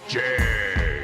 Jegs.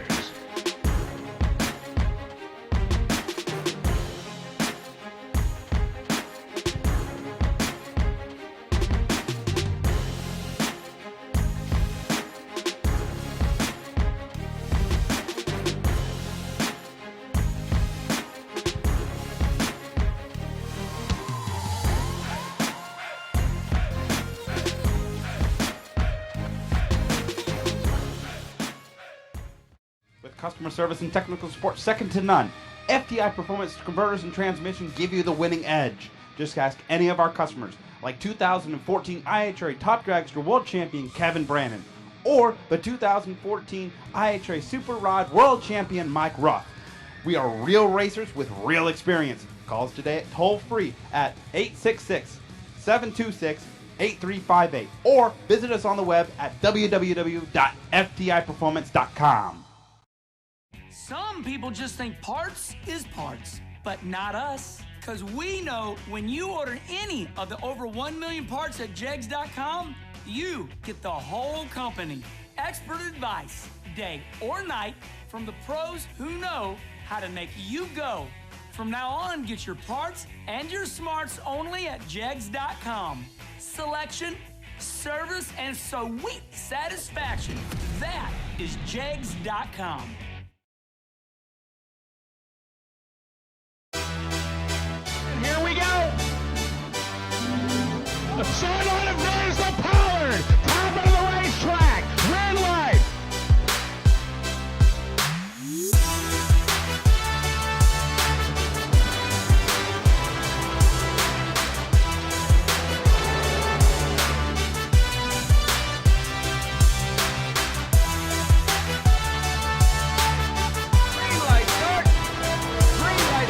Customer service and technical support second to none. FTI Performance Converters and Transmission give you the winning edge. Just ask any of our customers, like 2014 IHRA Top Dragster World Champion Kevin Brannon, or the 2014 IHRA Super Rod World Champion Mike Ruff. We are real racers with real experience. Call us today at toll-free at 866-726-8358, or visit us on the web at www.ftiperformance.com. Some people just think parts is parts, but not us. Because we know when you order any of the over 1 million parts at Jegs.com, you get the whole company. Expert advice, day or night, from the pros who know how to make you go. From now on, get your parts and your smarts only at Jegs.com. Selection, service, and sweet satisfaction. That is Jegs.com. Here we go. The sideline of Mays Pollard. Top of the racetrack. Red light. Green light, start. Green light.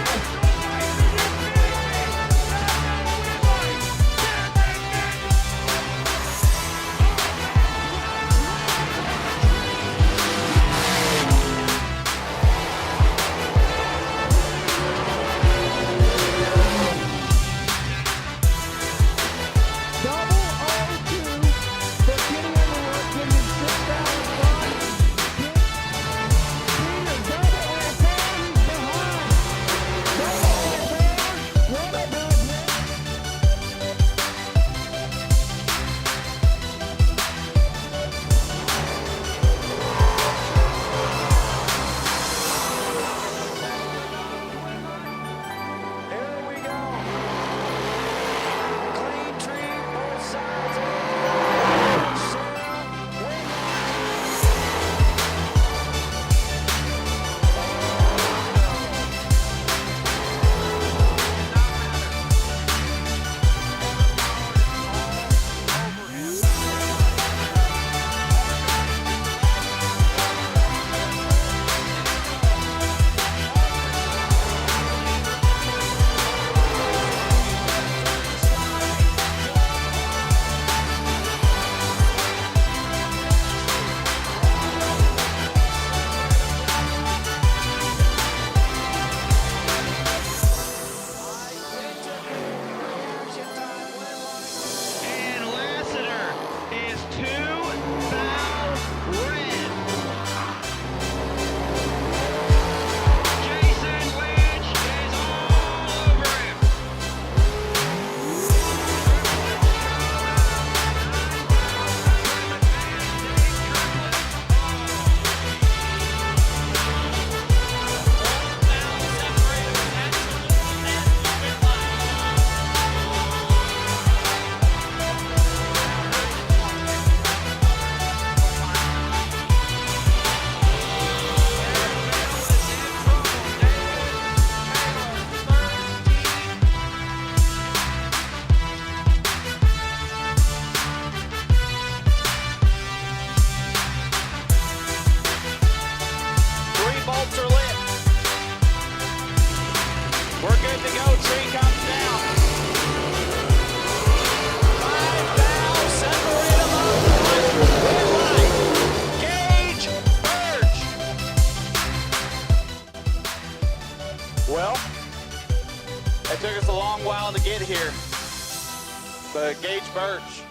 But Gage Birch,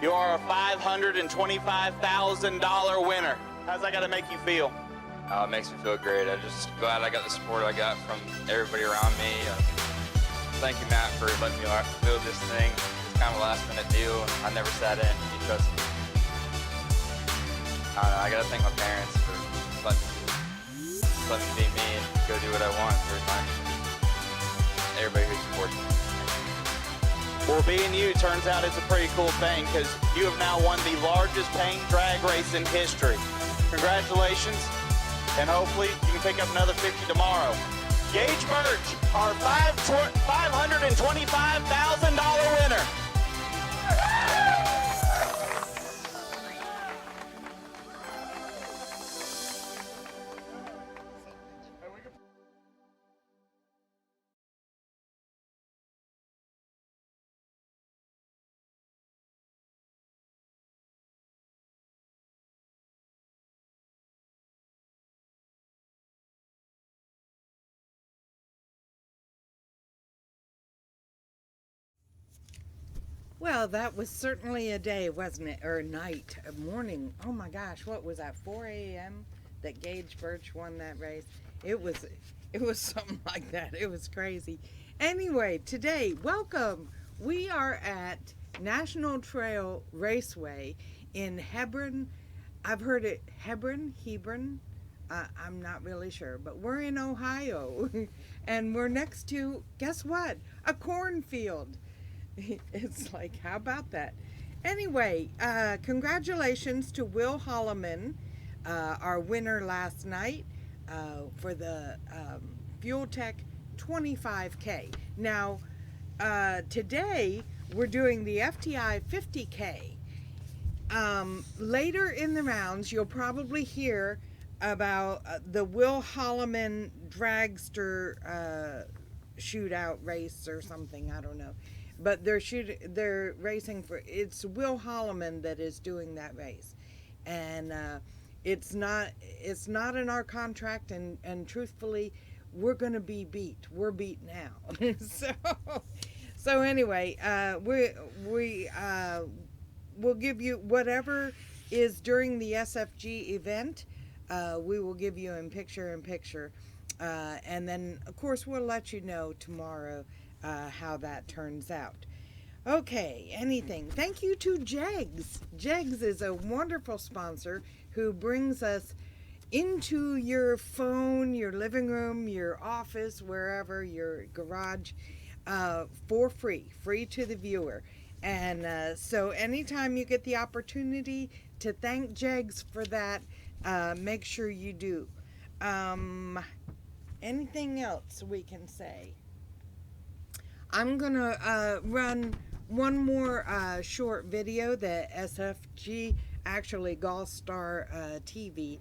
you are a $525,000 winner. How's that got to make you feel? It makes me feel great. I'm just glad I got the support I got from everybody around me. Thank you, Matt, for letting me build this thing. It's kind of a last-minute deal. I never sat in. He trusted me. I don't know. I got to thank my parents for letting me be me and go do what I want every time. Everybody who supports me. Well, being you turns out it's a pretty cool thing because you have now won the largest paying drag race in history. Congratulations, and hopefully you can pick up another 50 tomorrow. Gage Birch, our $525,000 winner. Well, that was certainly a day, wasn't it? Or night, a morning. Oh my gosh, what was that? 4 a.m. that Gage Birch won that race. It was something like that. It was crazy. Anyway, today, welcome. We are at National Trail Raceway in Hebron. I've heard it Hebron. I'm not really sure, but we're in Ohio, and we're next to, guess what? A cornfield. It's like, how about that? Anyway, congratulations to Will Holloman, our winner last night for the Fuel Tech 25K. Now, today we're doing the FTI 50K. Later in the rounds, you'll probably hear about the Will Holloman dragster shootout race or something. I don't know. But they're racing for, it's Will Holloman that is doing that race, and it's not in our contract, and truthfully, we're gonna be beat. We're beat now. so anyway, we'll give you whatever is during the SFG event. We will give you in picture, and then of course we'll let you know tomorrow how that turns out. Okay, anything. Thank you to Jegs. Jegs is a wonderful sponsor who brings us into your phone, your living room, your office, wherever, your garage, for free to the viewer. And so anytime you get the opportunity to thank Jegs for that, make sure you do. Anything else we can say? I'm gonna run one more short video that SFG, actually Golf Star TV,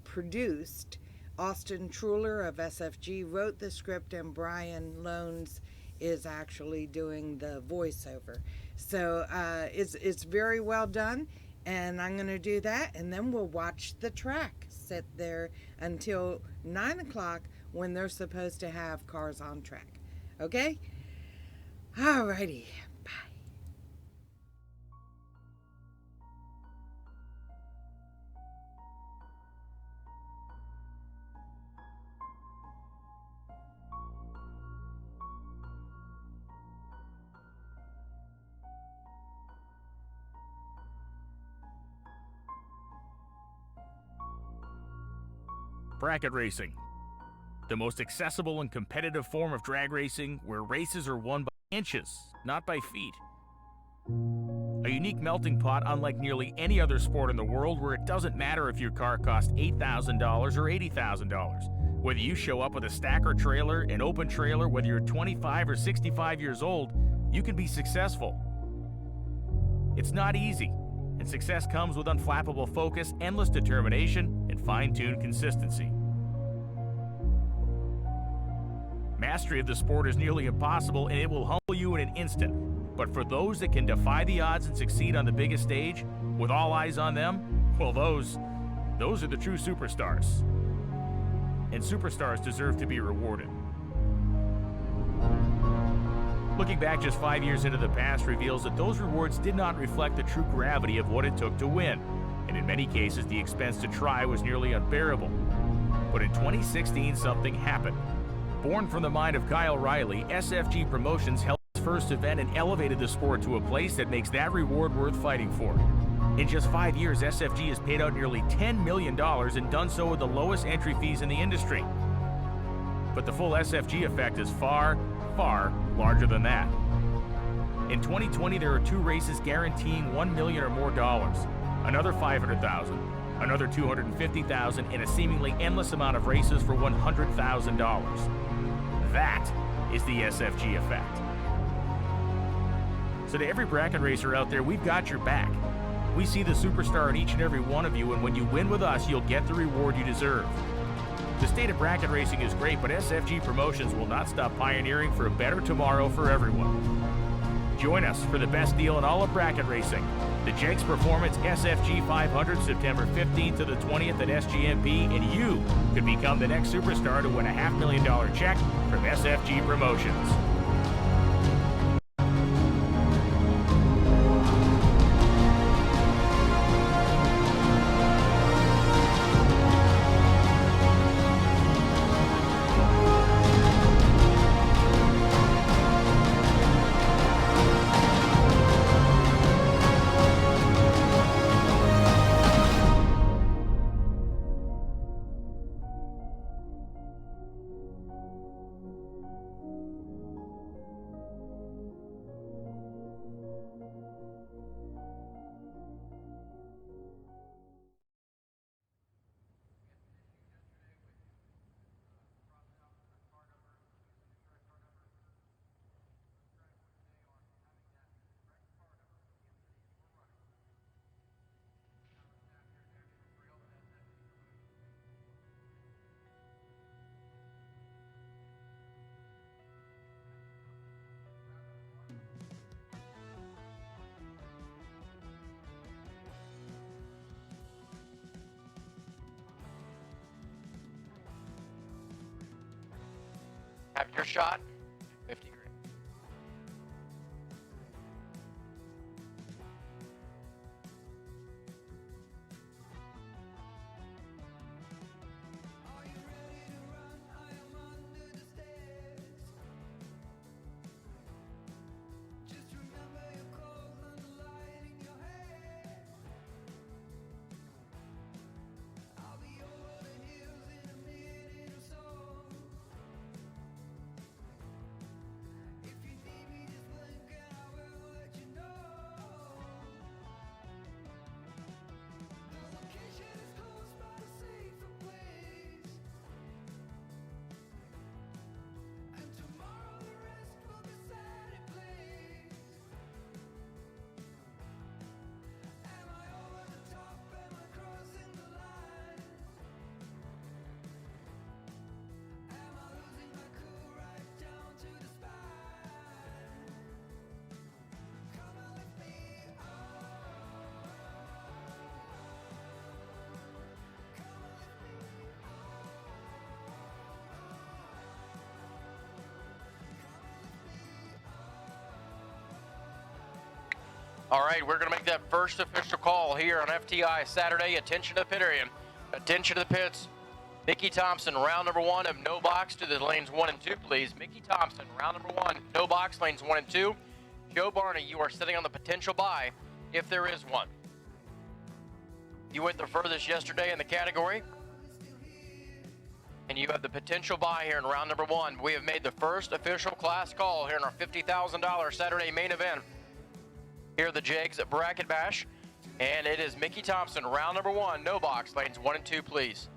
produced. Austin Truller of SFG wrote the script, and Brian Loans is actually doing the voiceover. So it's very well done, and I'm gonna do that, and then we'll watch the track sit there until 9 o'clock when they're supposed to have cars on track. Okay? Alrighty, bye. Bracket racing. The most accessible and competitive form of drag racing, where races are won by inches, not by feet. A unique melting pot unlike nearly any other sport in the world, where it doesn't matter if your car cost $8,000 or $80,000. Whether you show up with a stacker trailer, an open trailer, whether you're 25 or 65 years old, you can be successful. It's not easy, and success comes with unflappable focus, endless determination, and fine-tuned consistency. Mastery of the sport is nearly impossible, and it will humble you in an instant. But for those that can defy the odds and succeed on the biggest stage, with all eyes on them, well, those are the true superstars. And superstars deserve to be rewarded. Looking back just 5 years into the past reveals that those rewards did not reflect the true gravity of what it took to win. and in many cases the expense to try was nearly unbearable. But in 2016, something happened. Born from the mind of Kyle Riley, SFG Promotions held its first event and elevated the sport to a place that makes that reward worth fighting for. In just 5 years, SFG has paid out nearly $10 million and done so with the lowest entry fees in the industry. But the full SFG effect is far, far larger than that. In 2020, there are 2 races guaranteeing $1 million or more dollars, another $500,000, another $250,000, and a seemingly endless amount of races for $100,000. That is the SFG effect. So to every bracket racer out there, we've got your back. We see the superstar in each and every one of you, and when you win with us, you'll get the reward you deserve. The state of bracket racing is great, but SFG Promotions will not stop pioneering for a better tomorrow for everyone. Join us for the best deal in all of bracket racing. The Jegs Performance SFG 500, September 15th to the 20th at SGMP, and you could become the next superstar to win a $500,000 check from SFG Promotions. Have your shot. 50 grand. All right, we're going to make that first official call here on FTI Saturday. Attention to the pit area. Attention to the pits. Mickey Thompson, round number 1 of no box to the lanes 1 and 2, please. Mickey Thompson, round number 1, no box, lanes 1 and 2. Joe Barney, you are sitting on the potential bye, if there is one. You went the furthest yesterday in the category, and you have the potential bye here in round number 1. We have made the first official class call here in our $50,000 Saturday main event. Here are the Jegs at Bracket Bash, and it is Mickey Thompson, round number 1, no box, lanes 1 and 2, please.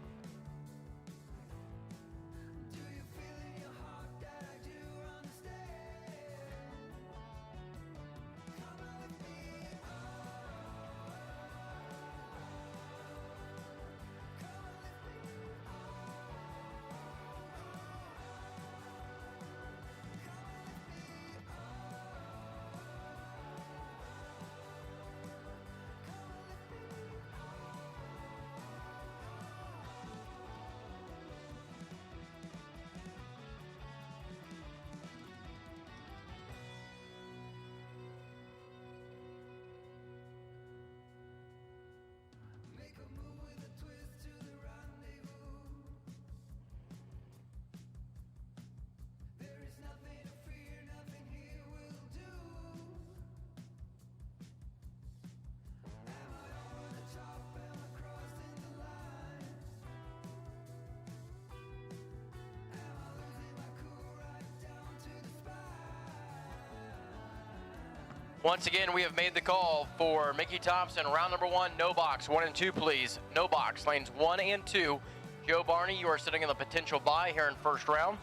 Once again, we have made the call for Mickey Thompson, round number 1, no box, 1 and 2, please. No box, lanes 1 and 2. Joe Barney, you are sitting in the potential bye here in first round.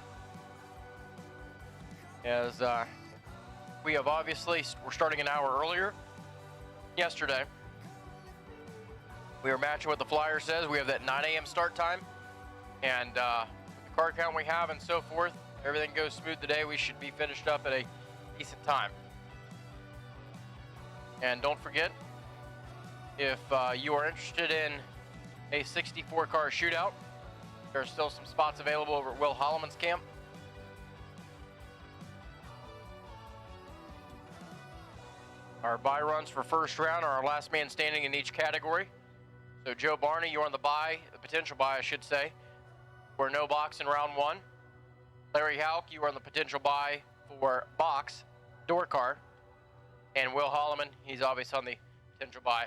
As we have obviously, we're starting an hour earlier. Yesterday, we were matching what the flyer says. We have that 9 a.m. start time. And with the car count we have and so forth, everything goes smooth today. We should be finished up at a decent time. And don't forget, if you are interested in a 64 car shootout, there are still some spots available over at Will Holloman's camp. Our bye runs for first round are our last man standing in each category. So Joe Barney, you're on the bye, the potential bye, I should say, for no box in round 1. Larry Houck, you are on the potential bye for box, door car. And Will Holloman, he's obviously on the potential bye.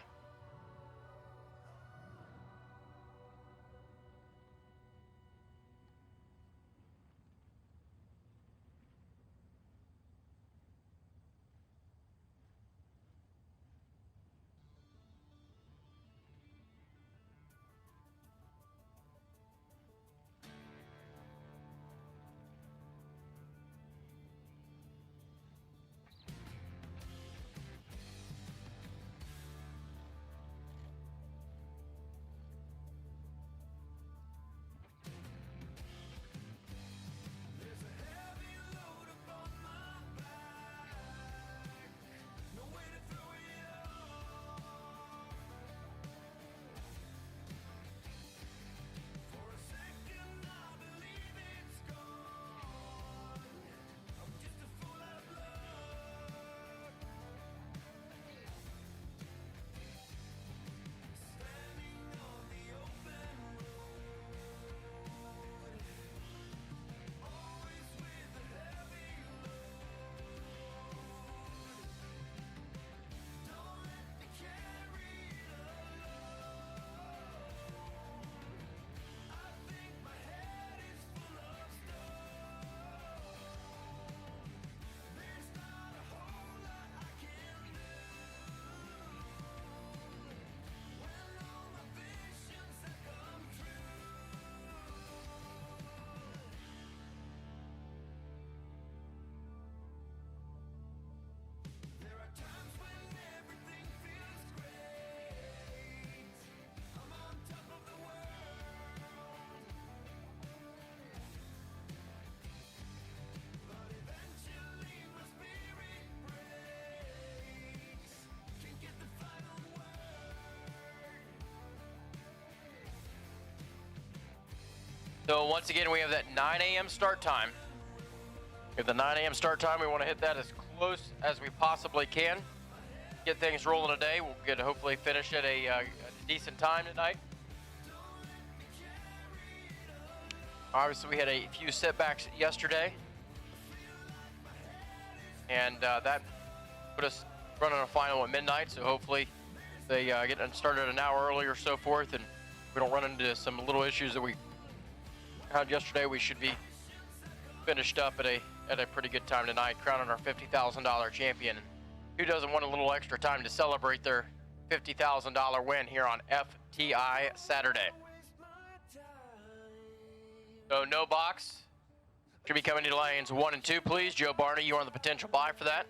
So once again, we have that 9 a.m. start time. With the 9 a.m. start time, we want to hit that as close as we possibly can. Get things rolling today. We'll get hopefully finish at a decent time tonight. Obviously, we had a few setbacks yesterday. And that put us running a final at midnight. So hopefully they get started an hour early or so forth. And we don't run into some little issues that we had yesterday. We should be finished up at a pretty good time tonight, crowning our $50,000 champion. Who doesn't want a little extra time to celebrate their $50,000 win here on FTI Saturday? So no box. Should be coming to lanes 1 and 2, please. Joe Barney, you are on the potential bye for that.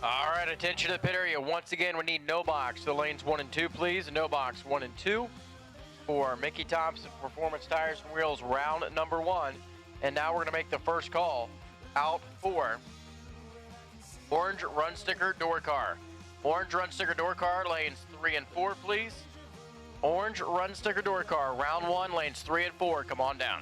All right, attention to the pit area. Once again, we need no box. The lanes 1 and 2, please. No box 1 and 2 for Mickey Thompson Performance Tires and Wheels, round number 1. And now we're going to make the first call out for Orange Run Sticker Door Car. Orange Run Sticker Door Car, lanes 3 and 4, please. Orange Run Sticker Door Car, round 1, lanes 3 and 4. Come on down.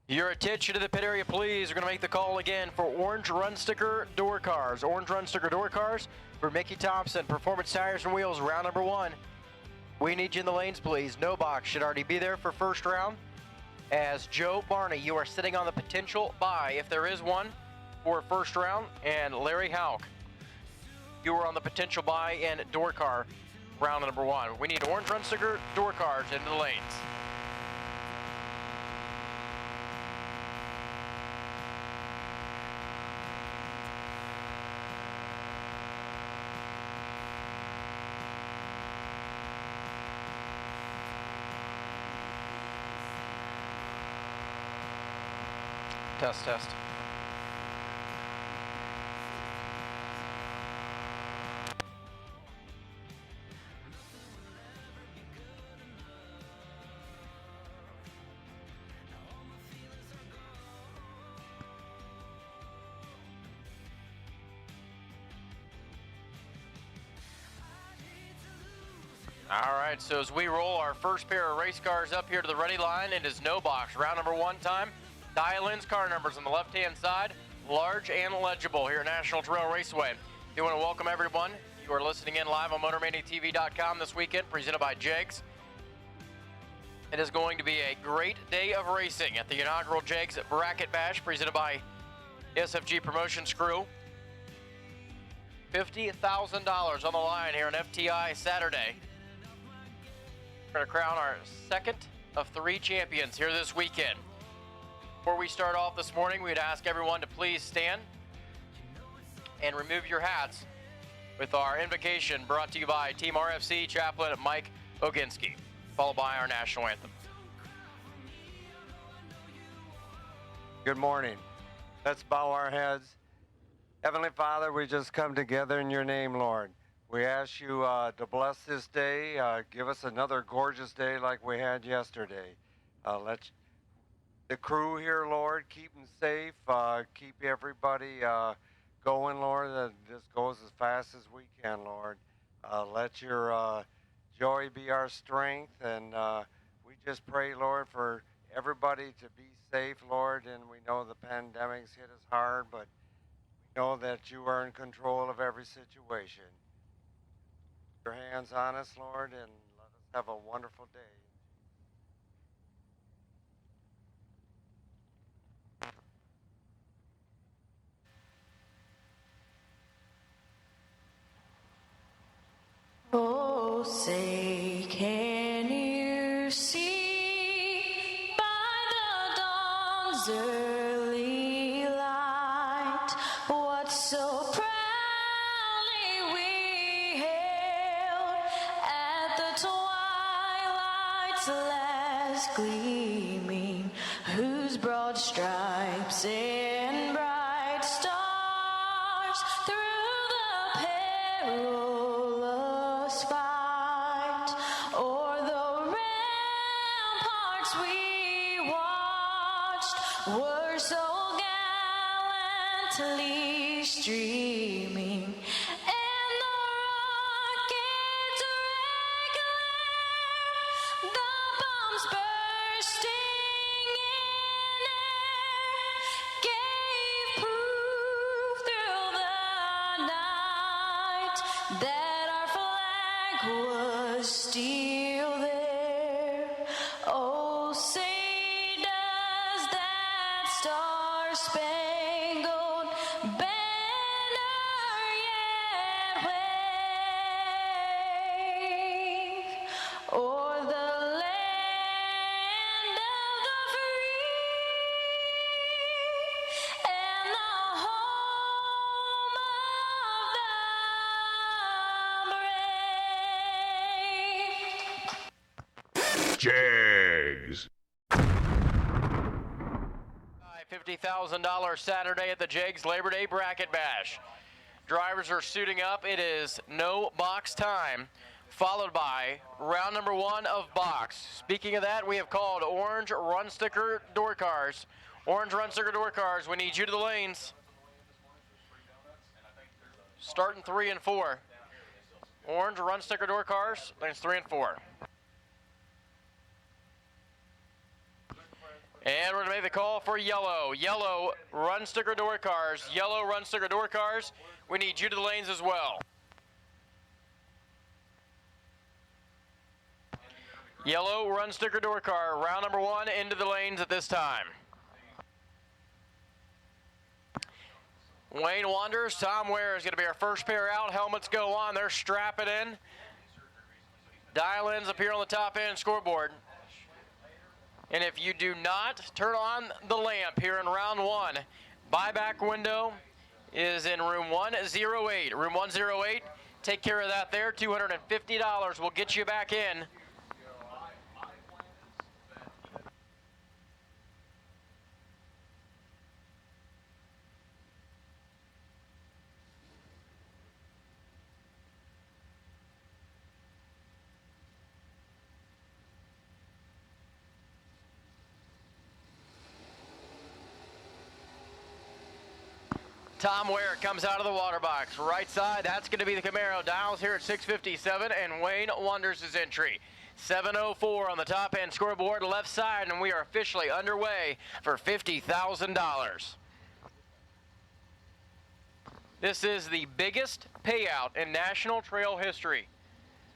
Your attention to the pit area, please. We're going to make the call again for Orange Run Sticker Door Cars. Orange Run Sticker Door Cars for Mickey Thompson, Performance Tires and Wheels, round number 1. We need you in the lanes, please. No box should already be there for first round. As Joe Barney, you are sitting on the potential bye, if there is one, for first round. And Larry Hauk, you are on the potential bye in door car, round number 1. We need Orange Run Sticker Door Cars into the lanes. Test. All right, so as we roll our first pair of race cars up here to the ready line, it is no box. Round number 1 time. Dial-ins car numbers on the left-hand side, large and legible here at National Trail Raceway. We want to welcome everyone. You are listening in live on MotorManiaTV.com this weekend, presented by Jegs. It is going to be a great day of racing at the inaugural Jegs Bracket Bash, presented by SFG Promotions crew. $50,000 on the line here on FTI Saturday. We're going to crown our second of 3 champions here this weekend. Before we start off this morning, we'd ask everyone to please stand and remove your hats with our invocation brought to you by Team RFC Chaplain Mike Oginski, followed by our national anthem. Good morning. Let's bow our heads. Heavenly Father, we just come together in your name, Lord. We ask you to bless this day. Give us another gorgeous day like we had yesterday. Let the crew here, Lord, keep them safe. Keep everybody going, Lord. That this goes as fast as we can, Lord. Let your joy be our strength. And we just pray, Lord, for everybody to be safe, Lord. And we know the pandemic's hit us hard, but we know that you are in control of every situation. Your hands on us, Lord, and let us have a wonderful day. Oh, say, can you see by the dawn's early light what so proudly we hailed at the twilight's last gleaming, whose broad stripes and bright stars through the perilous fight o'er the ramparts we watched were so gallantly streaming, and the rockets regular, the bombs bursting in air, gave proof through the night that our flag was still there. Oh, say does that star-spangled banner yet wave o'er the land of the free and the home of the brave? Jegs. $50,000 Saturday at the Jegs Labor Day Bracket Bash. Drivers are suiting up. It is no box time, followed by round number 1 of box. Speaking of that, we have called Orange Run Sticker Door Cars. Orange Run Sticker Door Cars, we need you to the lanes. Starting 3 and 4. Orange Run Sticker Door Cars, lanes 3 and 4. And we're going to make the call for yellow. Yellow run sticker door cars. Yellow run sticker door cars. We need you to the lanes as well. Yellow run sticker door car. Round number 1 into the lanes at this time. Wayne Wanderers, Tom Ware is going to be our first pair out. Helmets go on. They're strapping in. Dial-ins appear on the top end scoreboard. And if you do not turn on the lamp here in round 1, buyback window is in room 108. Room 108, take care of that there. $250 will get you back in. Tom Ware comes out of the water box. Right side, that's going to be the Camaro. Dials here at 657, and Wayne Wonders' entry. 704 on the top end scoreboard, left side, and we are officially underway for $50,000. This is the biggest payout in National Trail history.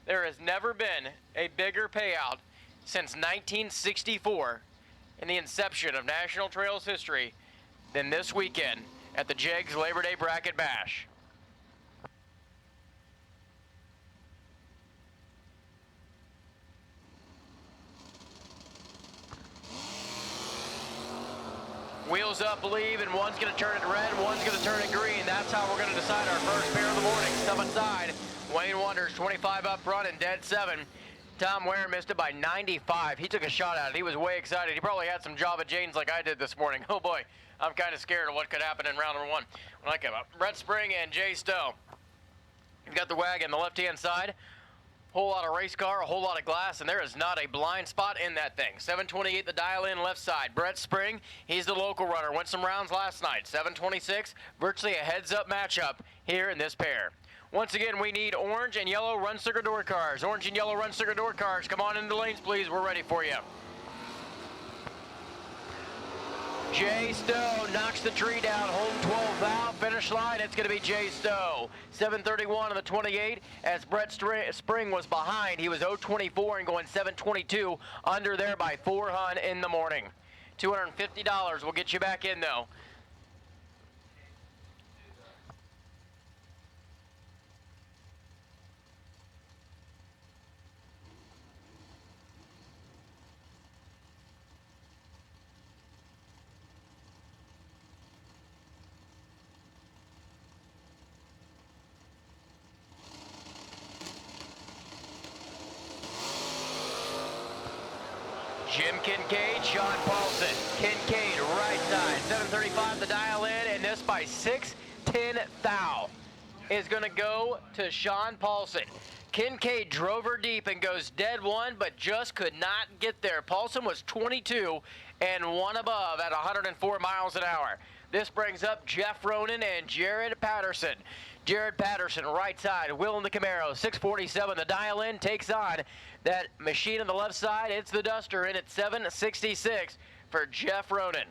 There has never been a bigger payout since 1964 in the inception of National Trails history than this weekend at the Jegs Labor Day Bracket Bash. Wheels up, believe, and one's going to turn it red, one's going to turn it green. That's how we're going to decide our first pair of the morning. Step aside, Wayne Wonders, 25 up front and dead 7. Tom Ware missed it by 95. He took a shot at it. He was way excited. He probably had some Java Janes like I did this morning. Oh boy. I'm kind of scared of what could happen in round number 1 when I come up. Brett Spring and Jay Stowe. You've got the wagon, the left-hand side. Whole lot of race car, a whole lot of glass, and there is not a blind spot in that thing. 728, the dial-in left side. Brett Spring, he's the local runner. Went some rounds last night. 726, virtually a heads-up matchup here in this pair. Once again, we need orange and yellow run sticker door cars. Orange and yellow run sticker door cars. Come on into the lanes, please. We're ready for you. Jay Stowe knocks the tree down, home 12 thou, finish line, it's going to be Jay Stowe. 7:31 on the 28, as Brett Spring was behind, he was 0:24 and going 7:22, under there by 4 hun in the morning. $250 will get you back in though. Jim Kincaid, Sean Paulson. Kincaid, right side. 7:35 the dial in, and this by 6:10 thou is going to go to Sean Paulson. Kincaid drove her deep and goes dead 1, but just could not get there. Paulson was 22 and 1 above at 104 miles an hour. This brings up Jeff Ronan and Jared Patterson. Jared Patterson, right side, Will in the Camaro, 6:47. The dial in takes on that machine on the left side. It's the Duster in at 7:66 for Jeff Ronan.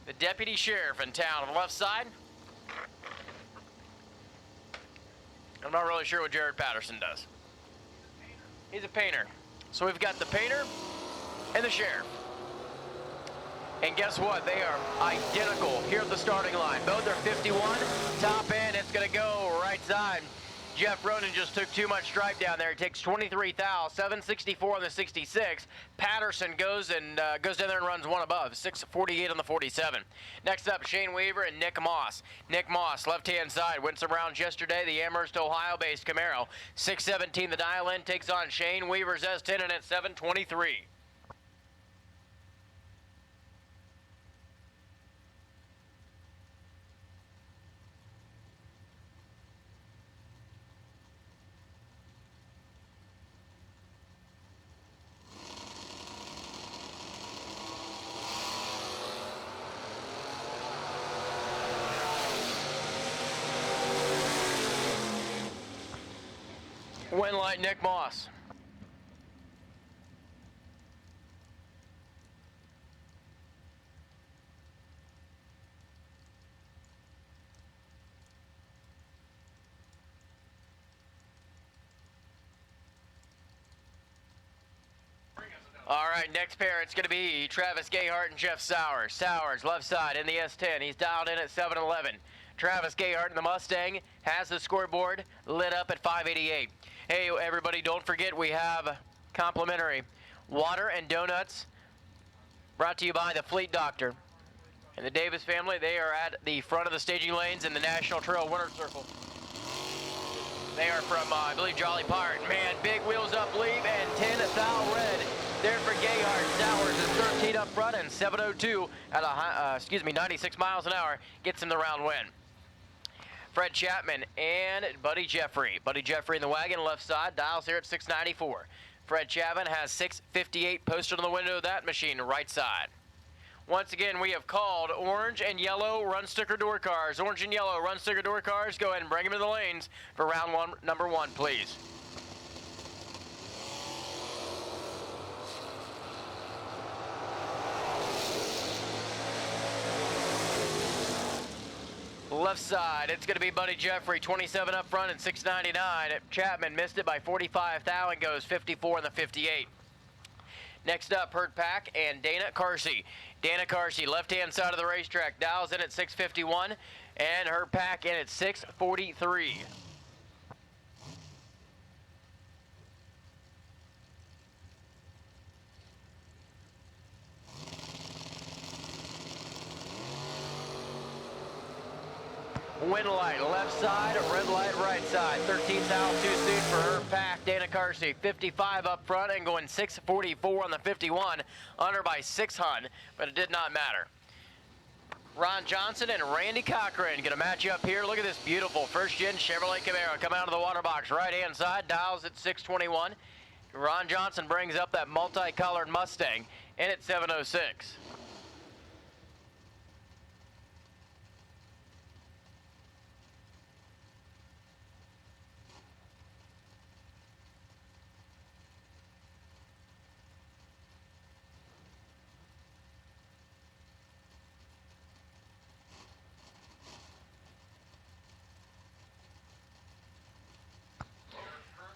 The deputy sheriff in town on the left side. I'm not really sure what Jared Patterson does. He's a painter. So we've got the painter and the sheriff. And guess what? They are identical here at the starting line. Both are 51. Top end, it's going to go right side. Jeff Ronan just took too much stripe down there. He takes 23 thou, 764 on the 66. Patterson goes down there and runs 1 above, 648 on the 47. Next up, Shane Weaver and Nick Moss. Nick Moss, left-hand side, went some rounds yesterday. The Amherst, Ohio-based Camaro. 617, the dial-in takes on Shane Weaver's S10 and at 723. Win light, Nick Moss. All right, next pair, it's going to be Travis Gayhart and Jeff Sowers. Sowers, left side in the S10. He's dialed in at 711. Travis Gayhart in the Mustang has the scoreboard lit up at 588. Hey, everybody, don't forget we have complimentary water and donuts brought to you by the Fleet Doctor. And the Davis family, they are at the front of the staging lanes in the National Trail Winter Circle. They are from, I believe, Jolly Part. Man, big wheels up leave and 10 thou red. There for Gayhart. Sowers is 13 up front and 702 at a 96 miles an hour gets him the round win. Fred Chapman and Buddy Jeffrey. Buddy Jeffrey in the wagon, left side, dials here at 694. Fred Chapman has 658 posted on the window of that machine, right side. Once again, we have called orange and yellow run sticker door cars. Orange and yellow run sticker door cars. Go ahead and bring them to the lanes for round one, number one, please. Left side, it's going to be Buddy Jeffrey, 27 up front and 699. Chapman missed it by 45 thou and goes 54 in the 58. Next up, Hurt Pack and Dana Carsey. Dana Carsey, left-hand side of the racetrack, dials in at 651, and Hurt Pack in at 643. Wind light, left side, red light, right side. 13 thou too soon for her pack. Dana Carsey, 55 up front and going 644 on the 51. Under by 6 hun, but it did not matter. Ron Johnson and Randy Cochran gonna match up here. Look at this beautiful first-gen Chevrolet Camaro come out of the water box. Right-hand side, dials at 621. Ron Johnson brings up that multicolored Mustang in at 706.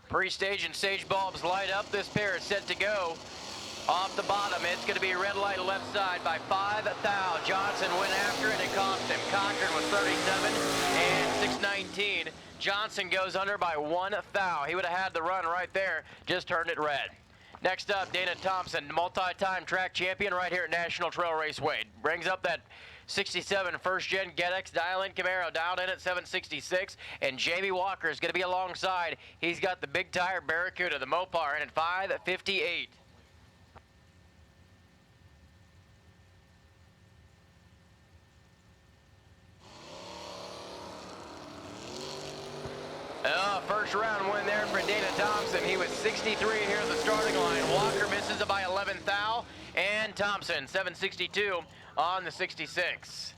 Pre-stage and stage bulbs light up. This pair is set to go. Off the bottom, it's going to be red light left side by 5 thou. Johnson went after it and cost him. Cochran was 37 and 619. Johnson goes under by 1 thou. He would have had the run right there, just turned it red. Next up, Dana Thompson, multi-time track champion right here at National Trail Raceway. Brings up that 67 first-gen GetX dial-in Camaro, dialed in at 766, and Jamie Walker is going to be alongside. He's got the big tire Barracuda, the Mopar, in at 558. First round win there for Dana Thompson. He was 63 here at the starting line. Walker misses it by 11 thou, and Thompson 762 on the 66.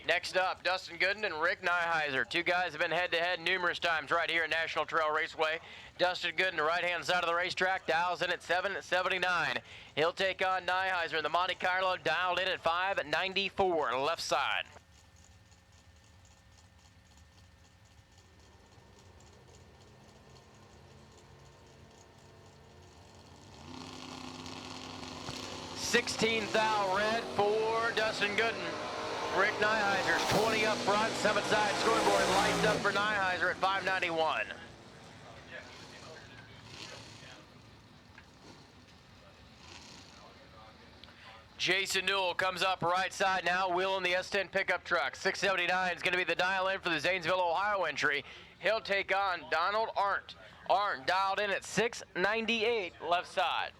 Next up, Dustin Gooden and Rick Nyheiser. Two guys have been head-to-head numerous times right here at National Trail Raceway. Dustin Gooden, the right-hand side of the racetrack, dials in at 779. He'll take on Nyheiser in the Monte Carlo, dialed in at 594, left side. $16 thou red for Dustin Gooden. Rick Nyheiser's 20 up front, 7-side scoreboard lights up for Nyheiser at 591. Jason Newell comes up right side now, wheeling the S10 pickup truck. 679 is going to be the dial-in for the Zanesville, Ohio entry. He'll take on Donald Arndt. Arndt dialed in at 698 left side.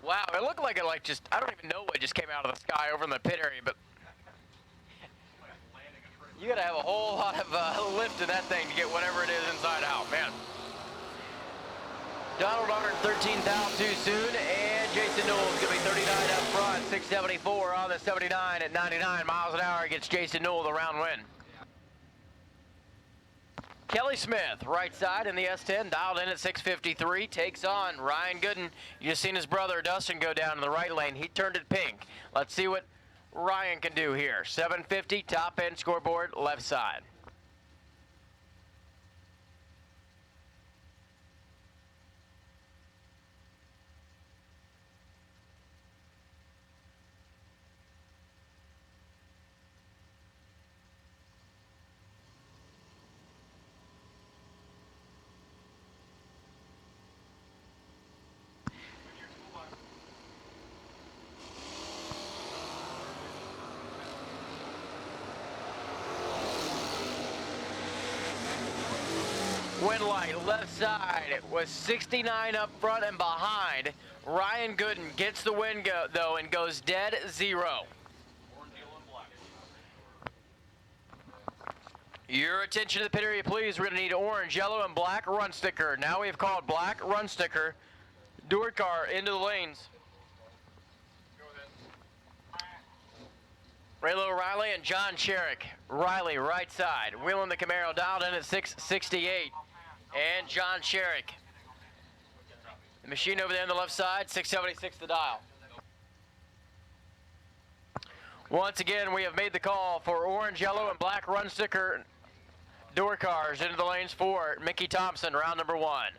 Wow, it looked like I don't even know what just came out of the sky over in the pit area, but you gotta have a whole lot of lift in that thing to get whatever it is inside out, man. Donald Arndt 13 thou too soon, and Jason Newell is gonna be 39 up front, 674 on the 79 at 99 miles an hour gets Jason Newell the round win. Kelly Smith, right side in the S10, dialed in at 653, takes on Ryan Gooden. You just seen his brother Dustin go down in the right lane. He turned it pink. Let's see what Ryan can do here. 750, top end scoreboard, left side. Wind light, left side. It was 69 up front and behind. Ryan Gooden gets the win though and goes dead 0. Your attention to the pit area, please. We're going to need orange, yellow, and black run sticker. Now we have called black run sticker. Door car into the lanes. Raylo Riley and John Sherrick. Riley, right side. Wheeling the Camaro, dialed in at 668. And John Sherrick. The machine over there on the left side, 676 the dial. Once again, we have made the call for orange, yellow, and black run sticker door cars into the lanes for Mickey Thompson, round number 1.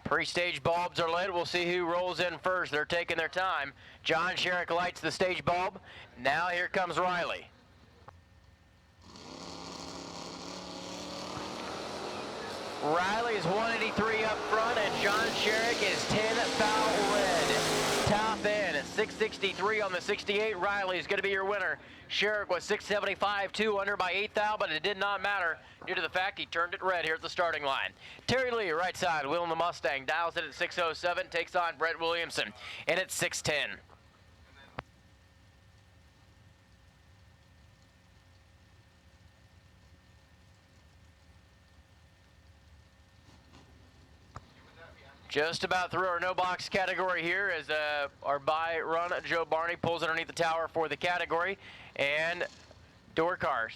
Pre-stage bulbs are lit. We'll see who rolls in first. They're taking their time. John Sherrick lights the stage bulb. Now here comes Riley. Riley is 183 up front, and John Sherrick is 10 foul red. Top end at 663 on the 68. Riley is going to be your winner. Sherrick was 675, 2 under by 8 thou, but it did not matter due to the fact he turned it red here at the starting line. Terry Lee, right side, wheeling the Mustang, dials it at 607, takes on Brett Williamson, and it's 610. Just about through our no box category here as our by run Joe Barney pulls underneath the tower for the category. And door cars.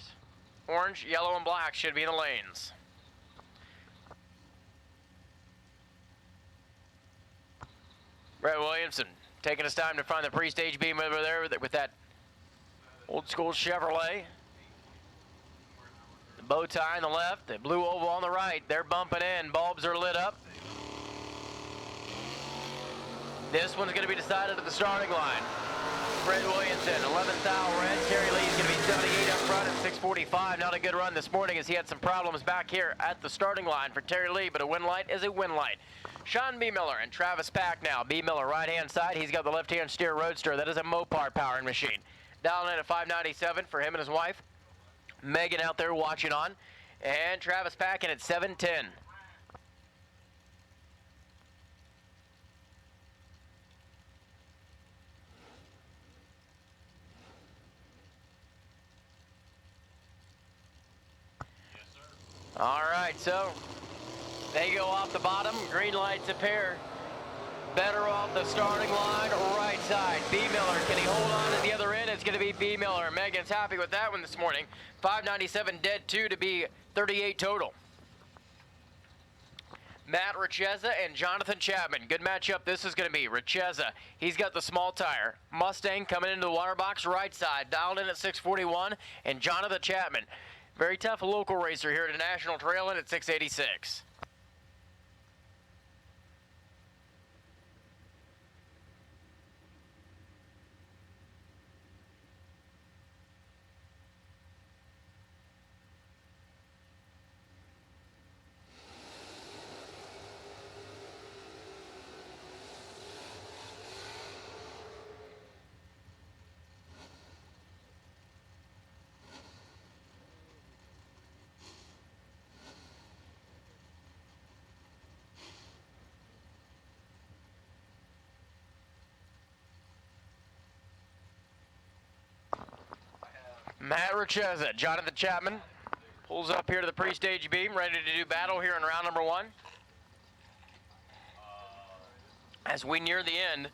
Orange, yellow, and black should be in the lanes. Brett Williamson taking his time to find the pre-stage beam over there with that old school Chevrolet. The bow tie on the left, the blue oval on the right. They're bumping in. Bulbs are lit up. This one's going to be decided at the starting line. Brett Williamson, 11th thou red. Terry Lee's going to be 78 up front at 645. Not a good run this morning as he had some problems back here at the starting line for Terry Lee, but a win light is a win light. Sean B. Miller and Travis Pack now. B. Miller, right-hand side. He's got the left-hand steer Roadster. That is a Mopar powering machine. Dialing in at 597 for him and his wife. Megan out there watching on. And Travis Pack in at 710. All right, so they go off the bottom. Green lights appear. Better off the starting line, right side. B. Miller, can he hold on to the other end? It's going to be B. Miller. Megan's happy with that one this morning. 597 dead 2 to be 38 total. Matt Richeza and Jonathan Chapman. Good matchup this is going to be. Richeza, he's got the small tire. Mustang coming into the water box, right side. Dialed in at 641. And Jonathan Chapman. Very tough local racer here at the National Trail in at 686. Matt Richeza, Jonathan Chapman pulls up here to the pre-stage beam, ready to do battle here in round number 1. As we near the end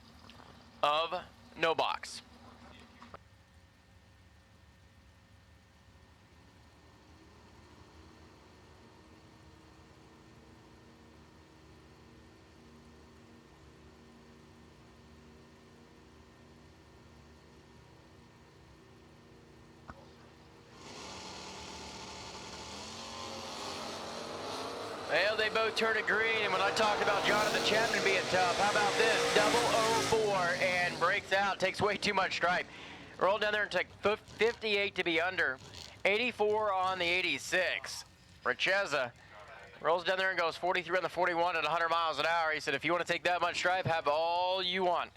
of no box. Well, they both turn it green, and when I talked about Jonathan Chapman being tough, how about this? 004 and breaks out, takes way too much stripe. Rolled down there and took 58 to be under, 84 on the 86. Richeza rolls down there and goes 43 on the 41 at 100 miles an hour. He said, if you want to take that much stripe, have all you want.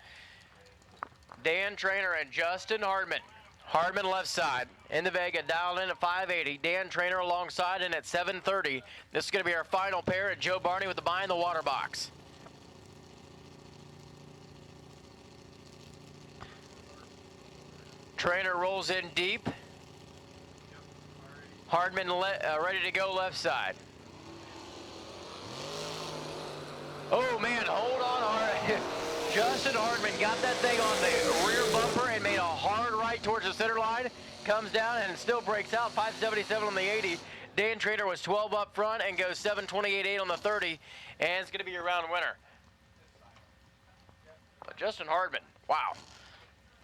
Dan Trainer and Justin Hardman. Hardman left side in the Vega, dialed in at 580. Dan Trainer alongside in at 730. This is going to be our final pair at Joe Barney with the behind the water box. Trainer rolls in deep. Hardman ready to go left side. Oh man, hold on, Hardman. Justin Hardman got that thing on the rear bumper and made a hard right towards the center line. Comes down and still breaks out, 577 on the 80. Dan Trainer was 12 up front and goes 728.8 on the 30, and it's going to be your round winner. But Justin Hardman, wow.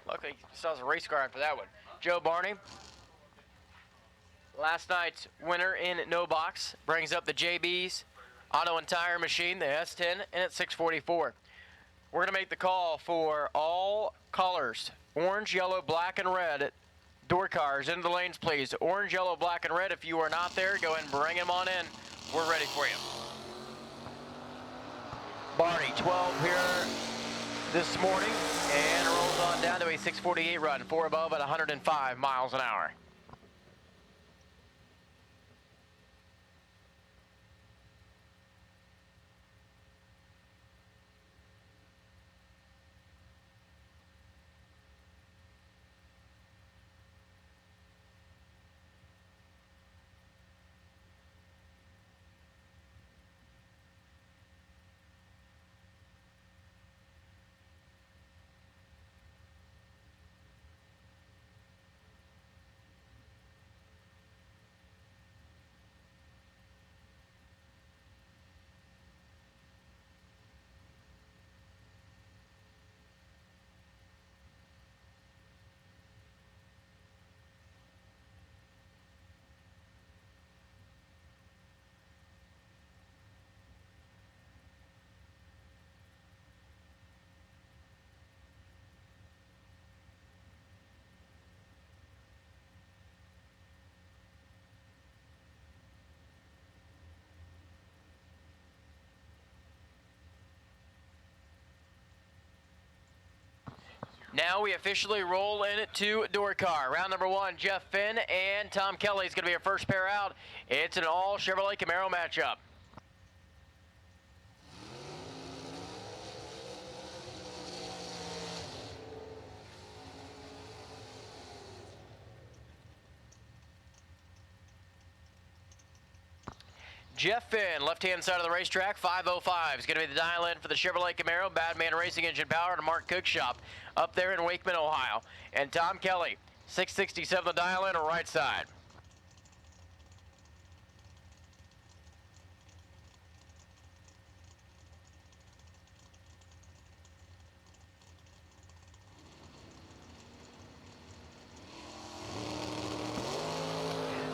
Luckily, he saw a race car after that one. Joe Barney, last night's winner in no box, brings up the JB's Auto and Tire Machine, the S10, and at 644. We're going to make the call for all colors, orange, yellow, black, and red. Door cars into the lanes, please. Orange, yellow, black, and red. If you are not there, go ahead and bring them on in. We're ready for you. Barney, 12 here this morning, and rolls on down to a 648 run, 4 above at 105 miles an hour. Now we officially roll into door car. Round number 1, Jeff Finn and Tom Kelly is going to be our first pair out. It's an all Chevrolet Camaro matchup. Jeff Finn, left-hand side of the racetrack, 505 is going to be the dial-in for the Chevrolet Camaro, Badman Racing Engine Power, and Mark Cook Shop up there in Wakeman, Ohio. And Tom Kelly, 667 the dial-in, right side.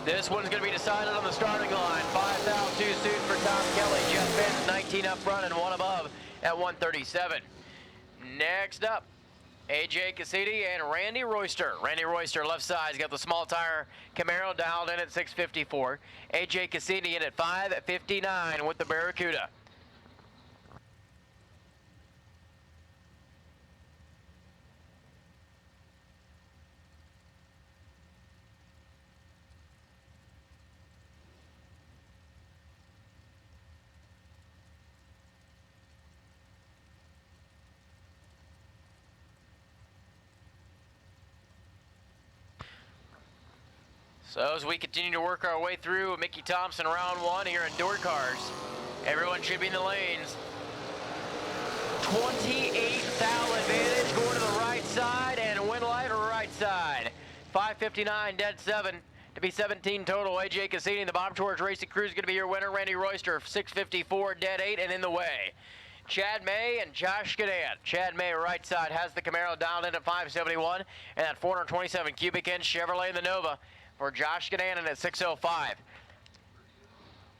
This one's going to be decided on the starting line. 5 out too soon for Tom Kelly. Jeff Finn, 19 up front and 1 above at 137. Next up, AJ Cassini and Randy Royster. Randy Royster, left side, has got the small tire Camaro dialed in at 654. AJ Cassini in at 559 with the Barracuda. So as we continue to work our way through Mickey Thompson round 1 here in door cars, everyone should be in the lanes. 28 thou advantage going to the right side and Winlight right side. 559 dead 7 to be 17 total. AJ Cassini, the Bob George Racing Crew is going to be your winner. Randy Royster, 654 dead 8 and in the way. Chad May and Josh Cadan. Chad May, right side, has the Camaro dialed in at 571 and that 427 cubic inch Chevrolet in the Nova for Josh Cadan at 605.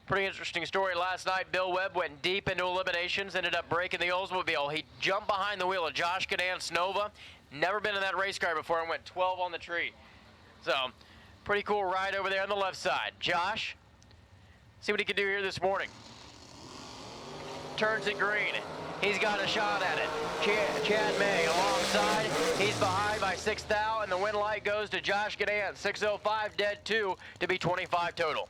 Pretty interesting story last night. Bill Webb went deep into eliminations, ended up breaking the Oldsmobile. He jumped behind the wheel of Josh Ganance Nova. Never been in that race car before and went 12 on the tree. So, pretty cool ride over there on the left side. Josh, see what he can do here this morning. Turns it green. He's got a shot at it. Chad May alongside. He's behind by 6 thou, and the win light goes to Josh Ganance. 6:05 dead 2 to be 25 total.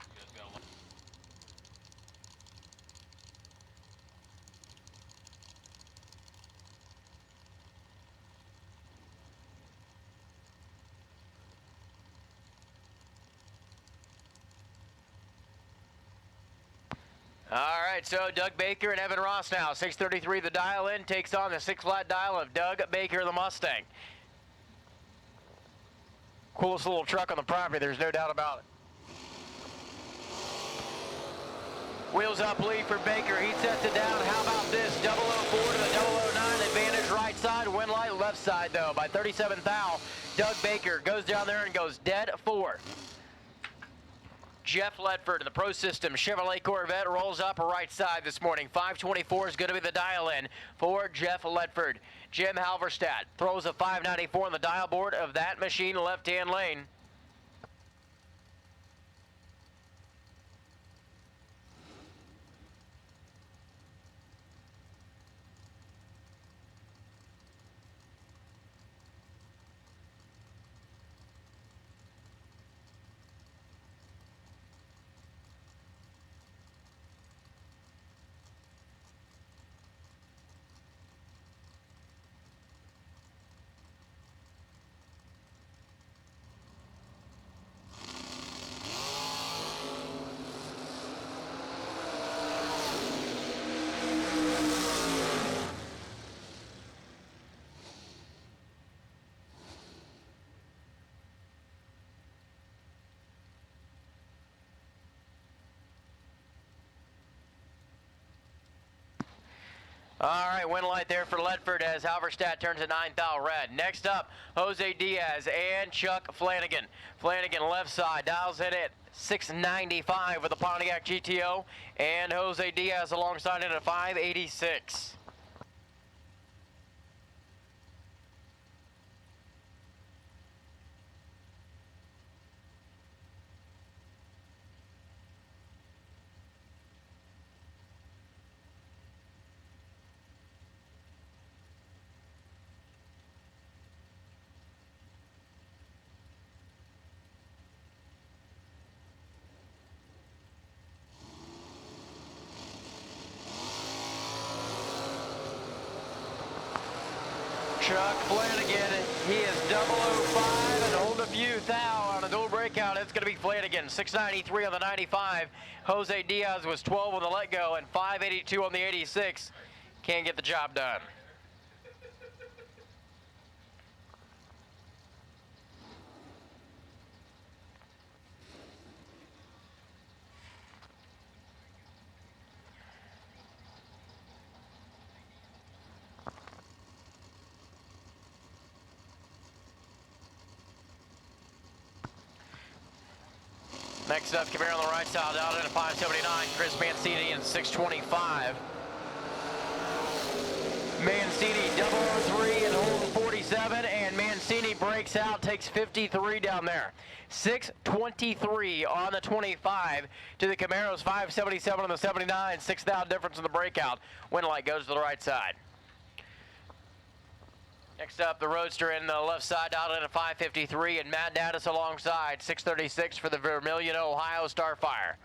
All right, so Doug Baker and Evan Ross now. 6:33 the dial in takes on the 6-flat dial of Doug Baker, the Mustang. Coolest little truck on the property, there's no doubt about it. Wheels up lead for Baker, he sets it down. How about this? 004 to the 009, advantage right side, win light left side though by 37 thou. Doug Baker goes down there and goes dead 4. Jeff Ledford in the Pro System Chevrolet Corvette rolls up right side this morning. 524 is going to be the dial in for Jeff Ledford. Jim Halverstadt throws a 594 on the dial board of that machine left-hand lane. All right, win light there for Ledford as Halverstadt turns a 9 thou red. Next up, Jose Diaz and Chuck Flanagan. Flanagan left side, dials in at 695 with the Pontiac GTO, and Jose Diaz alongside it at 586. Chuck Flanagan, he is 005 and hold a few thou on a dual breakout. It's going to be Flanagan, 693 on the 95. Jose Diaz was 12 on the let go and 582 on the 86. Can't get the job done. Next up, Camaro on the right side, out in a 579, Chris Mancini in 625. Mancini 003 and holding 47, and Mancini breaks out, takes 53 down there. 623 on the 25 to the Camaro's 577 on the 79, 6 thou difference in the breakout. Win light goes to the right side. Next up, the Roadster in the left side, out in a 553, and Matt Daddis alongside, 636 for the Vermilion, Ohio Starfire.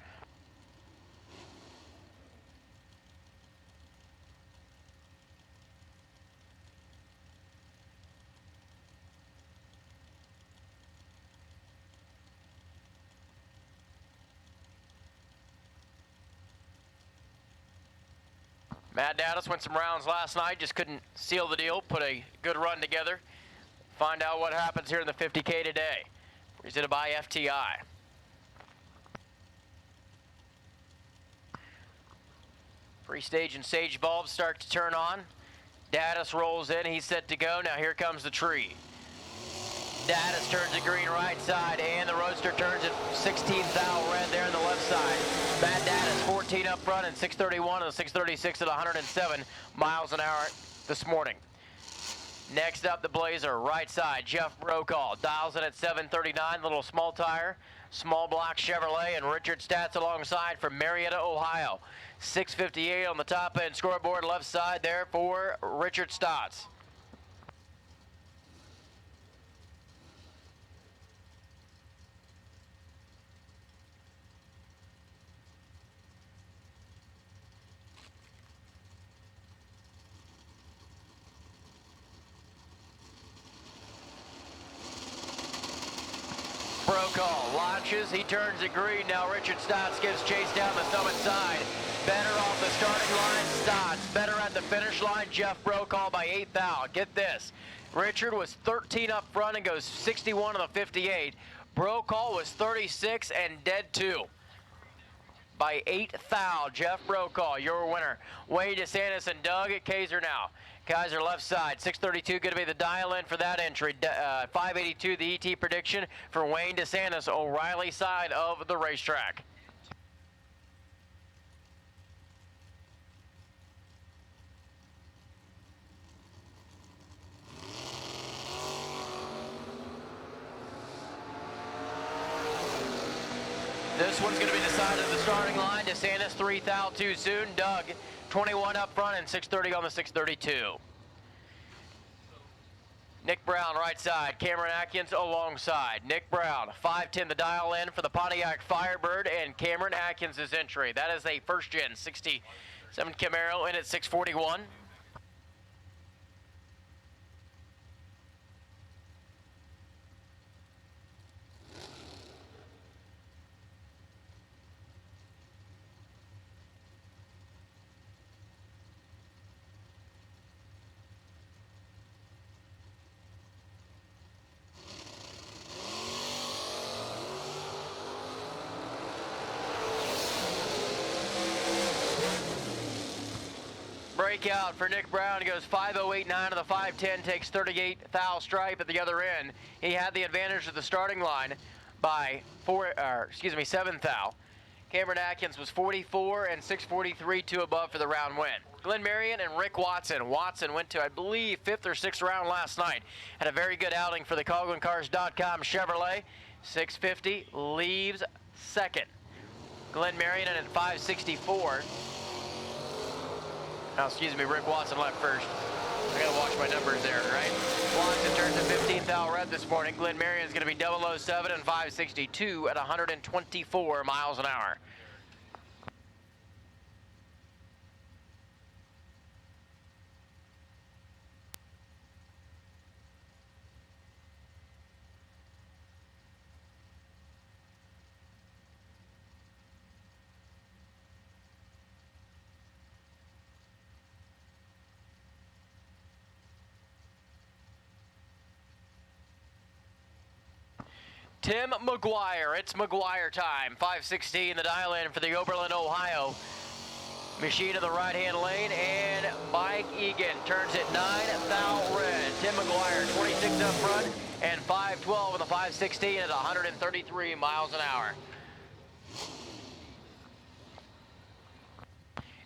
Matt Daddis went some rounds last night, just couldn't seal the deal, put a good run together. Find out what happens here in the 50K today. Presented by FTI. Pre-stage and sage bulbs start to turn on. Daddis rolls in, he's set to go. Now here comes the tree. Daddis turns it green right side, and the Roadster turns it 16 thou red there on the left side. Bad Dad is 14 up front and 631 and 636 at 107 miles an hour this morning. Next up, the Blazer, right side, Jeff Brokaw, dials in at 739, little small tire, small block Chevrolet, and Richard Stats alongside from Marietta, Ohio. 658 on the top end scoreboard, left side there for Richard Stats. Brokaw launches, he turns it green. Now Richard Stotts gives chase down the summit side. Better off the starting line, Stotts. Better at the finish line, Jeff Brokaw by 8 thou. Get this, Richard was 13 up front and goes 61 on the 58. Brokaw was 36 and dead 2. By 8 thou, Jeff Brokaw, your winner. Wade DeSantis and Doug at Kaiser now. Kaiser left side, 632 going to be the dial-in for that entry. 582 the ET prediction for Wayne DeSantis, O'Reilly side of the racetrack. This one's going to be the side of the starting line. DeSantis 3 thou too soon. Doug 21 up front and 630 on the 632. Nick Brown right side, Cameron Atkins alongside. Nick Brown, 510 the dial in for the Pontiac Firebird and Cameron Atkins' entry. That is a first gen 67 Camaro in at 641. Breakout for Nick Brown. He goes 5:08.9 to the 5:10, takes 38 thou stripe at the other end. He had the advantage of the starting line by 7 thou. Cameron Atkins was 44 and 643, 2 above for the round win. Glenn Marion and Rick Watson. Watson went to, I believe, 5th or 6th round last night. Had a very good outing for the CoglinCars.com Chevrolet. 650 leaves second. Glenn Marion in at 564. Now, excuse me, Rick Watson left first. I gotta watch my numbers there, right? Watson turns to 15 thou red this morning. Glenn Marion is gonna be 007 and 562 at 124 miles an hour. Tim McGuire, it's McGuire time. 516 the dial in for the Oberlin, Ohio machine in the right-hand lane, and Mike Egan turns it 9 thou red. Tim McGuire, 26 up front, and 512 in the 516 at 133 miles an hour.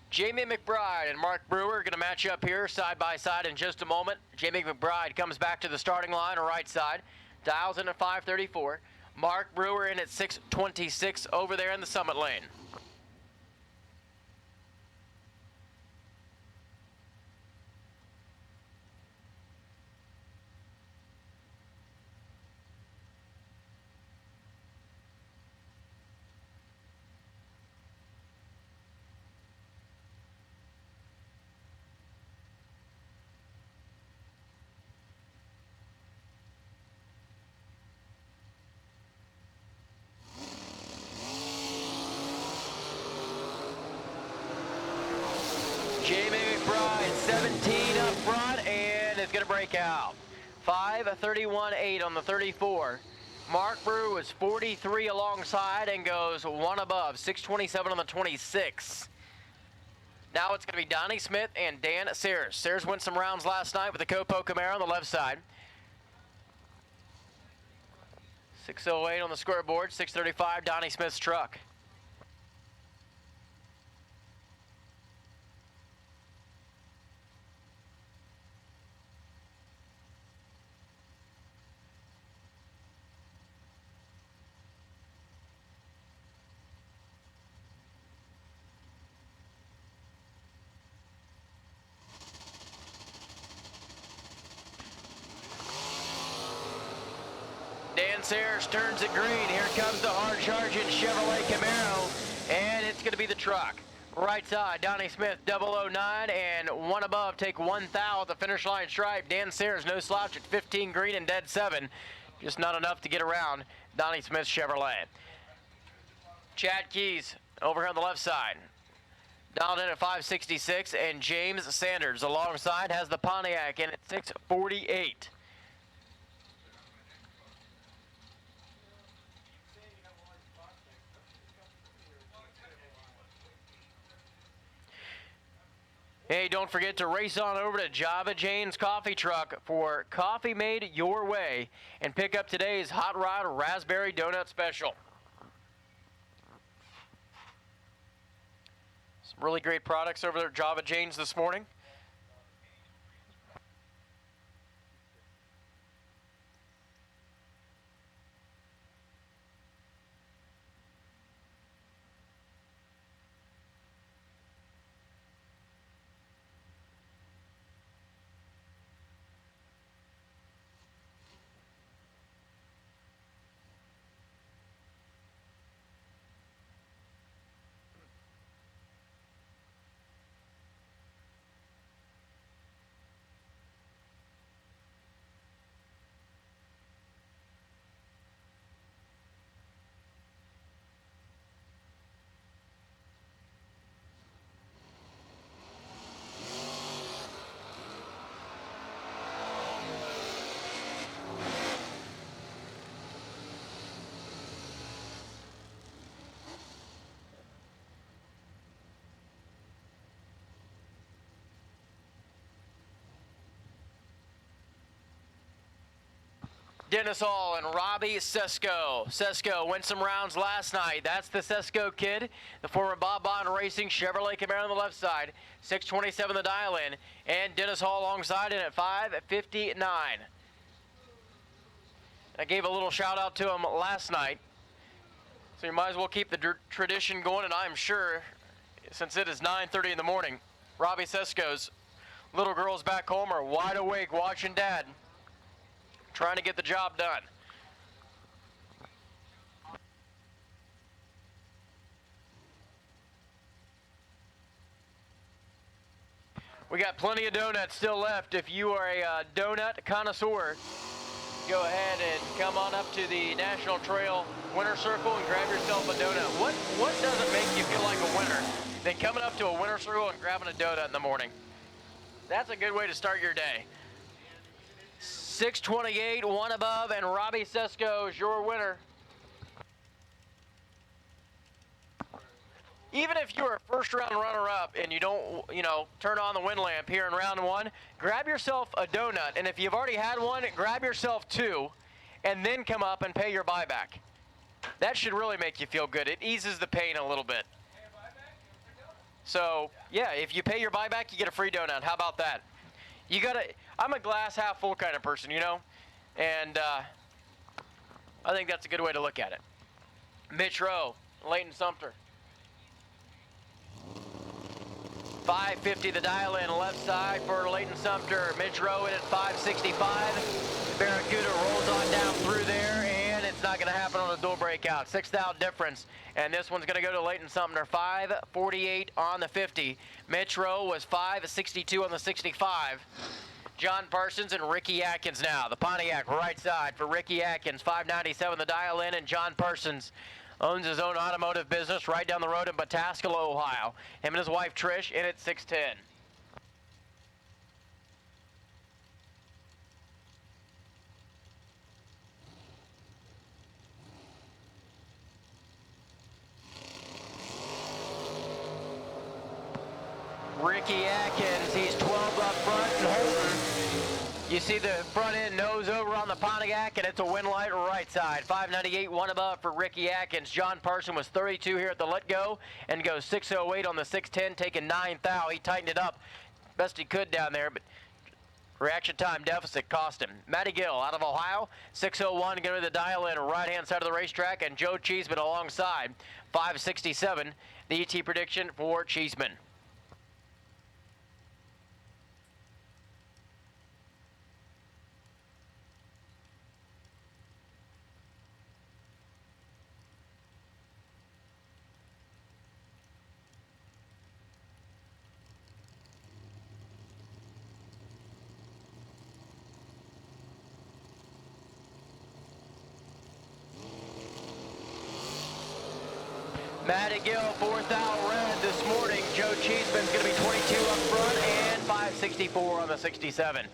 Jamie McBride and Mark Brewer are going to match up here side by side in just a moment. Jamie McBride comes back to the starting line, right side. Dials in at 534. Mark Brewer in at 626 over there in the summit lane. Jamie McBride, 17 up front, and is going to break out. 5:31.8 on the 34. Mark Brewer was 43 alongside and goes 1 above, 6:27 on the 26. Now it's going to be Donnie Smith and Dan Sayers. Sayers went some rounds last night with the Copo Camaro on the left side. 6:08 on the scoreboard, 6:35 Donnie Smith's truck. Sayers turns it green. Here comes the hard-charging Chevrolet Camaro, and it's going to be the truck. Right side, Donnie Smith, 009, and one above, take 1 thou at the finish line stripe. Dan Sayers, no slouch at 15 green and dead 7. Just not enough to get around Donnie Smith Chevrolet. Chad Keys over here on the left side. Dialed in at 566, and James Sanders alongside has the Pontiac in at 648. Hey, don't forget to race on over to Java Jane's Coffee Truck for coffee made your way and pick up today's Hot Rod Raspberry Donut Special. Some really great products over there at Java Jane's this morning. Dennis Hall and Robbie Sesko. Sesko went some rounds last night. That's the Sesko kid, the former Bob Bond Racing Chevrolet Camaro on the left side. 627 the dial in, and Dennis Hall alongside in at 559. I gave a little shout out to him last night, so you might as well keep the tradition going, and I'm sure, since it is 9:30 in the morning, Robbie Sesko's little girls back home are wide awake watching Dad trying to get the job done. We got plenty of donuts still left. If you are a donut connoisseur, go ahead and come on up to the National Trail Winter Circle and grab yourself a donut. What doesn't make you feel like a winner than coming up to a Winter Circle and grabbing a donut in the morning? That's a good way to start your day. 628, one above, and Robbie Sesko is your winner. Even if you're a first round runner-up and you don't, turn on the wind lamp here in round 1, grab yourself a donut. And if you've already had one, grab yourself 2, and then come up and pay your buyback. That should really make you feel good. It eases the pain a little bit. So, yeah, if you pay your buyback, you get a free donut. How about that? I'm a glass half full kind of person, and I think that's a good way to look at it. Mitch Rowe, Leighton Sumter. 550 the dial in left side for Leighton Sumter. Mitch Rowe in at 565. Barracuda rolls on down through there, and it's not going to happen on the dual breakout. 6 thou difference, and this one's going to go to Leighton Sumter. 548 on the 50. Mitch Rowe was 562 on the 65. John Parsons and Ricky Atkins now. The Pontiac right side for Ricky Atkins. 597 the dial in, and John Parsons owns his own automotive business right down the road in Pataskala, Ohio. Him and his wife Trish in at 610. Ricky Atkins, he's 12 up front and holding. You see the front end nose over on the Pontiac, and it's a wind light right side. 598, one above for Ricky Atkins. John Parson was 32 here at the let go and goes 608 on the 610, taking 9 thou. He tightened it up best he could down there, but reaction time deficit cost him. Matty Gill out of Ohio, 601, going to the dial in right-hand side of the racetrack, and Joe Cheeseman alongside, 567, the ET prediction for Cheeseman. Matty Gill, 4th out red this morning. Joe Cheeseman's going to be 22 up front and 564 on the 67.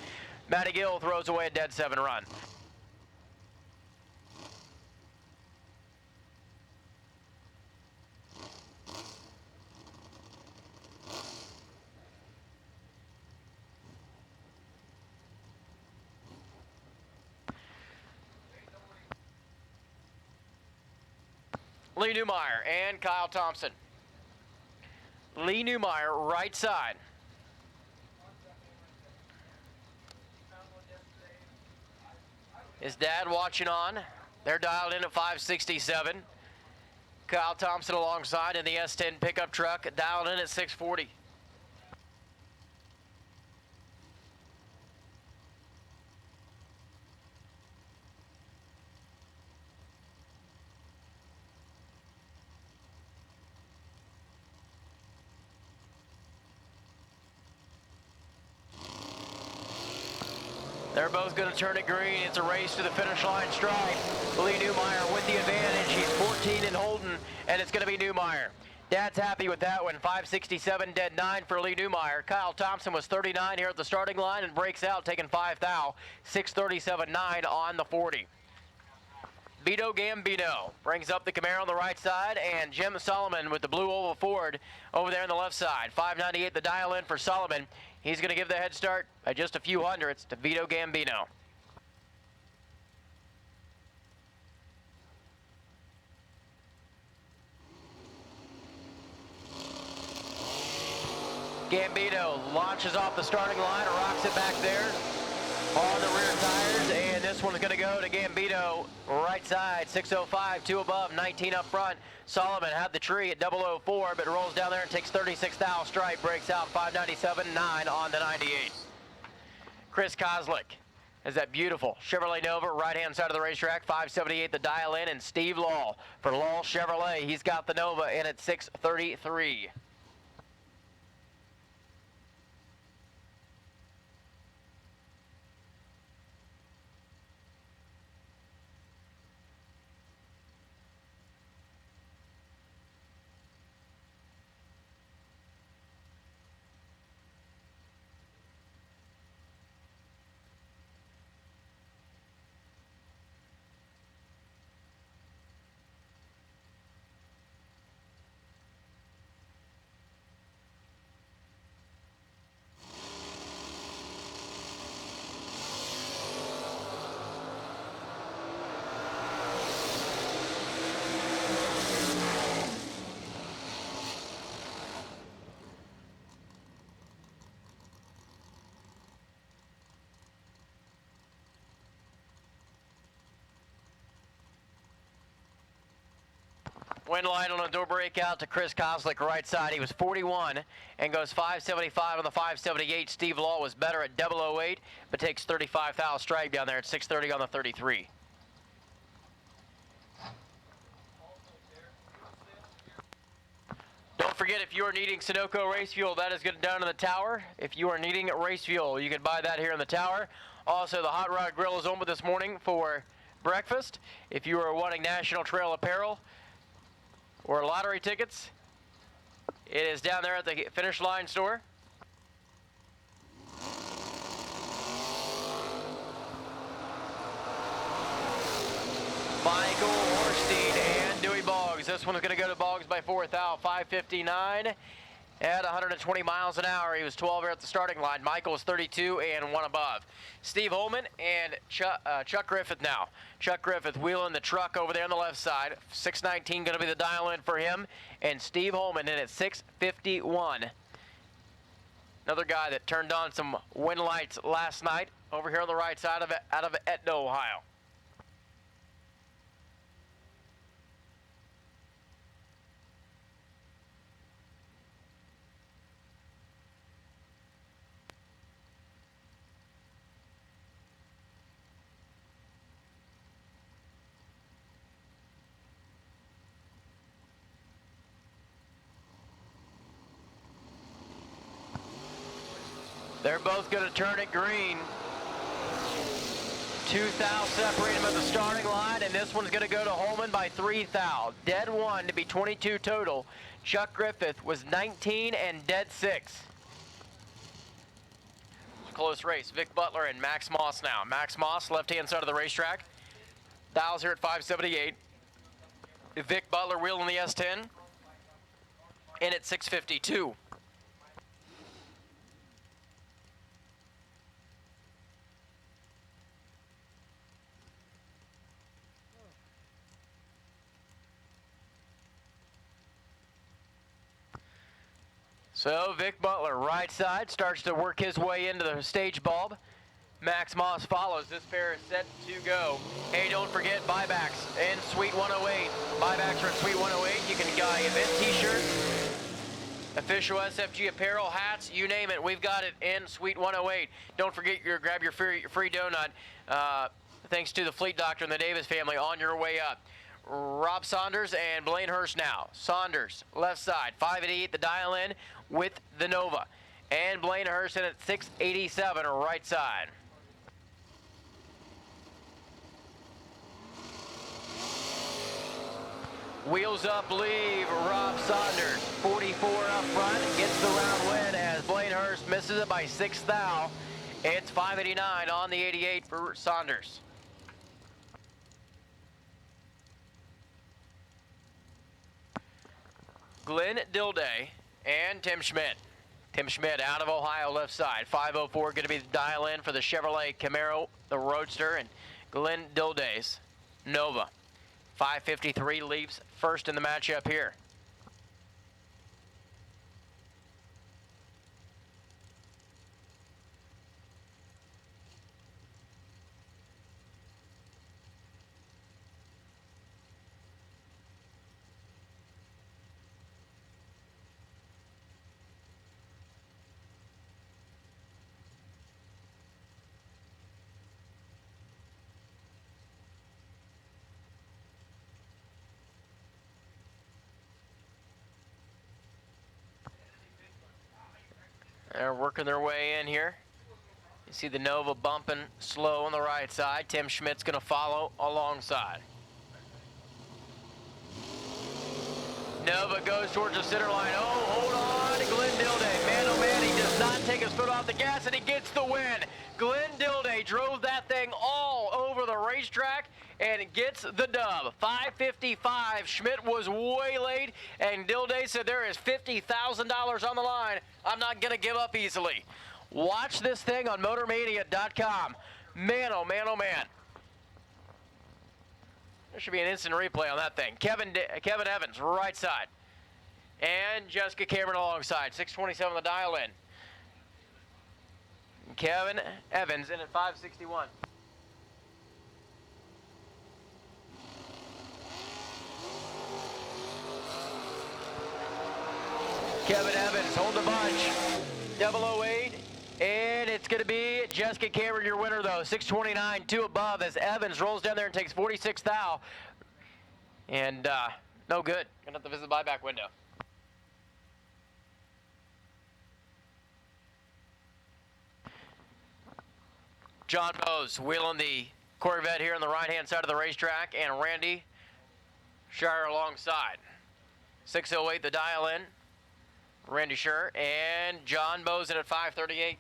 Matty Gill throws away a dead 7 run. Lee Newmeyer and Kyle Thompson. Lee Newmeyer, right side. His dad watching on. They're dialed in at 567. Kyle Thompson alongside in the S10 pickup truck, dialed in at 640. They're both going to turn it green. It's a race to the finish line stride. Lee Newmeyer with the advantage. He's 14 and Holden, and it's going to be Newmeyer. Dad's happy with that one. 567, dead 9 for Lee Newmeyer. Kyle Thompson was 39 here at the starting line and breaks out, taking 5th thou. 637.9 on the 40. Vito Gambino brings up the Camaro on the right side, and Jim Solomon with the blue oval Ford over there on the left side. 598 the dial in for Solomon. He's going to give the head start by just a few hundredths to Vito Gambino. Gambino launches off the starting line, rocks it back there on the rear tires, and this one's going to go to Gambino, right side, 605, 2 above, 19 up front. Solomon had the tree at 004, but rolls down there and takes 36 thou straight, breaks out 597.9 on the 98. Chris Kozlik has that beautiful Chevrolet Nova, right-hand side of the racetrack, 578 the dial in, and Steve Law for Law Chevrolet. He's got the Nova in at 633. Wind line on a door breakout to Chris Kozlik, right side. He was 41 and goes 575 on the 578. Steve Law was better at 008, but takes 35 thou strike down there at 630 on the 33. Don't forget, if you are needing Sunoco race fuel, that is going down in the tower. If you are needing race fuel, you can buy that here in the tower. Also, the Hot Rod Grill is open this morning for breakfast. If you are wanting National Trail apparel or lottery tickets, it is down there at the finish line store. Michael Horstein and Dewey Boggs. This one is going to go to Boggs by 4th out, 559 at 120 miles an hour. He was 12 here at the starting line. Michael was 32 and 1 above. Steve Holman and Chuck Griffith now. Chuck Griffith wheeling the truck over there on the left side. 619 going to be the dial in for him. And Steve Holman in at 651. Another guy that turned on some wind lights last night over here on the right side of it, out of Etna, Ohio. They're both going to turn it green 2 thou separate him at the starting line, and this one's going to go to Holman by 3 thou. Dead 1 to be 22 total. Chuck Griffith was 19 and dead 6. Close race. Vic Butler and Max Moss now. Max Moss, left-hand side of the racetrack. Thou's here at 578. Vic Butler wheeling the S10. In at 652. So Vic Butler, right side, starts to work his way into the stage bulb. Max Moss follows. This pair is set to go. Hey, don't forget buybacks in Suite 108. Buybacks are in Suite 108. You can get event t-shirts, official SFG apparel, hats, you name it. We've got it in Suite 108. Don't forget grab your free donut. Thanks to the Fleet Doctor and the Davis family on your way up. Rob Saunders and Blaine Hurst now. Saunders, left side, 588, the dial in with the Nova. And Blaine Hurst in at 687, right side. Wheels up, leave, Rob Saunders. 44 up front, gets the round win as Blaine Hurst misses it by 6 thou. It's 589 on the 88 for Saunders. Glenn Dilday and Tim Schmidt. Tim Schmidt out of Ohio, left side. 504 going to be the dial in for the Chevrolet Camaro, the Roadster, and Glenn Dilday's Nova. 553 leaves first in the matchup here. They're working their way in here. You see the Nova bumping slow on the right side. Tim Schmidt's going to follow alongside. Nova goes towards the center line. Oh, hold on to Glenn Dilday. Man, oh man, he does not take his foot off the gas, and he gets the win. Glenn Dilday drove that thing all over the racetrack and gets the dub. 555. Schmidt was waylaid, and Dilday said there is $50,000 on the line. I'm not going to give up easily. Watch this thing on MotorMania.com. Man, oh man, oh man. There should be an instant replay on that thing. Kevin Evans, right side. And Jessica Cameron alongside. 627 the dial in. Kevin Evans in at 561. Kevin Evans, hold the bunch. 008. And it's going to be Jessica Cameron, your winner, though. 629, 2 above, as Evans rolls down there and takes 46 thou. And no good. Going to have to visit the buyback window. John Bose wheeling the Corvette here on the right-hand side of the racetrack, and Randy Shire alongside. 608 the dial in. Randy Shire and John Bose in at 538.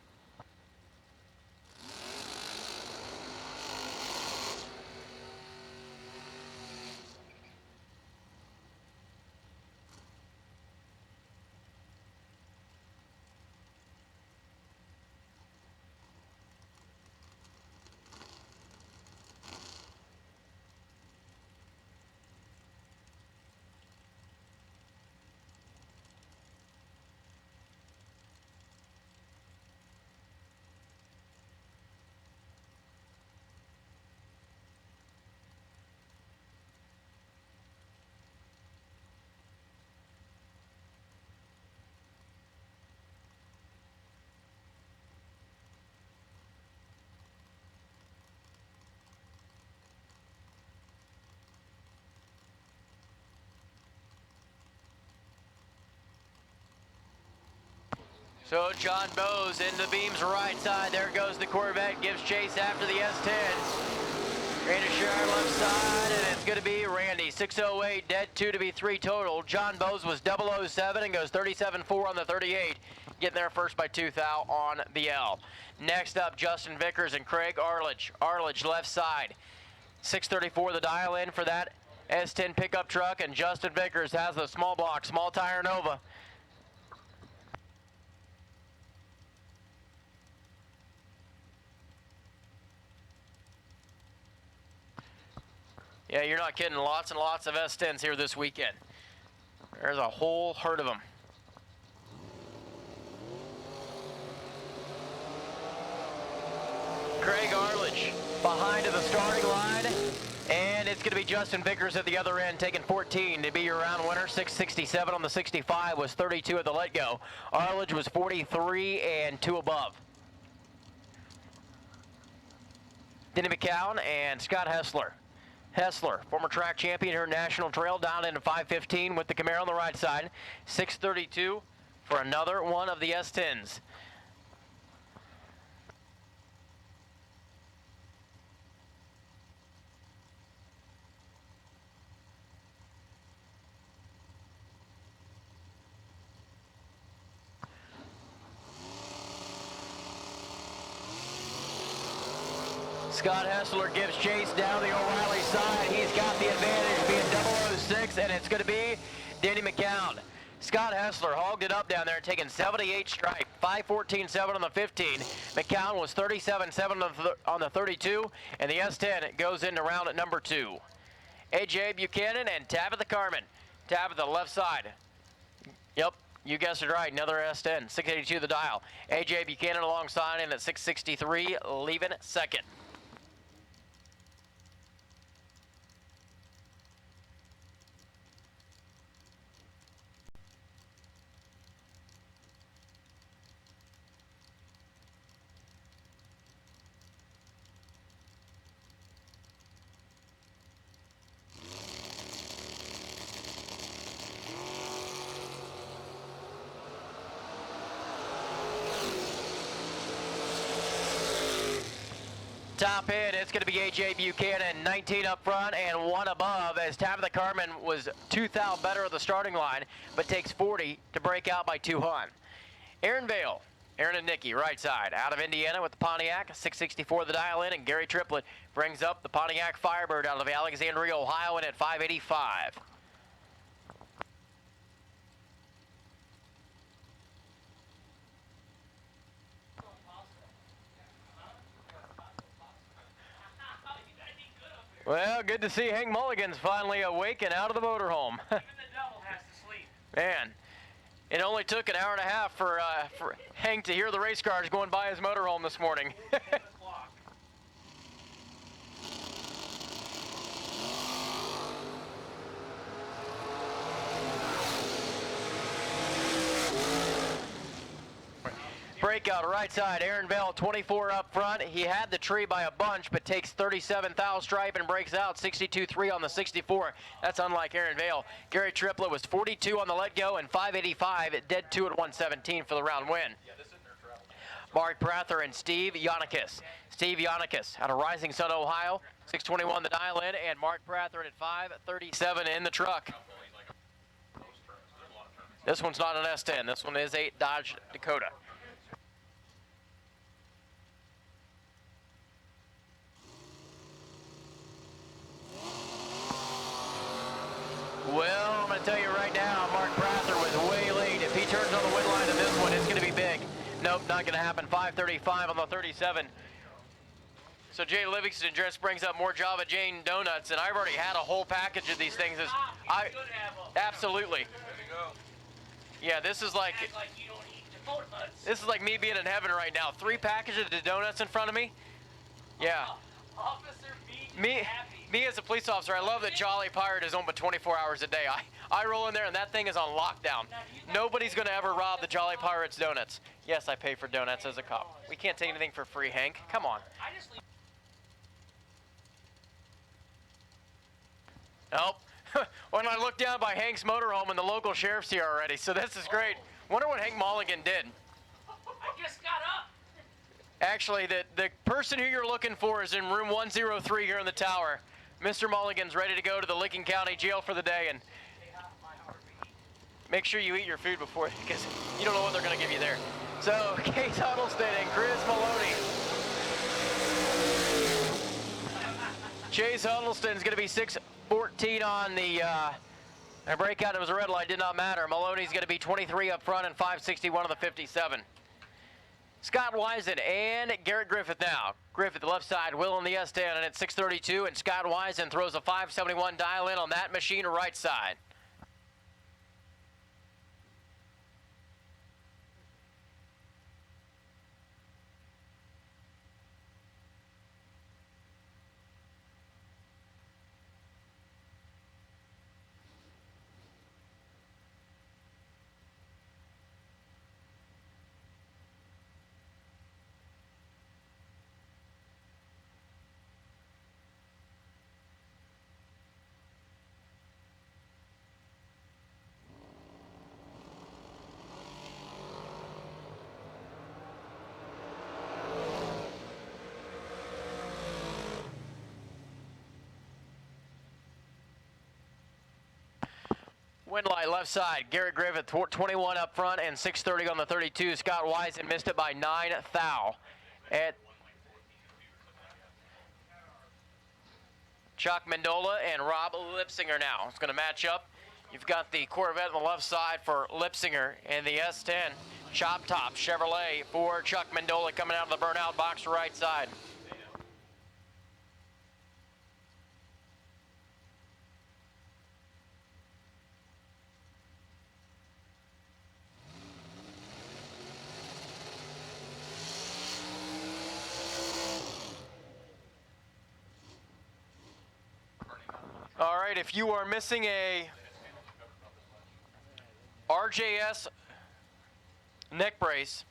So John Bowes in the beams right side. There goes the Corvette. Gives chase after the S10. Randy Shire left side, and it's going to be Randy. 608, dead 2 to be 3 total. John Bowes was 007 and goes 37-4 on the 38. Getting there first by 2 thou on the L. Next up, Justin Vickers and Craig Arledge. Arledge left side. 634 the dial in for that S10 pickup truck, and Justin Vickers has the small block, small tire Nova. Yeah, you're not kidding. Lots and lots of S10s here this weekend. There's a whole herd of them. Craig Arledge behind to the starting line, and it's going to be Justin Vickers at the other end taking 14 to be your round winner. 667 on the 65 was 32 at the let-go. Arledge was 43 and 2 above. Denny McCown and Scott Hessler. Hessler, former track champion here at National Trail, down into 515 with the Camaro on the right side. 632 for another one of the S10s. Scott Hessler gives chase down the O'Reilly side. He's got the advantage being 006, and it's going to be Denny McCown. Scott Hessler hogged it up down there, taking 78 stripe, 5:14.7 on the 15. McCown was 37.7 on the 32, and the S10 goes into round at number 2. AJ Buchanan and Tabitha Carmen. Tabitha left side. Yep, you guessed it right, another S10, 682 the dial. AJ Buchanan alongside in at 663, leaving second. Top end, it's going to be AJ Buchanan, 19 up front and 1 above, as Tabitha Carmen was 2 thou better at the starting line, but takes 40 to break out by 2 hun. Aaron Vale, Aaron and Nikki, right side, out of Indiana with the Pontiac, 664 the dial in, and Gary Triplett brings up the Pontiac Firebird out of Alexandria, Ohio, in at 585. Well, good to see Hank Mulligan's finally awake and out of the motorhome. Even the devil has to sleep. Man, it only took an hour and a half for Hank to hear the race cars going by his motorhome this morning. Breakout right side, Aaron Bell, 24 up front. He had the tree by a bunch, but takes 37 thou stripe and breaks out 62.3 on the 64. That's unlike Aaron Vale. Gary Triplett was 42 on the let-go and 585 at dead 2 at 117 for the round win. Mark Prather and Steve Yannikis. Steve Yannikis out of Rising Sun, Ohio, 621 the dial in, and Mark Prather at 537 in the truck. This one's not an S10. This one is a Dodge Dakota. Well, I'm going to tell you right now, Mark Prather was way late. If he turns on the win line in this one, it's going to be big. Nope, not going to happen. 535 on the 37. So Jay Livingston just brings up more Java Jane donuts, and I've already had a whole package of these things. Absolutely. Yeah, this is like you don't eat the donuts. This is like me being in heaven right now. 3 packages of donuts in front of me. Yeah. Officer me as a police officer, I love that Jolly Pirate is open 24 hours a day. I roll in there and that thing is on lockdown. Nobody's going to ever rob the Jolly Pirate's donuts. Yes, I pay for donuts as a cop. We can't take anything for free, Hank. Come on. Nope. When I look down by Hank's motorhome and the local sheriff's here already, so this is great. Wonder what Hank Mulligan did. Actually, the person who you're looking for is in room 103 here in the tower. Mr. Mulligan's ready to go to the Licking County Jail for the day, and make sure you eat your food before, because you don't know what they're going to give you there. So, Case Huddleston and Chris Maloney. Chase Huddleston's going to be 6'14" on the breakout. It was a red light, did not matter. Maloney's going to be 23 up front and 5'61" on the 57. Scott Wisen and Garrett Griffith now. Griffith, the left side, Will on the S10, and at 6:32, and Scott Wisen throws a 571 dial in on that machine right side. Wind light left side, Garrett Griffith, 21 up front and 6:30 on the 32. Scott Wisen missed it by 9 thou. At Chuck Mendola and Rob Lipsinger now. It's going to match up. You've got the Corvette on the left side for Lipsinger and the S10 Chop Top Chevrolet for Chuck Mendola coming out of the burnout box right side. All right, if you are missing a RJS neck brace,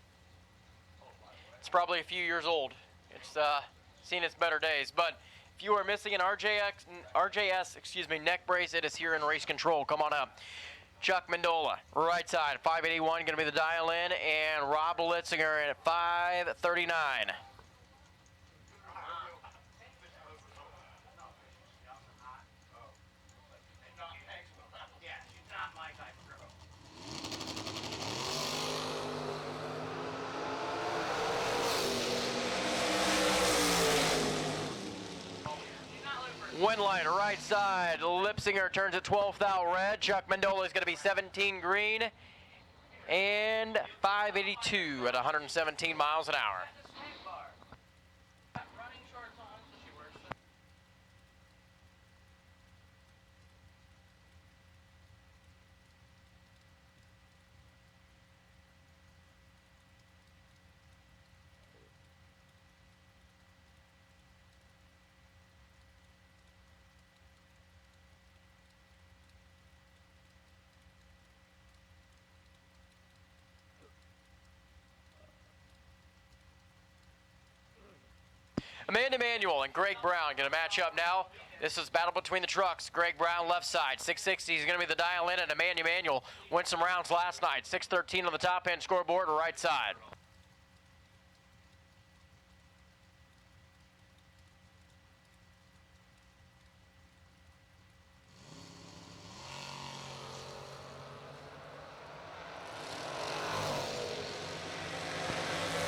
it's probably a few years old. It's seen its better days. But if you are missing an RJS neck brace, it is here in race control. Come on up. Chuck Mendola, right side, 581, going to be the dial in, and Rob Litzinger at 539. Wind line right side, Lipsinger turns at 12 thou red. Chuck Mendola is going to be 17 green and 582 at 117 miles an hour. Amanda Manuel and Greg Brown going to match up now. This is battle between the trucks. Greg Brown left side, 660 is going to be the dial in, and Amanda Manuel went some rounds last night. 613 on the top end scoreboard, right side.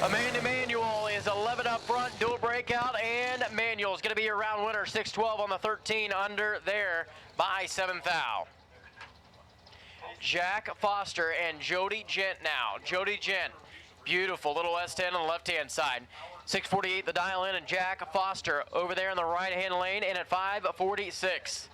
Amanda Manuel is 11 up front, dual breakout, and Manuel is going to be your round winner, 612 on the 13 under there by 7 thou. Jack Foster and Jody Gent now. Jody Gent, beautiful little S10 on the left-hand side. 648 the dial in, and Jack Foster over there in the right-hand lane, and at 546.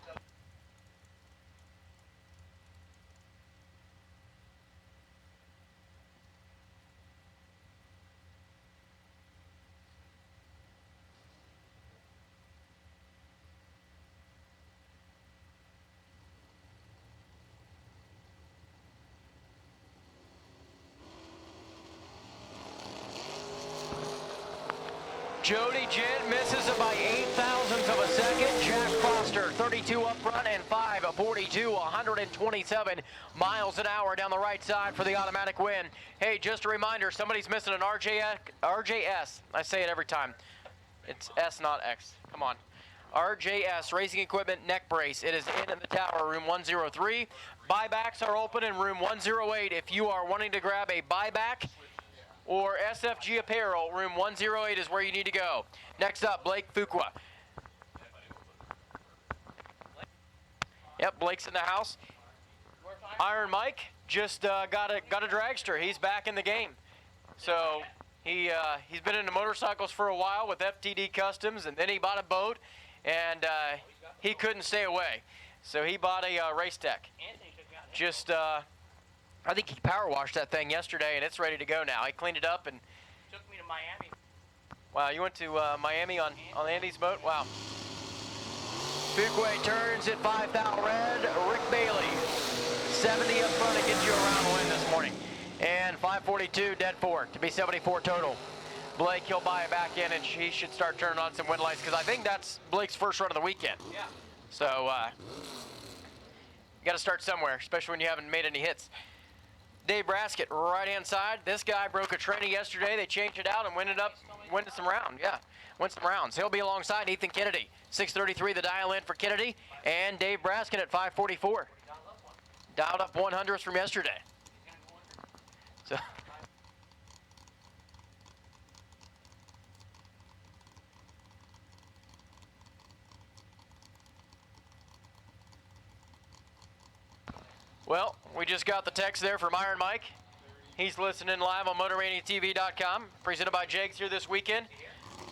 Jody Jent misses it by 0.08 of a second. Jack Foster, 32 up front and 5:42, 127 miles an hour down the right side for the automatic win. Hey, just a reminder, somebody's missing an RJS. I say it every time. It's S, not X. Come on. RJS Racing Equipment neck brace. It is in the tower, room 103. Buybacks are open in room 108 if you are wanting to grab a buyback or SFG apparel. Room 108 is where you need to go. Next up, Blake Fuqua. Yep, Blake's in the house. Iron Mike just got a dragster. He's back in the game. So he's been into motorcycles for a while with FTD Customs, and then he bought a boat, and he couldn't stay away. So he bought a race deck. Just I think he power washed that thing yesterday, and it's ready to go now. He cleaned it up and Took me to Miami. wow, you went to Miami on Andy's boat? Wow. Fuqua turns at 5 thou red. Rick Bailey, 70 up front to get you around the win this morning. And 5:42 dead fork to be 74 total. Blake, he'll buy it back in, and he should start turning on some wind lights, because I think that's Blake's first run of the weekend. Yeah. So you got to start somewhere, especially when you haven't made any hits. Dave Braskett, right-hand side. This guy broke a tranny yesterday. They changed it out and went some rounds. Yeah, went some rounds. He'll be alongside Ethan Kennedy. 6:33 the dial in for Kennedy, and Dave Braskett at 5:44. Dialed up 100s from yesterday. So. Well, we just got the text there from Iron Mike. He's listening live on MotorManiaTV.com. Presented by Jegs here this weekend.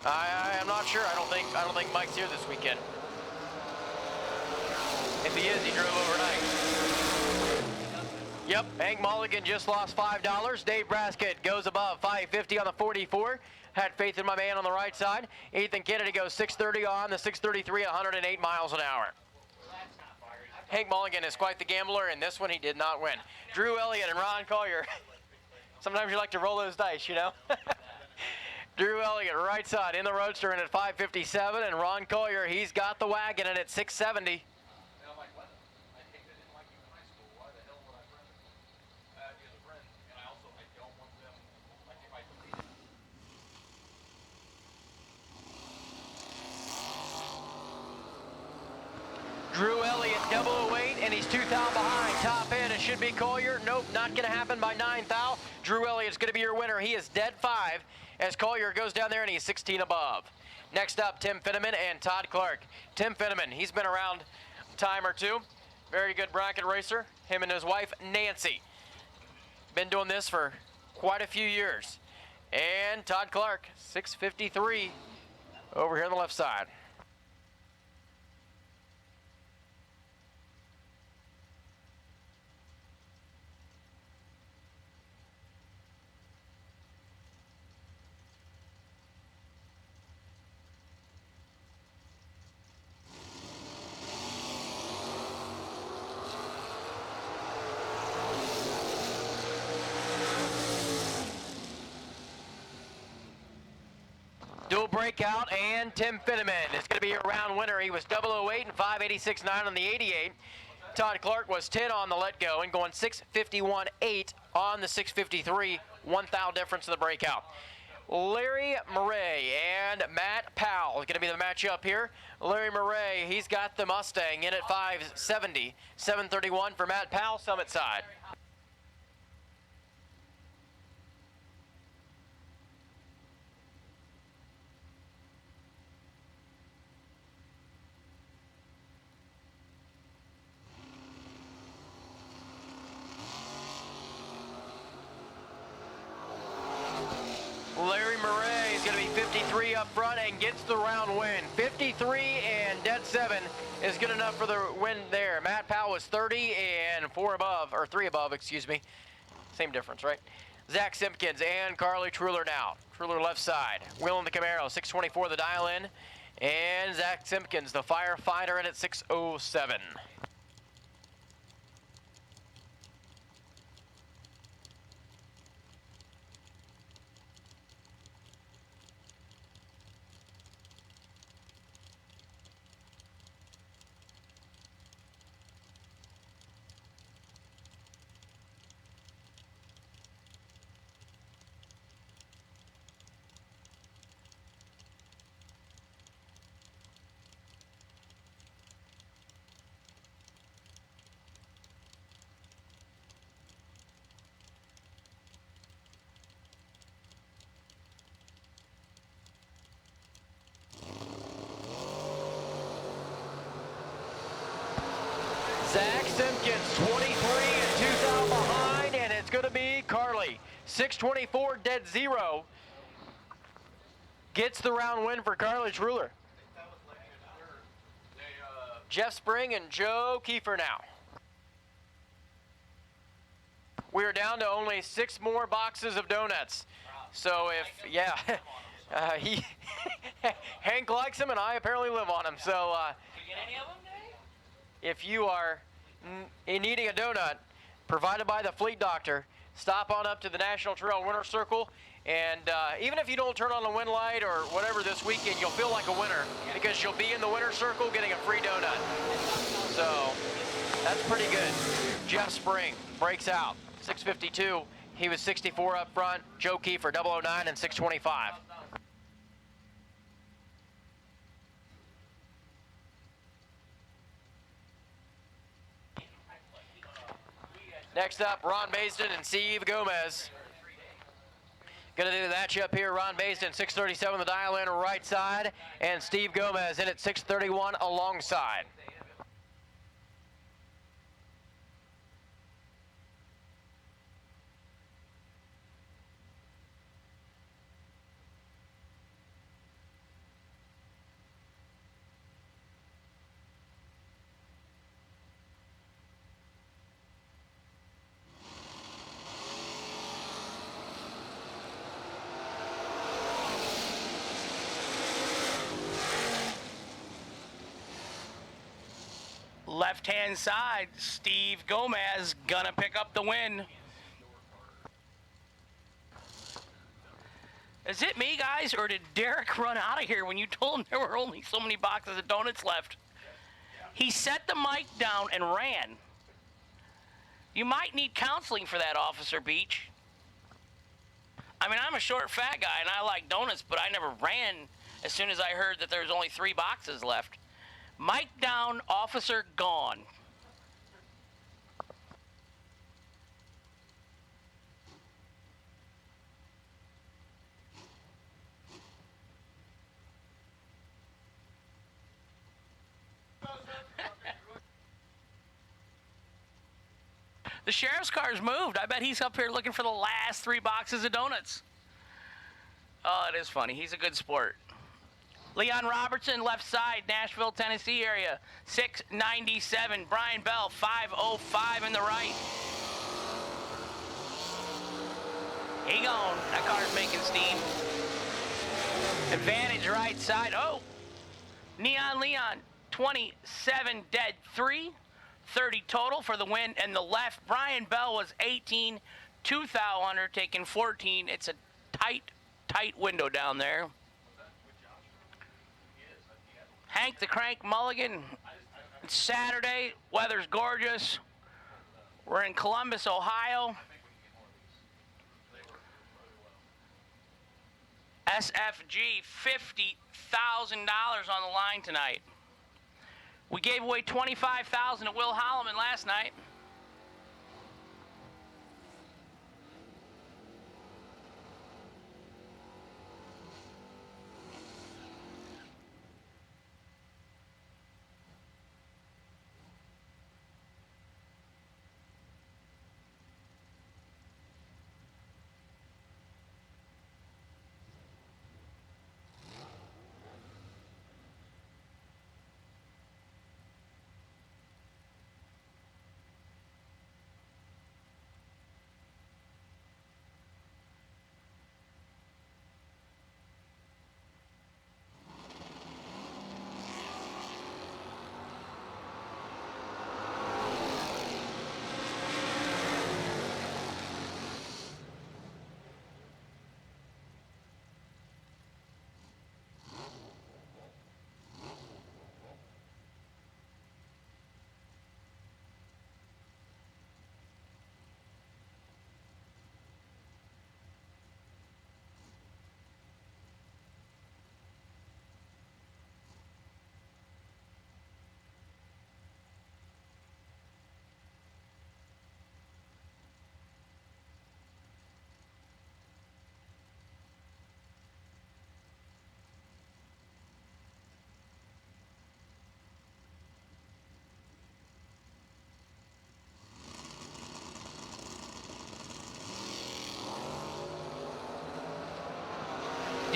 I'm not sure. I don't think Mike's here this weekend. If he is, he drove overnight. Yep, Hank Mulligan just lost $5. Dave Braskett goes above 550 on the 44. Had faith in my man on the right side. Ethan Kennedy goes 630 on the 633, 108 miles an hour. Hank Mulligan is quite the gambler, and this one he did not win. Drew Elliott and Ron Collier. Sometimes you like to roll those dice, you know? Drew Elliott, right side, in the Roadster in at 557, and Ron Collier, he's got the wagon in at 670. Drew Elliott, 008, and he's 2 thou behind. Top end, it should be Collier. Nope, not going to happen by 9 thou. Drew Elliott's going to be your winner. He is dead 5 as Collier goes down there, and he's 16 above. Next up, Tim Finneman and Todd Clark. Tim Finneman, he's been around a time or two. Very good bracket racer. Him and his wife, Nancy. Been doing this for quite a few years. And Todd Clark, 653 over here on the left side. Dual breakout, and Tim Finneman is going to be your round winner. He was 008 and 586.9 on the 88. Todd Clark was 10 on the let go and going 651.8 on the 653. 1 thou difference in the breakout. Larry Murray and Matt Powell is going to be the matchup here. Larry Murray, he's got the Mustang in at 570. 731 for Matt Powell, Summit side. Larry Murray is going to be 53 up front and gets the round win. 53 and dead 7 is good enough for the win there. Matt Powell was 30 and 4 above, or 3 above, excuse me. Same difference, right? Zach Simpkins and Carly Truller now. Truller left side. Will in the Camaro, 624 the dial in. And Zach Simpkins, the firefighter, in at 607. gets 23 and 2 thou behind, and it's going to be Carly. 6:24 dead zero gets the round win for Carly Ruler. Jeff Spring and Joe Kiefer now. We are down to only 6 more boxes of donuts. So if, yeah, Hank likes them and I apparently live on them. So if you are needing a donut provided by the Fleet Doctor, stop on up to the National Trail Winner Circle. And even if you don't turn on the win light or whatever this weekend, you'll feel like a winner because you'll be in the winner circle getting a free donut. So that's pretty good. Jeff Spring breaks out. 6:52. He was 64 up front. Joe Kiefer, 009 and 6:25. Next up, Ron Baisden and Steve Gomez. Gonna do the matchup here. Ron Baisden, 6:37 the dial in right side, and Steve Gomez in at 6:31 alongside. Left-hand side, Steve Gomez gonna pick up the win. Is it me, guys, or did Derek run out of here when you told him there were only so many boxes of donuts left? He set the mic down and ran. You might need counseling for that, Officer Beach. I mean, I'm a short, fat guy, and I like donuts, but I never ran as soon as I heard that there was only 3 boxes left. Mic down, officer gone. The sheriff's car's moved. I bet he's up here looking for the last 3 boxes of donuts. Oh, it is funny. He's a good sport. Leon Robertson, left side, Nashville, Tennessee area, 697. Brian Bell, 505 in the right. He gone. That car's making steam. Advantage right side. Oh, Neon Leon, 27 dead 3, 30 total for the win. And the left, Brian Bell was 18, 2 thou under, taking 14. It's a tight window down there. Hank the Crank Mulligan. It's Saturday. Weather's gorgeous. We're in Columbus, Ohio. SFG, $50,000 on the line tonight. We gave away $25,000 to Will Holloman last night.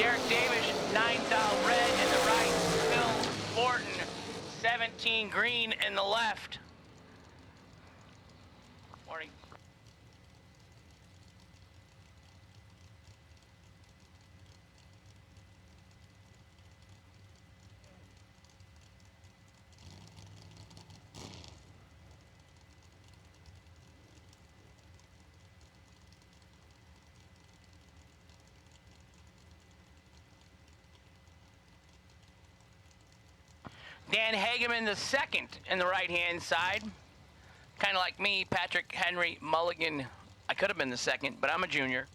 Derek Davis, 9th out red in the right. Phil Fortin, 17 green in the left. Morning. Dan Hageman, the second in the right-hand side. Kind of like me, Patrick Henry Mulligan. I could have been the second, but I'm a junior.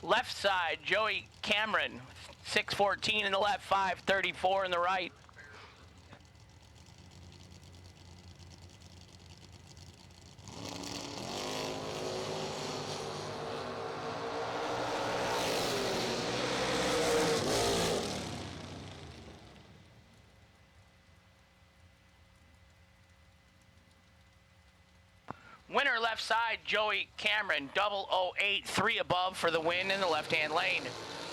Left side, Joey Cameron, 6'14" in the left, 5'34" in the right. Winner left side, Joey Cameron, 008, 3 above for the win in the left-hand lane.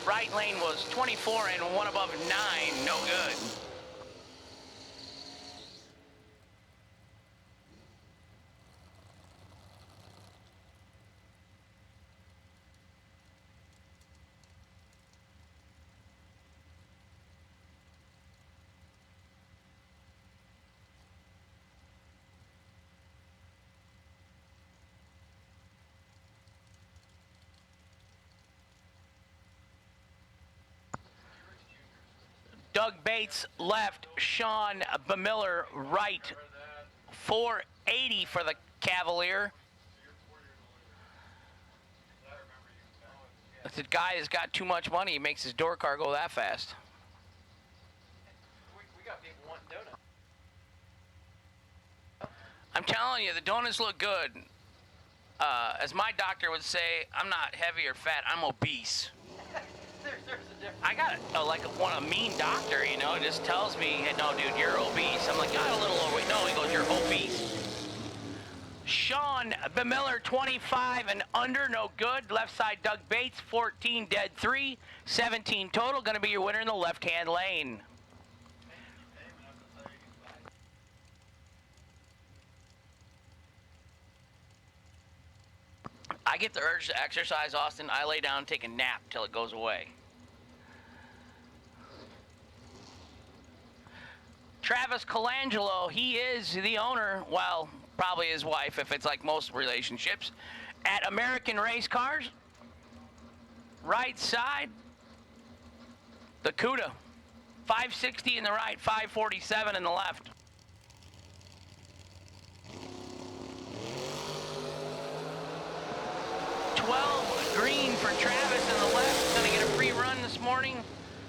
Right lane was 24 and 1 above 9, no good. Doug Bates left, Sean Bemiller right, 480 for the Cavalier. If the guy has got too much money, he makes his door car go that fast. We got people wanting donuts. I'm telling you, the donuts look good. As my doctor would say, I'm not heavy or fat, I'm obese. There's a difference. I got a mean doctor, you know, just tells me, hey, no, dude, you're obese. I'm like, got a little overweight. No, he goes, you're obese. Sean Bemiller, 25 and under, no good. Left side, Doug Bates, 14, dead 3, 17 total. Going to be your winner in the left-hand lane. I get the urge to exercise, Austin. I lay down and take a nap till it goes away. Travis Colangelo, he is the owner, well, probably his wife if it's like most relationships, at American Race Cars. Right side, the CUDA. 560 in the right, 547 in the left. Green for Travis in the left. Going to get a free run this morning.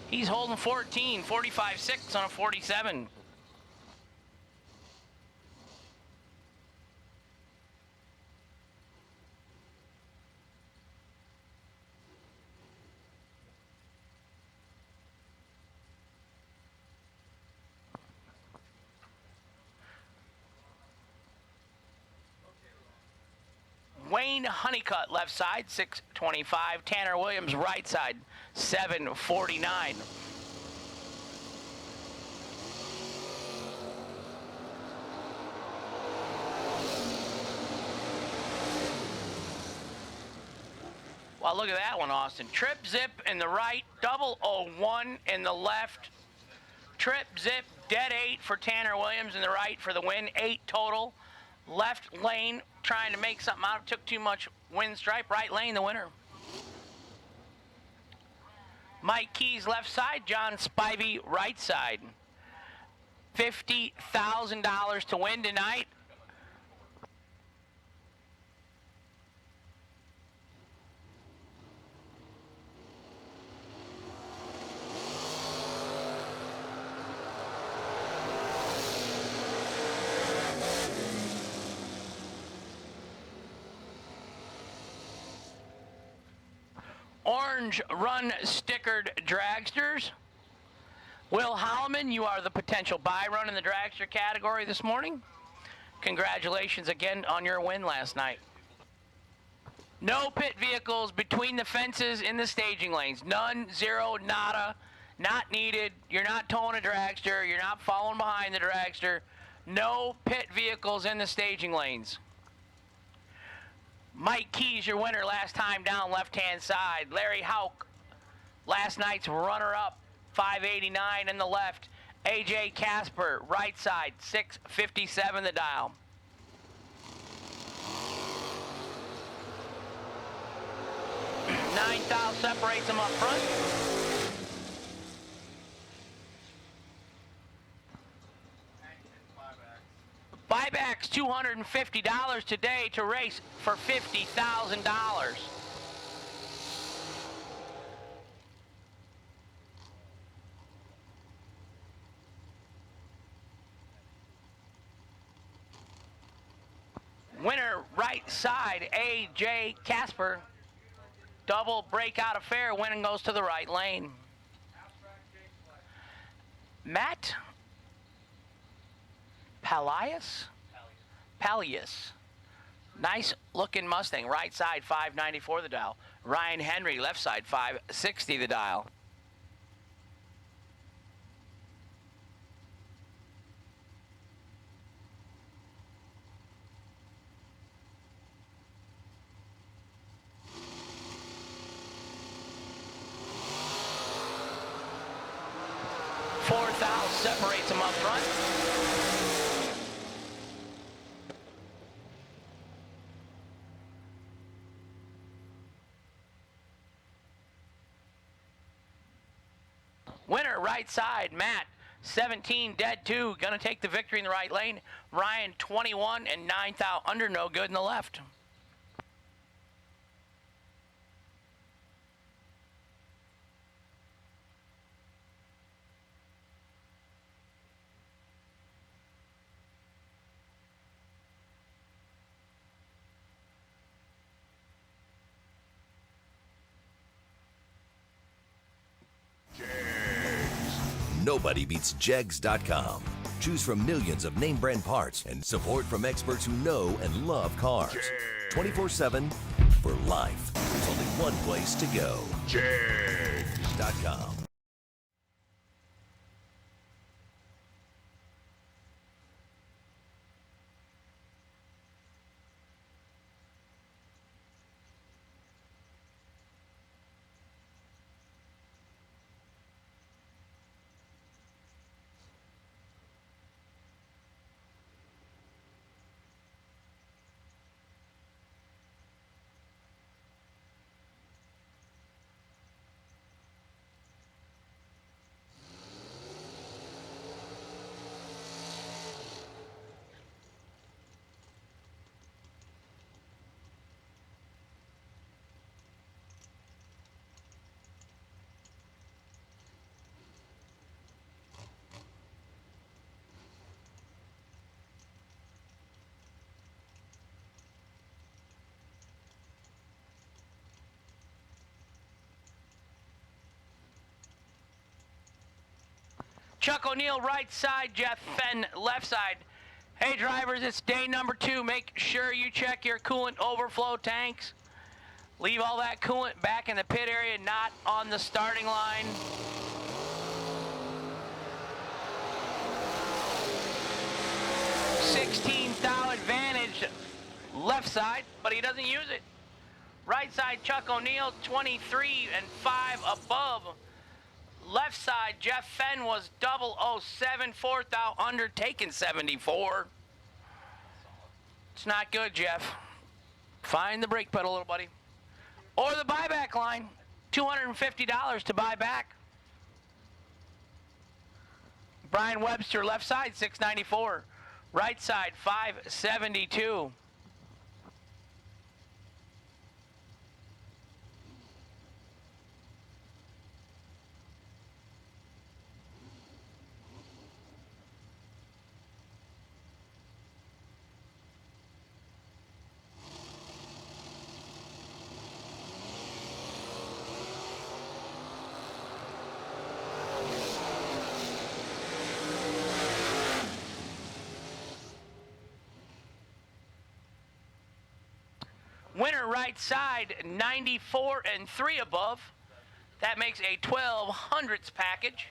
He's holding 14, 45.6 on a 47. Wayne Honeycutt, left side, 625. Tanner Williams, right side, 749. Well, look at that one, Austin. Trip zip in the right, 001 in the left. Trip zip, dead 8 for Tanner Williams in the right for the win, 8 total. Left lane, trying to make something out. Took too much wind stripe. Right lane, the winner. Mike Keys, left side. John Spivey, right side. $50,000 to win tonight. Orange Run stickered dragsters. Will Holloman, you are the potential buy run in the dragster category this morning. Congratulations again on your win last night. No pit vehicles between the fences in the staging lanes. None, zero, nada, not needed. You're not towing a dragster. You're not following behind the dragster. No pit vehicles in the staging lanes. Mike Keys, your winner last time down, left-hand side. Larry Hauk, last night's runner-up, 589 in the left. AJ Casper, right side, 657 the dial. Nine thou separates them up front. Buybacks $250 today to race for $50,000. Winner right side, AJ Casper. Double breakout affair, winning goes to the right lane. Matt Palias? Nice looking Mustang, right side 594 the dial. Ryan Henry, left side 560 the dial. Fourth out separates them up front. Winner right side, Matt, 17 dead 2, gonna take the victory in the right lane. Ryan 21 and 9th out under, no good in the left. Nobody beats Jegs.com. Choose from millions of name brand parts and support from experts who know and love cars. 24/7 for life. There's only one place to go. Jegs.com. Chuck O'Neill, right side. Jeff Fenn, left side. Hey, drivers, it's day number 2. Make sure you check your coolant overflow tanks. Leave all that coolant back in the pit area, not on the starting line. $16 advantage, left side, but he doesn't use it. Right side, Chuck O'Neill, 23 and 5 above. Left side, Jeff Fenn was 007, 4th out, undertaken 74. It's not good, Jeff. Find the brake pedal, little buddy. Or the buyback line, $250 to buy back. Brian Webster, left side, 694. Right side, 572. right side, 94 and 3 above. That makes a 1200s package.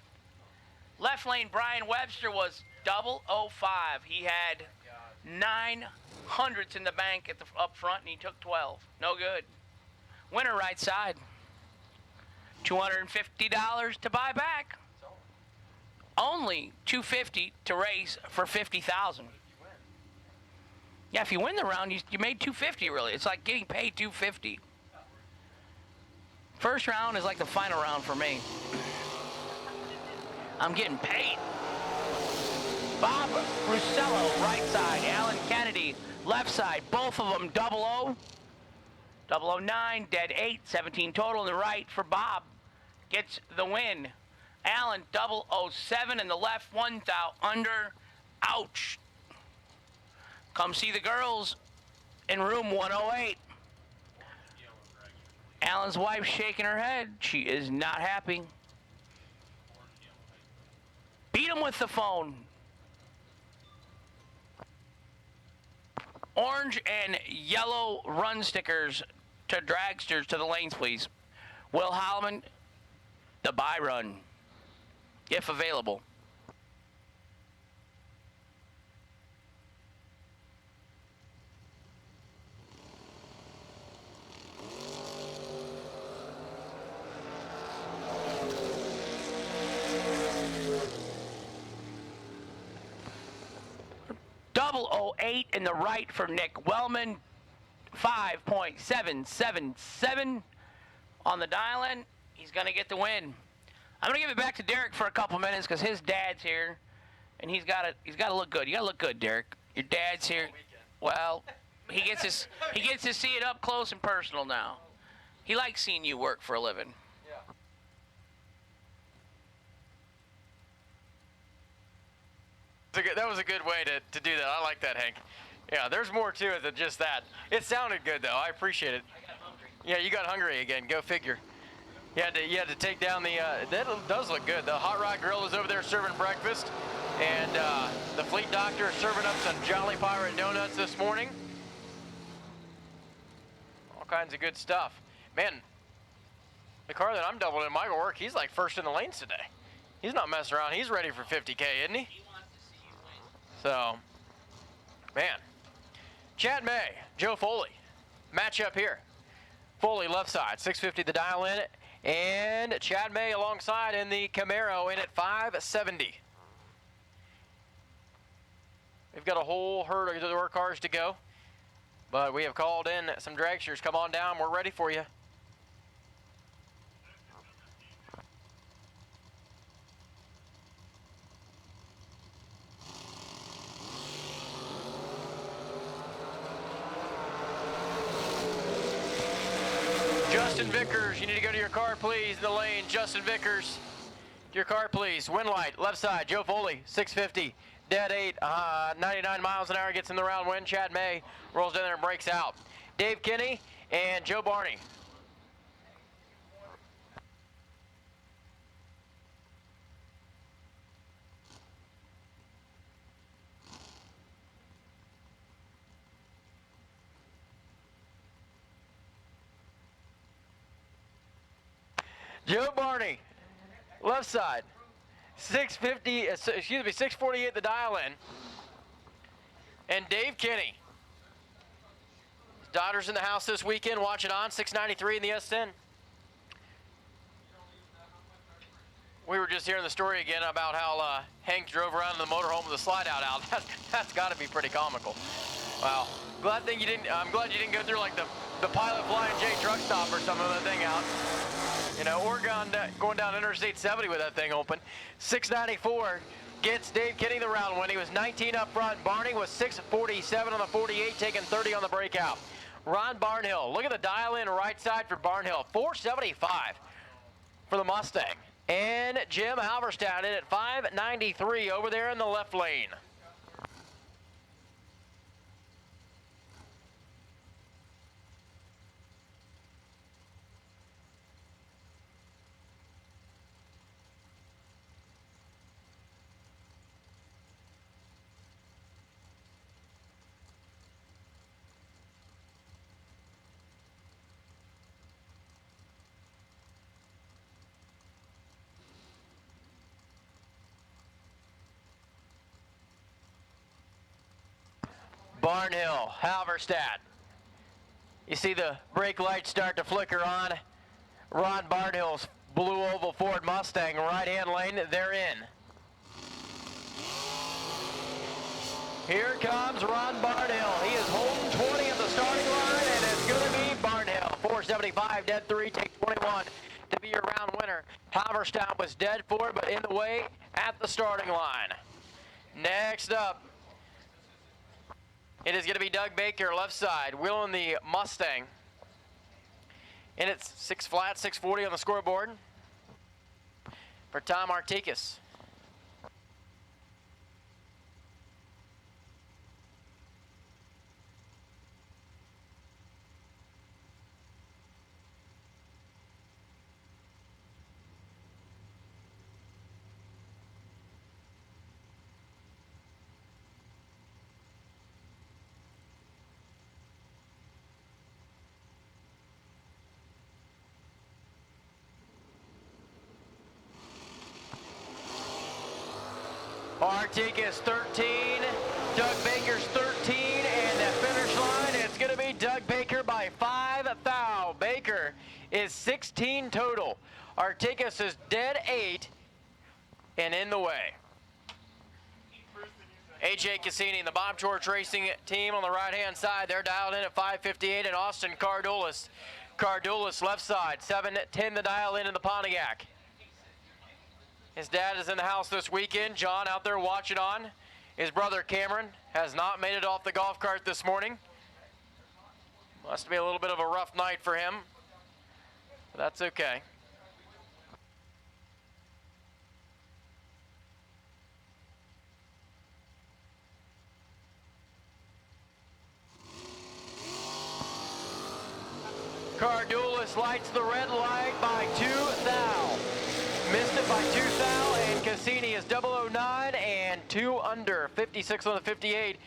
Left lane, Brian Webster was 005. He had 900s in the bank at the up front, and he took 12. No good. Winner right side, $250 to buy back. Only $250 to race for $50,000. Yeah, if you win the round, you made $250 really. It's like getting paid $250. First round is like the final round for me. I'm getting paid. Bob Russello, right side. Alan Kennedy, left side. Both of them 00. 009, dead 8, 17 total. On the right for Bob gets the win. Alan 007 in the left, 1,000 under. Ouch. Come see the girls in room 108. Alan's wife shaking her head. She is not happy. Beat him with the phone. Orange and yellow run stickers to dragsters to the lanes, please. Will Holloman, the buy run, if available. .008 in the right for Nick Wellman. 5.777 on the dial-in. He's going to get the win. I'm going to give it back to Derek for a couple minutes because his dad's here, and he's got to look good. You got to look good, Derek. Your dad's here. Well, he gets to see it up close and personal now. He likes seeing you work for a living. That was a good way to do that. I like that, Hank. Yeah, there's more to it than just that. It sounded good, though. I appreciate it. Yeah, you got hungry again. Go figure. You had to take down the, that does look good. The Hot Rod Grill is over there serving breakfast. And the Fleet Doctor is serving up some Jolly Pirate donuts this morning. All kinds of good stuff. Man, the car that I'm doubling in Michael work, he's like first in the lanes today. He's not messing around. He's ready for 50K, isn't he? So, man. Chad May, Joe Foley, matchup here. Foley left side, 650 the dial in, and Chad May alongside in the Camaro in at 570. We've got a whole herd of our cars to go, but we have called in some dragsters. Come on down, we're ready for you. Justin Vickers, you need to go to your car, please, in the lane. Justin Vickers, to your car, please. Wind light, left side. Joe Foley, 650. Dead 8, 99 miles an hour, gets in the round win. Chad May rolls down there and breaks out. Dave Kinney and Joe Barney. Joe Barney, left side, 648 the dial in. And Dave Kinney. His daughter's in the house this weekend watching on, 693 in the S10. We were just hearing the story again about how Hank drove around in the motorhome with a slide out. That's got to be pretty comical. Wow. I'm glad you didn't go through like the Pilot Flying J truck stop or something with that thing out. You know, or going down Interstate 70 with that thing open. 694 gets Dave Kinney the round win. He was 19 up front. Barney was 647 on the 48, taking 30 on the breakout. Ron Barnhill, look at the dial in right side for Barnhill. 475 for the Mustang. And Jim Halverstown in at 593 over there in the left lane. Barnhill, Halverstadt. You see the brake lights start to flicker on. Ron Barnhill's blue oval Ford Mustang, right-hand lane, they're in. Here comes Ron Barnhill. He is holding 20 at the starting line, and it's going to be Barnhill. 475, dead 3, take 21 to be your round winner. Halverstadt was dead 4, but in the way at the starting line. Next up, it is going to be Doug Baker, left side, wheeling the Mustang. And it's 6 flat, 640 on the scoreboard for Tom Artikas. Artikas 13, Doug Baker's 13, and the finish line, it's going to be Doug Baker by 5 thou. Baker is 16 total. Artikas is dead 8 and in the way. AJ Cassini and the Bob George Racing team on the right-hand side, they're dialed in at 558, and Austin Cardulis. Cardulis left side, 710 to dial in the Pontiac. His dad is in the house this weekend. John out there watching on. His brother Cameron has not made it off the golf cart this morning. Must be a little bit of a rough night for him. But that's okay. Cardulis lights the red light by 2 thou. Missed it by 2 thou, and Cassini is 009 and 2 under, 56 on the 58.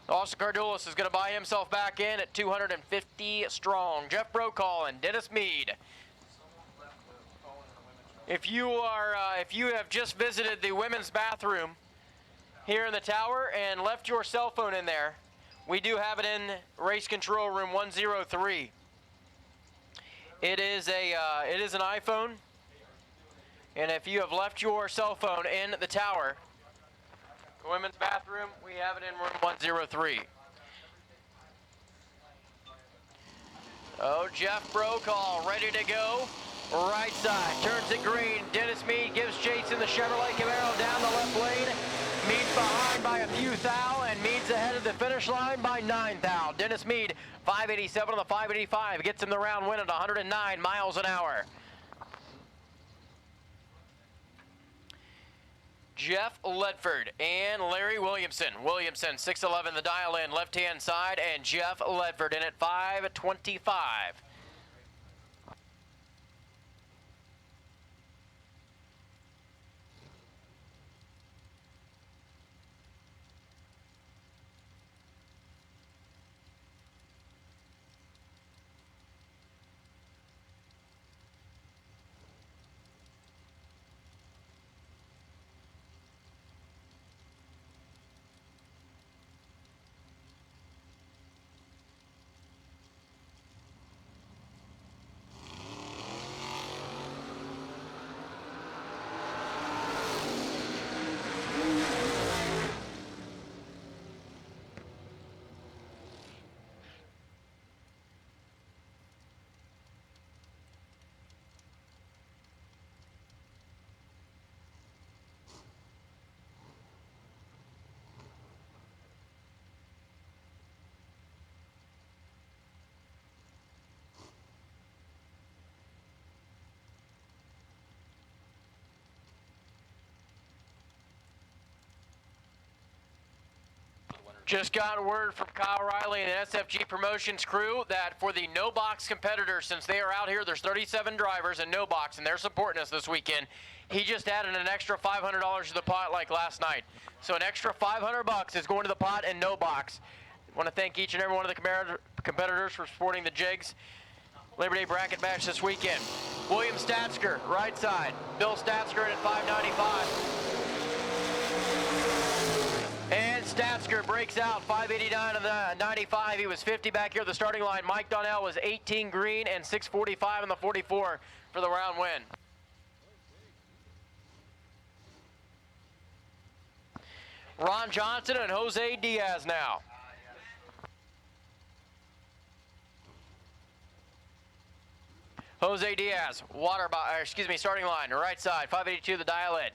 Austin Cardulis is going to buy himself back in at 250 strong. Jeff Brokaw and Dennis Mead. If you have just visited the women's bathroom here in the tower and left your cell phone in there, we do have it in race control room 103. It is an iPhone. And if you have left your cell phone in the tower, the women's bathroom, we have it in room 103. Oh, Jeff Brokaw ready to go. Right side, turns it green. Dennis Mead gives Jason the Chevrolet Camaro down the left lane. Mead's behind by a few thou, and Mead's ahead of the finish line by 9 thou. Dennis Mead, 587 on the 585, gets him the round win at 109 miles an hour. Jeff Ledford and Larry Williamson. Williamson, 611 the dial in, left-hand side, and Jeff Ledford in at 525. Just got word from Kyle Riley and the SFG Promotions crew that for the no box competitors, since they are out here, there's 37 drivers in no box, and they're supporting us this weekend. He just added an extra $500 to the pot like last night. So an extra $500 is going to the pot in no box. I want to thank each and every one of the competitors for supporting the Jegs Labor Day Bracket Bash this weekend. William Statsker, right side. Bill Statsker at 595. And Statsker breaks out 589 of the 95. He was 50 back here at the starting line. Mike Donnell was 18 green and 645 on the 44 for the round win. Ron Johnson and Jose Diaz now. Jose Diaz, starting line, right side, 582 the dial in.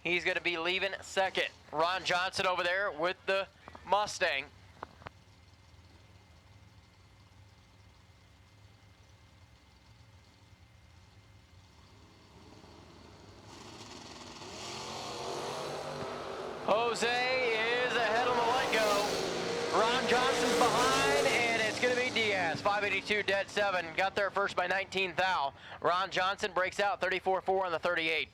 He's going to be leaving second. Ron Johnson over there with the Mustang. Jose is ahead on the let-go. Ron Johnson's behind, and it's going to be Diaz. 582 dead 7. Got there first by 19 thou. Ron Johnson breaks out 34-4 on the 38.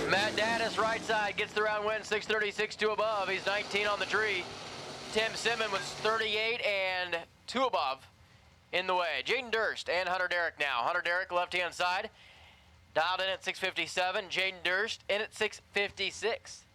Matt Daddis, right side, gets the round win, 636, 2 above. He's 19 on the tree. Tim Simmons was 38 and 2 above in the way. Jaden Durst and Hunter Derrick now. Hunter Derrick, left-hand side, dialed in at 657. Jaden Durst in at 656.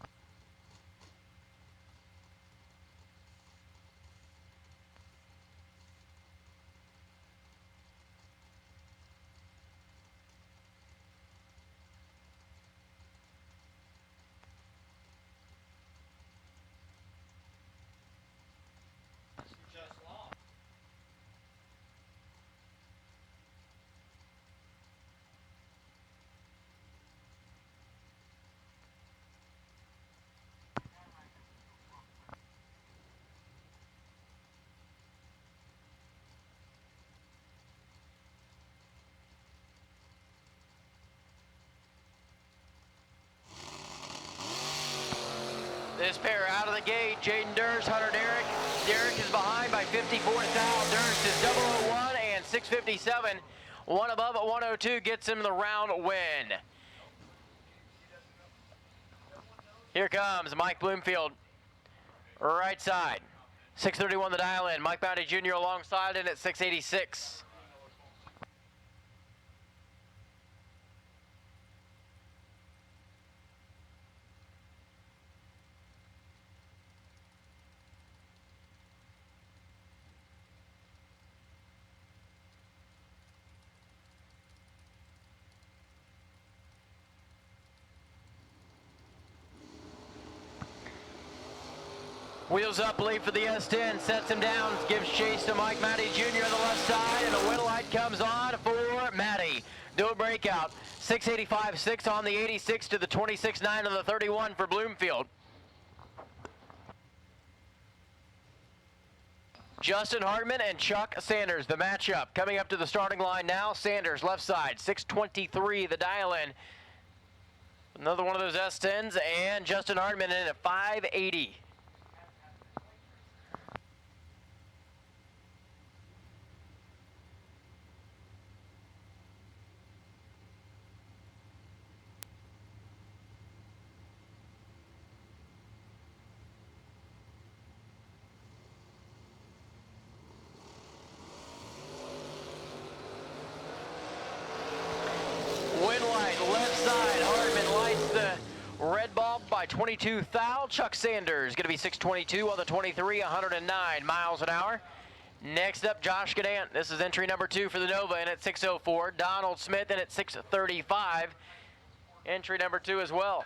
This pair out of the gate, Jaden Durst, Hunter Derrick. Derrick is behind by 54 thou. Durst is 001 and 657. One above at 102 gets him the round win. Here comes Mike Bloomfield, right side. 631 the dial in. Mike Bounty Jr. alongside in at 686. Wheels up, lead for the S10, sets him down, gives chase to Mike Matty Jr. on the left side, and the win light comes on for Matty. Do a breakout, 685-6 on the 86 to the 26-9 on the 31 for Bloomfield. Justin Hartman and Chuck Sanders, the matchup. Coming up to the starting line now, Sanders left side, 623 the dial in. Another one of those S10s, and Justin Hartman in at 580. Red bulb by 22 thou. Chuck Sanders going to be 622 on the 23, 109 miles an hour. Next up, Josh Gadant. This is entry number 2 for the Nova in at 604. Donald Smith in at 635. entry number 2 as well.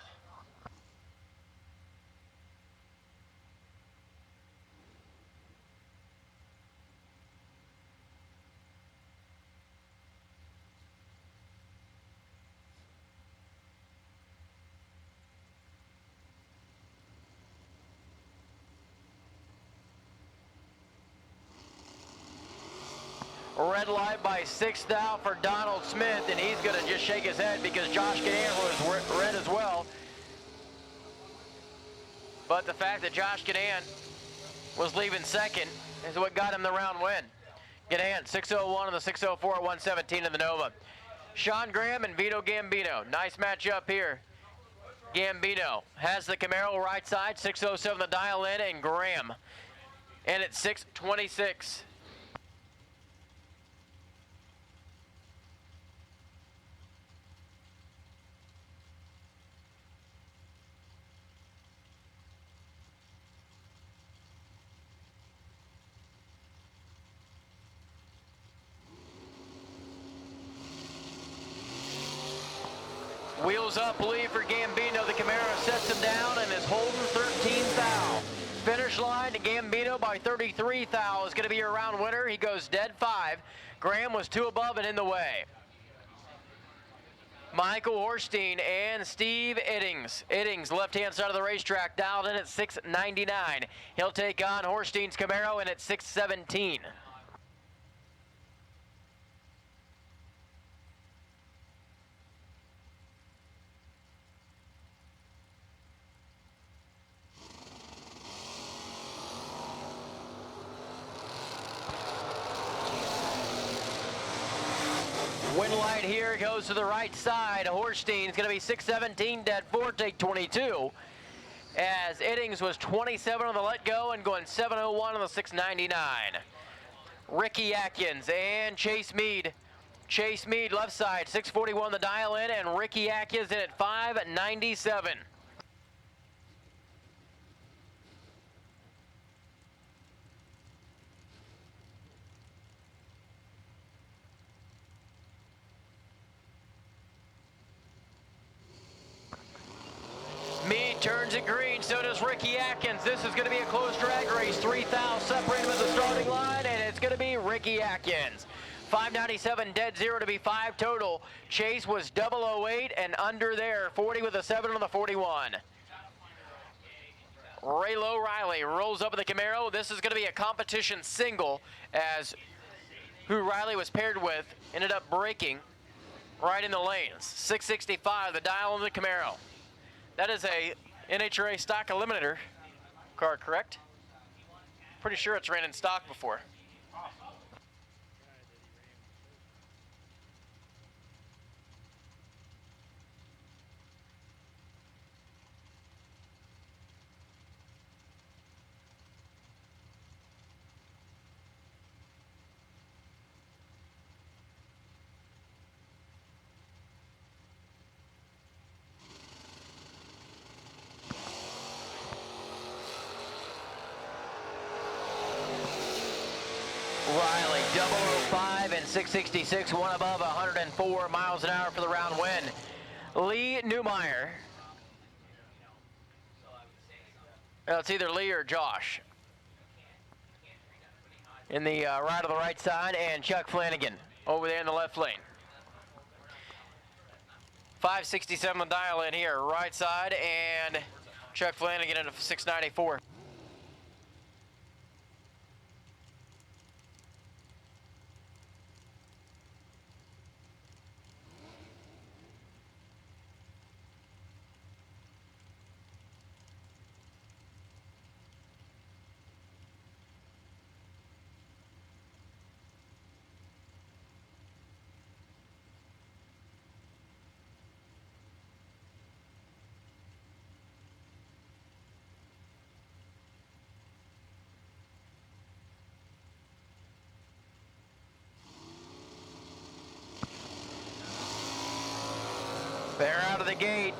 Red light by 6th out for Donald Smith, and he's going to just shake his head because Josh Cadan was red as well. But the fact that Josh Cadan was leaving second is what got him the round win. Cadan, 6:01 on the 6:04 at 117 in the Nova. Sean Graham and Vito Gambino. Nice matchup here. Gambino has the Camaro right side, 6:07 the dial in, and Graham in at 6:26. Wheels up lead for Gambino. The Camaro sets him down and is holding 13th thou. Finish line to Gambino by 33 thou is going to be your round winner. He goes dead 5. Graham was 2 above and in the way. Michael Horstein and Steve Iddings. Iddings, left-hand side of the racetrack, dialed in at 699. He'll take on Horstein's Camaro in at 617. Win light here goes to the right side. Horstein's going to be 617, dead 4, take 22. As Iddings was 27 on the let go and going 701 on the 699. Ricky Atkins and Chase Mead. Chase Mead left side, 641 the dial in, and Ricky Atkins in at 597. Mead turns it green, so does Ricky Atkins. This is going to be a close drag race. 3 thou separated with the starting line, and it's going to be Ricky Atkins. 597 dead 0 to be 5 total. Chase was 008 and under there, 40 with a 7 on the 41. Raylo Riley rolls up in the Camaro. This is going to be a competition single, as who Riley was paired with ended up breaking right in the lanes. 665, the dial on the Camaro. That is a NHRA stock eliminator car, correct? Pretty sure it's ran in stock before. Riley, 005 and 666, one above 104 miles an hour for the round win. Lee Newmeyer. It's either Lee or Josh. In the right of the right side, and Chuck Flanagan over there in the left lane. 567 dial in here, right side, and Chuck Flanagan at 694. They're out of the gate.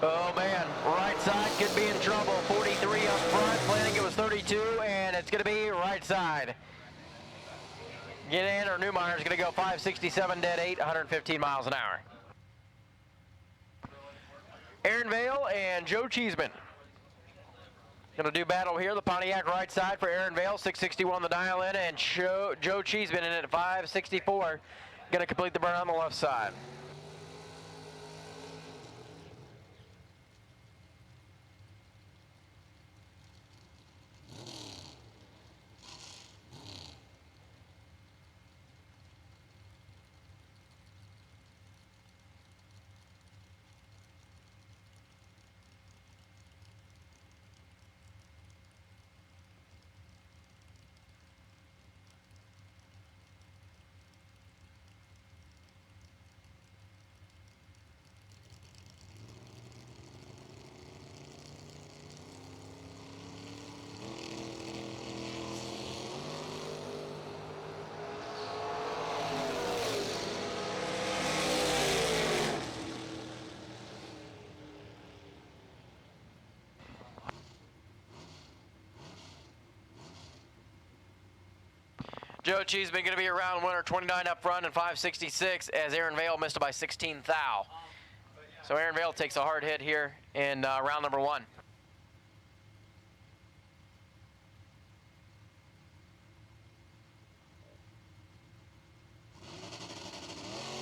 Oh man, right side could be in trouble. 43 up front, Flanagan was 32, and it's going to be right side. Get in, or Newmeyer's going to go 567 dead 8, 115 miles an hour. Aaron Vale and Joe Cheeseman. Gonna do battle here. The Pontiac right side for Aaron Vale, 661 the dial in, and Joe Cheeseman in at 564. Gonna complete the burn on the left side. Joe Cheeseman going to be around winner, 29 up front and 566, as Aaron Vale missed it by 16 thou. So Aaron Vale takes a hard hit here in round number 1.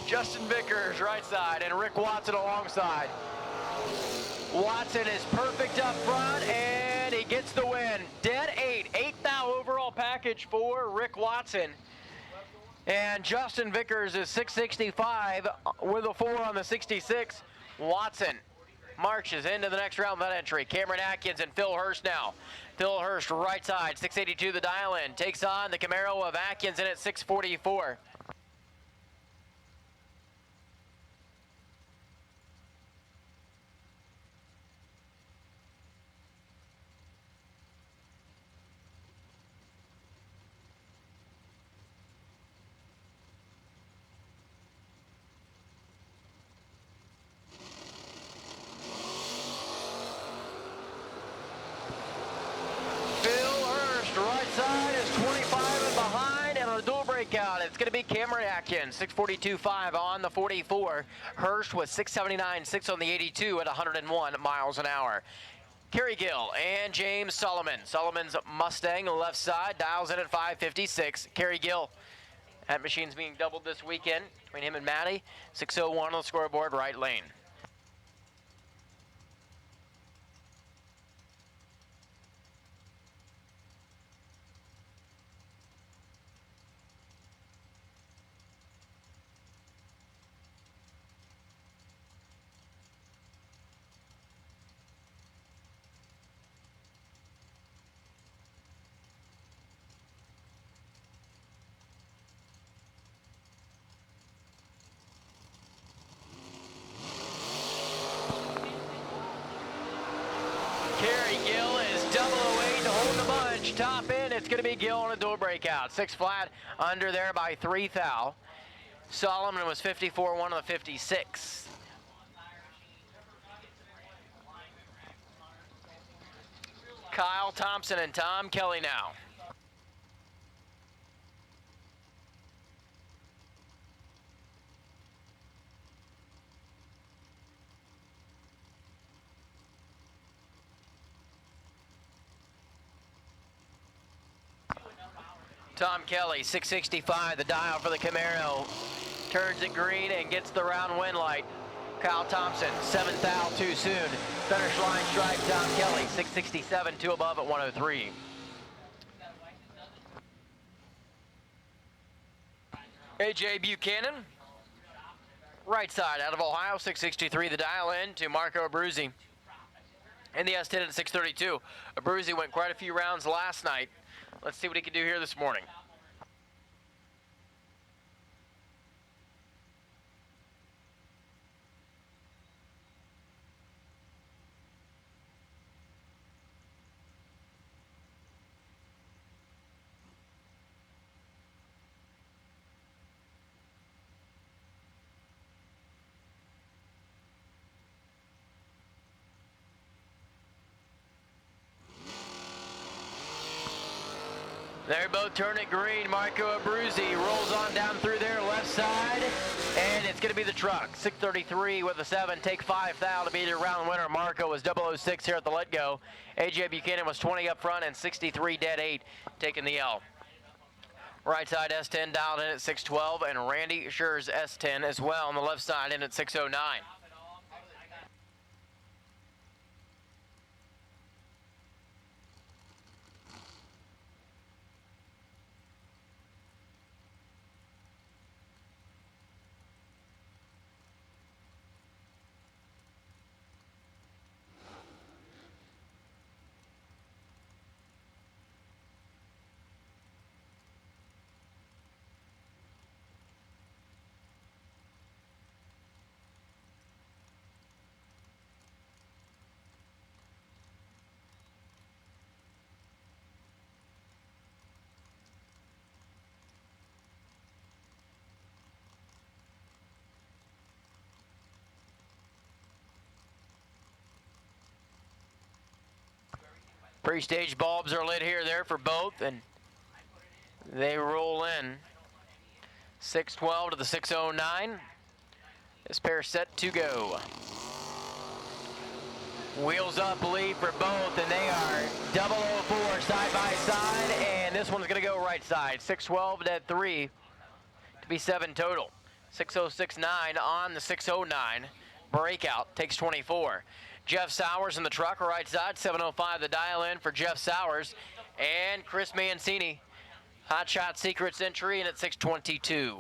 Justin Vickers right side and Rick Watson alongside. Watson is perfect up front and he gets the win. Dead 8 thou overall package for Rick Watson. And Justin Vickers is 665 with a 4 on the 66. Watson marches into the next round with that entry. Cameron Atkins and Phil Hurst now. Phil Hurst right side, 682 the dial in. Takes on the Camaro of Atkins in at 644. It's going to be Cameron Atkins, 642.5 on the 44. Hurst was 679.6 on the 82 at 101 miles an hour. Kerry Gill and James Solomon. Solomon's Mustang left side dials in at 556. Kerry Gill. That machine's being doubled this weekend between him and Matty. 601 on the scoreboard, right lane. Kerry Gill is double away to hold the bunch. Top in, it's going to be Gill on a dual breakout. 6 flat under there by 3 thou. Solomon was 54-1 on the 56. Kyle Thompson and Tom Kelly now. Tom Kelly, 665, the dial for the Camaro. Turns it green and gets the round win light. Kyle Thompson, 7 thou too soon. Finish line stripe, Tom Kelly, 667, 2 above at 103. AJ Buchanan, right side out of Ohio, 663, the dial in to Marco Abruzzi. In the S10 at 632. Abruzzi went quite a few rounds last night. Let's see what he can do here this morning. They both turn it green. Marco Abruzzi rolls on down through there, left side. And it's going to be the truck. 633 with a 7. Take 5 thou to be the round winner. Marco was 006 here at the Let Go. AJ Buchanan was 20 up front and 63 dead 8 taking the L. Right side S10 dialed in at 612 and Randy Scher's S10 as well on the left side in at 609. Pre-stage bulbs are lit here there for both, and they roll in. 612 to the 609. This pair set to go. Wheels up lead for both, and they are 004 side by side, and this one's going to go right side. 612 at 3 to be 7 total. 6069 on the 609. Breakout takes 24. Jeff Sowers in the truck, right side, 705 the dial in for Jeff Sowers. And Chris Mancini, Hot Shot Secrets entry in at 622.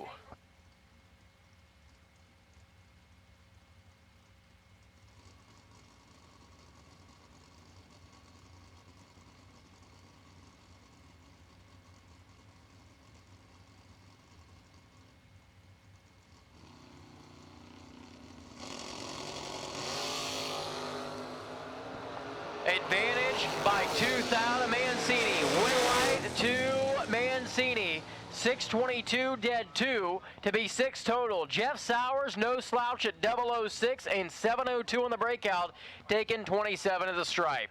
Advantage by 2,000 to Mancini. Win light to Mancini. 622 dead 2 to be 6 total. Jeff Sowers, no slouch at 006 and 702 on the breakout, taking 27 of the stripe.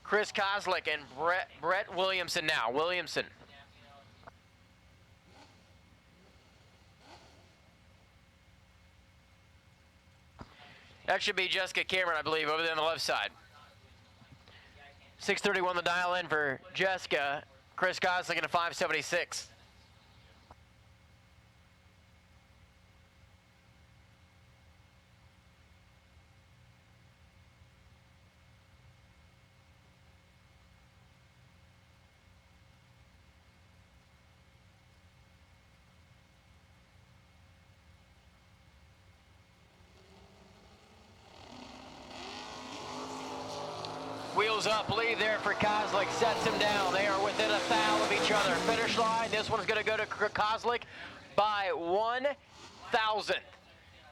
Chris Kozlik and Brett Williamson now. Williamson. That should be Jessica Cameron, I believe, over there on the left side. 631 the dial in for Jessica. Chris Kozlik in a 576. Wheels up lead there for Kozlik, sets him down. They are within a foul of each other. Finish line, this one's going to go to Kozlik by 1,000.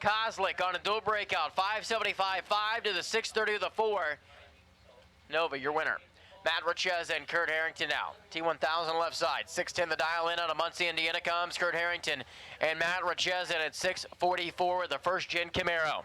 Kozlik on a dual breakout, 575-5 to the 630 of the 4. Nova, your winner. Matt Richez and Kurt Harrington now. T1000 left side, 610 the dial in out of Muncie, Indiana comes Kurt Harrington and Matt Richez in at 644 with the first gen Camaro.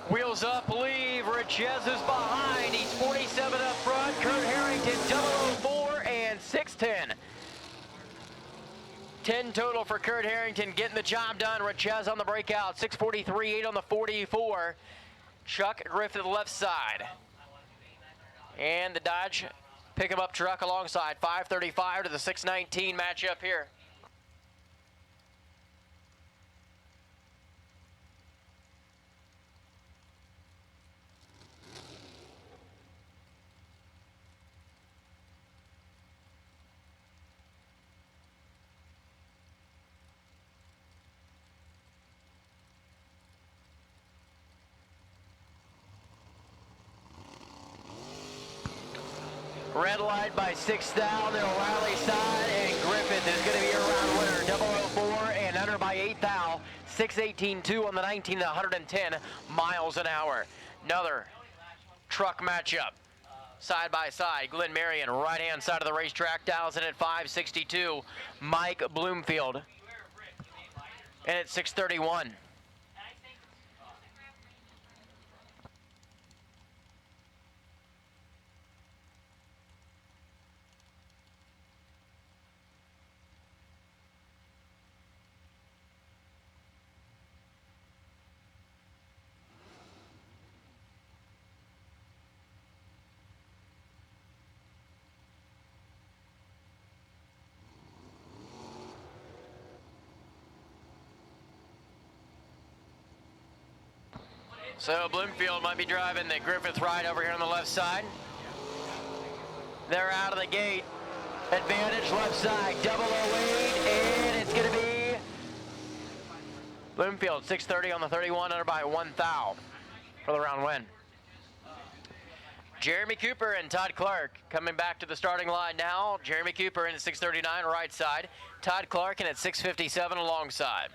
Wheels up, leave. Richez is behind. He's 47 up front. Kurt Harrington, 004 and 610. 10 total for Kurt Harrington, getting the job done. Richez on the breakout, 643, 8 on the 44. Chuck Griffith left side. And the Dodge pick him up truck alongside, 535 to the 619 matchup here. Red light by 6,000 to O'Reilly side, and Griffith is going to be your round winner. 004 and under by 8,000. 618.2 on the 19 to 110 miles an hour. Another truck matchup. side by side. Glenn Marion, right-hand side of the racetrack, dials in at 562. Mike Bloomfield in at 631. So Bloomfield might be driving the Griffith ride over here on the left side. They're out of the gate. Advantage left side, 008, and it's going to be Bloomfield, 630 on the 31, under by 1 thou for the round win. Jeremy Cooper and Todd Clark coming back to the starting line now. Jeremy Cooper in at 639 right side. Todd Clark in at 657 alongside.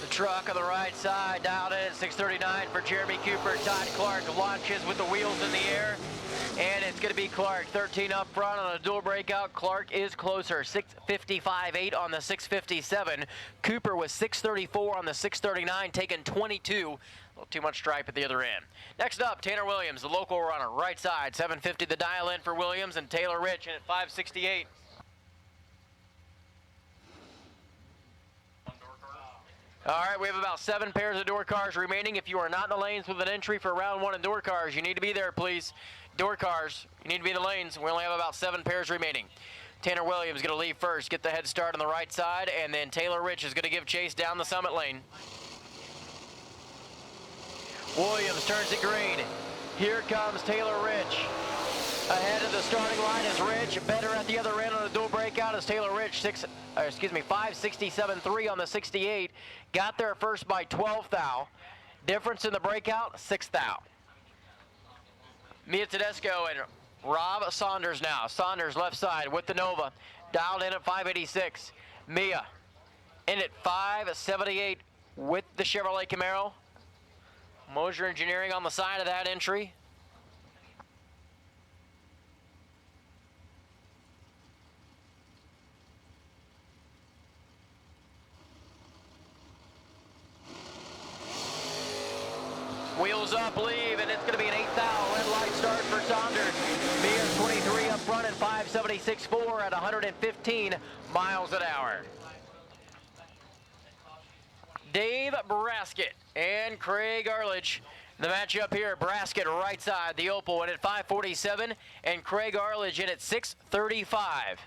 Truck on the right side, dialed in at 639 for Jeremy Cooper. Todd Clark launches with the wheels in the air, and it's going to be Clark 13 up front on a dual breakout. Clark is closer, 655.8 on the 657. Cooper was 634 on the 639, taking 22. A little too much stripe at the other end. Next up, Tanner Williams, the local runner, right side, 750 the dial in for Williams, and Taylor Rich in at 568. All right, we have about 7 pairs of door cars remaining. If you are not in the lanes with an entry for round 1 in door cars, you need to be there, please. Door cars, you need to be in the lanes. We only have about 7 pairs remaining. Tanner Williams going to leave first, get the head start on the right side, and then Taylor Rich is going to give chase down the summit lane. Williams turns it green. Here comes Taylor Rich. Ahead of the starting line is Rich. Better at the other end on the dual breakout is Taylor Rich. 567.3 on the 68. Got there first by 12 thou. Difference in the breakout, 6 thou. Mia Tedesco and Rob Saunders now. Saunders left side with the Nova. Dialed in at 586. Mia in at 578 with the Chevrolet Camaro. Mosier Engineering on the side of that entry. Wheels up, leave, and it's going to be an 8 thou. Red light start for Saunders. Mia's 23 up front and 576.4 at 115 miles an hour. Dave Braskett and Craig Arledge. The matchup here, Braskett right side, the Opal in at 547, and Craig Arledge in at 635.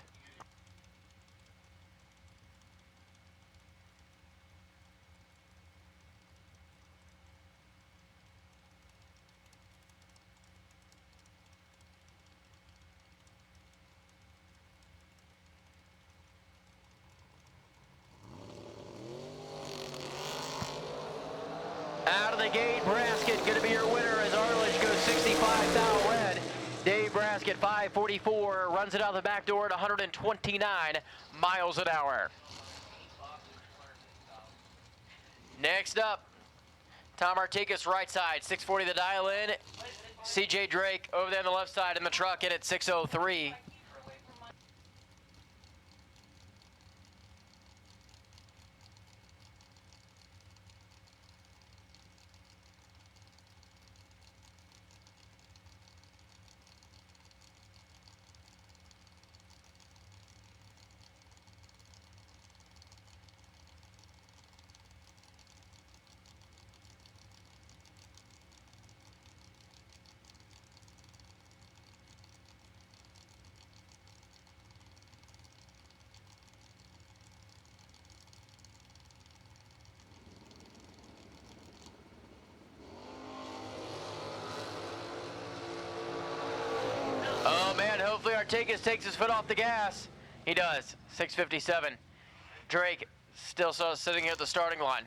Out of the gate, Braskett going to be your winner as Arledge goes 65 thou red. Dave Braskett, 544, runs it out the back door at 129 miles an hour. Next up, Tom Artigas right side, 640 the dial in. CJ Drake over there on the left side in the truck in at 603. Vegas takes his foot off the gas. He does. 6:57. Drake still sitting here at the starting line.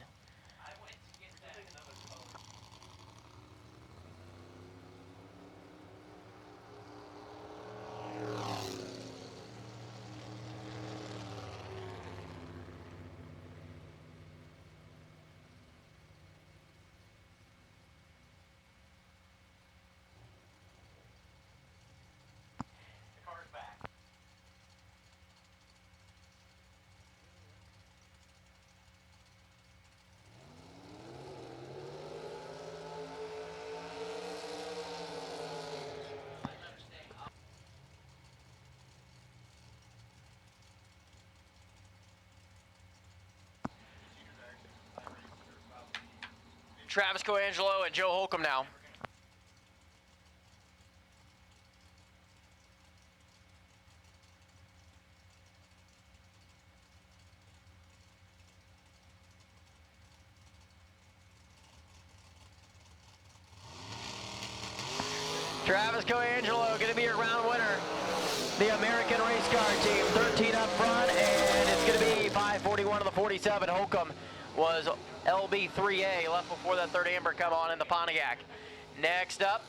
Travis Coangelo and Joe Holcomb now. Travis Coangelo going to be your round winner. The American Race Car Team, 13 up front, and it's going to be 5:41 of the 47. Holcomb was LB3A, left before that third amber come on in the Pontiac. Next up,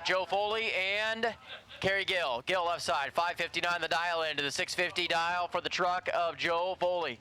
Joe Foley and Kerry Gill. Gill left side, 5:59 the dial into the 650 dial for the truck of Joe Foley.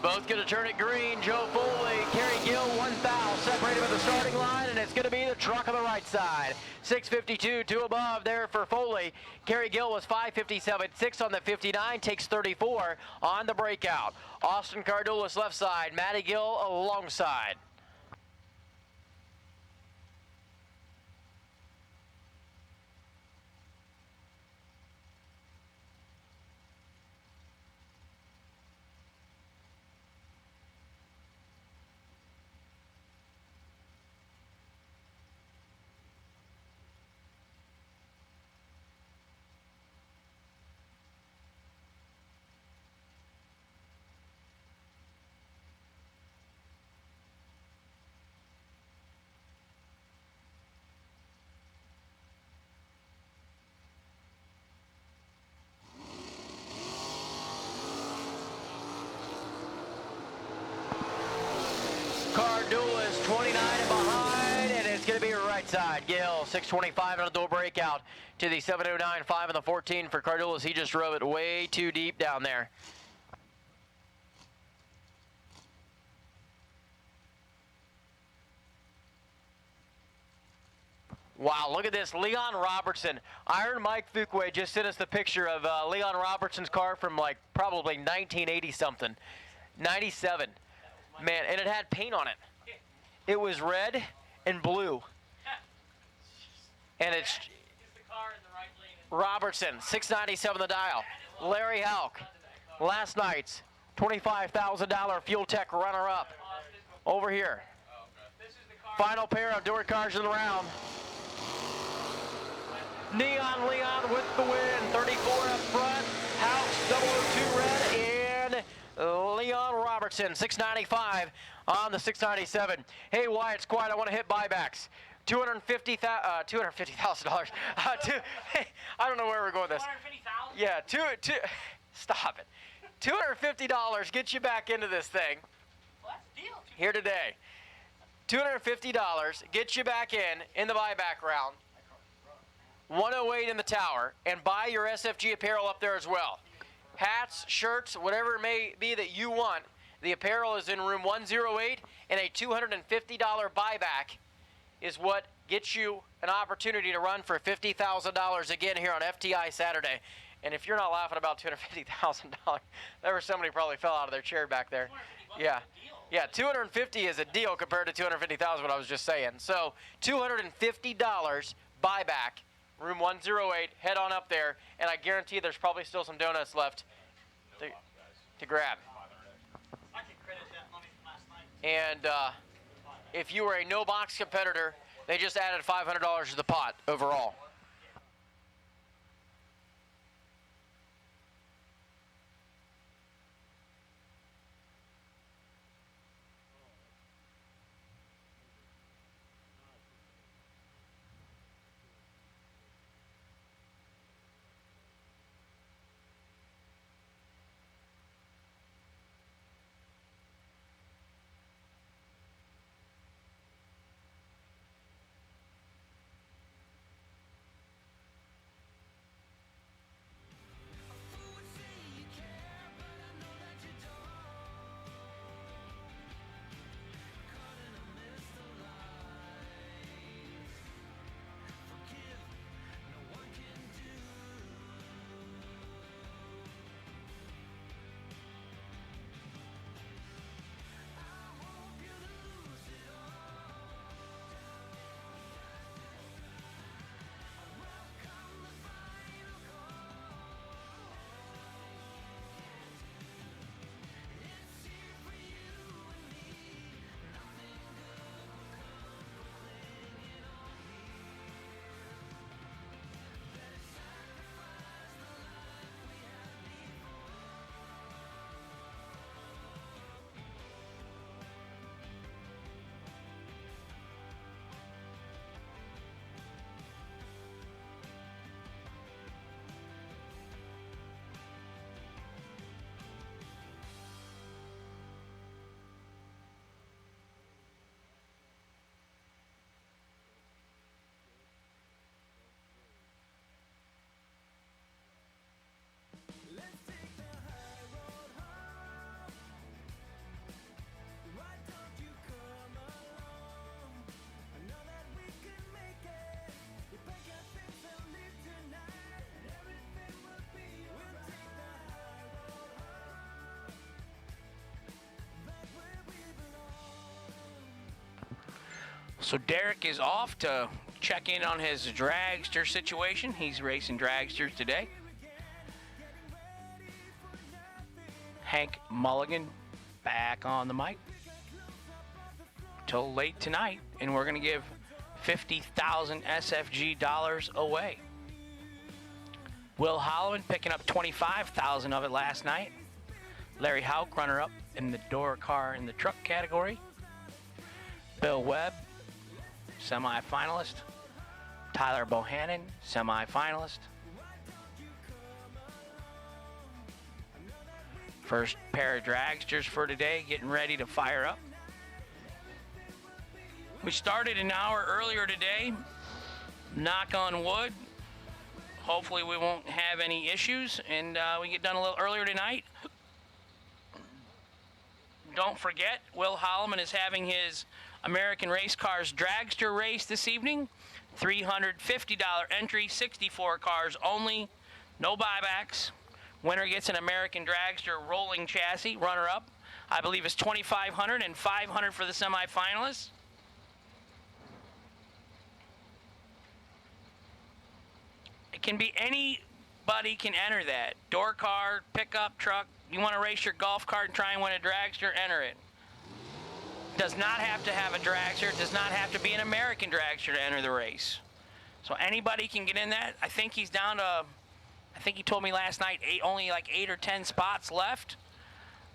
Both going to turn it green. Joe Foley, Kerry Gill, 1 foul, separated with the starting line, and it's going to be the truck on the right side. 6:52, 2 above there for Foley. Kerry Gill was 5:57, 6 on the 59, takes 34 on the breakout. Austin Cardulis left side, Matty Gill alongside. Cardulis 29 and behind, and it's going to be right side. Gill 6:25 on a dual breakout to the 7:09.5 on the 14 for Cardulis. He just drove it way too deep down there. Wow, look at this. Leon Robertson. Iron Mike Fuquay just sent us the picture of Leon Robertson's car from like probably 1980 something. 97. Man, and it had paint on it. It was red and blue. And it's Robertson, 697 the dial. Larry Houck, last night's $25,000 Fuel Tech runner-up. Over here. Final pair of door cars in the round. Neon Leon with the win, 34 up front. House 002 red and Leon Robertson, 695 on the 697. Hey, Wyatt Squad, I want to hit buybacks. $250,000. I don't know where we're going with this. $250,000? Yeah, stop it. $250 gets you back into this thing. Well, that's a deal. Here today. $250 gets you back in the buyback round. 108 in the tower, and buy your SFG apparel up there as well. Hats, shirts, whatever it may be that you want, The apparel is in room 108, and a $250 buyback is what gets you an opportunity to run for $50,000 again here on FTI Saturday. And if you're not laughing about $250,000, there was somebody probably fell out of their chair back there. Yeah. Yeah, $250 is a deal compared to $250,000, what I was just saying. So $250 buyback, room 108. Head on up there, and I guarantee there's probably still some donuts left to grab. And if you were a no-box competitor, they just added $500 to the pot overall. So Derek is off to check in on his dragster situation. He's racing dragsters today. Hank Mulligan back on the mic till late tonight, and we're going to give 50,000 SFG dollars away. Will Holloman picking up 25,000 of it last night. Larry Houck, runner-up in the door car in the truck category. Bill Webb, semi-finalist. Tyler Bohannon, semi-finalist. First pair of dragsters for today, getting ready to fire up. We started an hour earlier today. Knock on wood. Hopefully we won't have any issues, and we get done a little earlier tonight. Don't forget, Will Holloman is having his American Race Cars Dragster race this evening. $350 entry, 64 cars only, no buybacks. Winner gets an American Dragster rolling chassis. Runner-up, I believe, is $2,500 and $500 for the semifinalists. It can be anybody can enter that. Door car, pickup truck. You want to race your golf cart and try and win a dragster, enter it. Does not have to have a dragster. It does not have to be an American dragster to enter the race. So anybody can get in that. I think he's down to, I think he told me last night, only like 8 or 10 spots left.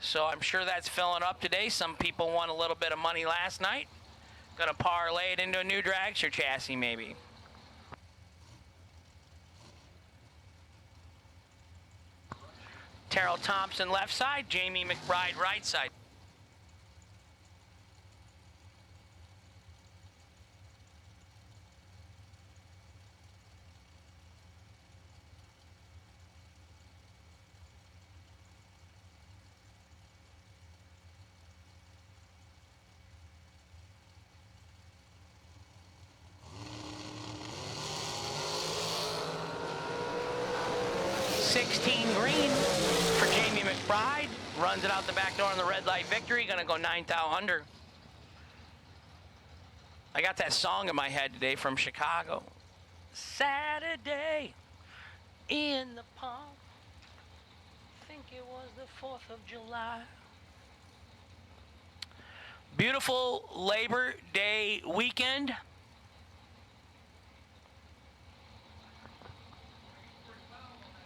So I'm sure that's filling up today. Some people won a little bit of money last night. Gonna parlay it into a new dragster chassis maybe. Terrell Thompson left side, Jamie McBride right side. 16 green for Jamie McBride. Runs it out the back door on the red light victory. Gonna go 9 thou under. I got that song in my head today from Chicago. Saturday in the park. Think it was the 4th of July. Beautiful Labor Day weekend.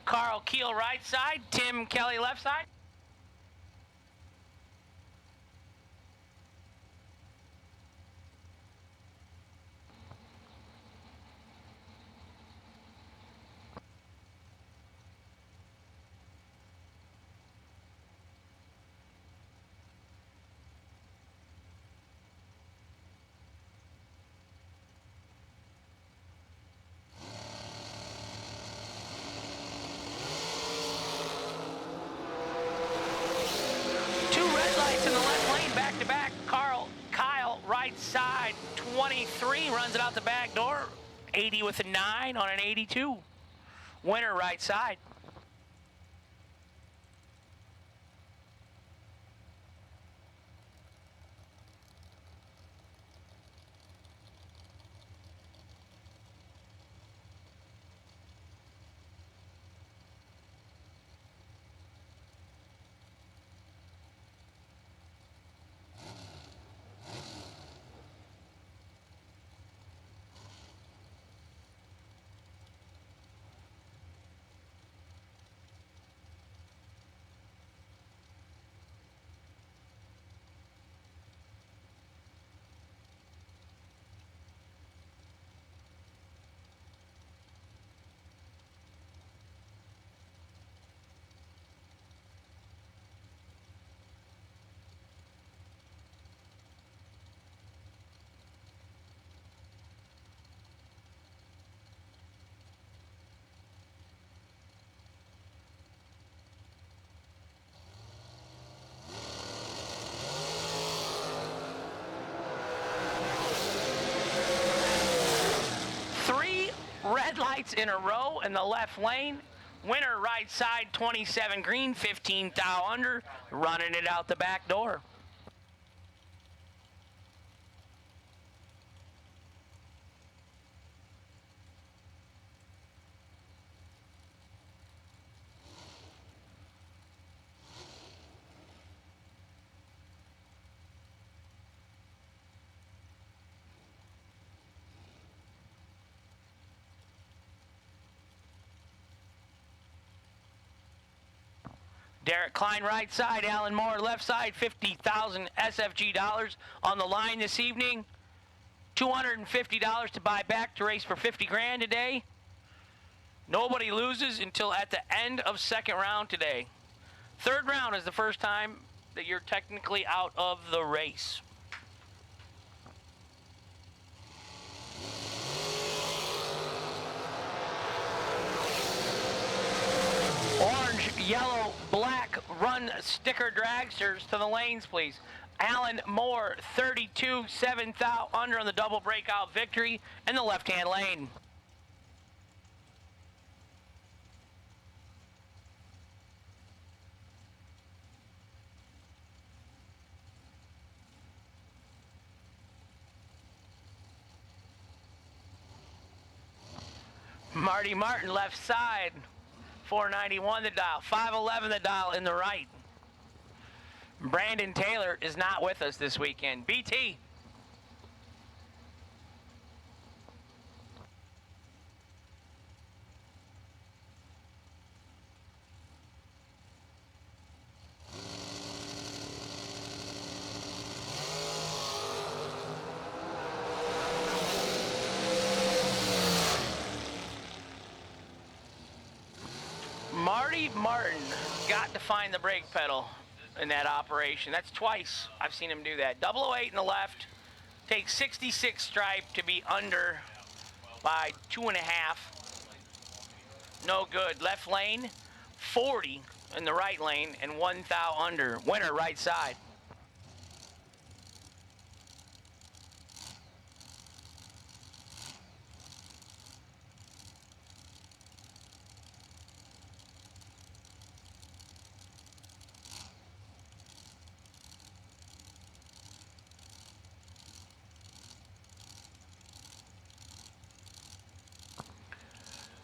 Carl Keel right side, Tim Kelly left side. Right side, 23, runs it out the back door. 80 with a 9 on an 82. Winner right side. Red lights in a row in the left lane. Winner right side, 27 green, 15 thou under, running it out the back door. Derek Klein right side, Alan Moore left side, 50,000 SFG dollars on the line this evening. $250 to buy back to race for 50 grand today. Nobody loses until at the end of second round today. Third round is the first time that you're technically out of the race. Orange, yellow, black run sticker dragsters to the lanes, please. Alan Moore, 32, 7 thou under on the double breakout victory in the left-hand lane. Marty Martin left side. 491 the dial, 511 the dial in the right. Brandon Taylor is not with us this weekend. BT. Marty Martin got to find the brake pedal in that operation. That's twice I've seen him do that. 008 in the left, takes 66 stripe to be under by 2.5. No good. Left lane, 40 in the right lane, and 1 thou under. Winner right side.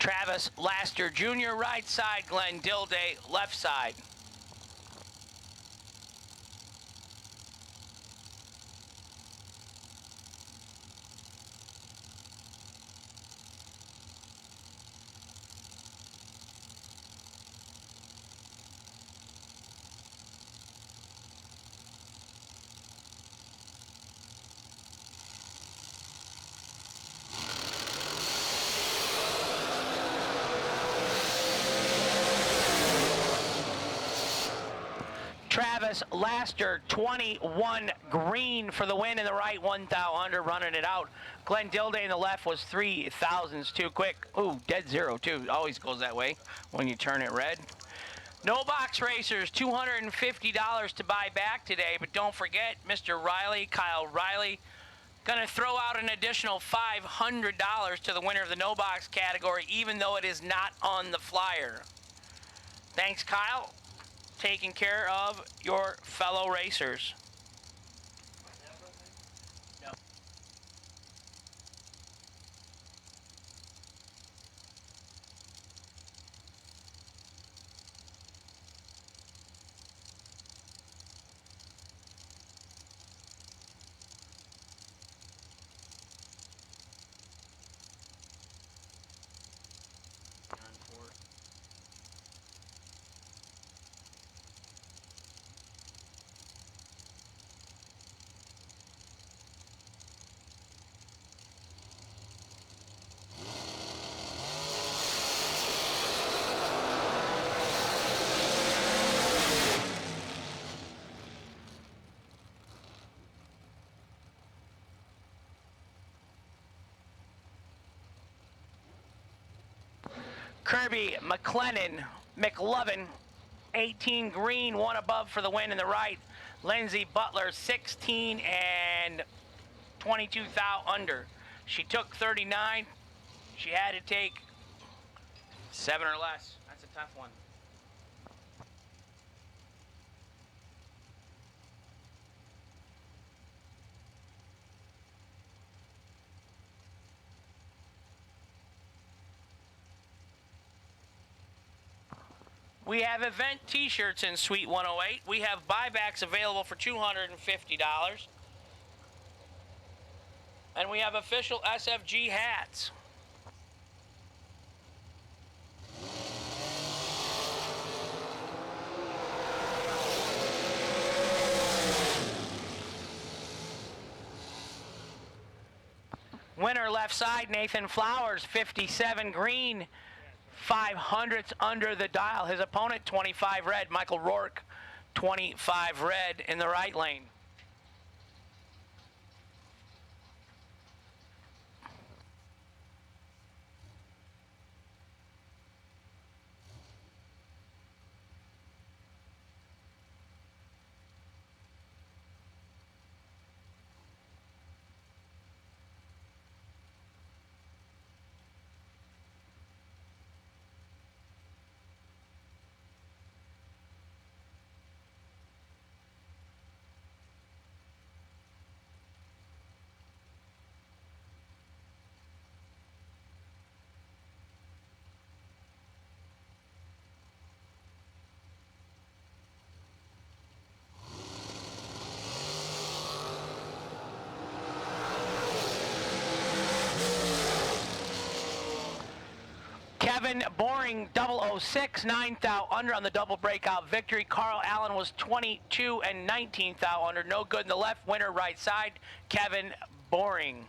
Travis Laster Jr., right side. Glenn Dilday, left side. Travis Laster, 21 green for the win in the right, 1 thou under, running it out. Glenn Dilday in the left was 3 thousandths too quick. Ooh, dead zero too. Always goes that way when you turn it red. No box racers, $250 to buy back today, but don't forget, Mr. Riley, Kyle Riley, gonna throw out an additional $500 to the winner of the no box category, even though it is not on the flyer. Thanks, Kyle. Taking care of your fellow racers. Kirby McLovin, 18 green, 1 above for the win in the right. Lindsay Butler, 16 and 22 thou under. She took 39. She had to take 7 or less. That's a tough one. We have event t-shirts in Suite 108. We have buybacks available for $250. And we have official SFG hats. Winner left side, Nathan Flowers, 57 green. 500ths under the dial. His opponent, 25 red. Michael Rourke, 25 red in the right lane. Kevin Boring, 006, 9 thou under on the double breakout victory. Carl Allen was 22 and 19 thou under. No good in the left. Winner right side, Kevin Boring.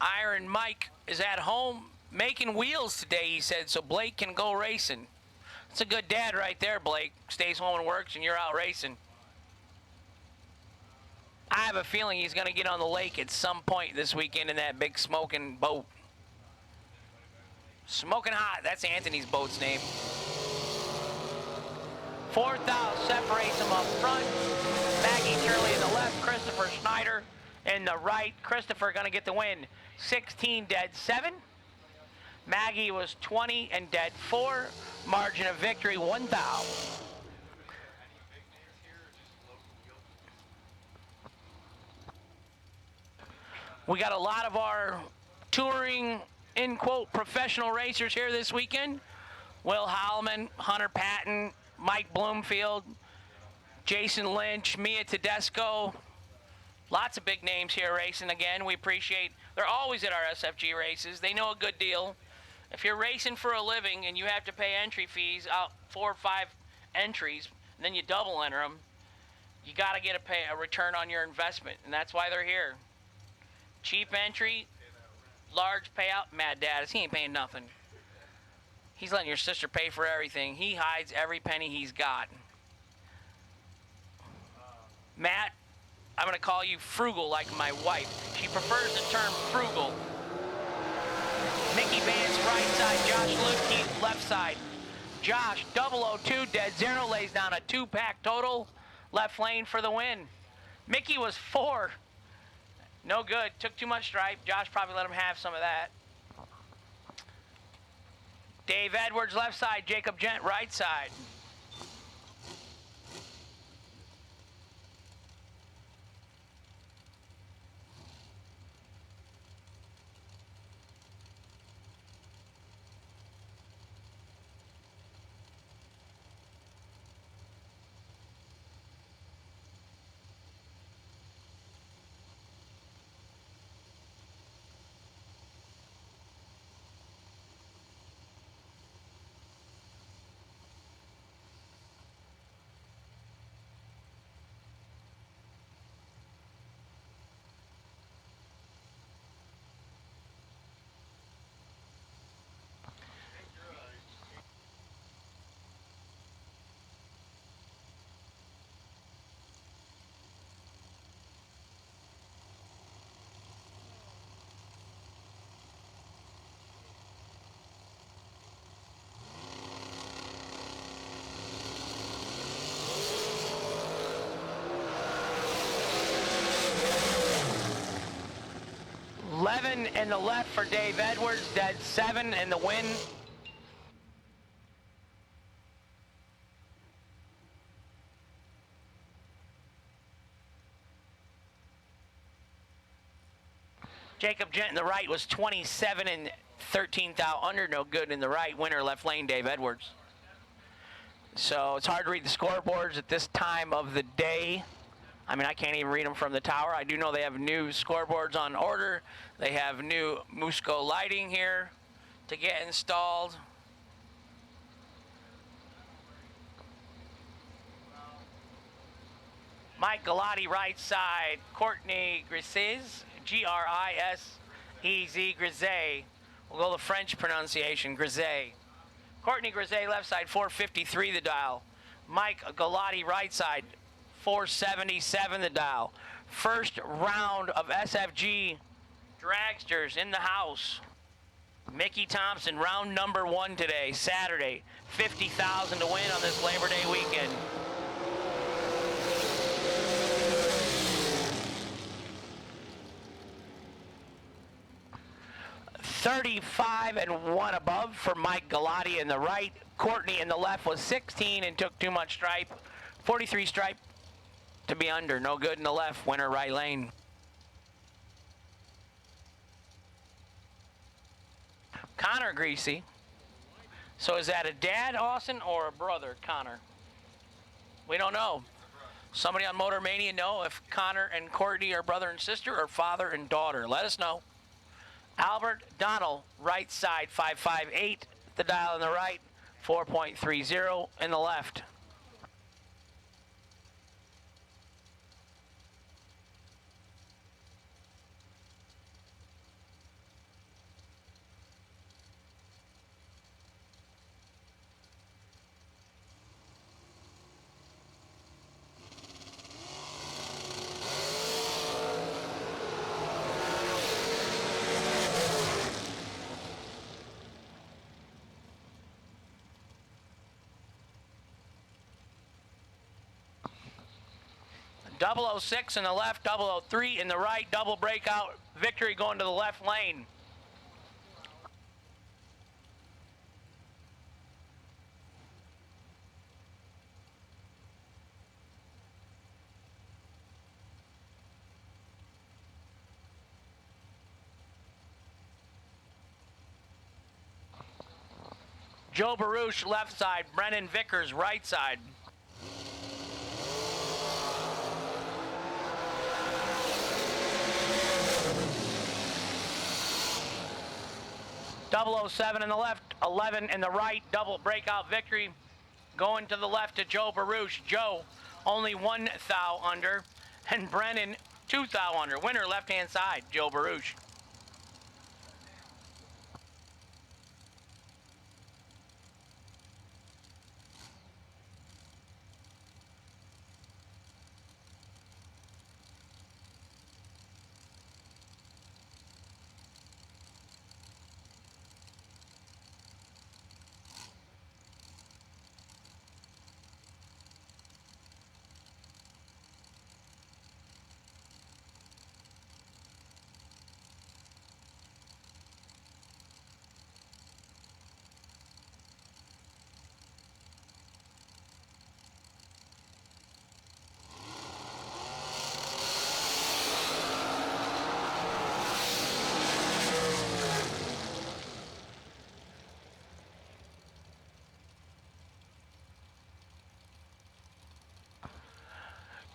Iron Mike is at home making wheels today, he said, so Blake can go racing. That's a good dad right there, Blake. Stays home and works, and you're out racing. I have a feeling he's going to get on the lake at some point this weekend in that big smoking boat. Smoking Hot, that's Anthony's boat's name. 4th thou separates him up front. Maggie Turley in the left, Christopher Schneider in the right. Christopher going to get the win. 16 dead 7. Maggie was 20 and dead 4. Margin of victory 1 thou. We got a lot of our touring, in quote, professional racers here this weekend. Will Howman, Hunter Patton, Mike Bloomfield, Jason Lynch, Mia Tedesco. Lots of big names here racing again. We appreciate, they're always at our SFG races. They know a good deal. If you're racing for a living and you have to pay entry fees, out 4 or 5 entries, and then you double enter them, you got to get a return on your investment, and that's why they're here. Cheap entry, large payout. Mad Dad, he ain't paying nothing. He's letting your sister pay for everything. He hides every penny he's got. Matt, I'm going to call you frugal like my wife. She prefers the term frugal. Mickey Vance, right side. Josh Lukey, left side. Josh, 002, dead zero, lays down a 2-pack total. Left lane for the win. Mickey was 4. No good. Took too much stripe. Josh probably let him have some of that. Dave Edwards, left side. Jacob Gent, right side. In the left for Dave Edwards, dead 7 in the win. Jacob Gent in the right was 27 and 13 thou under, no good in the right. Winner left lane, Dave Edwards. So it's hard to read the scoreboards at this time of the day. I mean, I can't even read them from the tower. I do know they have new scoreboards on order. They have new Musco lighting here to get installed. Mike Galati, right side. Courtney Grisez, G-R-I-S-E-Z, Grisez. We'll go the French pronunciation, Grisez. Courtney Grisez, left side, 453 the dial. Mike Galati, right side, 477 the dial. First round of SFG dragsters in the house. Mickey Thompson, round number 1 today, Saturday. 50,000 to win on this Labor Day weekend. $35 and 1 above for Mike Galati in the right. Courtney in the left was 16 and took too much stripe. 43 stripe to be under, no good in the left, winner right lane. Connor Greasy. So is that a dad, Austin, or a brother, Connor? We don't know. Somebody on Motor Mania know if Connor and Courtney are brother and sister or father and daughter. Let us know. Albert Donnell, right side, 558. The dial on the right, 4.30 in the left. .006 in the left, 003 in the right, double breakout victory going to the left lane. Joe Baruch, left side. Brennan Vickers, right side. 007 in the left, 11 in the right, double breakout victory. Going to the left to Joe Baruch. Joe, only 1 thou under, and Brennan, 2 thou under. Winner, left-hand side, Joe Baruch.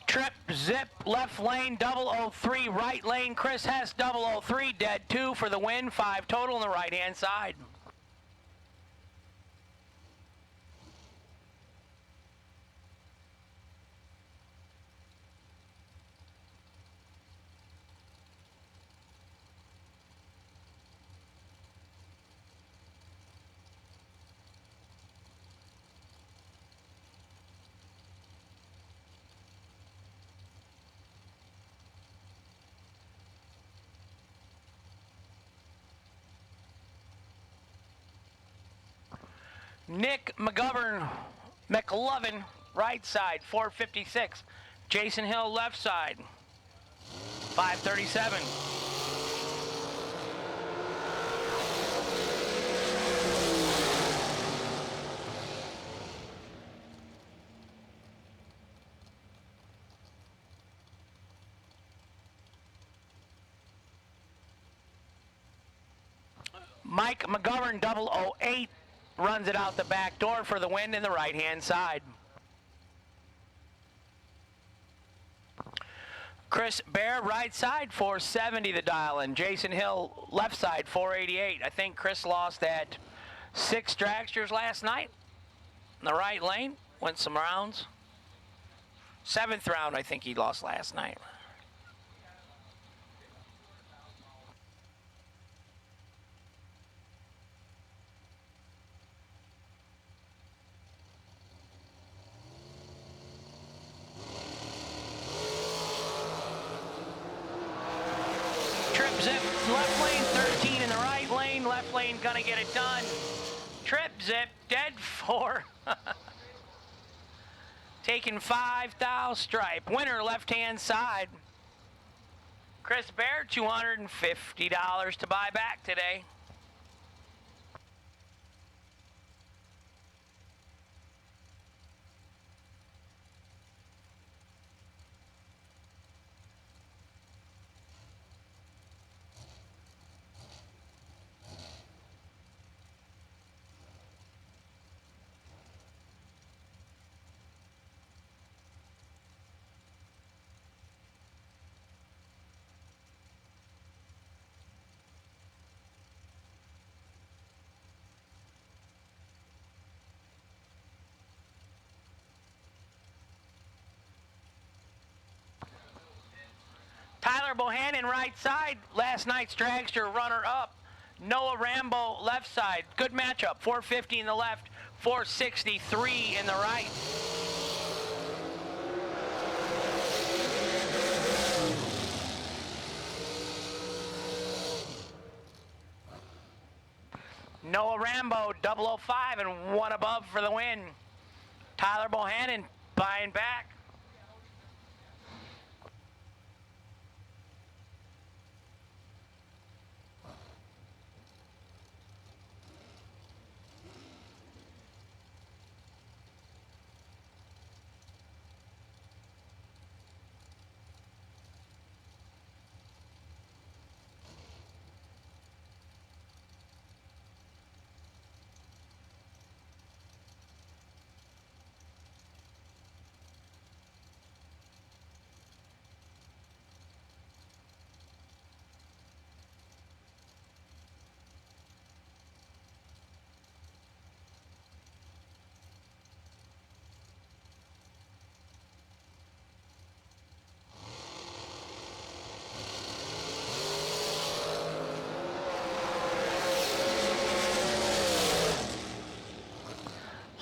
Trip, zip, left lane, 003, right lane, Chris Hess, 003, dead 2 for the win, 5 total on the right-hand side. Nick McLovin, right side, 456. Jason Hill, left side, 537. Mike McGovern, 008. Runs it out the back door for the win in the right-hand side. Chris Bear, right side, 470 the dial in. Jason Hill, left side, 488. I think Chris lost at 6 dragsters last night in the right lane. Went some rounds. 7th round, I think he lost last night. Zip, left lane, 13 in the right lane, left lane gonna get it done. Trip zip, dead 4. Taking 5 thou stripe. Winner, left-hand side. Chris Bear, $250 to buy back today. Tyler Bohannon, right side. Last night's dragster runner-up. Noah Rambo, left side. Good matchup. 450 in the left, 463 in the right. Noah Rambo, 005 and 1 above for the win. Tyler Bohannon buying back.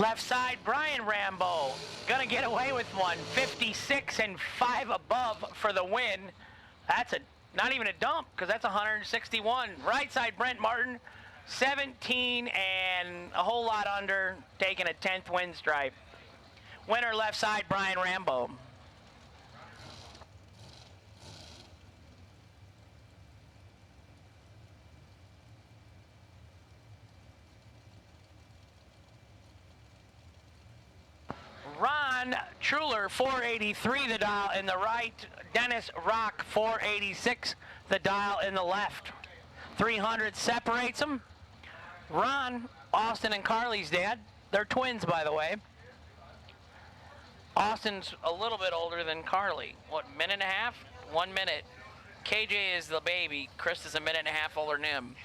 Left side, Brian Rambo. Gonna get away with one. 56 and 5 above for the win. That's not even a dump, because that's 161. Right side, Brent Martin. 17 and a whole lot under, taking a 10th win stripe. Winner left side, Brian Rambo. Ron Truler, 483 the dial in the right. Dennis Rock, 486 the dial in the left. 300 separates them. Ron, Austin and Carly's dad. They're twins, by the way. Austin's a little bit older than Carly. What, minute and a half? 1 minute. KJ is the baby. Chris is a minute and a half older than him.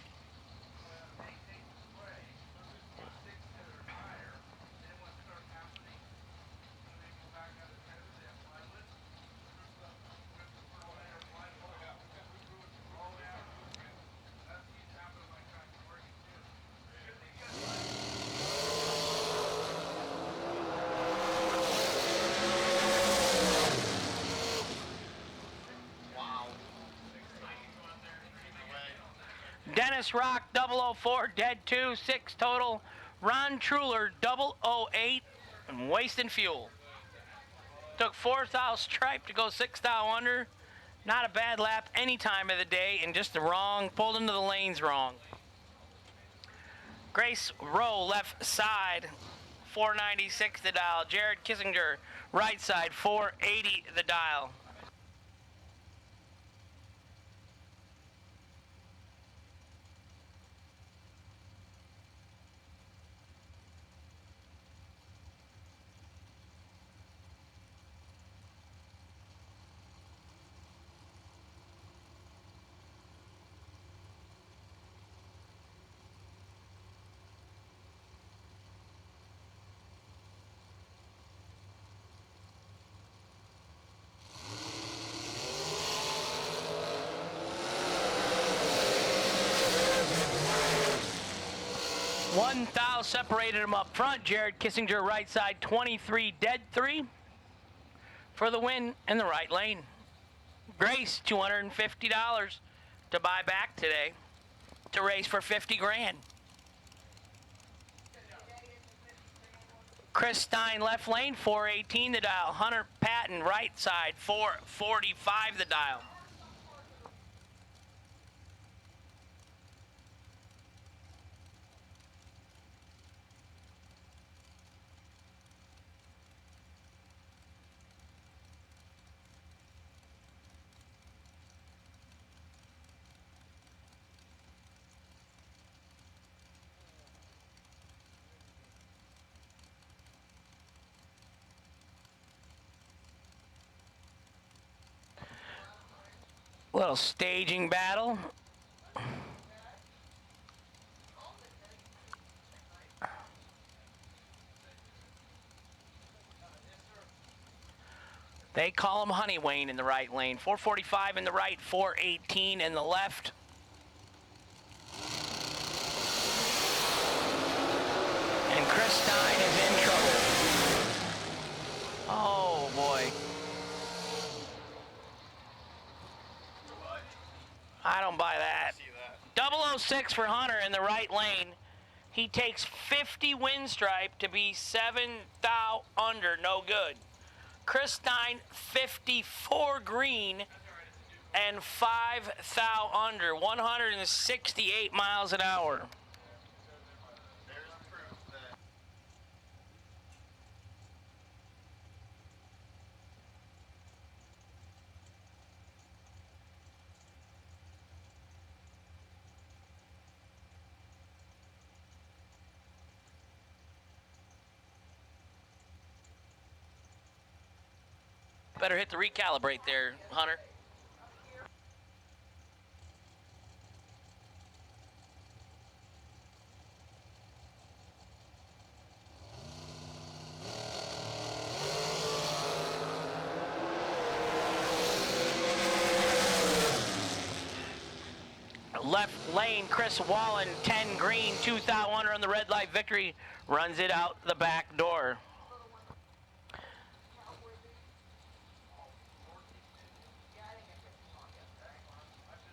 Dennis Rock, 004, dead 2, 6 total. Ron Truler, 008, and wasting fuel. Took 4th thou stripe to go 6th thou under. Not a bad lap any time of the day, and just the wrong, pulled into the lanes wrong. Grace Rowe, left side, 496 the dial. Jared Kissinger, right side, 480 the dial. One thou separated him up front. Jared Kissinger, right side, 23, dead 3 for the win in the right lane. Grace, $250 to buy back today to race for 50 grand. Chris Stein, left lane, 418 the dial. Hunter Patton, right side, 445 the dial. Little staging battle. They call him Honey Wayne in the right lane. 445 in the right, 418 in the left. And Chris Stein is in trouble. Oh boy. I don't buy that. 006 for Hunter in the right lane. He takes 50 win stripe to be 7 thou under, no good. Chris Stein, 54 green and 5 thou under, 168 miles an hour. Better hit the recalibrate there, Hunter. left lane, Chris Wallen, 10 green, 2,100 on the red light victory, runs it out the back door.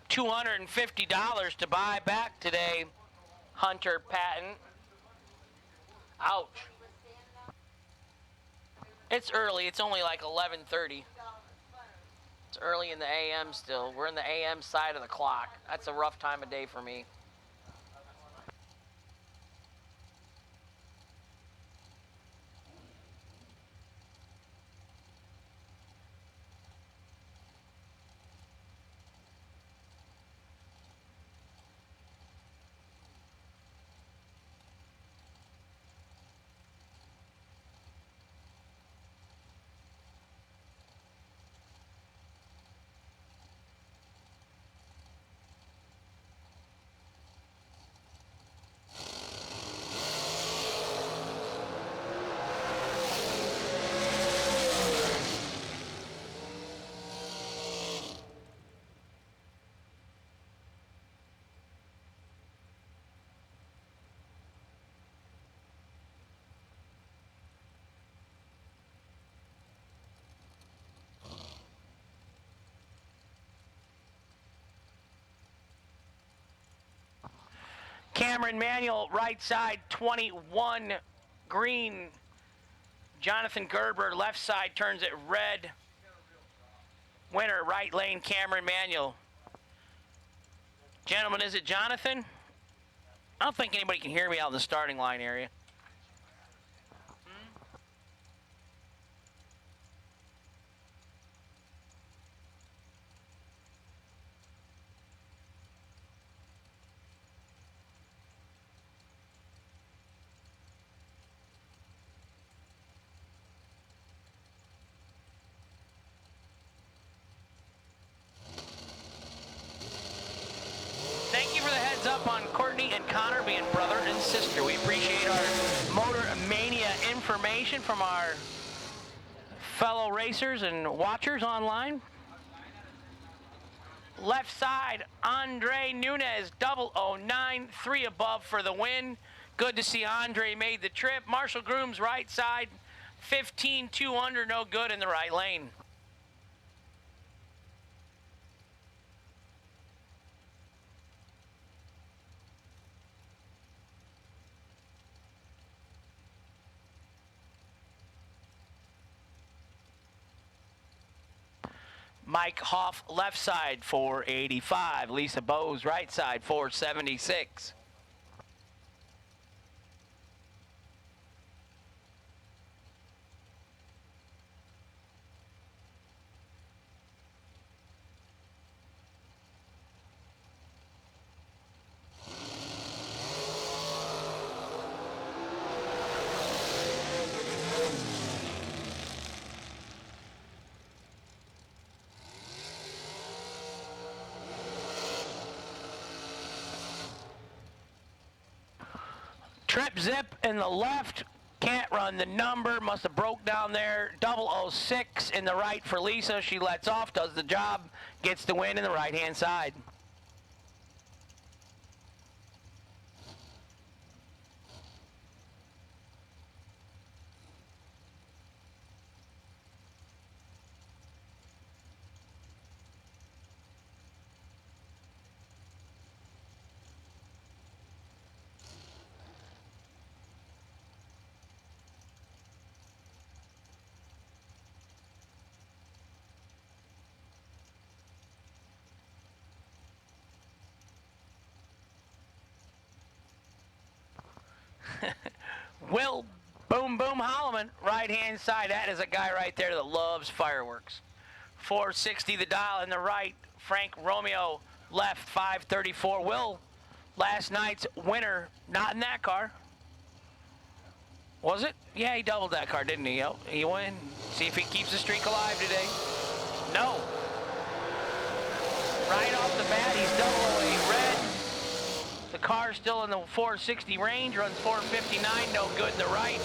$250 to buy back today, Hunter Patton. Ouch. It's early. It's only like 11:30. It's early in the AM still. We're in the AM side of the clock. That's a rough time of day for me. Cameron Manuel, right side, 21 green. Jonathan Gerber, left side, turns it red. Winner, right lane, Cameron Manuel. Gentlemen, is it Jonathan? I don't think anybody can hear me out in the starting line area. Thank you for the heads up on Courtney and Connor being brother and sister. We appreciate our Motor Mania information from our fellow racers and watchers online. Left side, Andre Nunez, 0093 3 above for the win. Good to see Andre made the trip. Marshall Grooms, right side, 15-2 under, no good in the right lane. Mike Hoff, left side, 485. Lisa Bowes, right side, 476. Trip zip in the left, can't run the number, must have broke down there. 006 in the right for Lisa. She lets off, does the job, gets the win in the right-hand side. Will Boom Boom Holloman, right-hand side. That is a guy right there that loves fireworks. 460 the dial in the right. Frank Romeo, left, 534. Will, last night's winner, not in that car. Was it? Yeah, he doubled that car, didn't he? He won. See if he keeps the streak alive today. No. Right off the bat, he's 008 red. The car's still in the 460 range, runs 459, no good in the right.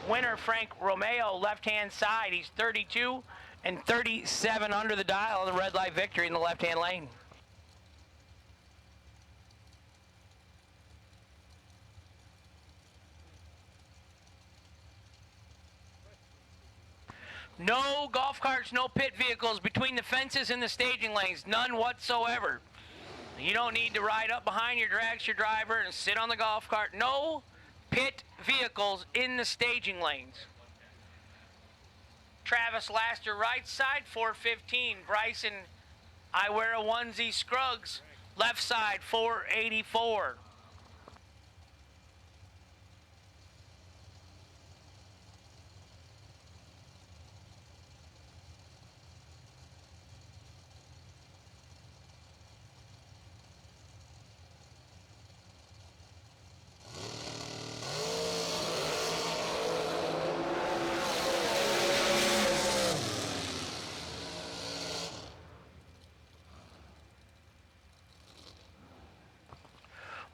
Winner, Frank Romeo, left-hand side. He's 32 and 37 under the dial on the red light victory in the left-hand lane. No golf carts, no pit vehicles between the fences and the staging lanes. None whatsoever. You don't need to ride up behind your dragster driver and sit on the golf cart. No pit vehicles in the staging lanes. Travis Laster, right side, 415. Bryson, I wear a onesie, Scruggs, left side, 484.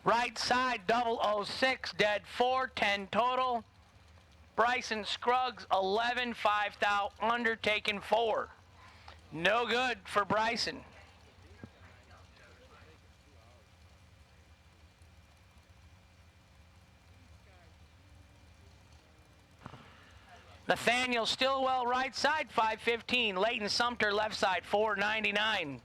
Right side, 006, dead 4, 10 total. Bryson Scruggs, 11, 5 thou, undertaken 4. No good for Bryson. Nathaniel Stillwell, right side, 515. Leighton Sumter, left side, 499.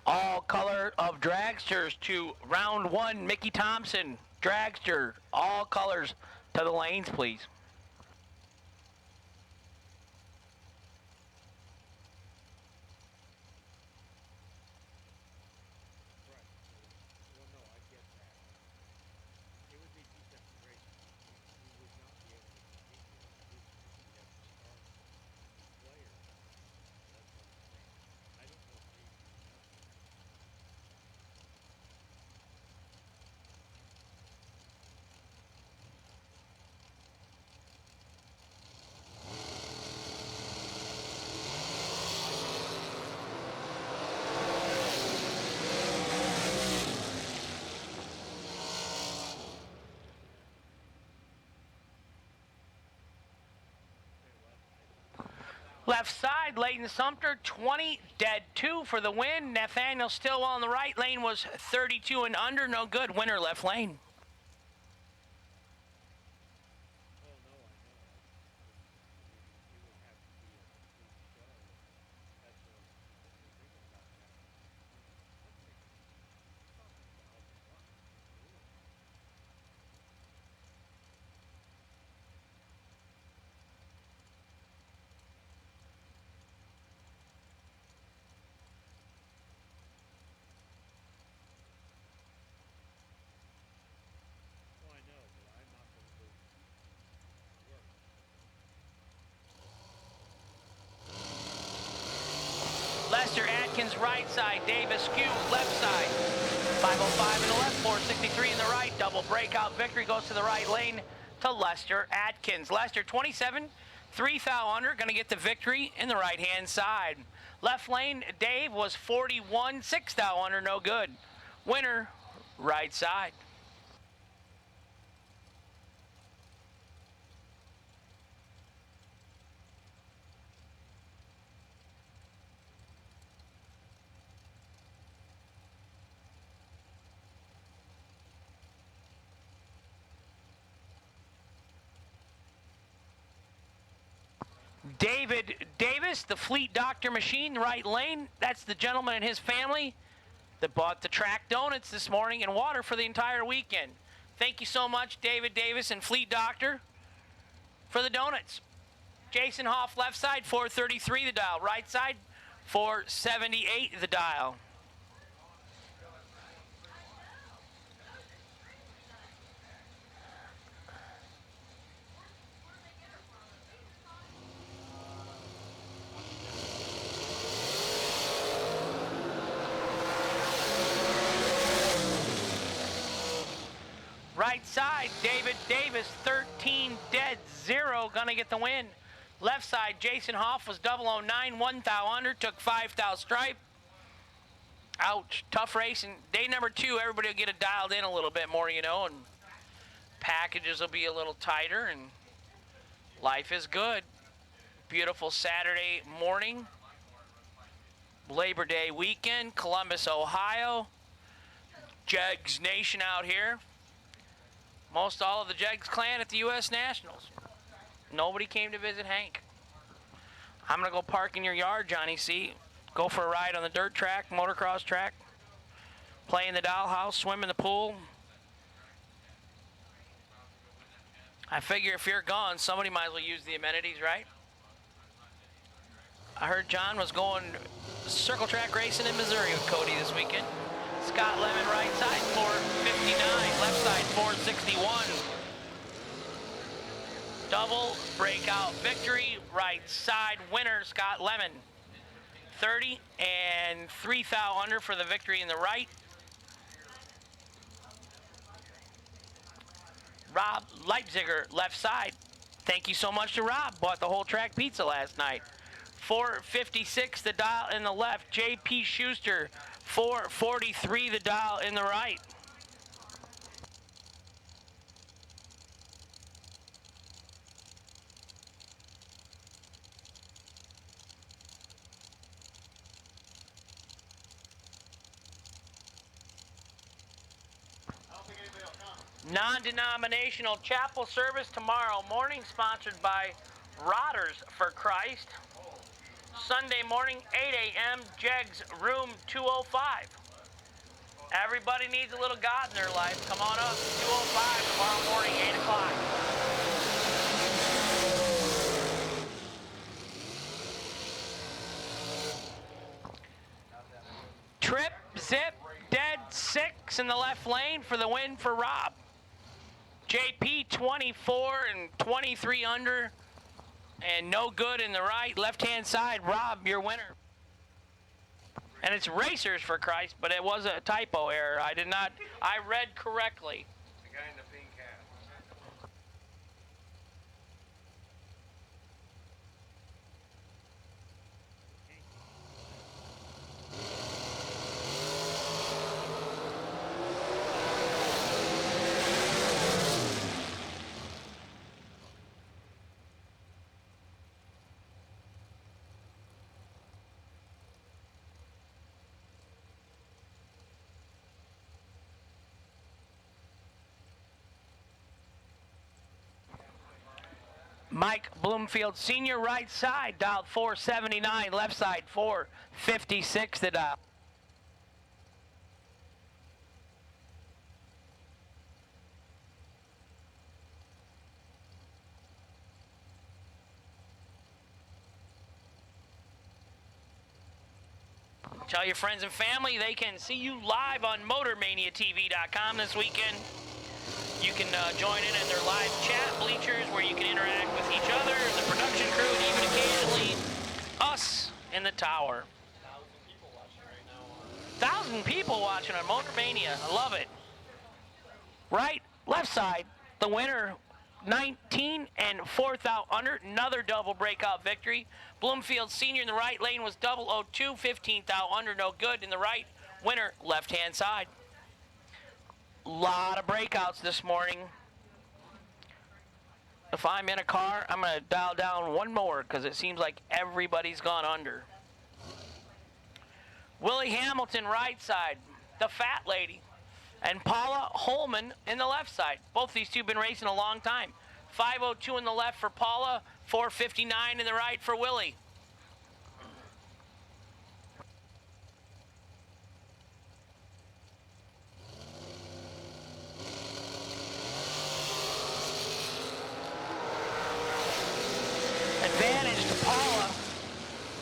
All color of dragsters to round 1. Mickey Thompson, dragster. All colors to the lanes, please. Left side, Leighton Sumter, 20, dead 2 for the win. Nathaniel Stillwell on the right lane was 32 and under, no good. Winner left lane. Lester Atkins, right side. Davis Q, left side. 505 in the left, 463 in the right. Double breakout victory goes to the right lane to Lester Atkins. Lester, 27, 3 thou under, going to get the victory in the right-hand side. Left lane, Dave was 41, 6 thou under, no good. Winner, right side. David Davis, the Fleet Doctor machine, right lane. That's the gentleman and his family that bought the track donuts this morning and water for the entire weekend. Thank you so much, David Davis and Fleet Doctor, for the donuts. Jason Hoff, left side, 433 the dial. Right side, 478 the dial. Right side, David Davis, 13 dead 0, gonna get the win. Left side, Jason Hoff was 009, 1 thou under, took 5 thou stripe. Ouch, tough racing. Day number 2, everybody will get it dialed in a little bit more, you know, and packages will be a little tighter, and life is good. Beautiful Saturday morning, Labor Day weekend, Columbus, Ohio. Jegs Nation out here. Most all of the Jegs clan at the U.S. Nationals. Nobody came to visit Hank. I'm going to go park in your yard, Johnny C. Go for a ride on the dirt track, motocross track. Play in the dollhouse, swim in the pool. I figure if you're gone, somebody might as well use the amenities, right? I heard John was going circle track racing in Missouri with Cody this weekend. Scott Lemon, right side, 459. Left side, 461. Double breakout victory. Right side winner, Scott Lemon. 30 and 3 thou under for the victory in the right. Rob Leipziger, left side. Thank you so much to Rob. Bought the whole track pizza last night. 456 the dial in the left. J.P. Schuster, 443 the dial in the right. Non-denominational chapel service tomorrow morning, sponsored by Rodders for Christ. Sunday morning, 8 a.m., Jegs, room 205. Everybody needs a little God in their life. Come on up, 205 tomorrow morning, 8 o'clock. Trip, zip, dead 6 in the left lane for the win for Rob. JP 24 and 23 under and no good in the right. Left-hand side, Rob, your winner. And it's Racers for Christ, but it was a typo error. I read correctly. The guy in the pink hat. Mike Bloomfield, senior, right side, dialed 479, left side 456 the dial. Tell your friends and family they can see you live on MotorManiaTV.com this weekend. You can join in their live chat bleachers where you can interact with each other, the production crew, and even occasionally us in the tower. 1,000 people watching on Motor Mania. I love it. Right, left side, the winner, 19 and 4 thou under, another double breakout victory. Bloomfield Senior in the right lane was 002, 15 thou under, no good in the right. Winner, left-hand side. Lot of breakouts this morning. If I'm in a car, I'm going to dial down one more because it seems like everybody's gone under. Willie Hamilton, right side, the fat lady. And Paula Holman in the left side. Both these two have been racing a long time. 502 in the left for Paula, 459 in the right for Willie. Advantage to Paula.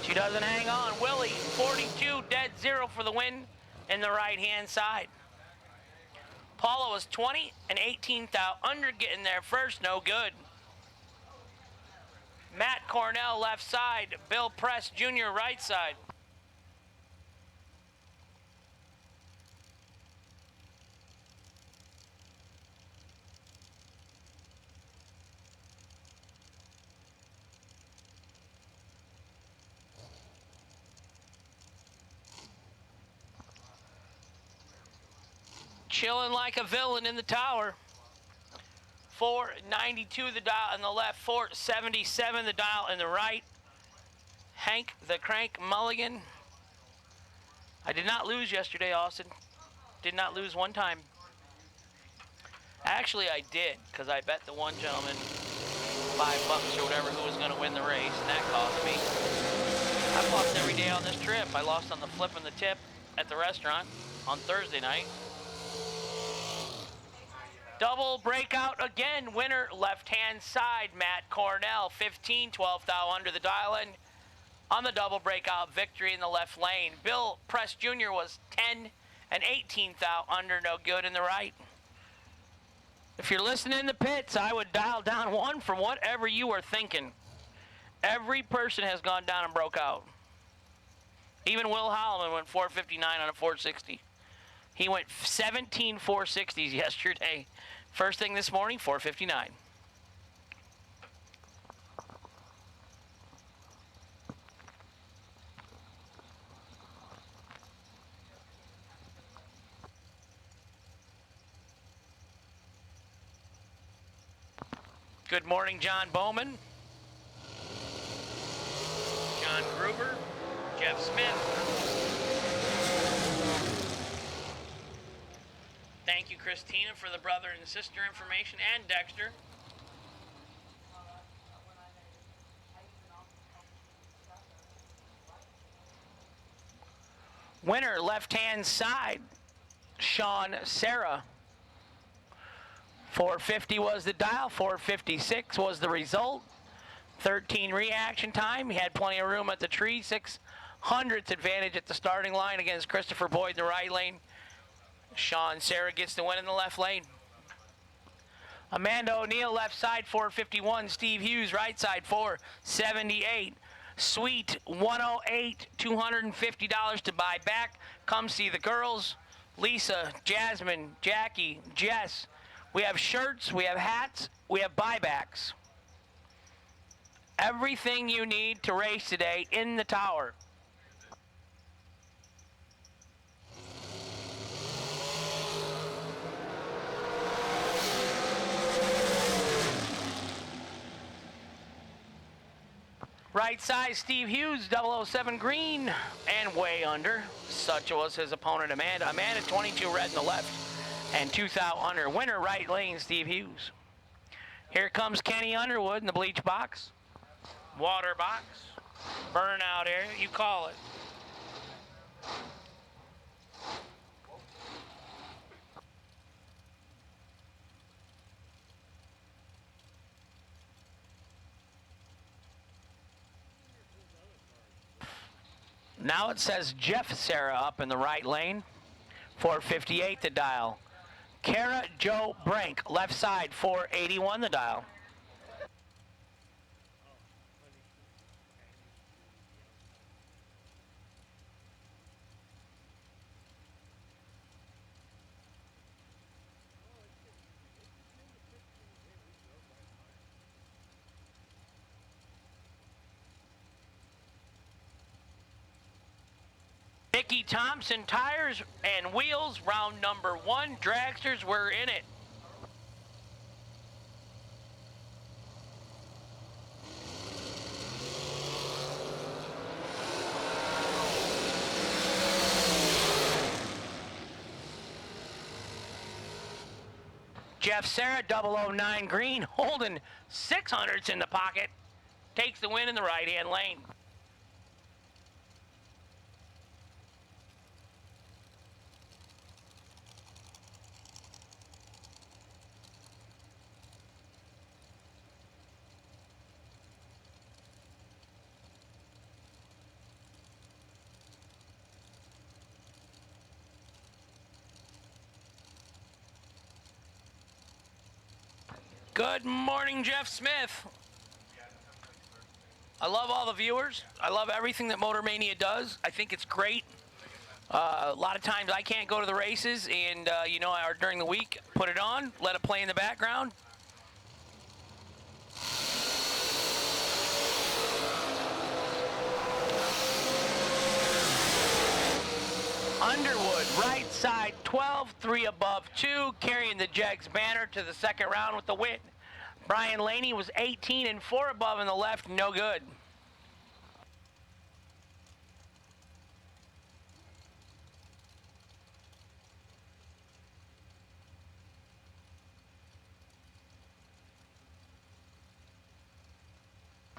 She doesn't hang on. Willie, 42, dead zero for the win in the right-hand side. Paula was 20 and 18 thou under, getting there first, no good. Matt Cornell, left side. Bill Press Jr., right side. chilling like a villain in the tower. 492 the dial in the left, 477 the dial in the right. Hank the Crank Mulligan. I did not lose yesterday, Austin. Did not lose one time. Actually, I did, because I bet the one gentleman $5 or whatever who was going to win the race, and that cost me. I've lost every day on this trip. I lost on the flip and the tip at the restaurant on Thursday night. Double breakout again. Winner left-hand side, Matt Cornell, 15, 12th thou under the dial-in. On the double breakout victory in the left lane. Bill Press Jr. was 10 and 18th thou under, no good in the right. If you're listening in the pits, I would dial down one from whatever you are thinking. Every person has gone down and broke out. Even Will Holloman went 459 on a 460. He went 17 460s yesterday. First thing this morning, 459. Good morning, John Bowman, John Gruber, Jeff Smith. Thank you, Christina, for the brother and sister information, and Dexter. Winner, left-hand side, Sean Sarah. 450 was the dial, 456 was the result. 13 reaction time. He had plenty of room at the tree. 600th advantage at the starting line against Christopher Boyd in the right lane. Sean Sarah gets the win in the left lane. Amanda O'Neill, left side, 451. Steve Hughes, right side, 478. Sweet, 108, $250 to buy back. Come see the girls. Lisa, Jasmine, Jackie, Jess. We have shirts, we have hats, we have buybacks. Everything you need to race today in the tower. Right side, Steve Hughes, 007 green, and way under. Such was his opponent, Amanda. Amanda, 22 red in the left, and 2 thou under. Winner, right lane, Steve Hughes. Here comes Kenny Underwood in the bleach box. Water box. Burnout area, you call it. Now it says Jeff Sarah up in the right lane, 458 the dial. Kara Joe Brank, left side, 481 the dial. Mickey Thompson tires and wheels, round number 1. Dragsters were in it. Jeff Sarah, 009 green, holding 600s in the pocket, takes the win in the right-hand lane. Good morning, Jeff Smith. I love all the viewers. I love everything that Motor Mania does. I think it's great. A lot of times I can't go to the races, and during the week, put it on, let it play in the background. Underwood, right side 12, 3 above 2, carrying the Jegs banner to the second round with the win. Brian Laney was 18 and 4 above in the left, no good.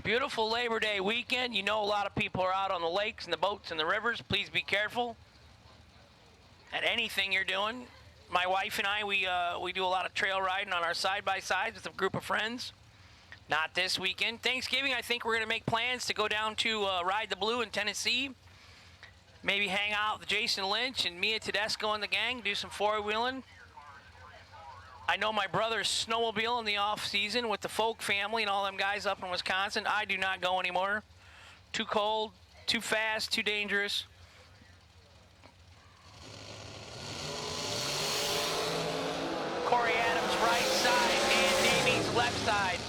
Beautiful Labor Day weekend. You know a lot of people are out on the lakes and the boats and the rivers. Please be careful at anything you're doing. My wife and I, we do a lot of trail riding on our side-by-sides with a group of friends. Not this weekend. Thanksgiving, I think we're going to make plans to go down to Ride the Blue in Tennessee. Maybe hang out with Jason Lynch and Mia Tedesco and the gang, do some four-wheeling. I know my brother's snowmobile in the off-season with the Folk family and all them guys up in Wisconsin. I do not go anymore. Too cold, too fast, too dangerous. Corey Adams right side, Dan Davies left side.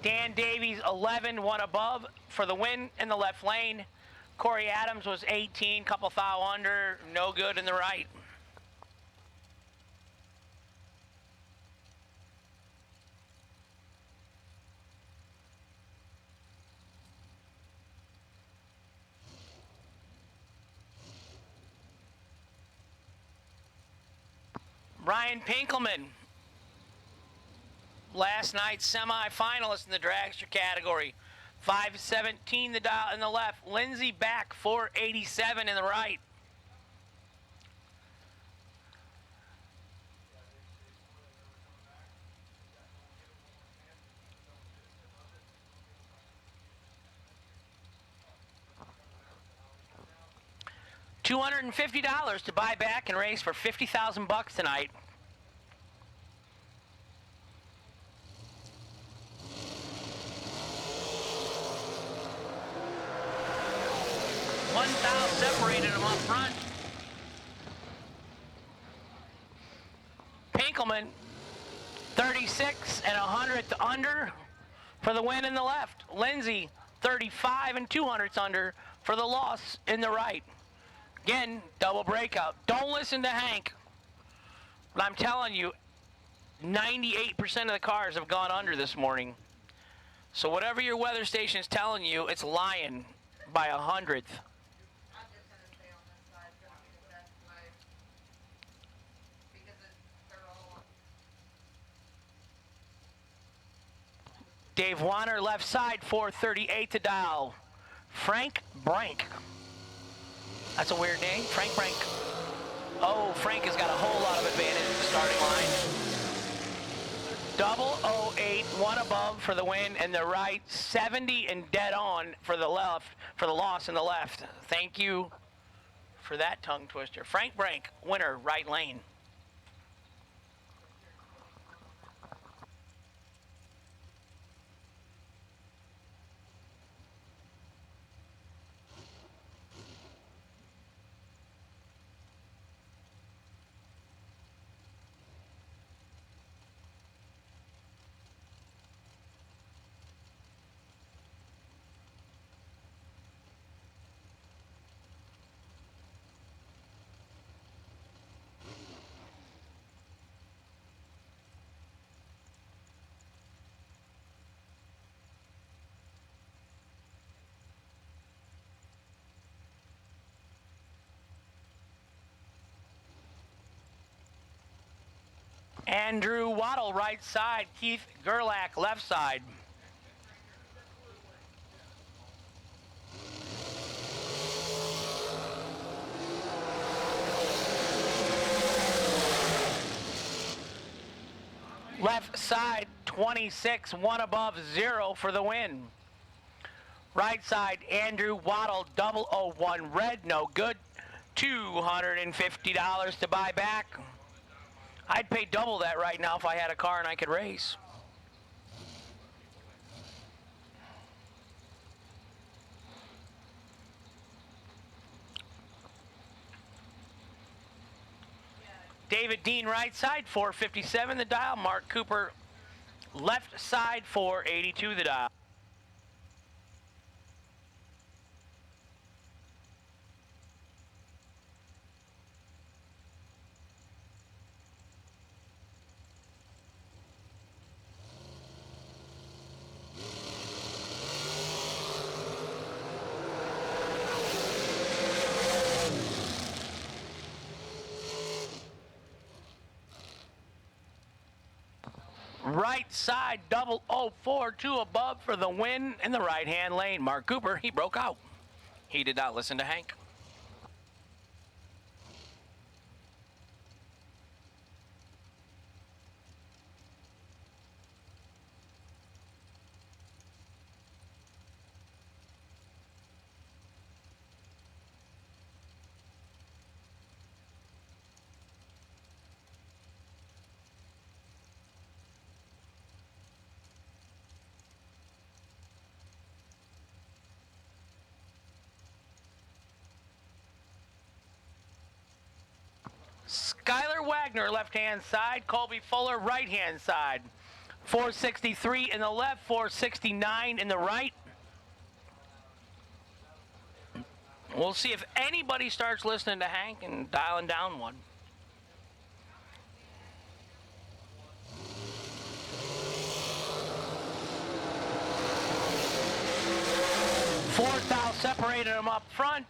Dan Davies 11, 1 above for the win in the left lane. Corey Adams was 18, couple thou under, no good in the right. Ryan Pinkelman, last night's semi-finalist in the dragster category. 517 the dial in the left. Lindsey back 487 in the right. $250 to buy back and race for 50,000 bucks tonight. One thou separated them up front. Pinkelman, 36 and 100th under for the win in the left. Lindsey, 35 and 200ths under for the loss in the right. Again, double breakout. Don't listen to Hank. But I'm telling you, 98% of the cars have gone under this morning. So whatever your weather station is telling you, it's lying by 100th. Dave Warner, left side, 438 to dial. Frank Brank. That's a weird name, Frank Brank. Oh, Frank has got a whole lot of advantage in the starting line. 008, 1 above for the win and the right, 70 and dead on for the left, for the loss in the left. Thank you for that tongue twister. Frank Brank, winner, right lane. Andrew Waddle, right side. Keith Gerlach, left side. Left side, 26, 1 above, 0 for the win. Right side, Andrew Waddle, 001 red, no good. $250 to buy back. I'd pay double that right now if I had a car and I could race. David Dean, right side, 457 the dial. Mark Cooper, left side, 482 the dial. Right side, 0042 above for the win in the right-hand lane. Mark Cooper, he broke out. He did not listen to Hank. Skylar Wagner, left-hand side. Colby Fuller, right-hand side. 463 in the left, 469 in the right. We'll see if anybody starts listening to Hank and dialing down one. Fourth out, separated them up front.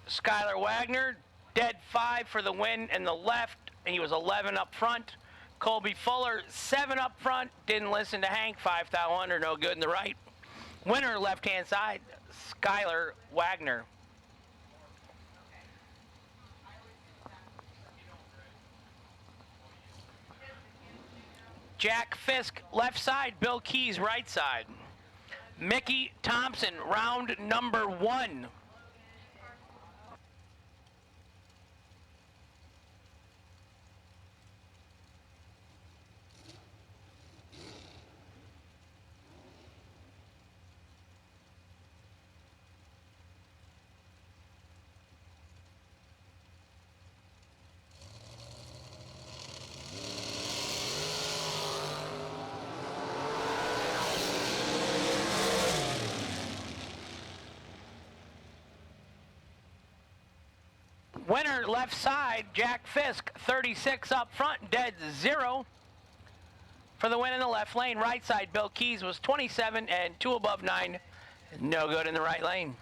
Skylar Wagner, dead 5 for the win in the left, and he was 11 up front. Colby Fuller, 7 up front, didn't listen to Hank, 5 thou under, no good in the right. Winner, left-hand side, Skylar Wagner. Jack Fisk, left side, Bill Keys, right side. Mickey Thompson, round number 1. Winner, left side, Jack Fisk, 36 up front, dead 0 for the win in the left lane. Right side, Bill Keys was 27 and 2 above 9, no good in the right lane.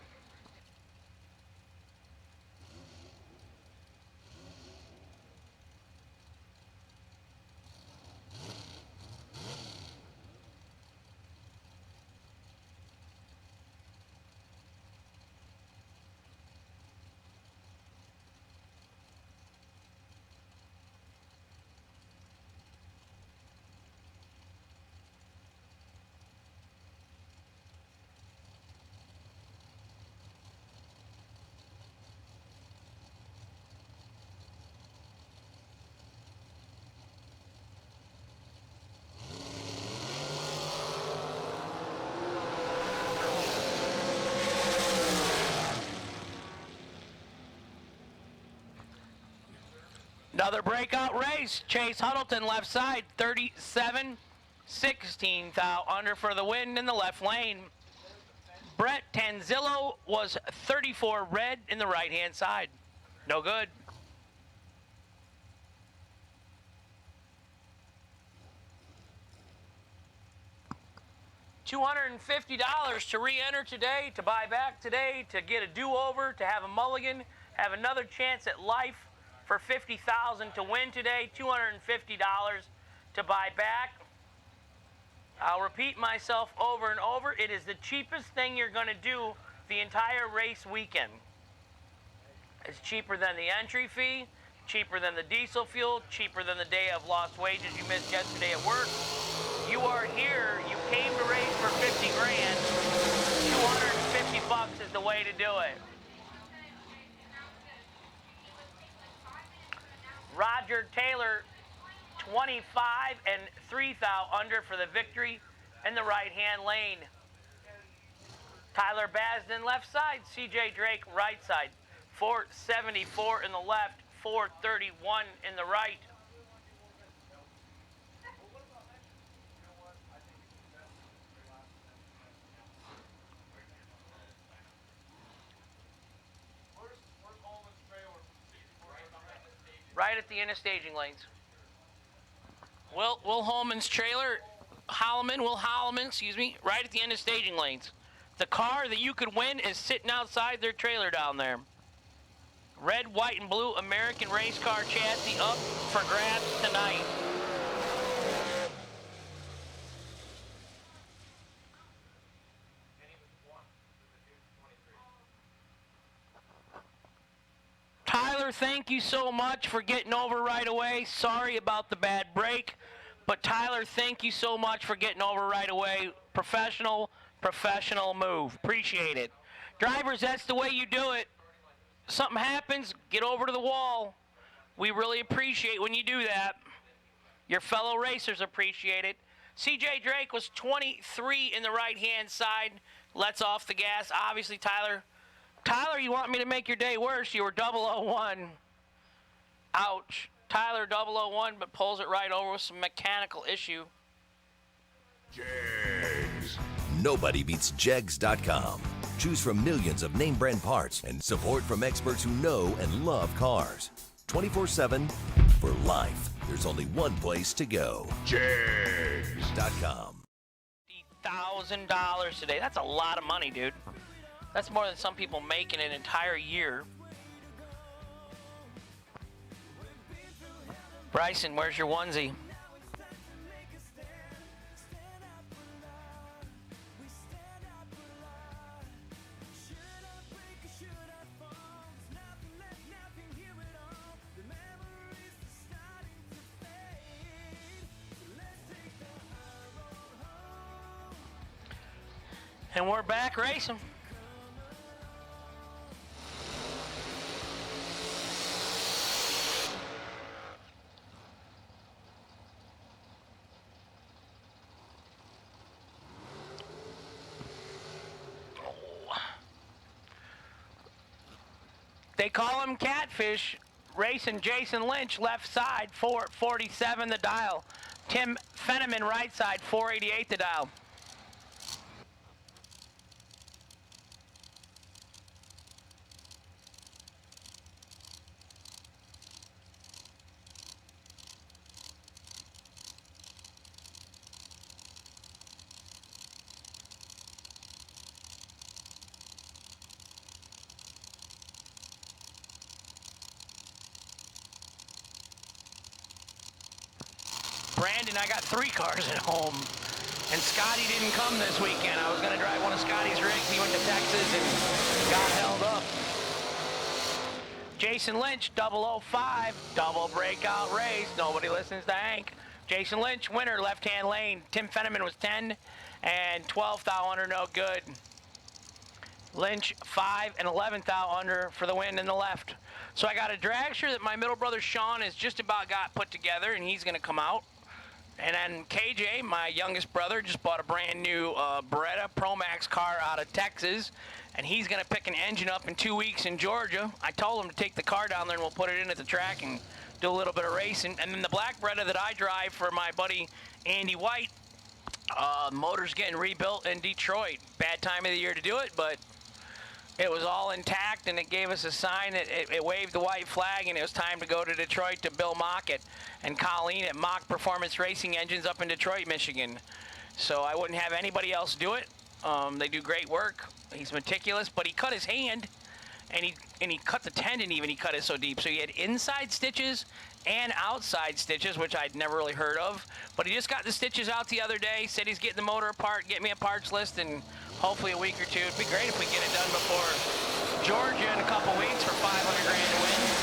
Another breakout race. Chase Huddleton, left side, 37, 16 thou under for the win in the left lane. Brett Tanzillo was 34 red in the right-hand side. No good. $250 to re-enter today, to buy back today, to get a do-over, to have a mulligan, have another chance at life for $50,000 to win today, $250 to buy back. I'll repeat myself over and over. It is the cheapest thing you're going to do the entire race weekend. It's cheaper than the entry fee, cheaper than the diesel fuel, cheaper than the day of lost wages you missed yesterday at work. You are here, you came to race for 50 grand, 250 bucks is the way to do it. Roger Taylor, 25 and 3 thou under for the victory in the right-hand lane. Tyler Basden, left side. CJ Drake, right side. 474 in the left, 431 in the right. Right at the end of staging lanes. Will Holman's trailer, Will Holloman, excuse me, right at the end of staging lanes. The car that you could win is sitting outside their trailer down there. Red, white, and blue American race car chassis up for grabs tonight. Tyler, thank you so much for getting over right away. Sorry about the bad break, but Tyler, thank you so much for getting over right away. Professional move. Appreciate it. Drivers, that's the way you do it. Something happens, get over to the wall. We really appreciate when you do that. Your fellow racers appreciate it. CJ Drake was 23 in the right-hand side. Lets off the gas. Obviously, Tyler, you want me to make your day worse. You were 001. Ouch. Tyler 001, but pulls it right over with some mechanical issue. Jegs. Nobody beats Jegs.com. Choose from millions of name brand parts and support from experts who know and love cars. 24/7 for life. There's only one place to go. Jegs.com. $50,000 today. That's a lot of money, dude. That's more than some people make in an entire year. Bryson, where's your onesie? And we're back racing. They call him Catfish. Racing Jason Lynch, left side, 447 the dial. Tim Fenneman, right side, 488 the dial. Brandon, I got 3 cars at home, and Scotty didn't come this weekend. I was going to drive one of Scotty's rigs. He went to Texas and got held up. Jason Lynch, 005, double breakout race. Nobody listens to Hank. Jason Lynch, winner, left-hand lane. Tim Fenneman was 10, and 12th thou under, no good. Lynch, 5 and 11th thou under for the win in the left. So I got a dragster that my middle brother Sean has just about got put together, and he's going to come out. And then KJ, my youngest brother, just bought a brand new Beretta Pro Max car out of Texas, and he's going to pick an engine up in 2 weeks in Georgia. I told him to take the car down there and we'll put it in at the track and do a little bit of racing. And then the black Beretta that I drive for my buddy Andy White, motor's getting rebuilt in Detroit. Bad time of the year to do it, but it was all intact, and it gave us a sign. It waved the white flag, and it was time to go to Detroit to Bill Mock and Colleen at Mock Performance Racing Engines up in Detroit, Michigan. So I wouldn't have anybody else do it. They do great work. He's meticulous, but he cut his hand, and he cut the tendon even. He cut it so deep. So he had inside stitches and outside stitches, which I'd never really heard of. But he just got the stitches out the other day, said he's getting the motor apart, get me a parts list, and hopefully a week or two. It'd be great if we get it done before Georgia in a couple weeks for $500 grand to win.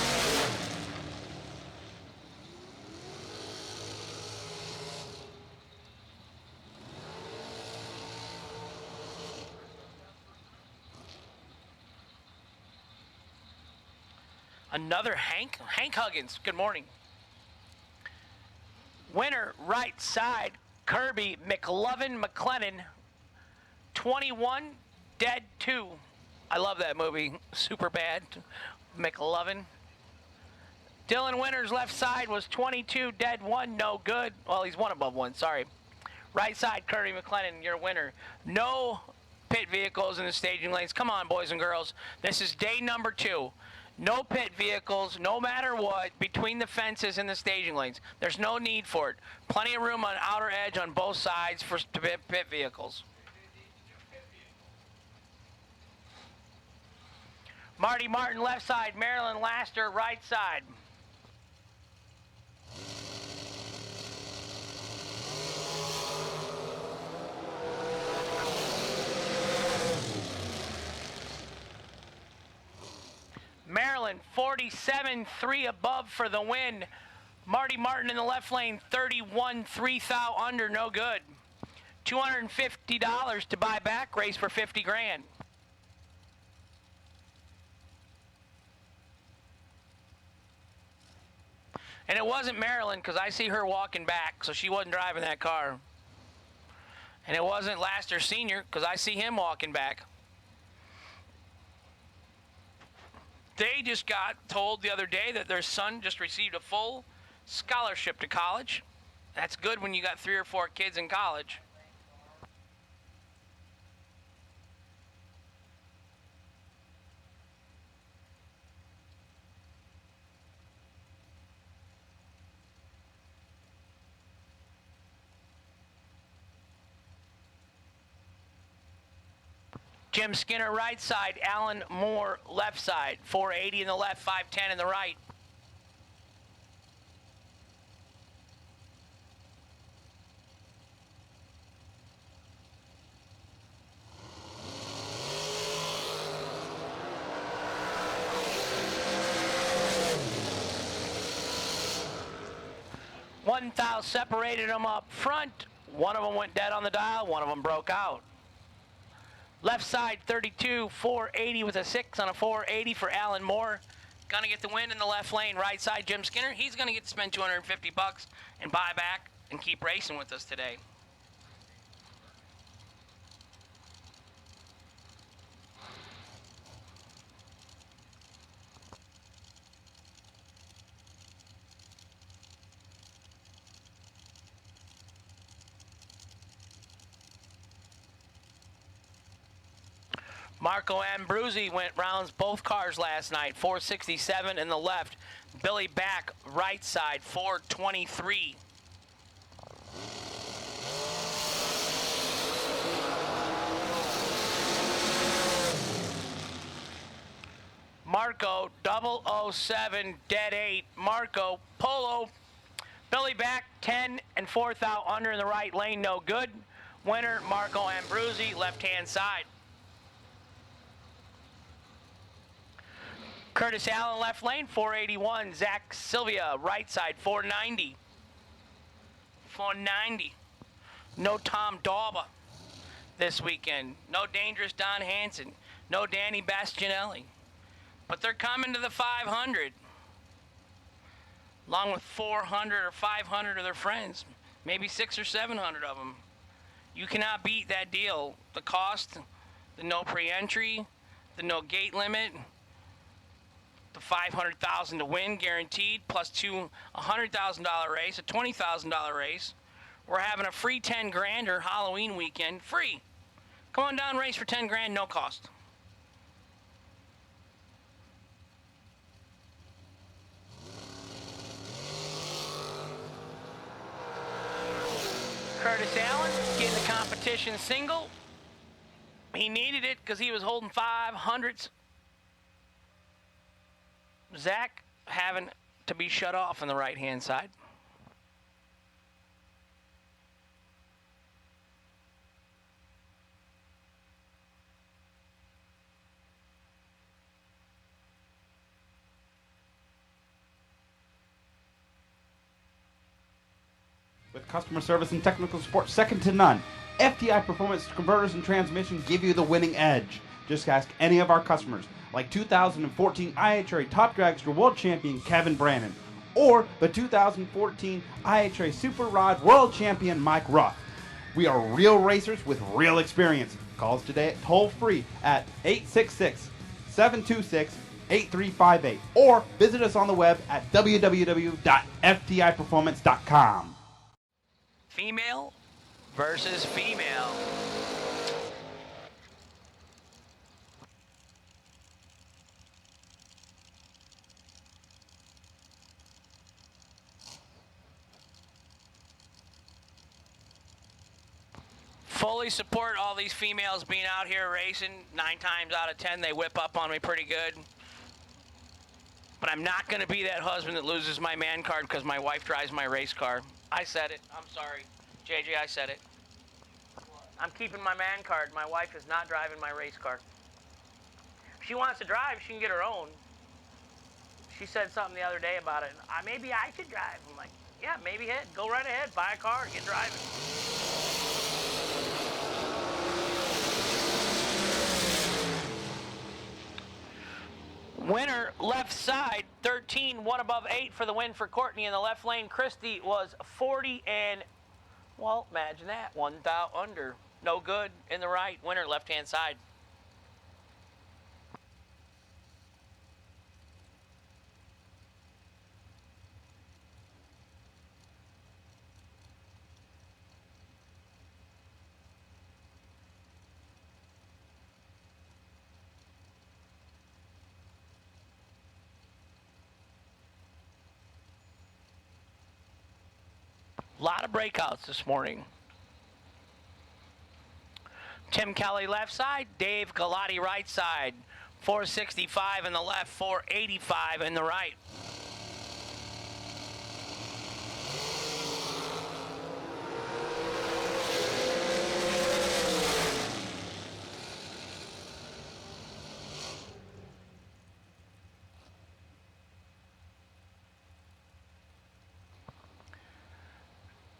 Another Hank Huggins, good morning. Winner, right side, Kirby McLovin McLennan, 21, dead 2. I love that movie, super bad, McLovin. Dylan Winter's left side was 22, dead 1, no good. Well, he's 1 above 1, sorry. Right side, Kirby McLennan, your winner. No pit vehicles in the staging lanes. Come on, boys and girls. This is day number 2. No pit vehicles, no matter what, between the fences and the staging lanes. There's no need for it. Plenty of room on outer edge on both sides for pit vehicles. Marty Martin left side, Marilyn Laster right side. Maryland 47-3 above for the win. Marty Martin in the left lane 31-3 thou under, no good. $250 to buy back, race for 50 grand. And it wasn't Marilyn because I see her walking back, so she wasn't driving that car. And it wasn't Laster Sr. because I see him walking back. They just got told the other day that their son just received a full scholarship to college. That's good when you got 3 or 4 kids in college. Jim Skinner right side, Alan Moore left side, 480 in the left, 510 in the right. One thou separated them up front. One of them went dead on the dial, one of them broke out. Left side 32, 480 with a 6 on a 480 for Alan Moore. Gonna get the win in the left lane. Right side Jim Skinner. He's gonna get to spend $250 and buy back and keep racing with us today. Marco Ambruzzi went rounds both cars last night, 467 in the left. Billy back, right side, 423. Marco, 007, dead 8. Marco, Polo, Billy back, 10 and 4th out under in the right lane, no good. Winner, Marco Ambruzzi, left-hand side. Curtis Allen left lane, 481. Zach Sylvia right side, 490. 490. No Tom Dauba this weekend. No Dangerous Don Hansen. No Danny Bastianelli. But they're coming to the 500. Along with 400 or 500 of their friends. Maybe 600 or 700 of them. You cannot beat that deal. The cost, the no pre-entry, the no gate limit, the $500,000 to win guaranteed, plus $100,000 race, a $20,000 race. We're having a free 10 grander Halloween weekend, free. Come on down, race for 10 grand, no cost. Curtis Allen getting the competition single. He needed it because he was holding 500s. Zach having to be shut off on the right-hand side. With customer service and technical support second to none, FTI Performance Converters and Transmission give you the winning edge. Just ask any of our customers, like 2014 IHRA Top Dragster World Champion Kevin Brannon, or the 2014 IHRA Super Rod World Champion Mike Ruff. We are real racers with real experience. Call us today at toll-free at 866-726-8358, or visit us on the web at www.ftiperformance.com. Female versus female. Fully support all these females being out here racing. 9 times out of 10, they whip up on me pretty good. But I'm not going to be that husband that loses my man card because my wife drives my race car. I said it. I'm sorry. JJ, I said it. I'm keeping my man card. My wife is not driving my race car. If she wants to drive, she can get her own. She said something the other day about it. Maybe I should drive. I'm like, yeah, maybe head. Go right ahead. Buy a car. Get driving. Winner, left side, 13, 1 above 8 for the win for Courtney. In the left lane, Christy was 40 and, well, imagine that, 1 thou under. No good in the right. Winner, left-hand side. A lot of breakouts this morning. Tim Kelly left side, Dave Galati right side. 465 in the left, 485 in the right.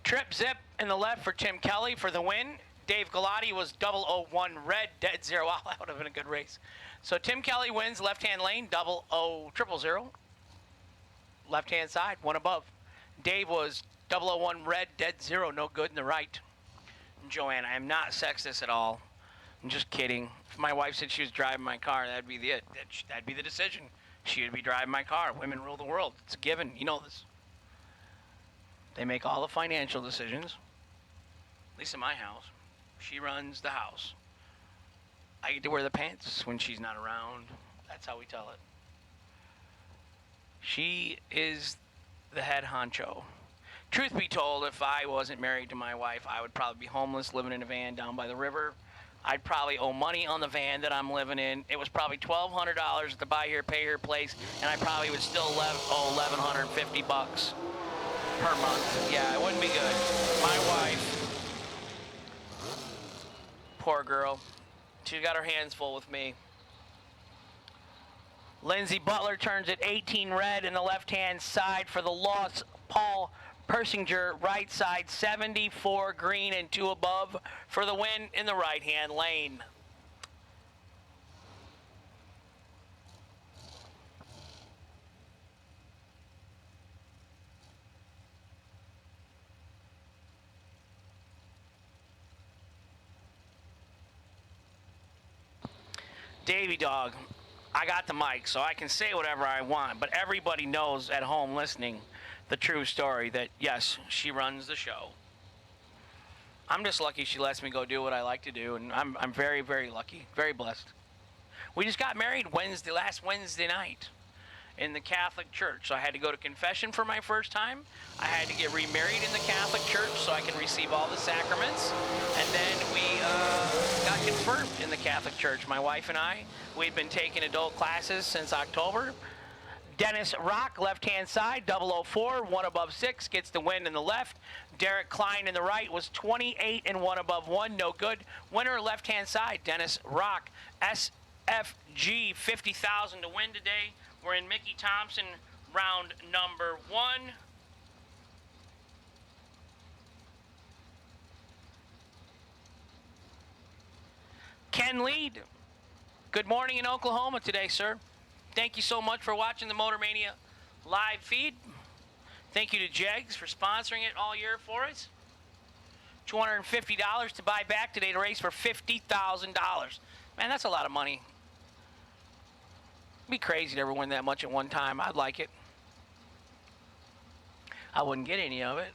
Trip zip in the left for Tim Kelly for the win. Dave Galati was 001 red, dead 0 out. That would have been a good race. So Tim Kelly wins left-hand lane, 00000. Left-hand side, 1 above. Dave was 001 red, dead 0, no good in the right. Joanne, I am not sexist at all. I'm just kidding. If my wife said she was driving my car, that'd be that'd be the decision. She would be driving my car. Women rule the world. It's a given. You know this. They make all the financial decisions, at least in my house. She runs the house. I get to wear the pants when she's not around. That's how we tell it. She is the head honcho. Truth be told, if I wasn't married to my wife, I would probably be homeless, living in a van down by the river. I'd probably owe money on the van that I'm living in. It was probably $1,200 to buy here, pay her place, and I probably would still owe $1,150 per month. Yeah, it wouldn't be good. My wife, poor girl, she got her hands full with me. Lindsay Butler turns at 18 red in the left-hand side for the loss. Paul Persinger, right side, 74 green and 2 above for the win in the right-hand lane. Davy Dog, I got the mic, so I can say whatever I want, but everybody knows at home listening the true story that, yes, she runs the show. I'm just lucky she lets me go do what I like to do, and I'm very, very lucky, very blessed. We just got married last Wednesday night in the Catholic Church, so I had to go to confession for my first time. I had to get remarried in the Catholic Church so I can receive all the sacraments, and then we got confirmed in the Catholic Church. My wife and I, we've been taking adult classes since October. Dennis Rock, left-hand side, 004, 1 above 6, gets the win in the left. Derek Klein in the right was 28 and 1 above 1, no good. Winner, left-hand side, Dennis Rock. SFG, 50,000 to win today. We're in Mickey Thompson, round number 1. Ken Lead, good morning in Oklahoma today, sir. Thank you so much for watching the Motor Mania live feed. Thank you to Jegs for sponsoring it all year for us. $250 to buy back today to race for $50,000. Man, that's a lot of money. It'd be crazy to ever win that much at one time. I'd like it. I wouldn't get any of it,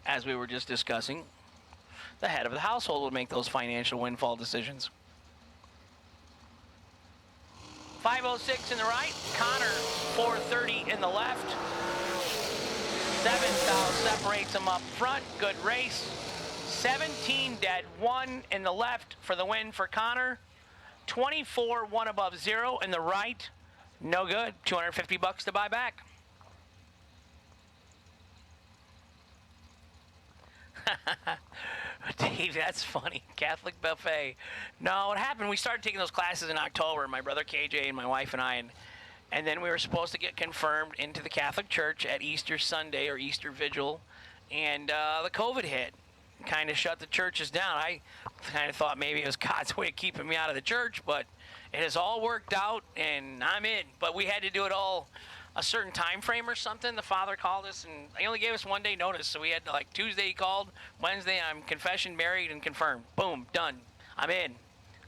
as we were just discussing. The head of the household would make those financial windfall decisions. 506 in the right, Connor 430 in the left. 7 thou separates them up front. Good race. 17 dead, 1 in the left for the win for Connor. 24, 1 above 0 in the right. No good. $250 to buy back. Dave, that's funny. Catholic buffet. No, what happened, we started taking those classes in October, my brother KJ and my wife and I, and then we were supposed to get confirmed into the Catholic Church at Easter Sunday or Easter Vigil, and the COVID hit. Kind of shut the churches down. I kind of thought maybe it was God's way of keeping me out of the church, but it has all worked out, and I'm in. But we had to do it all a certain time frame or something. The father called us, and he only gave us 1 day notice, so we had to, like, Tuesday he called, Wednesday I'm confession, married, and confirmed. Boom, done. I'm in.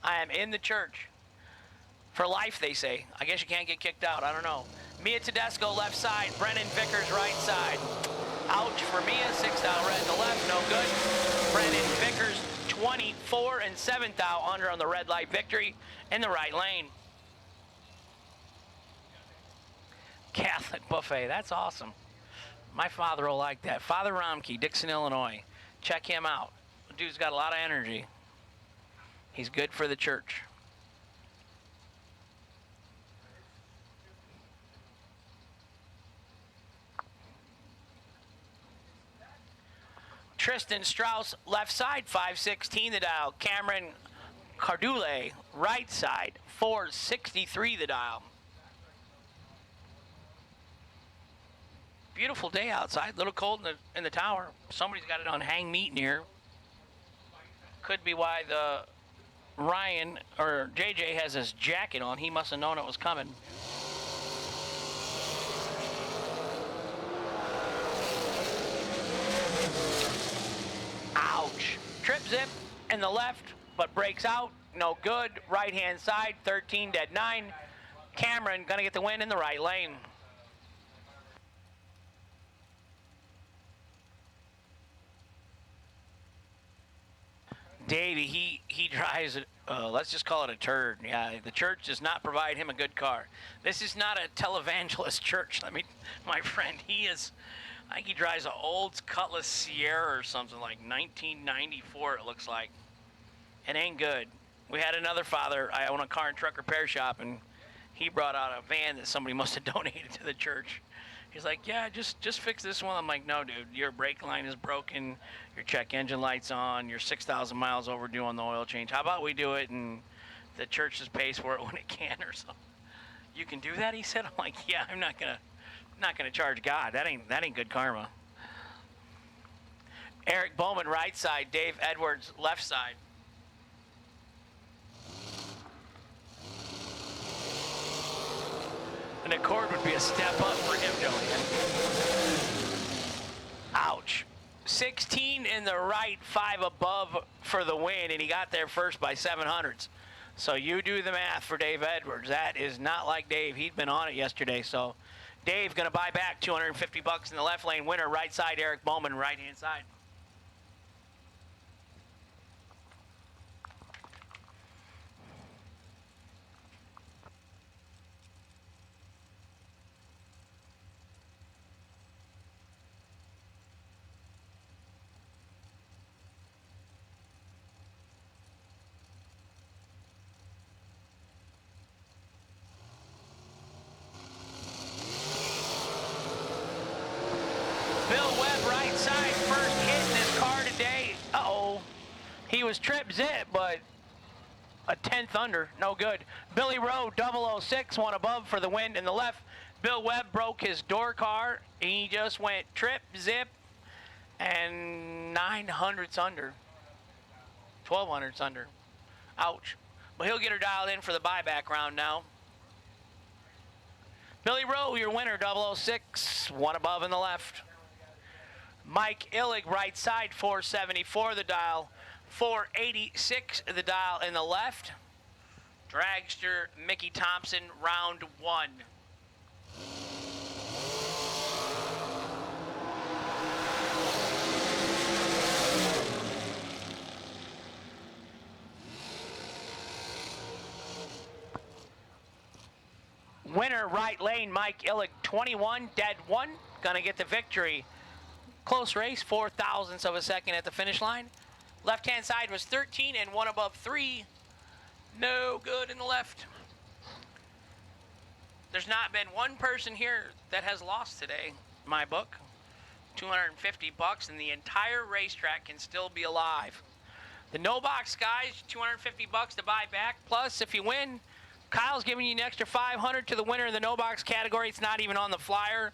I am in the church. For life, they say. I guess you can't get kicked out. I don't know. Mia Tedesco, left side. Brennan Vickers, right side. Ouch for Mia. 6th thou red in the left. No good. Brennan Vickers, 24 and 7th thou under on the red light victory in the right lane. Catholic buffet. That's awesome. My father will like that. Father Romke, Dixon, Illinois. Check him out. The dude's got a lot of energy. He's good for the church. Tristan Strauss, left side, 516 the dial. Cameron Cardule, right side, 463 the dial. Beautiful day outside. A little cold in the tower. Somebody's got it on hang meat in here. Could be why the Ryan or JJ has his jacket on. He must have known it was coming. Ouch. Trip zip in the left, but breaks out. No good. Right hand side, 13 dead 9. Cameron gonna get the win in the right lane. Davey, he drives, let's just call it a turd. Yeah, the church does not provide him a good car. This is not a televangelist church. My friend, I think he drives an old Cutlass Sierra or something, like 1994 it looks like. It ain't good. We had another father, I own a car and truck repair shop, and he brought out a van that somebody must have donated to the church. He's like, yeah, just fix this one. I'm like, no, dude, your brake line is broken, your check engine light's on, you're 6,000 miles overdue on the oil change. How about we do it and the church just pays for it when it can or something? You can do that, he said. I'm like, yeah, I'm not gonna charge God. That ain't good karma. Eric Bowman, right side. Dave Edwards, left side. An Accord would be a step up for him, Jillian. Ouch. 16 in the right, 5 above for the win, and he got there first by 700s. So you do the math for Dave Edwards. That is not like Dave. He'd been on it yesterday. So Dave going to buy back $250 in the left lane. Winner, right side, Eric Bowman, right-hand side. He was trip zip, but a 10th under, no good. Billy Rowe, 006, 1 above for the win in the left. Bill Webb broke his door car. He just went trip zip and 900s under, 1200s under. Ouch. But he'll get her dialed in for the buyback round now. Billy Rowe, your winner, 006, 1 above in the left. Mike Illig, right side, 474 the dial. 486 the dial in the left. Dragster Mickey Thompson, round 1. Winner, right lane, Mike Illig, 21, dead 1. Gonna get the victory. Close race, 4 thousandths of a second at the finish line. Left-hand side was 13 and 1 above 3. No good in the left. There's not been one person here that has lost today, in my book. $250 and the entire racetrack can still be alive. The no box guys, $250 to buy back. Plus, if you win, Kyle's giving you an extra $500 to the winner in the no box category. It's not even on the flyer.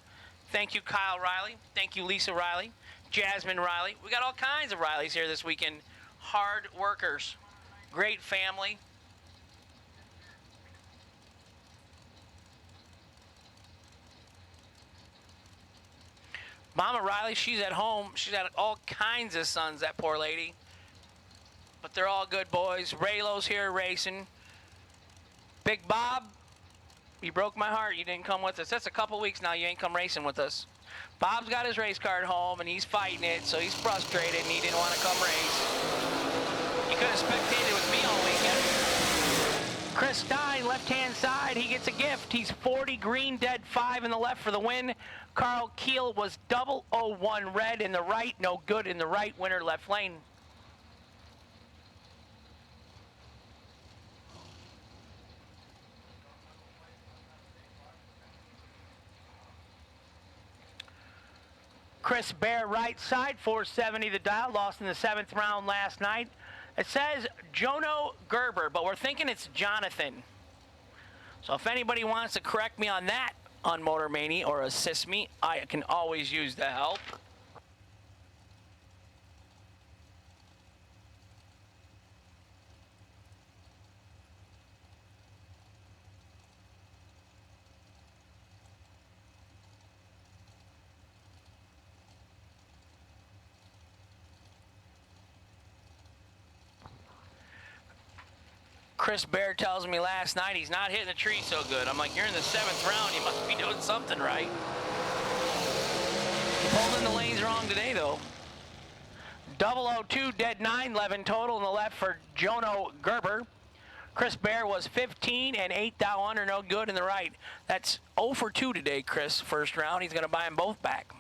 Thank you, Kyle Riley. Thank you, Lisa Riley. Jasmine Riley. We got all kinds of Rileys here this weekend. Hard workers. Great family. Mama Riley, she's at home. She's got all kinds of sons, that poor lady. But they're all good boys. Raylo's here racing. Big Bob, you broke my heart. You didn't come with us. That's a couple weeks now you ain't come racing with us. Bob's got his race card home, and he's fighting it, so he's frustrated, and he didn't want to come race. You could have spectated with me all weekend. Chris Stein, left-hand side, he gets a gift. He's 40 green, dead 5 in the left for the win. Carl Keel was 001 red in the right, no good in the right. Winner left lane. Chris Bear, right side, 470 the dial, lost in the 7th round last night. It says Jono Gerber, but we're thinking it's Jonathan. So if anybody wants to correct me on that on Motor Mania or assist me, I can always use the help. Chris Bear tells me last night he's not hitting the tree so good. I'm like, you're in the 7th round. You must be doing something right. Pulled in the lanes wrong today, though. 002, dead 9, 11 total in the left for Jono Gerber. Chris Bear was 15 and 8 thou under, no good in the right. That's 0 for 2 today, Chris, first round. He's going to buy them both back.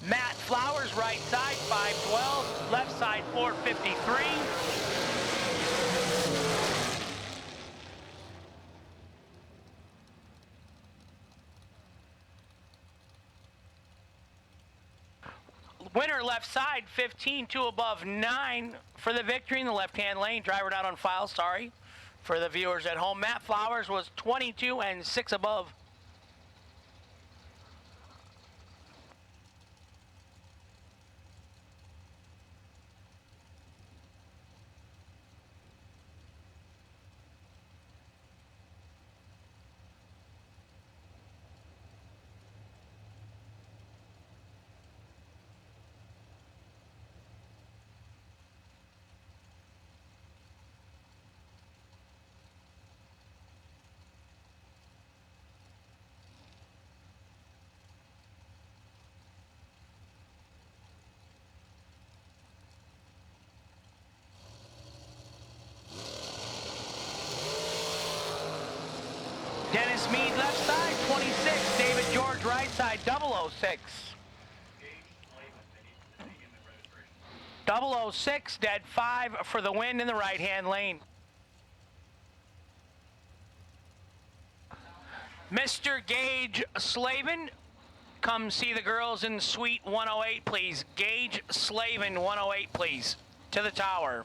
Matt Flowers, right side, 512. Left side, 453. Winner left side, 15, 2 above 9 for the victory in the left-hand lane. Driver not on file, sorry, for the viewers at home. Matt Flowers was 22 and 6 above. Dennis Mead, left side, 26. David George, right side, 006. 006, dead 5 for the win in the right-hand lane. Mr. Gage Slavin, come see the girls in Suite 108, please. Gage Slavin, 108, please, to the tower.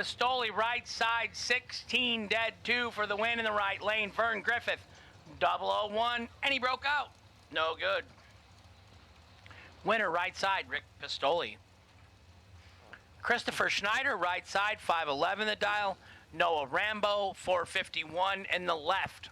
Pistoli, right side, 16 dead, 2 for the win in the right lane. Vern Griffith, 001, and he broke out. No good. Winner, right side, Rick Pistoli. Christopher Schneider, right side, 511 the dial. Noah Rambo, 451 in the left.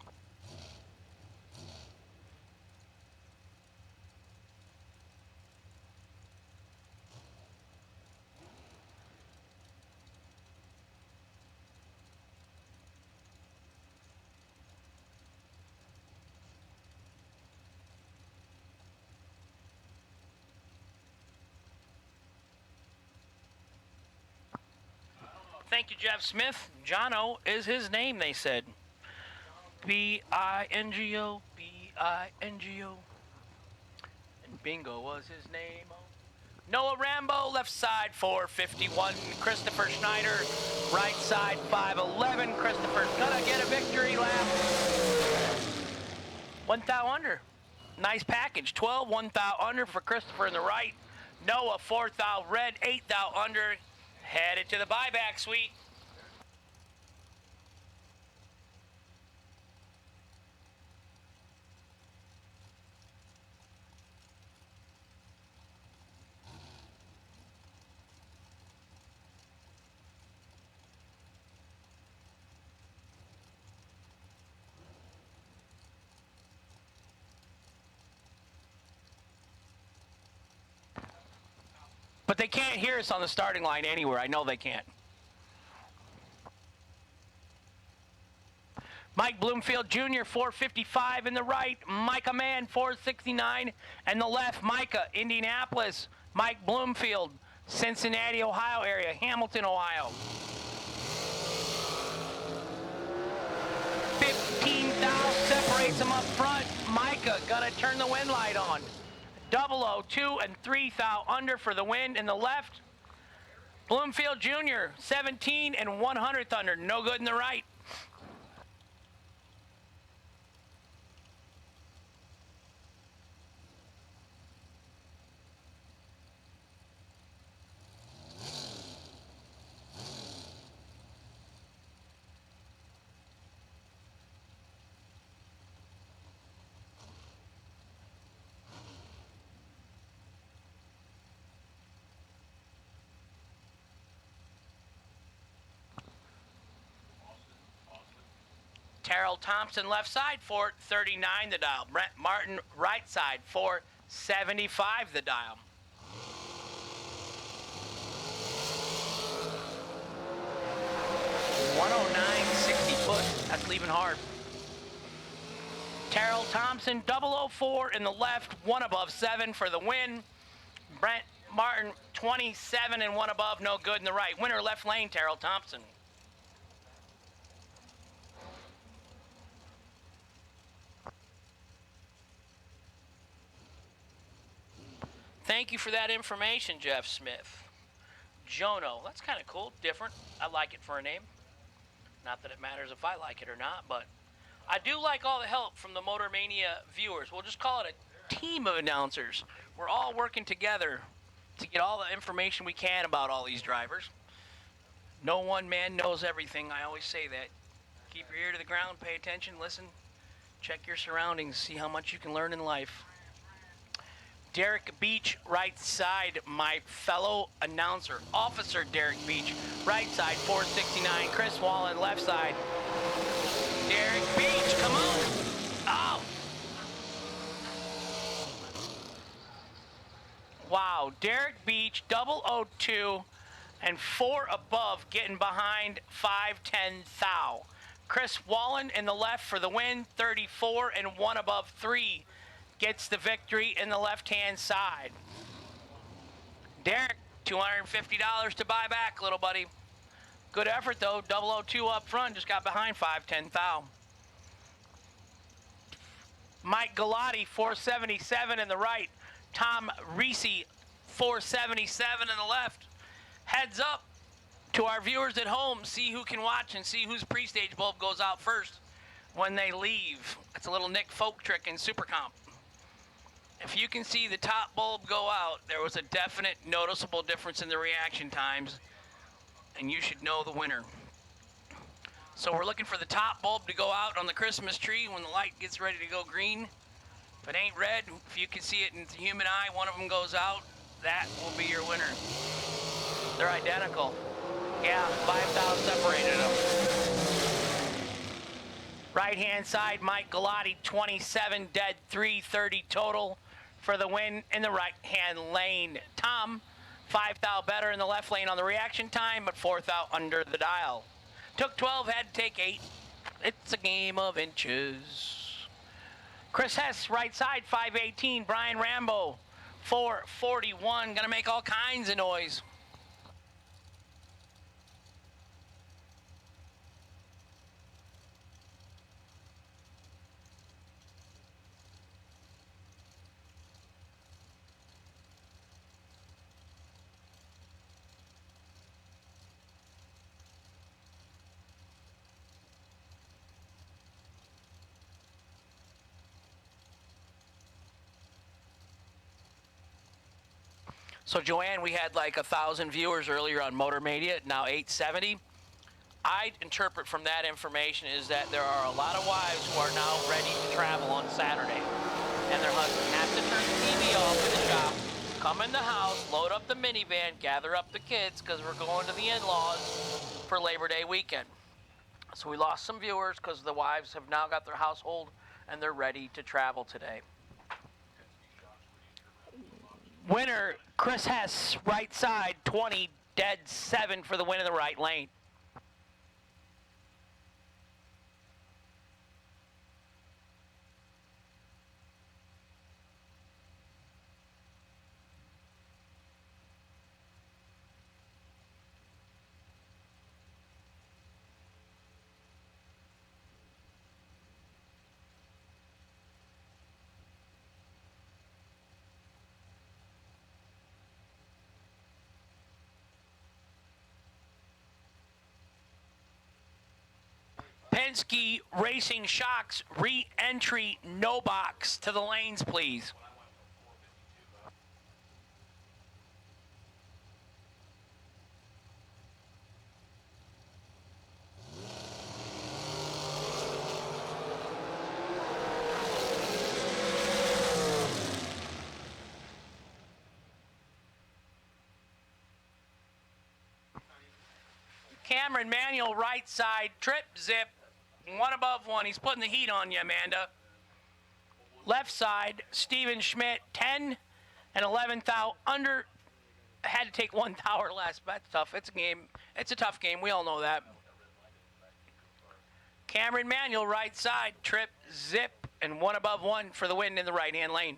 Thank you, Jeff Smith. Jono is his name, they said. B-I-N-G-O, B-I-N-G-O. And Bingo was his name. Noah Rambo, left side, 451. Christopher Schneider, right side, 511. Christopher's gonna get a victory lap. 1 thou under. Nice package. 12, 1 thou under for Christopher in the right. Noah, 4 thou red, 8 thou under. Headed to the buyback suite. But they can't hear us on the starting line anywhere. I know they can't. Mike Bloomfield Jr., 455 in the right. Micah Mann, 469 and the left. Micah, Indianapolis. Mike Bloomfield, Cincinnati, Ohio area. Hamilton, Ohio. 15 thou separates them up front. Micah gonna turn the wind light on. 002 and 3 thou under for the win in the left. Bloomfield Jr., 17 and 100th under. No good in the right. Terrell Thompson, left side, 439 the dial. Brent Martin, right side, 475 the dial. $109.60. That's leaving hard. Terrell Thompson, 004 in the left, 1 above 7 for the win. Brent Martin, 27 and 1 above, no good in the right. Winner, left lane, Terrell Thompson. Thank you for that information, Jeff Smith. Jono, that's kind of cool, different. I like it for a name. Not that it matters if I like it or not, but I do like all the help from the Motor Mania viewers. We'll just call it a team of announcers. We're all working together to get all the information we can about all these drivers. No one man knows everything. I always say that. Keep your ear to the ground, pay attention, listen, check your surroundings, see how much you can learn in life. Derek Beach, right side, my fellow announcer, Officer Derek Beach, right side, 469. Chris Wallen, left side. Derek Beach, come on. Oh. Wow, Derek Beach, 002 and 4 above, getting behind 510 thou. Chris Wallen in the left for the win, 34 and 1 above 3. Gets the victory in the left-hand side. Derek, $250 to buy back, little buddy. Good effort, though. 002 up front, just got behind 510 thou. Mike Galati, 477 in the right. Tom Reese, 477 in the left. Heads up to our viewers at home. See who can watch and see whose pre-stage bulb goes out first when they leave. That's a little Nick Folk trick in Super Comp. If you can see the top bulb go out, there was a definite noticeable difference in the reaction times. and you should know the winner. So we're looking for the top bulb to go out on the Christmas tree when the light gets ready to go green. If it ain't red, if you can see it in the human eye, one of them goes out, that will be your winner. They're identical. Yeah, 5,000 separated them. Right-hand side, Mike Galati, 27 dead, 330 total for the win in the right-hand lane. Tom, 5 thou better in the left lane on the reaction time, but 4 thou under the dial. Took 12, had to take 8. It's a game of inches. Chris Hess, right side, 518. Brian Rambo, 441. Gonna make all kinds of noise. So Joanne, we had like 1,000 viewers earlier on Motor Mania, now 870. I interpret from that information is that there are a lot of wives who are now ready to travel on Saturday. And their husband has to turn the TV off in the shop, come in the house, load up the minivan, gather up the kids, because we're going to the in-laws for Labor Day weekend. So we lost some viewers because the wives have now got their household and they're ready to travel today. Winner, Chris Hess, right side, 20, dead 7 for the win in the right lane. Penske Racing Shocks re-entry, no box to the lanes, please. Cameron Manuel, right side, trip, zip, 1 above 1. He's putting the heat on you, Amanda. Left side, Steven Schmidt, 10 and 11 thou under. Had to take 1 thou or less, but that's tough. It's a game. It's a tough game. We all know that. Cameron Manuel, right side, trip, zip, and 1 above 1 for the win in the right-hand lane.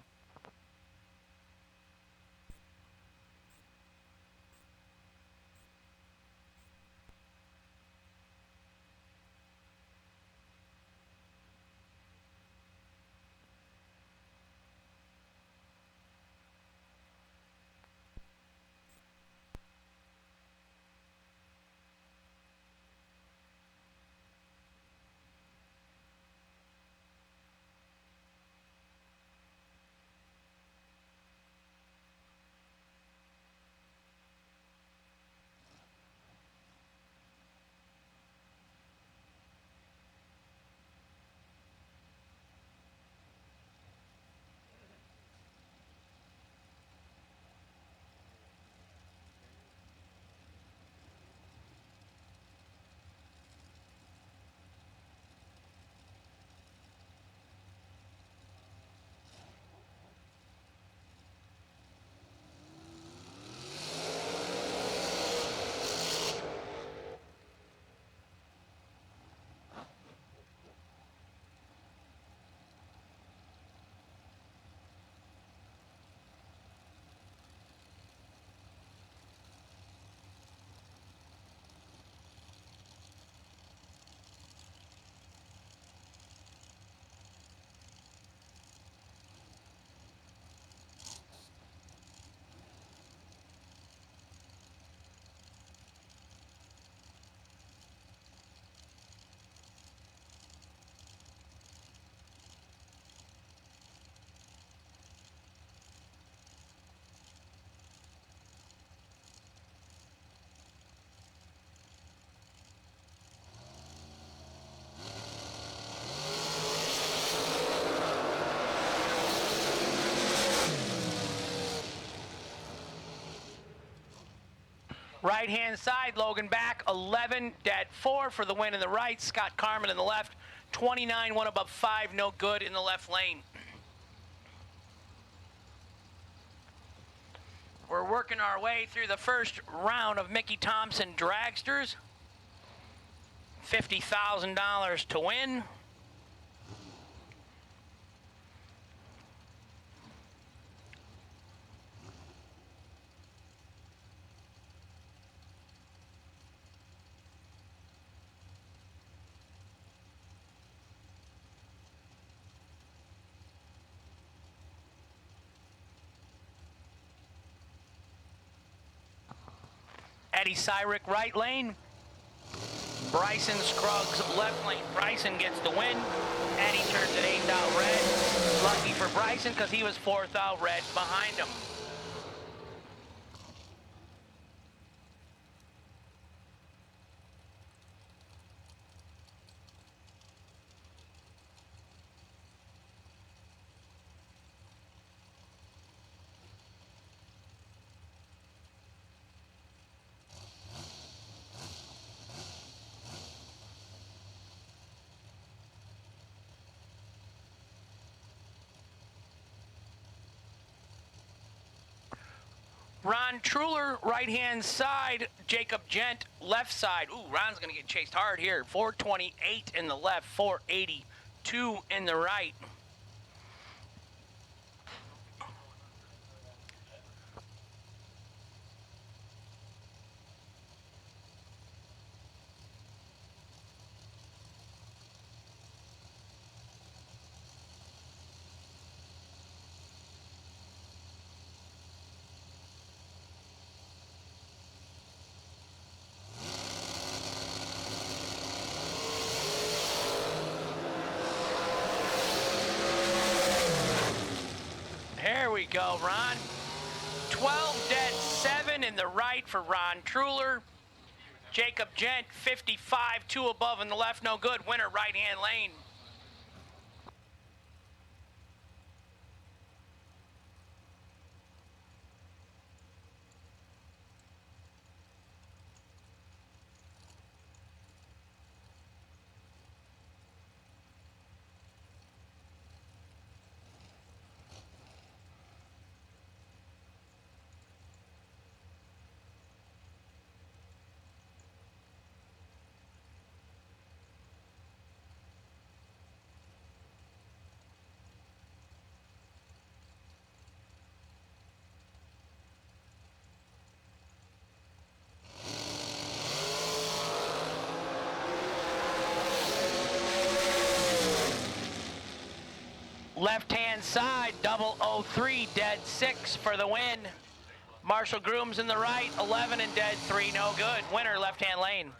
Right-hand side, Logan back, 11, dead 4 for the win in the right. Scott Carmen in the left, 29, 1 above 5, no good in the left lane. We're working our way through the first round of Mickey Thompson Dragsters. $50,000 to win. Eddie Cyrick right lane. Bryson Scruggs left lane. Bryson gets the win. Eddie turns it 8th out red. Lucky for Bryson because he was 4th out red behind him. Ron Truler, right-hand side. Jacob Gent, left side. Ooh, Ron's going to get chased hard here. 428 in the left, 482 in the right. There we go, Ron. 12 dead, 7 in the right for Ron Truler. Jacob Gent, 55, 2 above in the left, no good. Winner, right-hand lane. Left-hand side, 003, dead 6 for the win. Marshall Grooms in the right, 11 and dead 3, no good. Winner, left-hand lane.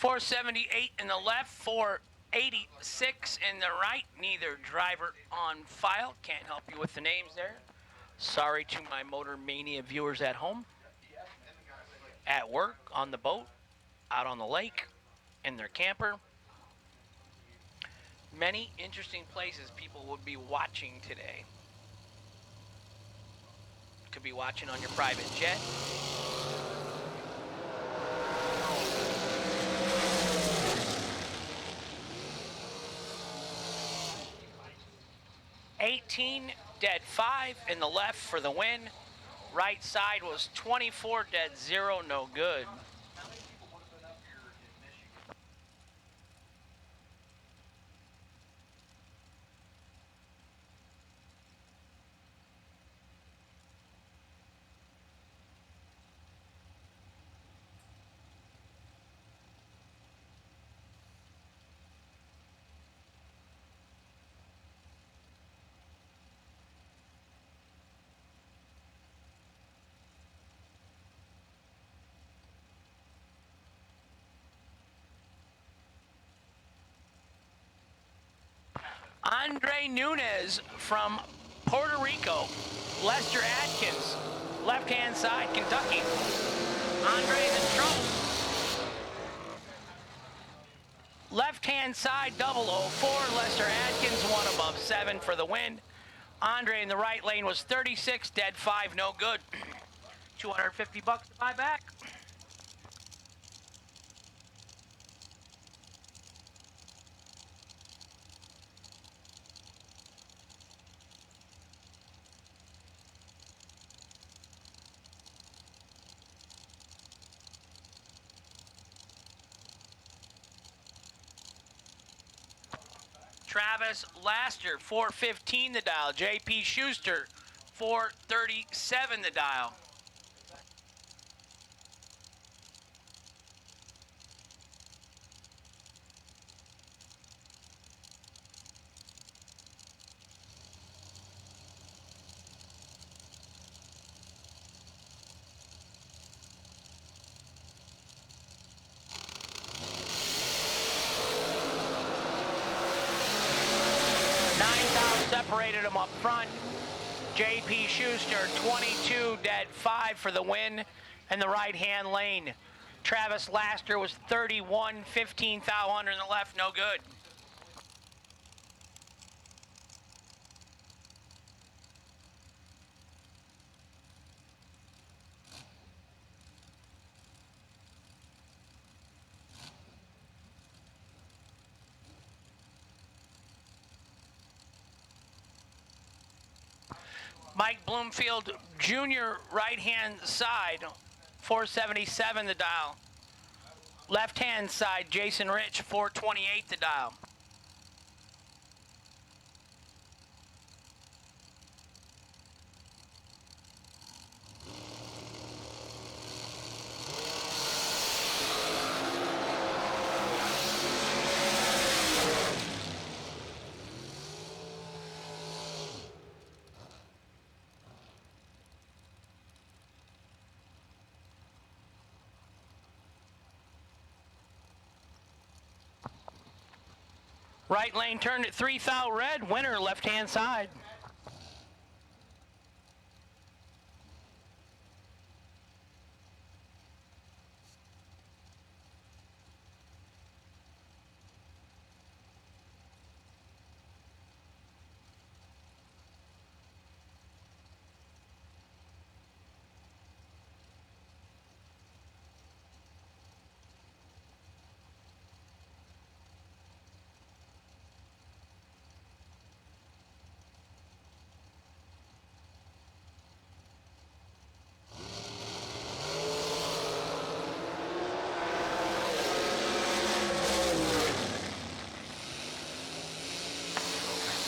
.478 in the left, 486 in the right. Neither driver on file. Can't help you with the names there. Sorry to my Motor Mania viewers at home, at work, on the boat, out on the lake, in their camper. Many interesting places people would be watching today. Could be watching on your private jet. $18 dead 5 in the left for the win. Right side was 24 dead 0, no good. Andre Nunez from Puerto Rico. Lester Atkins, left-hand side, Kentucky. Andre's in trouble. Left-hand side, 004. Lester Atkins, 1 above 7 for the win. Andre in the right lane was 36, dead 5, no good. $250 to buy back. Travis Laster, 415 the dial. JP Schuster, 437 the dial. Separated them up front. JP Schuster, 22, dead 5 for the win in the right-hand lane. Travis Laster was 31, 15 thou under in the left, no good. Mike Bloomfield, junior right-hand side, 477 the dial. Left-hand side, Jason Rich, 428 the dial. Right lane turned at 3 thou red, winner left-hand side.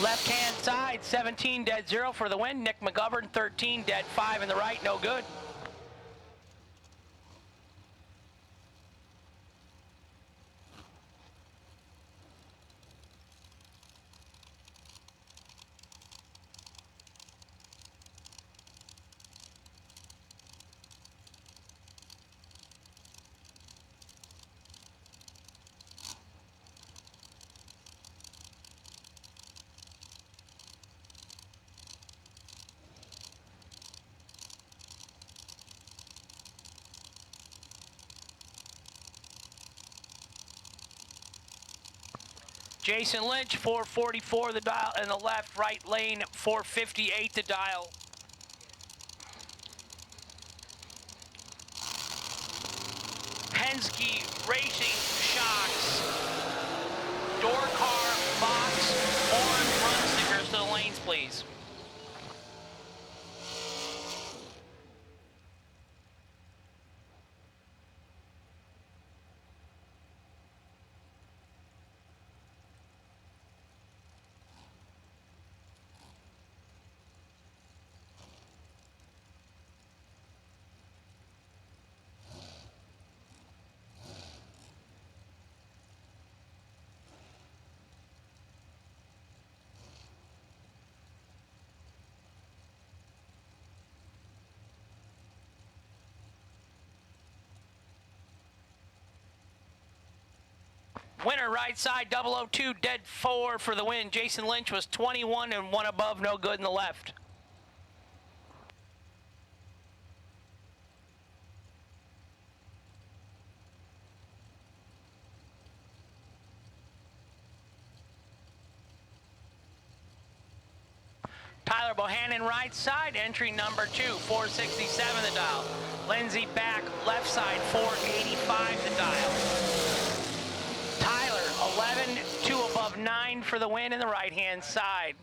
Left-hand side, 17, dead 0 for the win. Nick McGovern, 13, dead 5 in the right, no good. Jason Lynch, 444 the dial, in the left, right lane, 458 the dial. Penske Racing Shocks, door car, box, orange run stickers to the lanes, please. Winner, right side, 002, dead 4 for the win. Jason Lynch was 21 and 1 above, no good in the left. Tyler Bohannon, right side, entry number 2, 467 the dial. Lindsey back, left side, 485 the dial. Tyler, 11, 2 above 9 for the win in the right-hand side.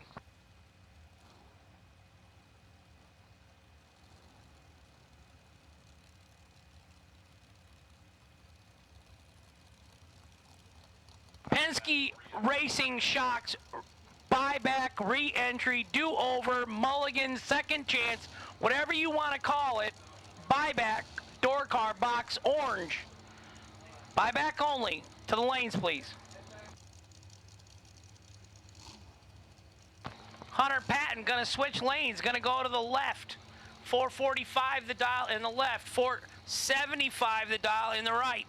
Penske Racing Shocks, buyback, re-entry, do-over, mulligan, second chance, whatever you want to call it, buyback, door car, box, orange. Buyback only. To the lanes, please. Hunter Patton going to switch lanes, going to go to the left. 445 the dial in the left, 475 the dial in the right.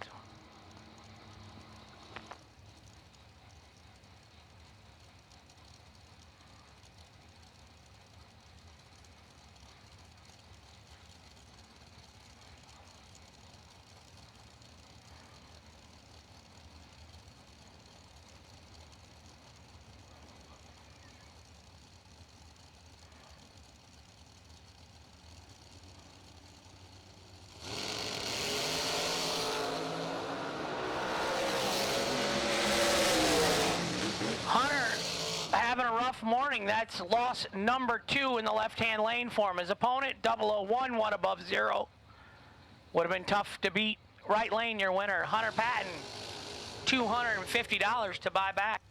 Morning, that's loss number 2 in the left-hand lane for him. His opponent, 001, 1 above 0. Would have been tough to beat. Right lane, your winner, Hunter Patton, $250 to buy back.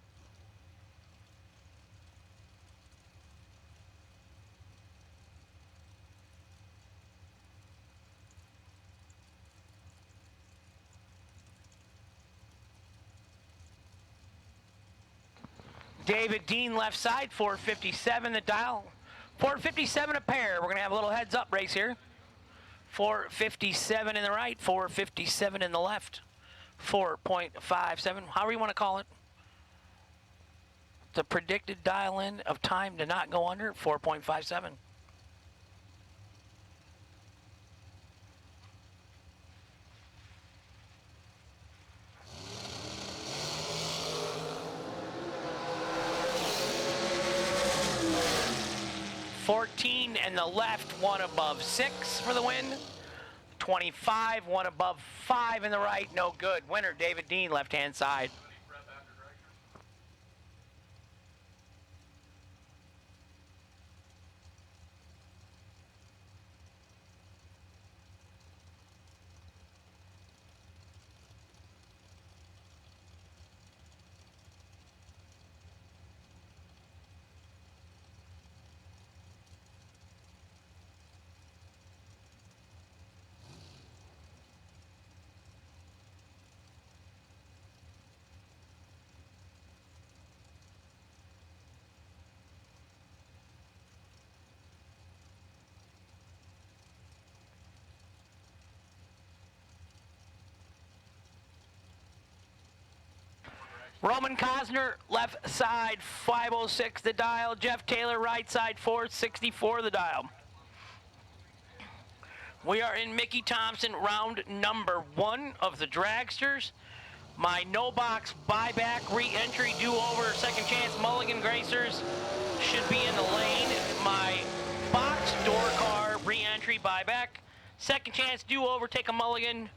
David Dean left side, 457 the dial. 457 a pair. We're going to have a little heads up race here. 457 in the right, 457 in the left. 4.57, however you want to call it. The predicted dial in of time to not go under, 4.57. $14 in the left, 1 above 6 for the win. $25, 1 above 5 in the right, no good. Winner, David Dean, left-hand side. Roman Cosner, left side, 506 the dial. Jeff Taylor, right side, 464 the dial. We are in Mickey Thompson, round number 1 of the Dragsters. My no box buyback, re-entry, do-over, second chance mulligan gracers should be in the lane. My box door car, re-entry, buyback, second chance, do-over, take a mulligan.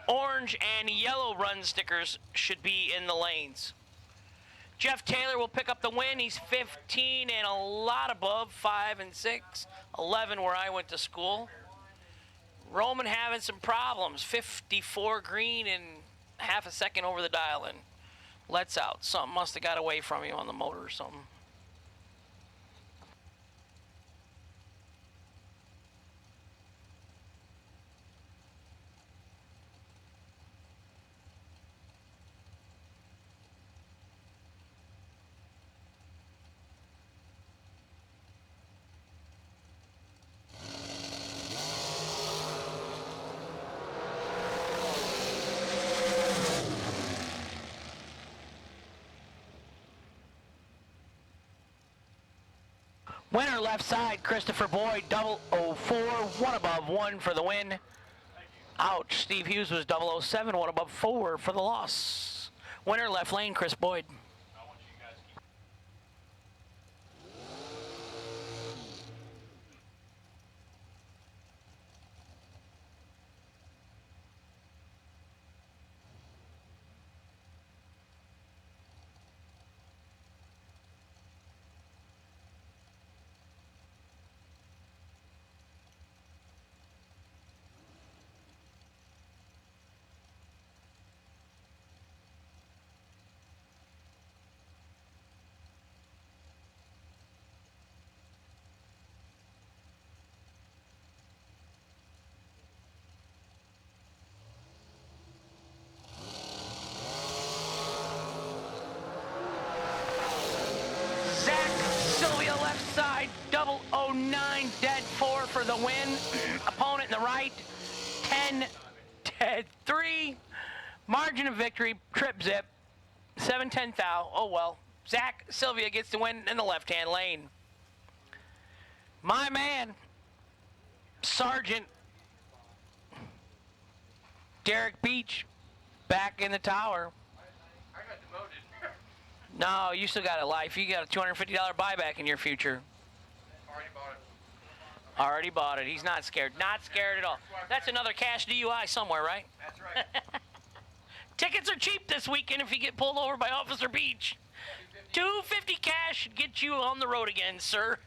Orange and yellow run stickers should be in the lanes. Jeff Taylor will pick up the win. He's 15 and a lot above, 5 and 6, 11 where I went to school. Roman having some problems, 54 green and half a second over the dial in. Lets out. Something must have got away from you on the motor or something. Winner left side, Christopher Boyd, 004, 1 above 1 for the win. Ouch, Steve Hughes was 007, 1 above 4 for the loss. Winner left lane, Chris Boyd. Sylvia left side, 009, dead 4 for the win. Opponent in the right, 10, dead 3. Margin of victory, trip zip, 7-10 thou. Oh well. Zach Sylvia gets the win in the left-hand lane. My man, Sergeant Derek Beach, back in the tower. I got demoted. No, you still got a life. You got a $250 buyback in your future. Already bought it. Already bought it. He's not scared. Not scared at all. That's another cash DUI somewhere, right? That's right. Tickets are cheap this weekend if you get pulled over by Officer Beach. $250 cash should get you on the road again, sir.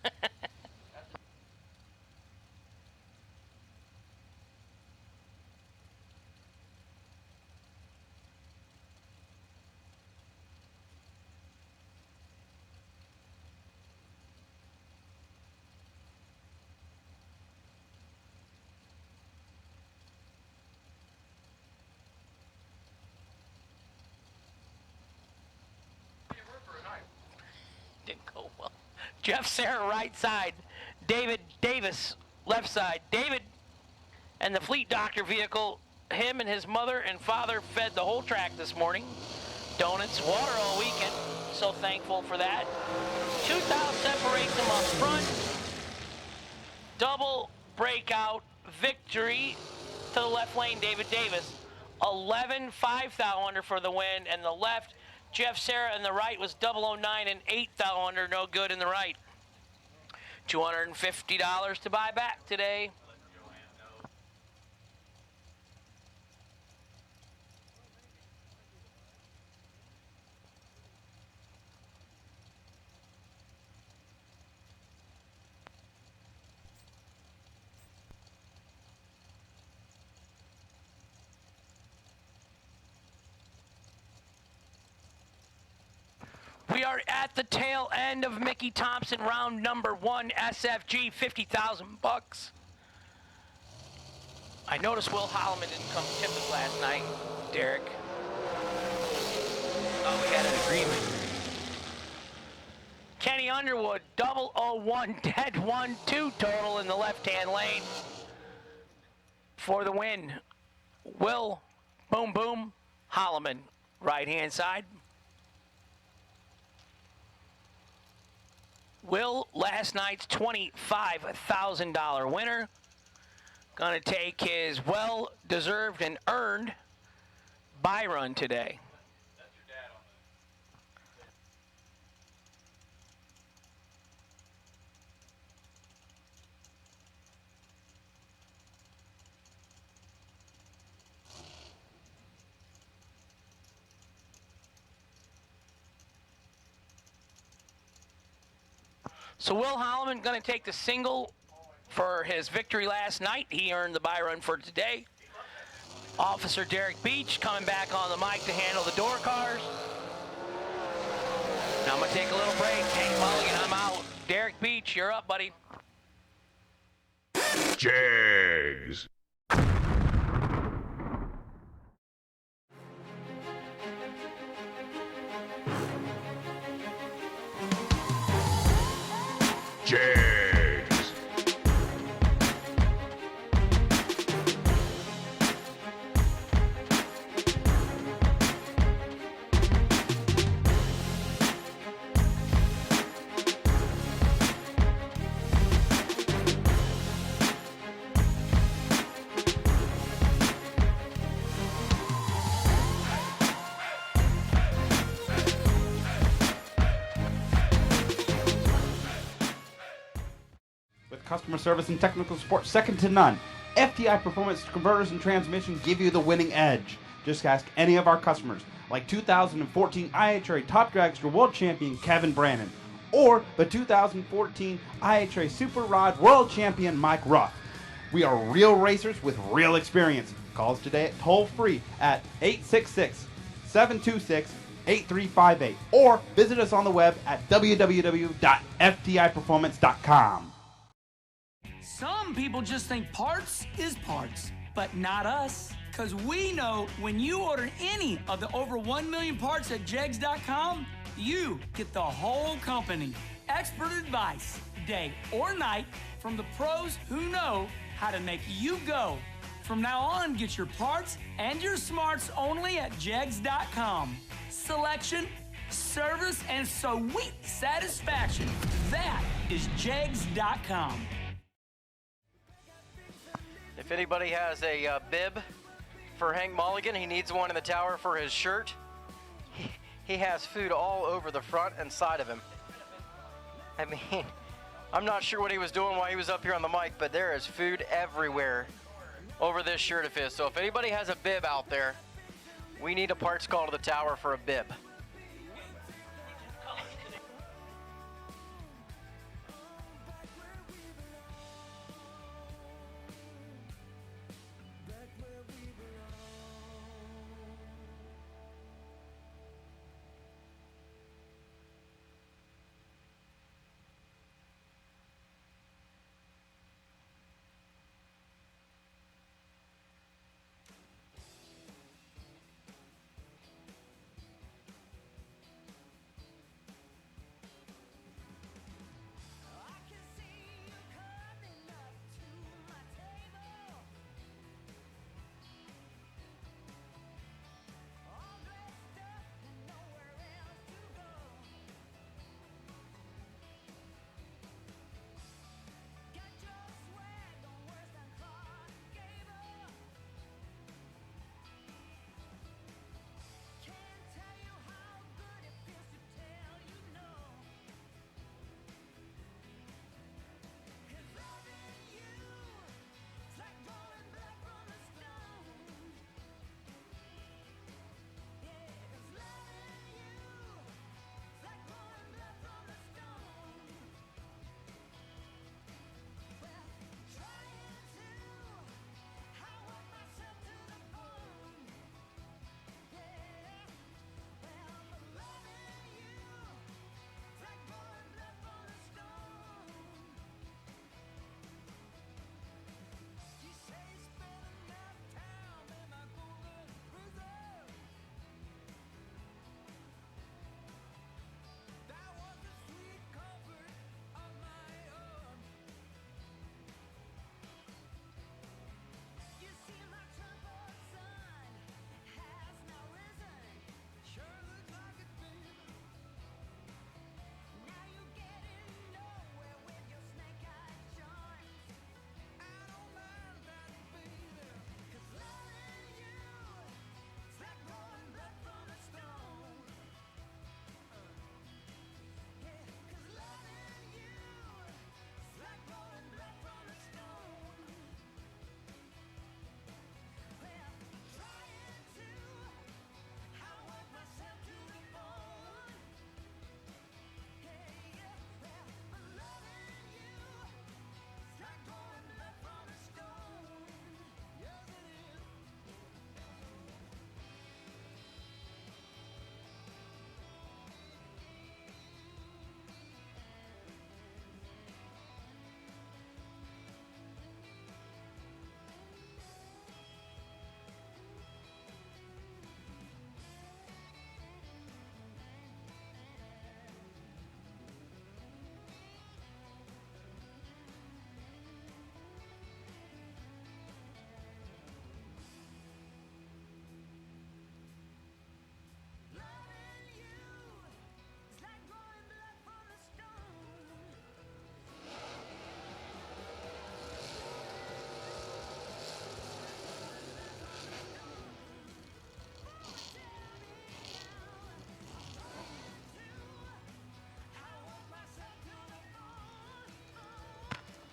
Didn't go well. Jeff Sarah right side. David Davis left side. David and the Fleet Doctor vehicle, him and his mother and father fed the whole track this morning. Donuts, water all weekend. So thankful for that. 2,000 separates them up front. Double breakout victory to the left lane, David Davis. 11, 5 thou under for the win, and the left, Jeff Sarah in the right was 009 and 8 thou under, no good in the right. $250 to buy back today. We are at the tail end of Mickey Thompson round number 1, SFG, $50,000. I noticed Will Holloman didn't come tip us last night, Derek. Oh, we had an agreement. Kenny Underwood, 001, dead 1, 2 total in the left-hand lane for the win. Will, boom, boom, Holloman, right-hand side. Will, last night's $25,000 winner, gonna take his well-deserved and earned buy run today. So Will Holloman going to take the single for his victory last night. He earned the buy run for today. Officer Derek Beach coming back on the mic to handle the door cars. Now I'm going to take a little break. Hank Mulligan, I'm out. Derek Beach, you're up, buddy. Jegs. Jegs. Customer service and technical support second to none. FTI Performance Converters and Transmission give you the winning edge. Just ask any of our customers, like 2014 IHRA Top Dragster World Champion Kevin Brannon, or the 2014 IHRA Super Rod World Champion Mike Ruff. We are real racers with real experience. Call us today at toll-free at 866-726-8358, or visit us on the web at www.ftiperformance.com. Some people just think parts is parts, but not us. Because we know when you order any of the over 1 million parts at Jegs.com, you get the whole company. Expert advice, day or night, from the pros who know how to make you go. From now on, get your parts and your smarts only at Jegs.com. Selection, service, and sweet satisfaction. That is Jegs.com. If anybody has a bib for Hank Mulligan, he needs one in the tower for his shirt. He has food all over the front and side of him. I mean, I'm not sure what he was doing while he was up here on the mic, but there is food everywhere over this shirt of his. So if anybody has a bib out there, we need a parts call to the tower for a bib.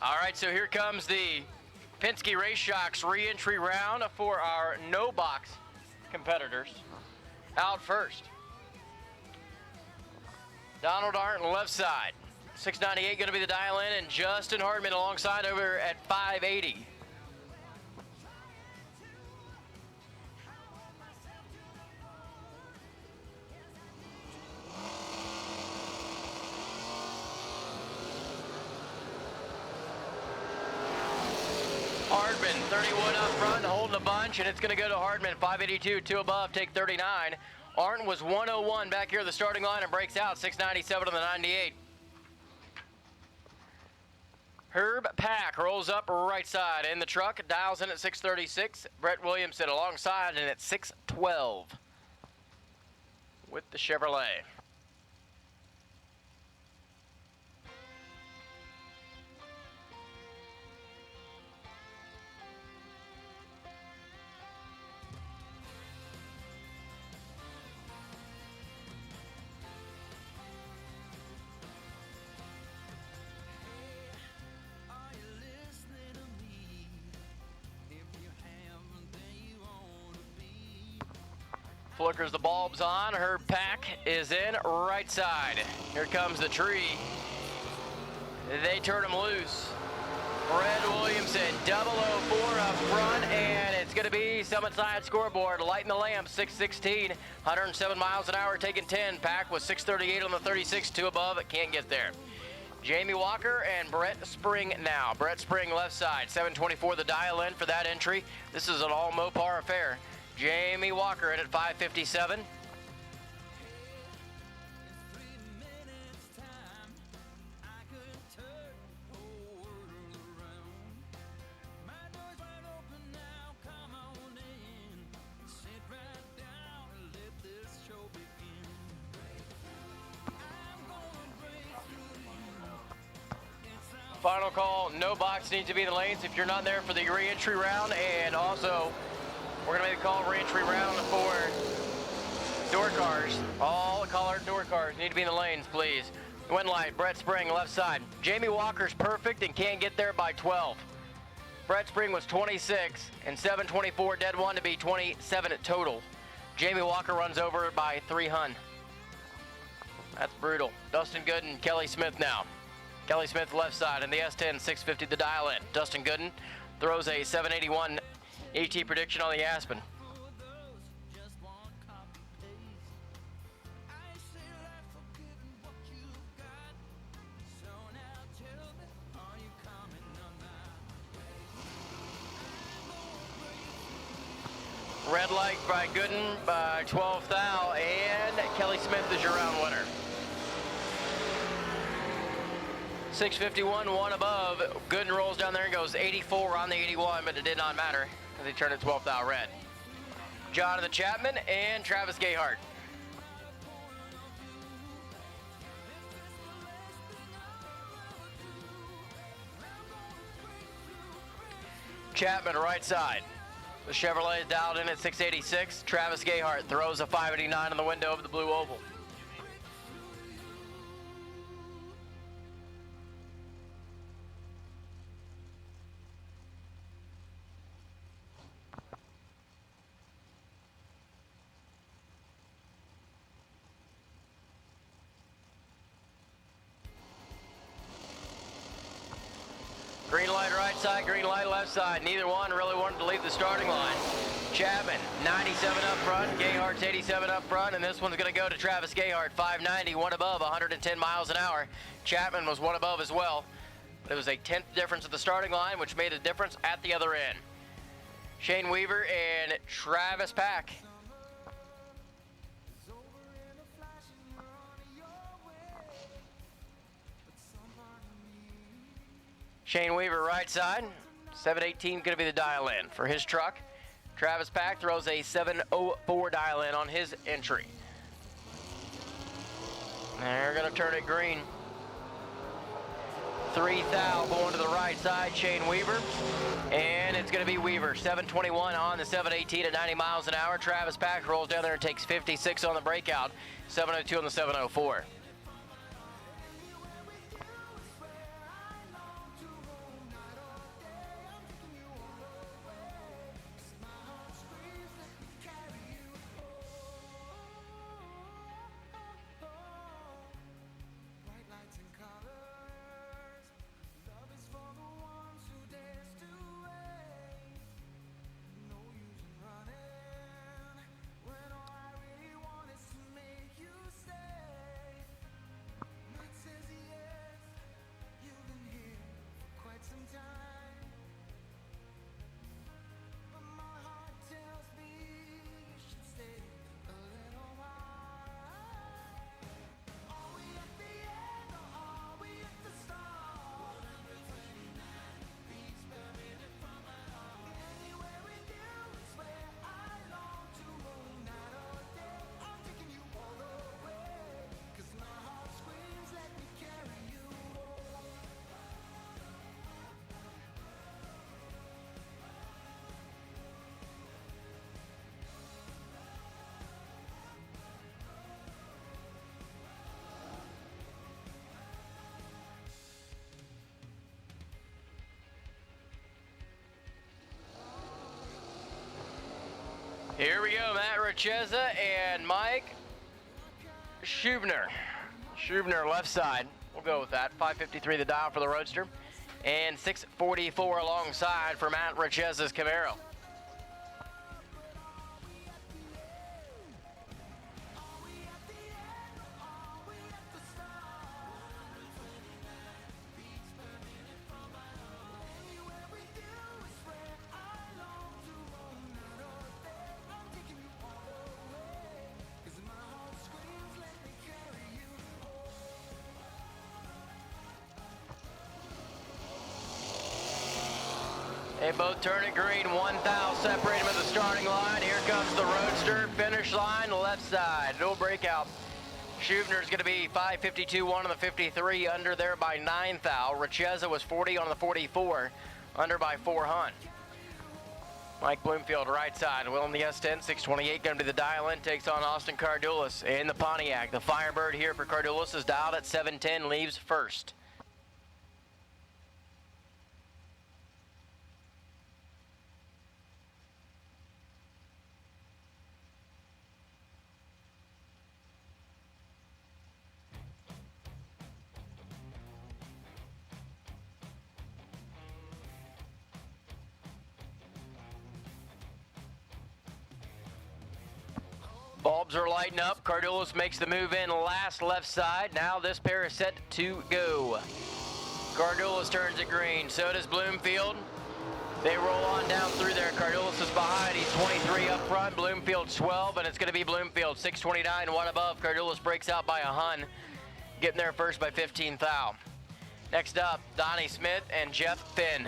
All right, so here comes the Penske Race Shocks re-entry round for our no box competitors. Out first, Donald Arndt left side. 698 going to be the dial in, and Justin Hardman alongside over at 580. Hardman, 31 up front, holding a bunch, and it's going to go to Hardman. 582, 2 above, take 39. Arndt was 101 back here at the starting line and breaks out. 697 on the 98. Herb Pack rolls up right side in the truck, dials in at 636. Brett Williamson alongside and at 612 with the Chevrolet. Flickers the bulbs on. Herb Pack is in right side. Here comes the tree. They turn him loose. Brett Williamson, 004 up front, and it's going to be Summit Science scoreboard. Lighting the lamp, 616, 107 miles an hour, taking 10. Pack was 638 on the 36, 2 above. It can't get there. Jamie Walker and Brett Spring now. Brett Spring left side, 724 the dial in for that entry. This is an all Mopar affair. Jamie Walker in at 557. Final call, no box needs to be in the lanes if you're not there for the re-entry round, and also we're going to make a call re-entry round for door cars. All colored door cars need to be in the lanes, please. Wind light, Brett Spring, left side. Jamie Walker's perfect and can't get there by 12. Brett Spring was 26 and 724, dead one to be 27 at total. Jamie Walker runs over by 300. That's brutal. Dustin Gooden, Kelly Smith now. Kelly Smith left side in the S10, 650 the dial in. Dustin Gooden throws a 781 ET prediction on the Aspen. Red light by Gooden by 12 thou, and Kelly Smith is your round winner. 651, 1 above. Gooden rolls down there and goes 84 on the 81, but it did not matter because he turned it 12 thou red. Jonathan Chapman and Travis Gayhart. Chapman right side. The Chevrolet is dialed in at 686. Travis Gayhart throws a 589 on the window of the blue oval. Green light right side, green light left side. Neither one really wanted to leave the starting line. Chapman, 97 up front. Gayhart's 87 up front, and this one's going to go to Travis Gayhart, 590, 1 above, 110 miles an hour. Chapman was 1 above as well. But it was a 10th difference at the starting line, which made a difference at the other end. Shane Weaver and Travis Pack. Shane Weaver right side, 718 going to be the dial in for his truck. Travis Pack throws a 704 dial in on his entry. They're going to turn it green. 3 thou going to the right side, Shane Weaver. And it's going to be Weaver, 721 on the 718 at 90 miles an hour. Travis Pack rolls down there and takes 56 on the breakout, 702 on the 704. Here we go, Matt Richeza and Mike Schubner. Schubner left side. We'll go with that. 553 the dial for the Roadster. And 644 alongside for Matt Richeza's Camaro. They both turn it green. 1,000 separate them at the starting line. Here comes the Roadster. Finish line, left side. No breakout. Schubner's going to be 552-1 on the 53, under there by 9 thou. Richeza was 40 on the 44, under by 4 hun. Mike Bloomfield, right side. Will in the S10, 628 going to be the dial-in. Takes on Austin Cardulis in the Pontiac. The Firebird here for Cardulis is dialed at 710, leaves first. Bulbs are lighting up. Cardulis makes the move in last left side. Now this pair is set to go. Cardulis turns it green. So does Bloomfield. They roll on down through there. Cardulis is behind. He's 23 up front. Bloomfield's 12, and it's going to be Bloomfield 629, one above. Cardulis breaks out by a hun, getting there first by 15 thou. Next up, Donnie Smith and Jeff Finn.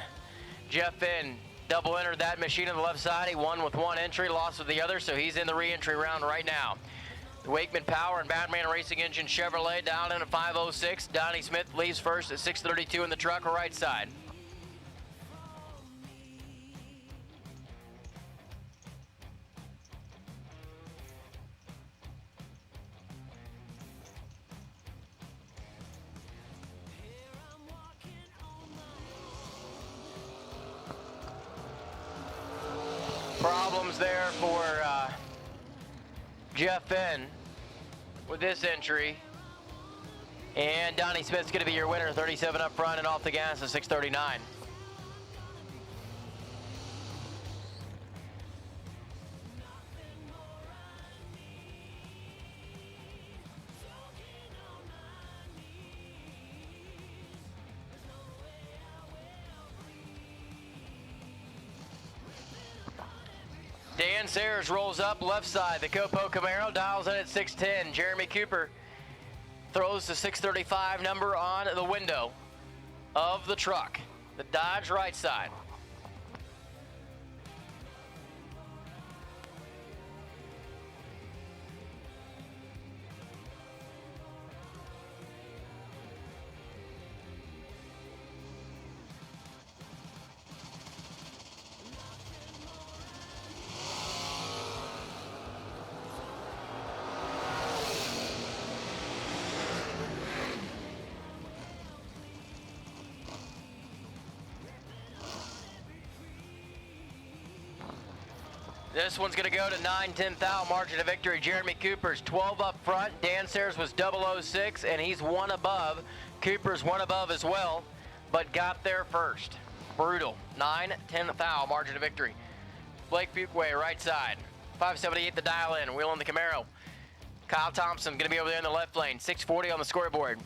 Jeff Finn double entered that machine on the left side. He won with one entry, lost with the other, so he's in the re-entry round right now. The Wakeman Power and Batman Racing Engine Chevrolet down in at 506. Donnie Smith leaves first at 632 in the truck right side. Problems there for Jeff Finn with this entry. And Donnie Smith's going to be your winner, 37 up front and off the gas at 639. Dan Sayers rolls up left side. The Copo Camaro dials in at 610. Jeremy Cooper throws the 635 number on the window of the truck. The Dodge right side. This one's going to go to 9/10 thou margin of victory. Jeremy Cooper's 12 up front. Dan Sayers was 006, and he's one above. Cooper's one above as well, but got there first. Brutal. 9/10 thou margin of victory. Blake Fuquay, right side. 578 the dial in. Wheel in the Camaro. Kyle Thompson going to be over there in the left lane. 640 on the scoreboard.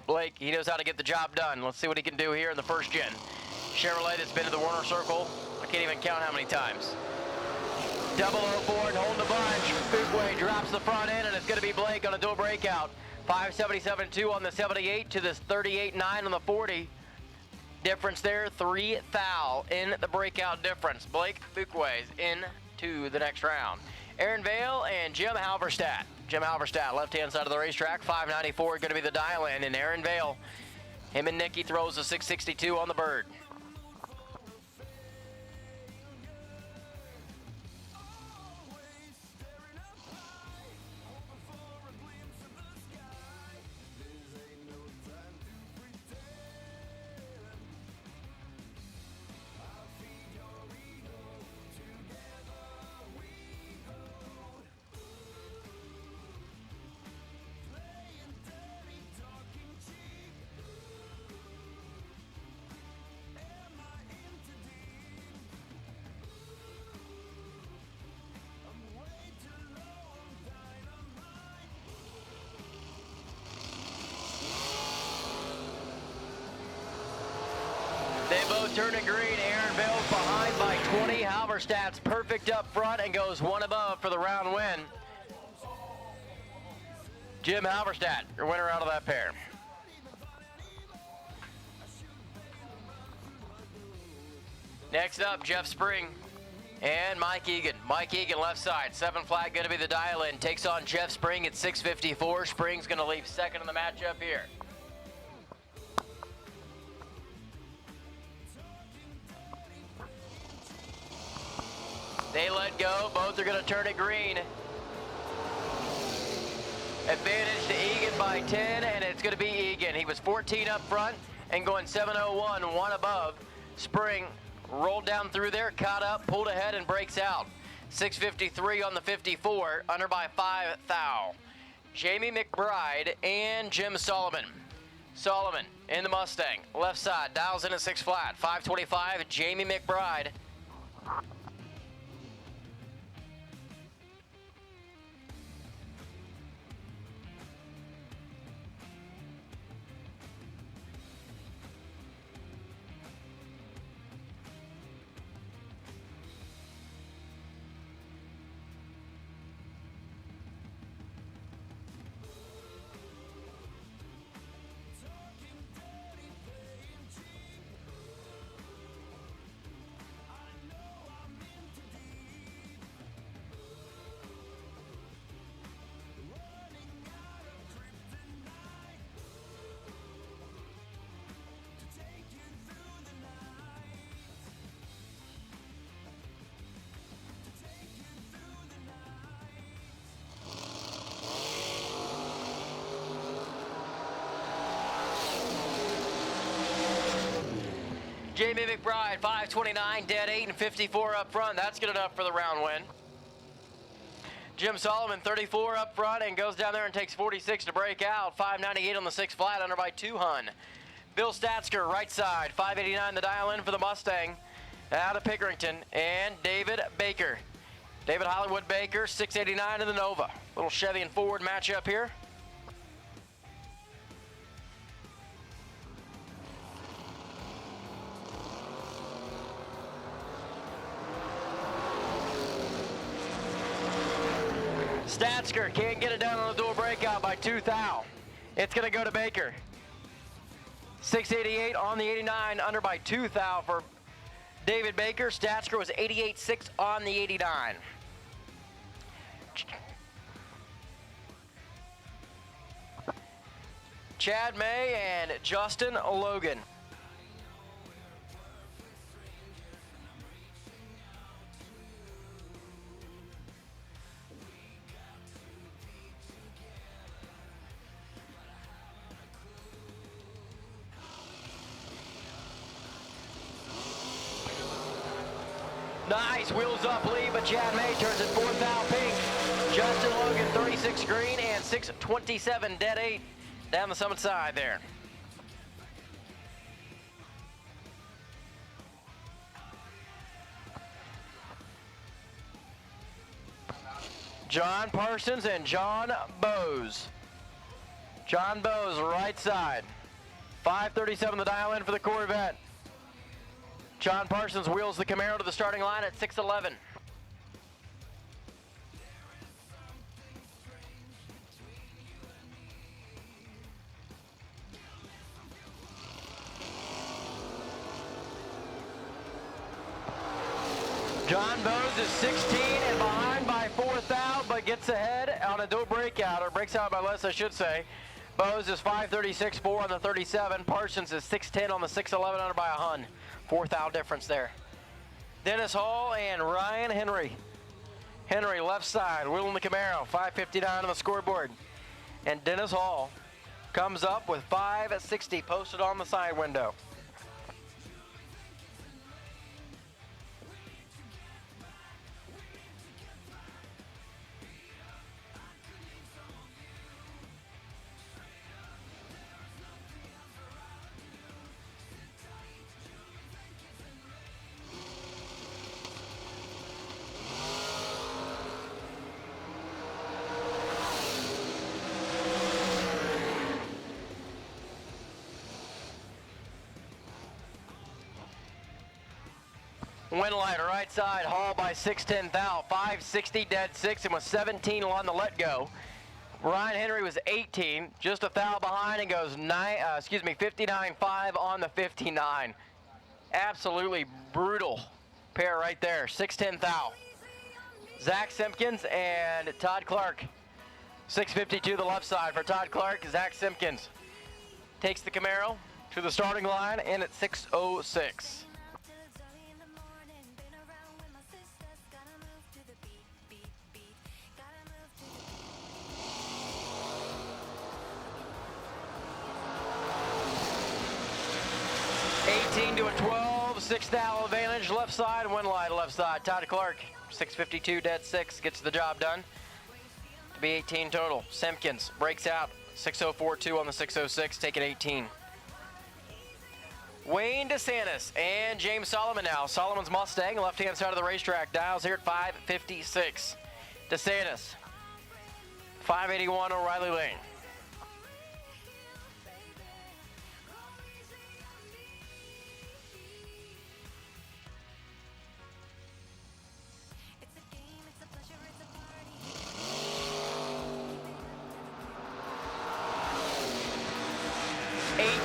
Blake, he knows how to get the job done. Let's see what he can do here in the first gen. Chevrolet that's been to the Warner Circle. I can't even count how many times. 004 and holding the bunch. Fuquay drops the front end, and it's going to be Blake on a dual breakout. 577.2 on the 78 to this 38.9 on the 40. Difference there, 3 thou in the breakout difference. Blake Fuquay's into the next round. Aaron Vale and Jim Halverstadt. Jim Halverstadt, left-hand side of the racetrack. 594 going to be the dial-in, and Aaron Vale, him and Nicky throws a 662 on the bird. turn it green. Aaron Bill's behind by 20. Halberstadt's perfect up front and goes one above for the round win. Jim Halberstadt, your winner out of that pair. Next up, Jeff Spring and Mike Egan. Mike Egan left side, 7 flat, going to be the dial-in. Takes on Jeff Spring at 654. Spring's going to leave second in the matchup here. They let go. Both are going to turn it green. Advantage to Egan by 10, and it's going to be Egan. He was 14 up front and going 7:01, one above. Spring rolled down through there, caught up, pulled ahead, and breaks out. 6:53 on the 54, under by 5 thou. Jamie McBride and Jim Solomon. Solomon in the Mustang, left side, dials in at 6 flat. 5:25, Jamie McBride. Jamie McBride, 5:29, dead 8 and 54 up front. That's good enough for the round win. Jim Solomon, 34 up front and goes down there and takes 46 to break out. 5:98 on the 6 flat, under by 2 hun. Bill Statsker, right side, 5:89 the dial in for the Mustang out of Pickerington. And David Baker. David Hollywood Baker, 6:89 in the Nova. Little Chevy and Ford matchup here. Statsker can't get it down on the dual breakout by 2 thou. It's going to go to Baker. 688 on the 89, under by 2 thou for David Baker. Statsker was 88.6 on the 89. Chad May and Justin Logan. Nice wheels up lead, but Chad May turns it 4 thou pink. Justin Logan 36 green and 6:27 dead 8 down the summit side there. John Parsons and John Bowes. John Bowes right side. 5:37 the dial in for the Corvette. John Parsons wheels the Camaro to the starting line at 6:11. John Bowes is 16 and behind by 4 thou, but gets ahead on a dual breakout, or breaks out by less, I should say. Bowes is 5:36.4 on the 37. Parsons is 6:10 on the 6:11, under by a hun. 4 thou difference there. Dennis Hall and Ryan Henry. Henry left side, wheeling the Camaro, 5:59 on the scoreboard. And Dennis Hall comes up with 5:60 posted on the side window. Winlight, right side, Hall by 6'10", Thou, 560, dead 6, and was 17 on the let go. Ryan Henry was 18, just a foul behind, and goes 59.5 on the 59. Absolutely brutal pair right there, 6'10", Thou. Zach Simpkins and Todd Clark. 6:52 the left side for Todd Clark. Zach Simpkins takes the Camaro to the starting line in at 6:06. To a 12, 6 thou advantage, left side, Winlight left side. Todd Clark, 6:52, dead 6, gets the job done. To be 18 total. Simpkins breaks out, 6:04.2 on the 6:06, taking 18. Wayne DeSantis and James Solomon now. Solomon's Mustang, left-hand side of the racetrack. Dials here at 5:56. DeSantis, 581 O'Reilly Lane.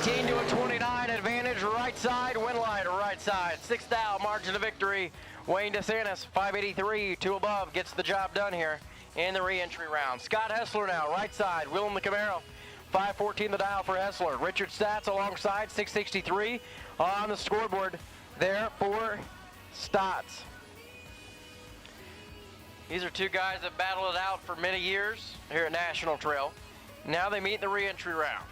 To a 29 advantage, right side, Winlight, right side. 6 thou, margin of victory. Wayne DeSantis, 583, 2 above, gets the job done here in the re-entry round. Scott Hessler now, right side, Willem the Camaro. 514 the dial for Hessler. Richard Stats alongside, 663 on the scoreboard there for Stotts. These are two guys that battled it out for many years here at National Trail. Now they meet in the re-entry round.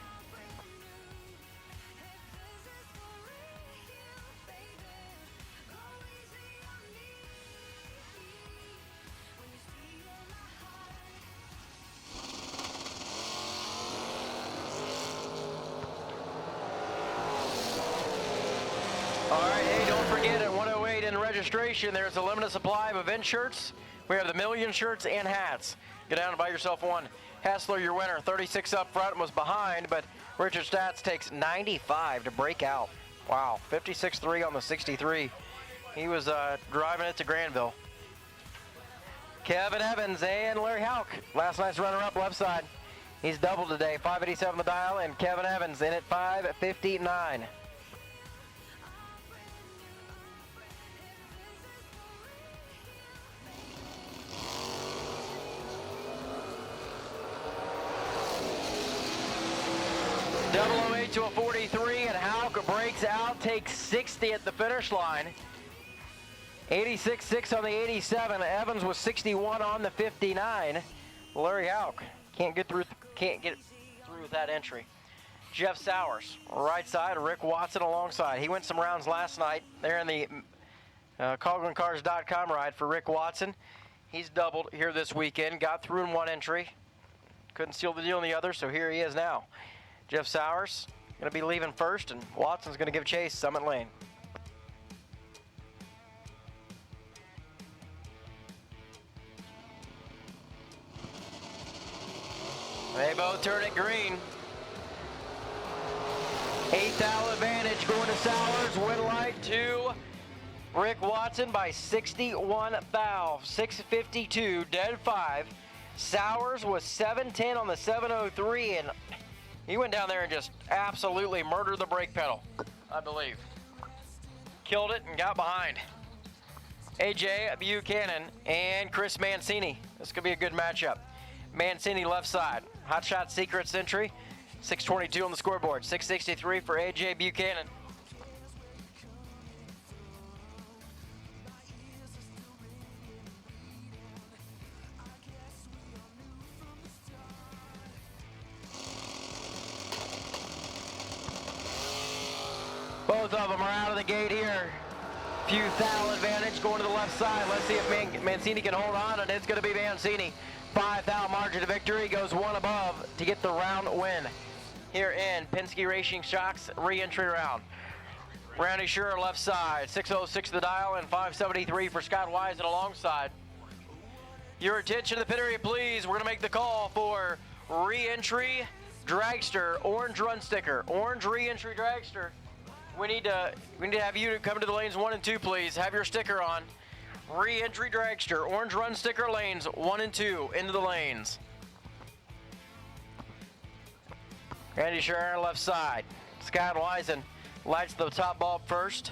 Registration, there's a limited supply of event shirts. We have the million shirts and hats. Get down and buy yourself one. Hessler, your winner, 36 up front, was behind, but Richard Stats takes 95 to break out. Wow, 56.3 on the 63. He was driving it to Granville. Kevin Evans and Larry Houck, last night's runner-up left side. He's doubled today, 587 the dial, and Kevin Evans in at 559. To a 43, and Houck breaks out, takes 60 at the finish line. 86.6 on the 87. Evans was 61 on the 59. Larry Houck can't get through with that entry. Jeff Sowers, right side. Rick Watson alongside. He went some rounds last night there in the CoglinCars.com ride for Rick Watson. He's doubled here this weekend. Got through in one entry. Couldn't seal the deal in the other, so here he is now. Jeff Sowers going to be leaving first, and Watson's going to give chase Summit Lane. They both turn it green. 8 thou advantage going to Sowers. Winlight to Rick Watson by 61 thou. 6:52, dead 5. Sowers was 7:10 on the 7:03, and he went down there and just absolutely murdered the brake pedal, I believe. Killed it and got behind. AJ Buchanan and Chris Mancini. This could be a good matchup. Mancini left side. Hot Shot Secrets entry. 622 on the scoreboard. 663 for AJ Buchanan. Both of them are out of the gate here. Few thou advantage going to the left side. Let's see if Mancini can hold on, and it's going to be Mancini. 5 thou margin of victory, goes one above to get the round win here in Penske Racing Shocks re-entry round. Randy Schurer left side, 606 the dial, and 573 for Scott Wisen alongside. Your attention to the pit area, please. We're going to make the call for re-entry dragster, orange run sticker. Orange re-entry dragster We need to have you come to the lanes 1 and 2, please. Have your sticker on. Re-entry dragster, orange run sticker lanes 1 and 2 into the lanes. Randy Scherer left side. Scott Wisen lights the top bulb first.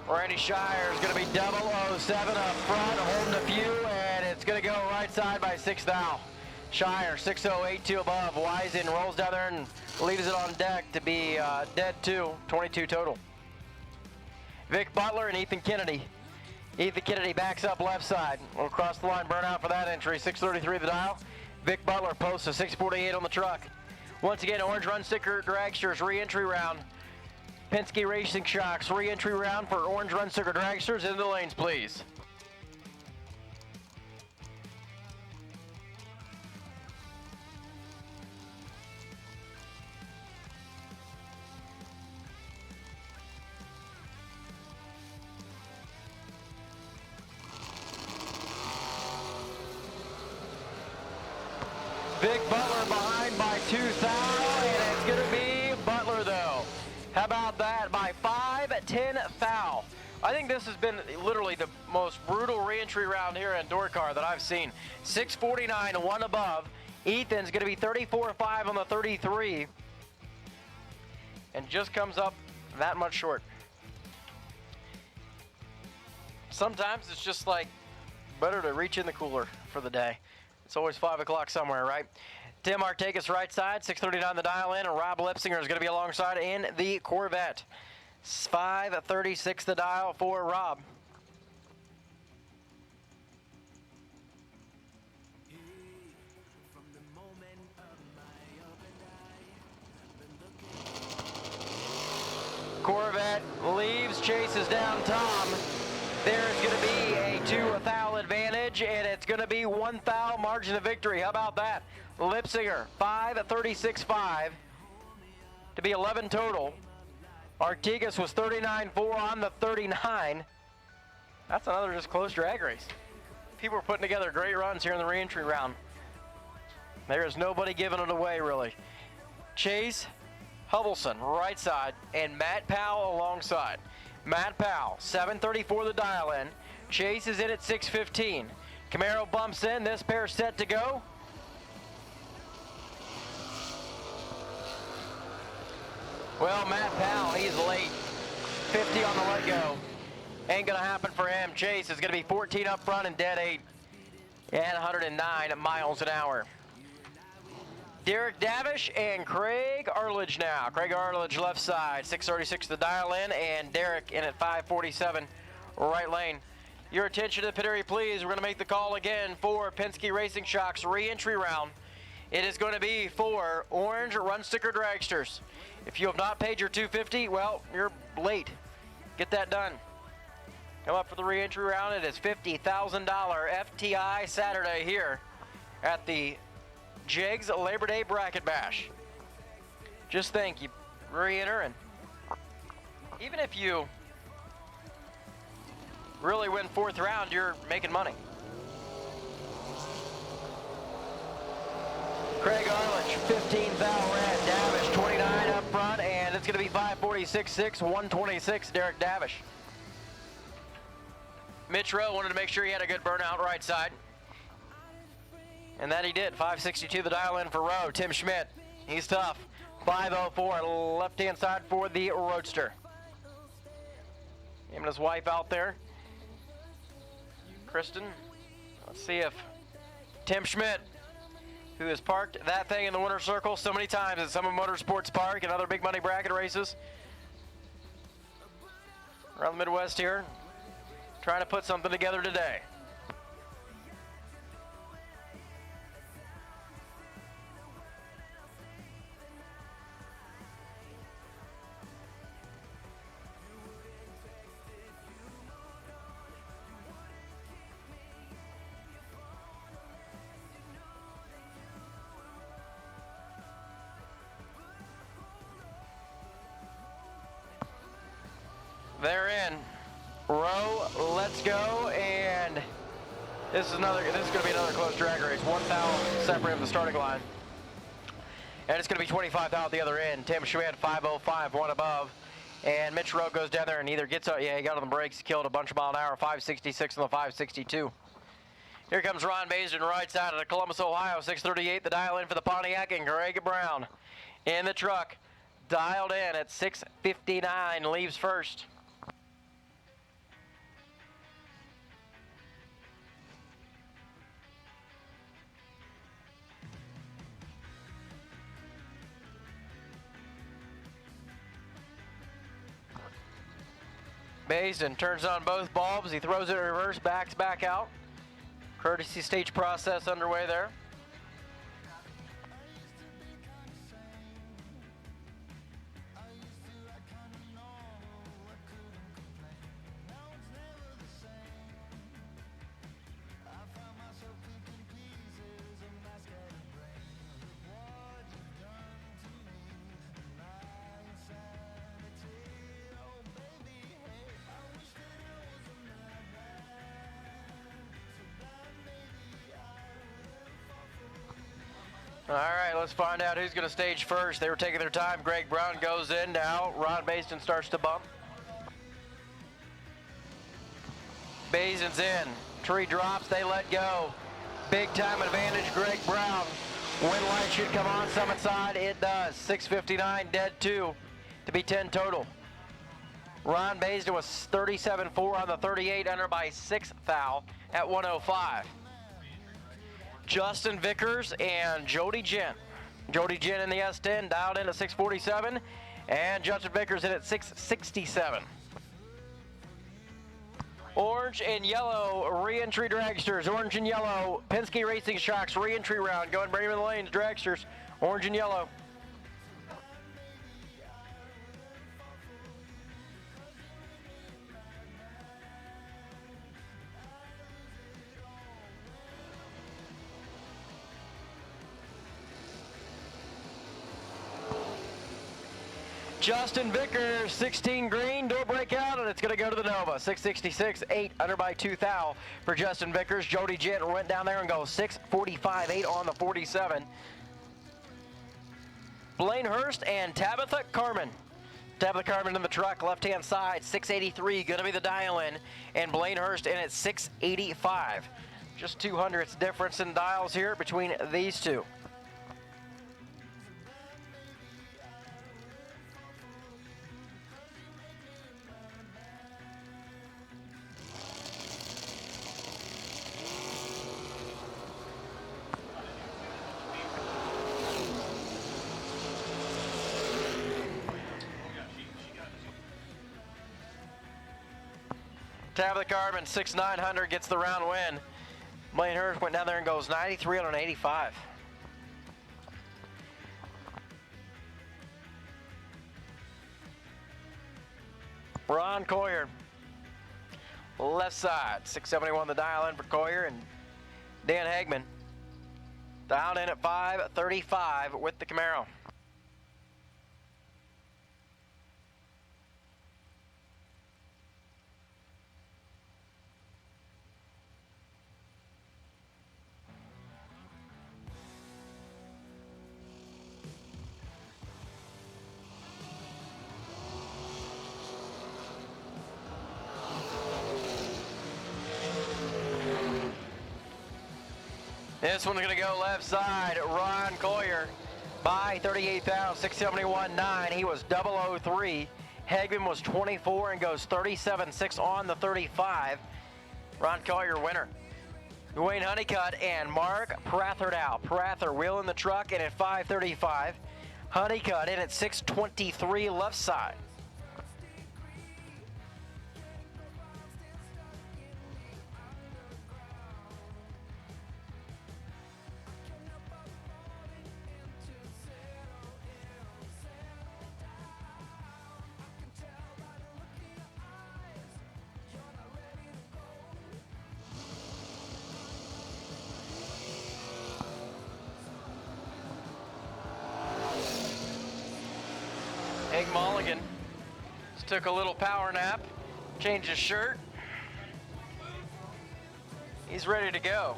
Randy Shire is going to be 007 up front, holding a few, and it's going to go right side by 6 thou. Shire 6082 above. Wisen rolls down there and leaves it on deck to be dead 2, 22 total. Vic Butler and Ethan Kennedy. Ethan Kennedy backs up left side. We'll cross the line burnout for that entry. 633 the dial. Vic Butler posts a 648 on the truck. Once again, orange run sticker dragsters re-entry round. Penske Racing Shocks re-entry round for orange run sticker dragsters into the lanes, please. Vic Butler behind by 2 thou, and it's going to be Butler though. How about that? By 5-10 thou. I think this has been literally the most brutal re-entry round here in Dorcar that I've seen. 649, 1 above. Ethan's going to be 34.5 on the 33. And just comes up that much short. Sometimes it's just like better to reach in the cooler for the day. It's always 5 o'clock somewhere, right? Tim Artakis right side, 639 the dial in, and Rob Lipsinger is going to be alongside in the Corvette. 536 the dial for Rob. Corvette leaves, chases down Tom. There's going to be a 2 thou advantage, and it's going to be 1 thou margin of victory. How about that? Lipsinger, 536.5 to be 11 total. Artigas was 39.4 on the 39. That's another just close drag race. People are putting together great runs here in the re-entry round. There is nobody giving it away, really. Chase Hubbleson, right side, and Matt Powell alongside. Matt Powell, 734 the dial in. Chase is in at 615. Camaro bumps in, this pair set to go. Well, Matt Powell, he's late. 50 on the let go. Ain't gonna happen for him. Chase is gonna be 14 up front and dead 8. And 109 miles an hour. Derek Davish and Craig Arledge now. Craig Arledge left side, 636 the dial in, and Derek in at 547 right lane. Your attention to the pit area, please. We're going to make the call again for Penske Racing Shocks re-entry round. It is going to be for orange run sticker dragsters. If you have not paid your $250, well, you're late. Get that done. Come up for the re-entry round. It is $50,000 FTI Saturday here at the Jegs Labor Day Bracket Bash. Just think, you re-enter, and even if you really win 4th round, you're making money. Craig Arledge, 15 thou red. Davish, 29 up front, and it's going to be 546.6, 126, Derek Davish. Mitch Rowe wanted to make sure he had a good burnout right side. And that he did. 562 the dial in for Rowe. Tim Schmidt, he's tough. 504 left-hand side for the Roadster. Him and his wife out there. Kristen, let's see if Tim Schmidt, who has parked that thing in the winner's circle so many times at Summit Motorsports Park and other big money bracket races around the Midwest here, trying to put something together today. row, let's go, and this is going to be another close drag race. 1 thou separate from the starting line. And it's going to be 25 thou at the other end. Tim Schmidt, 505, one above. And Mitch Rowe goes down there and either gets, he got on the brakes, killed a bunch of mile an hour, 566 on the 562. Here comes Ron Basin, right side of Columbus, Ohio, 638, the dial in for the Pontiac, and Greg Brown in the truck, dialed in at 659, leaves first. Basin turns on both bulbs. He throws it in reverse, backs back out. Courtesy stage process underway there. All right, let's find out who's going to stage first. They were taking their time. Greg Brown goes in now. Ron Basin starts to bump. Basin's in. Tree drops. They let go. Big time advantage, Greg Brown. Wind light should come on summit side. It does. 659, dead 2 to be 10 total. Ron Basin was 37.4 on the 38, under by 6 thou at 105. Justin Vickers and Jody Gent. Jody Gent in the S10, dialed in at 647, and Justin Vickers in at 667. Orange and yellow re-entry dragsters. Orange and yellow Penske Racing Shocks re-entry round. Go ahead and bring them in the lanes, dragsters. Orange and yellow. Justin Vickers, 16 green, door breakout, and it's going to go to the Nova. 666, 8 under by 2 thou for Justin Vickers. Jody Gent went down there and goes 645, 8 on the 47. Blaine Hurst and Tabitha Carmen. Tabitha Carmen in the truck, left-hand side, 683, going to be the dial-in, and Blaine Hurst in at 685. Just 200ths difference in dials here between these two. Tabitha Carmen, 6,900, gets the round win. Blaine Hurst went down there and goes 93 on an 85. Ron Coyer, left side, 671 the dial in for Coyer, and Dan Hagman dialed in at 535 with the Camaro. This one's going to go left side. Ron Coyer by 38,671.9. He was 003. Hagman was 24 and goes 37.6 on the 35. Ron Coyer winner. Dwayne Honeycutt and Mark Prather out. Prather wheeling the truck in at 535. Honeycutt in at 623 left side. Mulligan just took a little power nap, Changed his shirt. He's ready to go.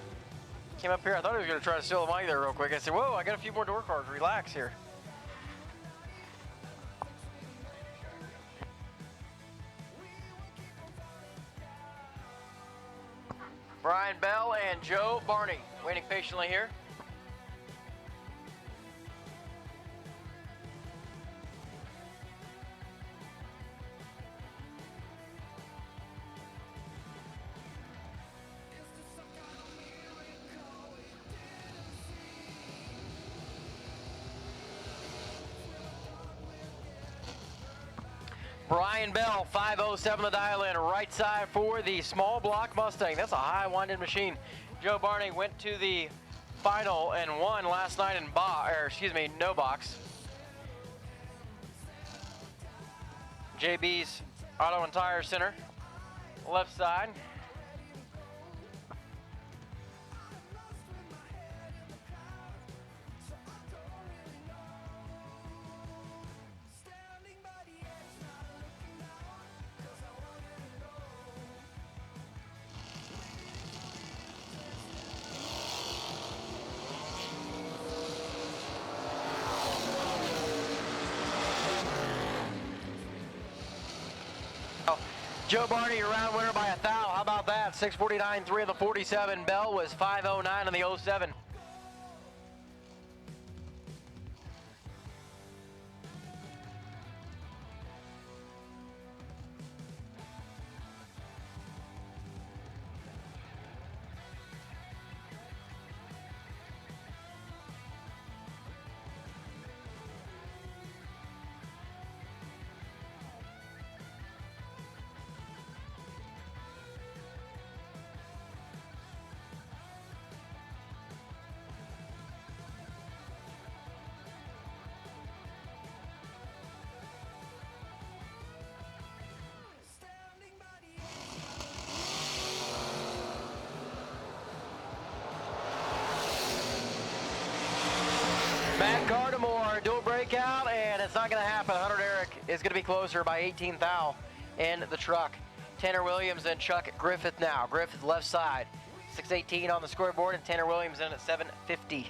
Came up here, I thought he was going to try to steal the mic there real quick. I said, whoa, I got a few more door cards. Relax here. Brian Bell and Joe Barney waiting patiently here. Brian Bell, 507 the dial in, right side for the small block Mustang. That's a high winded machine. Joe Barney went to the final and won last night in no box. JB's Auto and Tire Center, left side. Joe Barney, your round winner by 1,000. How about that? 649.3 in the 47. Bell was 509 in the 07. Matt Gardemore, dual breakout, and it's not going to happen. Hunter Derrick is going to be closer by 18 thou in the truck. Tanner Williams and Chuck Griffith now. Griffith left side, 618 on the scoreboard, and Tanner Williams in at 750.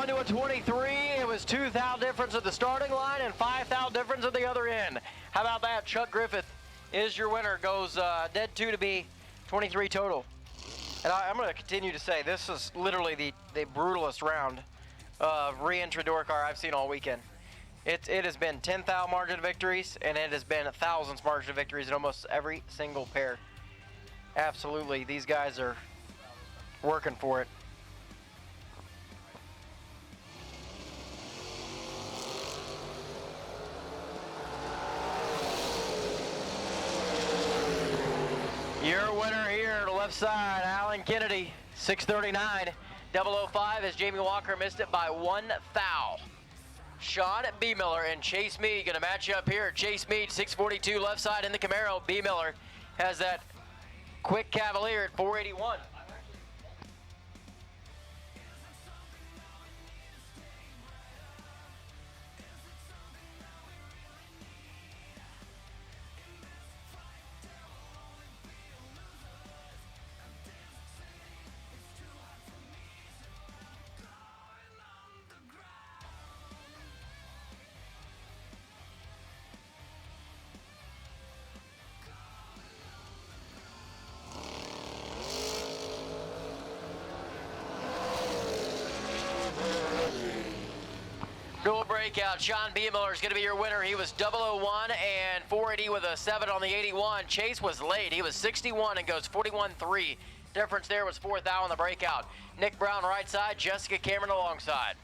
To a 23, it was 2 thou difference at the starting line and 5 thou difference at the other end. How about that? Chuck Griffith is your winner. Goes dead 2 to be 23 total. And I'm going to continue to say this is literally the brutalest round of re-entry door car I've seen all weekend. It has been 10 thou margin of victories, and it has been thousands margin of victories in almost every single pair. Absolutely, these guys are working for it. Your winner here, the left side, Alan Kennedy, 639. 005 as Jamie Walker missed it by 1 thou. Sean B. Miller and Chase Mead going to match up here. Chase Mead, 642 left side in the Camaro. B. Miller has that quick Cavalier at 481. Dual breakout, Sean B. Miller is going to be your winner. He was 001 and 480 with a 7 on the 81. Chase was late. He was 61 and goes 41.3. Difference there was 4 thou on the breakout. Nick Brown right side, Jessica Cameron alongside.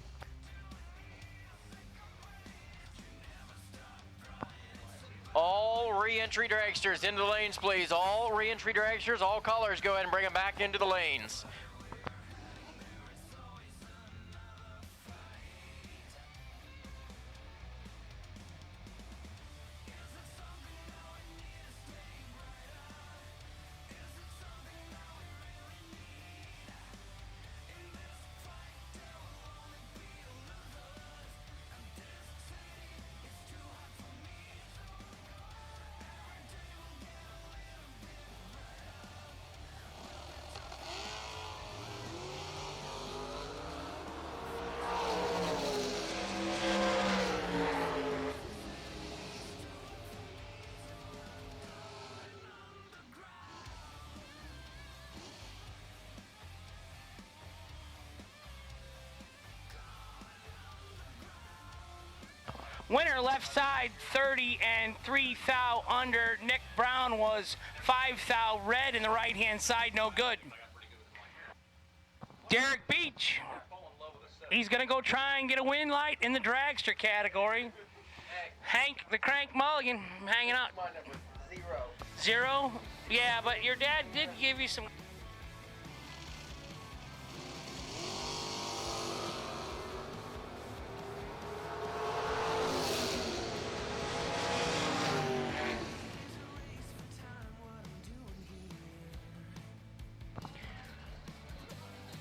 All re-entry dragsters into the lanes, please. All re-entry dragsters, all colors, go ahead and bring them back into the lanes. Winner left side 30 and 3 thou under. Nick Brown was 5 thou red in the right hand side, no good. Derek Beach, he's gonna go try and get a win light in the dragster category. Hank the Crank Mulligan hanging out. Zero? Yeah, but your dad did give you some.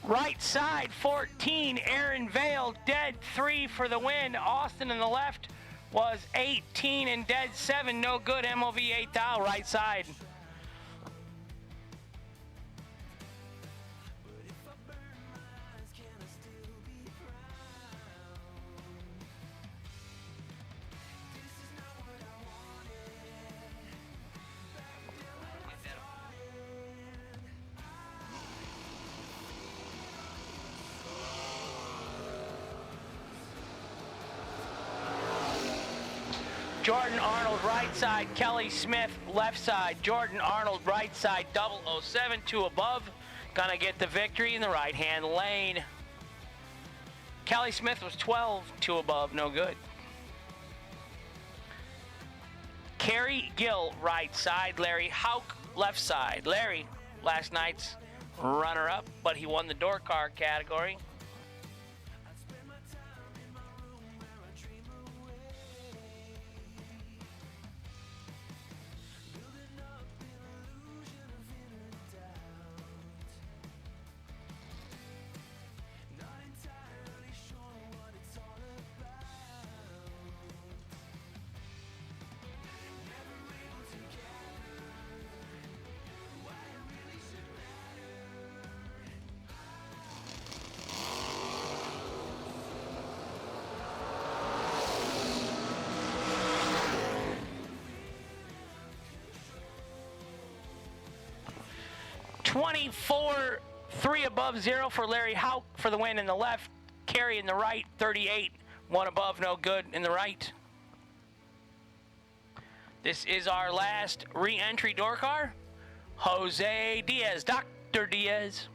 Right side 14, Aaron Vale, dead 3 for the win. Austin in the left was 18 and dead 7, no good. MOV 8 thou, right side. Jordan Arnold right side, Kelly Smith left side. Jordan Arnold right side, 007, 2 above. Gonna get the victory in the right hand lane. Kelly Smith was 12, 2 above, no good. Kerry Gill right side, Larry Hauk left side. Larry, last night's runner up, but he won the door car category. $24, 3 above, 0 for Larry Hauk for the win in the left. Kerry in the right, 38, 1 above, no good in the right. This is our last re-entry door car. Jose Diaz, Dr. Diaz.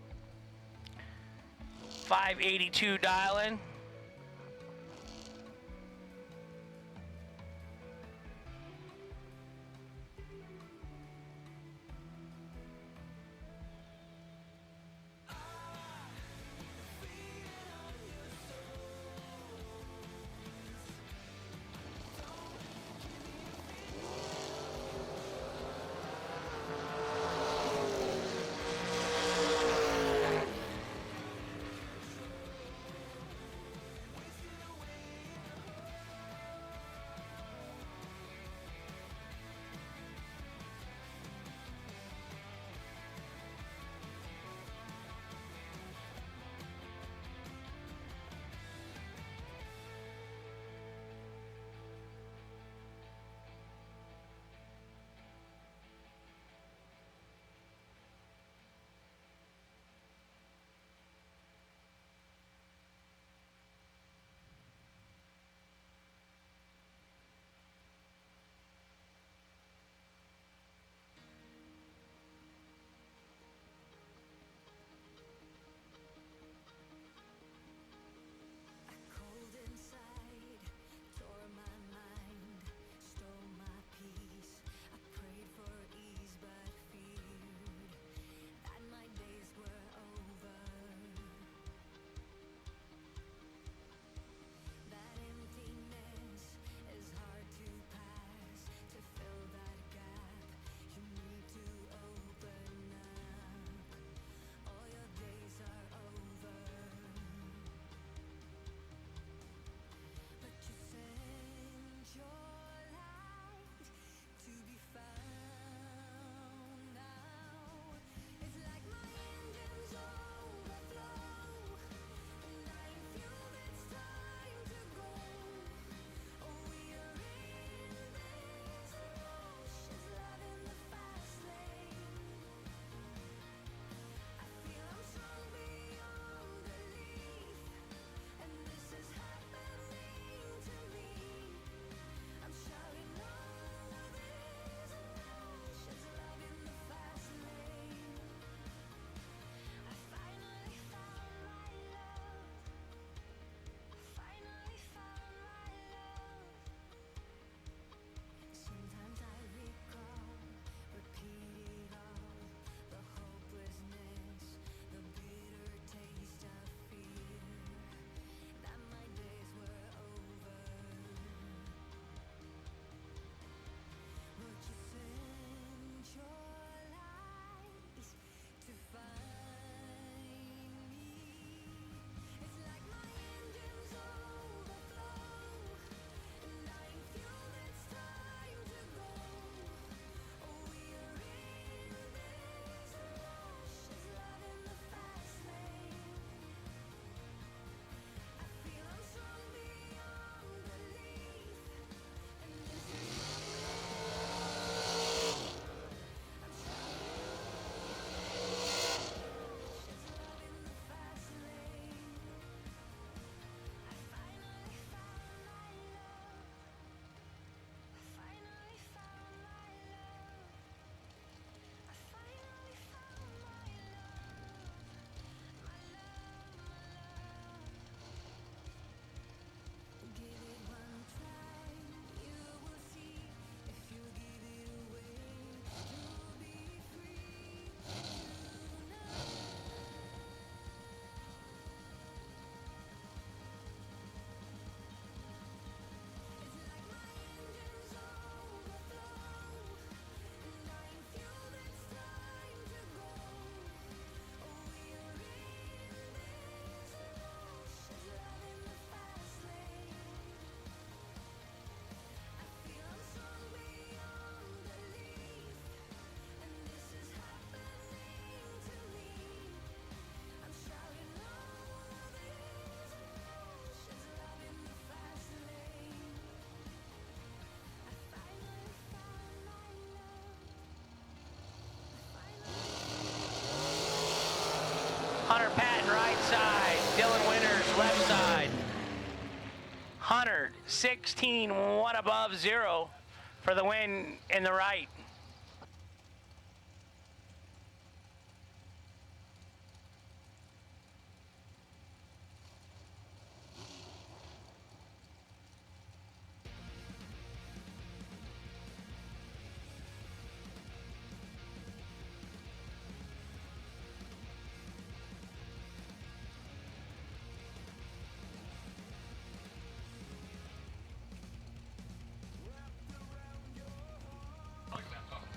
582 dial-in. Hunter, 16, 1 above 0 for the win in the right.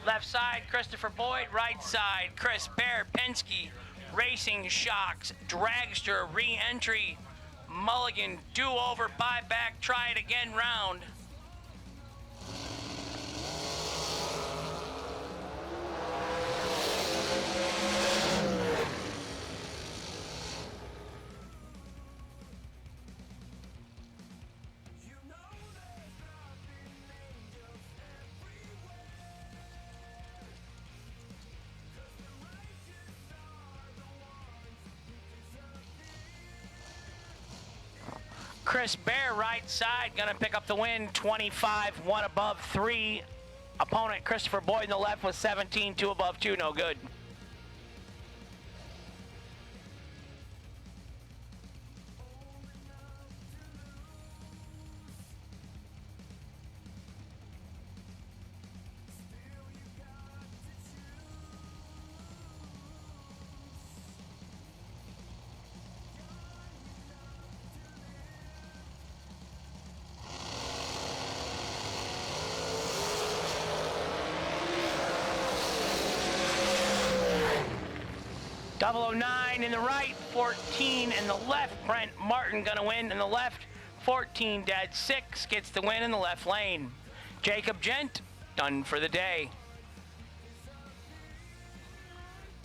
Left side, Christopher Boyd. Right side, Chris Bear, Penske, Racing Shocks, Dragster, re-entry, Mulligan, do-over, buyback, try it again round. Chris Bear, right side, gonna pick up the win, 25, 1 above 3. Opponent Christopher Boyd in the left was 17, 2 above 2, no good. Double 09 in the right, 14 in the left. Brent Martin gonna win in the left. 14 dead 6 gets the win in the left lane. Jacob Gent done for the day.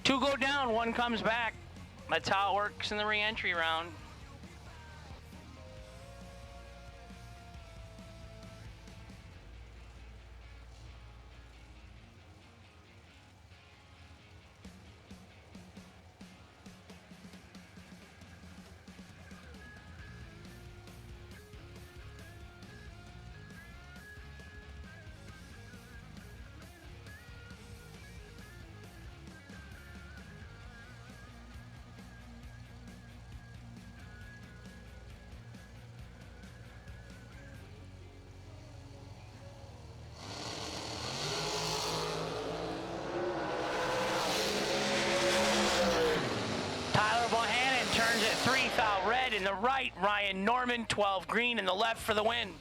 2 go down, 1 comes back. That's how it works in the re-entry round. Turns at 3 foul red in the right. Ryan Norman, 12 green in the left for the win.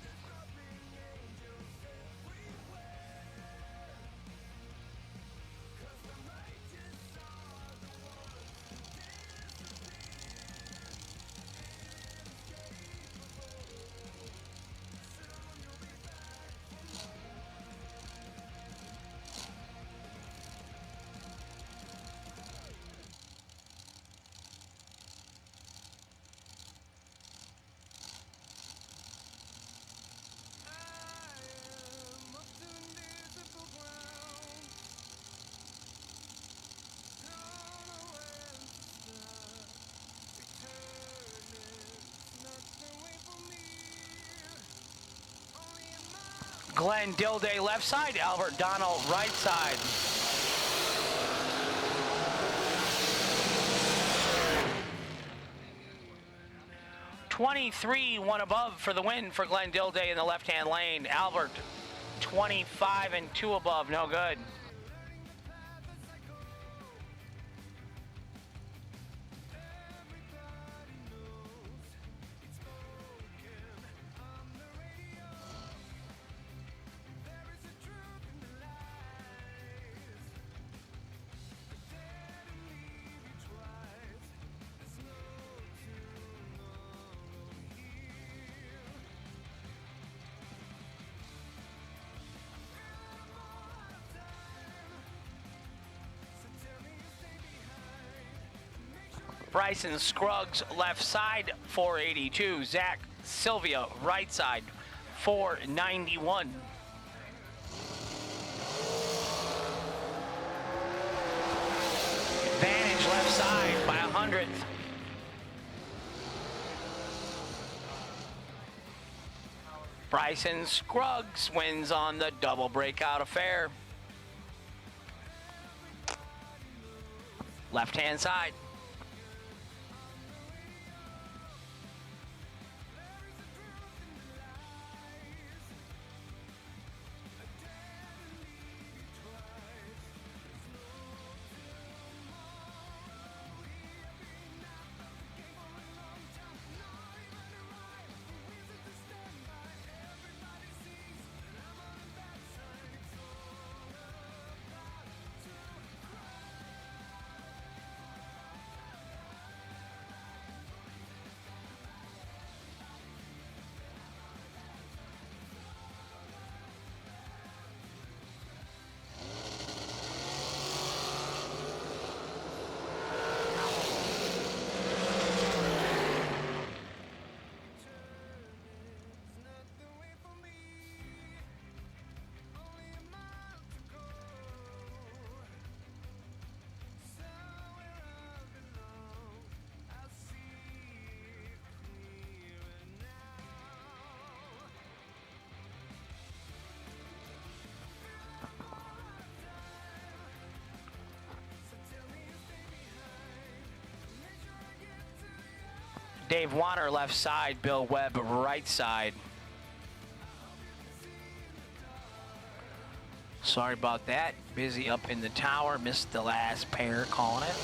Glenn Dilday left side, Albert Donald right side. (23) 1 above for the win for Glenn Dilday in the left-hand lane. Albert, 25 and 2 above, no good. Bryson Scruggs left side, 482. Zach Sylvia right side, 491. Advantage left side by 100th. Bryson Scruggs wins on the double breakout affair. Left-hand side. Dave Wanner left side, Bill Webb right side. Sorry about that. Busy up in the tower. Missed the last pair calling it.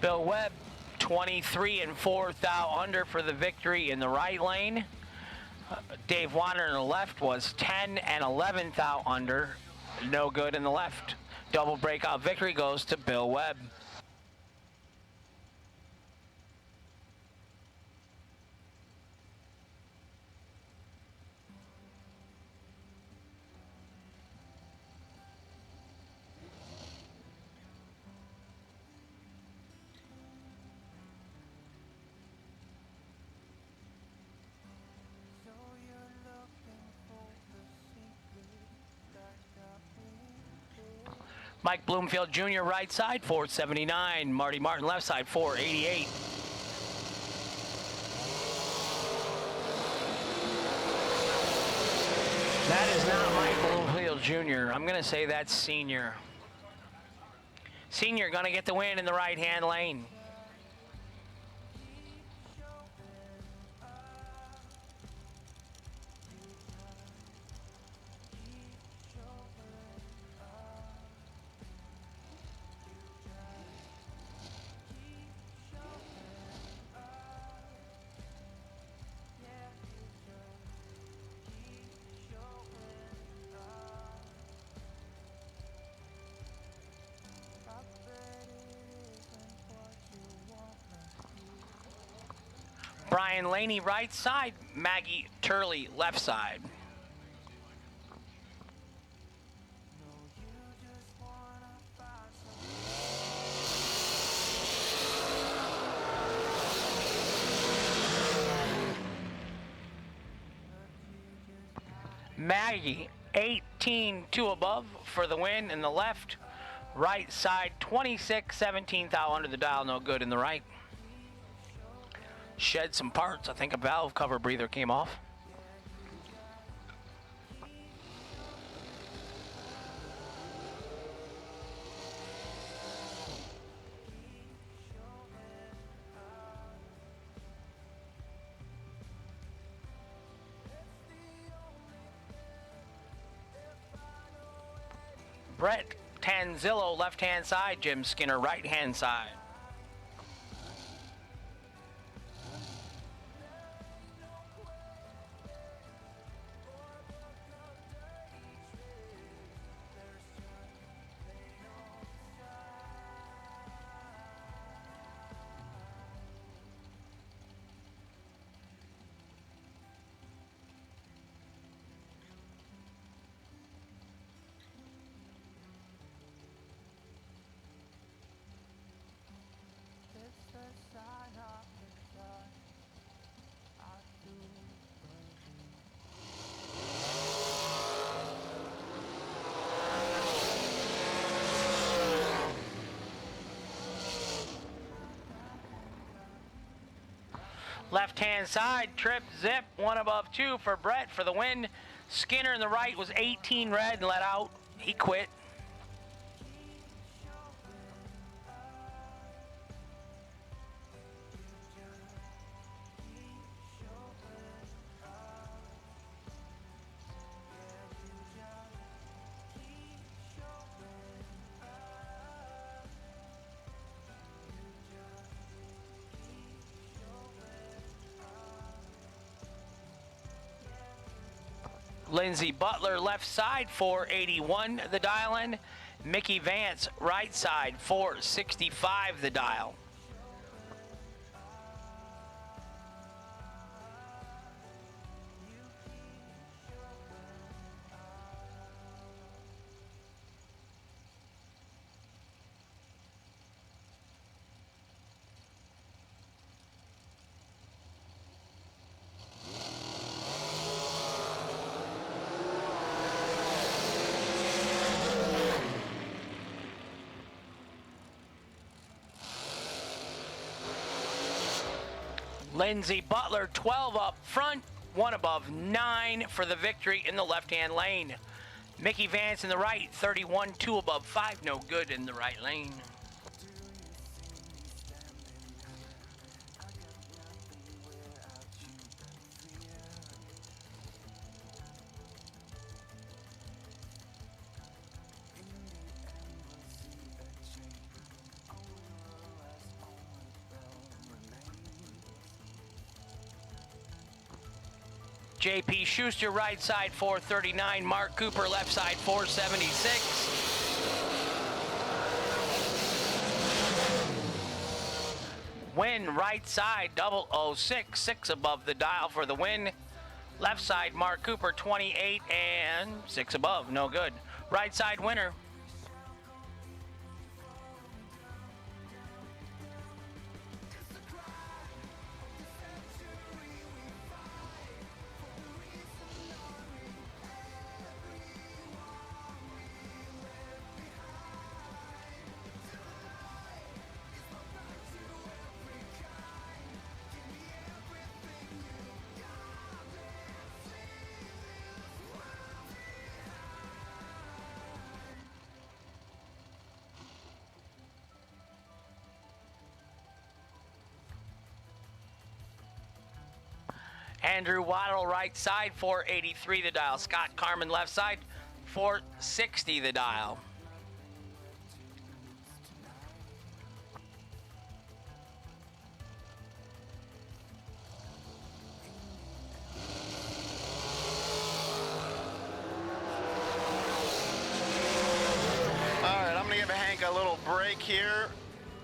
Bill Webb, 23 and 4th out under for the victory in the right lane. Dave Wanner in the left was 10 and 11th out under. No good in the left. Double breakout victory goes to Bill Webb. Mike Bloomfield Jr. right side, 479. Marty Martin left side, 488. That is not Mike Bloomfield Jr. I'm going to say that's Senior. Senior going to get the win in the right-hand lane. Brian Laney right side, Maggie Turley left side. Maggie, 18-2 above for the win in the left. Right side, 26, 17th out under the dial, no good in the right. Shed some parts. I think a valve cover breather came off. Brett Tanzillo left-hand side, Jim Skinner right-hand side. Left-hand side, trip, zip, 1 above 2 for Brett for the win. Skinner in the right was 18 red and let out. He quit. Lindsey Butler left side 481 the dial in. Mickey Vance right side 465 the dial. Lindsey Butler 12 up front, 1 above 9 for the victory in the left-hand lane. Mickey Vance in the right, 31, 2 above 5, no good in the right lane. JP Schuster right side 439, Mark Cooper left side 476. Win right side 006, 6 above the dial for the win. Left side Mark Cooper 28 and 6 above, no good. Right side winner. Andrew Waddle right side 483 the dial. Scott Carmen left side 460 the dial. All right, I'm gonna give Hank a little break here.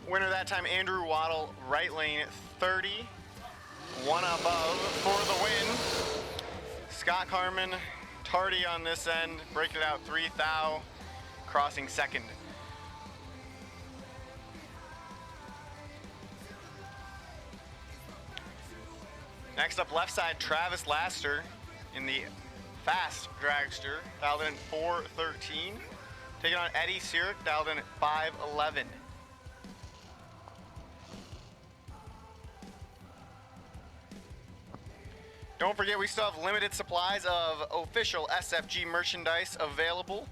Winner that time, Andrew Waddle, right lane 30. 1 above for the win. Scott Carmen, tardy on this end, break it out 3 thou, crossing second. Next up, left side, Travis Laster in the fast dragster, dialed in 413. Taking on Eddie Sirik, dialed in at 511. Don't forget, we still have limited supplies of official SFG merchandise available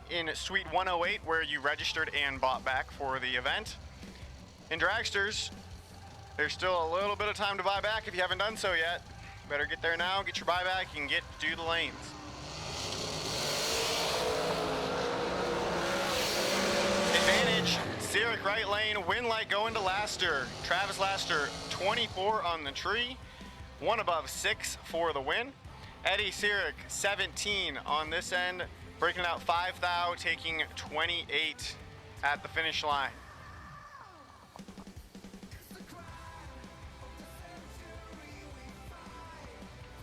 in Suite 108, where you registered and bought back for the event. In dragsters, there's still a little bit of time to buy back if you haven't done so yet. Better get there now, get your buyback, and get to the lanes. Advantage, Sirik right lane, win light going to Laster. Travis Laster, 24 on the tree. 1 above 6 for the win. Eddie Sirik, 17 on this end, breaking out 5 thou, taking 28 at the finish line.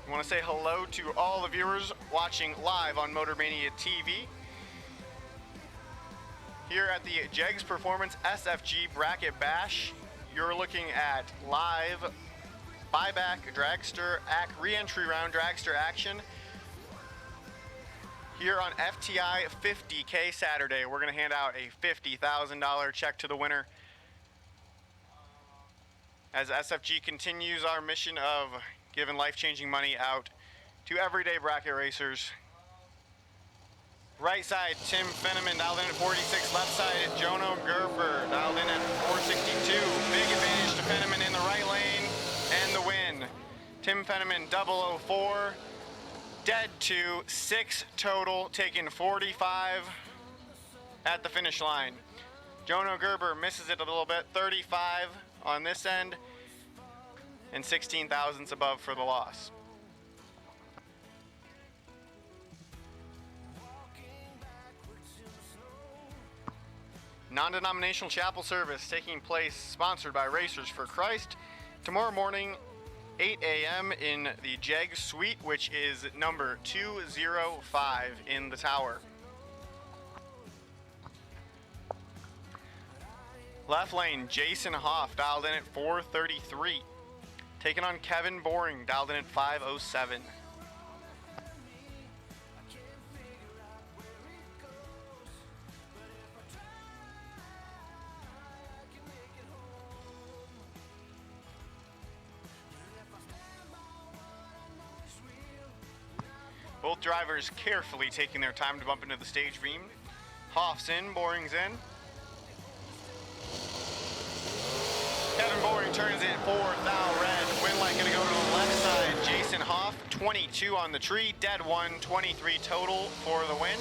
I want to say hello to all the viewers watching live on MotorMania TV. Here at the Jegs Performance SFG Bracket Bash, you're looking at live buyback dragster re-entry round dragster action here on FTI 50K Saturday. We're going to hand out a $50,000 check to the winner. as SFG continues our mission of giving life-changing money out to everyday bracket racers. Right side, Tim Fenneman dialed in at 46. Left side, Jono Gerber dialed in at 462. Big advantage to Fenneman in the right lane and the win. Tim Fenneman 004. Dead to 6 total, taking 45 at the finish line. Jono Gerber misses it a little bit, 35 on this end, and 16 thousandths above for the loss. Non-denominational chapel service taking place, sponsored by Racers for Christ, tomorrow morning, 8 a.m. in the Jegs suite, which is number 205 in the tower. Left lane, Jason Hoff dialed in at 433. Taking on Kevin Boring, dialed in at 507. Both drivers carefully taking their time to bump into the stage beam. Hoff's in, Boring's in. Kevin Boring turns in 4 thou red. Win light gonna go to the left side. Jason Hoff, 22 on the tree. Dead 1, 23 total for the win.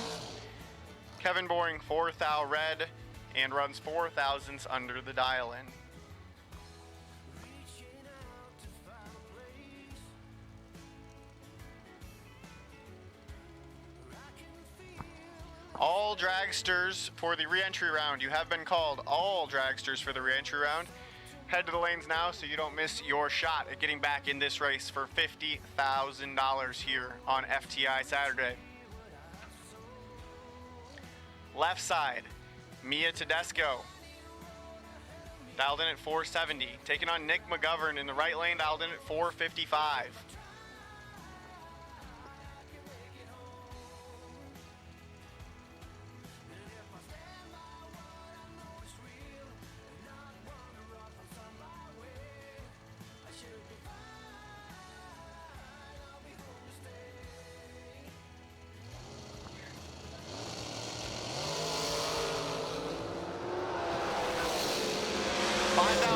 Kevin Boring 4 thou red and runs 4 thousandths under the dial-in. All dragsters for the re-entry round. You have been called. All dragsters for the re-entry round. Head to the lanes now so you don't miss your shot at getting back in this race for $50,000 here on FTI Saturday. Left side, Mia Tedesco. Dialed in at 470. Taking on Nick McGovern in the right lane, dialed in at 455.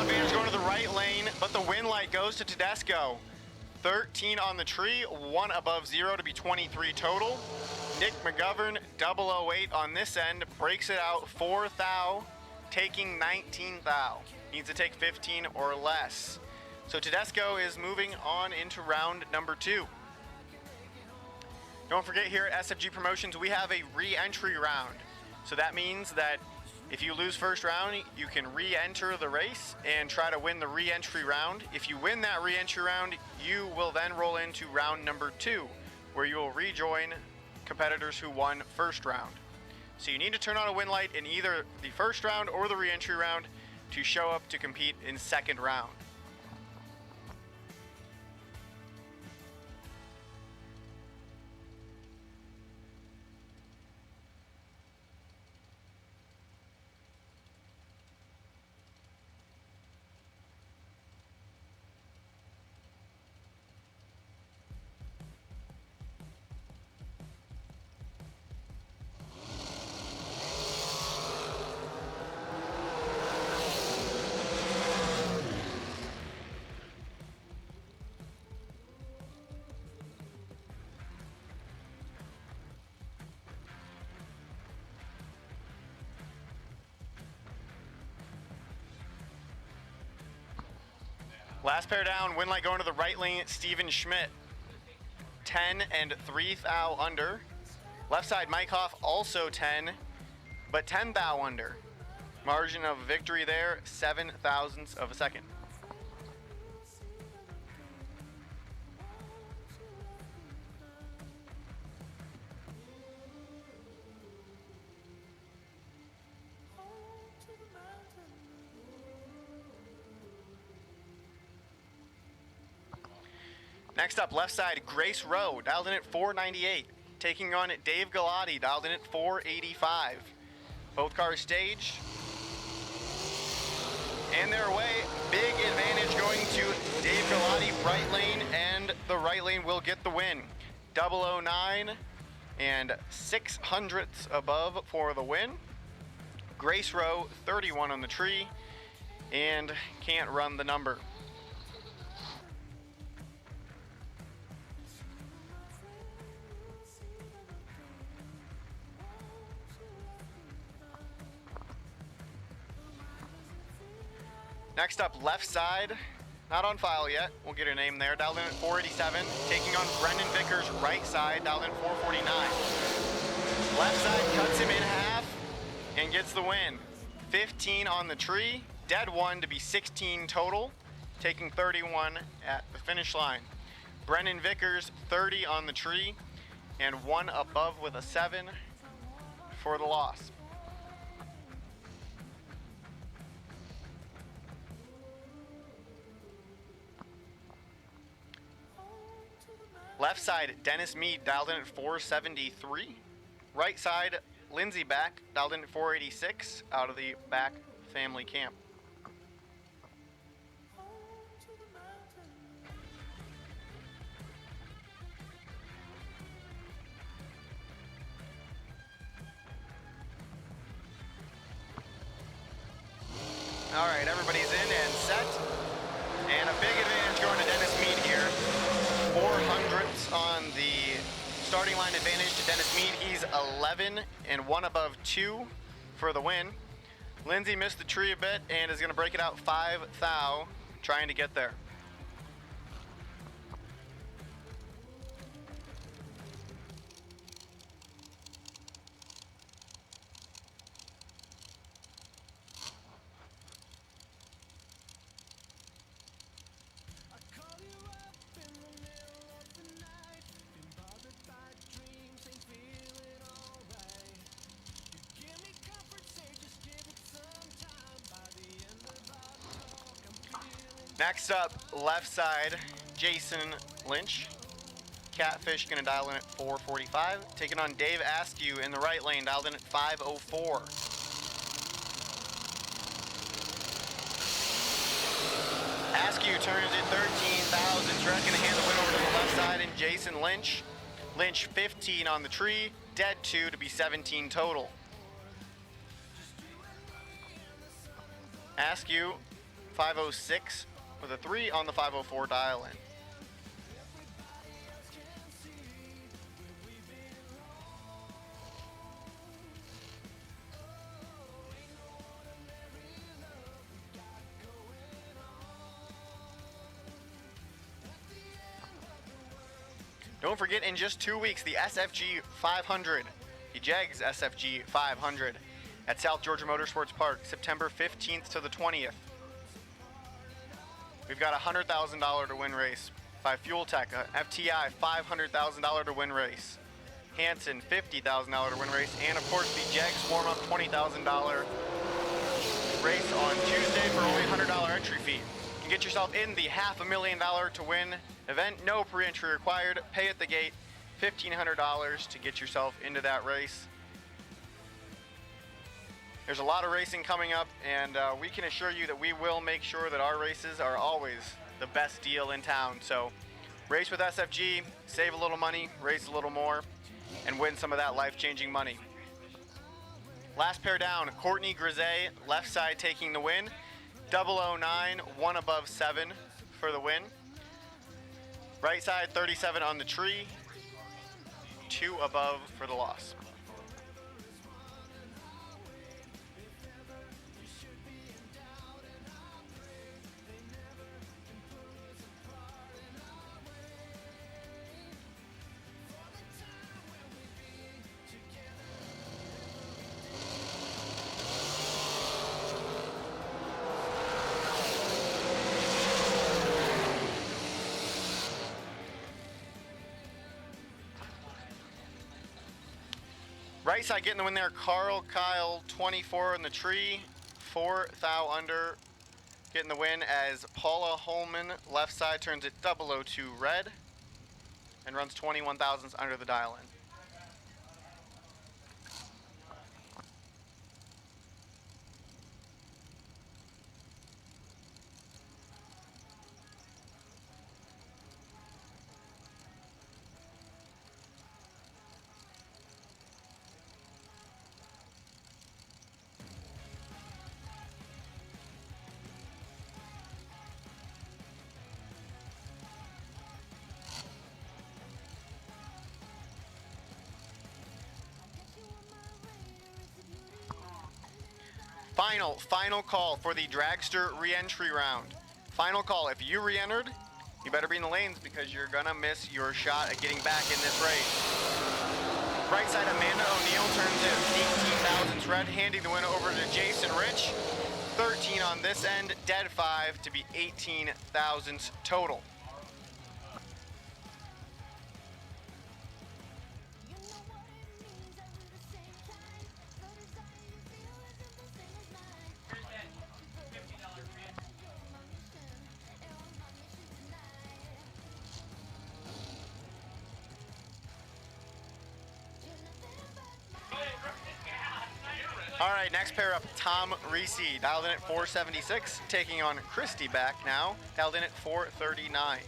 Advantage going to the right lane, but the win light goes to Tedesco. 13 on the tree, 1 above 0 to be 23 total. Nick McGovern, 008 on this end, breaks it out 4 thou, taking 19 thou. Needs to take 15 or less. So Tedesco is moving on into round number 2. Don't forget, here at SFG Promotions, we have a re-entry round. So that means that if you lose first round, you can re-enter the race and try to win the re-entry round. If you win that re-entry round, you will then roll into round number 2, where you will rejoin competitors who won first round. So you need to turn on a win light in either the first round or the re-entry round to show up to compete in second round. Last pair down, win light going to the right lane, Steven Schmidt. 10 and 3 thou under. Left side, Mike Hoff, also 10, but 10 thou under. Margin of victory there, 7 thousandths of a second. Next up, left side, Grace Rowe, dialed in at 498. Taking on Dave Galati, dialed in at 485. Both cars stage. And they're away. Big advantage going to Dave Galati, right lane, and the right lane will get the win. 009 and 6/100 above for the win. Grace Row, 31 on the tree, and can't run the number. Next up, left side, not on file yet. We'll get her name there. Dialed in at 487, taking on Brendan Vickers, right side, dialed in 449. Left side cuts him in half and gets the win. 15 on the tree, dead one to be 16 total, taking 31 at the finish line. Brendan Vickers, 30 on the tree, and one above with a 7 for the loss. Left side, Dennis Mead, dialed in at 473. Right side, Lindsey Back, dialed in at 486, out of the Back family camp. All right, everybody's in and set. And a big advantage going to Dennis Mead here. 400ths on the starting line advantage to Dennis Mead. He's 11 and one above 2 for the win. Lindsey missed the tree a bit and is going to break it out 5 thou, trying to get there. Next up, left side, Jason Lynch. Catfish gonna dial in at 445. Taking on Dave Askew in the right lane, dialed in at 504. Askew turns it 13,000. Trek gonna hand the win over to the left side, and Jason Lynch. Lynch 15 on the tree, dead 2 to be 17 total. Askew 506 with a 3 on the 504 dial in. Don't forget, in just 2 weeks, the SFG 500, the Jegs SFG 500 at South Georgia Motorsports Park, September 15th to the 20th. We've got a $100,000 to win race by Fuel Tech, a FTI $500,000 to win race, Hanson $50,000 to win race, and of course the Jegs warm-up $20,000 race on Tuesday for only $100 entry fee. You can get yourself in the $500,000 to win event, no pre-entry required, pay at the gate, $1,500 to get yourself into that race. There's a lot of racing coming up, and we can assure you that we will make sure that our races are always the best deal in town. So race with SFG, save a little money, race a little more, and win some of that life-changing money. Last pair down, Courtney Grisey, left side taking the win. 009, 1 above 7 for the win. Right side, 37 on the tree, 2 above for the loss. Right side getting the win there, Carl Kyle, 24 in the tree, 4 thou under, getting the win as Paula Holman, left side, turns it 002 red and runs 21 thousandths under the dial in. Final call for the dragster re-entry round. Final call. If you re-entered, you better be in the lanes because you're gonna miss your shot at getting back in this race. Right side, Amanda O'Neill turns in 18 thousandths red, handing the win over to Jason Rich. 13 on this end, dead 5 to be 18 thousandths total. All right, next pair up, Tom Reese, dialed in at 476, taking on Christy back now, dialed in at 439.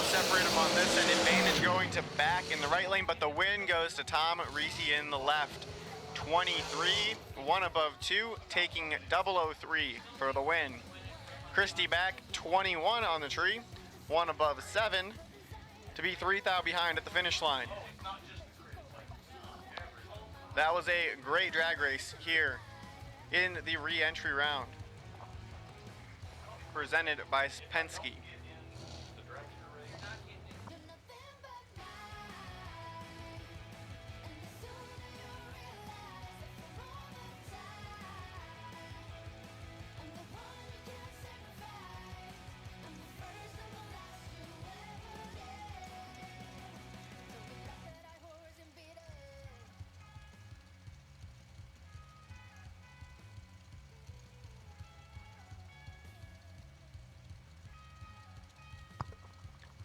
Separate them on this end, advantage going to back in the right lane, but the win goes to Tom Reese in the left. 23, 1 above 2, taking 003 for the win. Christy back, 21 on the tree, 1 above 7, to be 3 thou behind at the finish line. That was a great drag race here in the re-entry round, presented by Penske.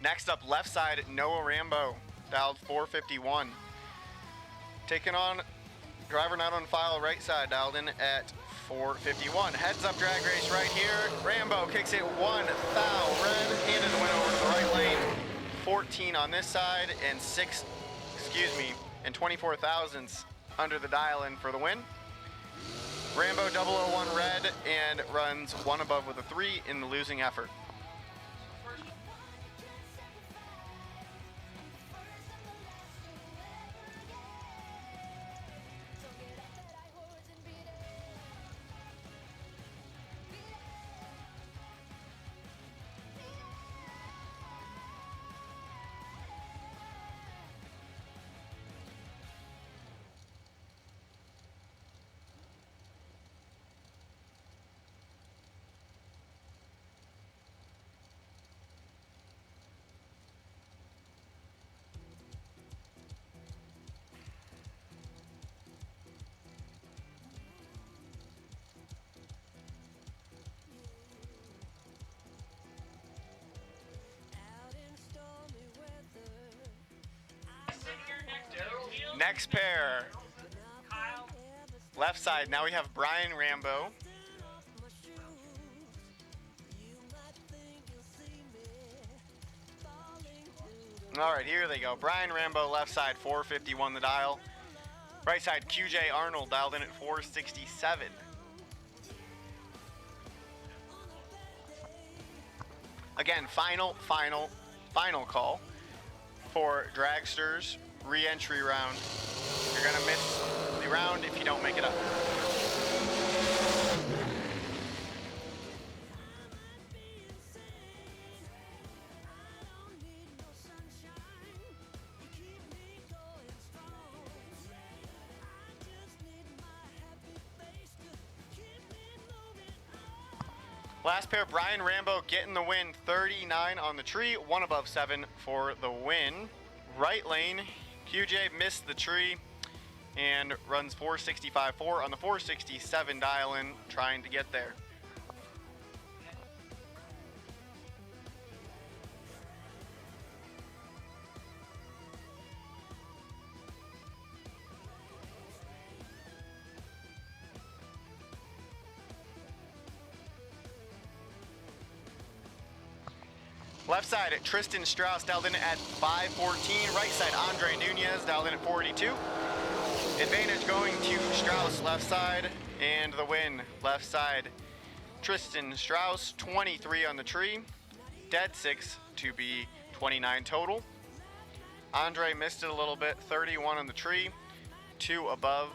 Next up, left side, Noah Rambo, dialed 451. Taking on driver not on file, right side, dialed in at 451. Heads up drag race right here. Rambo kicks it 1 thou red, handed the win over to the right lane. 14 on this side and 24 thousandths under the dial in for the win. Rambo 001 red and runs 1 above with a 3 in the losing effort. Next pair, left side, now we have Brian Rambo. All right, here they go. Brian Rambo, left side, 451 the dial. Right side, QJ Arnold, dialed in at 467. Again, final call for Dragsters re-entry round. You're gonna miss the round if you don't make it up. Last pair, Brian Rambo getting the win, 39 on the tree, 1 above 7 for the win. Right lane, QJ missed the tree and runs 465.4 on the 467 dial-in, trying to get there. Left side, Tristan Strauss dialed in at 514. Right side, Andre Nunez dialed in at 482. Advantage going to Strauss left side, and the win left side. Tristan Strauss, 23 on the tree. Dead 6 to be 29 total. Andre missed it a little bit, 31 on the tree, 2 above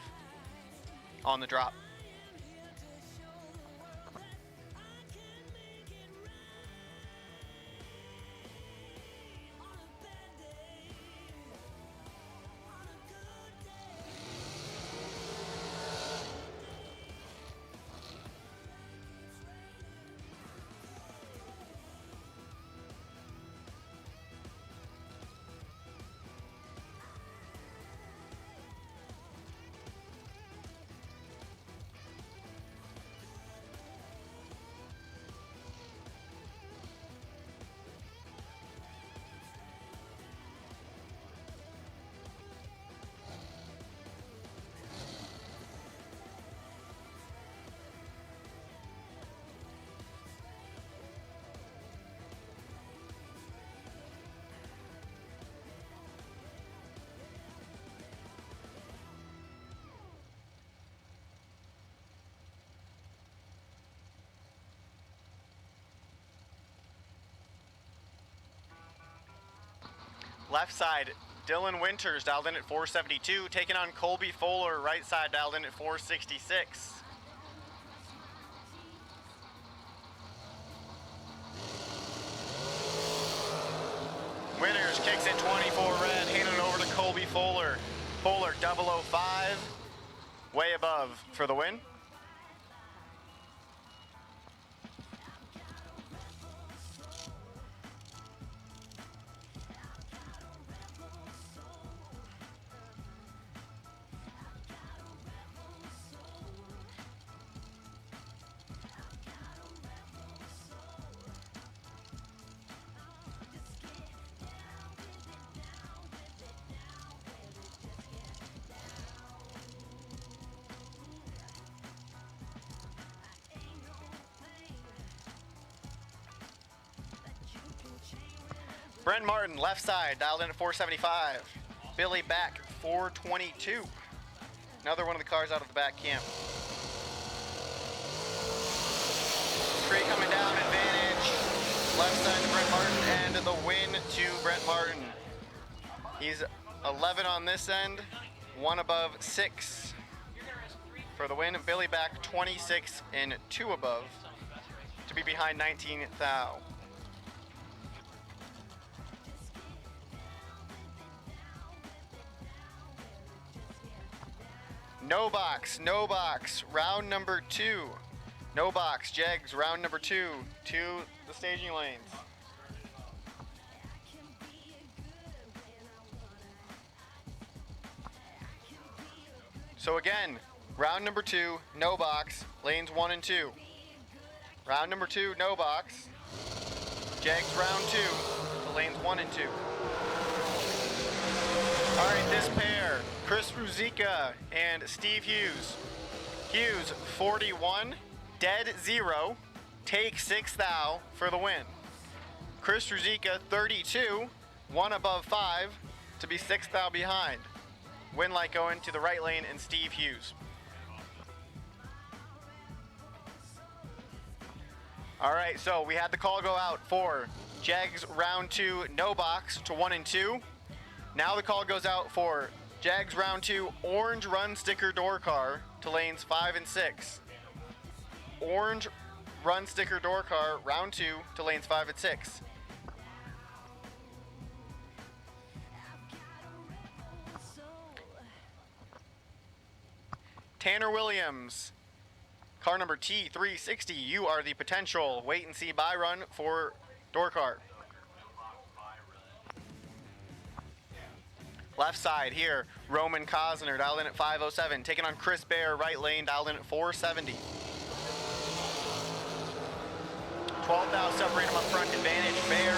on the drop. Left side, Dylan Winters dialed in at 472, taking on Colby Fuller, right side dialed in at 466. Winters kicks it 24 red, handing it over to Colby Fuller. Fuller 005, way above for the win. Brent Martin, left side, dialed in at 475. Billy back, 422. Another one of the cars out of the back camp. Tree coming down, advantage. Left side to Brent Martin, and the win to Brent Martin. He's 11 on this end, 1 above 6 for the win. Billy back 26 and 2 above to be behind 19 thou. No box, no box, round number 2. No box, Jegs, round number 2 to the staging lanes. So again, round number 2, no box, lanes 1 and 2. Round number 2, no box. Jegs round 2, to lanes 1 and 2. All right, this pair, Chris Ruzicka and Steve Hughes. Hughes, 41, dead 0, take 6 thou for the win. Chris Ruzicka, 32, 1 above 5, to be 6 thou behind. Win light going to the right lane and Steve Hughes. All right, so we had the call go out for Jegs round 2, no box to 1 and 2. Now the call goes out for Jegs round 2, orange run sticker door car to lanes 5 and 6. Orange run sticker door car round 2 to lanes 5 and 6. Tanner Williams, car number T360, you are the potential wait and see buy run for door car. Left side here, Roman Cosner dialed in at 507, taking on Chris Bear, right lane, dialed in at 470. 12 thou separate him up front, advantage, Bear,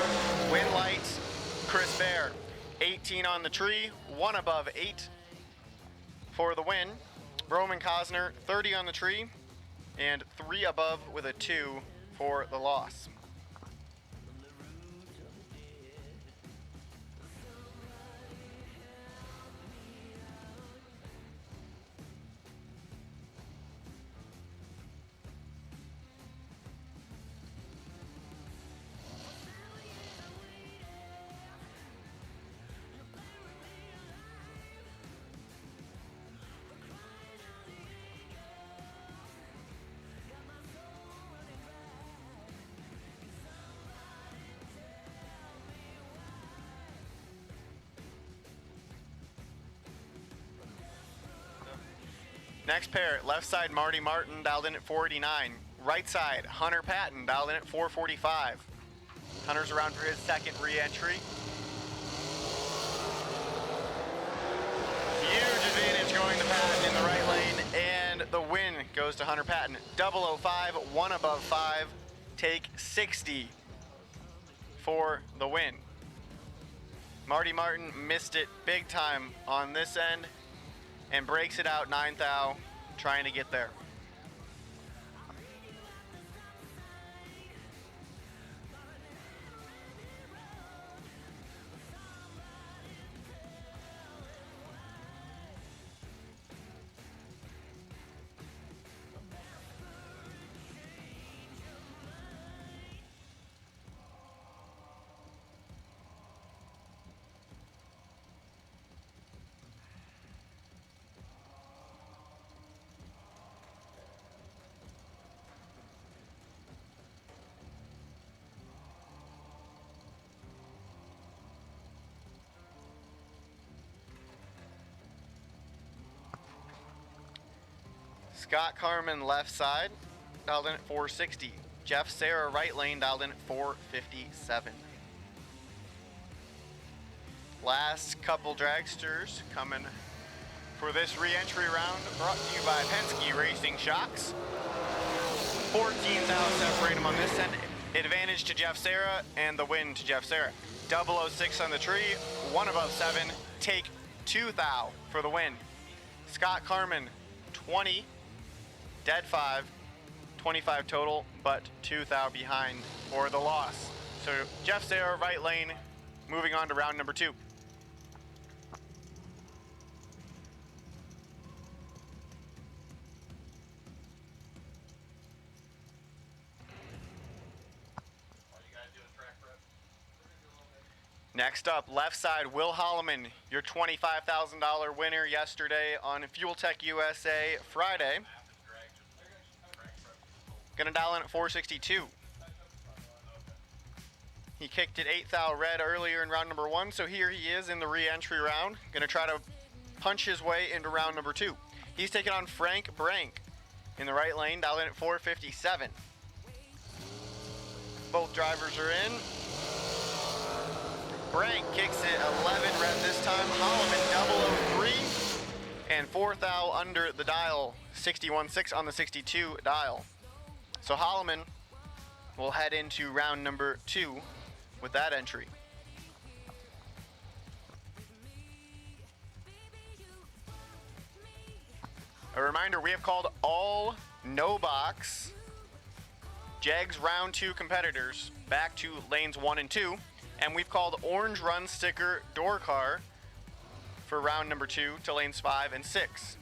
win lights, Chris Bear. 18 on the tree, 1 above 8 for the win. Roman Cosner, 30 on the tree, and 3 above with a 2 for the loss. Next pair, left side Marty Martin, dialed in at 489. Right side, Hunter Patton, dialed in at 445. Hunter's around for his second re-entry. Huge advantage going to Patton in the right lane, and the win goes to Hunter Patton. 005, one above 5, take 60 for the win. Marty Martin missed it big time on this end and breaks it out 9 thou, trying to get there. Scott Carmen left side, dialed in at 460. Jeff Sarah right lane, dialed in at 457. Last couple dragsters coming for this re-entry round, brought to you by Penske Racing Shocks. 14 thou separate them on this end. Advantage to Jeff Sarah and the win to Jeff Sarah. 006 on the tree, one above 7, take 2 thou for the win. Scott Carmen 20. Dead 5, 25 total, but 2 thou behind for the loss. So Jeff Sarah, right lane, moving on to round number 2. Next up, left side, Will Holloman, your $25,000 winner yesterday on Fuel Tech USA Friday. Gonna dial in at 462. He kicked it 8 thou red earlier in round number 1, so here he is in the re-entry round. Gonna try to punch his way into round number 2. He's taking on Frank Brank in the right lane, dial in at 457. Both drivers are in. Brank kicks it 11 red this time. Holloman 003 and 4 thou under the dial, 61.6 on the 62 dial. So Holloman will head into round number 2 with that entry. A reminder, we have called all no box Jegs round 2 competitors back to lanes 1 and 2, and we've called orange run sticker door car for round number 2 to lanes 5 and 6.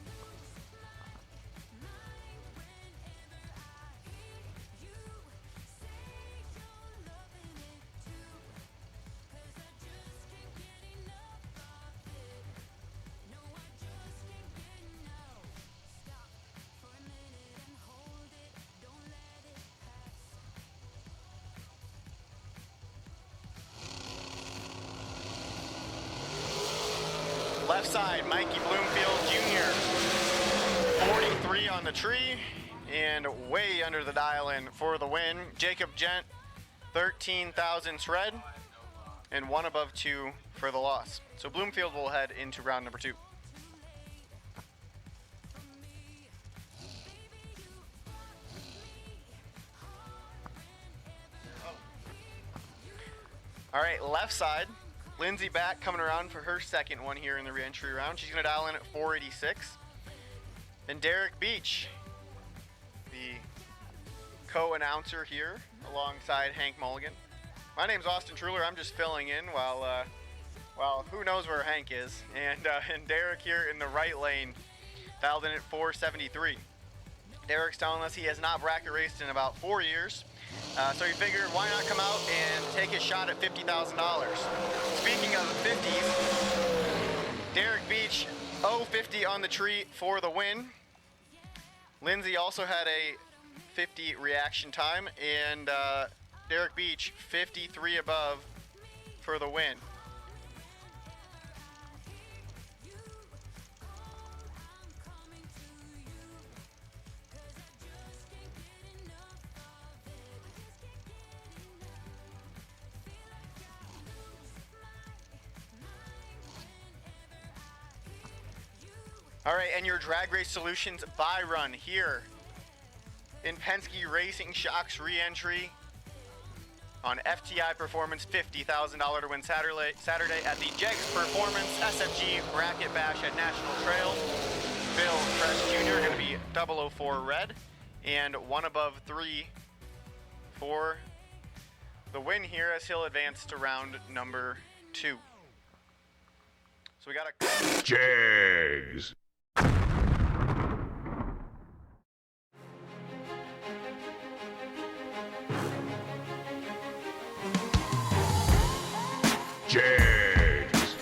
Left side, Mikey Bloomfield Jr. 43 on the tree and way under the dial in for the win. Jacob Gent, 13 thousandths red and 1 above 2 for the loss. So Bloomfield will head into round number 2. All right, left side. Lindsay back coming around for her second one here in the re-entry round. She's going to dial in at 486. Then Derek Beach, the co-announcer here alongside Hank Mulligan. My name's Austin Truller. I'm just filling in while who knows where Hank is. And Derek here in the right lane, dialed in at 473. Derek's telling us he has not bracket raced in about 4 years. So he figured, why not come out and take a shot at $50,000? Speaking of the 50s, Derek Beach, 050 on the tree for the win. Lindsay also had a 50 reaction time, and Derek Beach, 53 above for the win. All right, and your Drag Race Solutions buy run here in Penske Racing Shocks re-entry on FTI Performance, $50,000 to win Saturday at the Jegs Performance SFG Bracket Bash at National Trails. Bill Press Jr. going to be 004 red and 1 above 3 for the win here as he'll advance to round number 2. So we got a Jegs. Jegs.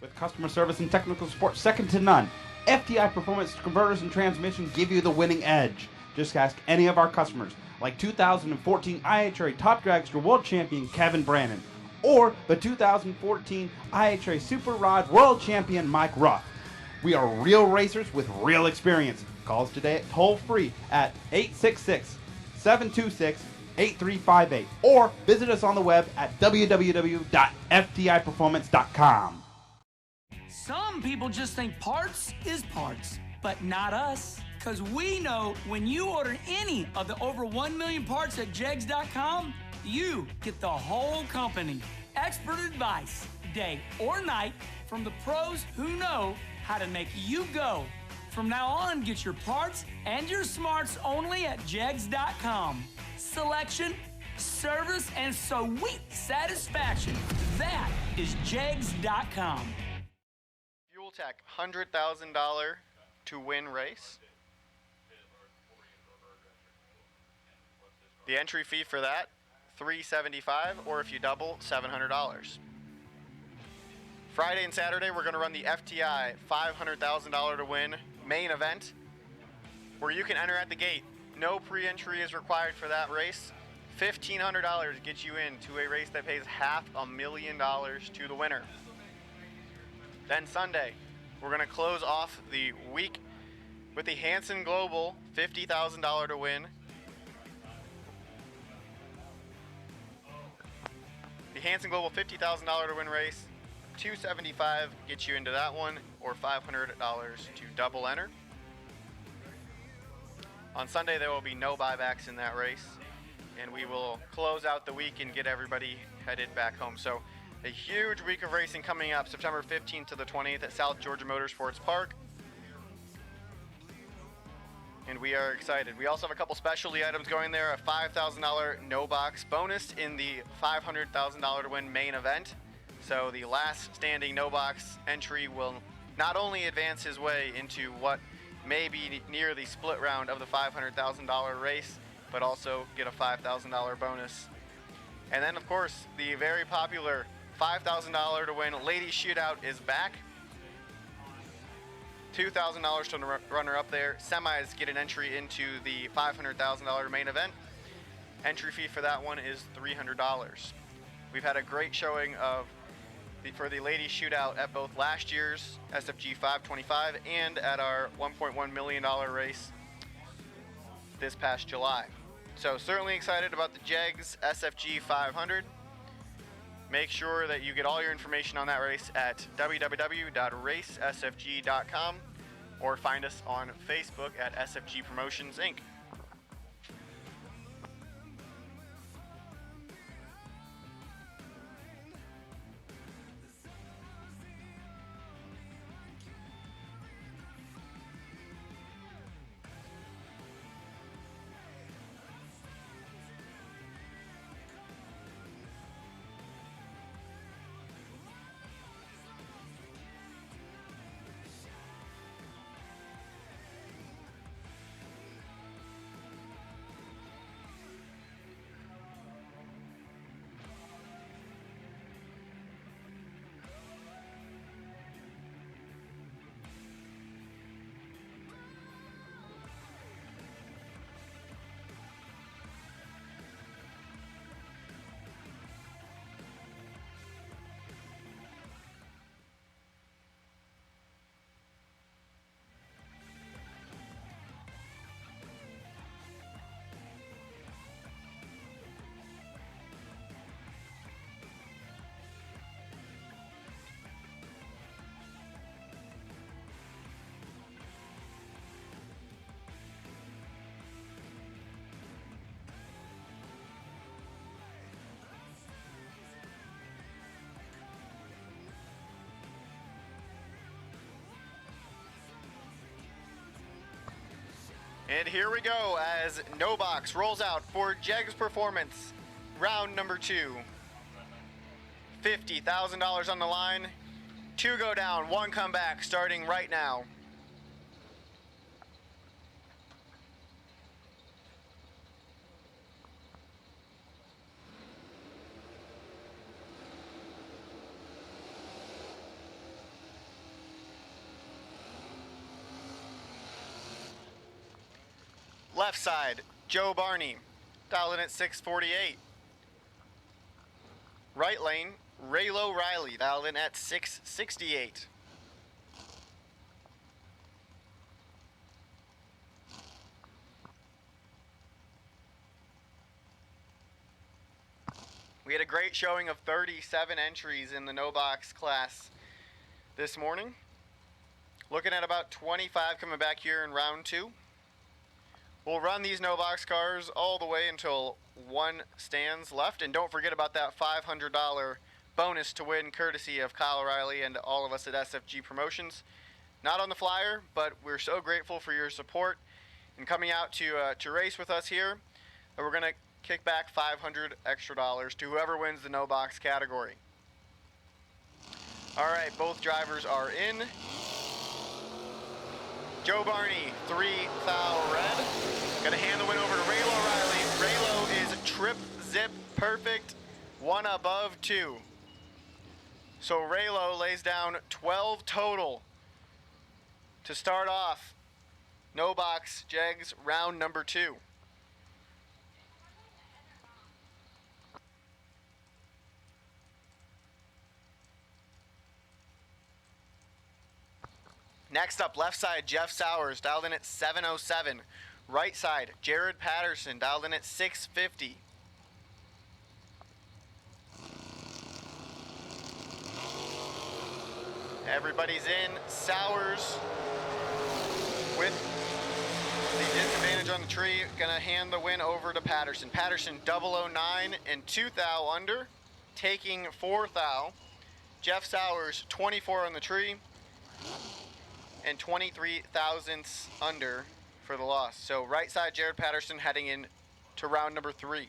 With customer service and technical support second to none, FTI Performance Converters and Transmission give you the winning edge. Just ask any of our customers, like 2014 IHRA Top Dragster World Champion Kevin Brannon, or the 2014 IHRA Super Rod World Champion Mike Ruff. We are real racers with real experience. Call us today at toll-free at 866-726-8358, or visit us on the web at www.ftiperformance.com. Some people just think parts is parts, but not us. Because we know when you order any of the over 1 million parts at Jegs.com, you get the whole company. Expert advice, day or night, from the pros who know how to make you go. From now on, get your parts and your smarts only at Jegs.com. Selection, service, and sweet satisfaction. That is Jegs.com. Fuel Tech $100,000 to win race. The entry fee for that, $375, or if you double, $700. Friday and Saturday, we're going to run the FTI $500,000 to win main event, where you can enter at the gate. No pre-entry is required for that race. $1,500 gets you into a race that pays $500,000 to the winner. Then Sunday, we're going to close off the week with the Hanson Global $50,000 to win. The Hanson Global $50,000 to win race, $275 gets you into that one, or $500 to double enter. On Sunday, there will be no buybacks in that race, and we will close out the week and get everybody headed back home. So a huge week of racing coming up September 15th to the 20th at South Georgia Motorsports Park. And we are excited. We also have a couple specialty items going there, a $5,000 no box bonus in the $500,000 to win main event. So the last standing no box entry will not only advance his way into what may be near the split round of the $500,000 race, but also get a $5,000 bonus. And then, of course, the very popular $5,000 to win Ladies Shootout is back. $2,000 to the runner up there. Semis get an entry into the $500,000 main event. Entry fee for that one is $300. We've had a great showing for the Ladies Shootout at both last year's SFG 525 and at our $1.1 million race this past July. So certainly excited about the Jegs SFG 500. Make sure that you get all your information on that race at www.racesfg.com or find us on Facebook at SFG Promotions, Inc. And here we go as no box rolls out for Jegs Performance, round number 2. $50,000 on the line. 2 go down, 1 come back, starting right now. Left side, Joe Barney, dialed in at 648. Right lane, Raylo Riley, dialed in at 668. We had a great showing of 37 entries in the no box class this morning. Looking at about 25 coming back here in round 2. We'll run these no box cars all the way until 1 stands left. And don't forget about that $500 bonus to win courtesy of Kyle Riley and all of us at SFG Promotions. Not on the flyer, but we're so grateful for your support and coming out to race with us here. And we're going to kick back $500 extra to whoever wins the no box category. All right, both drivers are in. Joe Barney, 3 thou red. Gonna hand the win over to Raylo Riley. Raylo is trip zip perfect, 1 above 2. So Raylo lays down 12 total to start off no box Jegs round number 2. Next up, left side, Jeff Sowers, dialed in at 707. Right side, Jared Patterson, dialed in at 650. Everybody's in. Sowers with the disadvantage on the tree, gonna hand the win over to Patterson. Patterson 009 and 2 thou under, taking 4 thou. Jeff Sowers 24 on the tree and 23 thousandths under for the loss. So right side, Jared Patterson heading in to round number 3.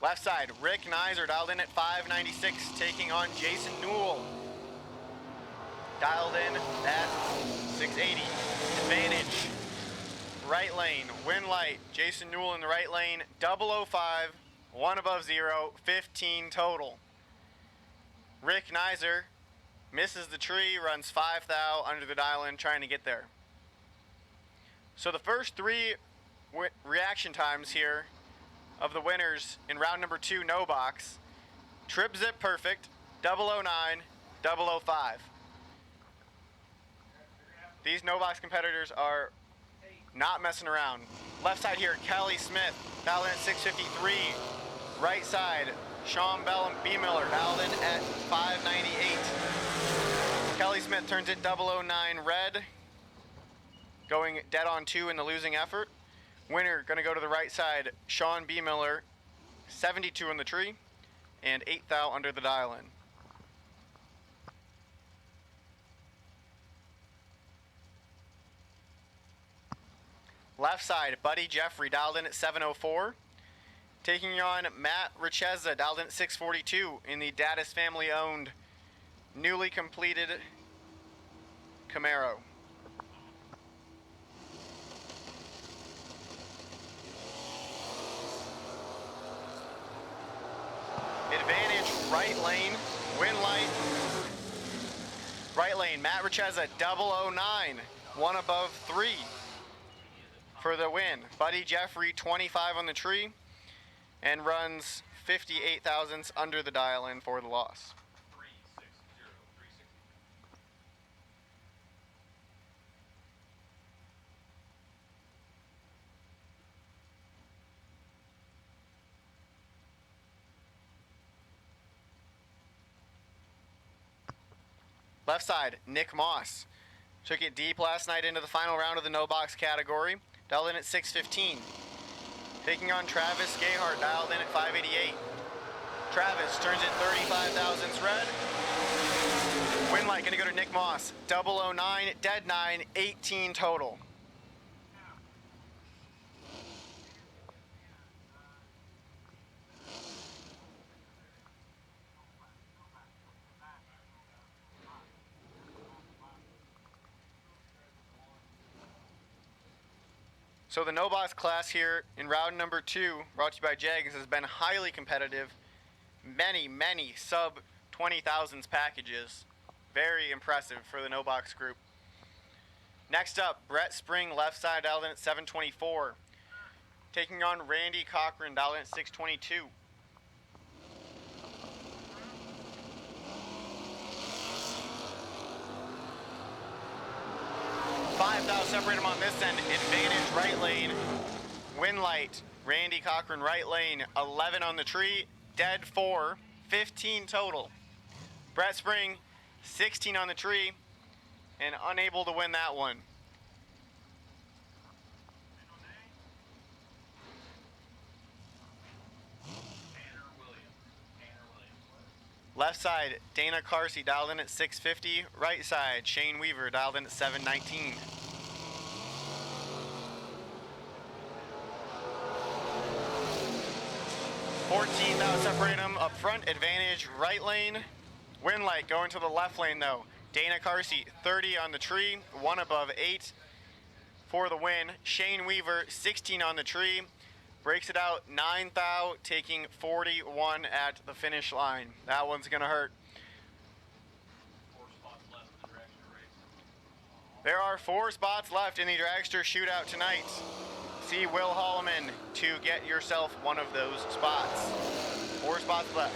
Left side, Rick Nizer dialed in at 596, taking on Jason Newell. Dialed in at 680. Advantage. Right lane, win light. Jason Newell in the right lane, 005, 1 above 0, 15 total. Rick Nizer misses the tree, runs 5 thou under the dial-in, trying to get there. So the first 3 reaction times here of the winners in round number 2 no box: trip zip perfect, 009, 005. These no box competitors are not messing around. Left side here, Kelly Smith, dialed in at 653. Right side, Sean B. Miller, dialed in at 598. Kelly Smith turns it 009 red, going dead on 2 in the losing effort. Winner going to go to the right side, Sean B. Miller, 72 in the tree, and 8 thou under the dial-in. Left side, Buddy Jeffrey, dialed in at 704. Taking on Matt Richeza, dialed in at 642 in the Daddis family-owned, newly completed Camaro. Advantage, right lane, win light. Right lane, Matt Richeza, 009, 1 above 3 for the win. Buddy Jeffrey, 25 on the tree, and runs 58 thousandths under the dial-in for the loss. Left side, Nick Moss. Took it deep last night into the final round of the no box category. Dialed in at 615. Taking on Travis Gayhart, dialed in at 588. Travis turns it 35 thousandths red. Win light gonna go to Nick Moss. 009, dead 9, 18 total. So the no box class here in round number 2, brought to you by Jegs, has been highly competitive. Many sub 20 thousandths packages. Very impressive for the no box group. Next up, Brett Spring, left side, dialed in at 724. Taking on Randy Cochran, dialed in at 622. $5,000 separate him on this end. Advantage right lane. Win light. Randy Cochran right lane. 11 on the tree. Dead 4. 15 total. Brett Spring 16 on the tree and unable to win that one. Left side, Dana Carsey dialed in at 650. Right side, Shane Weaver dialed in at 719. $14,000 separate them up front. Advantage right lane. Win light going to the left lane though. Dana Carsey 30 on the tree, 1 above 8 for the win. Shane Weaver 16 on the tree. Breaks it out, 9 thou, taking 41 at the finish line. That one's gonna hurt. There are 4 spots left in the dragster shootout tonight. See Will Holloman to get yourself one of those spots. 4 spots left.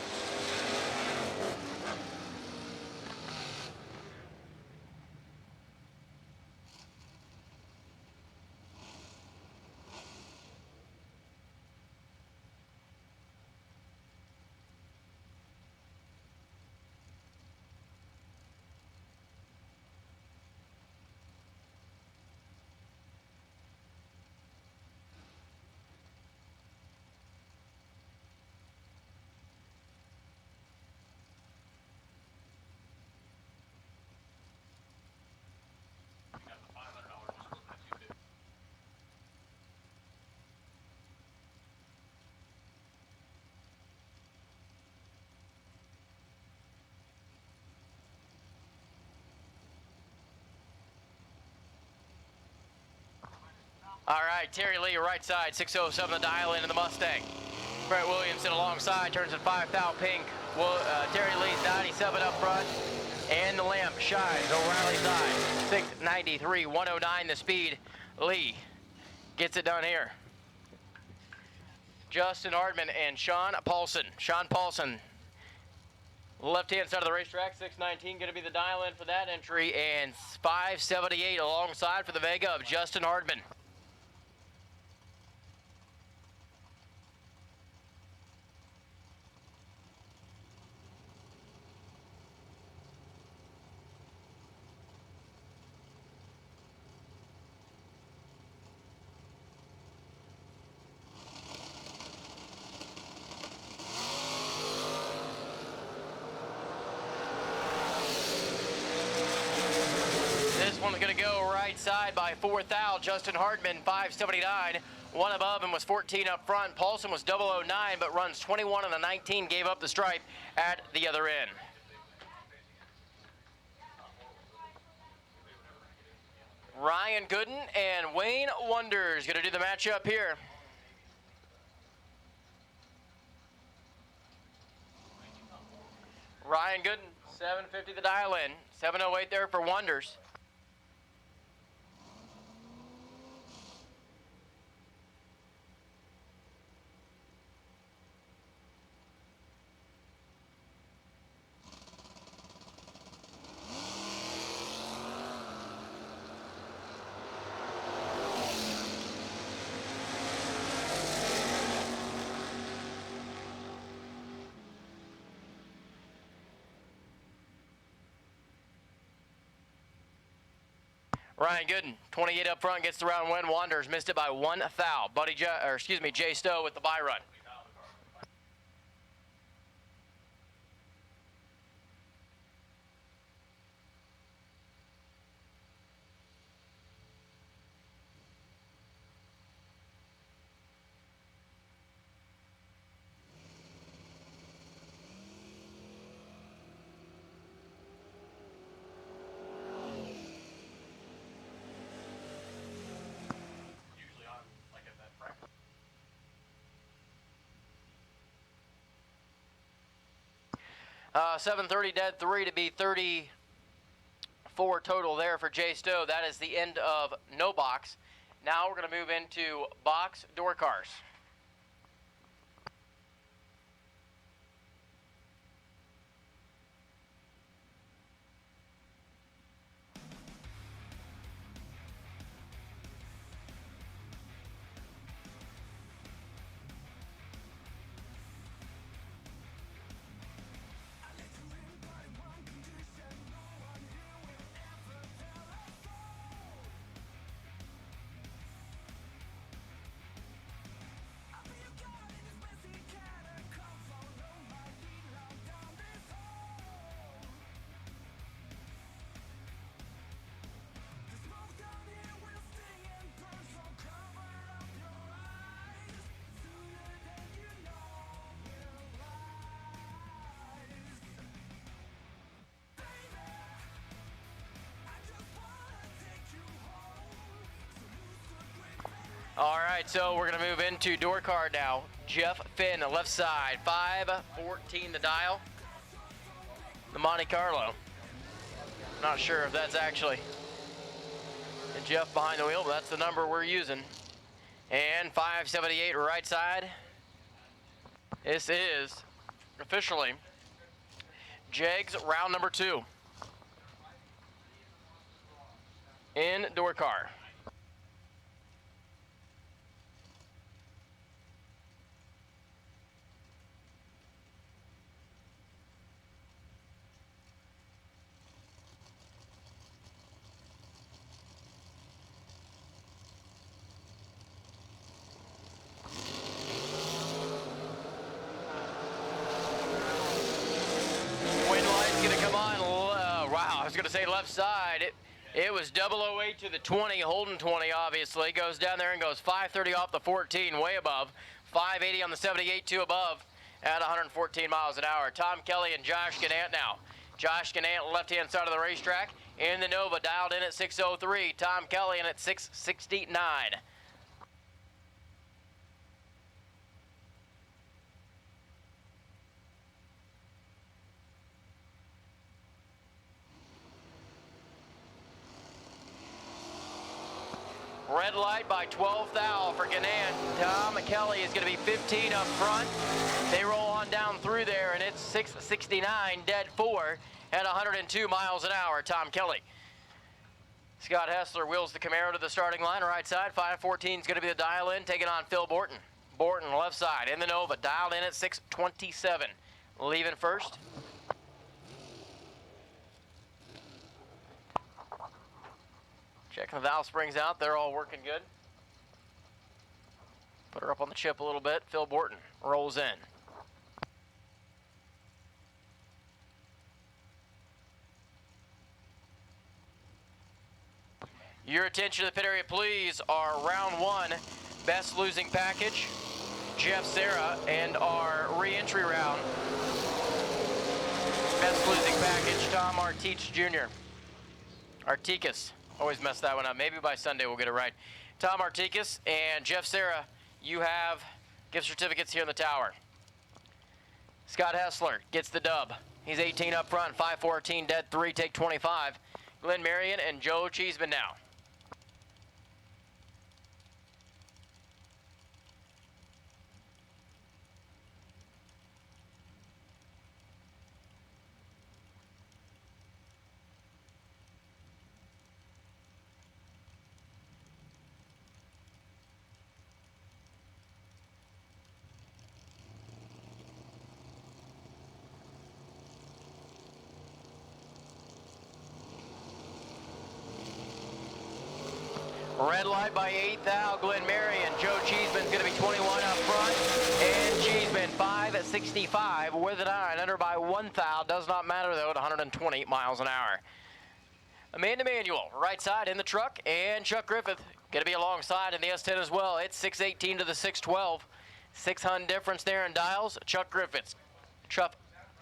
All right, Terry Lee, right side, 607 the dial in the Mustang. Brett Williamson alongside, turns at 5 thou pink. Terry Lee's 97 up front. And the lamp shines O'Reilly side. 693, 109 the speed. Lee gets it done here. Justin Hardman and Sean Paulson. Sean Paulson, left-hand side of the racetrack, 619 going to be the dial-in for that entry, and 578 alongside for the Vega of Justin Hardman. Going to go right side by 4 thou. Justin Hardman, 579. 1 above him was 14 up front. Paulson was 009, but runs 21 on the 19, gave up the stripe at the other end. Ryan Gooden and Wayne Wonders going to do the matchup here. Ryan Gooden, 750 the dial in. 708 there for Wonders. Ryan Gooden, 28 up front, gets the round win. Wanderers missed it by 1 foul. Jay Stowe with the bye run. Usually I'm like at that practice. 7:30 dead 3 to be 34 total there for Jay Stowe. That is the end of no box. Now we're going to move into box door cars. All right, so we're going to move into door card now. Jeff Finn, the left side, 514 the dial. The Monte Carlo. Not sure if that's actually Jeff behind the wheel, but that's the number we're using. And 578 right side. This is officially Jegs round number 2. In door car. Say left side, it was 008 to the 20, holding 20 obviously, goes down there and goes 530 off the 14, way above, 580 on the 78, 2 above at 114 miles an hour. Tom Kelly and Josh Gannett now. Josh Gannett, left hand side of the racetrack, in the Nova, dialed in at 603, Tom Kelly in at 669. Red light by 12 thou for Gannett. Tom Kelly is going to be 15 up front. They roll on down through there, and it's 669, dead 4 at 102 miles an hour, Tom Kelly. Scott Hessler wheels the Camaro to the starting line, right side. 514 is going to be the dial in, taking on Phil Borton. Borton, left side, in the Nova, dialed in at 627. Leaving first. Checking the valve springs out. They're all working good. Put her up on the chip a little bit. Phil Borton rolls in. Your attention to the pit area, please. Our round 1 best losing package, Jeff Serra, and our re-entry round best losing package, Tom Artich Jr. Artikas. Always mess that one up. Maybe by Sunday we'll get it right. Tom Artikas and Jeff Serra, you have gift certificates here in the tower. Scott Hessler gets the dub. He's 18 up front, 514, dead 3, take 25. Glenn Marion and Joe Cheeseman now. Red light by 8th thou, Glenn Marion. Joe Cheeseman's going to be 21 up front. And Cheeseman 565 with a 9. Under by 1 thou. Does not matter though at 120 miles an hour. Amanda Manuel, right side in the truck. And Chuck Griffith going to be alongside in the S10 as well. It's 618 to the 612. 600 difference there in dials. Chuck Griffith.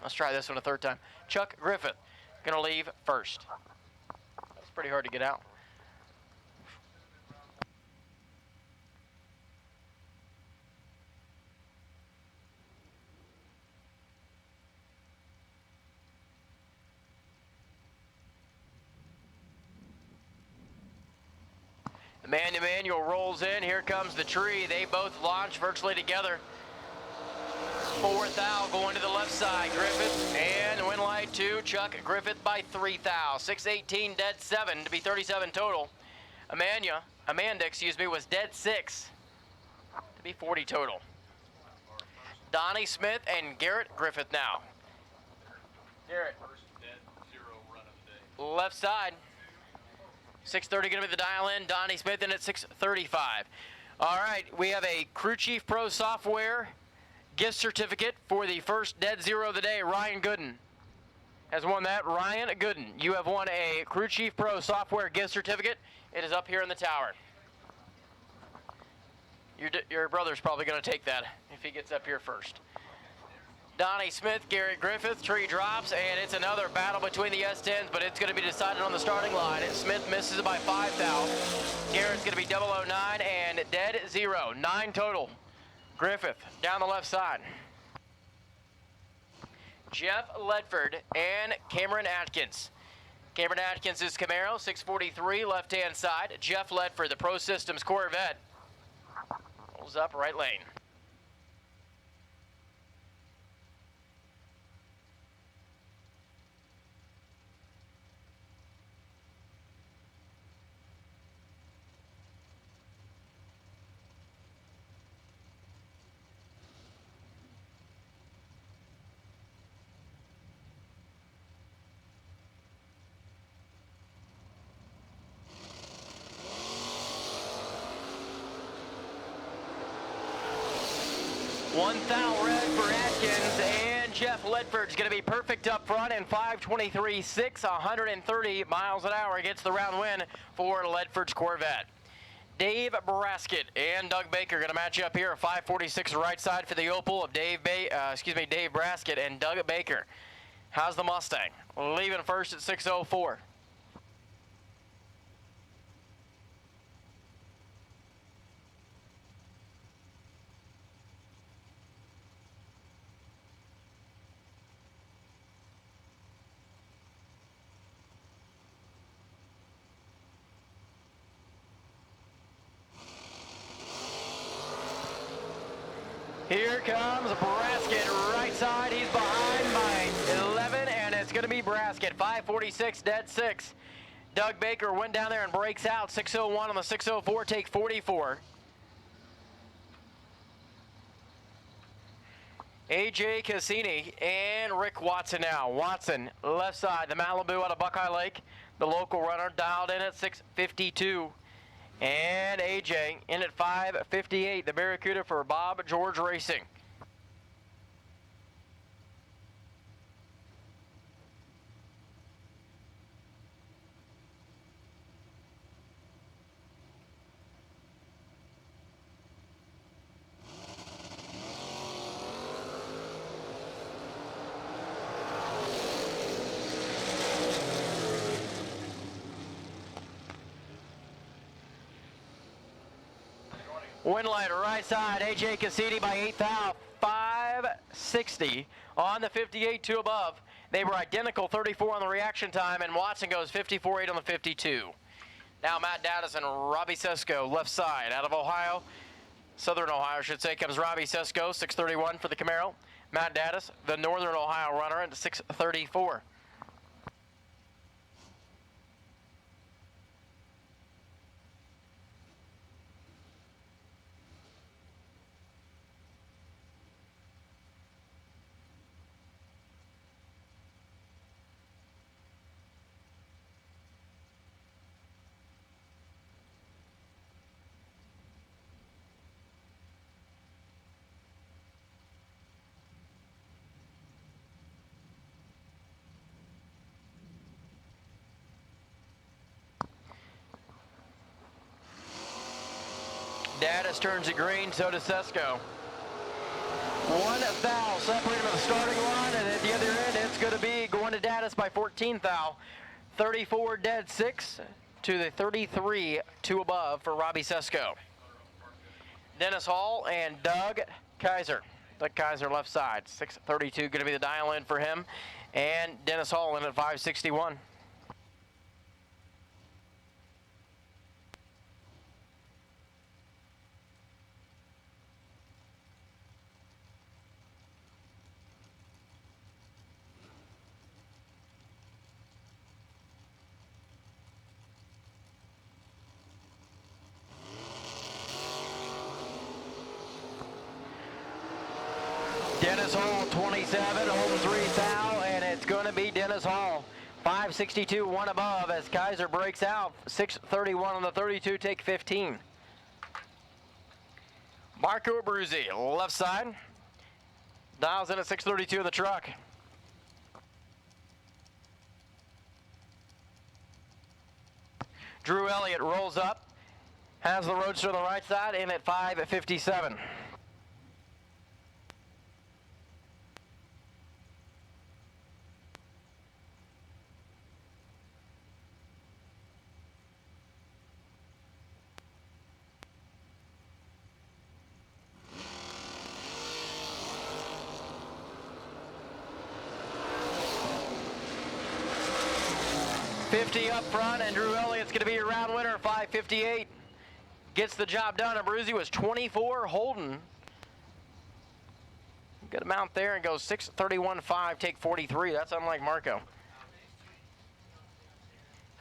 Let's try this one a third time. Chuck Griffith going to leave first. That's pretty hard to get out. Amanda Manuel rolls in. Here comes the tree. They both launch virtually together. 4th thou going to the left side. Griffith and win light 2. Chuck Griffith by 3 thou. 618 dead 7 to be 37 total. Amanda, was dead 6 to be 40 total. Donnie Smith and Garrett Griffith now. Garrett. First dead 0 run of the day. Left side. 6:30 going to be the dial in. Donnie Smith in at 6:35. All right, we have a Crew Chief Pro Software gift certificate for the first dead 0 of the day. Ryan Gooden has won that. Ryan Gooden, you have won a Crew Chief Pro Software gift certificate. It is up here in the tower. Your brother's probably going to take that if he gets up here first. Donnie Smith, Garrett Griffith, tree drops, and it's another battle between the S10s, but it's going to be decided on the starting line. And Smith misses it by 5 thou. Garrett's going to be 009 and dead 0. 9 total. Griffith down the left side. Jeff Ledford and Cameron Atkins. Cameron Atkins is Camaro, 643, left-hand side. Jeff Ledford, the Pro Systems Corvette. Rolls up right lane. One thou red for Atkins, and Jeff Ledford's going to be perfect up front in 5:23.6, 130 miles an hour. Gets the round win for Ledford's Corvette. Dave Braskett and Doug Baker going to match up here. 5:46 right side for the Opel of Dave Braskett and Doug Baker. How's the Mustang? Leaving first at 6:04. Here comes Braskett, right side. He's behind by 11, and it's going to be Braskett. 5:46, dead 6. Doug Baker went down there and breaks out. 6:01 on the 6:04, take 44. AJ Cassini and Rick Watson now. Watson, left side, the Malibu out of Buckeye Lake. The local runner dialed in at 6:52. And AJ in at 5:58, the Barracuda for Bob George Racing. Windlight right side, AJ Cassini by 8 thou, 560 on the 58, 2 above. They were identical, 34 on the reaction time, and Watson goes 54.8 on the 52. Now Matt Daddis and Robbie Sesko, left side, out of Ohio, Southern Ohio, I should say, comes Robbie Sesko, 6:31 for the Camaro. Matt Daddis, the Northern Ohio runner, at 6:34. Daddis turns it green, so does Sesko. One foul separated from the starting line, and at the other end, it's going to be going to Daddis by 14 foul. 34 dead, 6 to the 33, 2 above for Robbie Sesko. Dennis Hall and Doug Kaiser. Doug Kaiser left side, 6:32 going to be the dial in for him, and Dennis Hall in at 5:61. Dennis Hall, 27, holding 3 foul, and it's going to be Dennis Hall. 5:62, 1 above as Kaiser breaks out. 6:31 on the 32, take 15. Marco Abruzzi, left side. Dials in at 6:32 in the truck. Drew Elliott rolls up, has the roadster on the right side, in at 5:57. Up front, and Drew Elliott's going to be your round winner, 5:58. Gets the job done. Abruzzi was 24, Holden. Good amount there and goes 6:31.5, take 43. That's unlike Marco.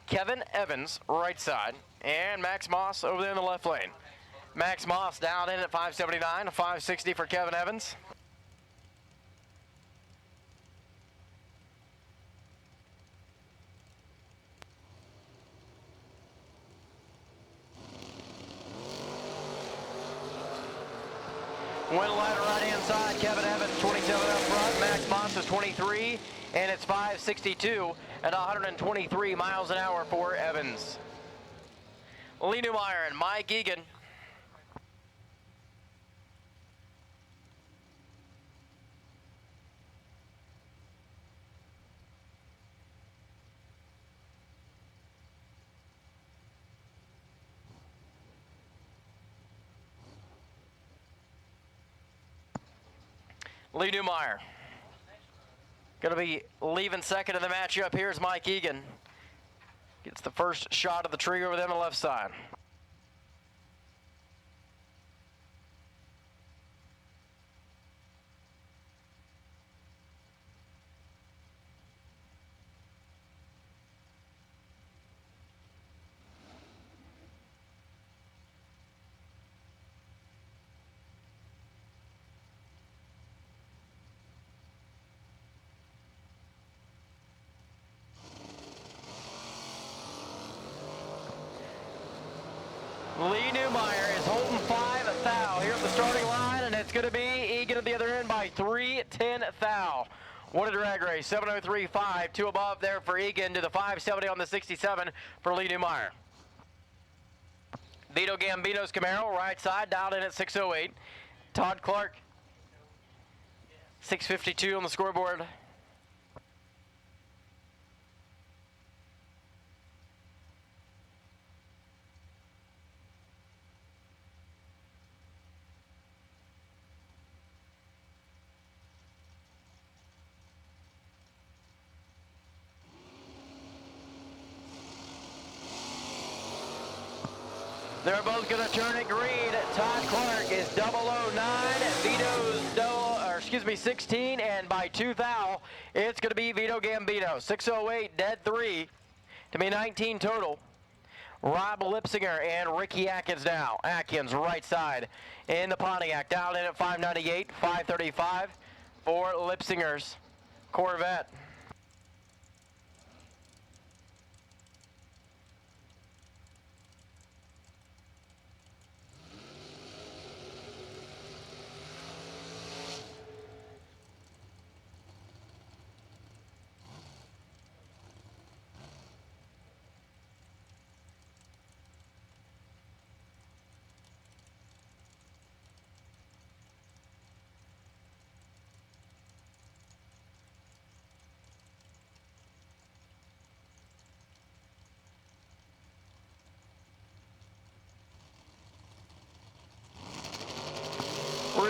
Kevin Evans, right side, and Max Moss over there in the left lane. Max Moss down in at 5:79, 5:60 for Kevin Evans. Went ladder right hand side, Kevin Evans 27 up front, Max Moss is 23, and it's 5:62 at 123 miles an hour for Evans. Lee Newmeyer and Mike Egan. Lee Newmeyer going to be leaving second in the matchup. Here's Mike Egan. Gets the first shot of the tree over there on the left side. Lee Newmeyer is holding 5 thou here at the starting line, and it's going to be Egan at the other end by 3:10 thou. What a drag race, 7:03.5, 2 above there for Egan to the 5:70 on the 67 for Lee Newmeyer. Vito Gambino's Camaro, right side, dialed in at 6:08. Todd Clark, 6:52 on the scoreboard. They're both going to turn it green. Todd Clark is 009. Vito's 16, and by 2 thou, it's going to be Vito Gambino. 6:08, dead 3 to be 19 total. Rob Lipsinger and Ricky Atkins now. Atkins right side in the Pontiac, down in at 5:98, 5:35 for Lipsinger's Corvette.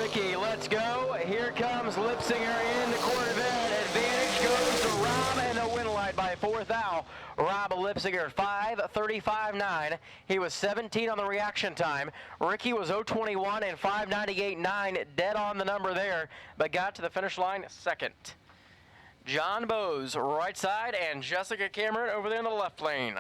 Ricky, let's go. Here comes Lipsinger in the Corvette. Advantage goes to Rob and a win light by 4th thou. Rob Lipsinger 5:35.9. He was 17 on the reaction time. Ricky was 0:21 and 5:98.9. Dead on the number there, but got to the finish line second. John Bowes right side and Jessica Cameron over there in the left lane.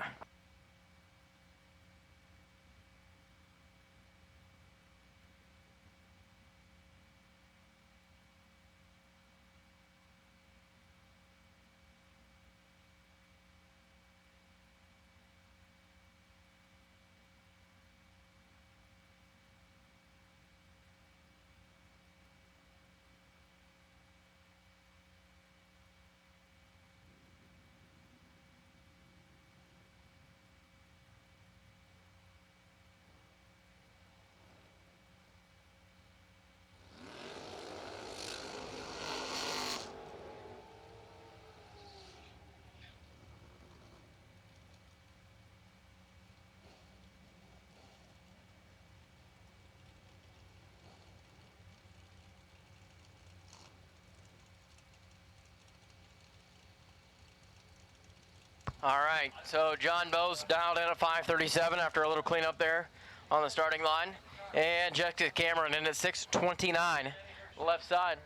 All right, so John Bowes dialed in at 5:37 after a little cleanup there on the starting line. And Jessica Cameron in at 6:29, left side.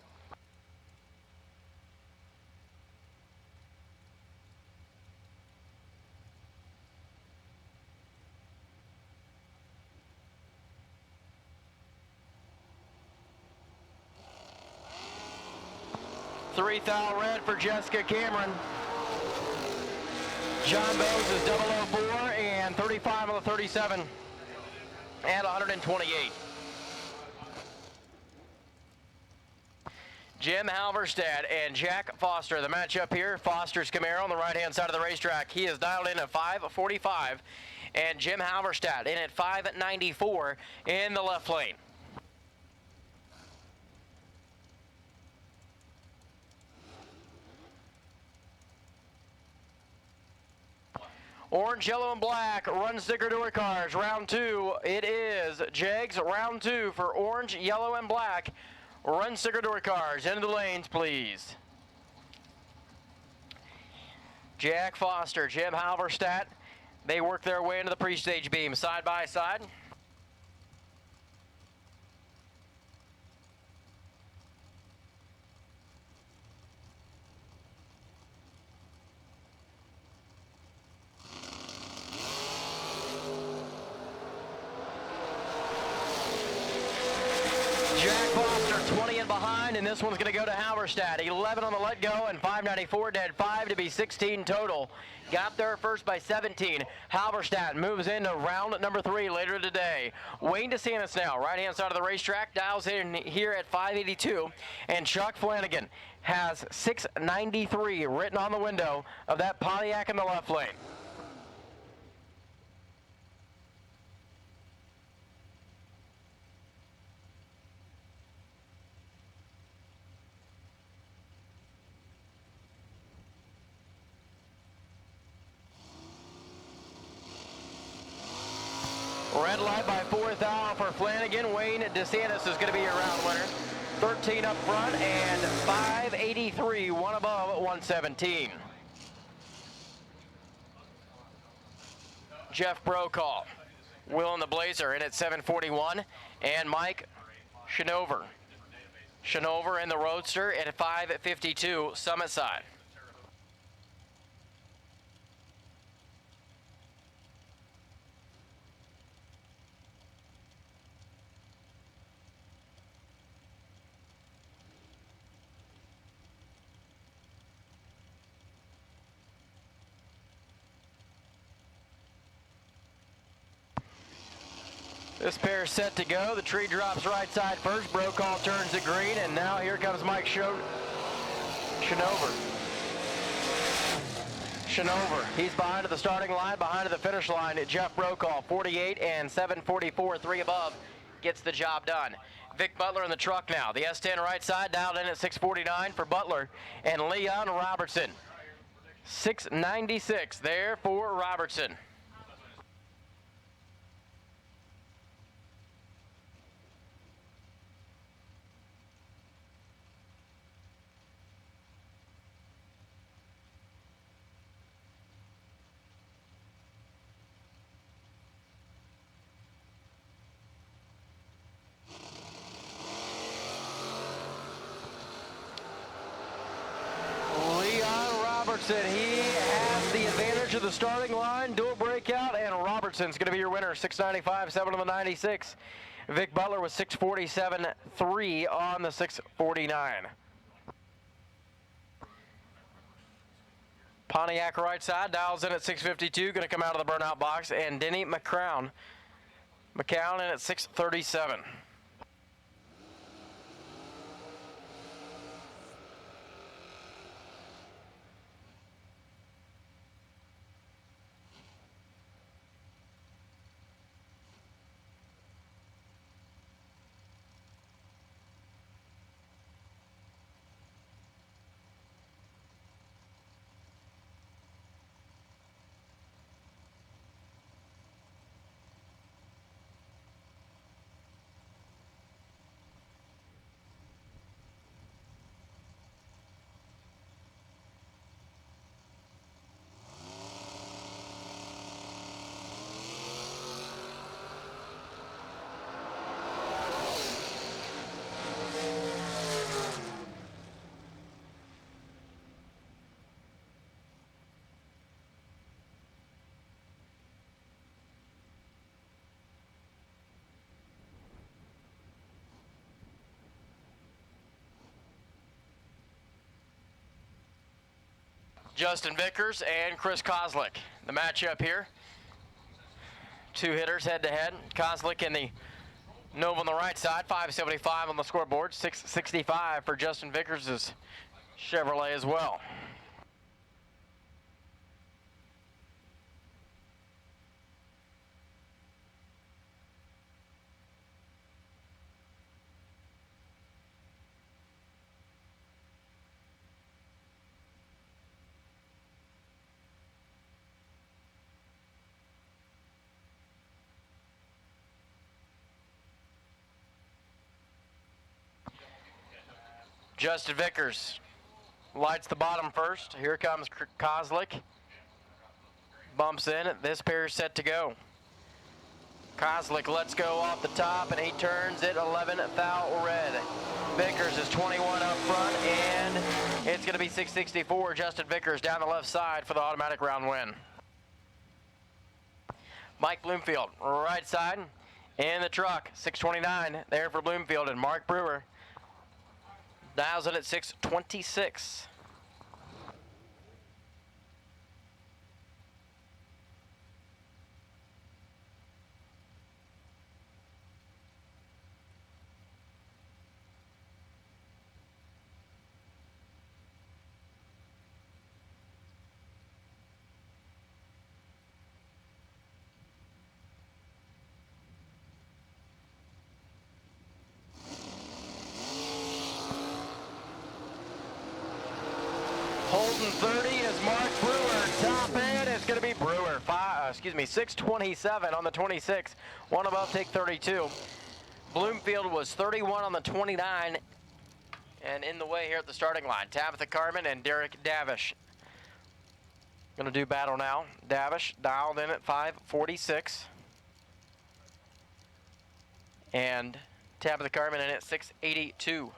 Three thou red for Jessica Cameron. John Bowes is 004 and 35 on the 37 and 128. Jim Halverstad and Jack Foster. The matchup here, Foster's Camaro on the right-hand side of the racetrack. He is dialed in at 5:45, and Jim Halverstad in at 5:94 in the left lane. Orange, yellow, and black, run sticker door cars, round 2. It is Jegs, round 2 for orange, yellow, and black. Run sticker door cars, into the lanes, please. Jack Foster, Jim Halverstad, they work their way into the pre-stage beam, side by side. And this one's going to go to Halverstad. 11 on the let go and 594 dead. 5 to be 16 total. Got there first by 17. Halverstad moves into round number 3 later today. Wayne DeSantis now, right-hand side of the racetrack, dials in here at 582. And Chuck Flanagan has 693 written on the window of that Pontiac in the left lane. Red light by 4th thou for Flanagan. Wayne DeSantis is going to be your round winner. 13 up front and 583, one above 117. Jeff Brokaw, Will in the Blazer in at 741, and Mike Shinover. Shinover in the Roadster at 552, Summit side. This pair is set to go. The tree drops right side first. Brokaw turns it green, and now here comes Mike Shinover. He's behind the starting line, behind the finish line. Jeff Brokaw, 48 and 744, 3 above, gets the job done. Vic Butler in the truck now. The S10 right side dialed in at 649 for Butler, and Leon Robertson. 696 there for Robertson. Robertson, he has the advantage of the starting line. Dual breakout, and Robertson's going to be your winner. 695.7 on the 96. Vic Butler with 647.3 on the 649. Pontiac right side, dials in at 652, going to come out of the burnout box, and Denny McCown in at 637. Justin Vickers and Chris Kozlik. The matchup here. Two hitters head to head. Kozlik in the Nova on the right side, 575 on the scoreboard, 665 for Justin Vickers' Chevrolet as well. Justin Vickers lights the bottom first. Here comes Kozlik. Bumps in. This pair is set to go. Kozlik lets go off the top, and he turns it 11 thou red. Vickers is 21 up front, and it's going to be 664. Justin Vickers down the left side for the automatic round win. Mike Bloomfield, right side, in the truck, 629 there for Bloomfield, and Mark Brewer dials it at 626. Holding 30 is Mark Brewer. Top end is going to be Brewer. 627 on the 26. One above, take 32. Bloomfield was 31 on the 29. And in the way here at the starting line, Tabitha Carmen and Derek Davish. Going to do battle now. Davish dialed in at 546. And Tabitha Carmen in at 682.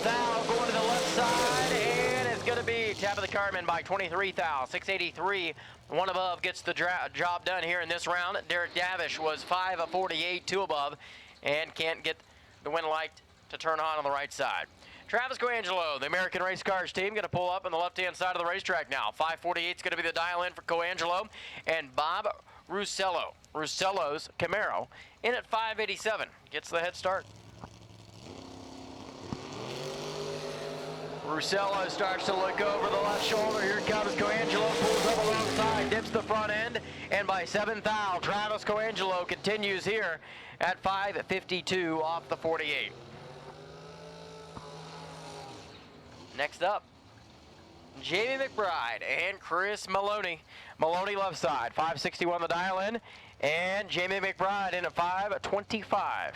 Thou going to the left side, and it's going to be Tabitha Carmen by 23 thou, 683. One above gets the job done here in this round. Derek Davish was 5 of 48, 2 above, and can't get the win light to turn on the right side. Travis Coangelo, the American Race Cars team, going to pull up on the left-hand side of the racetrack now. 548 is going to be the dial-in for Coangelo, and Bob Russello's Camaro in at 587. Gets the head start. Russello starts to look over the left shoulder. Here comes Coangelo, pulls up alongside, dips the front end, and by 7 thou, Travis Coangelo continues here at 552 off the 48. Next up, Jamie McBride and Chris Maloney. Maloney left side, 561 the dial in, and Jamie McBride in at 525.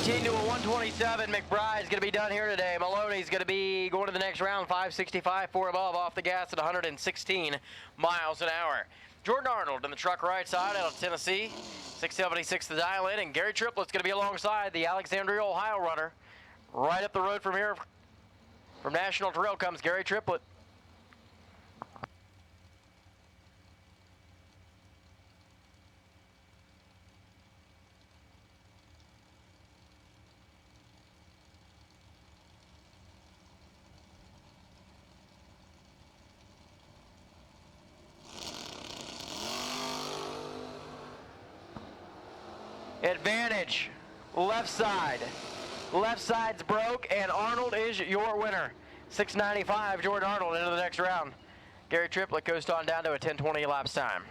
To a 127, McBride's going to be done here today. Maloney's going to be going to the next round, 565, 4 above, off the gas at 116 miles an hour. Jordan Arnold in the truck right side out of Tennessee, 676 the dial in, and Gary Triplett's going to be alongside the Alexandria, Ohio runner. Right up the road from here, from National Trail comes Gary Triplett. Advantage, left side. Left side's broke, and Arnold is your winner. 695, Jordan Arnold into the next round. Gary Triplett goes on down to a 10:20 elapsed time.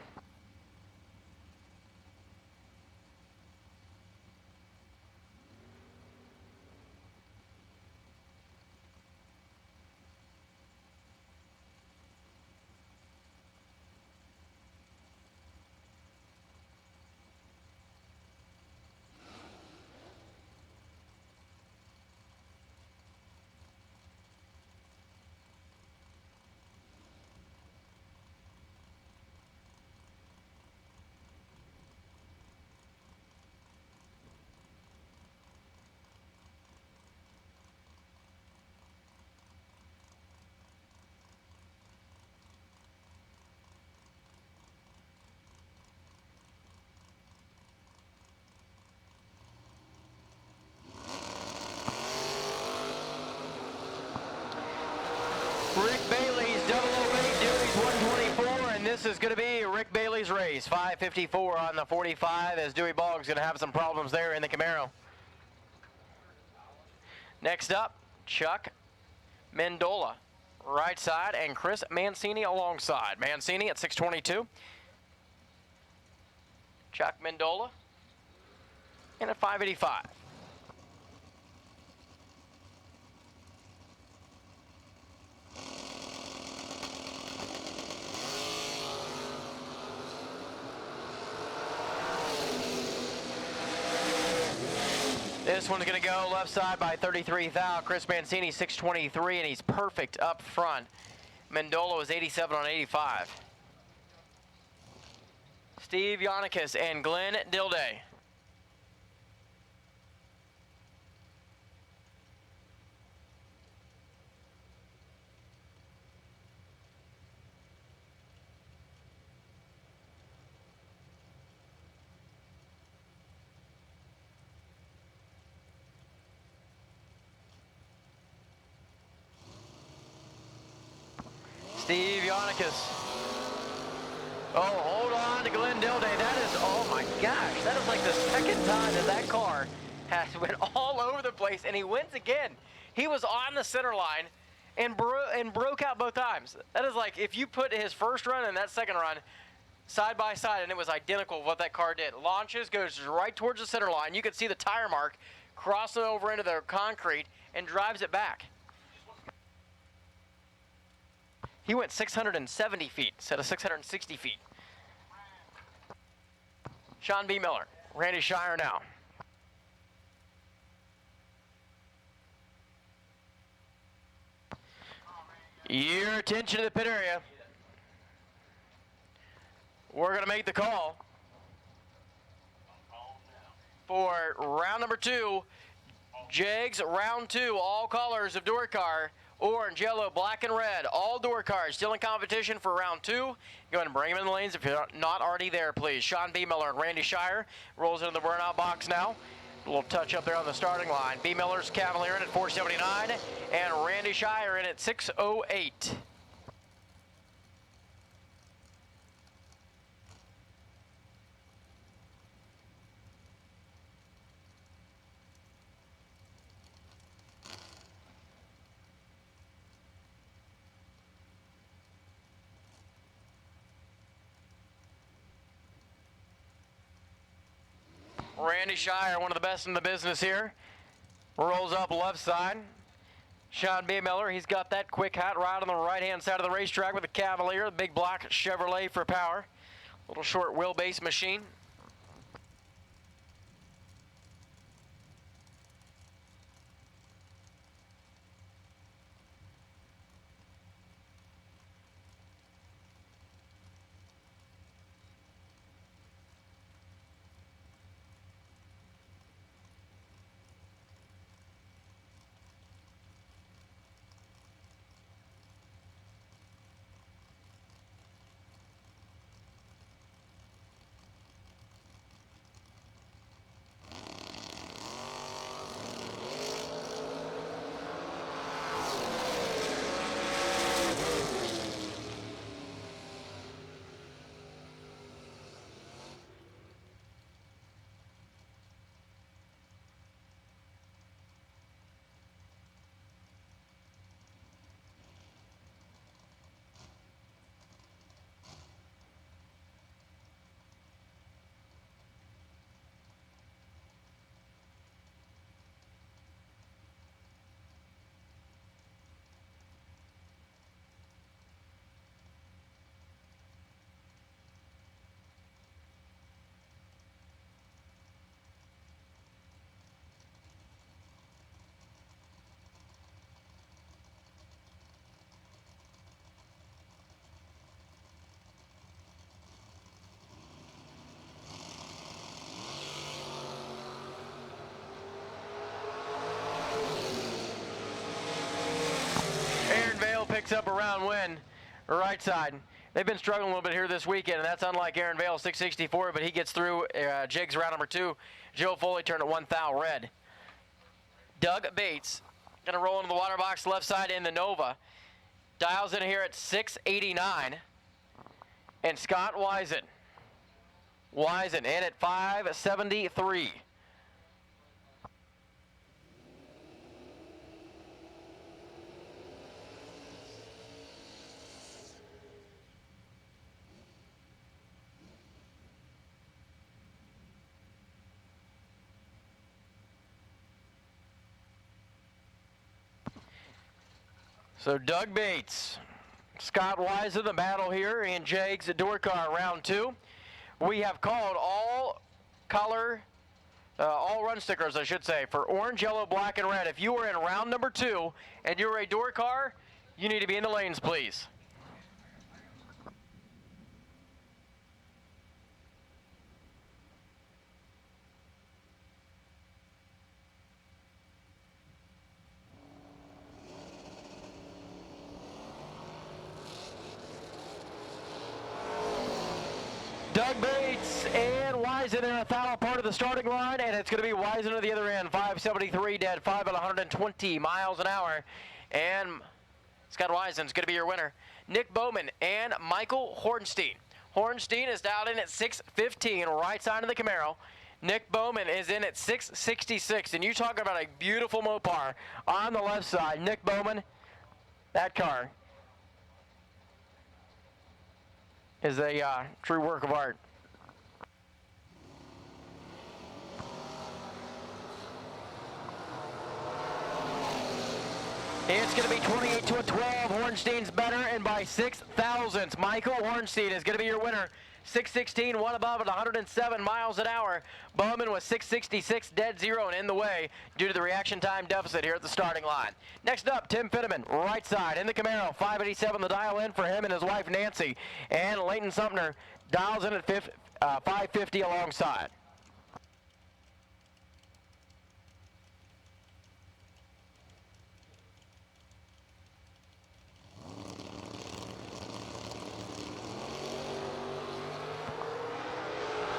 Rick Bailey's 008 Dewey's 124, and this is going to be Rick Bailey's race. 554 on the 45, as Dewey Boggs going to have some problems there in the Camaro. Next up, Chuck Mendola, right side, and Chris Mancini alongside. Mancini at 622. Chuck Mendola in at 585. This one's going to go left side by 33 thou. Chris Mancini 623, and he's perfect up front. Mendola was 87 on 85. Steve Yannickus and Glenn Dilday. Steve Yannickus. Oh, hold on to Glenn Dilday. That is, oh my gosh, that is like the second time that that car has went all over the place, and he wins again. He was on the center line and broke out both times. That is like if you put his first run and that second run side by side, and it was identical what that car did. Launches, goes right towards the center line. You could see the tire mark crossing over into the concrete and drives it back. He went 670 feet instead of 660 feet. Sean B. Miller, Randy Shire now. Your attention to the pit area. We're going to make the call for round number 2. Jegs, round 2, all colors of door car, orange, yellow, black, and red. All door cars still in competition for round 2. Go ahead and bring them in the lanes if you're not already there, please. Sean B. Miller and Randy Shire rolls into the burnout box now. A little touch up there on the starting line. B. Miller's Cavalier in at 479, and Randy Shire in at 608. Randy Shire, one of the best in the business here, rolls up left side. Sean B. Miller, he's got that quick hot rod on the right-hand side of the racetrack with a Cavalier, the big block Chevrolet for power. Little short wheelbase machine. Picks up a round win, right side. They've been struggling a little bit here this weekend, and that's unlike Aaron Vale, 664, but he gets through Jegs round number 2. Joe Foley turned at 1 thou red. Doug Bates going to roll into the water box left side in the Nova. Dials in here at 689. And Scott Wisen in at 573. So Doug Bates, Scott Wisen, the battle here in Jegs at door car round 2. We have called all run stickers, I should say, for orange, yellow, black, and red. If you are in round number 2 and you're a door car, you need to be in the lanes, please. Doug Bates and Wisen in a thou part of the starting line, and it's going to be Wisen at the other end. 573 dead, 5 at 120 miles an hour. And Scott Wisen's going to be your winner. Nick Bowman and Michael Hornstein. Hornstein is dialed in at 615, right side of the Camaro. Nick Bowman is in at 666, and you talk about a beautiful Mopar on the left side. Nick Bowman, that car is a true work of art. It's going to be 28 to a 12. Hornstein's better, and by 6 thousandths. Michael Hornstein is going to be your winner. 616, one above at 107 miles an hour. Bowman was 666, dead zero and in the way due to the reaction time deficit here at the starting line. Next up, Tim Fitteman, right side in the Camaro, 587 the dial in for him and his wife Nancy. And Leighton Sumner Dials in at 550 alongside.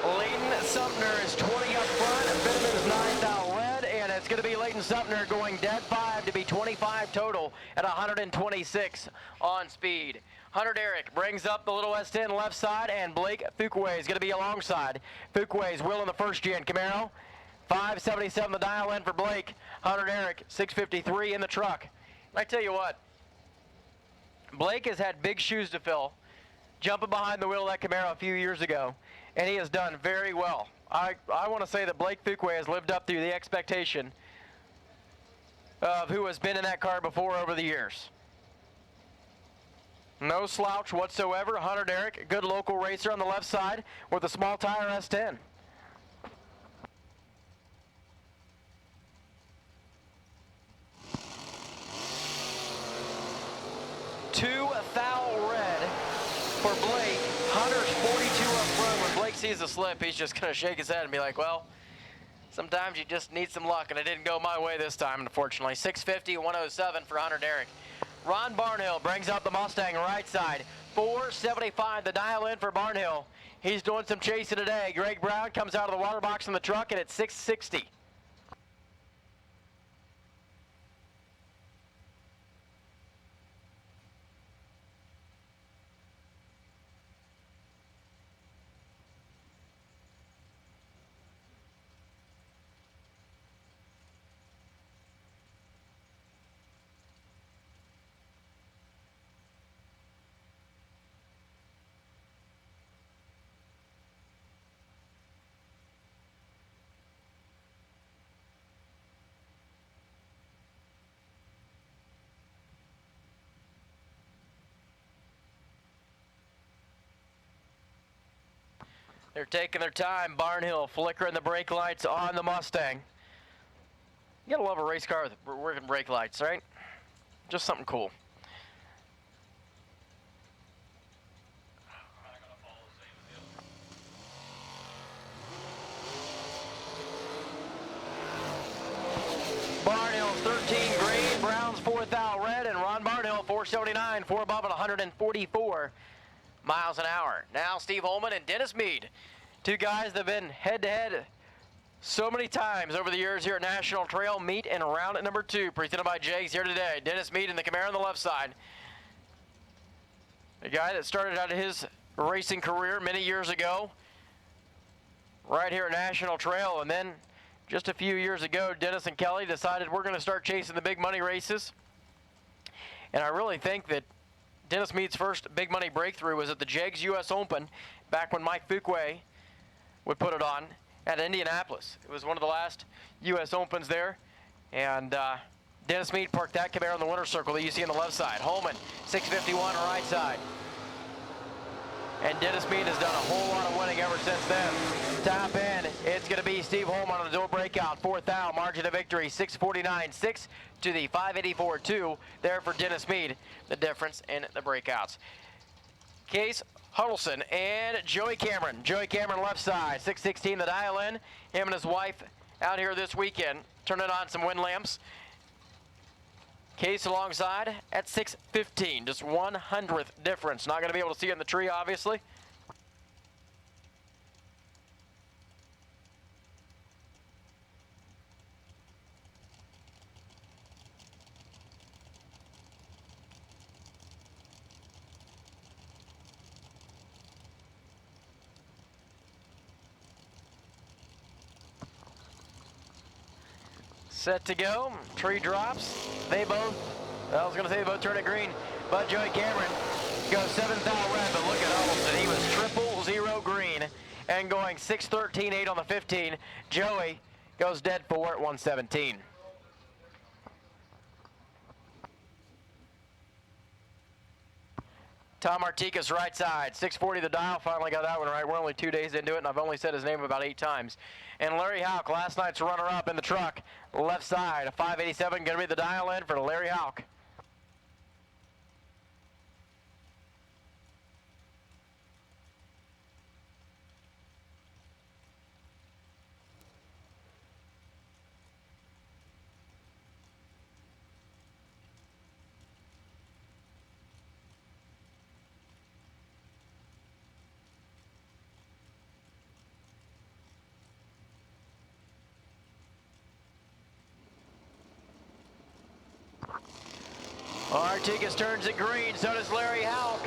Leighton Sumner is 20 up front. Fenneman's 9th out red, and it's going to be Leighton Sumner going dead 5 to be 25 total at 126 on speed. Hunter Derrick brings up the little S10 left side, and Blake Fuquay is going to be alongside. Fuquay's wheel in the first gen Camaro. 577 the dial in for Blake. Hunter Derrick 653 in the truck. I tell you what, Blake has had big shoes to fill, jumping behind the wheel of that Camaro a few years ago, and he has done very well. I want to say that Blake Fuquay has lived up to the expectation of who has been in that car before over the years. No slouch whatsoever. Hunter Derrick, a good local racer on the left side with a small tire S10. Two foul red for Blake. Hunter's 42 up front. When Blake sees a slip, he's just going to shake his head and be like, well, sometimes you just need some luck, and it didn't go my way this time, unfortunately. 650, 107 for Hunter Derrick. Ron Barnhill brings up the Mustang right side. 475 the dial in for Barnhill. He's doing some chasing today. Greg Brown comes out of the water box in the truck, and it's 660. They're taking their time. Barnhill flickering the brake lights on the Mustang. You gotta love a race car with working brake lights, right? Just something cool. Barnhill's 13 green, Brown's 4th out red, and Ron Barnhill 479, 4 above at 144 miles an hour. Now Steve Holman and Dennis Mead, two guys that have been head-to-head so many times over the years here at National Trail, meet in round at number 2, presented by Jegs here today. Dennis Mead in the Camaro on the left side. The guy that started out his racing career many years ago right here at National Trail, and then just a few years ago, Dennis and Kelly decided we're going to start chasing the big money races. And I really think that Dennis Mead's first big money breakthrough was at the Jegs US Open back when Mike Fuquay would put it on at Indianapolis. It was one of the last US Opens there, and Dennis Mead parked that Camaro in the winner's circle that you see on the left side. Holman, 651 right side. And Dennis Mead has done a whole lot of winning ever since then. Top end, it's going to be Steve Holman on the door breakout. 4th out, margin of victory, 649.6 to the 584.2 there for Dennis Mead. The difference in the breakouts. Case Huddleston and Joey Cameron. Joey Cameron left side, 616 the dial in. Him and his wife out here this weekend, turning on some wind lamps. Case alongside at 615, just 1/100th difference. Not going to be able to see it in the tree, obviously. Set to go, tree drops. They both, I was going to say they both turn it green, but Joey Cameron goes 7th out red, but look at Huddleston. He was 000 green and going 613.8 on the 15. Joey goes dead 4 at 117. Tom Artikas right side, 640 the dial, finally got that one right. We're only 2 days into it, and I've only said his name about 8 times. And Larry Houck, last night's runner-up in the truck, left side, a 587, going to be the dial in for Larry Houck. Artigas turns it green, so does Larry Houck.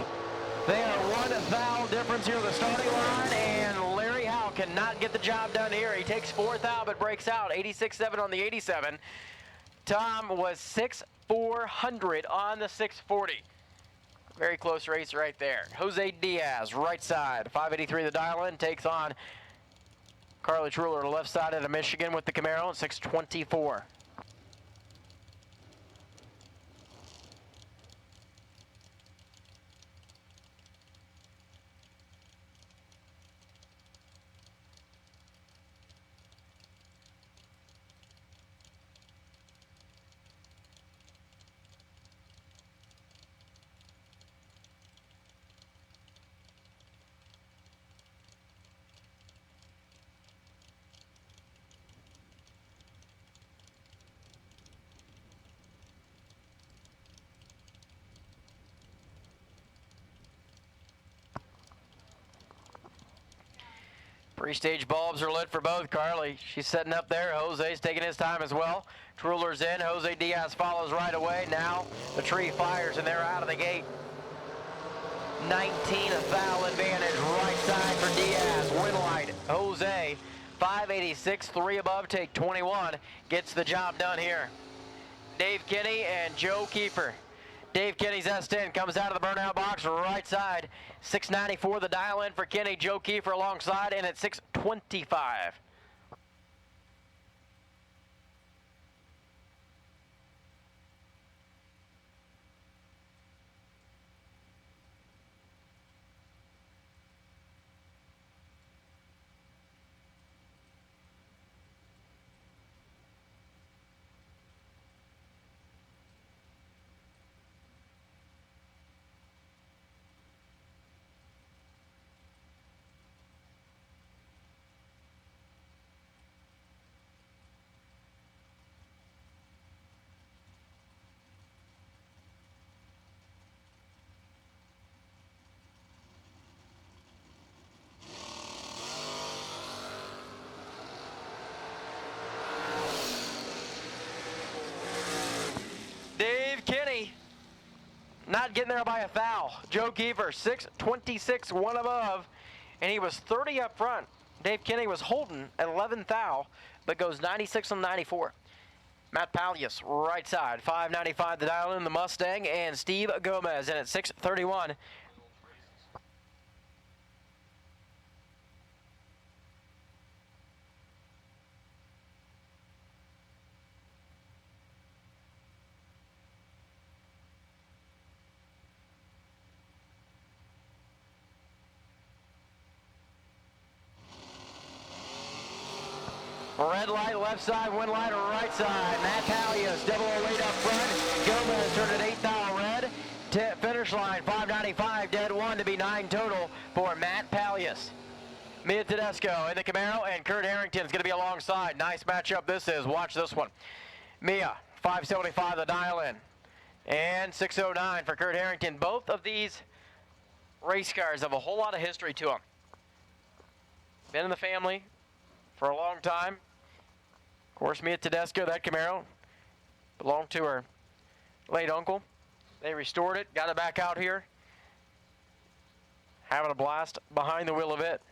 They are one foul difference here on the starting line, and Larry Houck cannot get the job done here. He takes 4th out, but breaks out 86-7 on the 87. Tom was 6,400 on the 640. Very close race right there. Jose Diaz, right side, 583 the dial-in, takes on Carly Truller, left side of Michigan with the Camaro, 624. Pre-stage bulbs are lit for both. Carly, she's setting up there. Jose's taking his time as well. Truller's in. Jose Diaz follows right away. Now the tree fires and they're out of the gate. 19, a foul advantage. Right side for Diaz. Winlight. Jose, 586, 3 above, take 21. Gets the job done here. Dave Kinney and Joe Kiefer. Dave Kinney's S10 comes out of the burnout box, right side. 694 the dial in for Kinney. Joe Kiefer alongside, and at 625. Dave Kinney not getting there by a foul. Joe Kiefer, 626, 1 above, and he was 30 up front. Dave Kinney was holding at 11th foul, but goes 96 on 94. Matt Palius, right side, 595 the dial in the Mustang, and Steve Gomez in at 631. Red light left side, wind light right side. Matt Palius, 008 up front. Gomez turned at 8th foul red. Finish line, 595, dead one to be 9 total for Matt Palius. Mia Tedesco in the Camaro, and Kurt Harrington's going to be alongside. Nice matchup this is. Watch this one. Mia, 575 the dial in. And 609 for Kurt Harrington. Both of these race cars have a whole lot of history to them. Been in the family for a long time. Of course, Mia Tedesco, that Camaro, belonged to her late uncle. They restored it, got it back out here. Having a blast behind the wheel of it.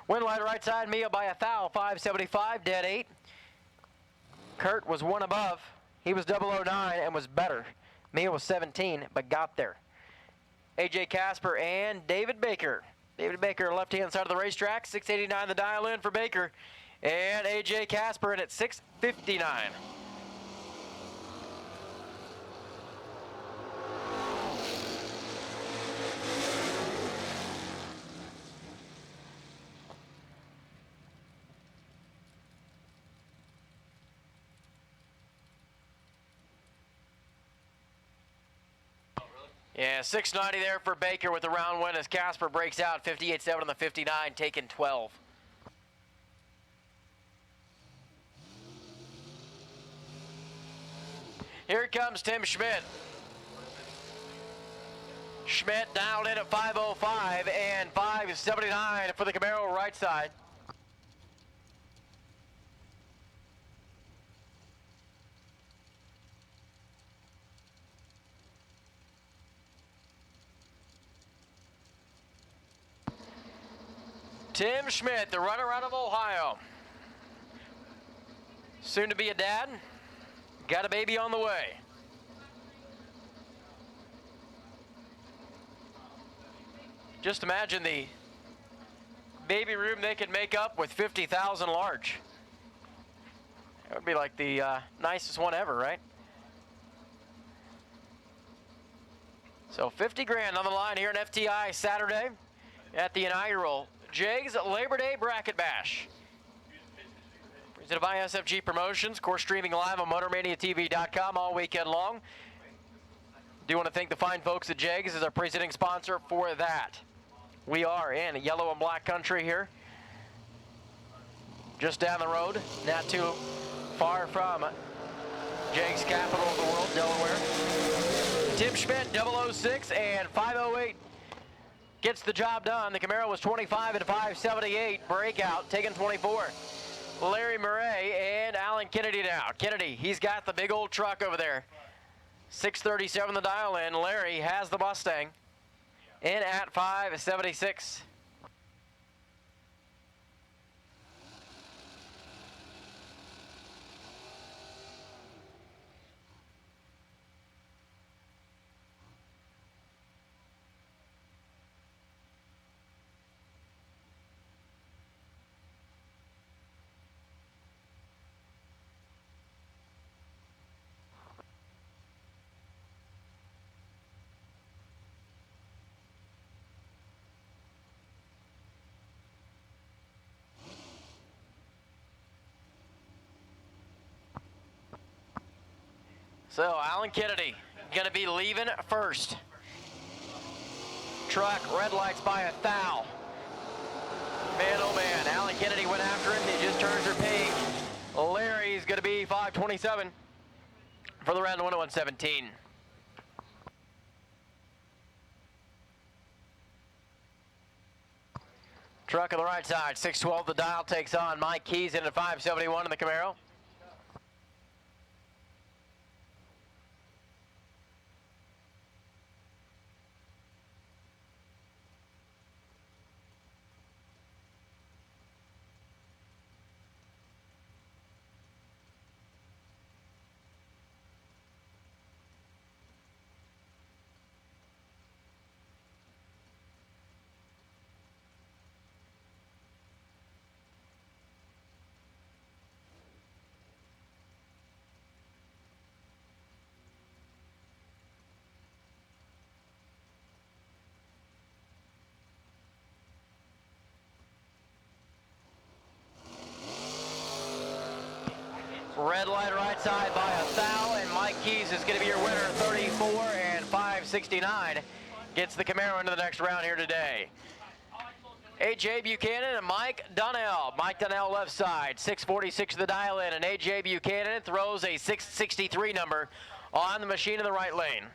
Wind light right side, Mia by a foul, 575, dead 8. Kurt was 1 above. He was 009 and was better. Mia was 17, but got there. AJ Casper and David Baker. David Baker, left-hand side of the racetrack, 689 the dial in for Baker. And AJ Casper in at 659. Yeah, 690 there for Baker with the round win as Casper breaks out 58-7 on the 59, taking 12. Here comes Tim Schmidt. Schmidt dialed in at 505 and 579 for the Camaro right side. Tim Schmidt, the runner out of Ohio. Soon to be a dad. Got a baby on the way. Just imagine the baby room they could make up with 50,000 large. That would be like the nicest one ever, right? So 50 grand on the line here in FTI Saturday at the inaugural Jegs Labor Day Bracket Bash. Presented by SFG Promotions, of course streaming live on MotorManiaTV.com all weekend long. Do want to thank the fine folks at Jegs as our presenting sponsor for that. We are in yellow and black country here. Just down the road, not too far from Jegs, capital of the world, Delaware. Tim Schmidt, 006 and 508. Gets the job done. The Camaro was 25 and 578. Breakout, taking 24. Larry Murray and Alan Kennedy now. Kennedy, he's got the big old truck over there. 637 the dial in. Larry has the Mustang in at 576. So Alan Kennedy going to be leaving first. Truck, red lights by a thou. Man, oh man, Alan Kennedy went after him. He just turns her pink. Larry's going to be 527 for the round to 117. Truck on the right side, 612 the dial takes on. Mike Keys in at 571 in the Camaro. Red light right side by a thou, and Mike Keys is going to be your winner, 34 and 569. Gets the Camaro into the next round here today. AJ Buchanan and Mike Donnell. Mike Donnell left side, 646 to the dial in, and AJ Buchanan throws a 663 number on the machine in the right lane.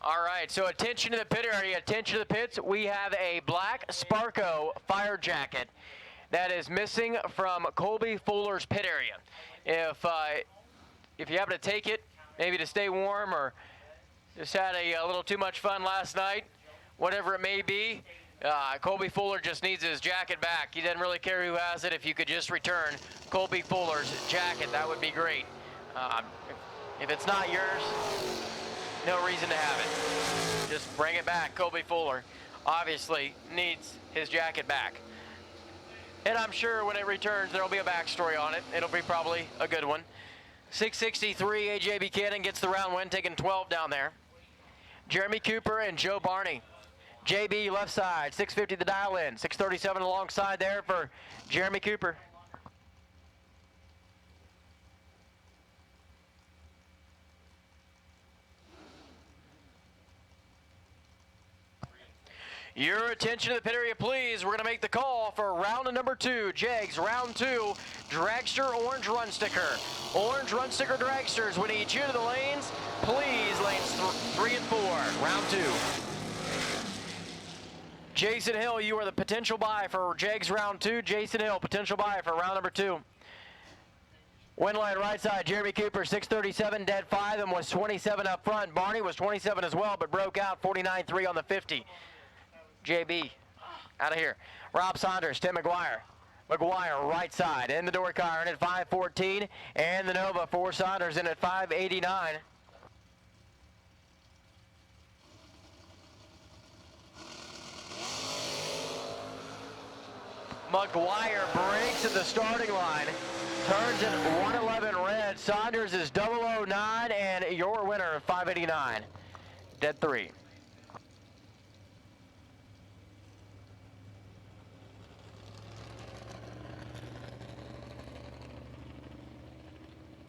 All right, so attention to the pit area, attention to the pits. We have a black Sparco fire jacket that is missing from Colby Fuller's pit area. If you happen to take it, maybe to stay warm or just had a little too much fun last night, whatever it may be, Colby Fuller just needs his jacket back. He doesn't really care who has it. If you could just return Colby Fuller's jacket, that would be great. If it's not yours, no reason to have it. Just bring it back. Colby Fuller obviously needs his jacket back. And I'm sure when it returns, there'll be a backstory on it. It'll be probably a good one. 663, AJ Buchanan gets the round win, taking 12 down there. Jeremy Cooper and Joe Barney. JB left side, 650 the dial in, 637 alongside there for Jeremy Cooper. Your attention to the pit area, please. We're going to make the call for round number 2. Jegs, round 2. Dragster orange run sticker. Orange run sticker dragsters. We need you to the lanes. Please, lanes 3 and 4. Round 2. Jason Hill, you are the potential buy for Jegs round 2. Jason Hill, potential buy for round number 2. Win line right side, Jeremy Cooper, 637, dead 5, and was 27 up front. Barney was 27 as well, but broke out 49.3 on the 50. JB, out of here. Rob Saunders, Tim McGuire. McGuire, right side, in the door car, in at 514, and the Nova for Saunders in at 589. McGuire breaks at the starting line, turns at 111 red. Saunders is 009, and your winner, 589. Dead 3.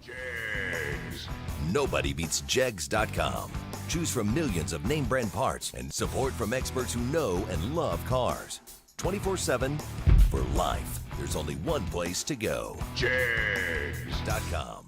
Jegs. Nobody beats Jegs.com. Choose from millions of name brand parts and support from experts who know and love cars. 24/7 for life. There's only one place to go. Jegs.com.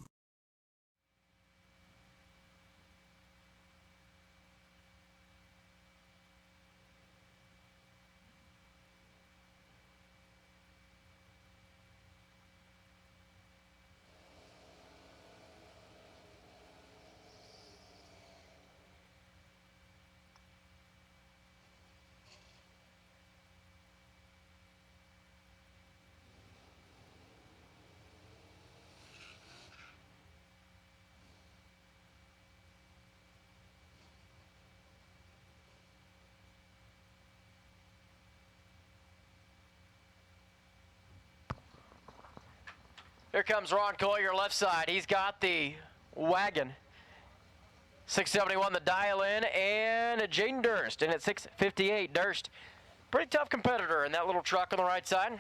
Here comes Ron Collier, left side. He's got the wagon. 671 the dial in, and Jaden Durst in at 658. Durst, pretty tough competitor in that little truck on the right side.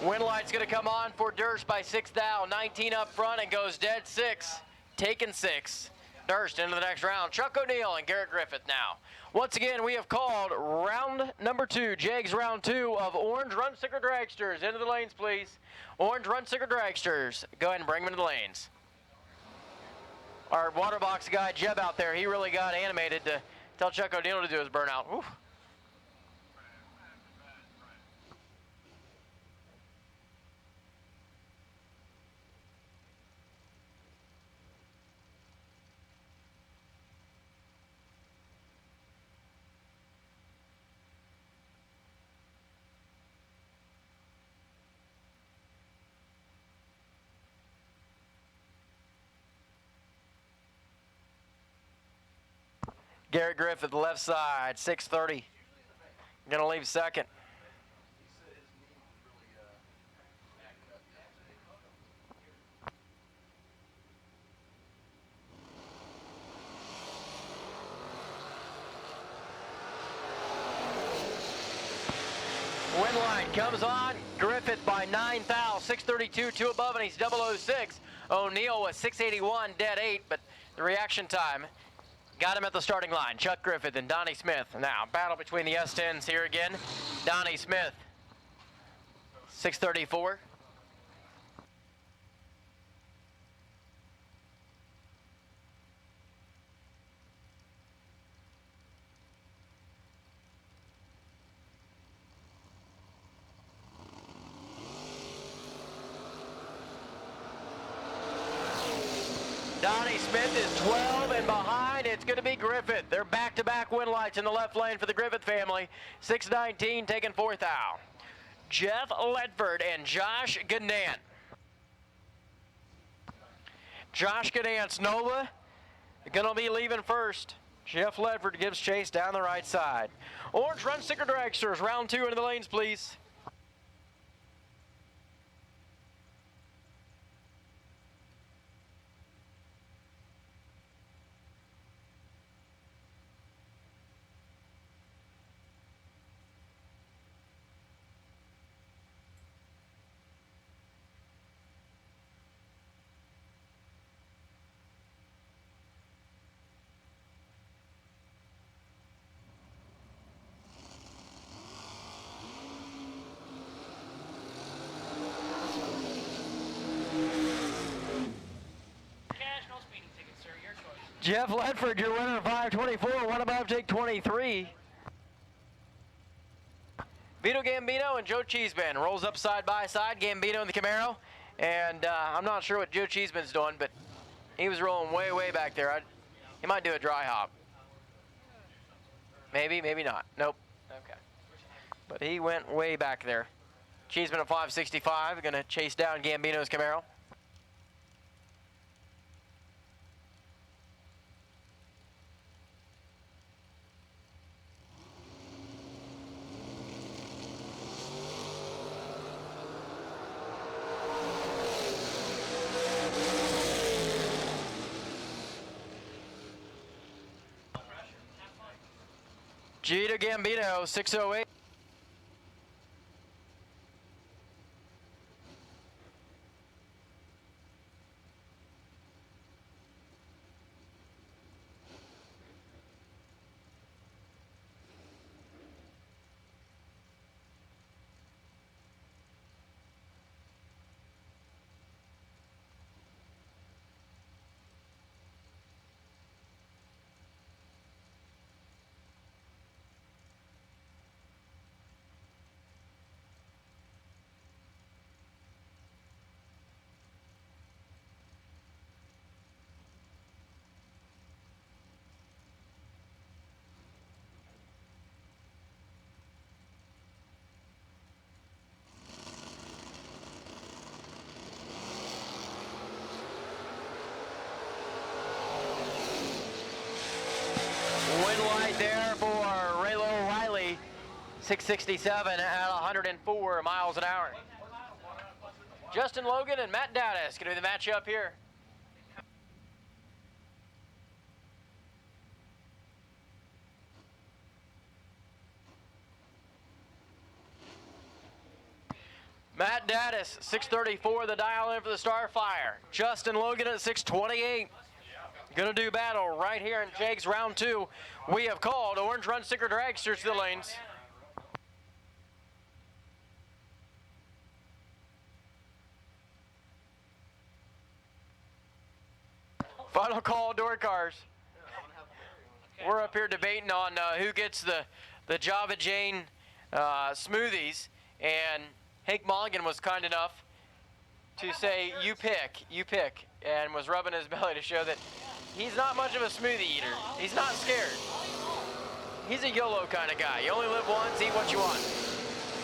Win light's going to come on for Durst by 6 down. 19 up front and goes dead 6. Taken 6. Durst into the next round. Chuck O'Neill and Garrett Griffith now. Once again, we have called round number 2, Jegs round 2 of Orange Run Sticker Dragsters. Into the lanes, please. Orange Run Sticker Dragsters. Go ahead and bring them into the lanes. Our water box guy, Jeb, out there, he really got animated to tell Chuck O'Neill to do his burnout. Whew. Garrett Griffith, left side, 630. Gonna leave second. Win line comes on. Griffith by 9 thou, 632, 2 above, and he's 006. O'Neill was 681, dead 8, but the reaction time got him at the starting line. Chuck Griffith and Donnie Smith. Now, battle between the S10s here again. Donnie Smith, 634. Donnie Smith is 12, and behind it's going to be Griffith. They're back-to-back win lights in the left lane for the Griffith family. 619 taking 4th out. Jeff Ledford and Josh Ganant. Josh Ganant's Nova Gonna be leaving first. Jeff Ledford gives chase down the right side. Orange Run Sticker Dragsters, round 2 into the lanes, please. Jeff Ledford, your winner of 524, one above, take 23. Vito Gambino and Joe Cheeseman rolls up side by side. Gambino in the Camaro, and I'm not sure what Joe Cheeseman's doing, but he was rolling way, way back there. He might do a dry hop. Maybe, maybe not. Nope. Okay. But he went way back there. Cheeseman at 565, going to chase down Gambino's Camaro. Gito Gambino, 608. There for Raylo Riley, 667 at 104 miles an hour. Justin Logan and Matt Daddis going to be the matchup here. Matt Daddis, 634, the dial in for the Starfire. Justin Logan at 628. Gonna do battle right here in Jegs round 2. We have called Orange Run Sticker Dragsters to the lanes. Final call, door cars. We're up here debating on who gets the Java Jane smoothies, and Hank Mulligan was kind enough to say, you pick, and was rubbing his belly to show that he's not much of a smoothie eater. He's not scared. He's a YOLO kind of guy. You only live once, eat what you want.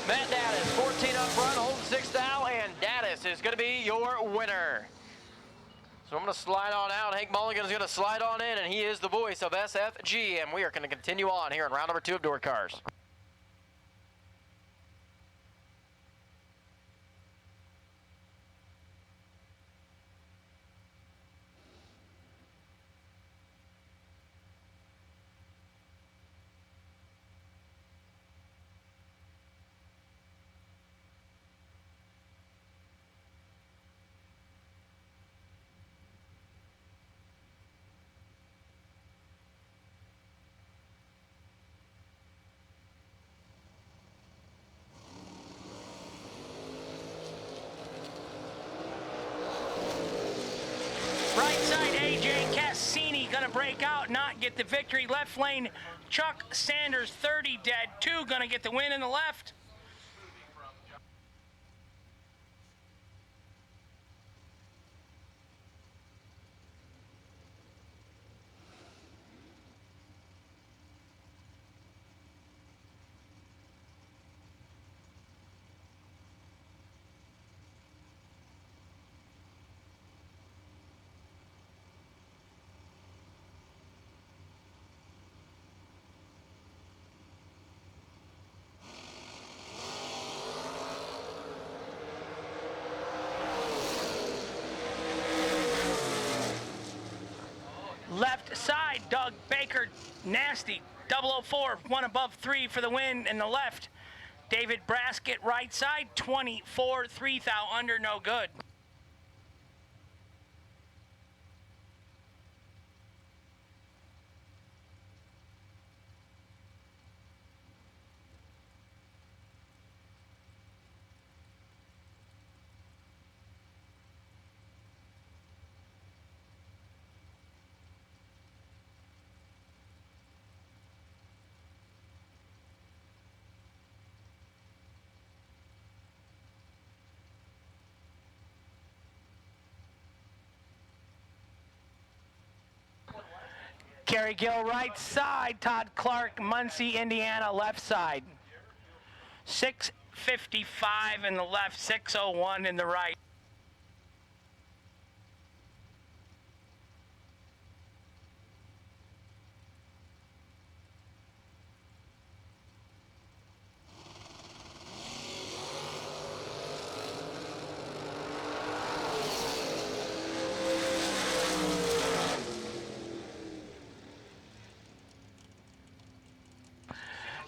Matt Daddis, 14 up front, holding 6th now, and Daddis is going to be your winner. So I'm going to slide on out. Hank Mulligan is going to slide on in, and he is the voice of SFG, and we are going to continue on here in round number 2 of door cars. Right side, AJ Cassini gonna break out, not get the victory. Left lane, Chuck Sanders, 30 dead. 2 gonna get the win in the left. Doug Baker, nasty. 004, 1 above 3 for the win in the left. David Braskett, right side, 24, 3 thou under, no good. Kerry Gill, right side. Todd Clark, Muncie, Indiana, left side. 6:55 in the left, 6:01 in the right.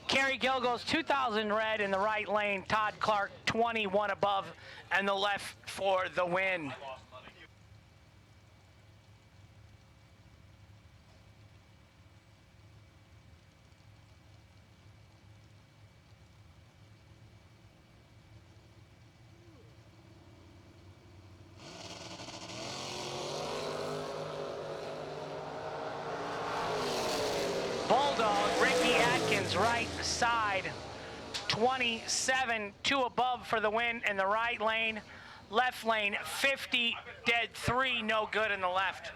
Kerry Gill goes 2,000 red in the right lane. Todd Clark 21 above and the left for the win. Bulldog, Ricky Atkins, right side, 27, 2 above for the win in the right lane. Left lane, 50, dead 3, no good in the left.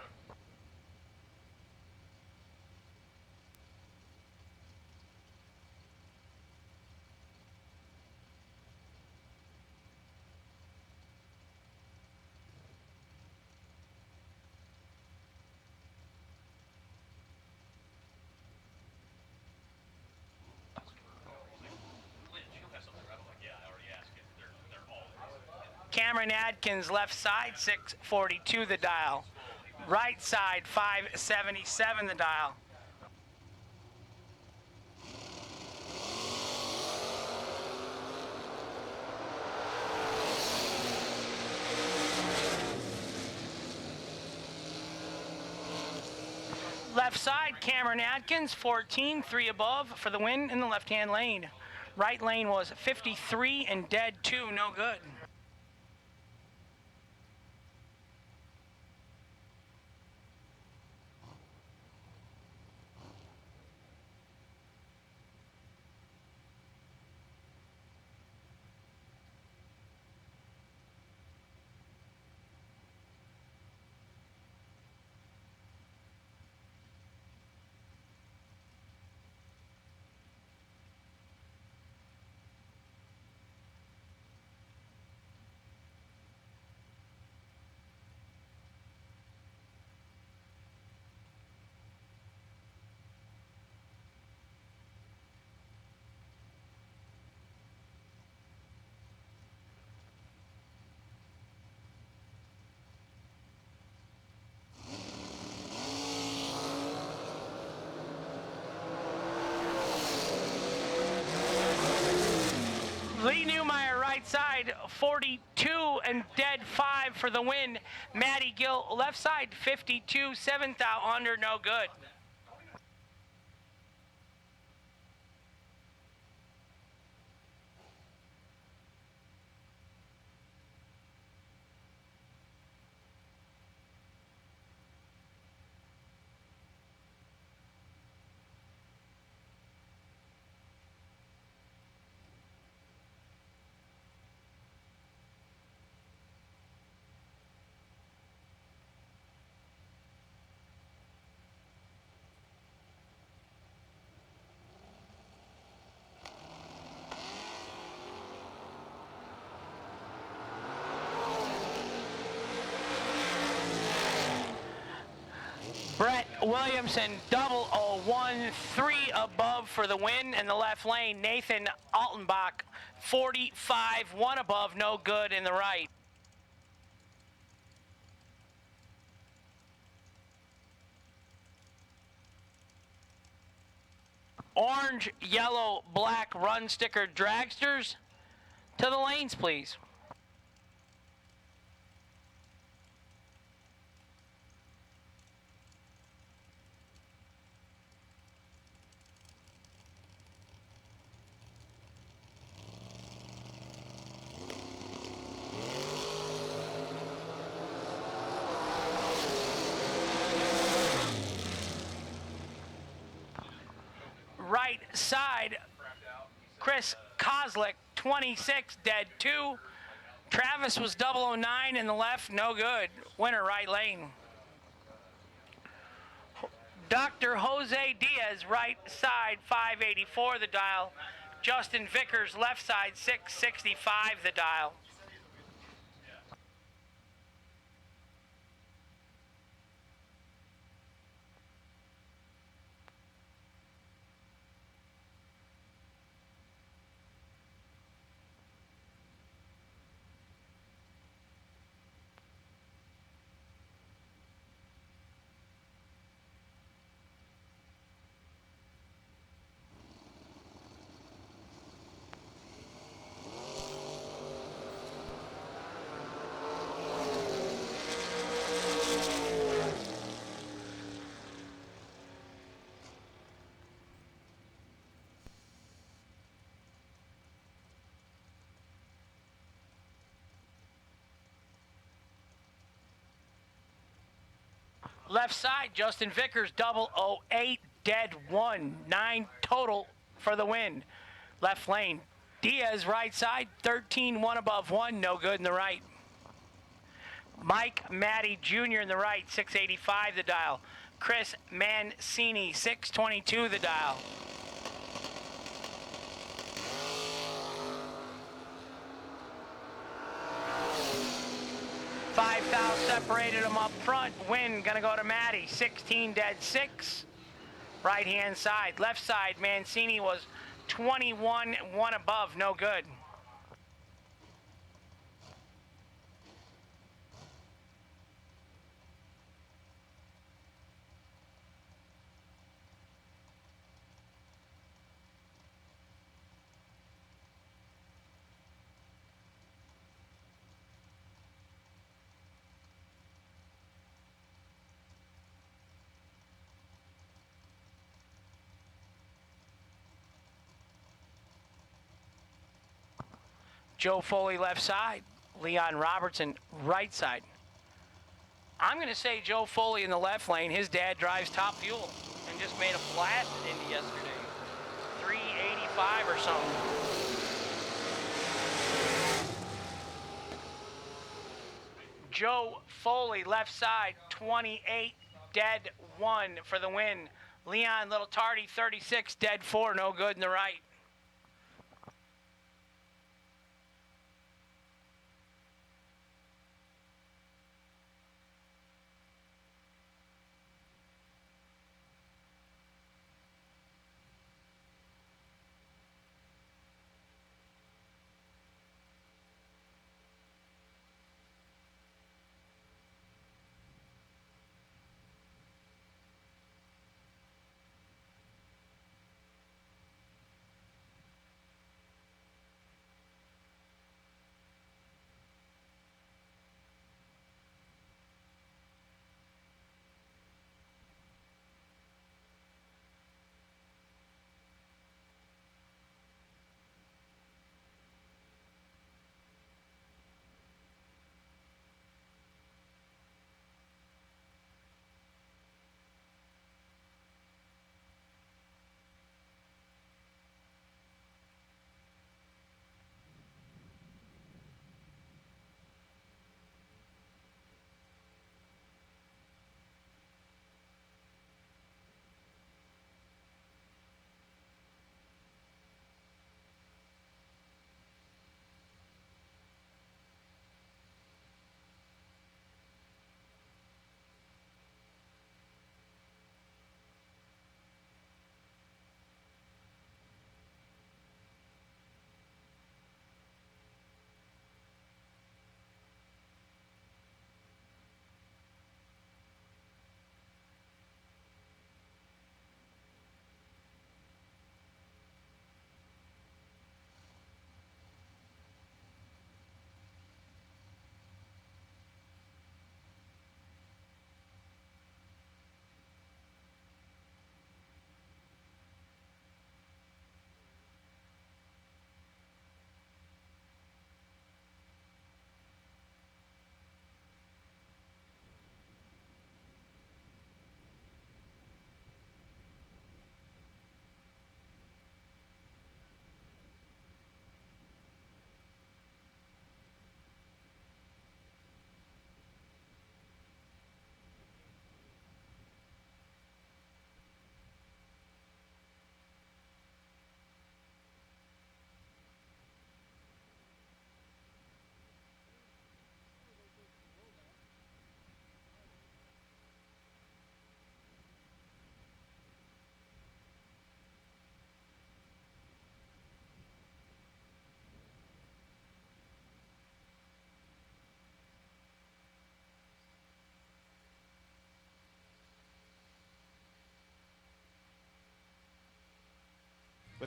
Cameron Adkins, left side, 642 the dial. Right side, 577 the dial. Left side, Cameron Adkins, 14, 3 above for the win in the left-hand lane. Right lane was 53 and dead 2, no good. Lee Newmeyer, right side, 42 and dead 5 for the win. Matty Gill, left side, 52, 7 thou under, no good. Brett Williamson, 001, 3 above for the win in the left lane. Nathan Altenbach, 45, 1 above, no good in the right. orange, yellow, black run sticker dragsters to the lanes, please. Right side, Chris Kozlik, 26, dead 2. Travis was 009 in the left, no good. Winner, right lane. Dr. Jose Diaz, right side, 584 the dial. Justin Vickers, left side, 665 the dial. Left side, Justin Vickers, 008, dead 1, 9 total for the win. Left lane, Diaz, right side, 13, 1 above 1, no good in the right. Mike Matty Jr. in the right, 685 the dial. Chris Mancini, 622 the dial. 5 thou separated them up front. Win gonna go to Matty. 16 dead 6. Right hand side. Left side, Mancini was 21, 1 above, no good. Joe Foley left side, Leon Robertson right side. I'm going to say Joe Foley in the left lane. His dad drives Top Fuel and just made a blast at Indy yesterday. 385 or something. Joe Foley left side, 28, dead 1 for the win. Leon Little Tardy, 36, dead 4, no good in the right.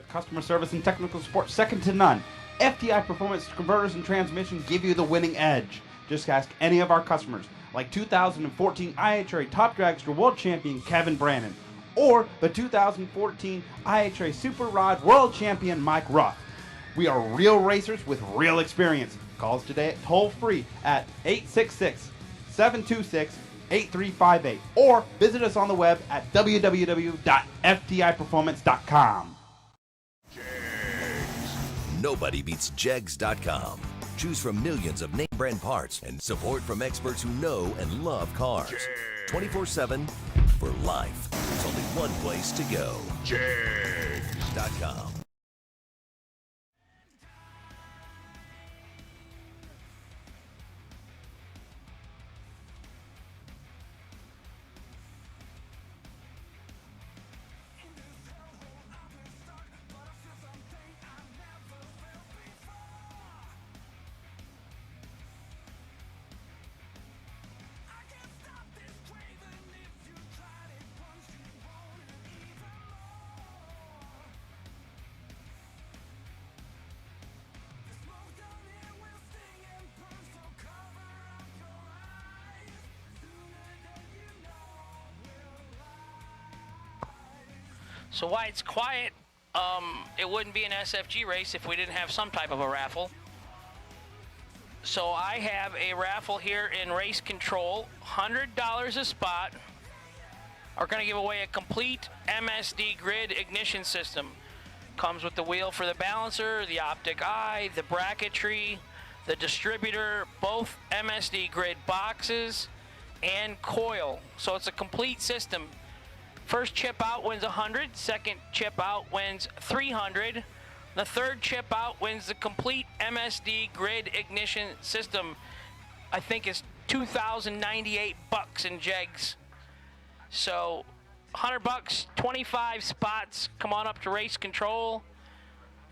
customer service and technical support second to none. FTI Performance Converters and Transmission give you the winning edge. Just ask any of our customers, like 2014 IHRA Top Dragster World Champion Kevin Brannon, or the 2014 IHRA Super Rod World Champion Mike Ruff. We are real racers with real experience. Call us today at toll-free at 866-726-8358, or visit us on the web at www.ftiperformance.com. Nobody beats Jegs.com. Choose from millions of name brand parts and support from experts who know and love cars. 24/7 for life. There's only one place to go. Jegs.com. So why it's quiet, it wouldn't be an SFG race if we didn't have some type of a raffle. So I have a raffle here in race control, $100 a spot. We're going to give away a complete MSD grid ignition system. Comes with the wheel for the balancer, the optic eye, the bracketry, the distributor, both MSD grid boxes, and coil. So it's a complete system. First chip out wins 100, second chip out wins 300. The third chip out wins the complete MSD grid ignition system. I think it's $2,098 in Jegs. So $100, 25 spots. Come on up to race control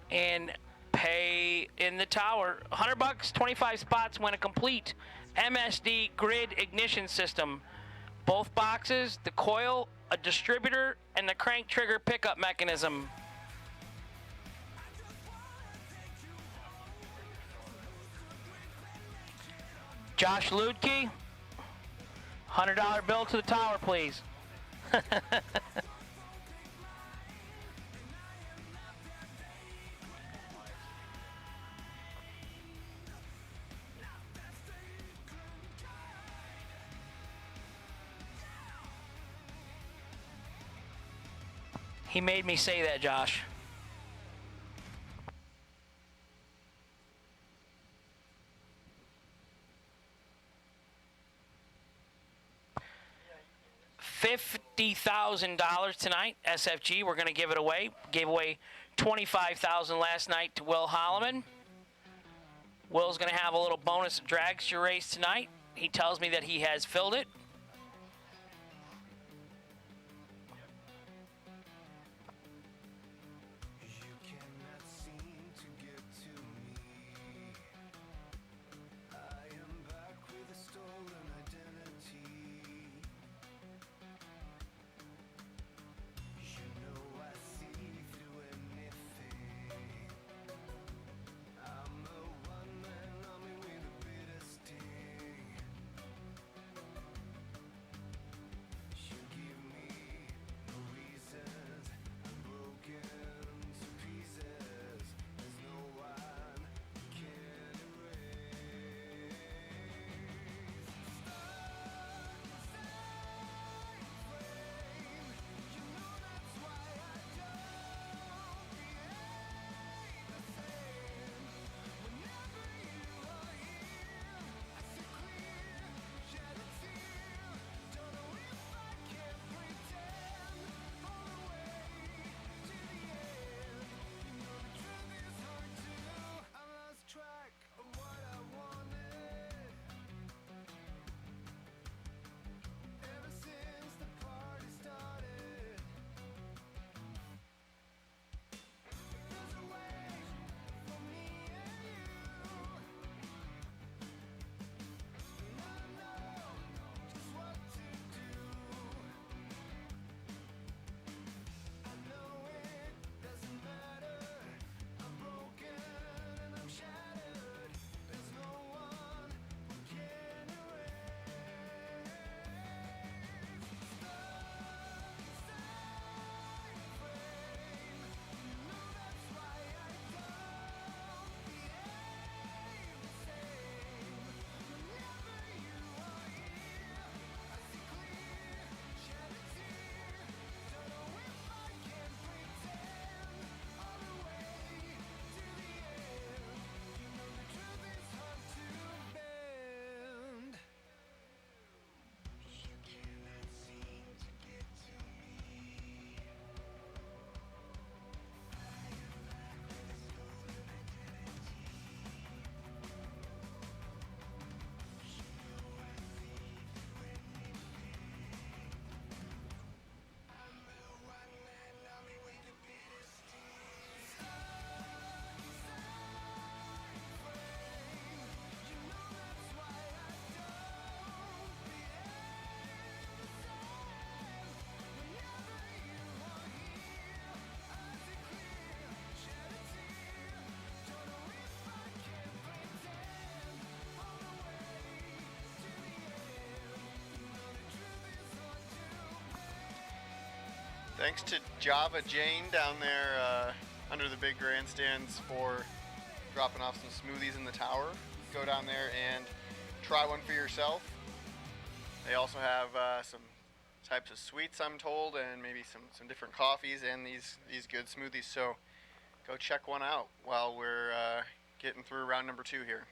and pay in the tower. $100, 25 spots, win a complete MSD grid ignition system. Both boxes, the coil, a distributor, and the crank trigger pickup mechanism. Josh Ludke, $100 bill to the tower, please. He made me say that, Josh. $50,000 tonight, SFG. We're going to give it away. Gave away $25,000 last night to Will Holloman. Will's going to have a little bonus dragster race tonight. He tells me that he has filled it. Thanks to Java Jane down there under the big grandstands for dropping off some smoothies in the tower. Go down there and try one for yourself. They also have some types of sweets, I'm told, and maybe some different coffees and these good smoothies. So go check one out while we're getting through round number 2 here.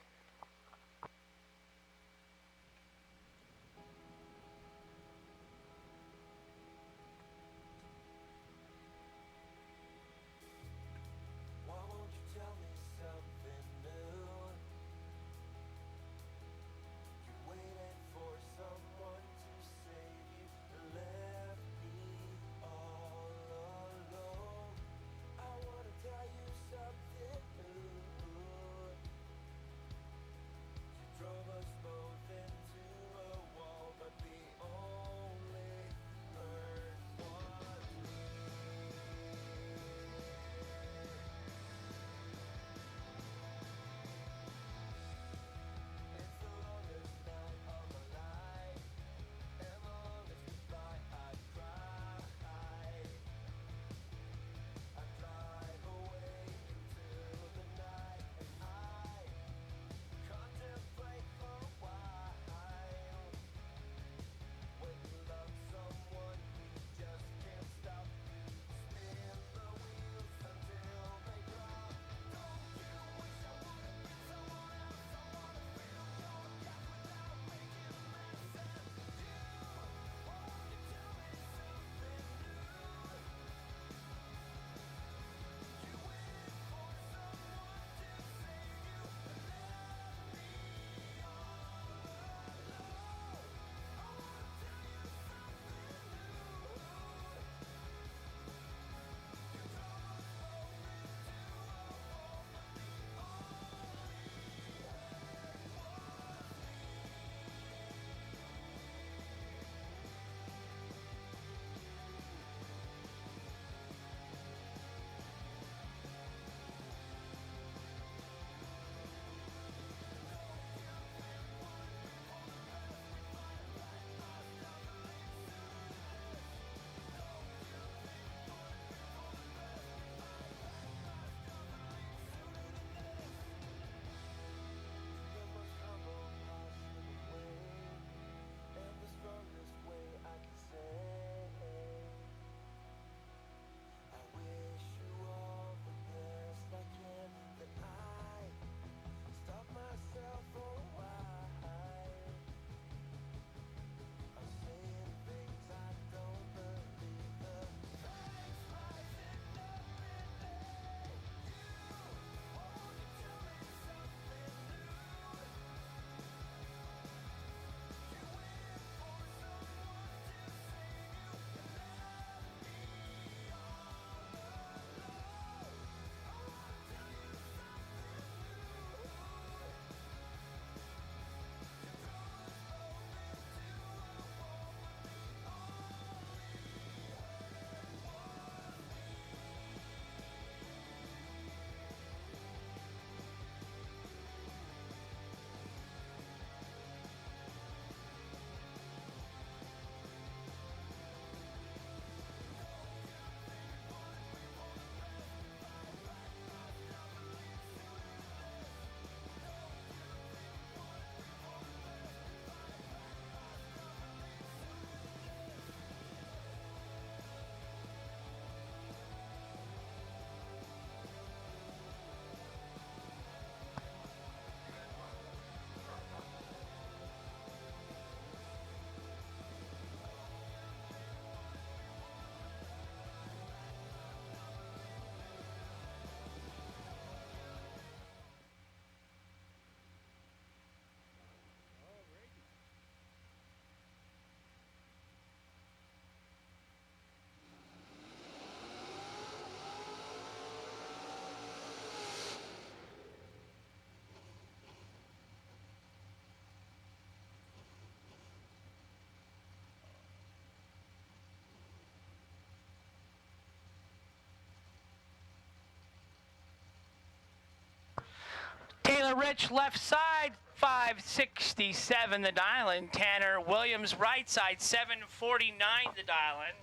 Taylor Rich, left side, 567 the dial-in. Tanner Williams, right side, 749 the dial-in.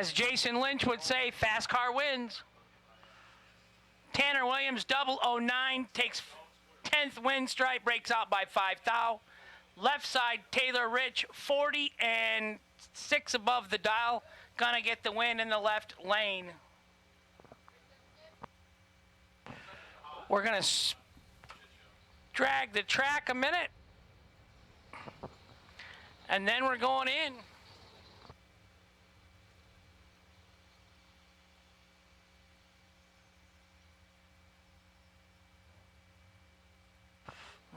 As Jason Lynch would say, fast car wins. Tanner Williams, 009, takes 10th win stripe, breaks out by 5 thou. Left side, Taylor Rich, 40 and 6 above the dial. Gonna get the win in the left lane. We're gonna drag the track a minute. And then we're going in.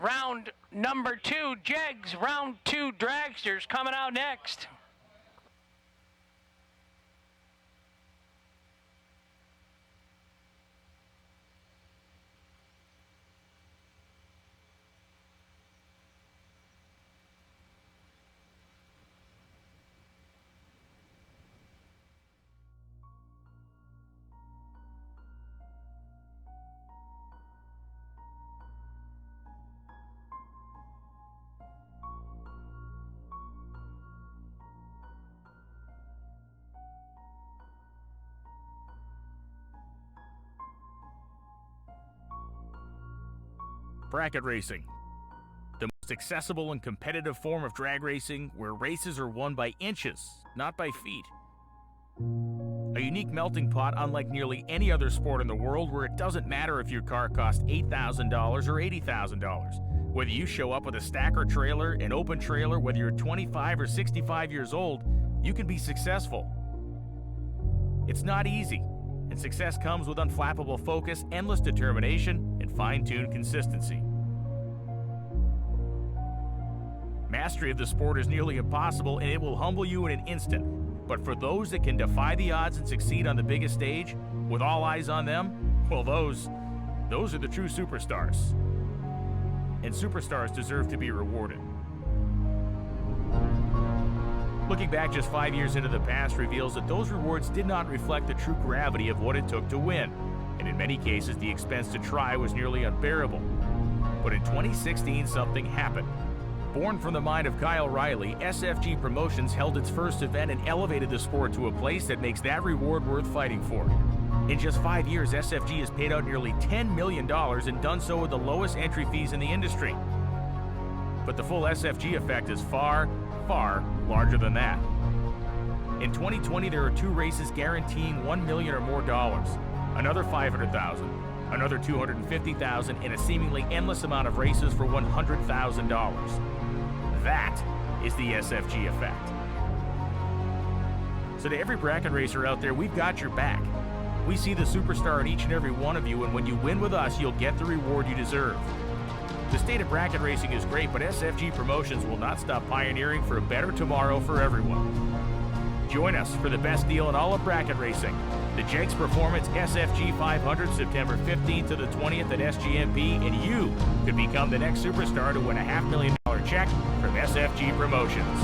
Round number 2, Jegs. Round 2, Dragsters coming out next. Bracket racing. The most accessible and competitive form of drag racing where races are won by inches, not by feet. A unique melting pot unlike nearly any other sport in the world where it doesn't matter if your car cost $8,000 or $80,000. Whether you show up with a stacker trailer, an open trailer, whether you're 25 or 65 years old, you can be successful. It's not easy, and success comes with unflappable focus, endless determination, and fine-tuned consistency. Mastery of the sport is nearly impossible, and it will humble you in an instant. But for those that can defy the odds and succeed on the biggest stage, with all eyes on them, well, those are the true superstars. And superstars deserve to be rewarded. Looking back just 5 years into the past reveals that those rewards did not reflect the true gravity of what it took to win, and in many cases the expense to try was nearly unbearable. But in 2016 something happened. Born from the mind of Kyle Riley, SFG Promotions held its first event and elevated the sport to a place that makes that reward worth fighting for. In just 5 years, SFG has paid out nearly $10 million and done so with the lowest entry fees in the industry. But the full SFG effect is far, far larger than that. In 2020, there are 2 races guaranteeing $1 million or more dollars, another $500,000, another $250,000, and a seemingly endless amount of races for $100,000. That is the SFG effect. So to every bracket racer out there, we've got your back. We see the superstar in each and every one of you, and when you win with us, you'll get the reward you deserve. The state of bracket racing is great, but SFG Promotions will not stop pioneering for a better tomorrow for everyone. Join us for the best deal in all of bracket racing. The Jegs Performance SFG 500, September 15th to the 20th at SGMP, and you could become the next superstar to win a $500,000 check from SFG Promotions.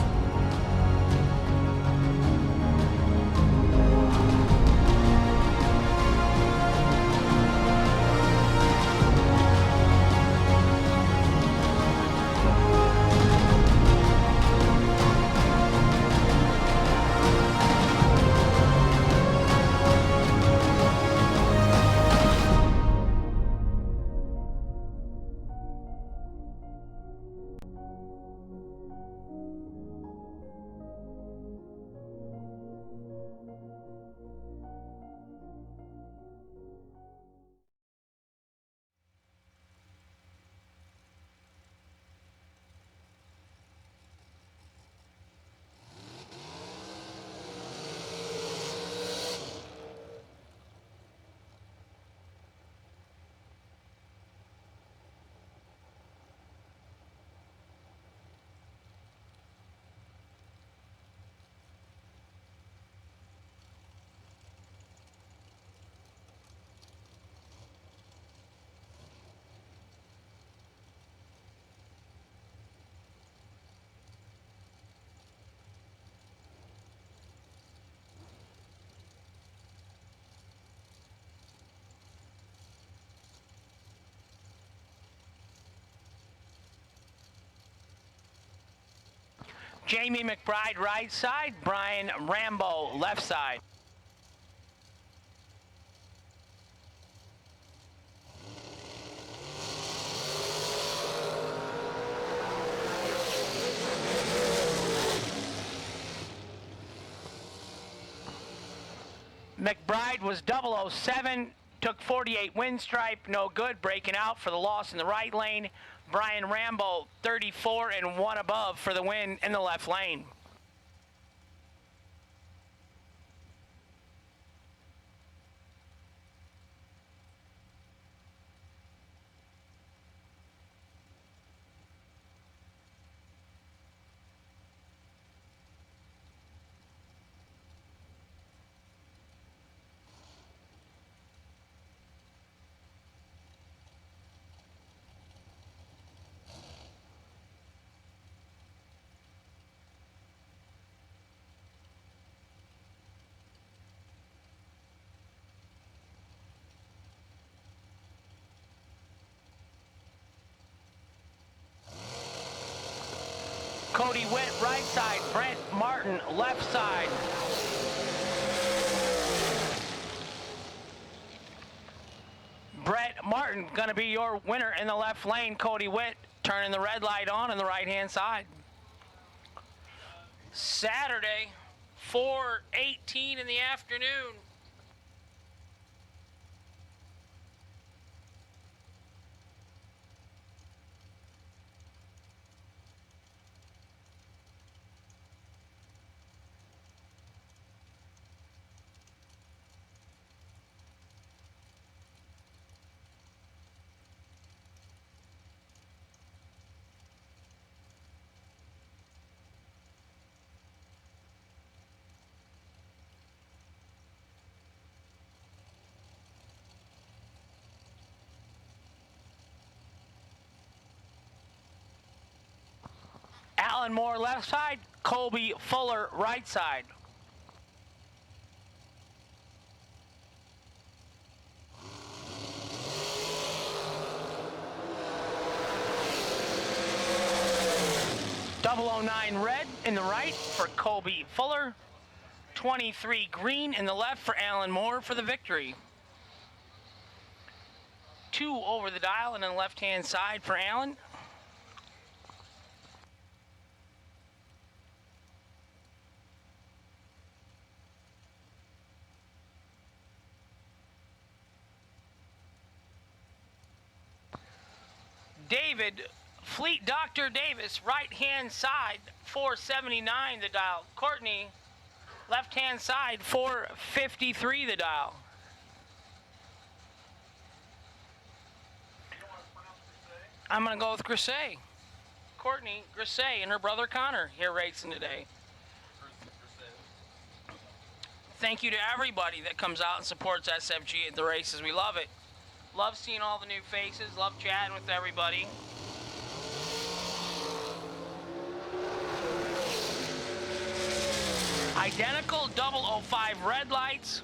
Jamie McBride right side, Brian Rambo left side. McBride was 007, took 48 wind stripe, no good, breaking out for the loss in the right lane. Brian Rambo, 34 and 1 above for the win in the left lane. Cody Witt, right side. Brent Martin, left side. Brett Martin going to be your winner in the left lane. Cody Witt turning the red light on the right-hand side. Saturday, 4:18 in the afternoon. Alan Moore left side, Colby Fuller right side. .009 red in the right for Colby Fuller. 23 green in the left for Alan Moore for the victory. 2 over the dial and on the left-hand side for Alan. David Fleet Dr. Davis, right-hand side, 479 the dial. Courtney, left-hand side, 453 the dial. I'm going to go with Grisey. Courtney Grisey and her brother Connor here racing today. Thank you to everybody that comes out and supports SFG at the races. We love it. Love seeing all the new faces. Love chatting with everybody. Identical 005 red lights.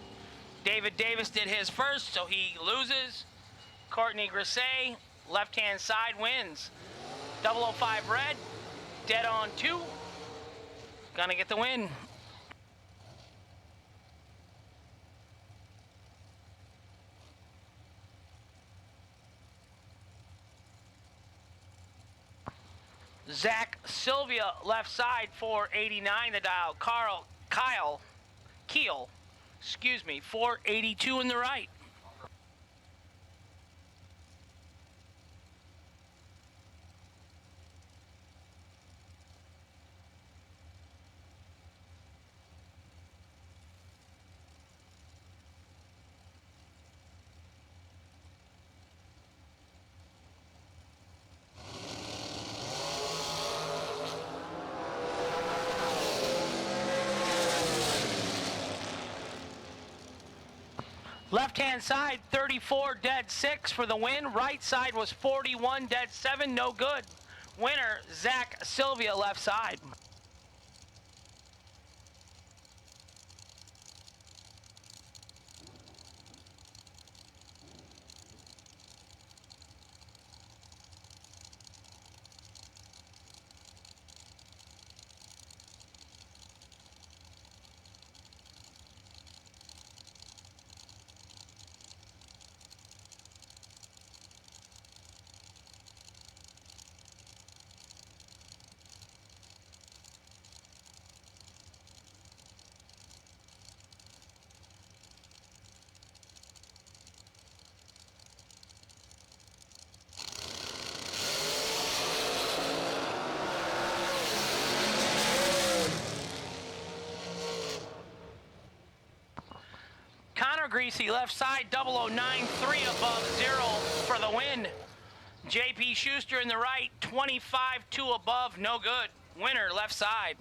David Davis did his first, so he loses. Courtney Grisey, left-hand side, wins. 005 red, dead on 2. Gonna get the win. Zach Sylvia, left side, 489 the dial. Kyle Keel, 482 in the right. Left-hand side, 34 dead 6 for the win. Right side was 41 dead 7, no good. Winner, Zach Sylvia, left side. greasy. Left side, 0093 above 0 for the win. JP Schuster in the right, 25-2 above, no good. Winner, left side.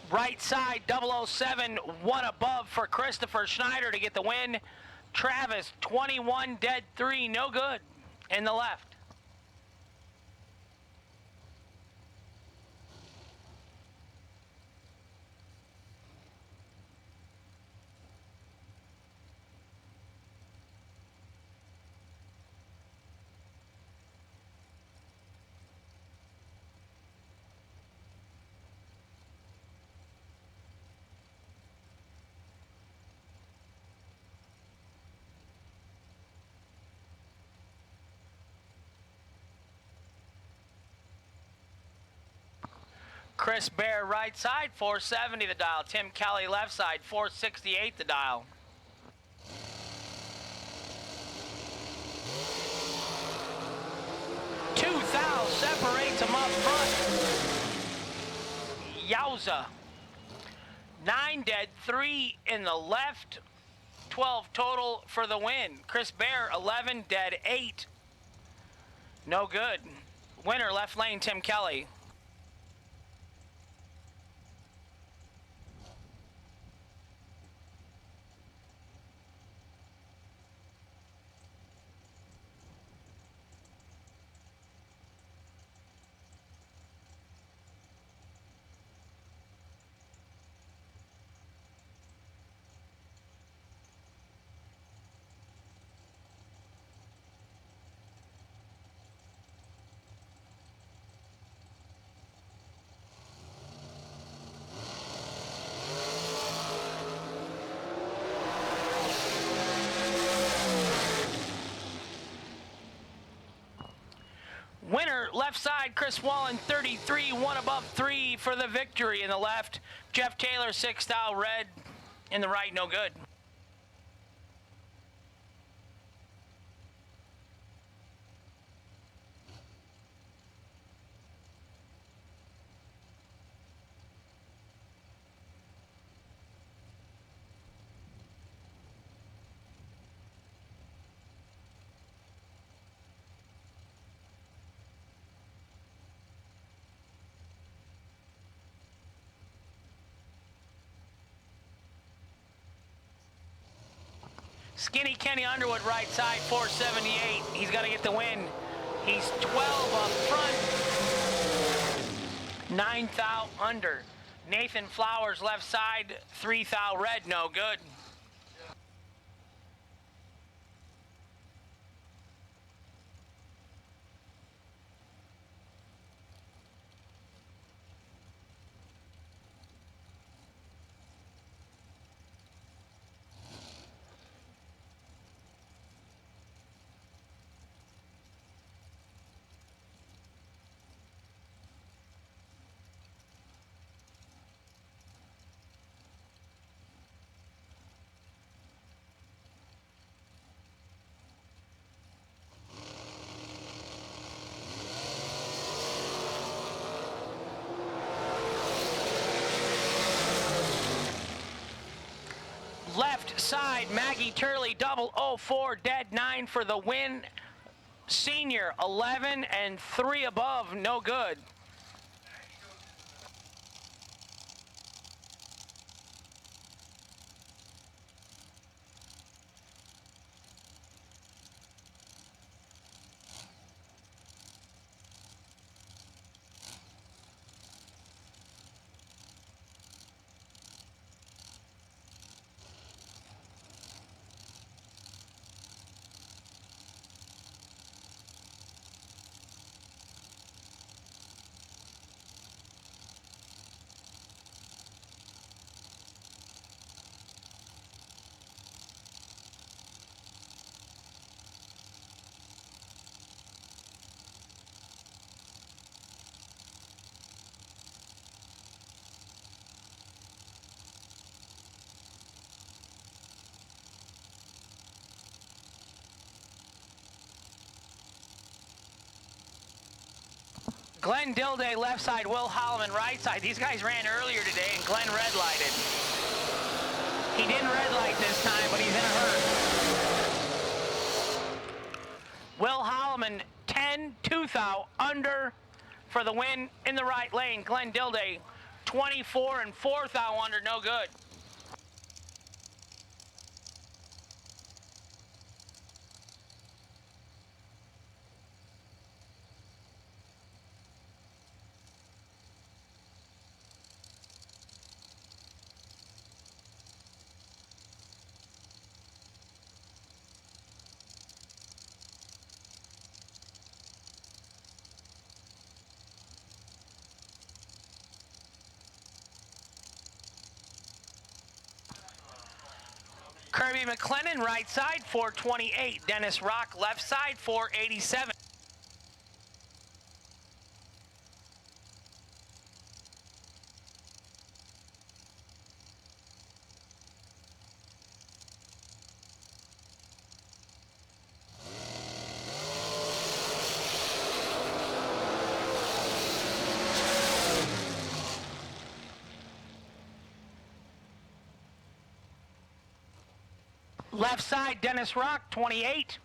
Right side, 007, one above for Christopher Schneider to get the win. Travis, 21 dead 3, no good in the left. Chris Bear, right side, 470 the dial. Tim Kelly, left side, 468 the dial. Two thou separates them up front. Yowza. 9 dead, 3 in the left, 12 total for the win. Chris Bear, 11 dead, 8. No good. Winner, left lane, Tim Kelly. Winner, left side, Chris Wallen, 33, one above 3 for the victory in the left. Jeff Taylor, 6 thou red in the right, no good. Skinny Kenny Underwood, right side, 478. He's got to get the win. He's 12 up front. 9 thou under. Nathan Flowers, left side, 3 thou red, no good. Left side, Maggie Turley, 004, dead 9 for the win. Senior, 11 and 3 above, no good. Glenn Dilday left side, Will Holloman right side. These guys ran earlier today and Glenn red lighted. He didn't red light this time, but he's in a hurry. Will Holloman 10-2 thou under for the win in the right lane. Glenn Dilday 24 and 4 thou under, no good. Kirby McLennan, right side, 428. Dennis Rock, left side, 487. Left side, Dennis Rock, 28.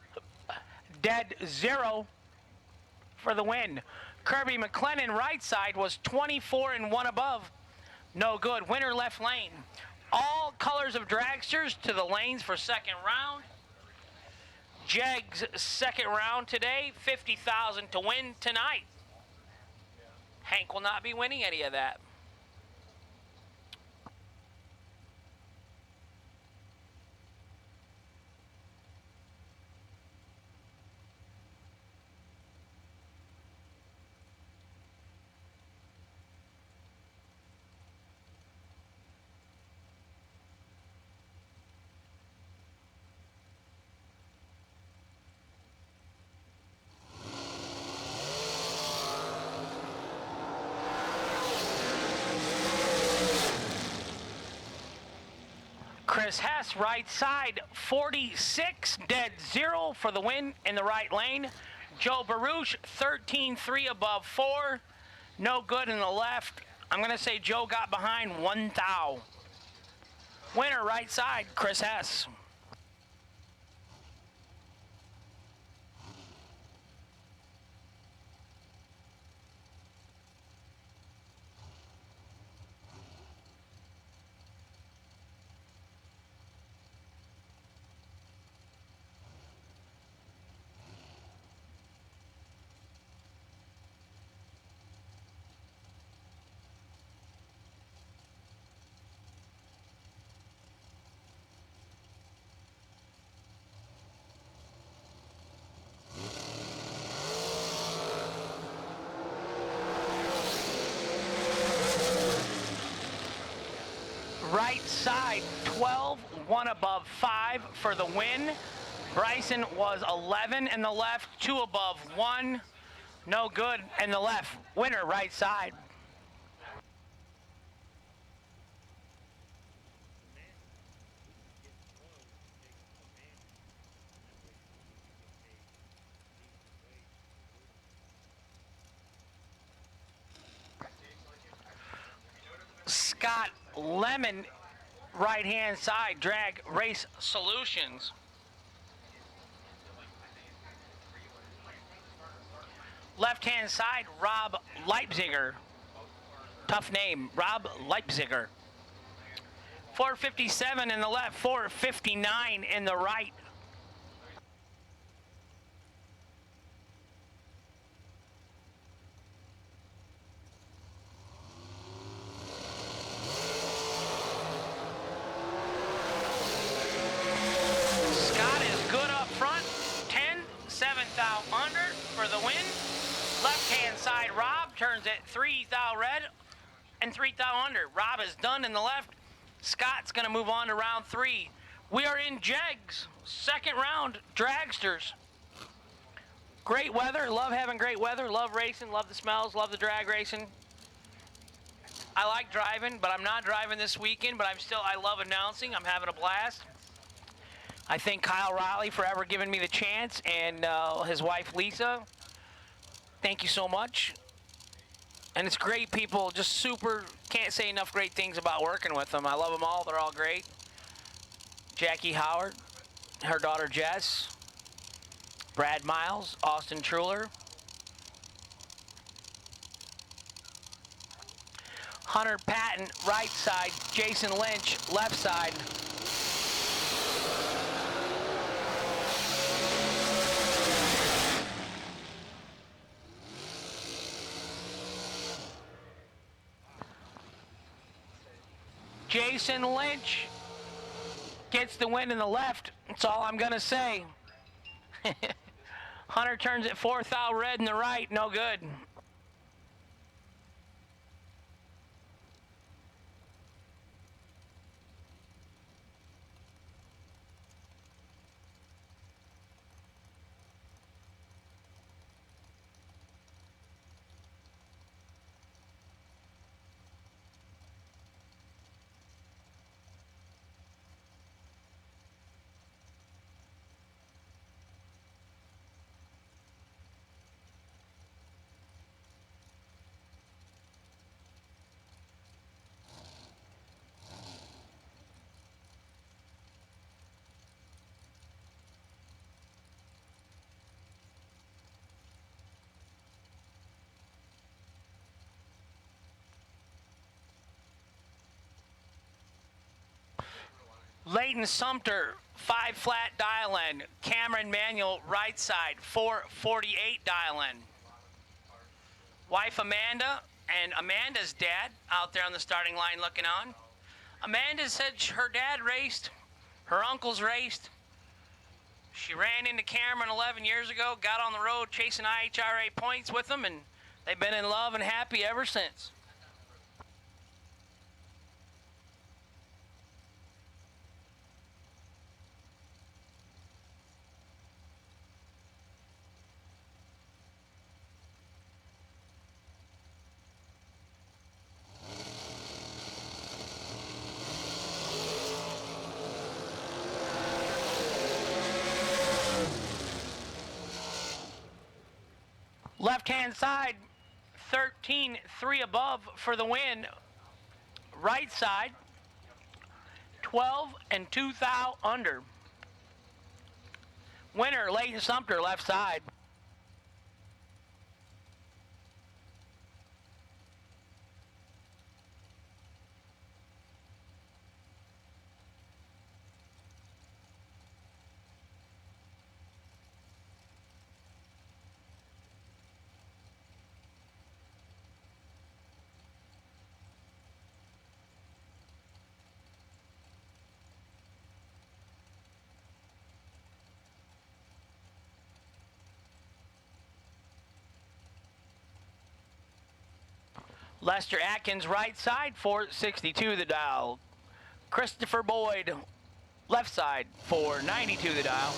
Dead 0 for the win. Kirby McLennan, right side, was 24 and 1 above. No good. Winner left lane. All colors of dragsters to the lanes for second round. Jegs second round today, 50,000 to win tonight. Hank will not be winning any of that. Chris Hess, right side, 46, dead 0 for the win in the right lane. Joe Baruch, 13-3 above 4, no good in the left. I'm going to say Joe got behind 1 thou. Winner, right side, Chris Hess. Right side, 12, 1 above 5 for the win. Bryson was 11 in the left, 2 above 1. No good in the left. Winner, right side. Scott Lemon, right-hand side, Drag Race Solutions. Left-hand side, Rob Leipziger. Tough name, Rob Leipziger. 457 in the left, 459 in the right. For the win. Left-hand side, Rob turns it 3 thou red and 3 thou under. Rob is done in the left. Scott's going to move on to round 3. We are in Jegs, second round, dragsters. Great weather. Love having great weather. Love racing. Love the smells. Love the drag racing. I like driving, but I'm not driving this weekend, but I love announcing. I'm having a blast. I thank Kyle Riley for ever giving me the chance, and his wife Lisa. Thank you so much. And it's great people, just super, can't say enough great things about working with them. I love them all, they're all great. Jackie Howard, her daughter Jess, Brad Miles, Austin Truler, Hunter Patton, right side, Jason Lynch, left side. Jason Lynch gets the win in the left. That's all I'm going to say. Hunter turns it 4th out red in the right. No good. Leighton Sumter, 5 flat dial in. Cameron Manuel, right side, 448 dial in. Wife Amanda and Amanda's dad out there on the starting line looking on. Amanda said her dad raced, her uncles raced. She ran into Cameron 11 years ago, got on the road chasing IHRA points with them, and they've been in love and happy ever since. Left-hand side, 13, 3 above for the win. Right side, 12 and 2 thou under. Winner, Leighton Sumter, left side. Lester Atkins, right side, 462 the dial. Christopher Boyd, left side, 492 the dial.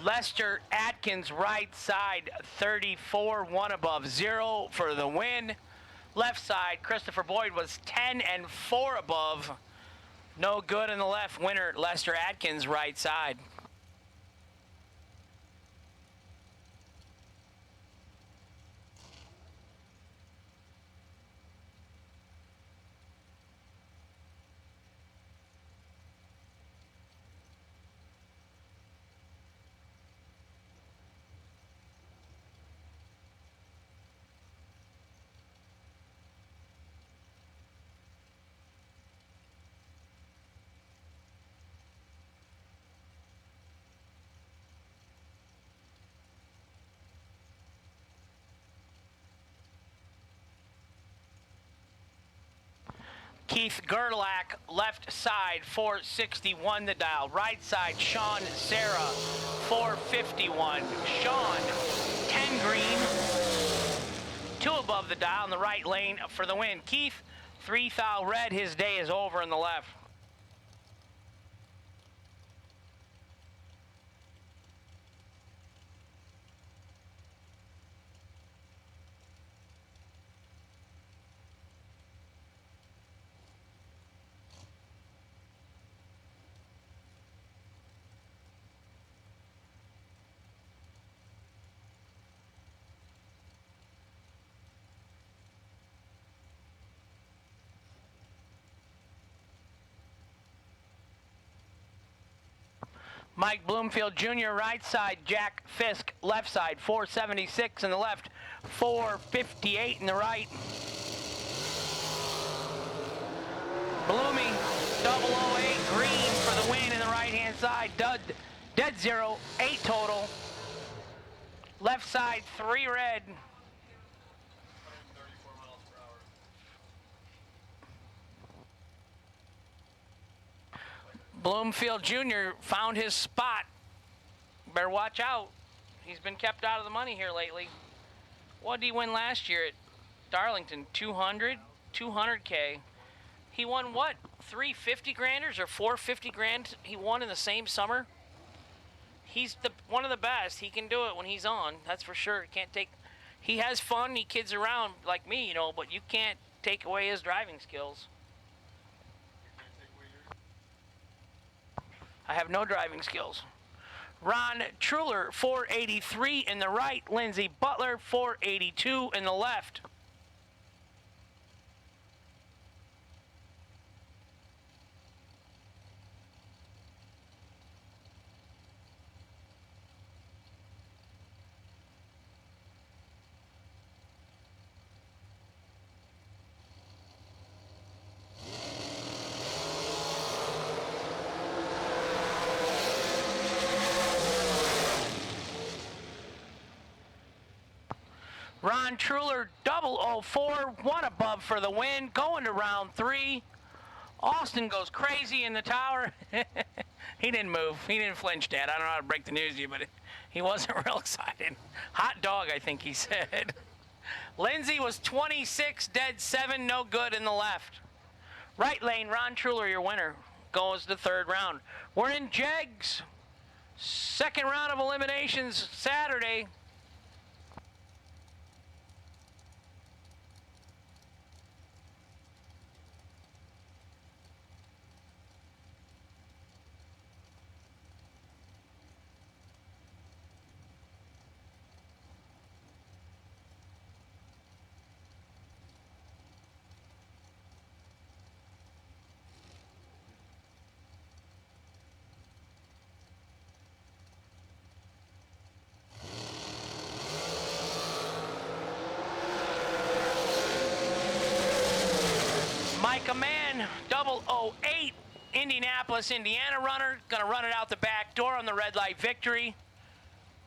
Lester Atkins, right side, 34, 1 above, 0 for the win. Left side, Christopher Boyd was 10 and 4 above. No good in the left. Winner, Lester Atkins, right side. Keith Gerlach, left side, 461 the dial. Right side, Sean Sarah, 451. Sean, 10 green, 2 above the dial in the right lane for the win. Keith, 3 thou red, his day is over in the left. Mike Bloomfield Jr., right side. Jack Fisk, left side. 476 in the left. 458 in the right. Bloomy, 008 green for the win in the right-hand side. Dead zero, 8 total. Left side, 3 red. Bloomfield Jr. found his spot. Better watch out. He's been kept out of the money here lately. What did he win last year at Darlington? 200? 200K. He won what? 3 50 granders or 4 50 grand he won in the same summer? He's one of the best. He can do it when he's on. That's for sure. He has fun. He kids around like me, you know, but you can't take away his driving skills. I have no driving skills. Ron Truler, 483 in the right. Lindsey Butler, 482 in the left. Ron Truler, 004, 1 above for the win, going to round 3. Austin goes crazy in the tower. He didn't move. He didn't flinch, Dad. I don't know how to break the news to you, but he wasn't real excited. Hot dog, I think he said. Lindsey was 26, dead 7, no good in the left. Right lane, Ron Truler, your winner, goes to 3rd round. We're in Jegs. 2nd round of eliminations Saturday. Micah Mann, 008, Indianapolis, Indiana runner. Gonna run it out the back door on the red light victory.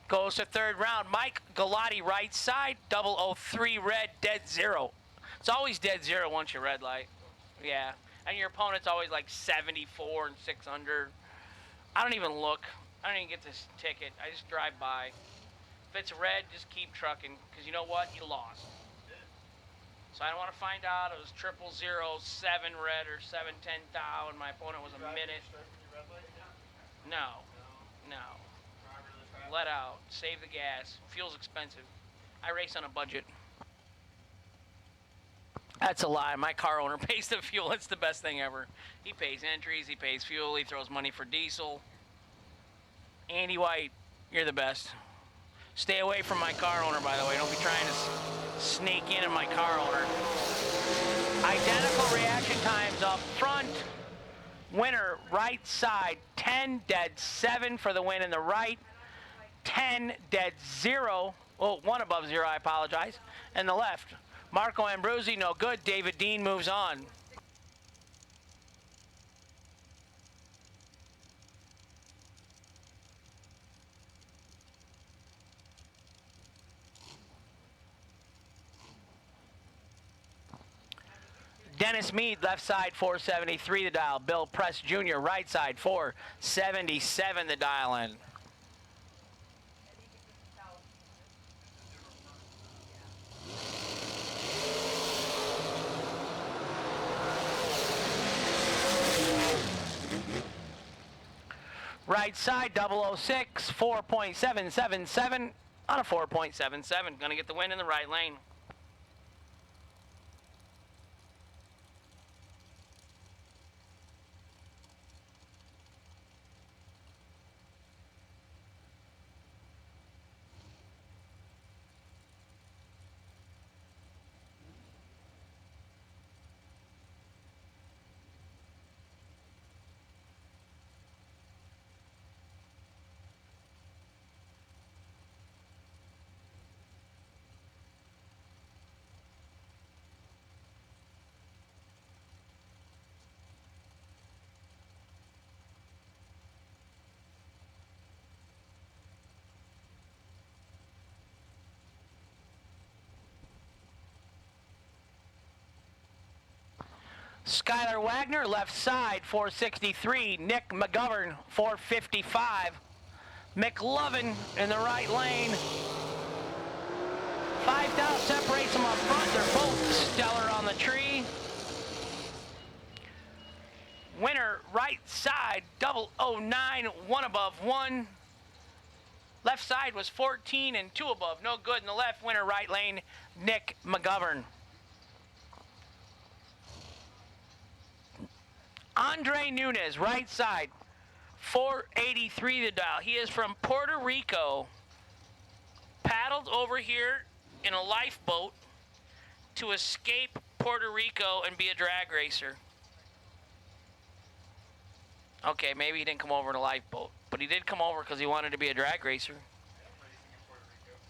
Goes to 3rd round. Mike Galati, right side, 003 red, dead 0. It's always dead 0 once you red light. Yeah, and your opponent's always like 74 and 6 under. I don't even look. I don't even get this ticket. I just drive by. If it's red, just keep trucking, because you know what? You lost. So I don't want to find out it was 000, 7 red or 710 thou, and my opponent was a minute. No. Let out. Save the gas. Fuel's expensive. I race on a budget. That's a lie. My car owner pays the fuel. It's the best thing ever. He pays entries. He pays fuel. He throws money for diesel. Andy White, you're the best. Stay away from my car owner, by the way. Don't be trying to sneak in on my car owner. Identical reaction times up front. Winner, right side, 10, dead 7 for the win in the right. 10, dead 0. Oh, 1 above 0, I apologize. And the left. Marco Ambruzzi, no good. David Dean moves on. Dennis Mead, left side, 473 the dial. Bill Press Jr., right side, 477 the dial in. Right side, 006, 4.777 on a 4.77. Gonna get the win in the right lane. Skylar Wagner, left side, 463. Nick McGovern, 455. McLovin in the right lane. 5 down separates them up front. They're both stellar on the tree. Winner, right side, 009, 1 above 1. Left side was 14 and 2 above. No good in the left. Winner, right lane, Nick McGovern. Andre Nunez, right side, 483 the dial. He is from Puerto Rico. Paddled over here in a lifeboat to escape Puerto Rico and be a drag racer. Okay, maybe he didn't come over in a lifeboat, but he did come over because he wanted to be a drag racer.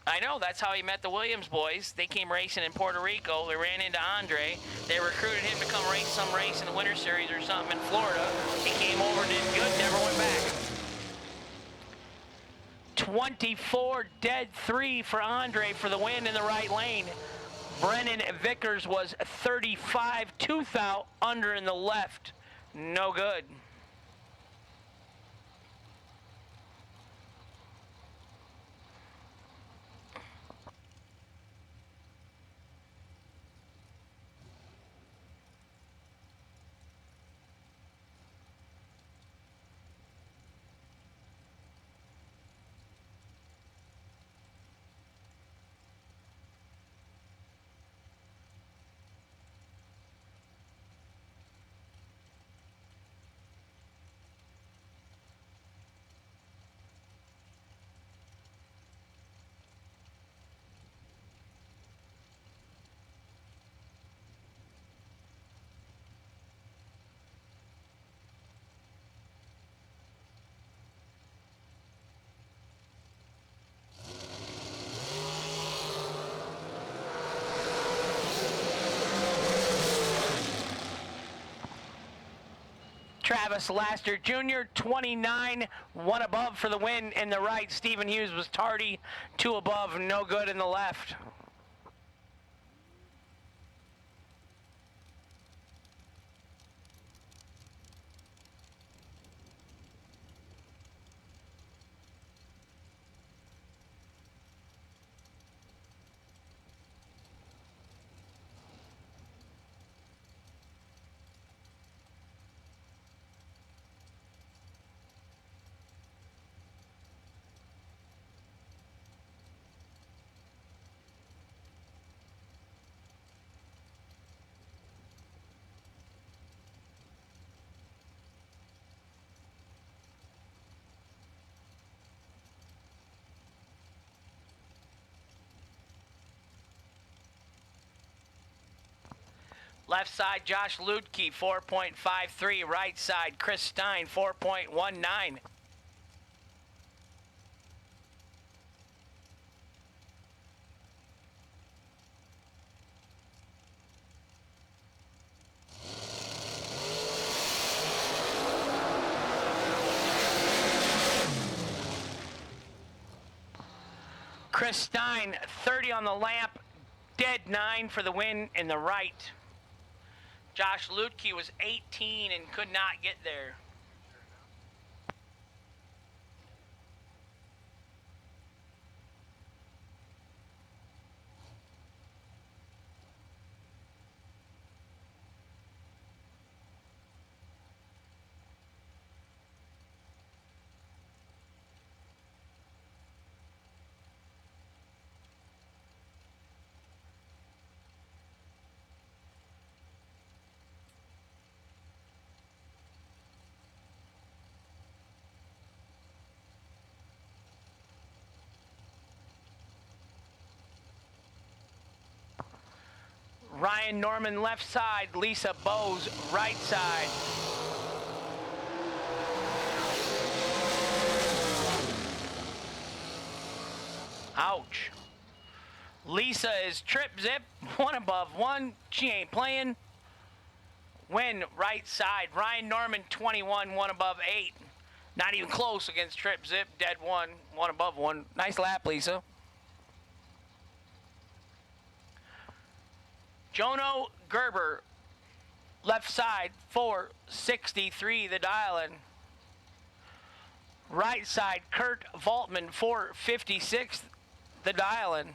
I know, that's how he met the Williams boys. They came racing in Puerto Rico. They ran into Andre. They recruited him to come race some race in the Winter Series or something in Florida. He came over, did good, never went back. 24 dead 3 for Andre for the win in the right lane. Brennan Vickers was 35 tooth out under in the left. No good. Travis Laster Jr., 29, 1 above for the win in the right. Stephen Hughes was tardy, 2 above, no good in the left. Left side, Josh Ludke, 4.53. Right side, Chris Stein, 4.19. Chris Stein, 30 on the lamp, dead 9 for the win in the right. Josh Lutke was 18 and could not get there. Ryan Norman left side, Lisa Bowes right side. Ouch. Lisa is trip zip, 1 above 1. She ain't playing. Win right side. Ryan Norman 21, 1 above 8. Not even close against trip zip, dead 1, 1 above 1. Nice lap, Lisa. Jono Gerber, Left side, 463, the dial-in. Right side, Kurt Voltman, 456, the dial-in.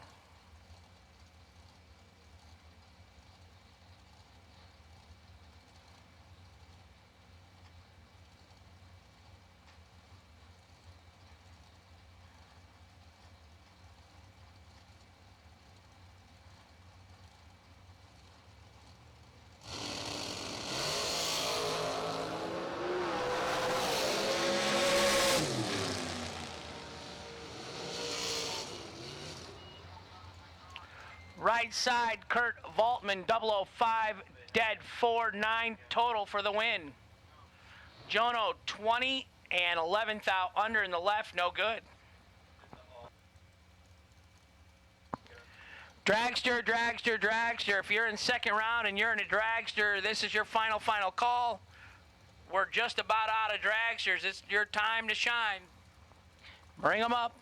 Right side, Kurt Voltman, 005, dead, 4-9 total for the win. Jono, 20 and 11th out under in the left, no good. Dragster, dragster, dragster. If you're in second round and you're in a dragster, this is your final call. We're just about out of dragsters. It's your time to shine. Bring them up.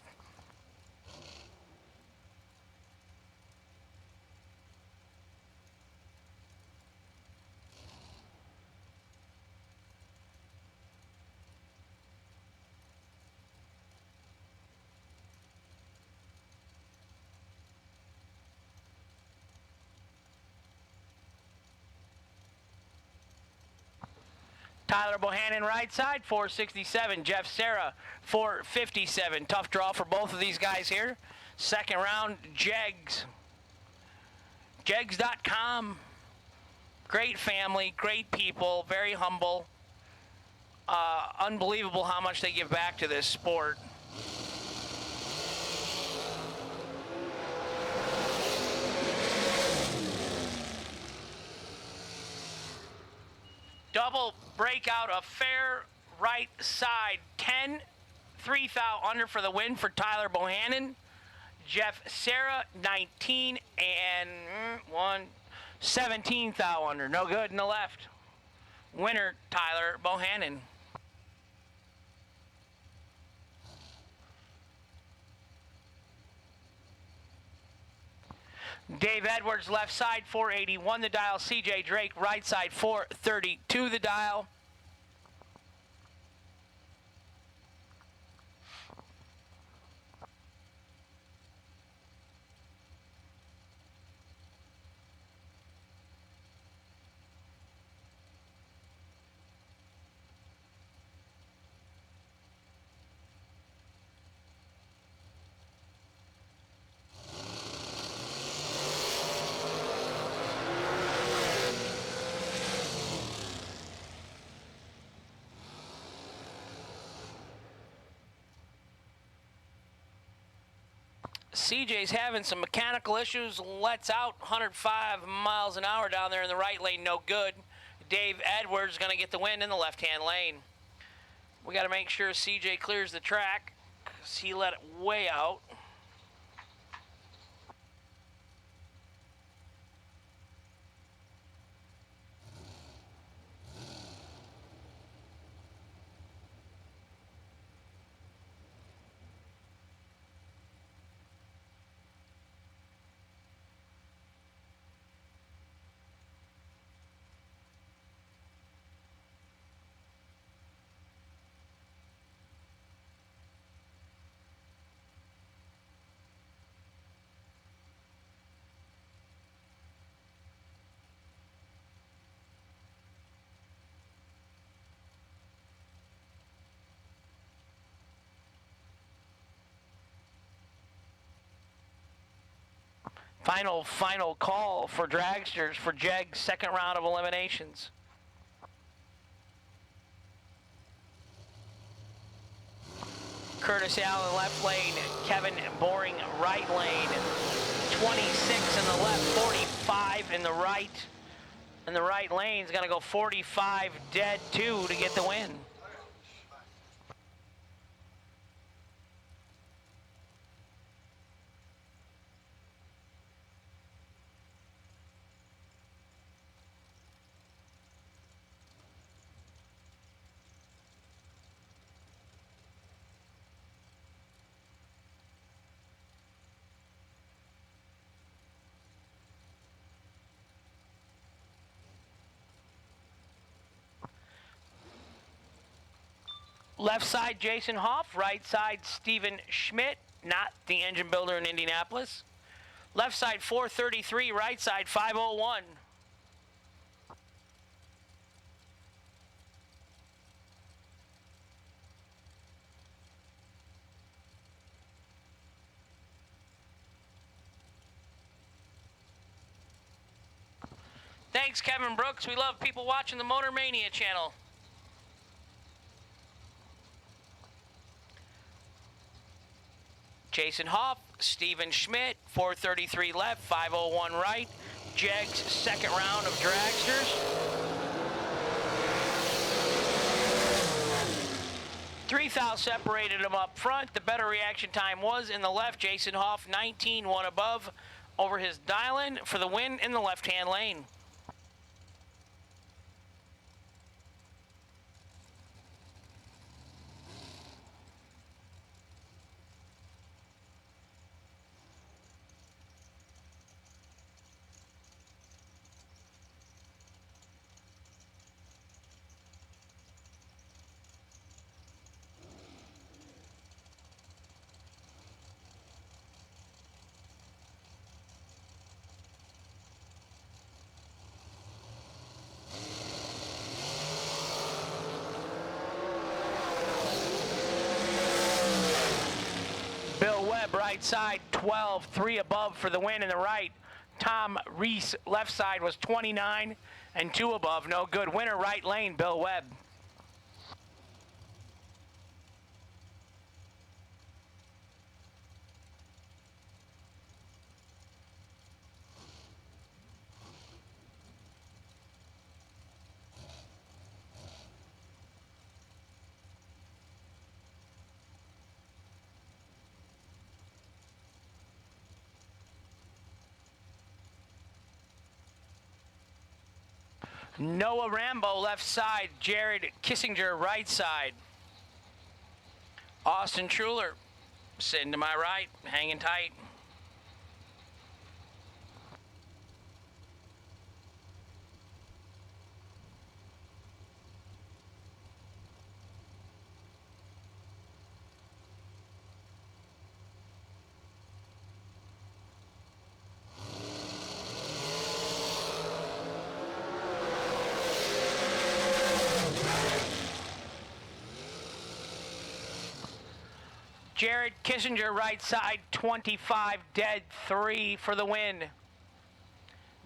Tyler Bohannon right side, 467. Jeff Serra, 457. Tough draw for both of these guys here. Second round, Jegs. Jegs.com. Great family, great people, very humble. Unbelievable how much they give back to this sport. Double breakout affair, right side, 10, 3 thou under for the win for Tyler Bohannon. Jeff Serra, 19 and 17 thou under. No good in the left. Winner, Tyler Bohannon. Dave Edwards, left side, 481 the dial. CJ Drake, right side, 432 the dial. CJ's having some mechanical issues. Lets out 105 miles an hour down there in the right lane. No good. Dave Edwards going to get the win in the left-hand lane. We got to make sure CJ clears the track because he let it way out. Final call for dragsters for Jegs, second round of eliminations. Curtis Allen left lane, Kevin Boring right lane, 26 in the left, 45 in the right. And the right lane's gonna go 45 dead 2 to get the win. Left side, Jason Hoff. Right side, Steven Schmidt, not the engine builder in Indianapolis. Left side, 433. Right side, 501. Thanks, Kevin Brooks. We love people watching the Motor Mania channel. Jason Hoff, Steven Schmidt, 433 left, 501 right. Jegs, second round of dragsters. 3 thou separated them up front. The better reaction time was in the left. Jason Hoff, 19, one above over his dial-in for the win in the left-hand lane. Right side, 12, 3 above for the win in the right. Tom Reese, left side, was 29 and 2 above. No good. Winner, right lane, Bill Webb. Noah Rambo, left side. Jared Kissinger, right side. Austin Truler, sitting to my right, hanging tight. Jared Kissinger, right side, 25, dead 3 for the win.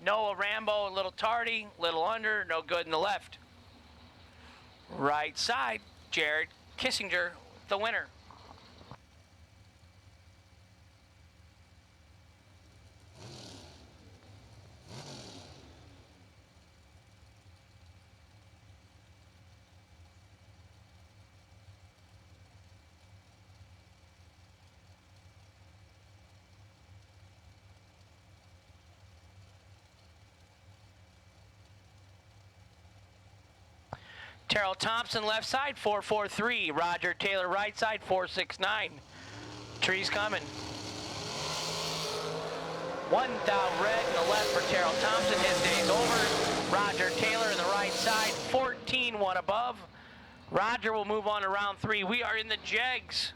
Noah Rambo, a little tardy, little under, no good in the left. Right side, Jared Kissinger, the winner. Terrell Thompson, left side, 443. Roger Taylor, right side, 469. Tree's coming. 1 thou red in the left for Terrell Thompson. His day's over. Roger Taylor in the right side, 14, 1 above. Roger will move on to round 3. We are in the Jegs.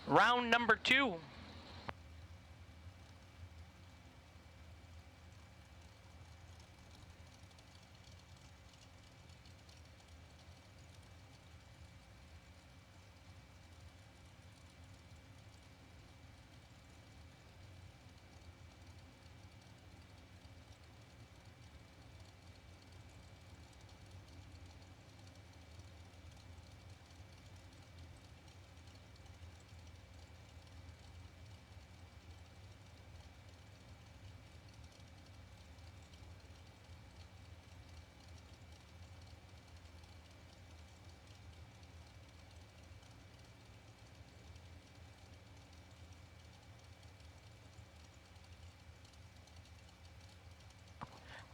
Round number 2.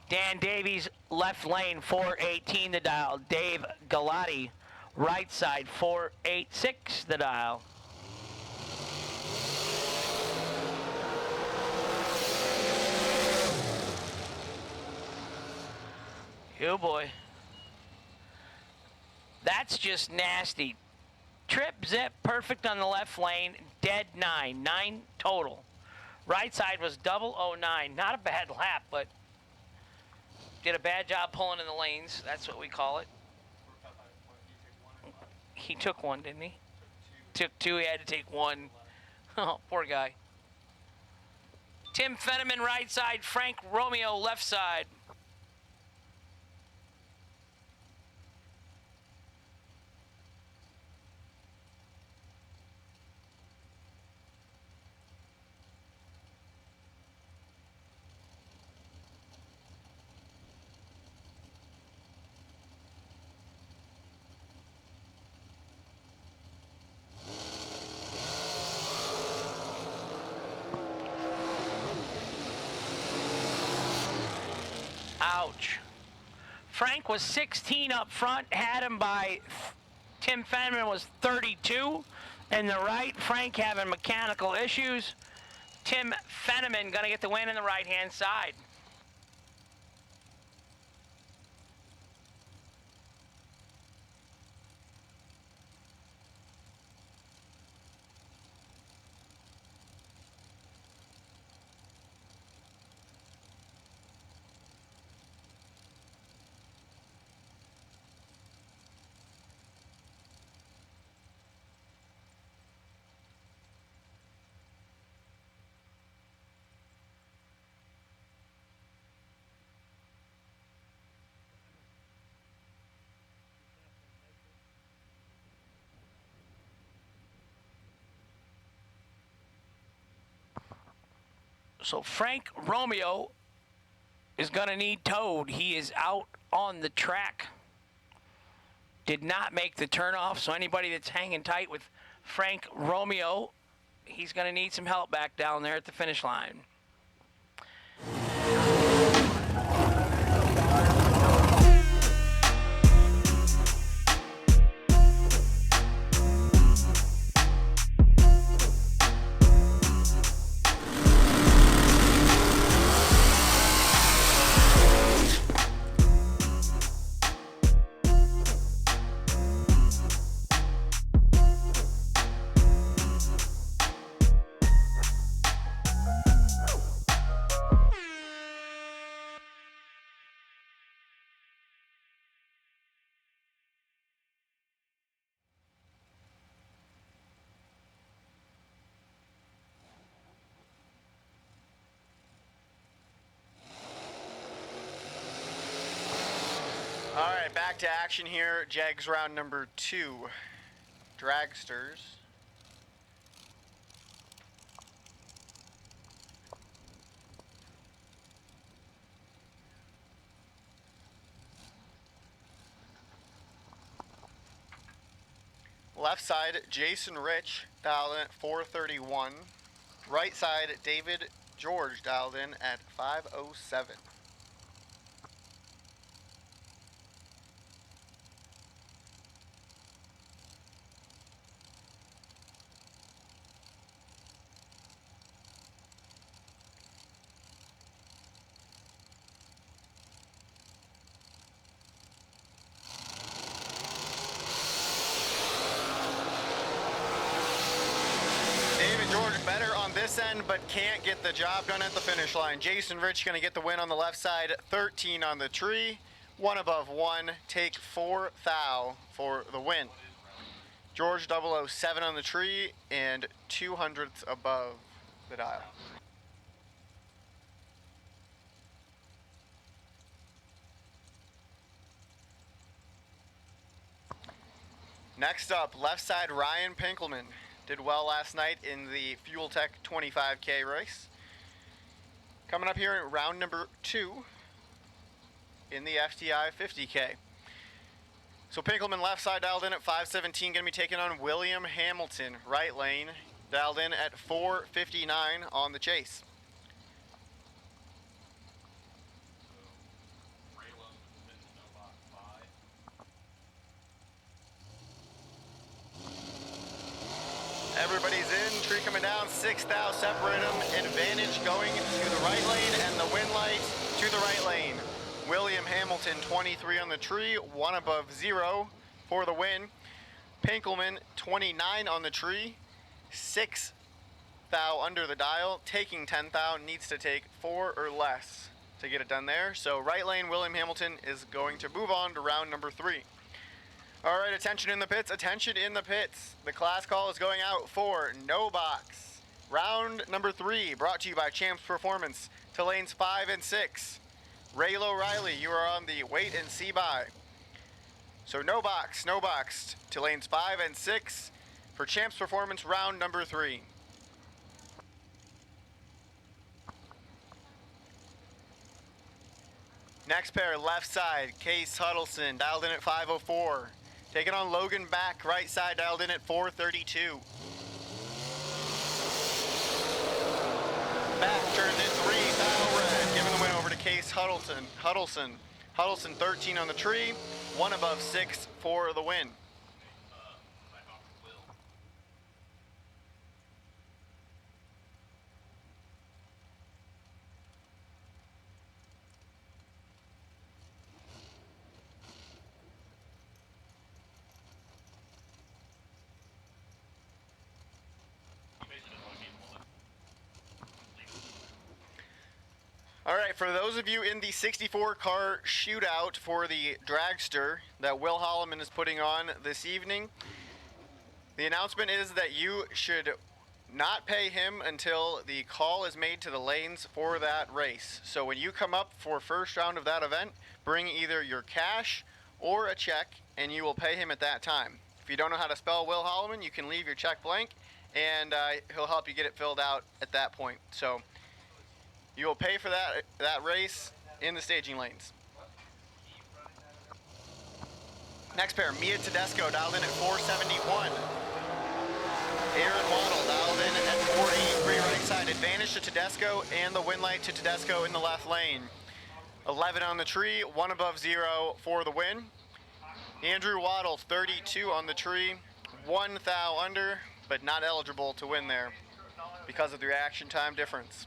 Dan Davies, left lane, 418 the dial. Dave Galati, right side, 486 the dial. Oh boy. That's just nasty. Trip, zip, perfect on the left lane, dead 9. 9 total. Right side was 009. Not a bad lap, but did a bad job pulling in the lanes. That's what we call it. He took one, didn't he? Took 2. He had to take 1. Oh, poor guy. Tim Fenneman, right side. Frank Romeo, left side. Ouch. Frank was 16 up front, had him by Tim Fenneman was 32. In the right, Frank having mechanical issues. Tim Fenneman gonna get the win in the right-hand side. So Frank Romeo is going to need towed. He is out on the track. Did not make the turnoff, so anybody that's hanging tight with Frank Romeo, he's going to need some help back down there at the finish line. All right, back to action here. Jegs round number 2. Dragsters. Left side, Jason Rich, dialed in at 431. Right side, David George, dialed in at 507. This end, but can't get the job done at the finish line. Jason Rich going to get the win on the left side, 13 on the tree, 1 above 1, take 4 thou for the win. George 007 on the tree and 200ths above the dial. Next up, left side Ryan Pinkelman. Did well last night in the Fuel Tech 25K race. Coming up here in round number 2 in the FTI 50K. So Pinkelman left side dialed in at 517, going to be taking on William Hamilton. Right lane dialed in at 459 on the chase. Everybody's in, tree coming down, 6 thou separate them, advantage going to the right lane and the wind light to the right lane. William Hamilton 23 on the tree, 1 above 0 for the win. Pinkelman, 29 on the tree, 6 thou under the dial, taking 10 thou, needs to take 4 or less to get it done there. So right lane, William Hamilton is going to move on to round number 3. All right, attention in the pits, attention in the pits. The class call is going out for no box. Round number 3, brought to you by Champs Performance, to lanes 5 and 6. Raylo Riley, you are on the wait and see by. So no box to lanes 5 and 6 for Champs Performance round number 3. Next pair, left side, Case Huddleston, dialed in at 504. Taking on Logan Back, right side, dialed in at 432. Back turns in 3 thou red, giving the win over to Case Huddleston. Huddleston 13 on the tree, 1 above 6 for the win. All right, for those of you in the 64 car shootout for the dragster that Will Holloman is putting on this evening, the announcement is that you should not pay him until the call is made to the lanes for that race. So when you come up for first round of that event, bring either your cash or a check and you will pay him at that time. If you don't know how to spell Will Holloman, you can leave your check blank and he'll help you get it filled out at that point. So you will pay for that race in the staging lanes. Next pair, Mia Tedesco, dialed in at 471. Aaron Waddle, dialed in at 483 right side. Advantage to Tedesco and the win light to Tedesco in the left lane. 11 on the tree, 1 above 0 for the win. Andrew Waddle, 32 on the tree, 1 thou under, but not eligible to win there because of the reaction time difference.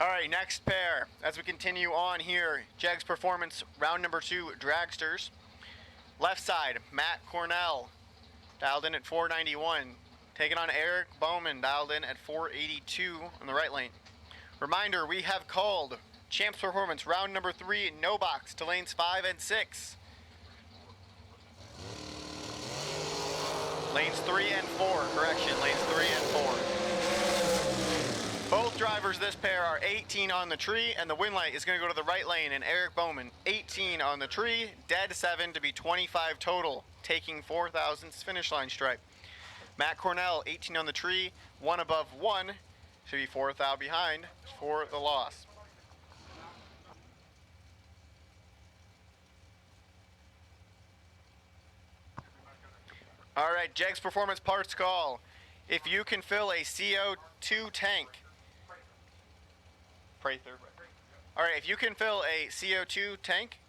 All right, next pair, as we continue on here, Jegs Performance, round number 2, dragsters. Left side, Matt Cornell, dialed in at 491. Taking on Eric Bowman, dialed in at 482 on the right lane. Reminder, we have called Champs Performance, round number 3, no box to lanes 5 and 6. Lanes 3 and 4, correction, lanes 3 and 4. Both drivers, this pair, are 18 on the tree, and the win light is going to go to the right lane, and Eric Bowman, 18 on the tree, dead 7 to be 25 total, taking 4,000's finish line stripe. Matt Cornell, 18 on the tree, 1 above 1, should be 4 thou behind for the loss. All right, Jegs Performance parts call. If you can fill a CO2 tank, Prather. All right, if you can fill a CO2 tank,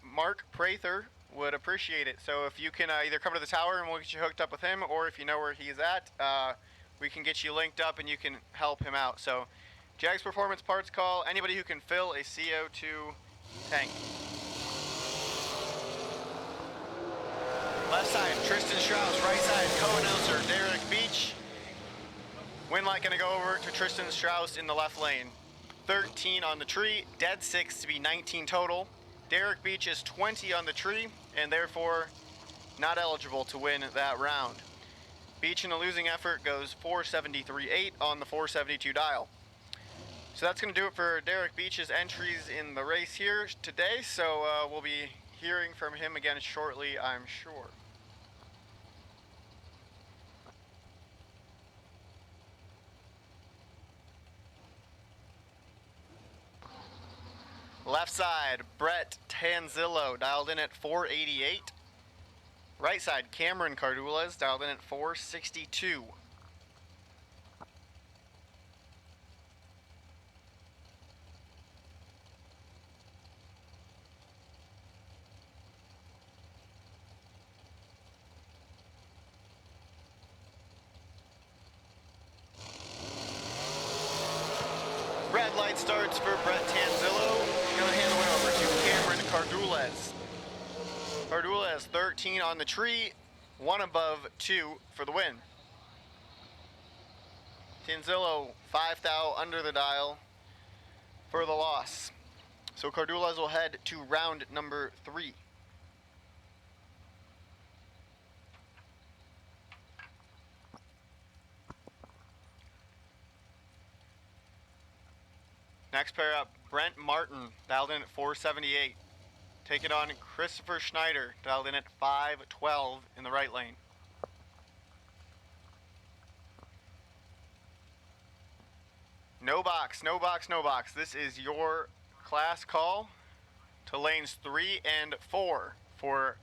Mark Prather would appreciate it. So if you can either come to the tower and we'll get you hooked up with him, or if you know where he's at, we can get you linked up and you can help him out. So Jegs Performance parts call, anybody who can fill a CO2 tank. Left side, Tristan Strauss. Right side, co-announcer Derek Beach. Win light gonna go over to Tristan Strauss in the left lane. 13 on the tree, dead 6 to be 19 total. Derek Beach is 20 on the tree and therefore not eligible to win that round. Beach in the losing effort goes 473.8 on the 472 dial. So that's going to do it for Derek Beach's entries in the race here today. So we'll be hearing from him again shortly, I'm sure. Left side, Brett Tanzillo, dialed in at 488. Right side, Cameron Cardulas, dialed in at 462. Red light starts for Brett Tanzillo. Gonna hand the win over to Cameron Cardulas. Cardulas 13 on the tree, 1 above 2 for the win. Tanzillo 5 thou under the dial for the loss. So Cardulas will head to round number 3. Next pair up, Brent Martin, dialed in at 478. Taking on Christopher Schneider, dialed in at 512 in the right lane. No box, no box, no box. This is your class call to lanes 3 and 4 for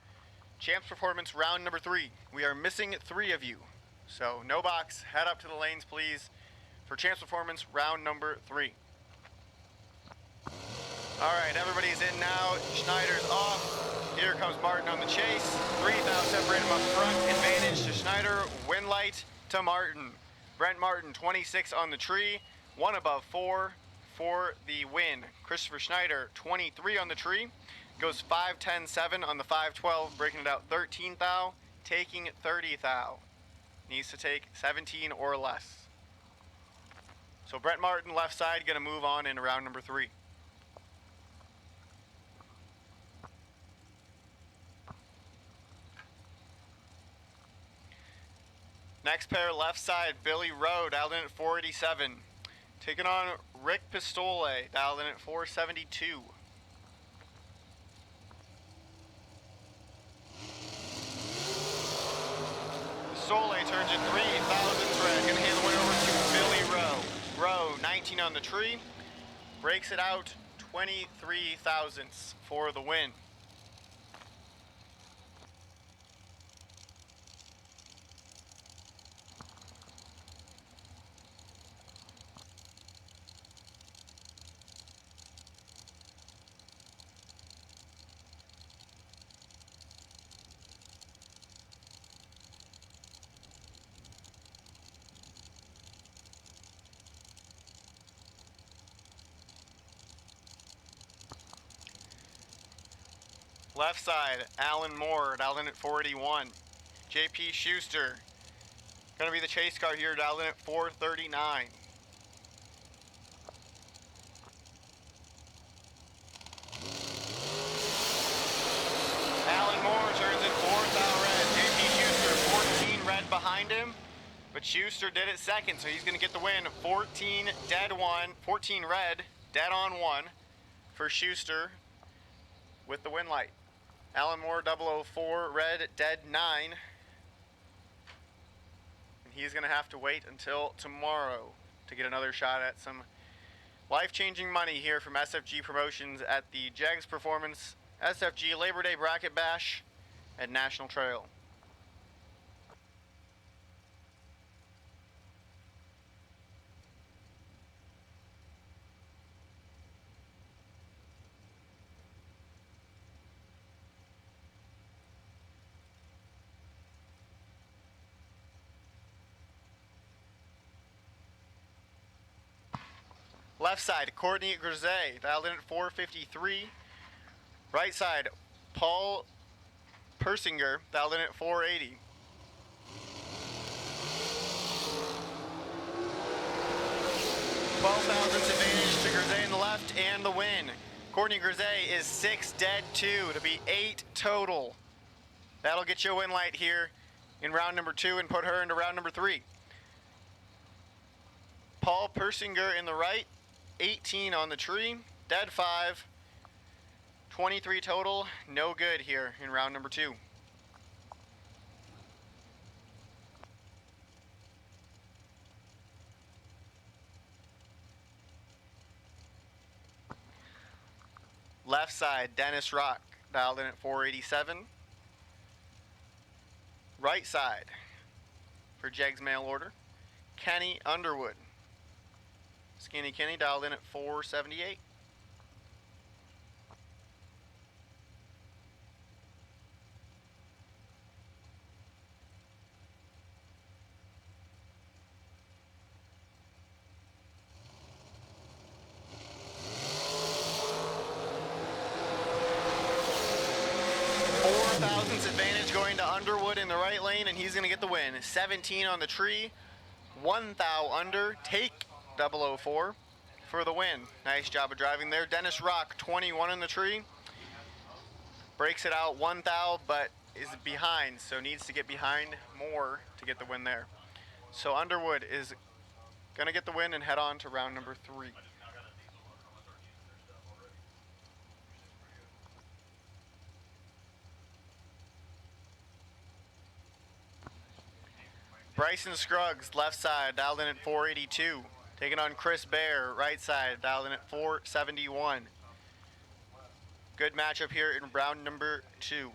Champs Performance round number 3. We are missing 3 of you. So no box, head up to the lanes please for Champs Performance round number 3. All right, everybody's in now. Schneider's off. Here comes Martin on the chase. 3 thou separate him up front. Advantage to Schneider. Win light to Martin. Brent Martin, 26 on the tree. 1 above 4 for the win. Christopher Schneider, 23 on the tree. Goes 5-10-7 on the 5-12, breaking it out 13 thou, taking 30 thou. Needs to take 17 or less. So Brent Martin, left side, going to move on in round number 3. Next pair, left side, Billy Rowe, dialed in at 487. Taking on Rick Pistole, dialed in at 472. Pistole turns it 3,000 thread. Gonna hand the way over to Billy Rowe. Rowe, 19 on the tree. Breaks it out 23 thousandths for the win. Left side, Alan Moore, dialed in at 481. JP Schuster, gonna be the chase car here, dialed in at 439. Alan Moore turns it 4th out red. JP Schuster, 14 red behind him, but Schuster did it second, so he's gonna get the win. 14 dead 1, 14 red, dead on 1 for Schuster with the win light. Alan Moore 004, red, dead 9. And he's going to have to wait until tomorrow to get another shot at some life-changing money here from SFG Promotions at the Jegs Performance SFG Labor Day Bracket Bash at National Trail. Left side, Courtney Grisey, dialed in at 453. Right side, Paul Persinger, dialed in at 480. $12,000 advantage to Grisey in the left and the win. Courtney Grisey is 6 dead 2 to be 8 total. That'll get you a win light here in round number 2 and put her into round number 3. Paul Persinger in the right, 18 on the tree, dead 5, 23 total, no good here in round number 2. Left side, Dennis Rock, dialed in at 487. right side for Jegs mail order, Kenny Underwood. Skinny Kenny dialed in at 478. Advantage going to Underwood in the right lane, and he's going to get the win. 17 on the tree, 1 thou under, take 004 for the win. Nice job of driving there. Dennis Rock, 21 in the tree, breaks it out 1 thou, but is behind, so needs to get behind more to get the win there. So Underwood is going to get the win and head on to round number 3. Bryson Scruggs, left side, dialed in at 482. Taking on Chris Bear, right side, dialed in at 471. Good matchup here in round number 2.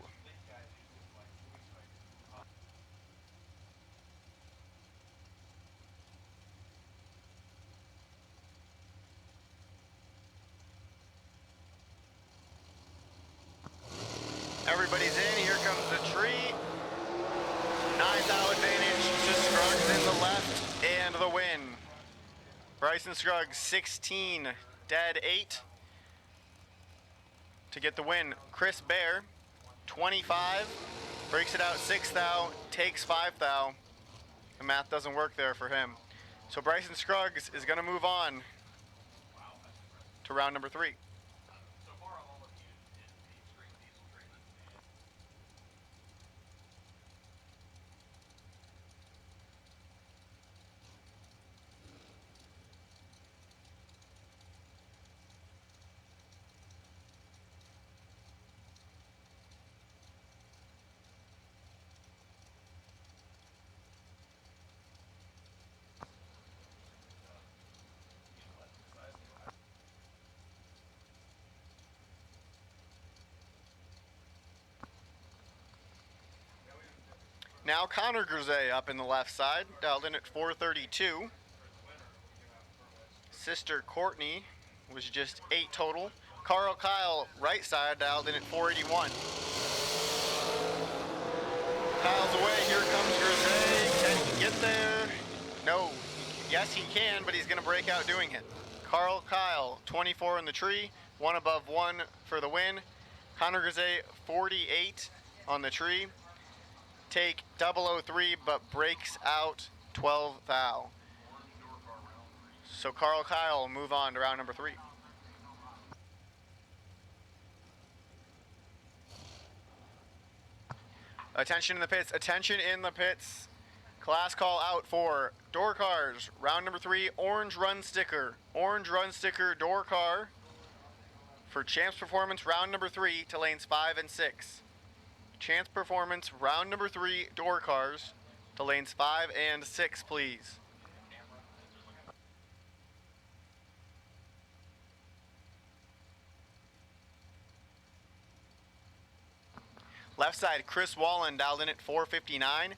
Everybody's in, here comes the tree. 9 thou advantage to Scruggs in the left and the win. Bryson Scruggs 16, dead 8 to get the win. Chris Bear 25, breaks it out 6 thou, takes 5 thou. The math doesn't work there for him. So Bryson Scruggs is going to move on to round number 3. Now Connor Grisey up in the left side, dialed in at 432. Sister Courtney was just 8 total. Carl Kyle, right side, dialed in at 481. Kyle's away, here comes Grisey. Can he get there? No. Yes, he can, but he's going to break out doing it. Carl Kyle, 24 in the tree, 1 above 1 for the win. Connor Grisey, 48 on the tree. Take 003, but breaks out 12 thou. So Carl Kyle will move on to round number 3. Attention in the pits, attention in the pits. Class call out for door cars, round number 3, orange run sticker. Orange run sticker door car for Champs Performance, round number 3 to lanes 5 and 6. Chance Performance, round number 3, door cars to lanes 5 and 6, please. Left side, Chris Wallen dialed in at 459.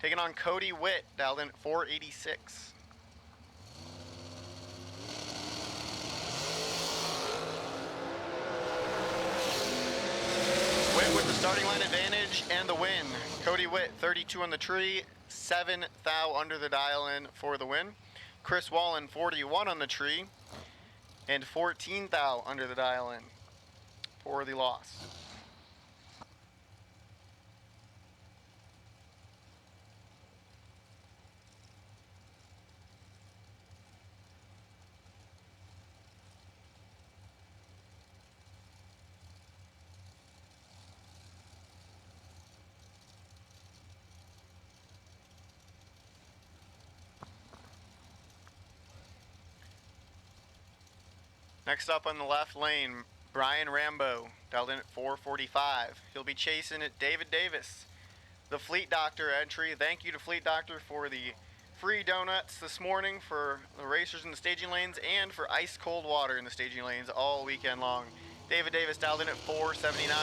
Taking on Cody Witt, dialed in at 486. With the starting line advantage and the win. Cody Witt, 32 on the tree, 7 thou under the dial-in for the win. Chris Wallen, 41 on the tree, and 14 thou under the dial-in for the loss. Next up on the left lane, Brian Rambo, dialed in at 445. He'll be chasing at David Davis. The Fleet Doctor entry. Thank you to Fleet Doctor for the free donuts this morning for the racers in the staging lanes and for ice cold water in the staging lanes all weekend long. David Davis dialed in at 479.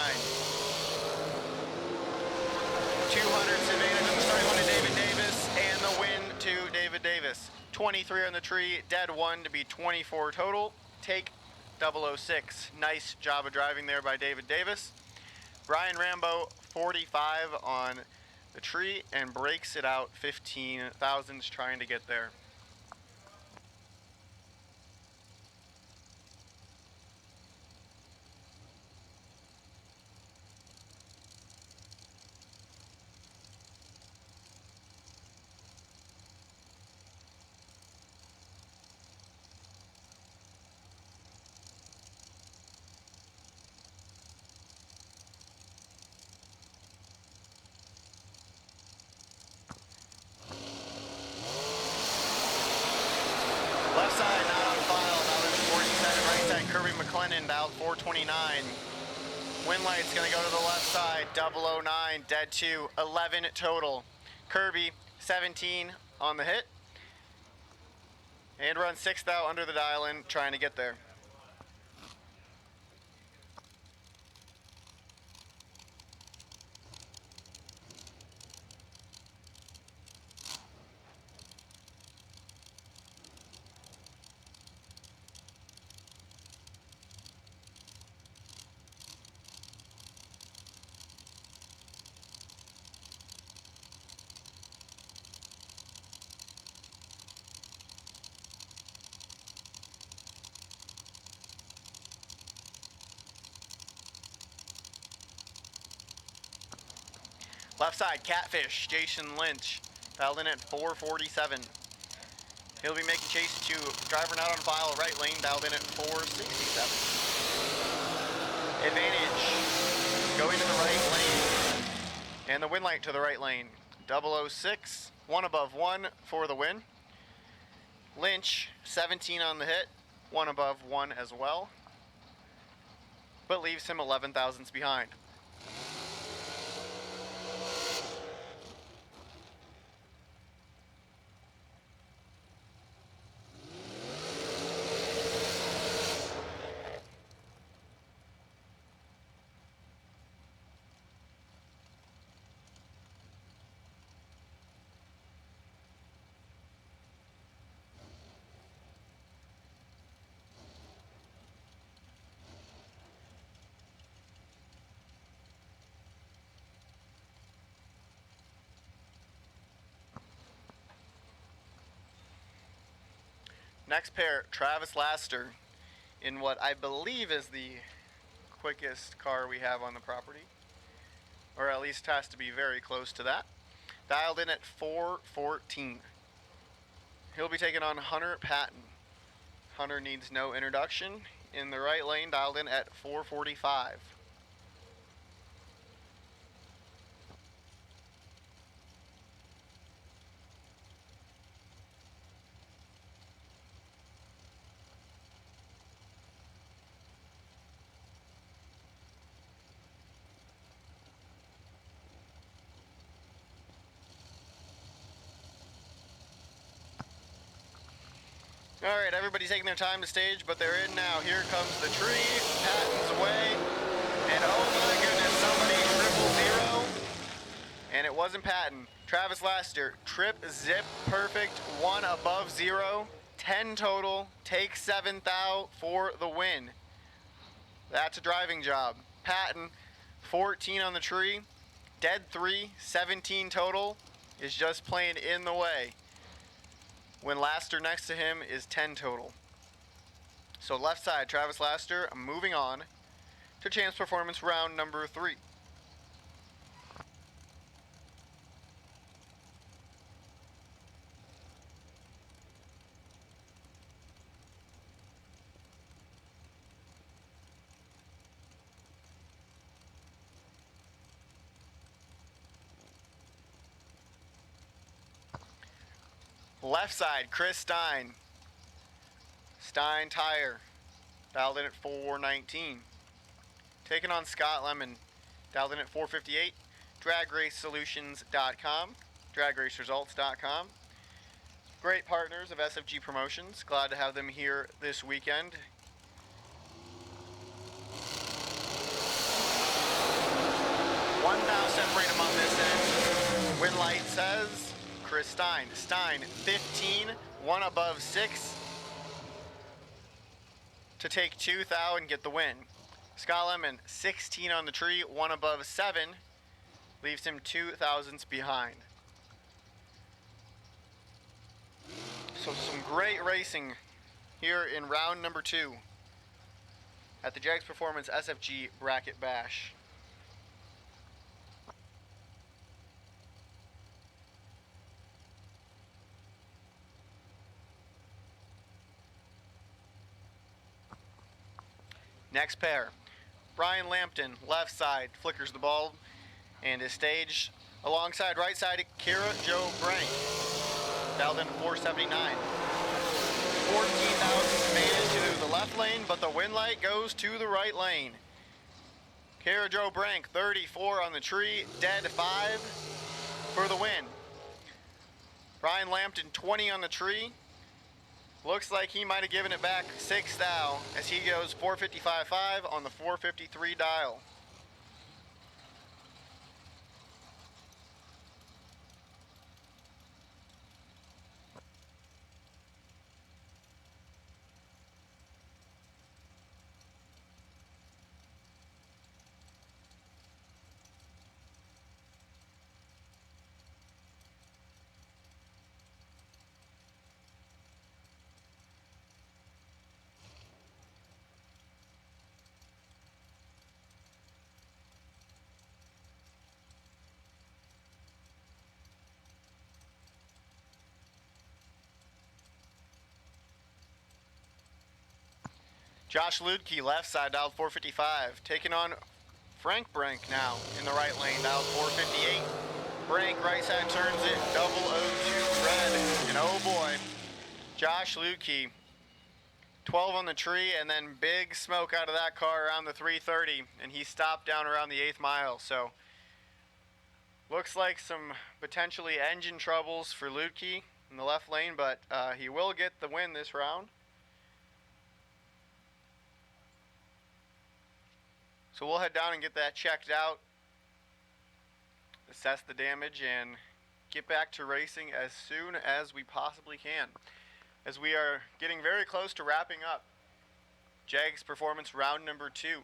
200 advantage on the starting one to David Davis, and the win to David Davis. 23 on the tree, dead 1 to be 24 total. Take 006. Nice job of driving there by David Davis. Brian Rambo, 45 on the tree, and breaks it out 15 thousandths trying to get there. Left side, not on file, dialed in 47. Right side, Kirby McLennan, dialed 429. Wind light's gonna go to the left side, 009, dead 2, 11 total. Kirby, 17 on the hit. And run 6th out under the dial in, trying to get there. Left side, Catfish, Jason Lynch, dialed in at 447. He'll be making chase to driver not on file, right lane, dialed in at 467. Advantage, going to the right lane, and the wind light to the right lane. 006, 1 above 1 for the win. Lynch, 17 on the hit, 1 above 1 as well, but leaves him 11 thousandths behind. Next pair, Travis Laster, in what I believe is the quickest car we have on the property, or at least has to be very close to that. Dialed in at 414. He'll be taking on Hunter Patton. Hunter needs no introduction. In the right lane, dialed in at 445. All right, everybody's taking their time to stage, but they're in now. Here comes the tree, Patton's away, and oh my goodness, somebody 000, and it wasn't Patton. Travis Laster, trip, zip, perfect, 1 above 0, 10 total, take 7th out for the win. That's a driving job. Patton, 14 on the tree, dead 3, 17 total, is just playing in the way. When Laster next to him is 10 total. So left side, Travis Laster, moving on to chance performance round number 3. Left side, Chris Stein. Stein Tire, dialed in at 419. Taking on Scott Lemon, dialed in at 458. DragRaceSolutions.com, DragRaceResults.com. Great partners of SFG Promotions. Glad to have them here this weekend. One thou separate them on this end. Win light says Chris Stein. Stein, 15, one above 6 to take 2 thou and get the win. Scott Lemon, 16 on the tree, one above 7, leaves him 2 thousandths behind. So some great racing here in round number 2 at the Jegs Performance SFG Bracket Bash. Next pair, Brian Lampton, left side, flickers the ball and is staged alongside right side Kira Joe Brank, dialed in 479. 14,000 made it to the left lane, but the win light goes to the right lane. Kira Joe Brank, 34 on the tree, dead 5 for the win. Brian Lampton, 20 on the tree. Looks like he might have given it back 6 thou as he goes 455.5 on the 453 dial. Josh Ludke, left side, dialed 455. Taking on Frank Brank now in the right lane, dialed 458. Brank, right side, turns it, 002 red. And oh boy, Josh Ludke, 12 on the tree, and then big smoke out of that car around the 330. And he stopped down around the 8th mile. So looks like some potentially engine troubles for Ludke in the left lane, but he will get the win this round. So we'll head down and get that checked out, assess the damage, and get back to racing as soon as we possibly can, as we are getting very close to wrapping up Jegs Performance round number 2.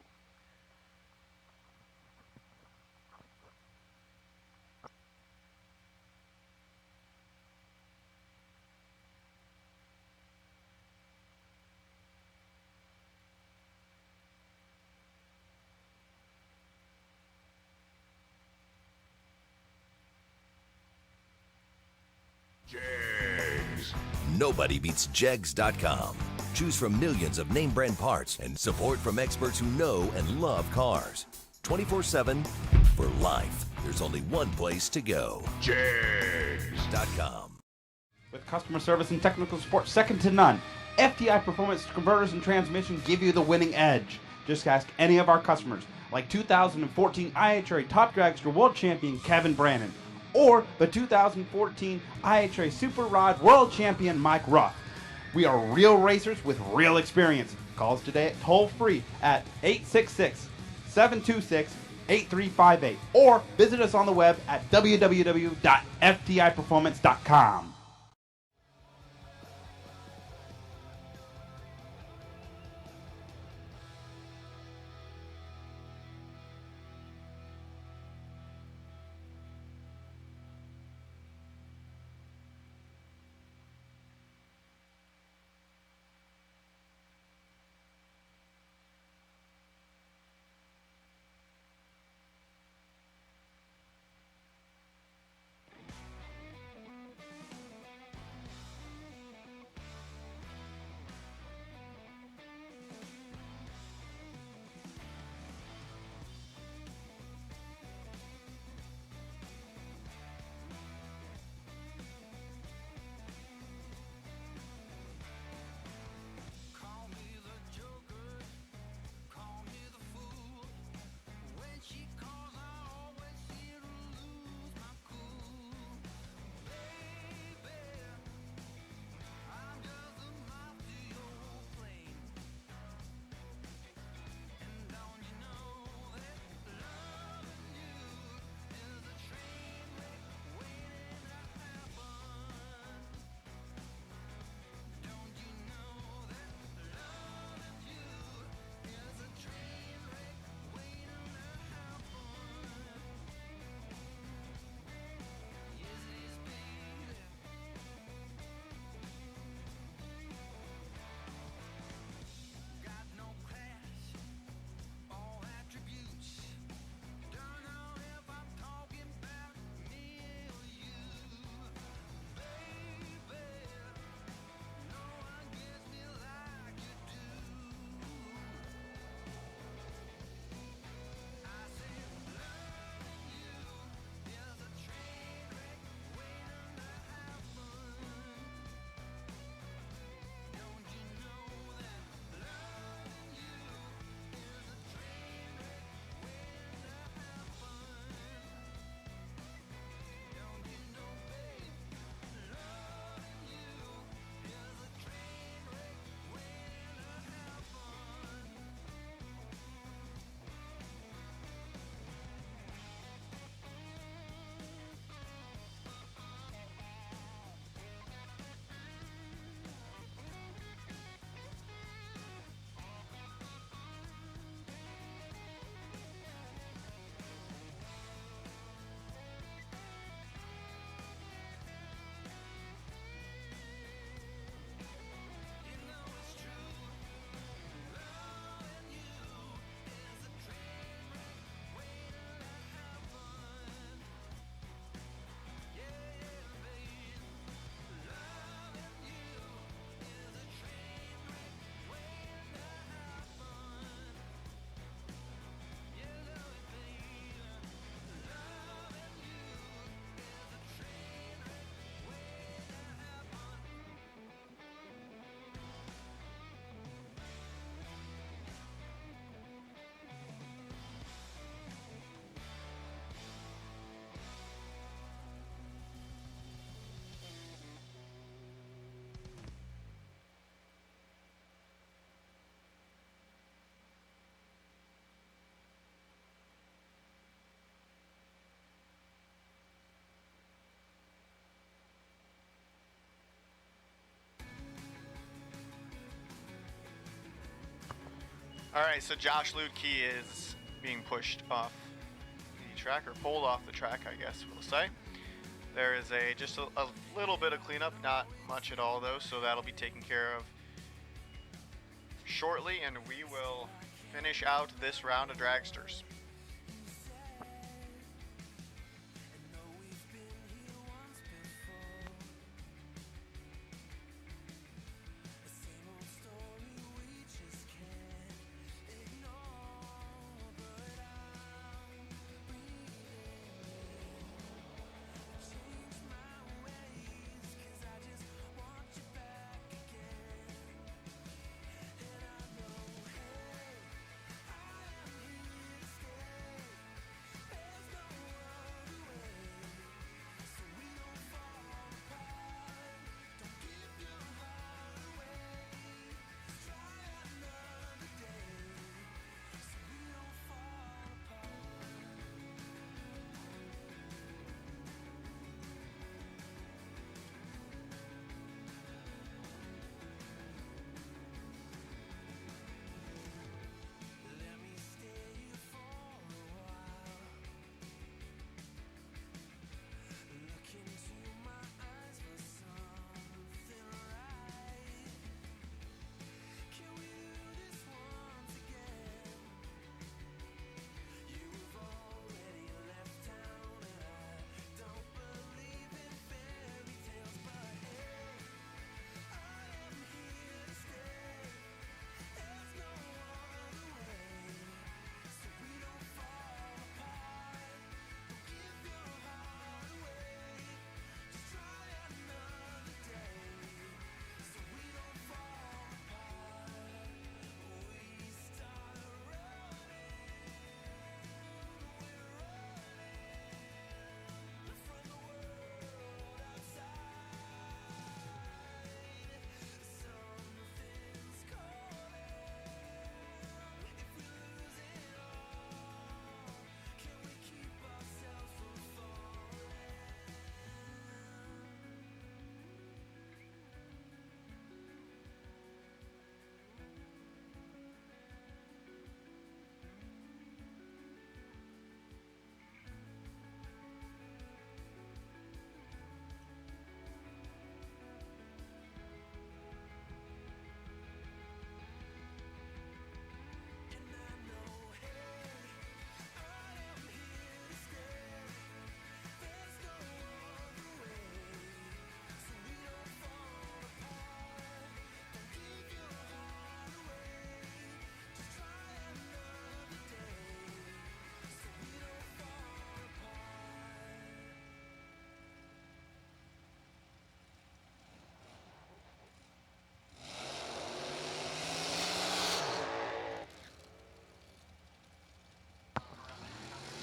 Jegs. Nobody beats Jegs.com. Choose from millions of name brand parts and support from experts who know and love cars. 24/7 for life. There's only one place to go. Jegs.com. With customer service and technical support second to none, FTI Performance Converters and Transmission give you the winning edge. Just ask any of our customers, like 2014 IHRA Top Dragster World Champion Kevin Brannon, or the 2014 IHRA Super Rod World Champion Mike Ruff. We are real racers with real experience. Call us today at toll-free at 866-726-8358, or visit us on the web at www.ftiperformance.com. All right, so Josh Lutke is being pushed off the track, or pulled off the track, I guess we'll say. There is just a little bit of cleanup, not much at all though, so that'll be taken care of shortly, and we will finish out this round of dragsters.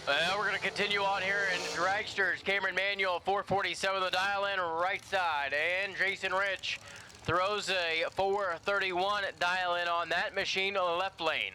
Well, we're going to continue on here in dragsters. Cameron Manuel, 447 the dial in right side. And Jason Rich throws a 431 dial in on that machine on the left lane.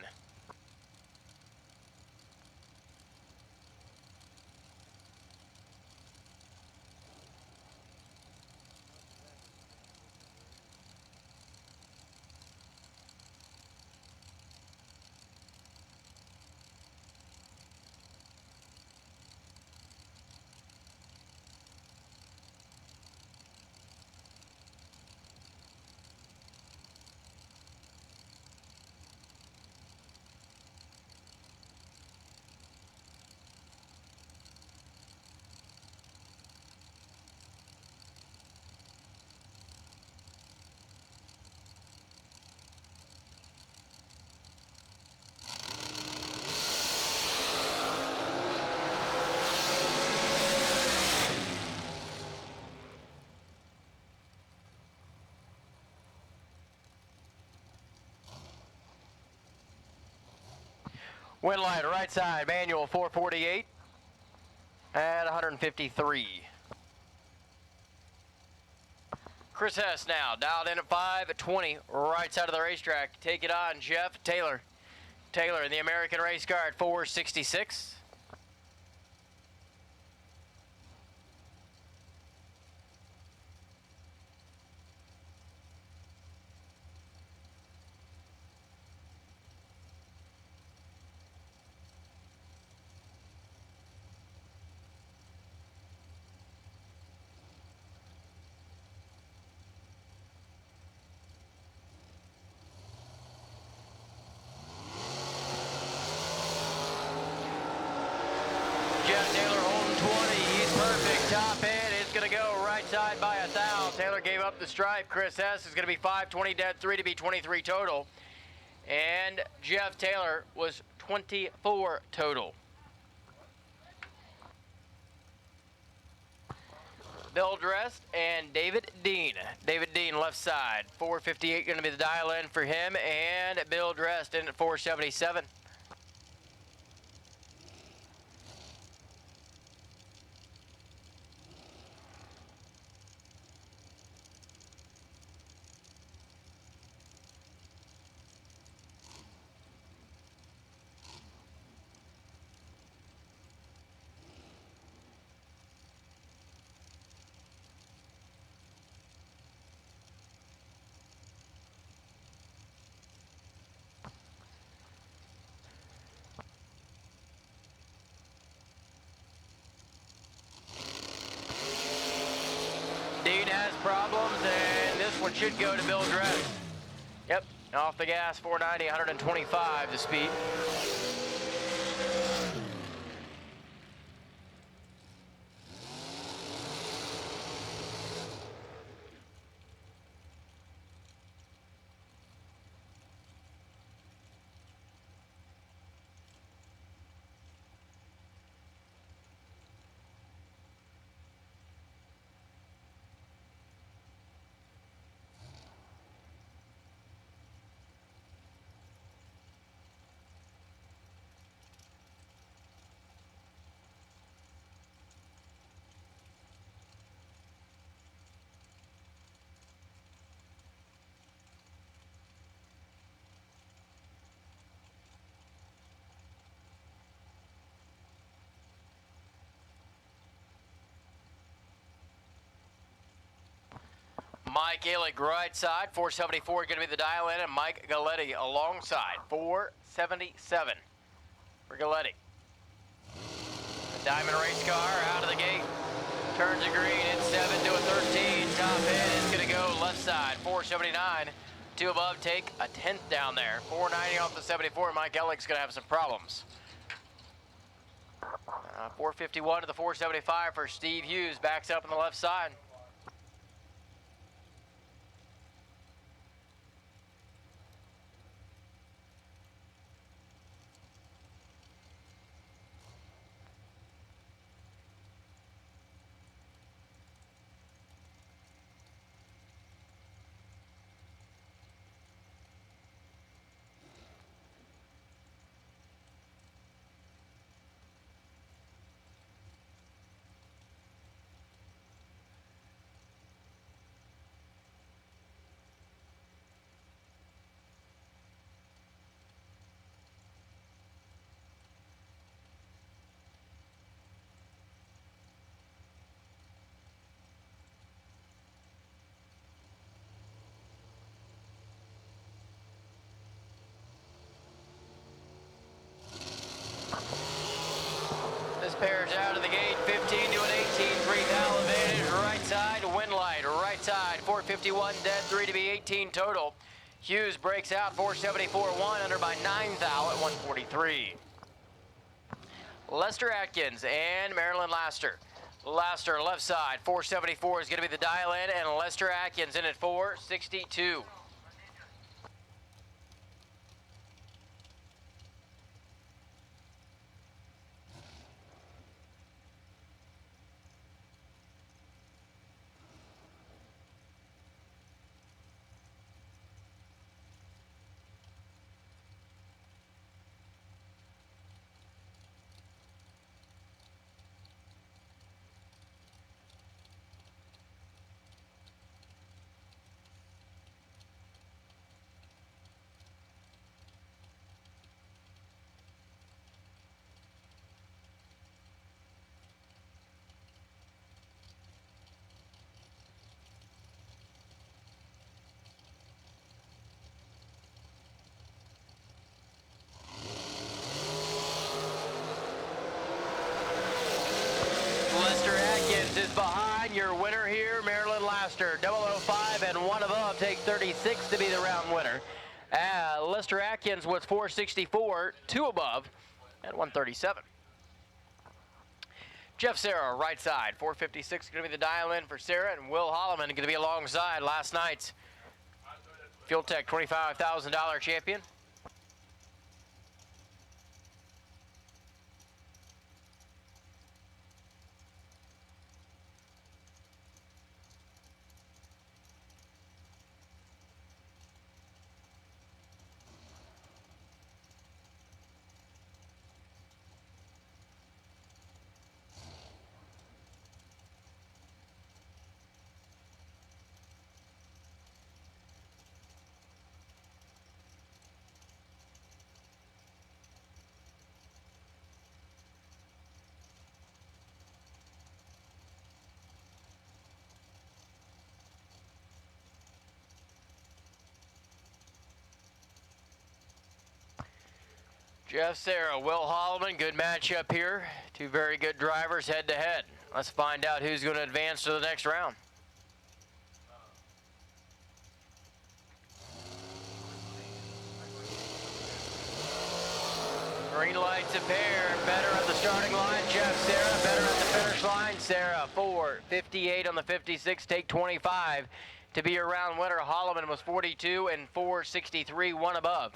Win line right side, Manuel 448 at 153. Chris Hess now dialed in at 520, right side of the racetrack. Take it on, Jeff Taylor. Taylor in the American race car at 466. top end is going to go right side by 1,000. Taylor gave up the stripe. Chris S. is going to be 520 dead 3 to be 23 total. And Jeff Taylor was 24 total. Bill Drest and David Dean. David Dean left side. 458 going to be the dial in for him. And Bill Drest in at 477. Dean has problems, and this one should go to Bill Dress. Yep, off the gas, 490, 125 the speed. Mike Alick right side, 474 going to be the dial in, and Mike Galletti alongside, 477 for Galletti. The Diamond race car out of the gate, turns a green, it's 7 to a 13, top end is going to go left side, 479, 2 above, take a 10th down there, 490 off the 74, Mike Alick's going to have some problems. 451 to the 475 for Steve Hughes, backs up on the left side. Pairs out of the gate, 15 to an 18, 3,000 advantage, right side, wind light, right side, 451 dead, 3 to be 18 total. Hughes breaks out, 474, 1 under by 9,000 at 143. Lester Atkins and Marilyn Laster. Laster left side, 474 is going to be the dial in, and Lester Atkins in at 462. Is behind your winner here, Marilyn Laster. 005 and 1 above take 36 to be the round winner. Lester Atkins was 464, 2 above at 137. Jeff Sarah, right side. 456 going to be the dial in for Sarah, and Will Holloman going to be alongside last night's Fuel Tech $25,000 champion. Jeff Sarah, Will Holloman, good matchup here. Two very good drivers head to head. Let's find out who's going to advance to the next round. Green lights a pair, better at the starting line. Jeff Sarah, better at the finish line. Sarah, 4:58 on the 56, take 25 to be your round winner. Holloman was 42 and 4:63, one above.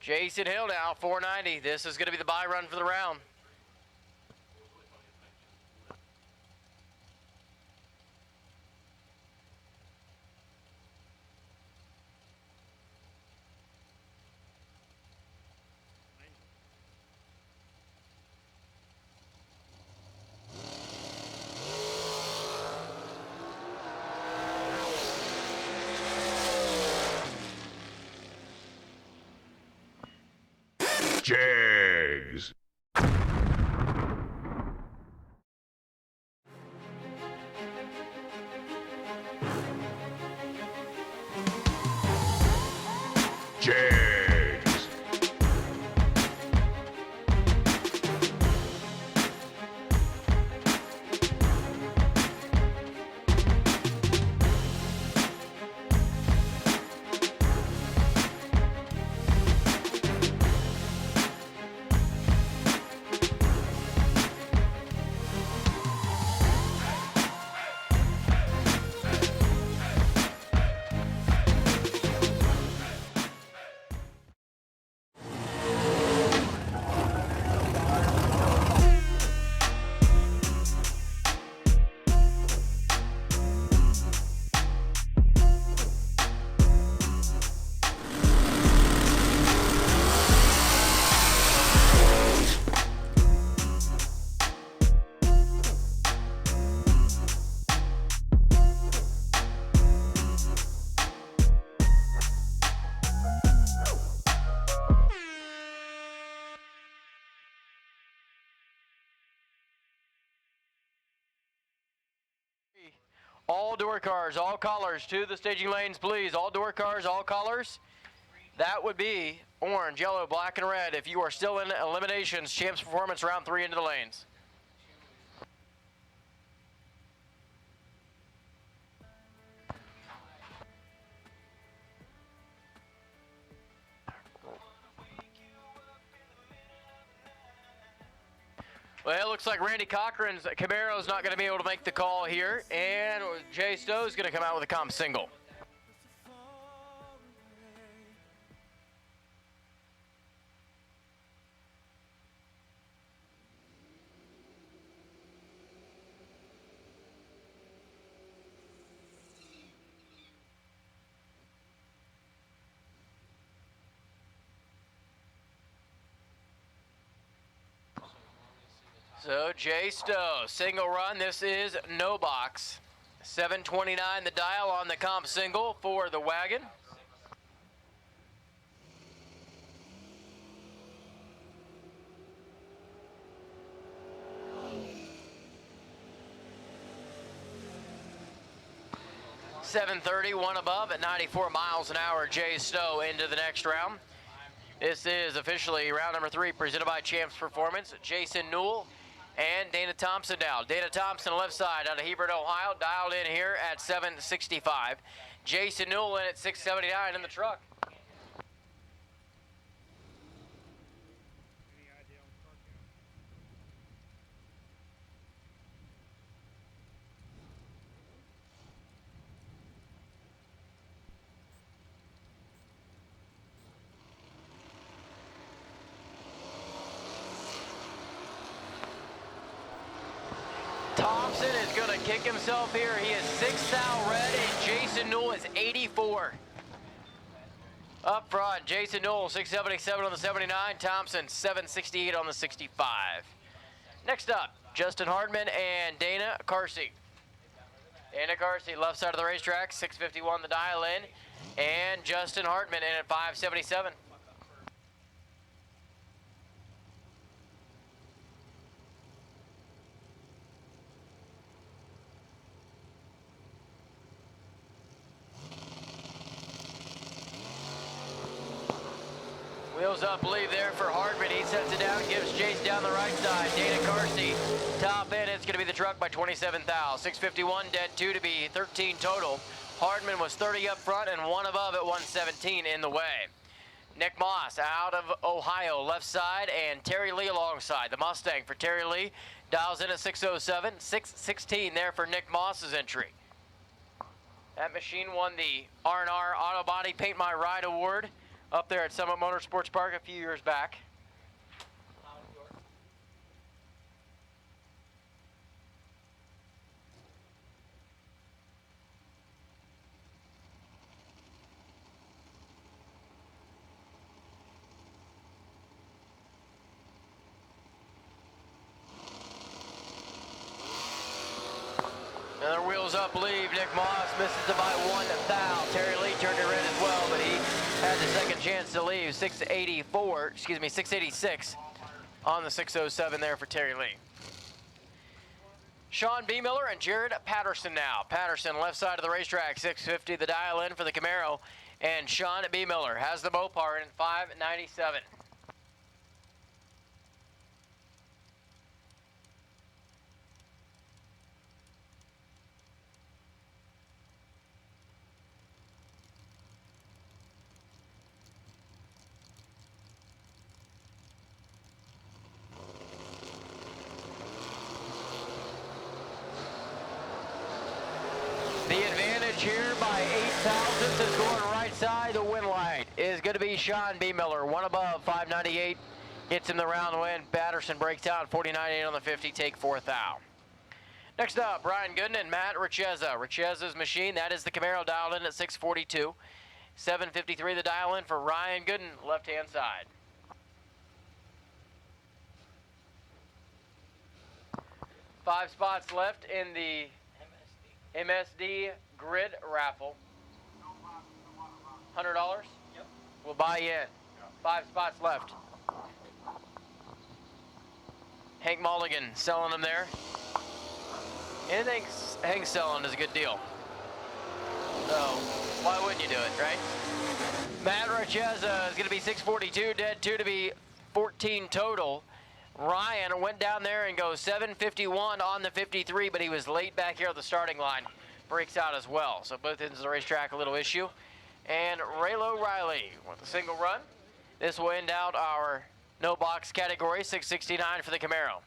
Jason Hill now, 490. This is going to be the bye run for the round. Jegs. Jegs. All door cars, all colors to the staging lanes, please. All door cars, all colors. That would be orange, yellow, black, and red. If you are still in eliminations, Champs Performance round 3 into the lanes. Well, it looks like Randy Cochran's Camaro's not going to be able to make the call here, and Jay Stowe's going to come out with a comp single. So Jay Stowe, single run. This is no box. 729 the dial on the comp single for the wagon. .730, one above at 94 miles an hour. Jay Stowe into the next round. This is officially round number 3 presented by Champs Performance. Jason Newell And Dana Thompson now. Dana Thompson left side out of Hebron, Ohio, dialed in here at 765. Jason Newell in at 679 in the truck. Thompson is going to kick himself here. He is 6 thou red, and Jason Newell is 84. Up front, Jason Newell, 677 on the 79. Thompson, 768 on the 65. Next up, Justin Hardman and Dana Carsey. Dana Carsey, left side of the racetrack, 651 the dial in. And Justin Hartman in at 577. Wheels up, leave there for Hardman. He sets it down, gives chase down the right side. Dana Carsey, top end. It's going to be the truck by 27 thou. 651 dead, 2 to be 13 total. Hardman was 30 up front and 1 above at 117 in the way. Nick Moss out of Ohio, left side, and Terry Lee alongside. The Mustang for Terry Lee dials in at 607. 616 there for Nick Moss's entry. That machine won the R&R Auto Body Paint My Ride Award up there at Summit Motorsports Park a few years back. Another wheels up leave. Nick Moss misses it by 1 thou. Terry Lee turned it red as well, but he had the second chance to leave. 686 on the 607 there for Terry Lee. Sean B. Miller and Jared Patterson now. Patterson left side of the racetrack, 650 the dial in for the Camaro. And Sean B. Miller has the Mopar in 597. The advantage here by 8 thousandths is going right side. The win light is going to be Sean B. Miller. 1 above, 598. Gets him the round win. Patterson breaks down 49.8 on the 50. Take 4 thou. Next up, Ryan Gooden and Matt Richeza. Richeza's machine, that is the Camaro dialed in at 642. 753 the dial in for Ryan Gooden, left-hand side. Five spots left in the MSD grid raffle. $100? Yep. We'll buy you in. 5 spots left. Hank Mulligan selling them there. Anything Hank's selling is a good deal. So, why wouldn't you do it, right? Matt Richeza is going to be 642, dead 2 to be 14 total. Ryan went down there and goes 751 on the 53, but he was late back here at the starting line. Breaks out as well. So both ends of the racetrack, a little issue. And Raylo Riley with a single run. This will end out our no box category, 669 for the Camaro.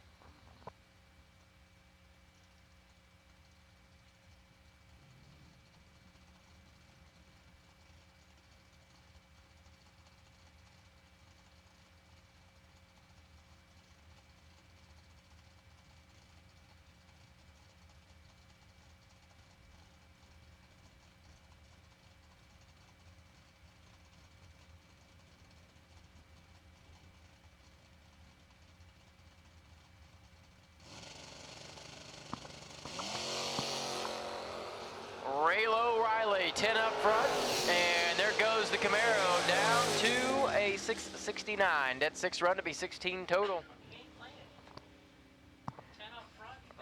Raylo Riley, 10 up front, and there goes the Camaro down to a 669. That 6 run to be 16 total.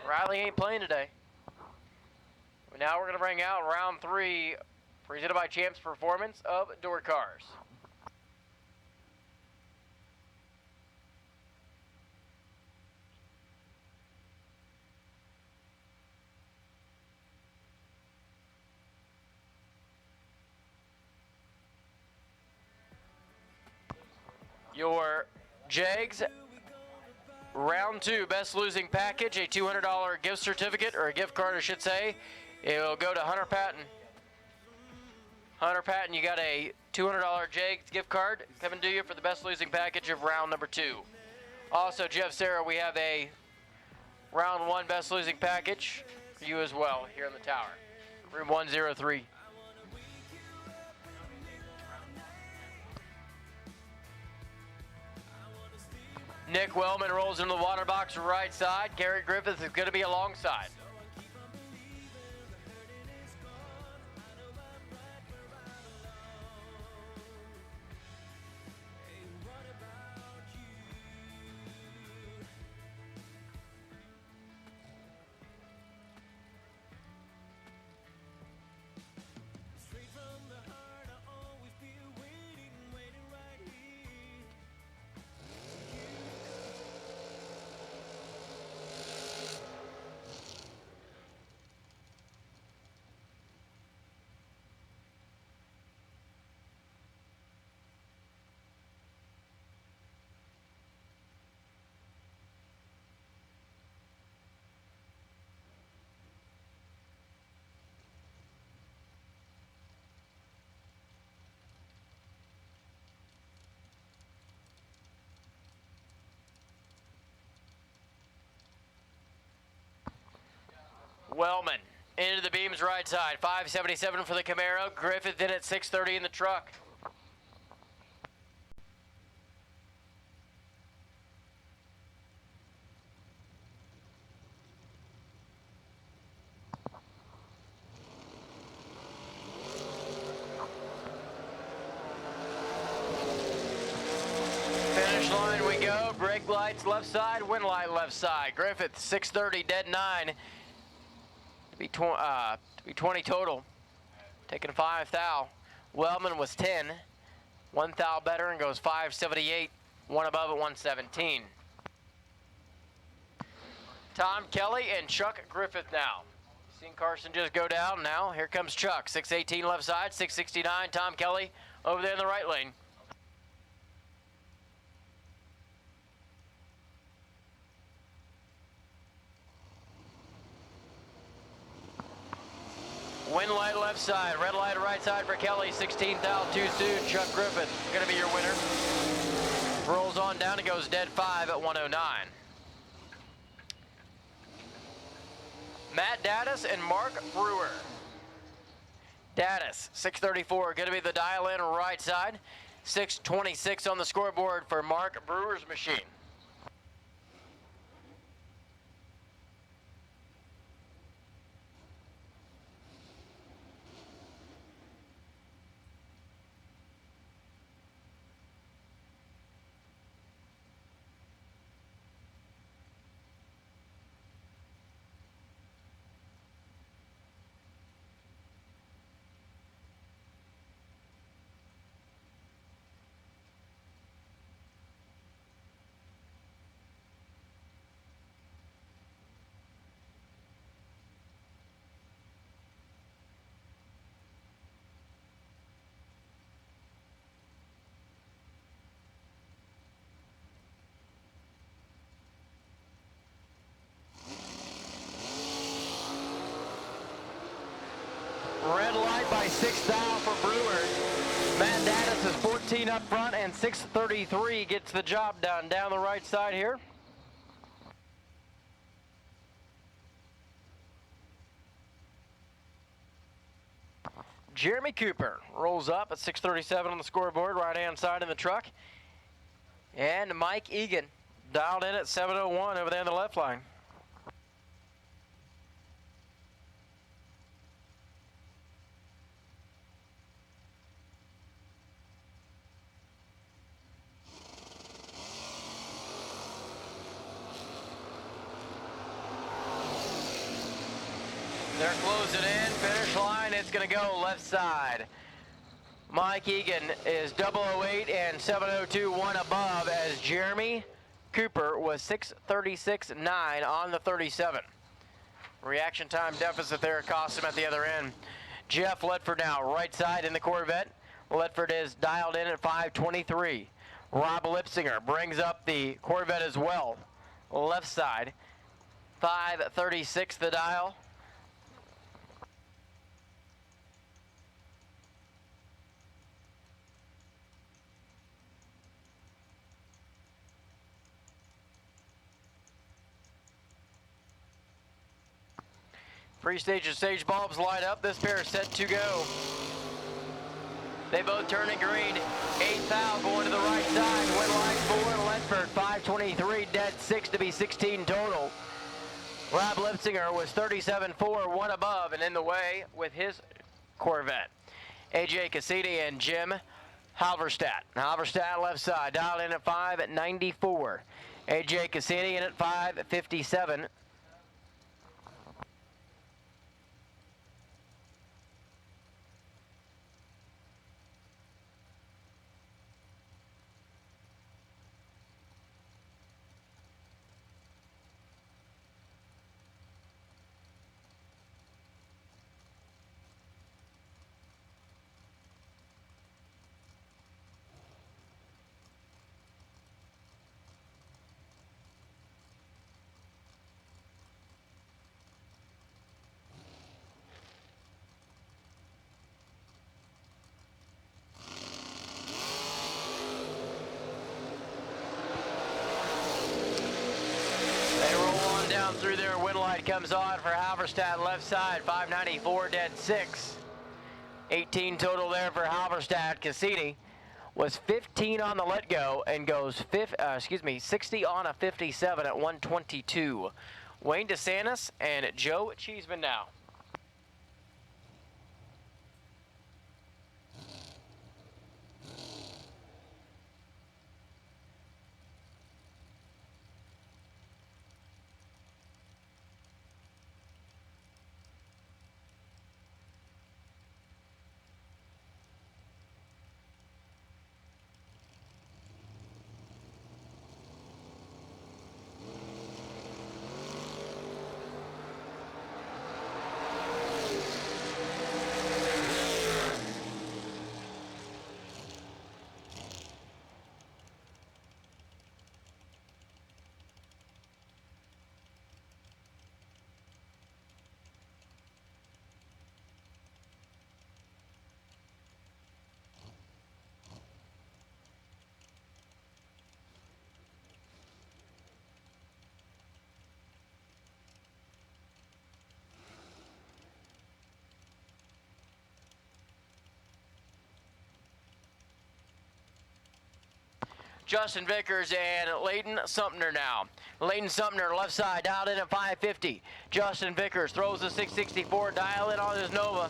Riley ain't playing today. Now we're going to bring out round 3, presented by Champs Performance of Door Cars. Your Jegs round 2 best losing package, a $200 gift certificate, or a gift card I should say. It'll go to Hunter Patton. Hunter Patton, you got a $200 Jegs gift card coming to you for the best losing package of round number 2. Also, Jeff Sarah, we have a round 1 best losing package for you as well here in the tower. Room 103. Nick Wellman rolls into the water box right side. Garrett Griffith is going to be alongside. Wellman into the beams right side. 577 for the Camaro. Griffith in at 630 in the truck. Finish line we go. Brake lights left side, wind light left side. Griffith 630, dead 9. To be 20 total. Taking 5 thou. Wellman was 10. 1 thou better and goes 578. 1 above at 117. Tom Kelly and Chuck Griffith now. Seen Carson just go down now. Here comes Chuck. 618 left side, 669. Tom Kelly over there in the right lane. Wind light left side, red light right side for Kelly, 16 thou, too soon. Chuck Griffith gonna be your winner. Rolls on down, it goes dead 5 at 109. Matt Daddis and Mark Brewer. Daddis, 634, gonna be the dial in right side. 626 on the scoreboard for Mark Brewer's machine. Red light by 6 thou for Brewer. Matt Daddis is 14 up front and 633 gets the job done down the right side here. Jeremy Cooper rolls up at 637 on the scoreboard, right hand side in the truck. And Mike Egan dialed in at 701 over there in the left line. They're closing in, finish line, it's gonna go left side. Mike Egan is 008 and 702, 1 above, as Jeremy Cooper was 636.9 on the 37. Reaction time deficit there cost him at the other end. Jeff Ledford now, right side in the Corvette. Ledford is dialed in at 523. Rob Lipsinger brings up the Corvette as well. Left side, 536 the dial. Three stages stage bulbs light up. This pair is set to go. They both turning green. 8th foul going to the right side. Win line 4, Ledford 523, dead 6 to be 16 total. Rob Lipsinger was 37-4, one above and in the way with his Corvette. AJ Cassini and Jim Halverstadt. Halverstadt left side, dialed in at 594. AJ Cassini in at 557. Through there, win light comes on for Halverstadt left side, 594, dead 6. 18 total there for Halverstadt. Cassini was 15 on the let go and goes 60 on a 57 at 122. Wayne DeSantis and Joe Cheeseman now. Justin Vickers and Layton Sumner now. Layton Sumner left side, dialed in at 550. Justin Vickers throws the 664, dial in on his Nova.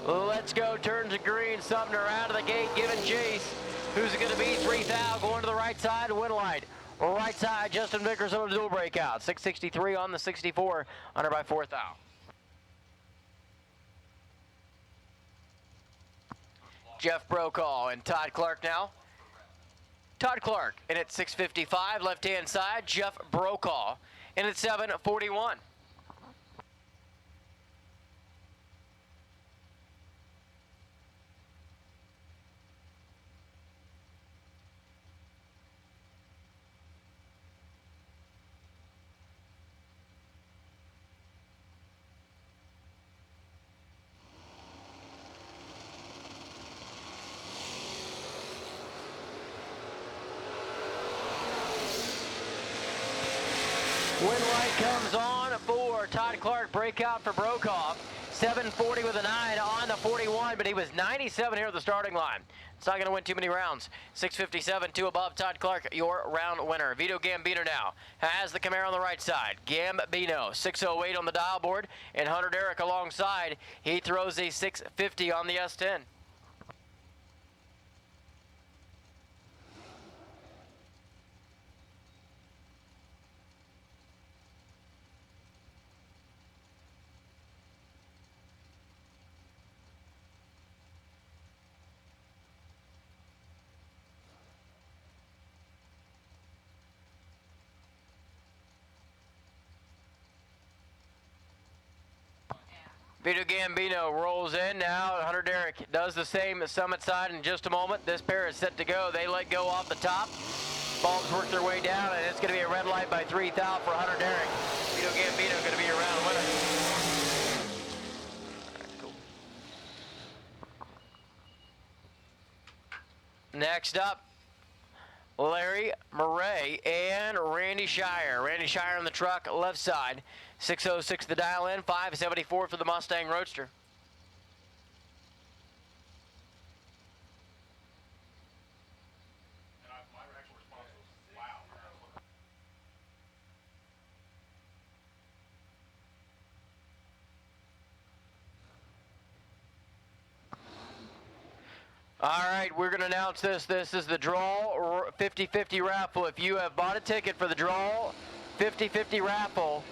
Let's go, turns to green. Sumner out of the gate, giving chase. Who's it going to be? 3,000 going to the right side, win light. Right side, Justin Vickers on a dual breakout. 663 on the 64, under by 4,000. Jeff Brokaw and Todd Clark now. Todd Clark in at 655, left-hand side. Jeff Brokaw in at 741. Win light comes on for Todd Clark, breakout for Brokaw. 740 with a 9 on the 41, but he was 97 here at the starting line. It's not going to win too many rounds. 657, 2 above. Todd Clark, your round winner. Vito Gambino now has the Camaro on the right side. Gambino, 608 on the dial board, and Hunter Derrick alongside. He throws a 650 on the S10. Vito Gambino rolls in now. Hunter Derrick does the same at Summit side in just a moment. This pair is set to go. They let go off the top. Bulbs work their way down, and it's going to be a red light by 3 thou for Hunter Derrick. Vito Gambino going to be your round winner. Cool. Next up, Larry Murray and Randy Shire. Randy Shire on the truck, left side. 606 the dial in, 574 for the Mustang Roadster. All right, we're going to announce this. This is the draw 50-50 raffle. If you have bought a ticket for the draw 50-50 raffle,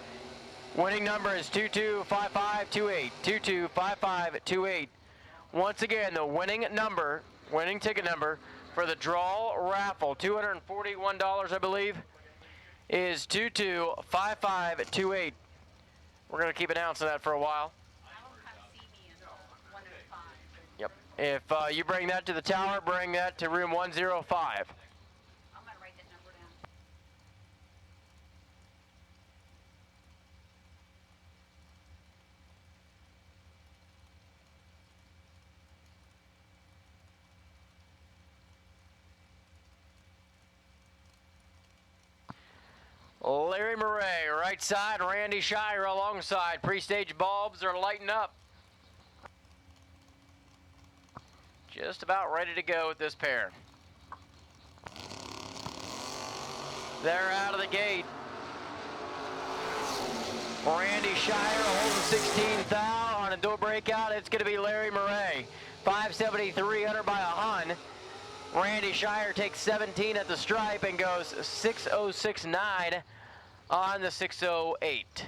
winning number is 225528. 225528. Once again, the winning ticket number for the draw raffle, $241, I believe, is 225528. We're going to keep announcing that for a while. Yep. If you bring that to the tower, bring that to room 105. Larry Murray, right side, Randy Shire alongside. Pre-stage bulbs are lighting up. Just about ready to go with this pair. They're out of the gate. Randy Shire holding 16 thou on a dual breakout. It's going to be Larry Murray. 573 under by a Hun. Randy Shire takes 17 at the stripe and goes 606.9 on the 608.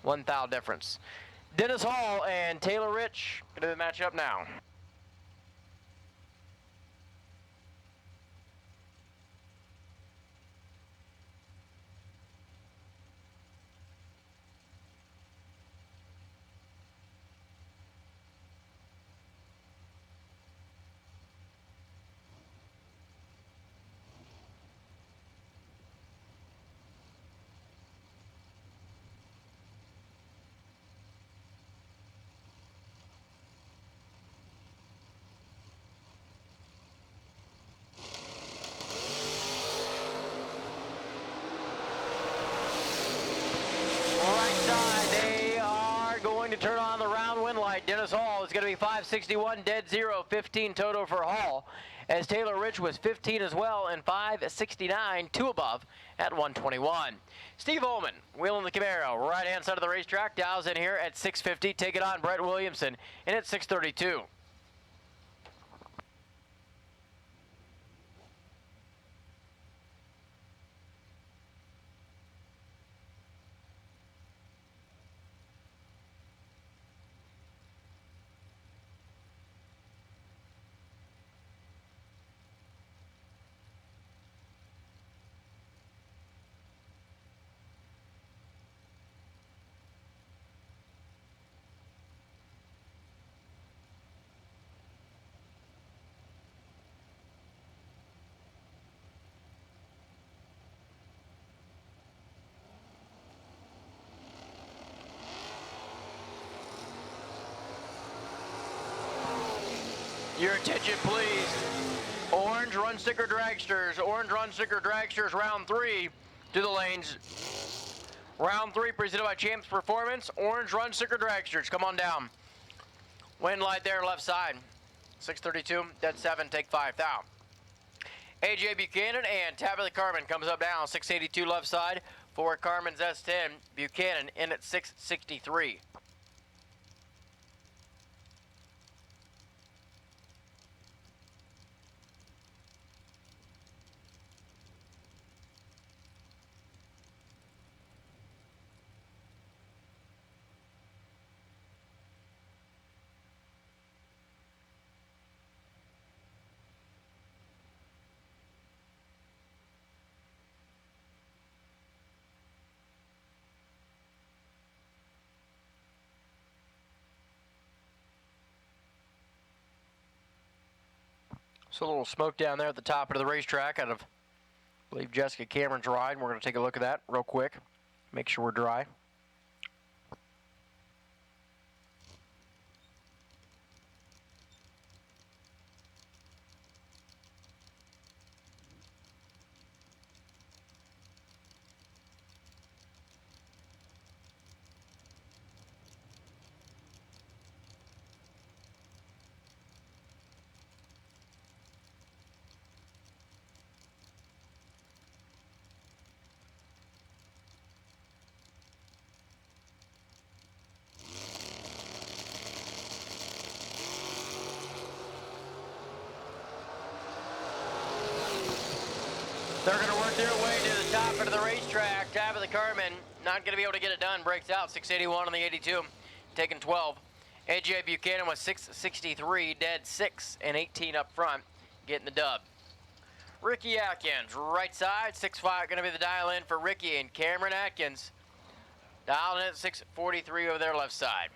1 thou difference. Dennis Hall and Taylor Rich going to match up now. To turn on the round win light. Dennis Hall is going to be 561, dead zero, 15 total for Hall, as Taylor Rich was 15 as well, and 569, 2 above at 121. Steve Ullman, wheeling the Camaro, right hand side of the racetrack, dials in here at 650. Take it on Brett Williamson in at 632. Your attention, please. Orange Run Sticker Dragsters. Orange Run Sticker Dragsters, round 3 to the lanes. Round 3 presented by Champs Performance. Orange Run Sticker Dragsters, come on down. Wind light there, left side. 632, dead 7, take 5 thou. AJ Buchanan and Tabitha Carmen comes up down, 682 left side. For Carmen's S10, Buchanan in at 663. So a little smoke down there at the top of the racetrack out of, I believe, Jessica Cameron's ride. And we're going to take a look at that real quick. Make sure we're dry. They're going to work their way to the top of the racetrack. Top of the Carmen, not going to be able to get it done. Breaks out 681 on the 82, taking 12. AJ Buchanan was 663, dead 6 and 18 up front, getting the dub. Ricky Atkins, right side, 6'5", going to be the dial in for Ricky, and Cameron Atkins dialing in at 643 over their left side.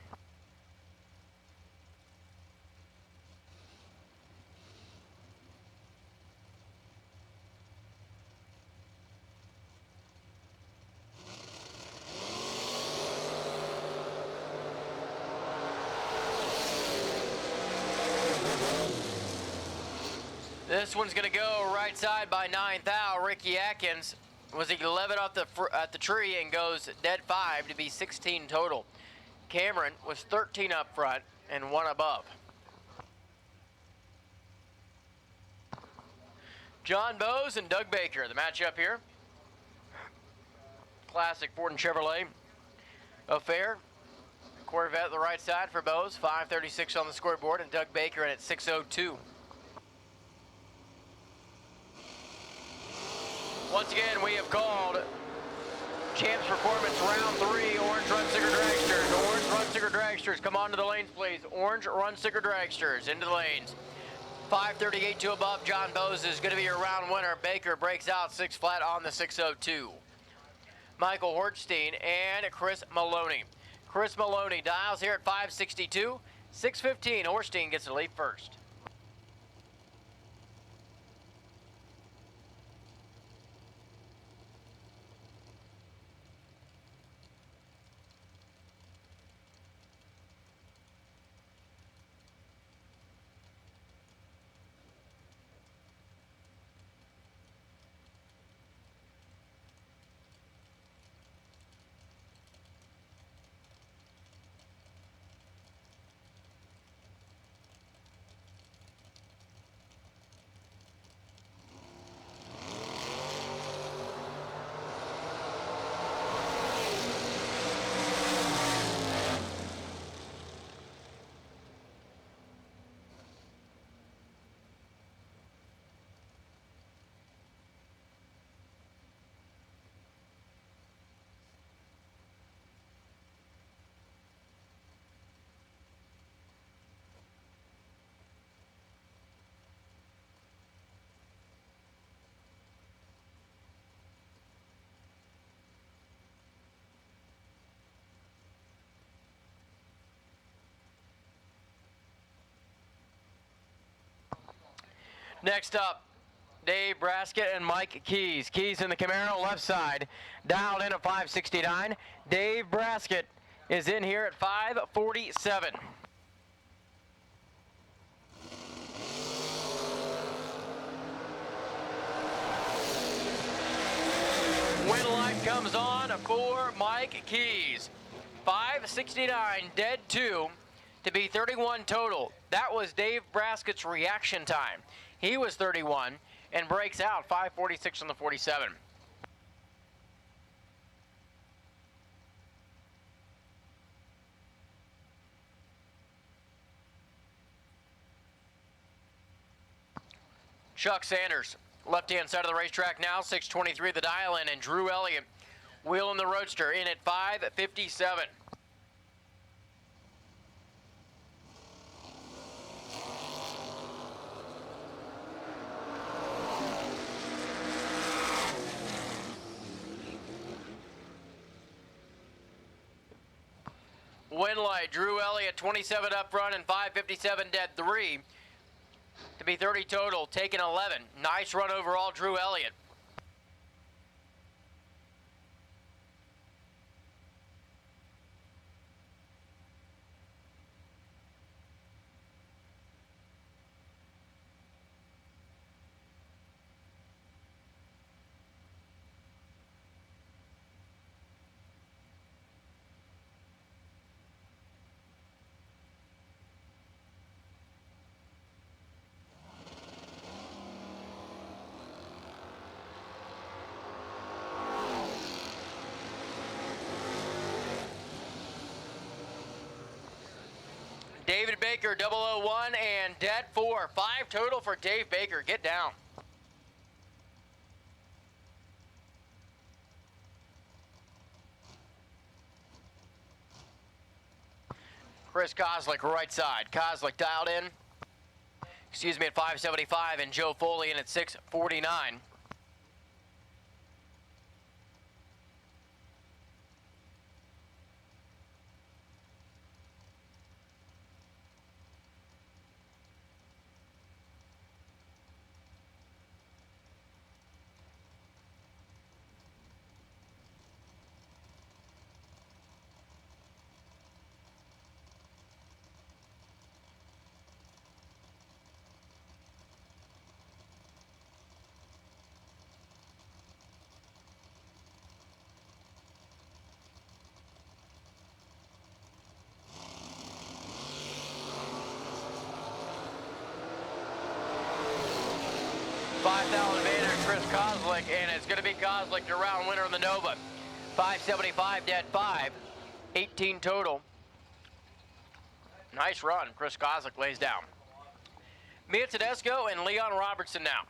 This one's going to go right side by 9th out. Ricky Atkins was 11 off at the tree and goes dead 5 to be 16 total. Cameron was 13 up front and 1 above. John Bowes and Doug Baker, the matchup here. Classic Ford and Chevrolet affair. Corvette at the right side for Bowes, 536 on the scoreboard, and Doug Baker in at 602. Once again, we have called Champs Performance Round 3, Orange Run Sticker Dragsters. Orange Run Sticker Dragsters, come onto the lanes, please. Orange Run Sticker Dragsters, into the lanes. 538 to above, John Bowes is going to be your round winner. Baker breaks out 6 flat on the 602. Michael Hortstein and Chris Maloney. Chris Maloney dials here at 562. 615, Hortstein gets the lead first. Next up, Dave Braskett and Mike Keys. Keys in the Camaro left side, dialed in at 569. Dave Braskett is in here at 547. Win light comes on for Mike Keys. 569, dead 2 to be 31 total. That was Dave Braskett's reaction time. He was 31 and breaks out 546 on the 47. Chuck Sanders, left-hand side of the racetrack now, 623 the dial-in, and Drew Elliott wheeling the Roadster in at 557. Win light, Drew Elliott 27 up front and 557 dead 3. to be 30 total, taking 11. Nice run overall, Drew Elliott. David Baker, 001, and dead 4. 5 total for Dave Baker. Get down. Chris Kozlik, right side. Kozlik dialed in. Excuse me, at 575, and Joe Foley in at 649. $5,000 advantage, Chris Kozlik, and it's going to be Kozlik, the round winner of the Nova. 575, dead 5, 18 total. Nice run. Chris Kozlik lays down. Mia Tedesco and Leon Robertson now.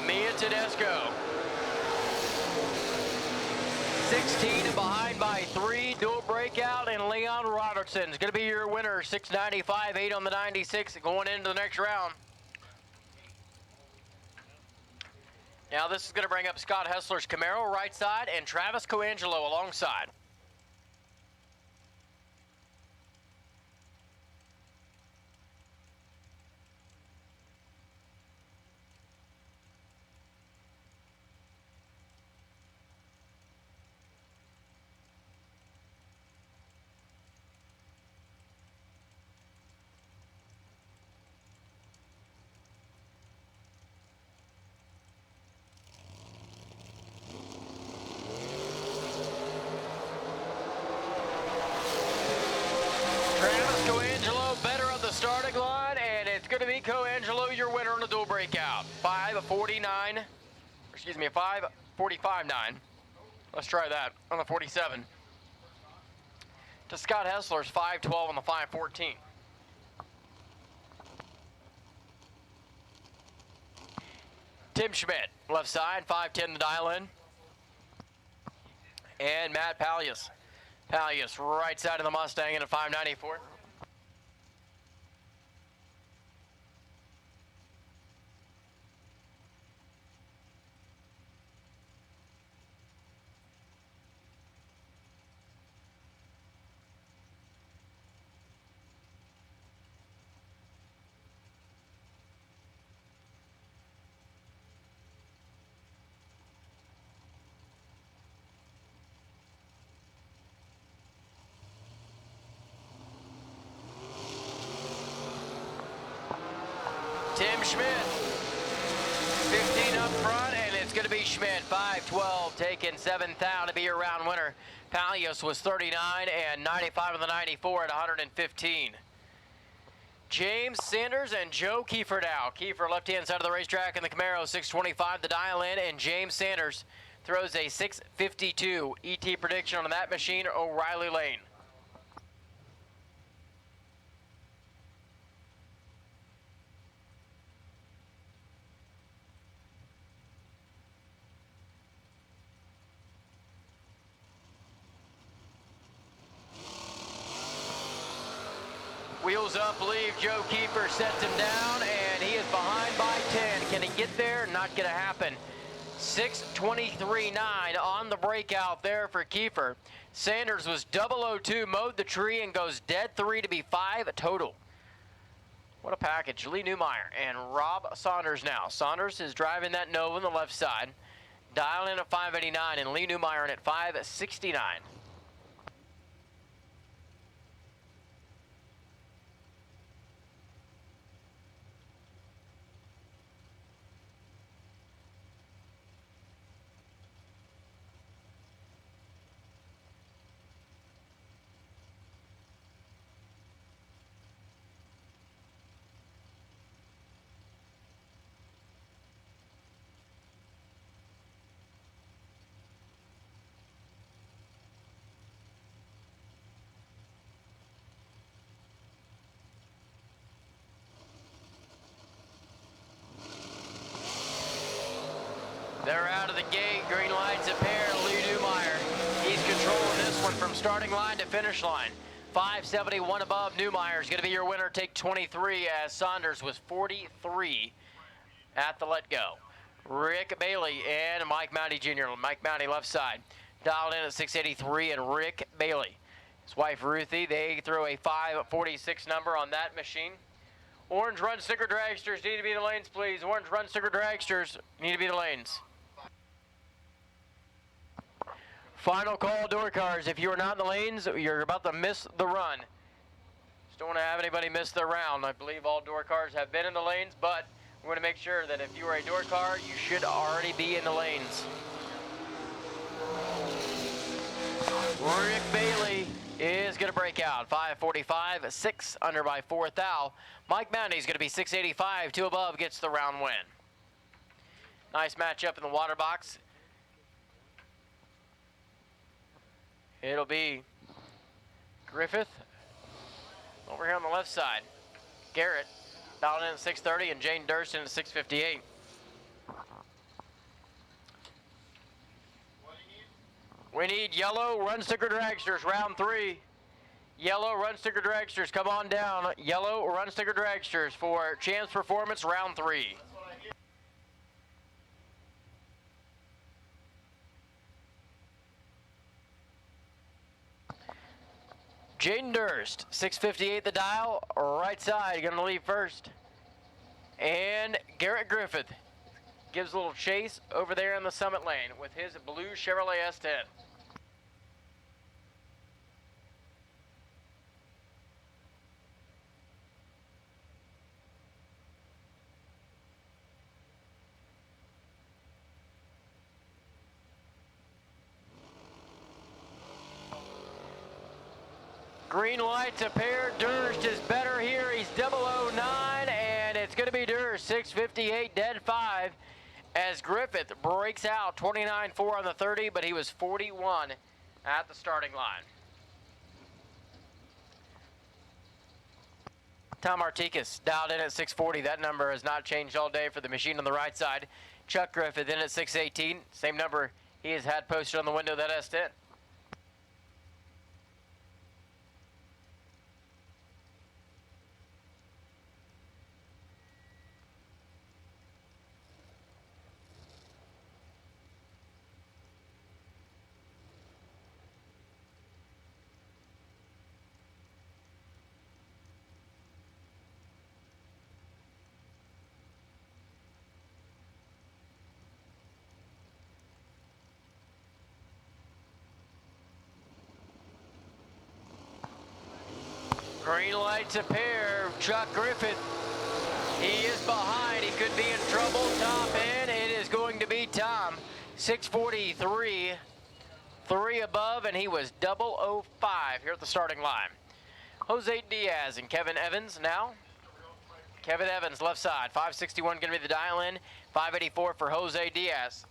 Mia Tedesco. 16 and behind by 3. Dual breakout, and Leon Robertson is going to be your winner. 695, 8 on the 96, going into the next round. Now this is going to bring up Scott Hessler's Camaro right side and Travis Coangelo alongside. Starting line, and it's going to be Coangelo, your winner on the dual breakout. 5:49, excuse me, 5:45.9. Let's try that on the 47. To Scott Hessler's 5:12 on the 5:14. Tim Schmidt, left side, 5:10 to dial in. And Matt Pallius. Pallius, right side of the Mustang in at 5:94. Tim Schmidt, 15 up front, and it's going to be Schmidt, 5:12, taking 7,000 to be your round winner. Pallios was 39 and 95 on the 94 at 115. James Sanders and Joe Kiefer now. Kiefer left-hand side of the racetrack in the Camaro, 625 to dial in, and James Sanders throws a 652 ET prediction on that machine, O'Reilly Lane. pulls up, leave. Joe Kiefer sets him down, and he is behind by 10. Can he get there? Not going to happen. 6:23.9 on the breakout there for Kiefer. Sanders was 002, mowed the tree, and goes dead 3 to be 5 total. What a package. Lee Newmeyer and Rob Saunders now. Saunders is driving that Nova on the left side. Dialed in at 589, and Lee Newmeyer in at 569. They're out of the gate. Green lights appear. Lee Newmeyer. He's controlling this one from starting line to finish line. 571 above. Newmeyer is going to be your winner. Take 23 as Saunders was 43 at the let-go. Rick Bailey and Mike Mounty Jr. Mike Mounty left side. Dialed in at 683 and Rick Bailey. His wife Ruthie, they threw a 546 number on that machine. Orange Run Sticker Dragsters need to be in the lanes, please. Orange Run Sticker Dragsters need to be in the lanes. Final call, door cars. If you are not in the lanes, you're about to miss the run. Just don't want to have anybody miss their round. I believe all door cars have been in the lanes, but we're going to make sure that if you are a door car, you should already be in the lanes. Rick Bailey is going to break out. 545, 6 under by 4 thou. Mike Mounty is going to be 685, 2 above gets the round win. Nice matchup in the water box. It'll be Griffith over here on the left side. Garrett dialed in at 630 and Jane Durston at 658. We need yellow Run Sticker Dragsters, round 3. Yellow Run Sticker Dragsters, come on down. Yellow Run Sticker Dragsters for Champs Performance, round 3. Jaden Durst, 658 the dial, right side, gonna leave first. And Garrett Griffith gives a little chase over there in the summit lane with his blue Chevrolet S10. Green lights appear. Durst is better here. He's 009, and it's going to be Durst, 658, dead 5, as Griffith breaks out 29.4 on the 30, but he was 41 at the starting line. Tom Artikas dialed in at 640. That number has not changed all day for the machine on the right side. Chuck Griffith in at 618. Same number he has had posted on the window of that S10. Green lights appear. Chuck Griffith, he is behind. He could be in trouble. Top end, it is going to be Tom. 643, 3 above, and he was 005 here at the starting line. Jose Diaz and Kevin Evans now. Kevin Evans, left side. 561 going to be the dial in. 584 for Jose Diaz.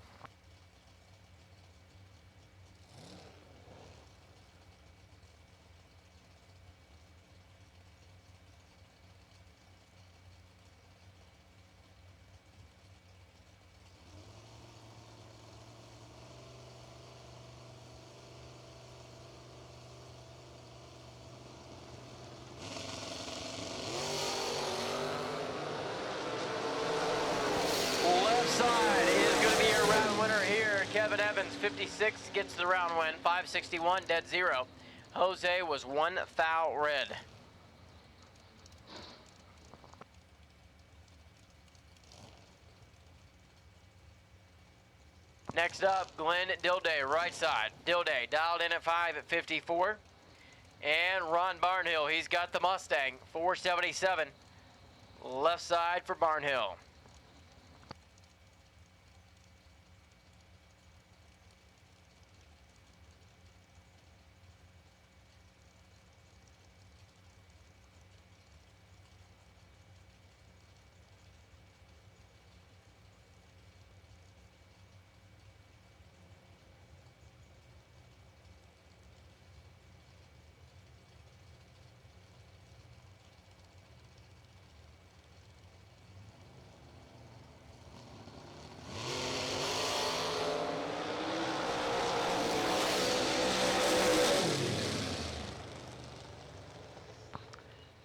side is going to be your round winner here. Kevin Evans, 56, gets the round win. 561, dead zero. Jose was 1 foul red. Next up, Glenn Dilday, right side. Dilday dialed in at 5 at 54. And Ron Barnhill, he's got the Mustang, 477. Left side for Barnhill.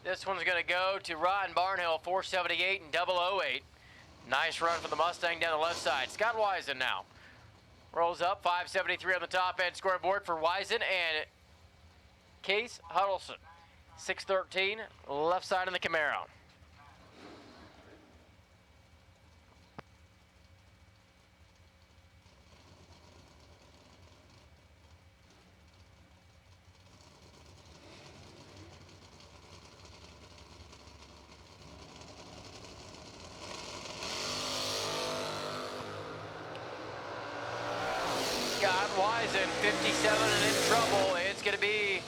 This one's going to go to Ron Barnhill, 478 and 008. Nice run for the Mustang down the left side. Scott Wisen now rolls up, 573 on the top end scoreboard for Wisen and Case Huddleston, 613, left side in the Camaro. Scott Wisen, 57 and in trouble. It's going to be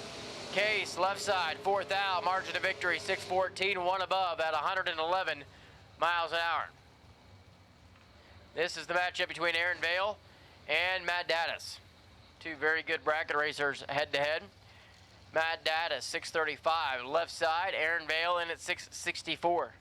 Case, left side, 4th out, margin of victory, 614, one above at 111 miles an hour. This is the matchup between Aaron Vale and Matt Dattis. Two very good bracket racers head to head. Matt Dattis, 635, left side, Aaron Vale in at 664.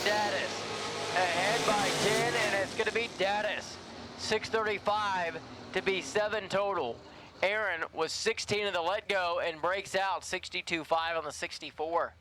Dattis ahead by 10, and it's going to be Dattis, 635 to be 7 total. Aaron was 16 of the let go and breaks out 62.5 on the 64.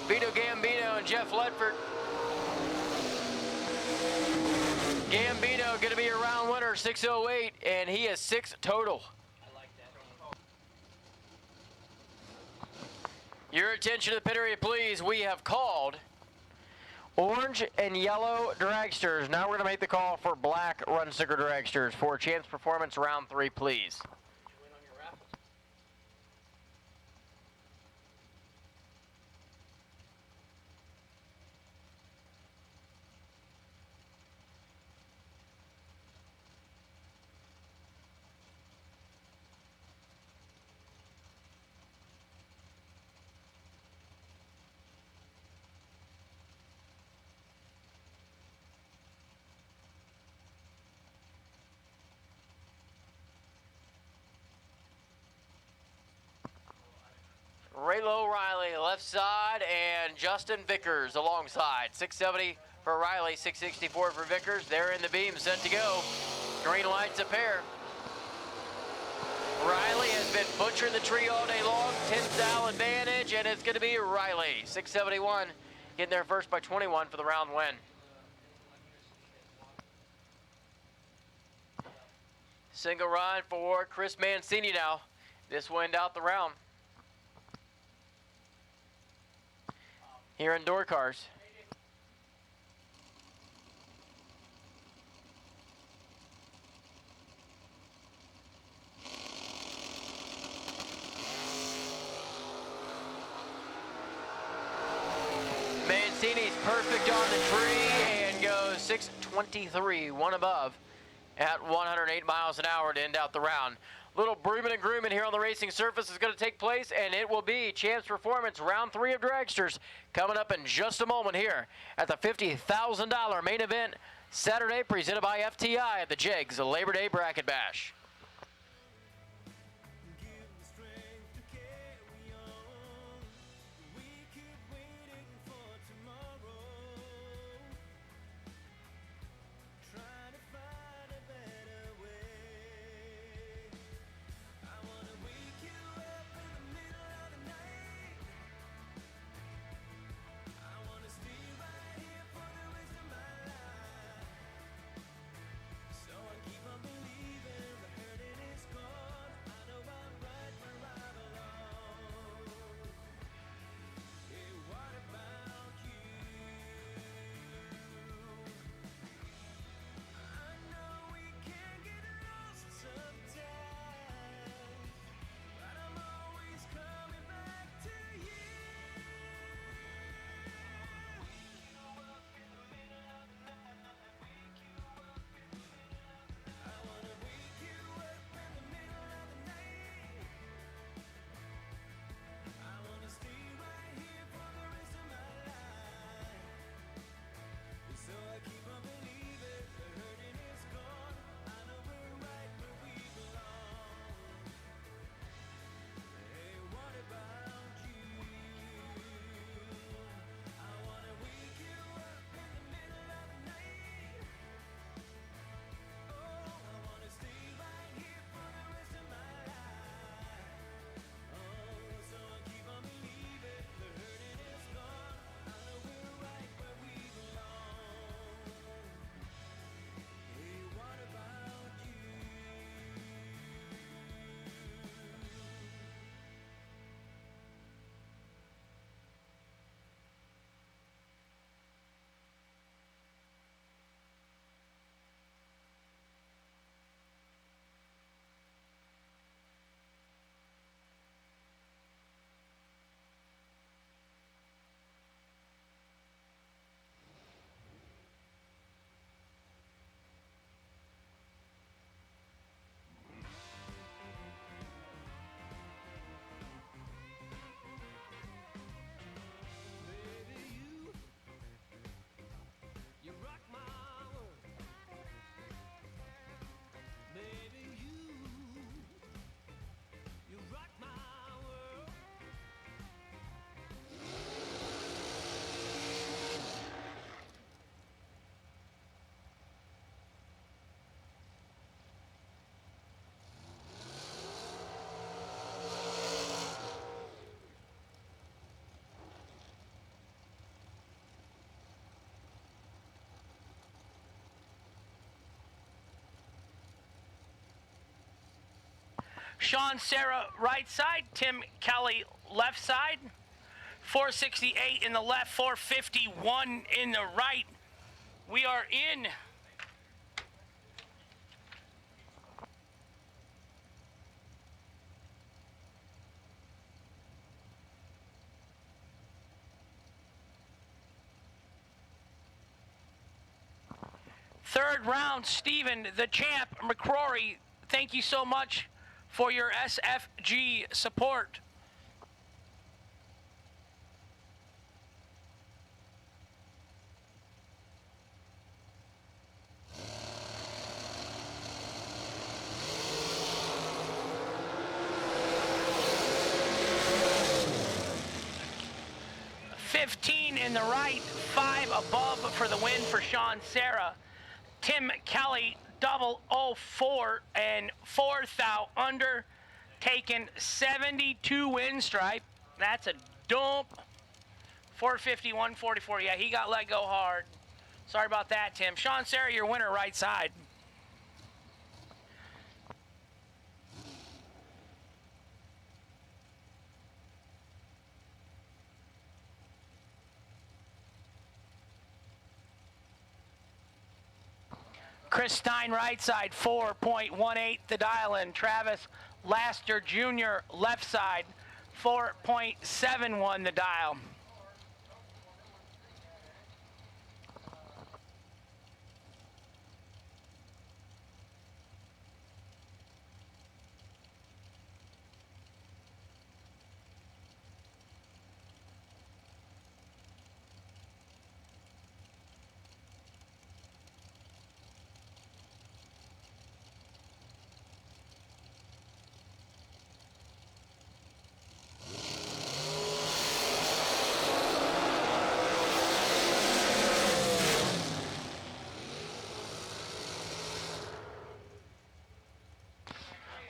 Vito Gambino and Jeff Ledford. Gambino going to be a round winner, 608, and he is 6 total. Your attention to the pit area, please. We have called orange and yellow dragsters. Now we're going to make the call for black run sticker dragsters for chance performance round 3, please. Raylo Riley, left side, and Justin Vickers alongside. 670 for Riley, 664 for Vickers. They're in the beam, set to go. Green lights a pair. Riley has been butchering the tree all day long. 10th down advantage, and it's going to be Riley. 671 getting there first by 21 for the round win. Single run for Chris Mancini now. This wind out the round. Here in door cars. Mancini's perfect on the tree and goes 623, one above at 108 miles an hour to end out the round. Little brooming and grooming here on the racing surface is going to take place, and it will be Champs Performance Round 3 of Dragsters coming up in just a moment here at the $50,000 main event Saturday, presented by FTI at the Jegs Labor Day Bracket Bash. Sean Serra right side, Tim Kelly left side, 468 in the left, 451 in the right. We are in third round. Stephen, the champ, McCrory, thank you so much for your SFG support. $15 in the right, 5 above for the win for Sean Serra. Tim Kelly, 004 and 4th out under, taking 72 win stripe. That's a dump. 450, 144. Yeah, he got let go hard. Sorry about that, Tim. Sean Serra, your winner, right side. Chris Stein, right side, 4.18 the dial in. Travis Laster Jr., left side, 4.71 the dial.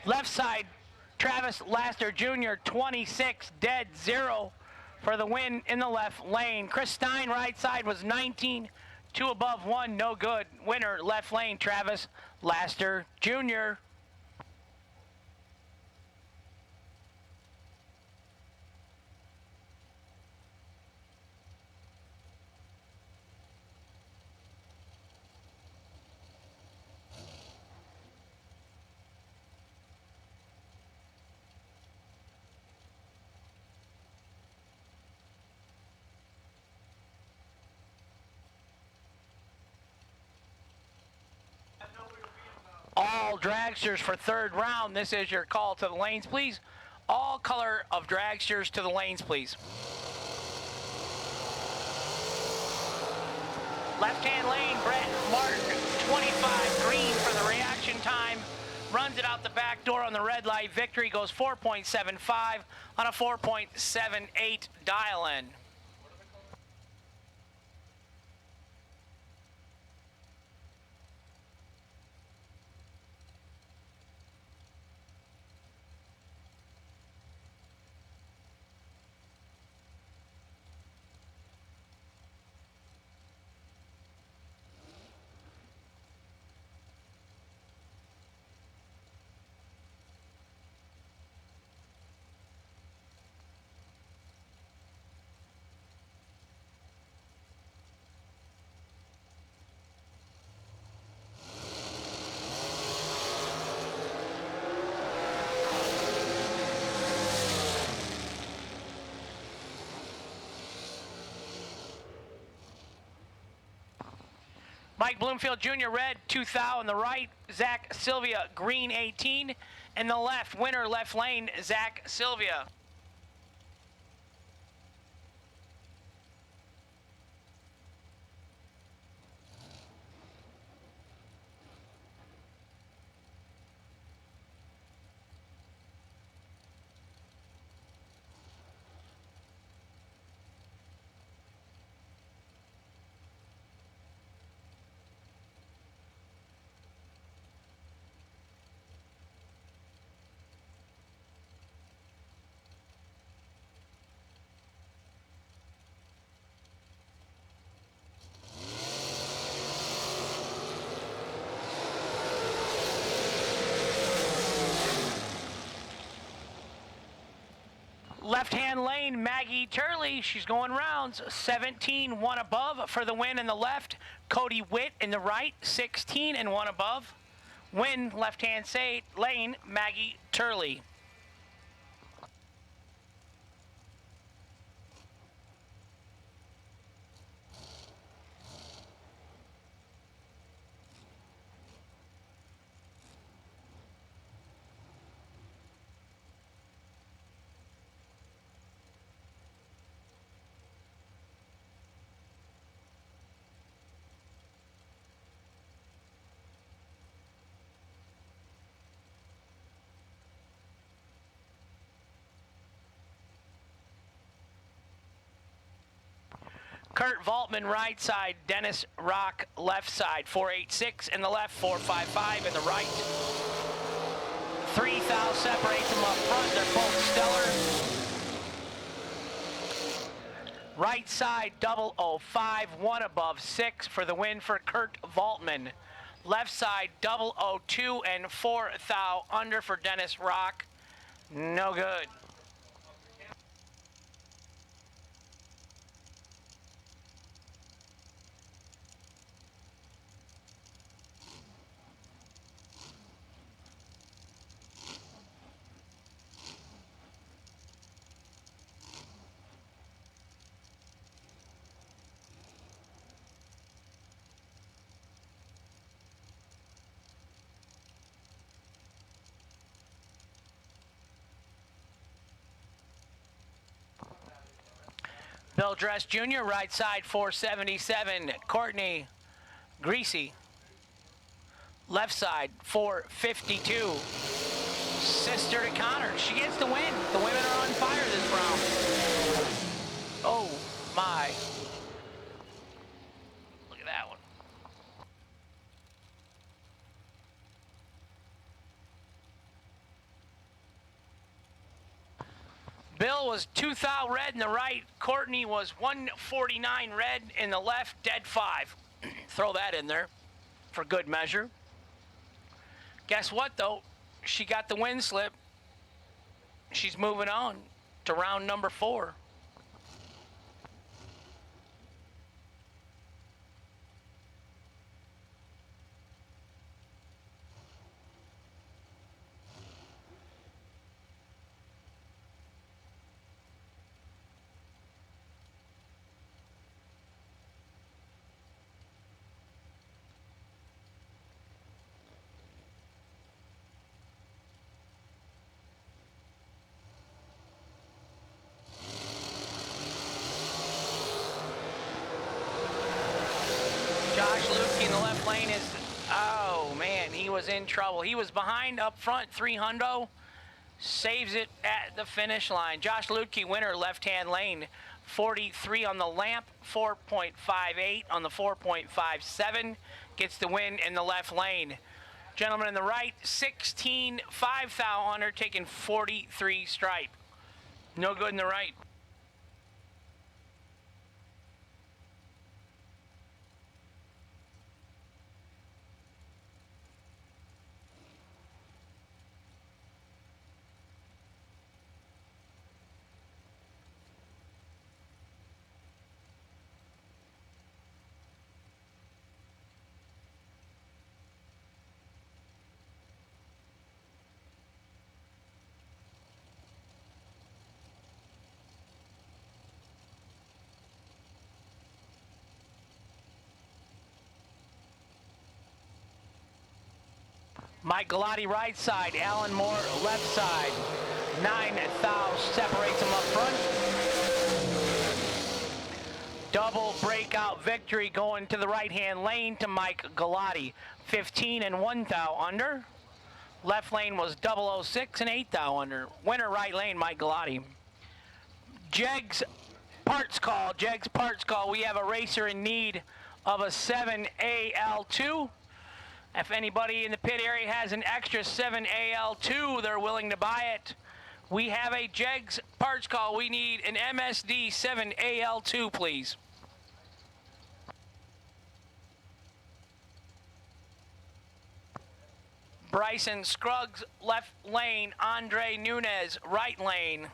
Left side, Travis Laster Jr., 26 dead 0 for the win in the left lane. Chris Stein, right side, was 19, 2 above 1, no good. Winner, left lane, Travis Laster Jr. All dragsters for third round. This is your call to the lanes, please. All color of dragsters to the lanes, please. Left-hand lane, Brett Martin, 25 green for the reaction time. Runs it out the back door on the red light. Victory goes 4.75 on a 4.78 dial-in. Mike Bloomfield Jr., red, 2,000 on the right. Zach Sylvia, green, 18. And the left, winner, left lane, Zach Sylvia. Left-hand lane, Maggie Turley, she's going rounds. 17, 1 above for the win in the left. Cody Witt in the right, 16 and 1 above. Win, left-hand lane, Maggie Turley. Kurt Valtman, right side. Dennis Rock, left side. 486 in the left, 455 in the right. 3,000 separates them up front. They're both stellar. Right side, 005, 1 above, 6 for the win for Kurt Valtman. Left side, 002 and 4,000 under for Dennis Rock. No good. Bill Dress Jr., right side 477. Courtney Greasy, left side 452. Sister to Connor, she gets the win. The women are on fire this round. Oh my. Look at that one. Bill was 2,000 red in the right. Courtney was 149 red in the left, dead 5. Throw that in there for good measure. Guess what, though? She got the win slip. She's moving on to round number 4. Josh Lukey in the left lane is, oh man, he was in trouble. He was behind up front, 300, saves it at the finish line. Josh Lukey, winner, left-hand lane, 43 on the lamp, 4.58 on the 4.57, gets the win in the left lane. Gentleman in the right, 16, 5,000, taking 43 stripe. No good in the right. Mike Galati right side, Alan Moore left side. 9,000 separates them up front. Double breakout victory going to the right-hand lane to Mike Galati. 15 and 1,000 under. Left lane was 006 and 8,000 under. Winner right lane, Mike Galati. Jegs parts call. Jegs parts call. We have a racer in need of a 7AL2. If anybody in the pit area has an extra 7AL2, they're willing to buy it. We have a Jegs parts call. We need an MSD 7AL2, please. Bryson Scruggs, left lane. Andre Nunez, right lane.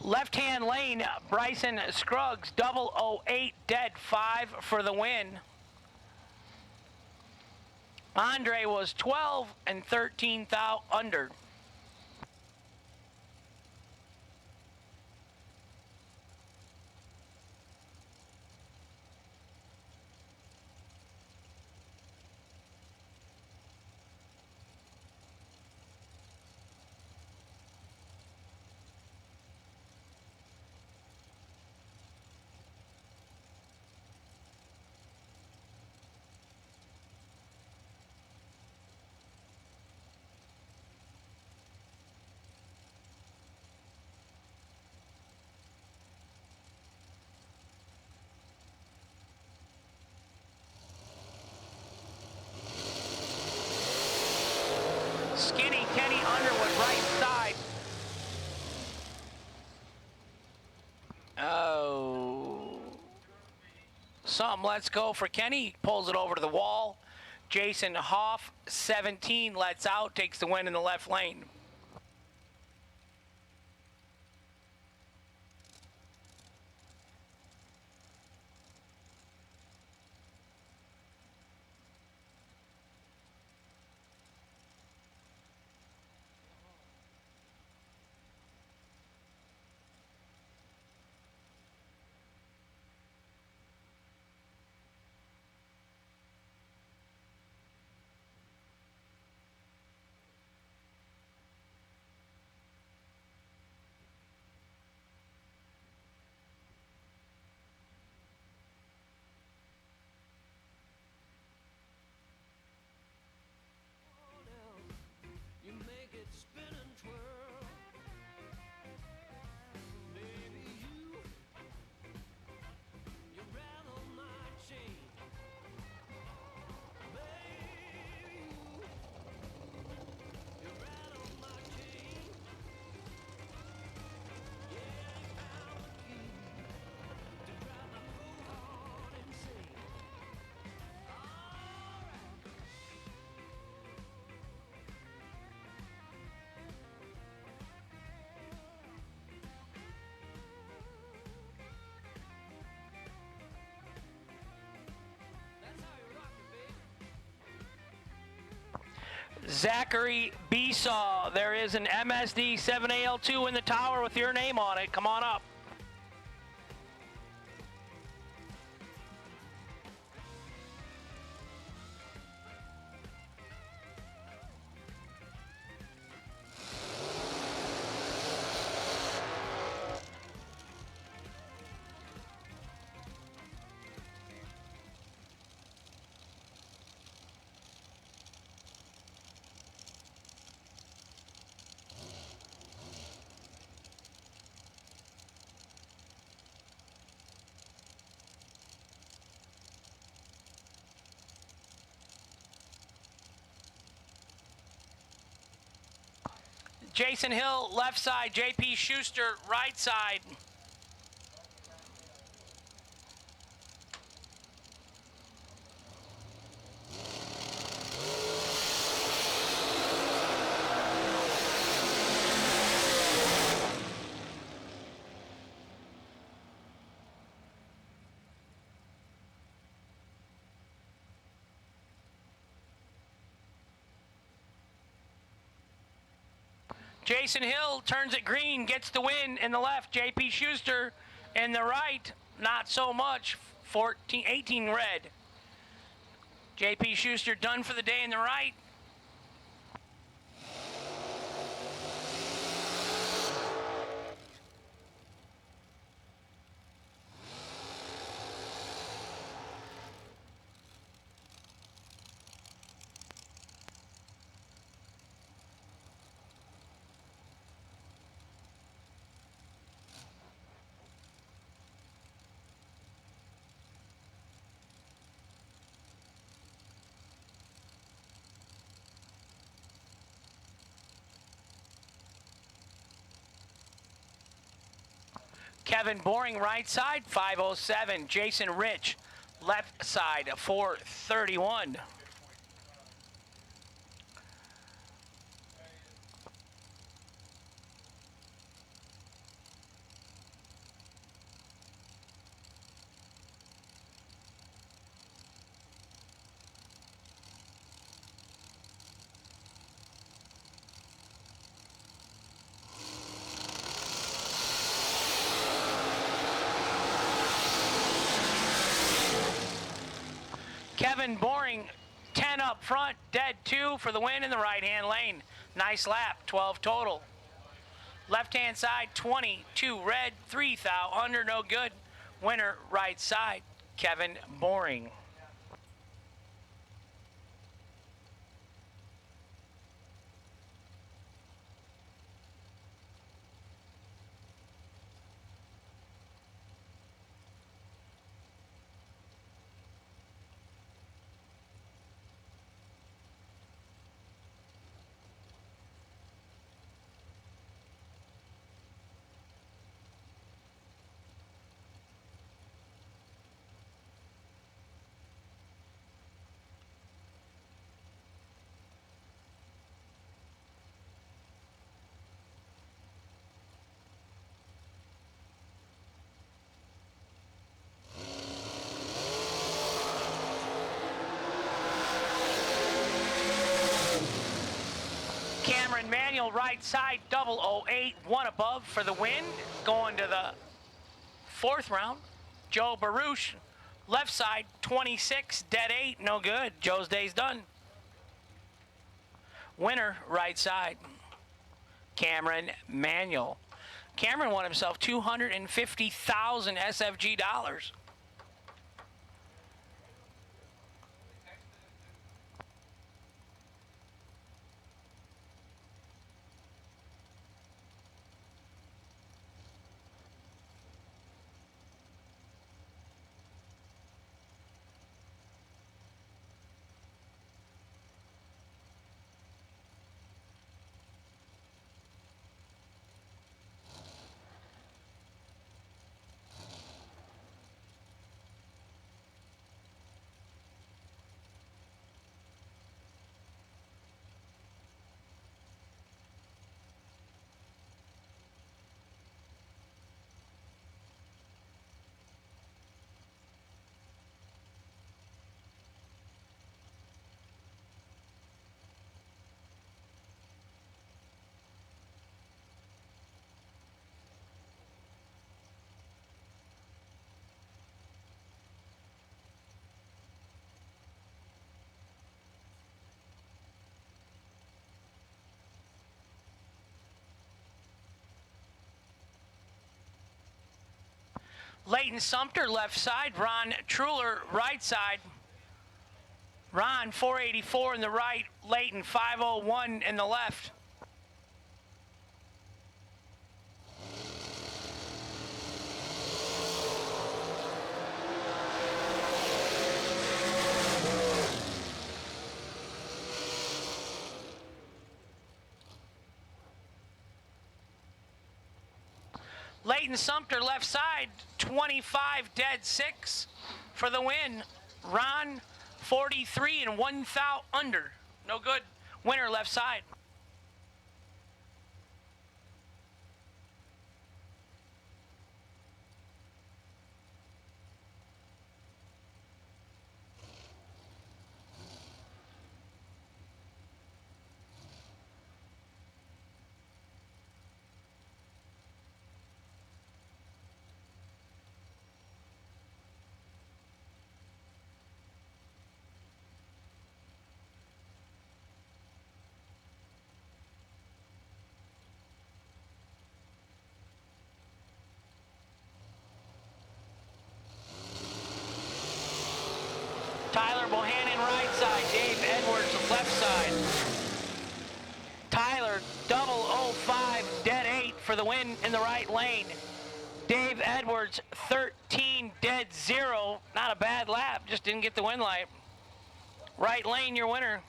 Left-hand lane, Bryson Scruggs, 008, dead 5 for the win. Andre was 12 and 13,000 under. Skinny Kenny Underwood, right side. Oh. Something, let's go for Kenny. Pulls it over to the wall. Jason Hoff, 17, lets out, takes the win in the left lane. Zachary Besaw. There is an MSD 7AL2 in the tower with your name on it. Come on up. Jason Hill, left side. JP Schuster, right side. Jason Hill turns it green, gets the win in the left. JP Schuster in the right, not so much. 18 red. JP Schuster done for the day in the right. Kevin Boring, right side, 507. Jason Rich, left side, 431. Kevin Boring, 10 up front, dead 2 for the win in the right-hand lane. Nice lap, 12 total. Left-hand side, 22 red, 3 thou, under no good. Winner, right side, Kevin Boring. Cameron Manuel, right side, 008, 1 above for the win. Going to the 4th round. Joe Baruch, left side, 26, dead 8, no good. Joe's day's done. Winner, right side, Cameron Manuel. Cameron won himself $250,000 SFG dollars. Leighton Sumter, left side. Ron Truler, right side. Ron, 484 in the right. Leighton, 501 in the left. Leighton Sumter, left side, 25 dead 6 for the win. Ron, 43 and 1 thou under. No good. Winner, left side. Tyler Bohannon, right side. Dave Edwards, left side. Tyler, 005, dead 8 for the win in the right lane. Dave Edwards, 13, dead 0. Not a bad lap, just didn't get the win light. Right lane, your winner.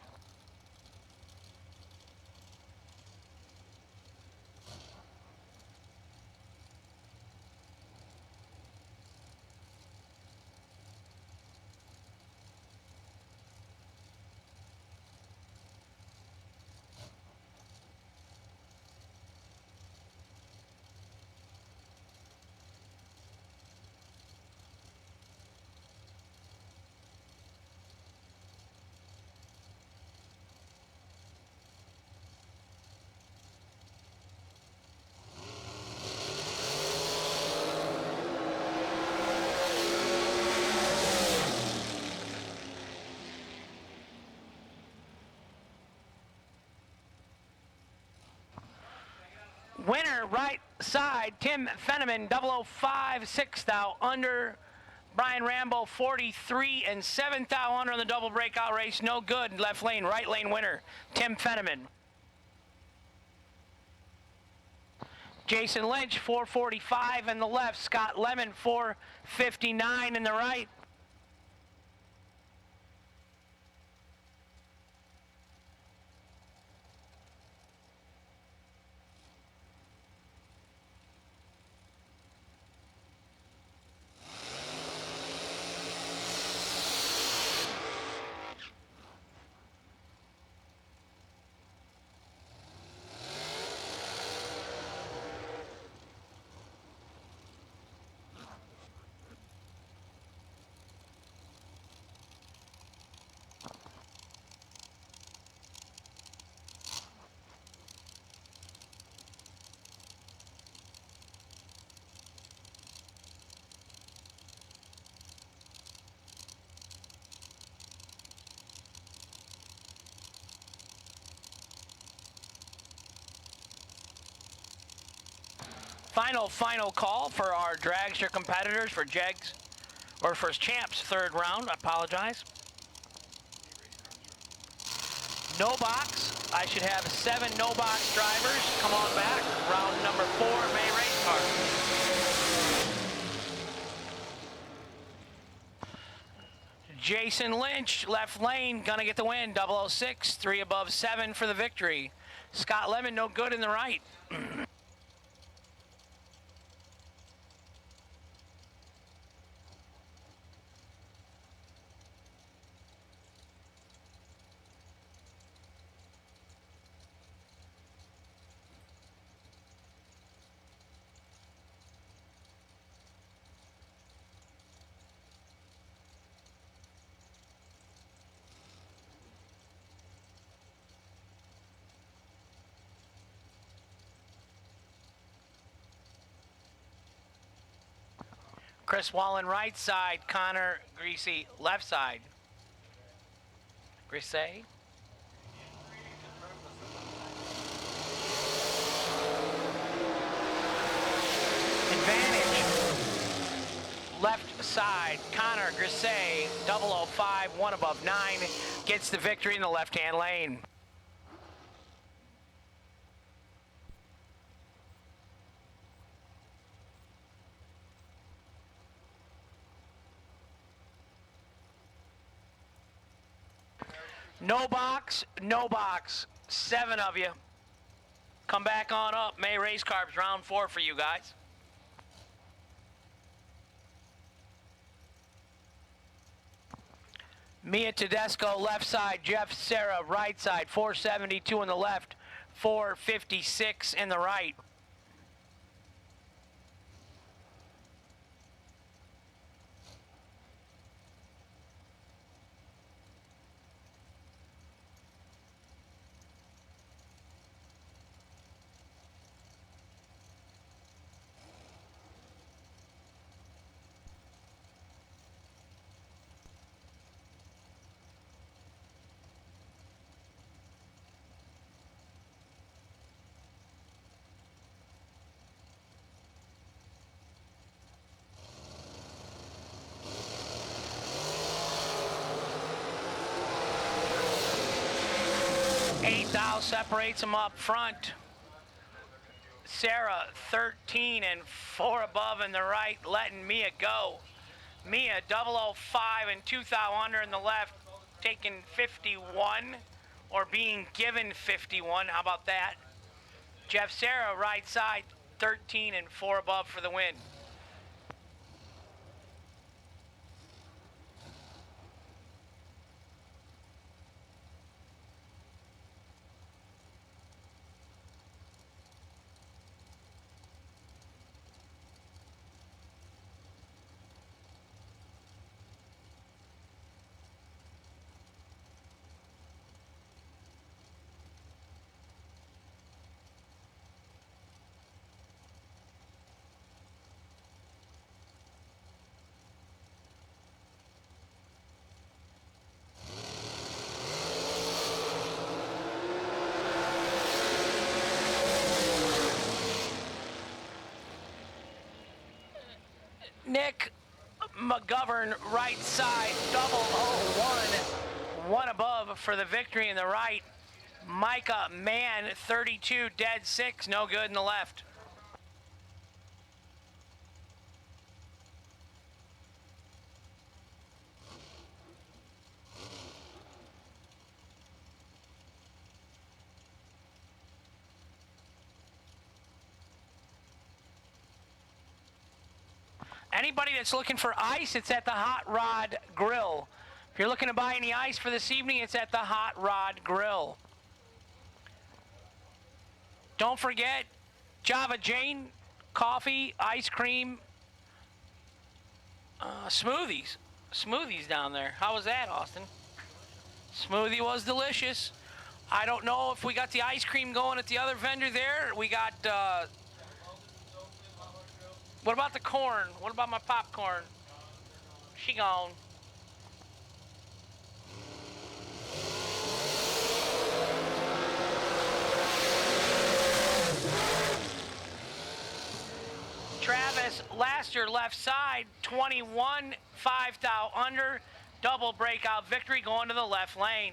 Winner, right side, Tim Fenneman, 005, 6 thou under. Brian Rambo, 43 and 7 thou under in the double breakout race. No good. Left lane, right lane winner, Tim Fenneman. Jason Lynch, 445 in the left. Scott Lemon, 459 in the right. Final call for our dragster competitors for Jegs, or for champs, third round. I apologize. No box. I should have 7 no box drivers. Come on back. Round number 4, May race car. Jason Lynch, left lane, gonna get the win. 006, 3 above 7 for the victory. Scott Lemon, no good in the right. Chris Wallen, right side. Connor Greasy, left side. Greasy. Advantage. left side, Connor Grisey, 005, 1 above 9, gets the victory in the left-hand lane. No box, no box. 7 of you. Come back on up. May Race Carbs, round 4 for you guys. Mia Tedesco, left side. Jeff Serra, right side. 472 on the left. 456 in the right. Thou separates them up front. Sarah 13 and 4 above in the right, letting Mia go. Mia 005 and 2 thou under in the left, taking 51 or being given 51. How about that? Jeff Sarah right side 13 and 4 above for the win. Nick McGovern, right side, 001, 1 above for the victory in the right. Micah Mann, 32, dead 6, no good in the left. Anybody that's looking for ice, it's at the Hot Rod Grill. If you're looking to buy any ice for this evening, it's at the Hot Rod Grill. Don't forget, Java Jane, coffee, ice cream, smoothies. Smoothies down there. How was that, Austin? Smoothie was delicious. I don't know if we got the ice cream going at the other vendor there. We got... what about the corn? What about my popcorn? She gone. Travis Laster, left side, 21, 5 thou under, double breakout victory going to the left lane.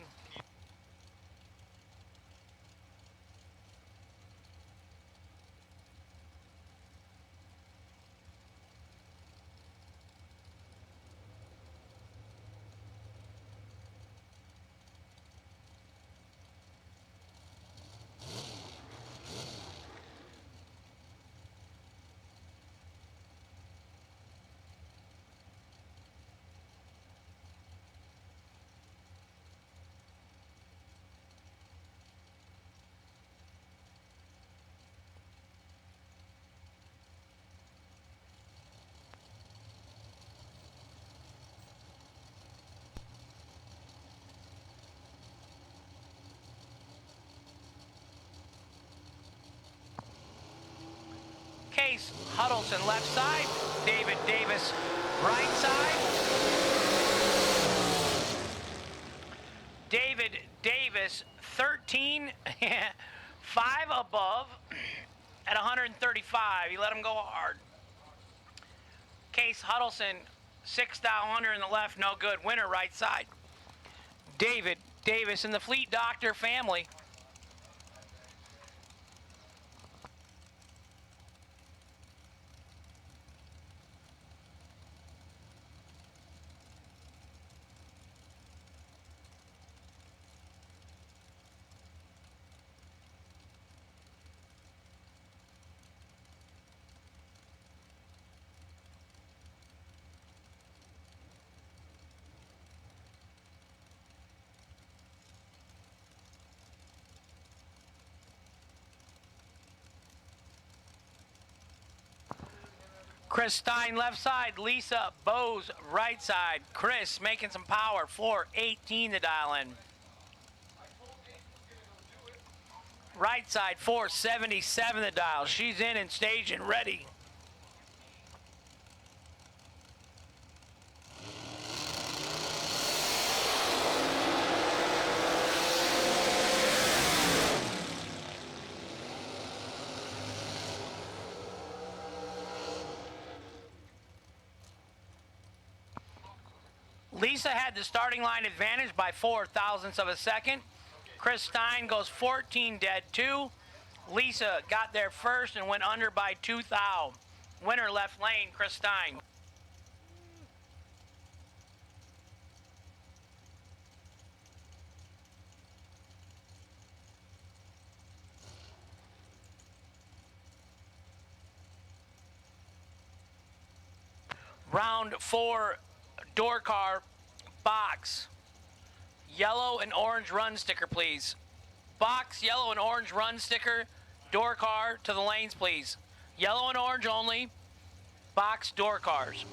Case Huddleston, left side. David Davis, right side. David Davis, 13, 5 above at 135. He let him go hard. Case Huddleston, 6 down under in the left, no good. Winner right side. David Davis and the Fleet Doctor family. Chris Stein left side, Lisa Bose right side. Chris making some power, 418 to dial in. Right side, 477 to dial. She's in and staged and ready. Lisa had the starting line advantage by 4 thousandths of a second. Chris Stein goes 14 dead 2. Lisa got there first and went under by 2 thou. Winner left lane, Chris Stein. Round 4, door car, box. Yellow and orange run sticker, please. Box, yellow and orange run sticker, door car to the lanes, please. Yellow and orange only, box, door cars.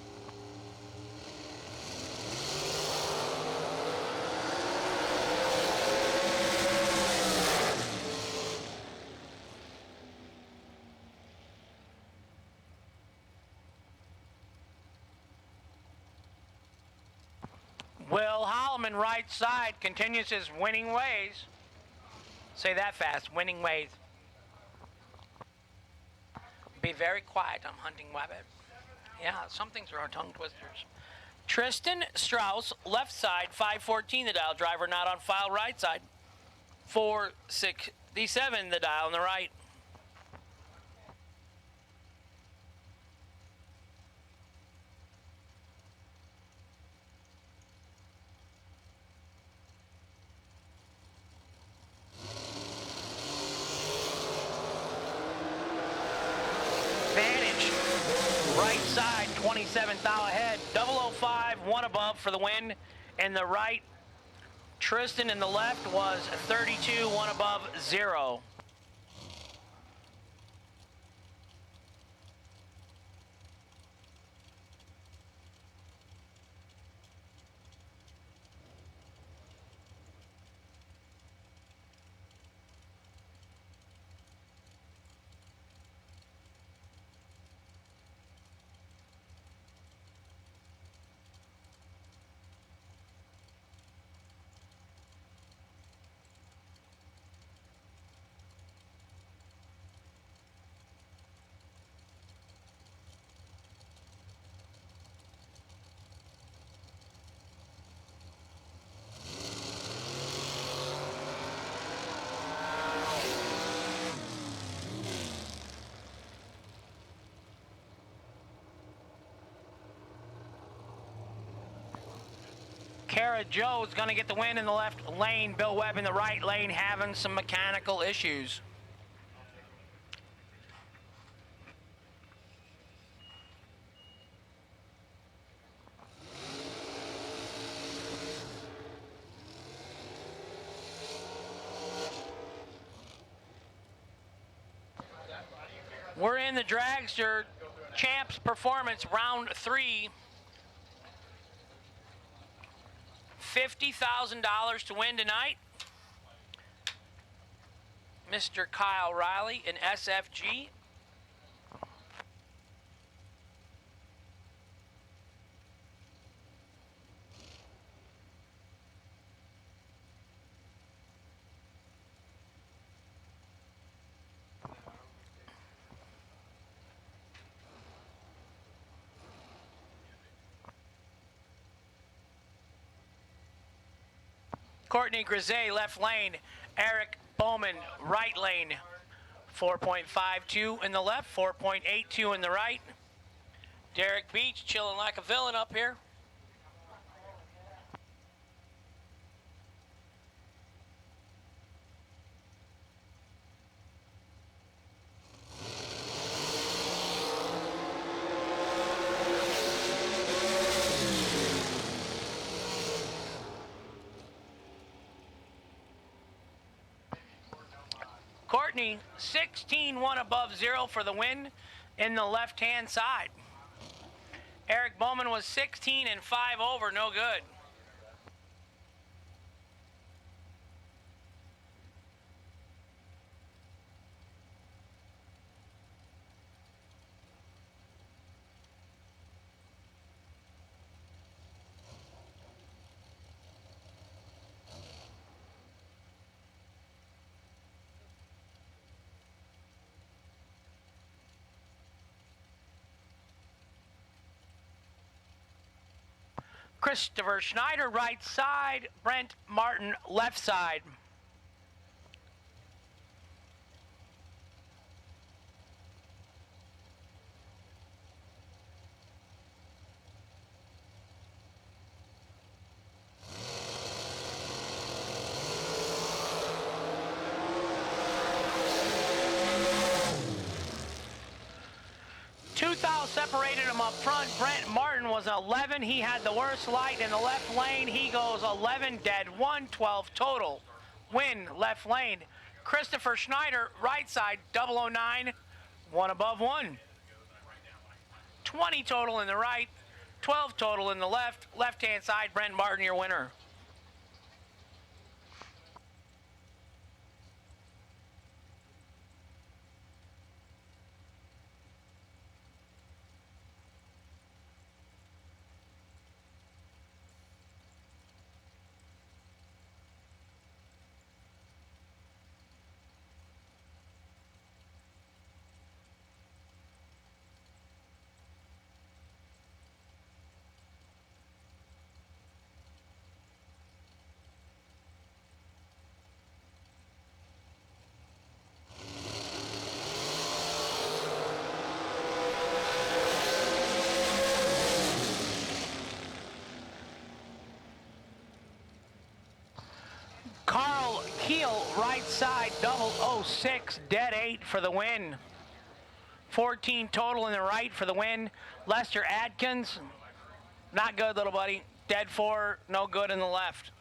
Will Holloman right side continues his winning ways. Say that fast, winning ways. Be very quiet, I'm hunting Wabbit. Yeah, some things are tongue twisters. Tristan Strauss, left side, 514 the dial. Driver not on file, right side. 467 the dial on the right. Right side, 27th thou ahead, 005, 1 above for the win. And the right, Tristan in the left was 32, 1 above, 0. Kara Joe's going to get the win in the left lane. Bill Webb in the right lane having some mechanical issues. We're in the Dragster Champs Performance Round 3. $50,000 to win tonight. Mr. Kyle Riley in SFG. Courtney Grisey, left lane. Eric Bowman, right lane. 4.52 in the left, 4.82 in the right. Derek Beach chilling like a villain up here. Courtney, 16-1 above 0 for the win in the left-hand side. Eric Bowman was 16 and 5 over, no good. Christopher Schneider, right side. Brent Martin, left side. Separated him up front. Brent Martin was 11. He had the worst light in the left lane. He goes 11 dead, 112 total. Win left lane. Christopher Schneider, right side, 009, 1 above 1. 20 total in the right, 12 total in the left. Left-hand side, Brent Martin, your winner. Carl Keel, right side, 006, dead 8 for the win. 14 total in the right for the win. Lester Adkins, not good, little buddy. Dead 4, no good in the left.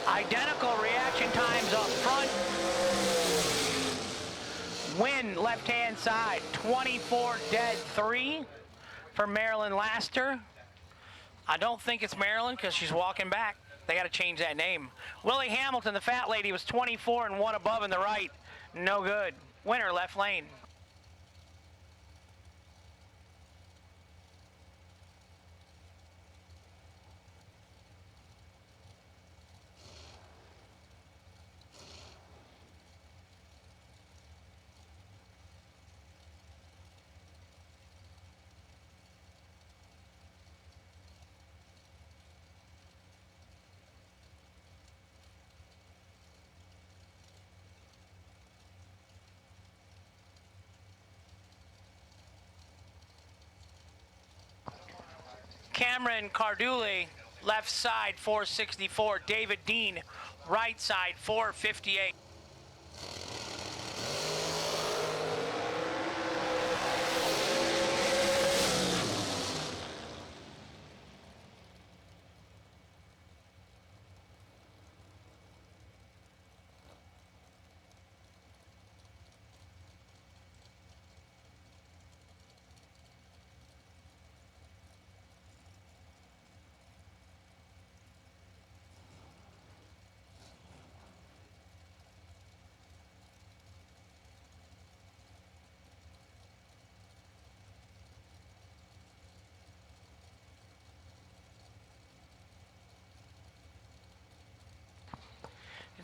Identical reaction times up front. Win left-hand side, 24 dead 3 for Marilyn Laster. I don't think it's Marilyn because she's walking back. They got to change that name. Willie Hamilton, the fat lady, was 24 and 1 above in the right. No good. Winner left lane. Cameron Cardulli, left side, 464. David Dean, right side, 458.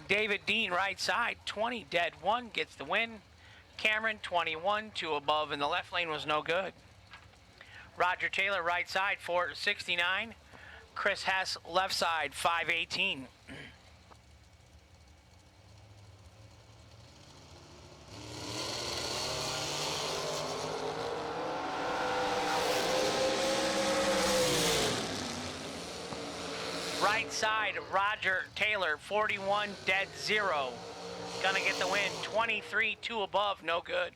David Dean, right side, 20 dead 1, gets the win. Cameron, 21, 2 above in the left lane was no good. Roger Taylor, right side, 469. Chris Hess, left side, 518. Right side, Roger Taylor, 41, dead 0. Gonna get the win, 23, 2 above, no good.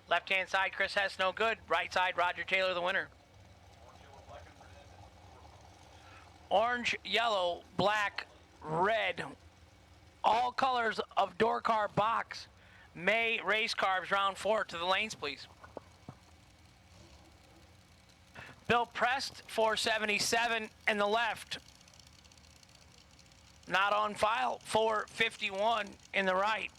Left-hand side, Chris Hess, no good. Right side, Roger Taylor, the winner. Orange, yellow, black, red, all colors of door car box. May race carbs, round 4, to the lanes, please. Bill Prest, 477 in the left. Not on file, 451 in the right.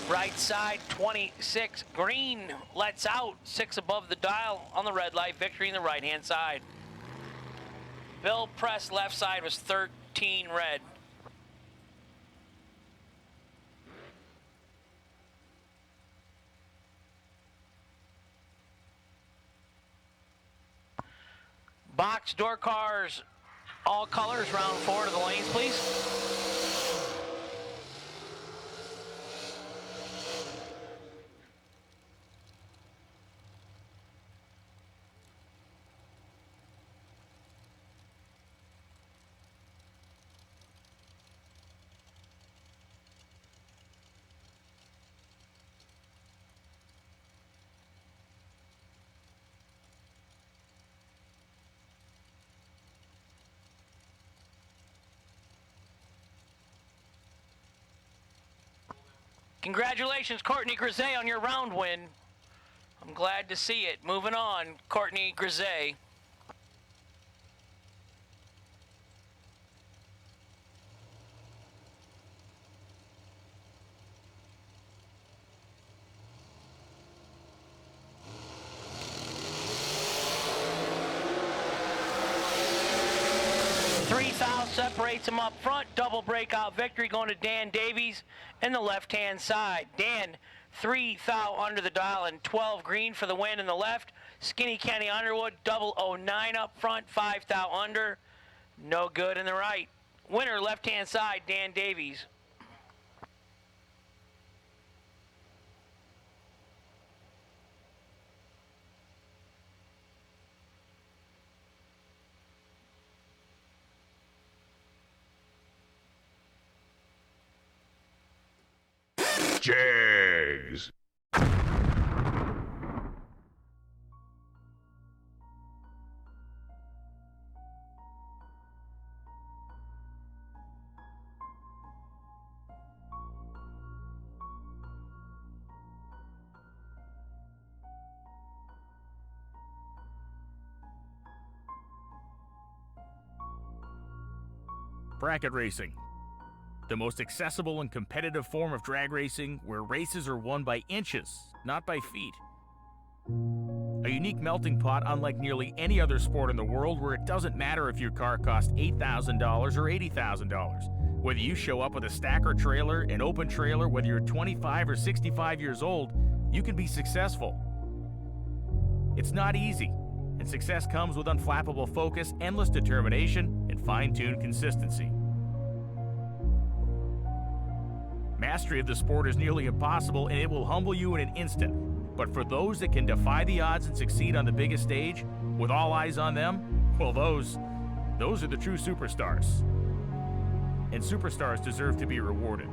Right side, 26, green, lets out, 6 above the dial on the red light, victory in the right-hand side. Bill Press, left side, was 13, red. Box door cars, all colors, round 4 to the lanes, please. Congratulations, Courtney Grisey, on your round win. I'm glad to see it. Moving on, Courtney Grisey. Separates him up front. Double breakout victory going to Dan Davies in the left-hand side. Dan, 3 thou under the dial and 12 green for the win in the left. Skinny Kenny Underwood, 009 up front, 5 thou under. No good in the right. Winner, left-hand side, Dan Davies. Jegs. Bracket racing. The most accessible and competitive form of drag racing where races are won by inches, not by feet. A unique melting pot unlike nearly any other sport in the world where it doesn't matter if your car costs $8,000 or $80,000. Whether you show up with a stacker trailer, an open trailer, whether you're 25 or 65 years old, you can be successful. It's not easy, and success comes with unflappable focus, endless determination, and fine-tuned consistency. Mastery of the sport is nearly impossible, and it will humble you in an instant. But for those that can defy the odds and succeed on the biggest stage, with all eyes on them, well, those are the true superstars. And superstars deserve to be rewarded.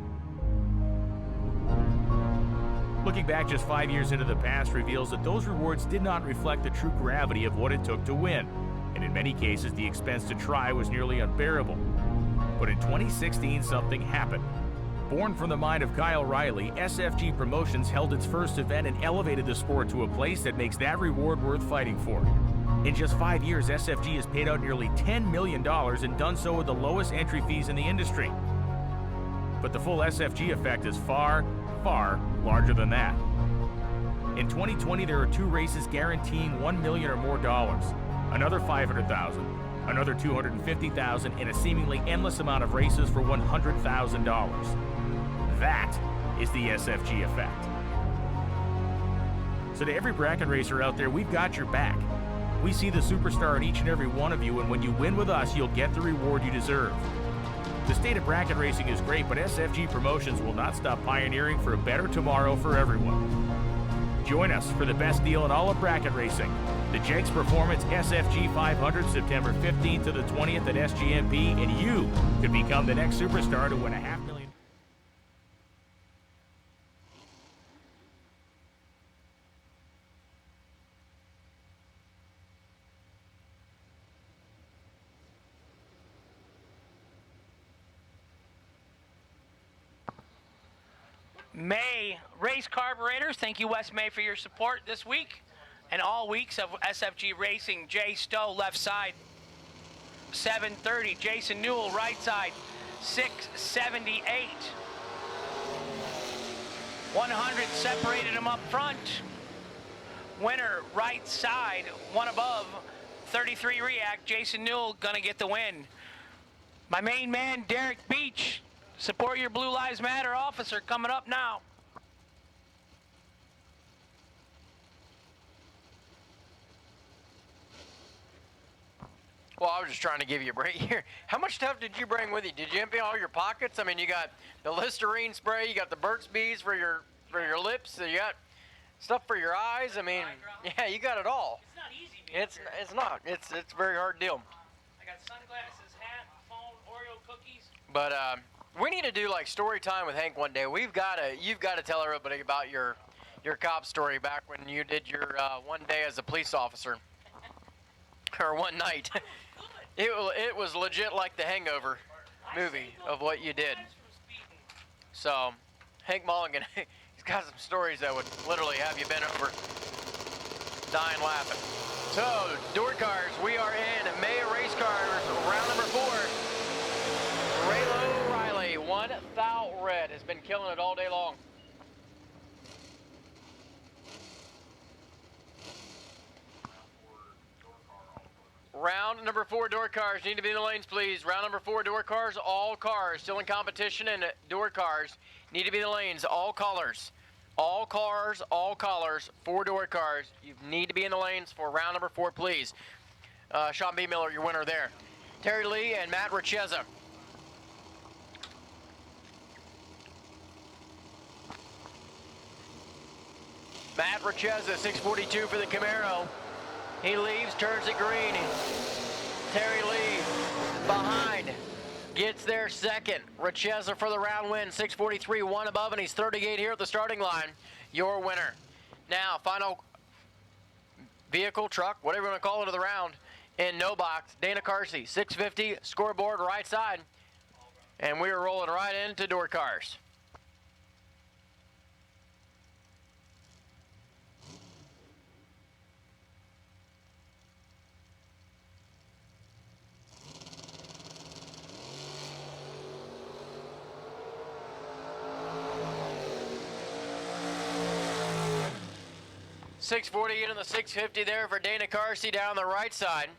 Looking back just 5 years into the past reveals that those rewards did not reflect the true gravity of what it took to win, and in many cases the expense to try was nearly unbearable. But in 2016 something happened. Born from the mind of Kyle Riley, SFG Promotions held its first event and elevated the sport to a place that makes that reward worth fighting for. In just 5 years, SFG has paid out nearly $10 million and done so with the lowest entry fees in the industry. But the full SFG effect is far, far larger than that. In 2020, there are 2 races guaranteeing $1 million or more dollars, another $500,000, another $250,000, and a seemingly endless amount of races for $100,000. That is the SFG effect. So to every bracket racer out there, we've got your back. We see the superstar in each and every one of you, and when you win with us, you'll get the reward you deserve. The state of bracket racing is great, but SFG Promotions will not stop pioneering for a better tomorrow for everyone. Join us for the best deal in all of bracket racing. The Jegs Performance SFG 500, September 15th to the 20th at SGMP, and you could become the next superstar to win $500,000. May Race Carburetors, thank you Wes May for your support this week and all weeks of SFG Racing. Jay Stowe left side 730, Jason Newell right side 678, 100 separated him up front. Winner right side, one above 33 React. Jason Newell gonna get the win. My main man Derek Beach, support your Blue Lives Matter officer, coming up now. Well, I was just trying to give you a break here. How much stuff did you bring with you? Did you empty all your pockets? I mean, you got the Listerine spray, you got the Burt's Bees for your lips, you got stuff for your eyes. I mean, yeah, you got it all. It's not easy. It's not. It's a very hard deal. I got sunglasses, hat, phone, Oreo cookies. But we need to do like story time with Hank one day. You've got to tell everybody about your cop story back when you did your one day as a police officer, or one night. It was legit like the Hangover movie of what you did. So Hank Mulligan, he's got some stories that would literally have you bent over, dying laughing. So door cars, we are in May Race Cars round number 4. Raylo Riley, 1 thou red, has been killing it all day long. Round number 4 door cars need to be in the lanes, please. Round number 4 door cars, all cars still in competition, and door cars need to be in the lanes. All colors, all cars, all colors. 4 door cars. You need to be in the lanes for round number 4, please. Sean B. Miller, your winner there. Terry Lee and Matt Richeza. Matt Richeza, 642 for the Camaro. He leaves, turns it green. Terry Lee behind, gets there second. Richeza for the round win, 643, 1 above, and he's 38 here at the starting line. Your winner. Now, final vehicle, truck, whatever you want to call it, of the round in no box. Dana Carsey, 650, scoreboard right side. And we are rolling right into door cars. $648 in the 650 there for Dana Carsey down the right side.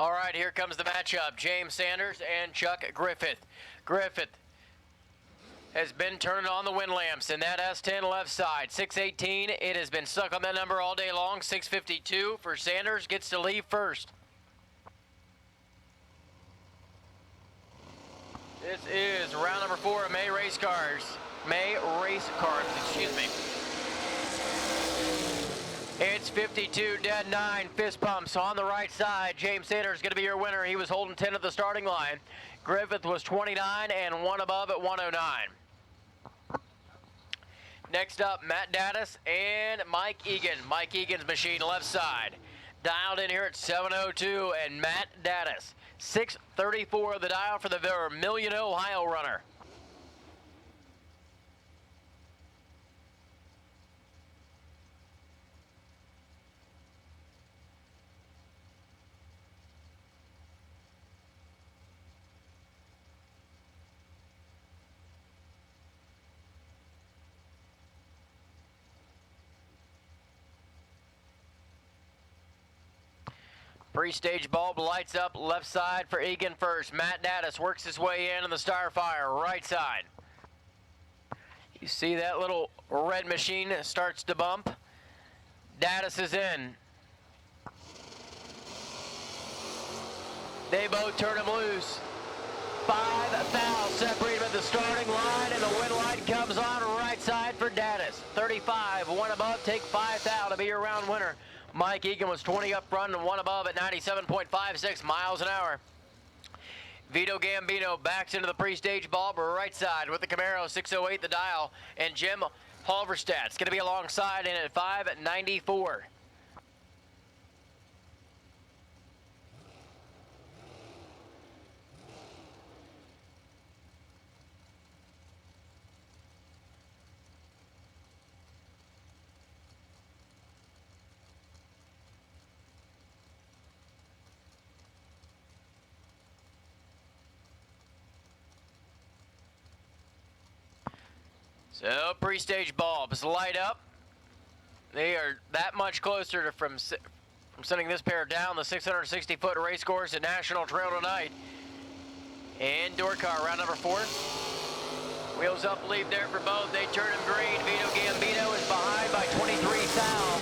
All right, here comes the matchup. James Sanders and Chuck Griffith. Griffith has been turning on the wind lamps in that S10 left side. 618, it has been stuck on that number all day long. 652 for Sanders, gets to leave first. This is round number 4 of May Race Cars, excuse me. It's 52 dead 9, fist pumps on the right side. James Sanders is going to be your winner. He was holding 10 at the starting line. Griffith was 29 and one above at 109. Next up, Matt Daddis and Mike Egan. Mike Egan's machine left side. Dialed in here at 702 and Matt Daddis. 634 of the dial for the Vermilion, Ohio runner. Pre-stage bulb lights up left side for Egan first. Matt Daddis works his way in on the Starfire right side. You see that little red machine starts to bump. Daddis is in. They both turn him loose. 5 thou separated at the starting line, and the wind light comes on right side for Daddis. 35, one above, take 5 thou to be your round winner. Mike Egan was 20 up front and one above at 97.56 miles an hour. Vito Gambino backs into the pre-stage bulb right side with the Camaro, 608 the dial, and Jim Halverstad's going to be alongside in at 594. So pre-stage bulbs light up. They are that much closer to from sending this pair down the 660-foot race course at National Trail tonight. Indoor car, round number 4. Wheels up, leave there for both. They turn him green. Vito Gambino is behind by 23 thou.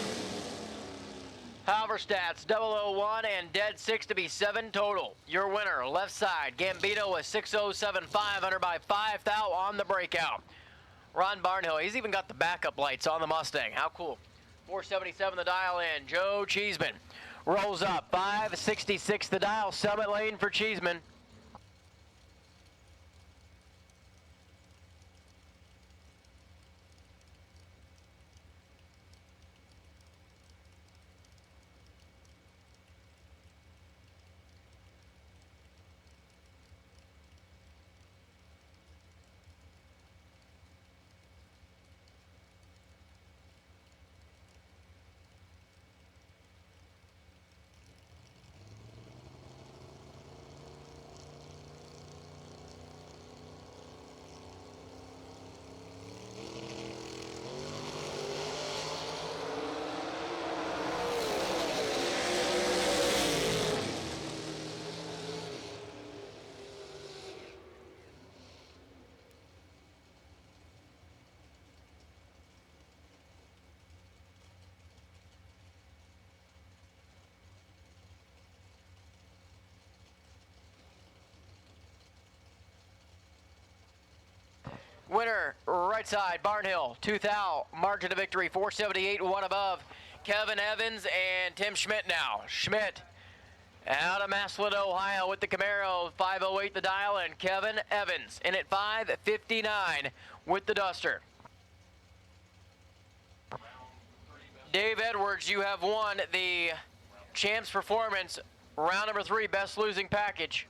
Halverstad's 001 and dead 6 to be 7 total. Your winner, left side. Gambino was 6075 under by 5 thou on the breakout. Ron Barnhill, he's even got the backup lights on the Mustang. How cool. 477 the dial in. Joe Cheeseman rolls up. 566 the dial. Summit lane for Cheeseman. Winner, right side, Barnhill, 2 thou, margin of victory, 478, one above. Kevin Evans and Tim Schmidt now. Schmidt out of Massillon, Ohio with the Camaro, 508 the dial, and Kevin Evans in at 559 with the Duster. Dave Edwards, you have won the Champs Performance round number 3 best losing package.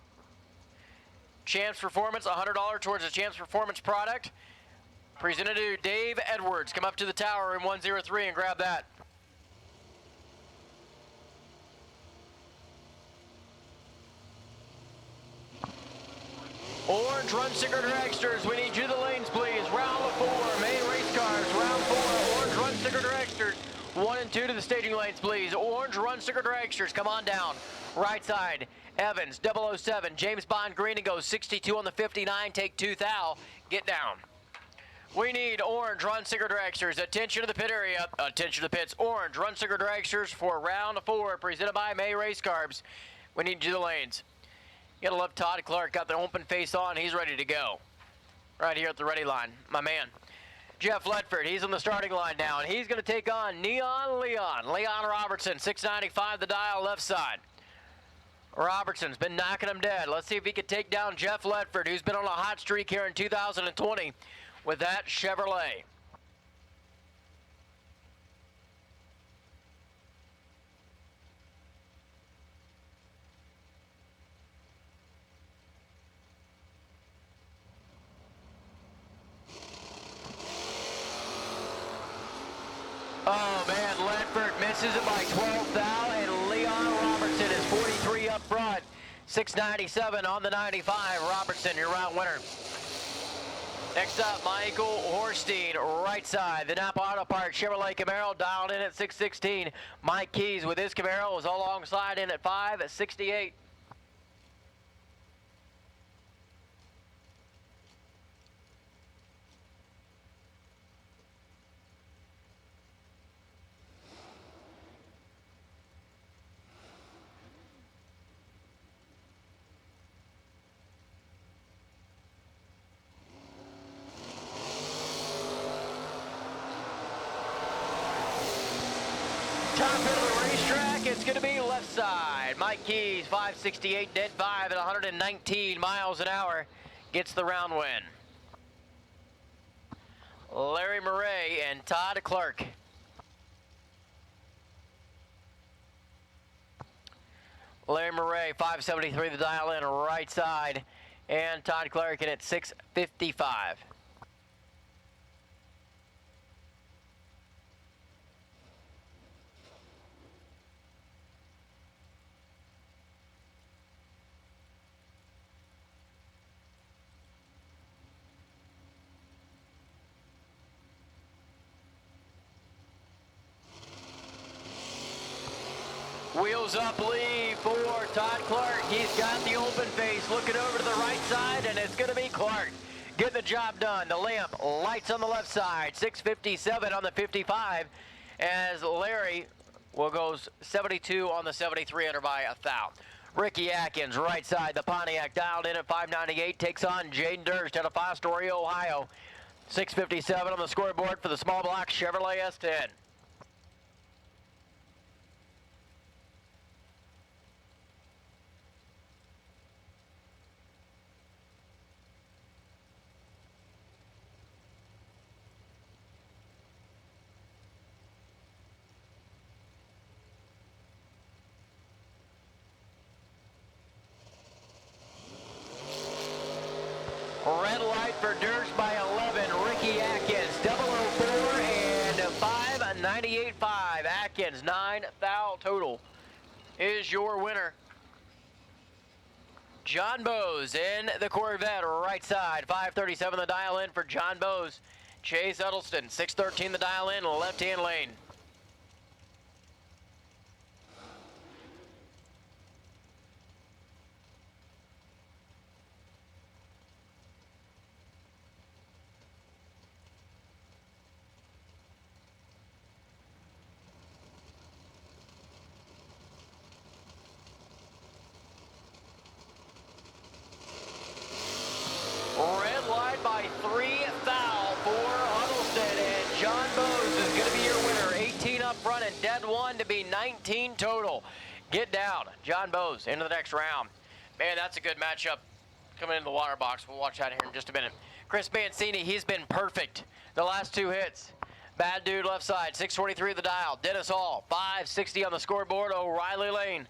Champs Performance, $100 towards the Champs Performance product. Presented to Dave Edwards. Come up to the tower in 103 and grab that. Orange Run Sticker Dragsters, we need you to the lanes, please. Round of 4, main race cars, round 4, Orange Run Sticker Dragsters. 1 and 2 to the staging lanes, please. Orange Run Sticker Dragsters, come on down. Right side, Evans, 007. James Bond Green and goes 62 on the 59. Take 2 thou. Get down. We need orange Runsinger dragsters. Attention to the pit area. Attention to the pits. Orange Runsinger dragsters for round 4, presented by May Race Carbs. We need you to the lanes. You gotta love Todd Clark. Got the open face on. He's ready to go. Right here at the ready line. My man. Jeff Ledford, he's on the starting line now, and he's going to take on Neon Leon. Leon Robertson, 695 the dial, left side. Robertson's been knocking him dead. Let's see if he can take down Jeff Ledford, who's been on a hot streak here in 2020 with that Chevrolet. Oh man, Ledford misses it by 12 thou, and Leon Robertson is 43 up front. 697 on the 95. Robertson, your round winner. Next up, Michael Horstein, right side. The Napa Auto Parts Chevrolet Camaro dialed in at 616. Mike Keys with his Camaro was alongside in at 568. Top end of the racetrack, it's going to be left side. Mike Keys, 568, dead 5 at 119 miles an hour, gets the round win. Larry Murray and Todd Clark. Larry Murray, 573 the dial in, right side, and Todd Clark in at 655. Wheels up lead for Todd Clark. He's got the open face, looking over to the right side, and it's going to be Clark getting the job done. The lamp lights on the left side, 657 on the 55, as Larry goes 72 on the 73 under by a thou. Ricky Atkins, right side, the Pontiac dialed in at 598, takes on Jaden Durst out of Fostoria, Ohio. 657 on the scoreboard for the small block Chevrolet S10. Red light for Durst by 11. Ricky Atkins, 004 and 598.5. Atkins, 9 thou total is your winner. John Bose in the Corvette, right side, 537 the dial in for John Bose. Chase Huddleston, 613 the dial in, left-hand lane. Red light by 3 thou for Huddleston, and John Bose is going to be your winner. 18 up front and dead 1 to be 19 total. Get down. John Bose into the next round. Man, that's a good matchup coming into the water box. We'll watch that here in just a minute. Chris Mancini, he's been perfect the last 2 hits. Bad dude left side, 623 the dial. Dennis Hall, 560 on the scoreboard, O'Reilly Lane.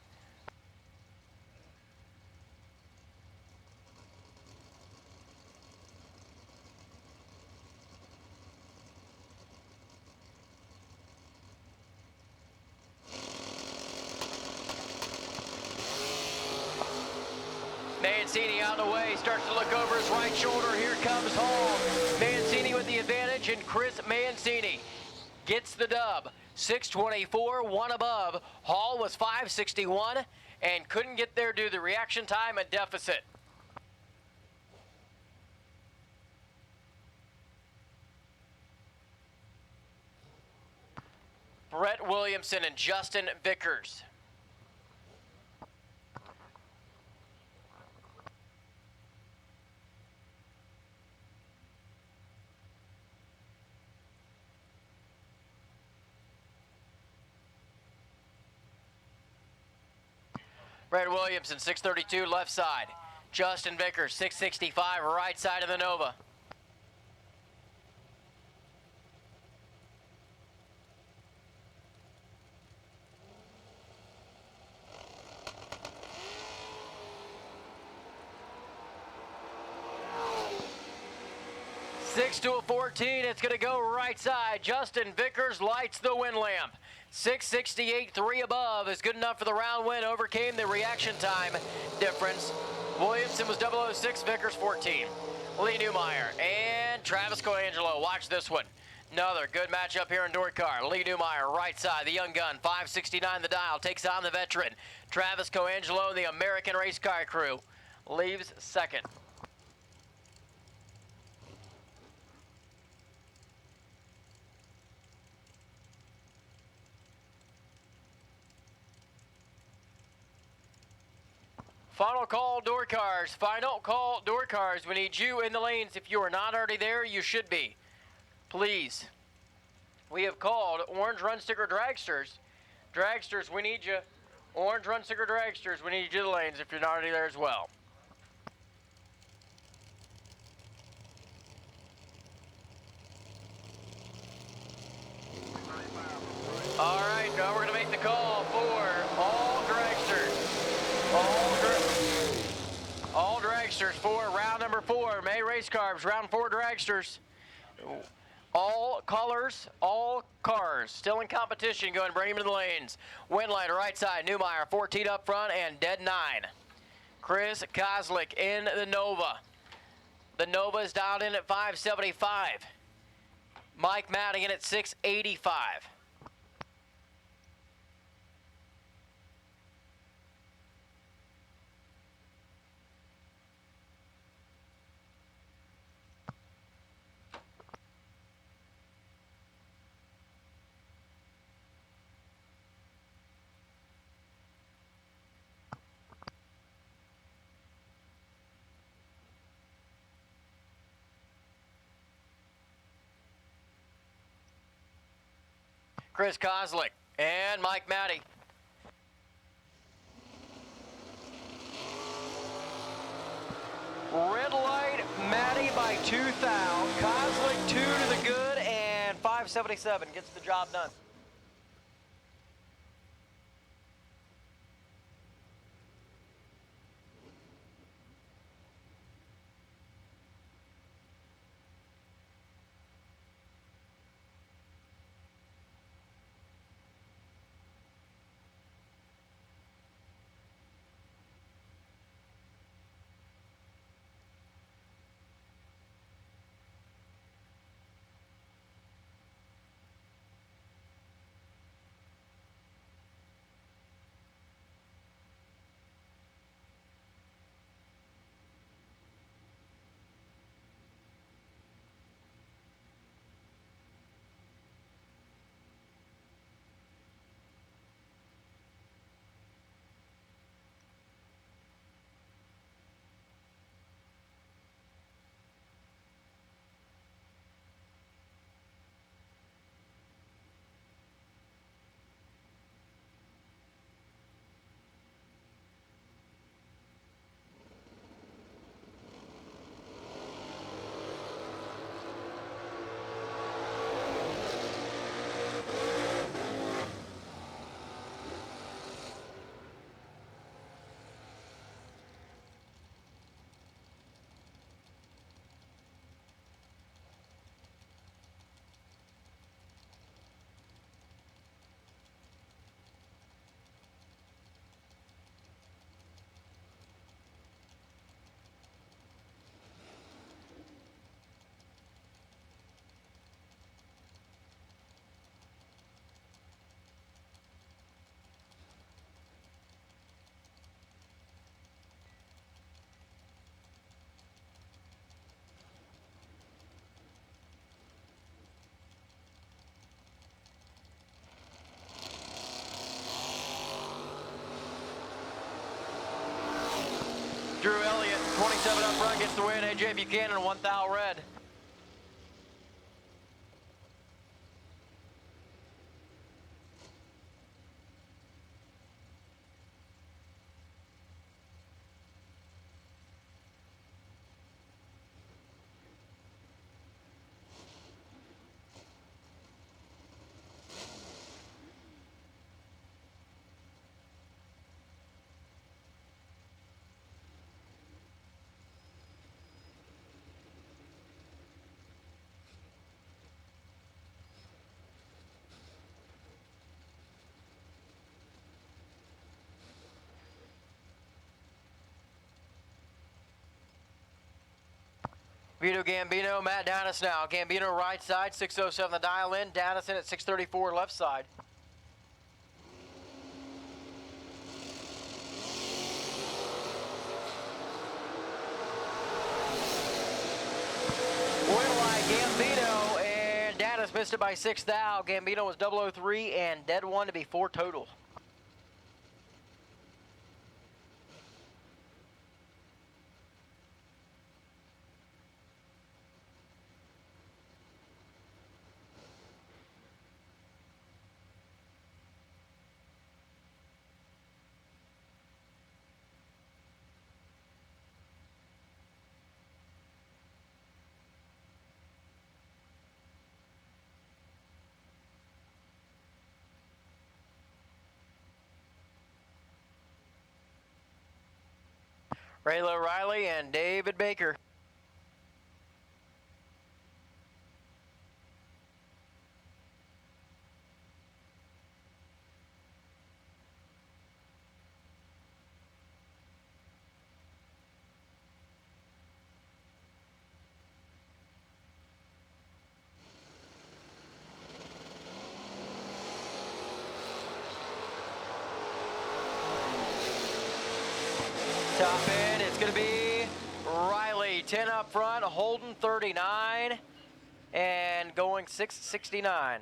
Mancini out of the way, starts to look over his right shoulder. Here comes Hall. Mancini with the advantage, and Chris Mancini gets the dub. 624, 1 above. Hall was 561, and couldn't get there due to the reaction time and deficit. Brett Williamson and Justin Vickers. Brett Williamson, 632 left side. Justin Vickers, 665 right side of the Nova. Six to a 14, it's going to go right side. Justin Vickers lights the win lamp. 668, 3 above is good enough for the round win. Overcame the reaction time difference. Williamson was 006, Vickers 14. Lee Newmeyer and Travis Coangelo. Watch this one. Another good matchup here in Dorcar. Lee Newmeyer, right side, the young gun, 569 the dial, takes on the veteran. Travis Coangelo, the American Race Car Crew, leaves second. Final call, door cars. Final call, door cars. We need you in the lanes. If you are not already there, you should be. Please. We have called Orange Run Sticker Dragsters. Dragsters, we need you. Orange Run Sticker Dragsters, we need you in the lanes if you're not already there as well. All right, now we're going to make the call for all dragsters. All dragsters for round number 4. May Race Carbs, round 4 dragsters. All colors, all cars, still in competition. Go and bring them to the lanes. Winlight, right side, Newmeyer, 14 up front, and dead 9. Chris Kozlik in the Nova. The Nova is dialed in at 575. Mike Madigan at 685. Chris Kozlik and Mike Matty. Red light, Matty by 2,000. Kozlik 2 to the good, and 577 gets the job done. 27 up front gets the win. AJ Buchanan, 1 thou red. Vito Gambino, Matt Danis now. Gambino right side, 607 the dial in. Danis in at 634 left side. Wheellight, Gambino, and Danis missed it by 6 thou. Gambino was 003 and dead one to be 4 total. Raylo Riley and David Baker. Top end, it's going to be Riley, 10 up front, Holden 39, and going 669.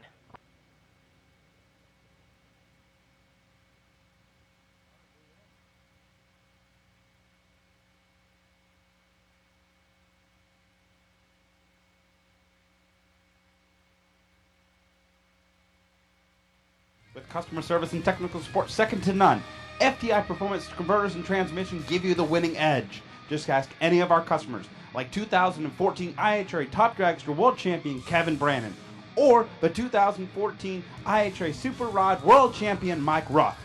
With customer service and technical support second to none, FTI Performance Converters and Transmission give you the winning edge. Just ask any of our customers, like 2014 IHRA Top Dragster World Champion Kevin Brannon, or the 2014 IHRA Super Rod World Champion Mike Ruff.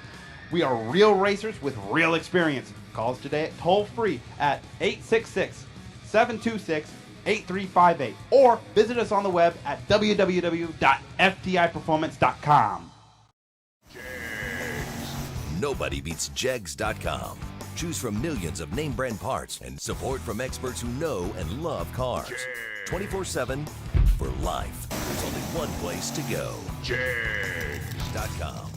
We are real racers with real experience. Call us today at toll-free at 866-726-8358, or visit us on the web at www.ftiperformance.com. Nobody beats Jegs.com. Choose from millions of name brand parts and support from experts who know and love cars. 24/7 for life. There's only one place to go. Jegs.com.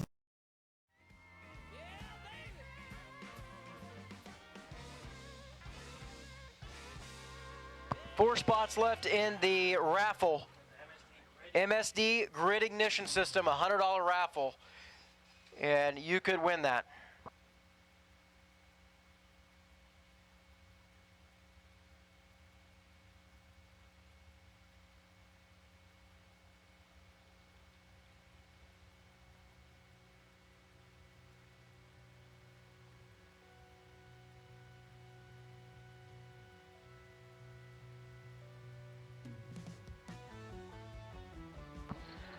Four spots left in the raffle. MSD Grid Ignition System, $100 raffle. And you could win that.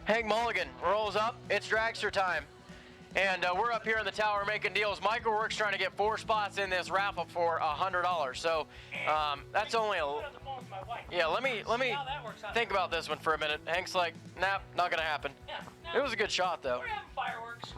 Hank Mulligan rolls up. It's dragster time. And we're up here in the tower making deals. Michael Works trying to get 4 spots in this raffle for $100. So that's only a... Yeah, let me think about this one for a minute. Hank's like, nah, not gonna happen. Yeah, It was a good shot though. We're having fireworks.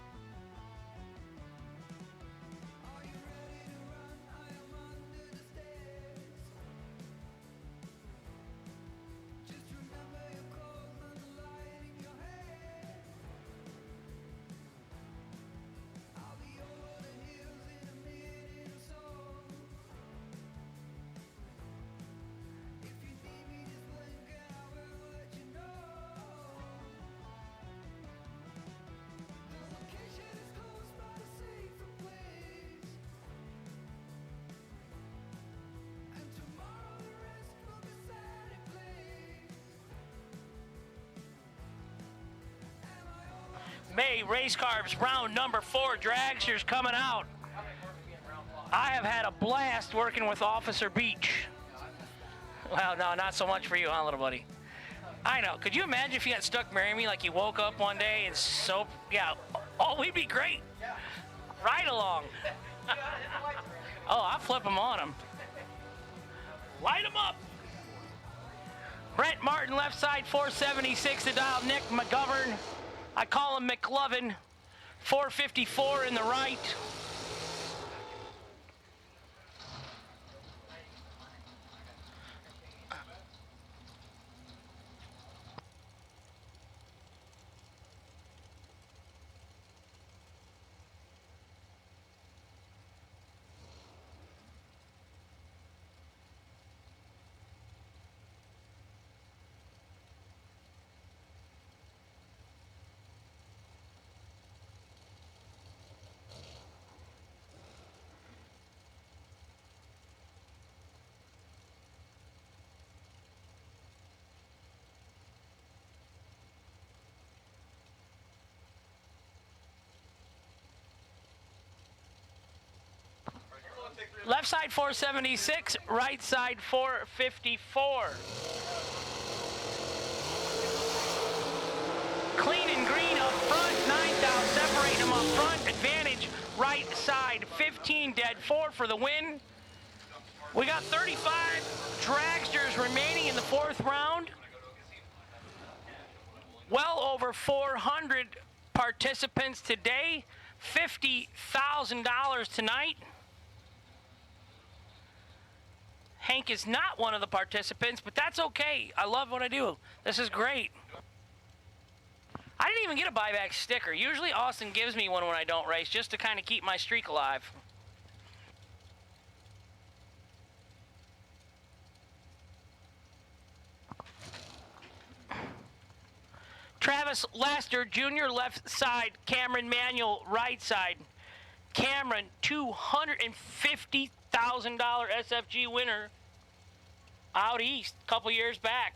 May race carbs, round number 4, dragsters coming out. I have had a blast working with Officer Beach. Well, no, not so much for you, huh, little buddy? I know. Could you imagine if you got stuck marrying me, like you woke up one day and so, yeah, oh, we'd be great. Right along. Oh, I'll flip them on them. Light them up. Brent Martin, left side, 476 to dial. Nick McGovern, I call him McLovin, 454 in the right. Left side 476, right side 454. Clean and green up front, 9th out, separating them up front. Advantage right side, 15 dead, 4 for the win. We got 35 dragsters remaining in the 4th round. Well over 400 participants today, $50,000 tonight. Hank is not one of the participants, but that's okay. I love what I do. This is great. I didn't even get a buyback sticker. Usually Austin gives me one when I don't race, just to kind of keep my streak alive. Travis Laster Jr., left side. Cameron Manuel, right side. Cameron, $250,000 SFG winner out east a couple years back.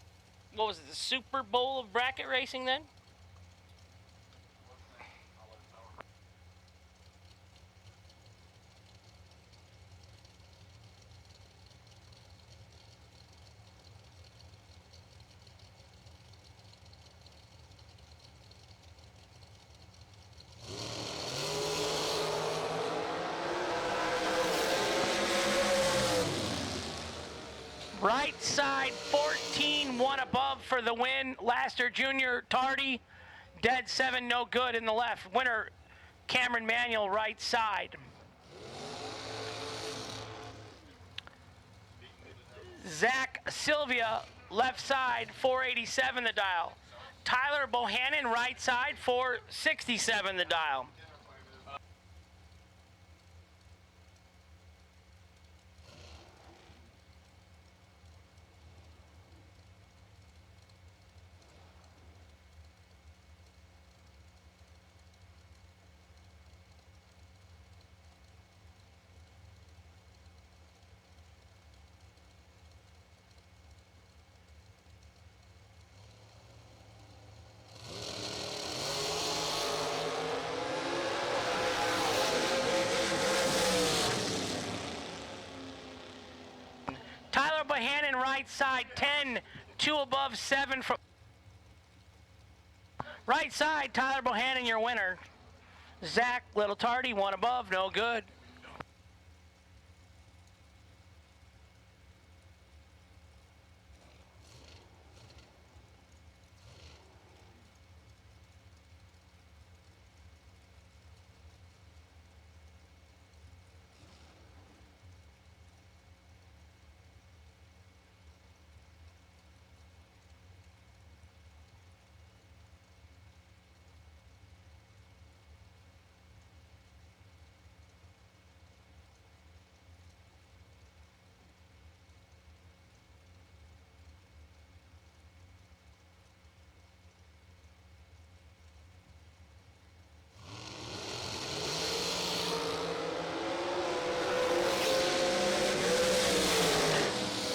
What was it, the Super Bowl of bracket racing then? Right side 14, 1 above for the win. Laster Jr. tardy. Dead 7, no good in the left. Winner Cameron Manuel, right side. Zach Sylvia, left side, 487 the dial. Tyler Bohannon, right side, 467 the dial. Tyler Bohannon, right side, 10, 2 above, 7 from. Right side, Tyler Bohannon, your winner. Zach, little tardy, 1 above, no good.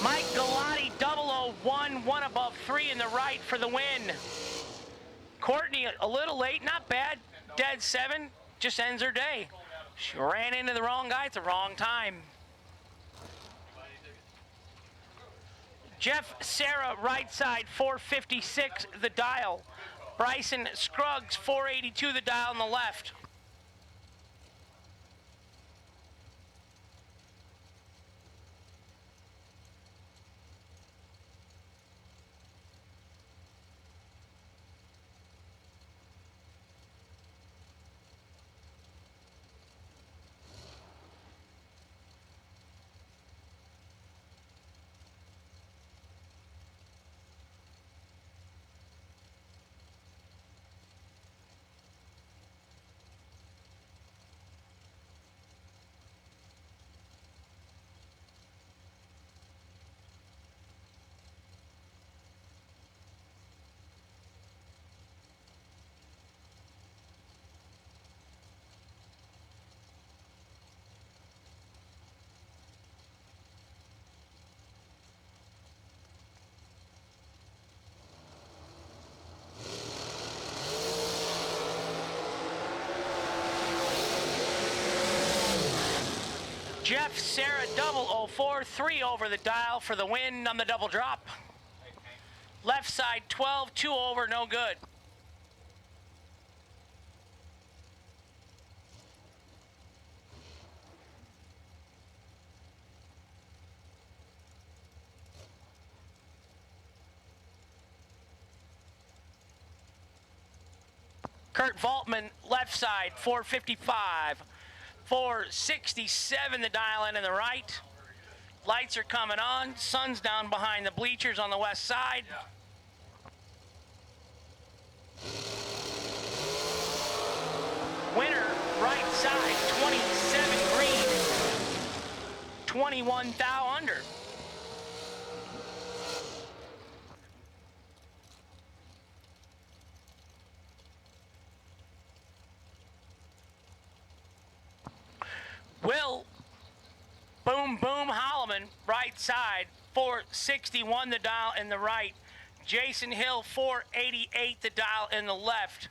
Mike Galati, 001, 1 above, 3 in the right for the win. Courtney, a little late, not bad. dead 7, just ends her day. She ran into the wrong guy at the wrong time. Jeff Sarah, right side, 456, the dial. Bryson Scruggs, 482, the dial on the left. Jeff Sarah, double 04, 3 over the dial for the win on the double drop. Left side 12, 2 over, no good. Kurt Voltman, left side, 455. 467, the dial in the right. Lights are coming on. Sun's down behind the bleachers on the west side. Winner, right side, 27 green, 21 thou under. Will Boom Boom Holloman, right side, 461 the dial in the right. Jason Hill, 488 the dial in the left.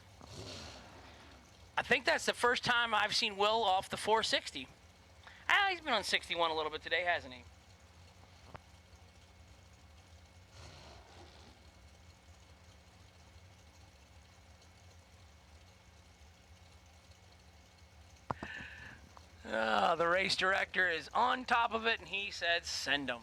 I think that's the first time I've seen Will off the 460. He's been on 61 a little bit today, hasn't he? The race director is on top of it, and he said, send them.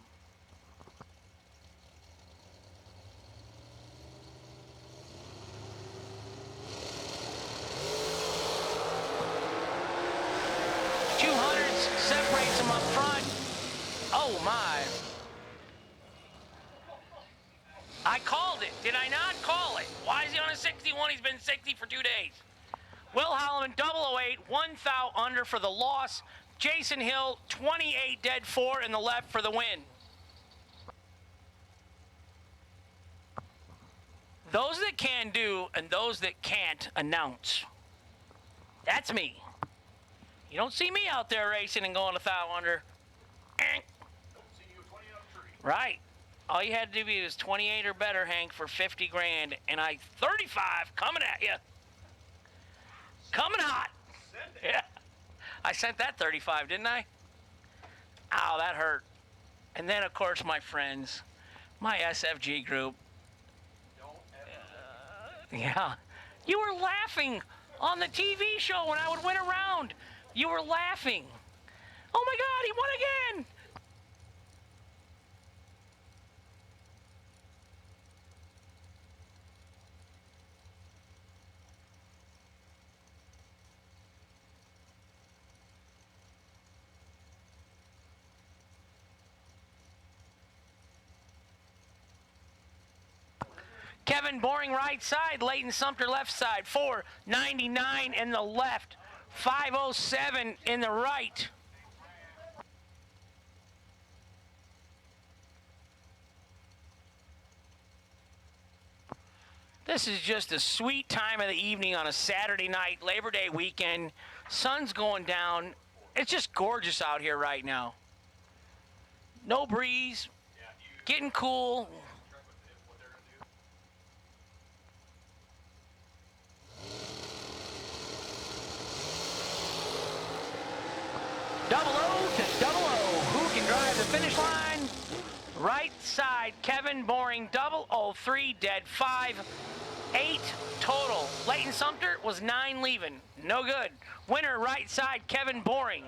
Separates him up front. Oh, my. I called it. Did I not call it? Why is he on a 61? He's been 60 for 2 days. Will Holloman, 008, 1 thou under for the loss. Jason Hill, 28 dead 4 in the left for the win. Those that can do and those that can't announce. That's me. You don't see me out there racing and going 1 thou under. Don't see you 20 out of 3. Right. All you had to do was 28 or better, Hank, for 50 grand, and 35 coming at you. Coming hot. Yeah. I sent that 35, didn't I? Ow, that hurt. And then, of course, my friends, my SFG group. Yeah. You were laughing on the TV show when I would win a round. You were laughing. Oh my God, he won again. Kevin Boring right side, Leighton Sumter left side, 499 in the left, 507 in the right. This is just a sweet time of the evening on a Saturday night, Labor Day weekend. Sun's going down. It's just gorgeous out here right now. No breeze, getting cool. the finish line. Right side, Kevin Boring, 003, dead 5. 8 total. Leighton Sumter was 9 leaving. No good. Winner, right side, Kevin Boring.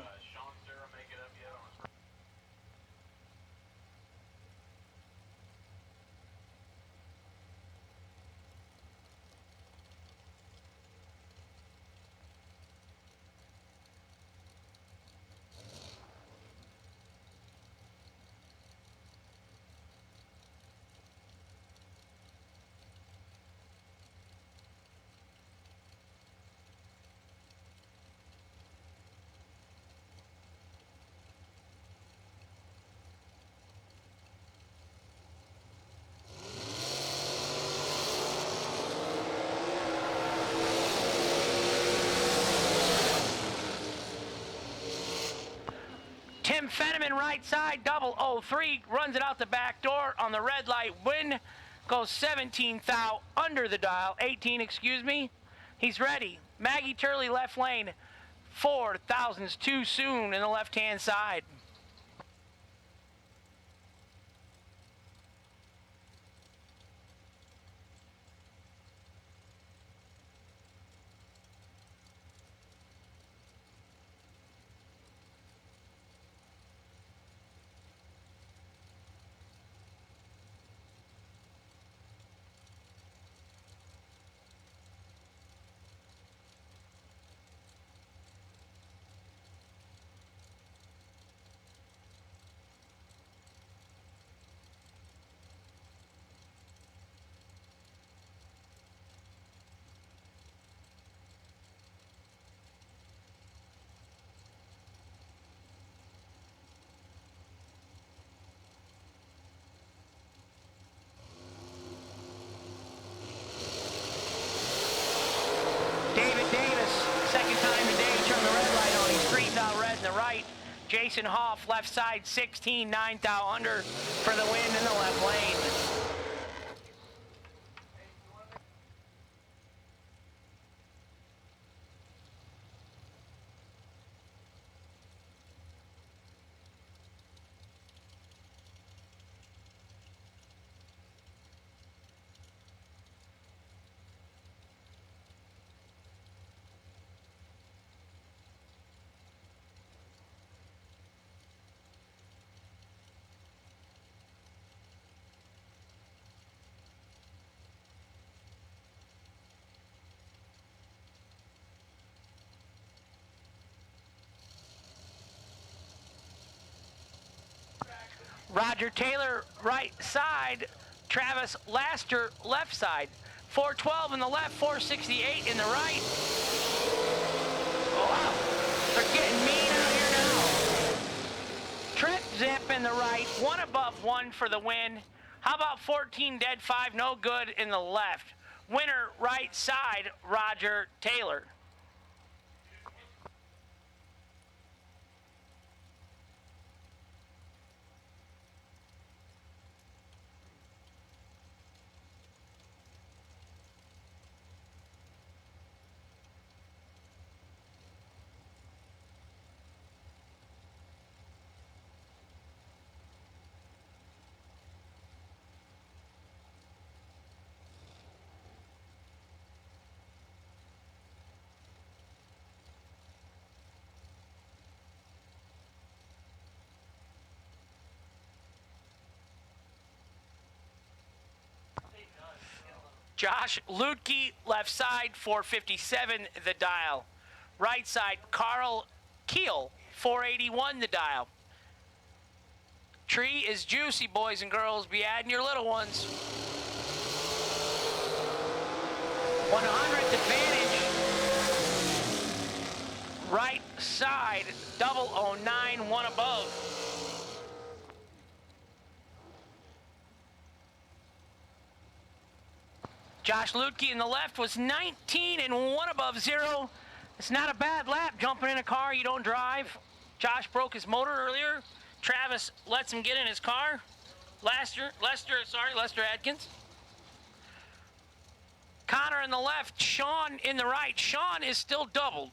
Tim Fenneman, right side, 003, runs it out the back door on the red light. Win goes 17 thou under the dial, 18, excuse me. He's ready. Maggie Turley, left lane, 4 thousandths too soon in the left-hand side. Jason Hoff, left side, 16, 9 thou under for the win in the left lane. Roger Taylor, right side. Travis Laster, left side. 412 in the left, 468 in the right. Oh, wow. They're getting mean out here now. Trent Zip in the right, 1 above 1 for the win. How about 14 dead, 5 no good in the left? Winner, right side, Roger Taylor. Josh Lutke, left side, 457 the dial. Right side, Carl Keel, 481 the dial. Tree is juicy, boys and girls. Be adding your little ones. 100th advantage. Right side, 009, 1 above. Josh Lutke in the left was 19 and 1 above 0. It's not a bad lap jumping in a car you don't drive. Josh broke his motor earlier. Travis lets him get in his car. Lester Adkins. Connor in the left, Sean in the right. Sean is still doubled.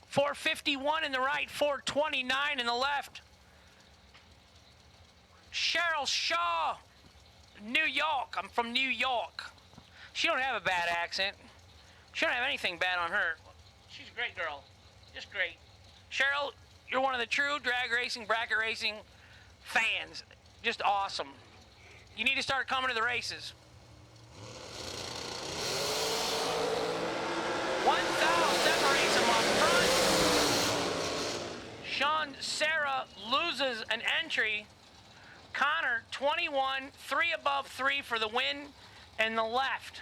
451 in the right, 429 in the left. Cheryl Shaw, New York. I'm from New York. She don't have a bad accent. She don't have anything bad on her. She's a great girl. Just great. Cheryl, you're one of the true drag racing, bracket racing fans. Just awesome. You need to start coming to the races. 1,000 separates him up front. Sean Sarah loses an entry. Connor, 21, 3 above 3 for the win in the left.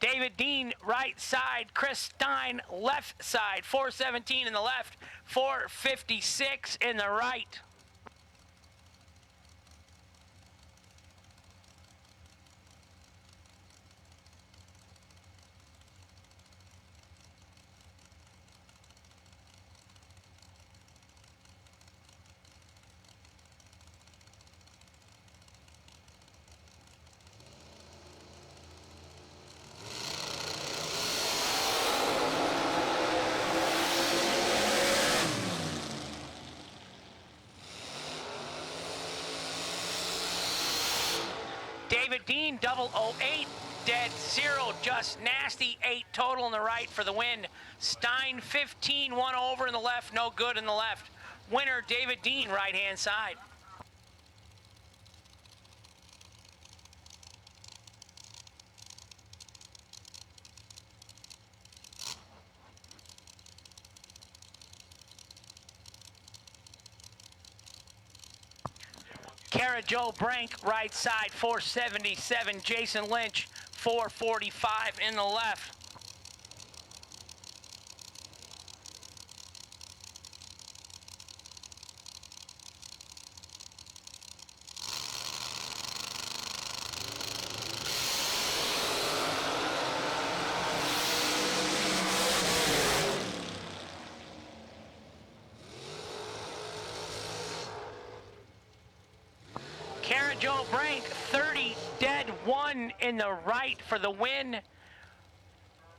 David Dean, right side. Chris Stein, left side. 417 in the left, 456 in the right. David Dean, 008, dead 0, just nasty, 8 total in the right for the win. Stein, 15, 1 over in the left, no good in the left. Winner, David Dean, right-hand side. Kara Jo Brank, right side, 477. Jason Lynch, 445 in the left. Kara Jo Brank, 30, dead 1 in the right for the win.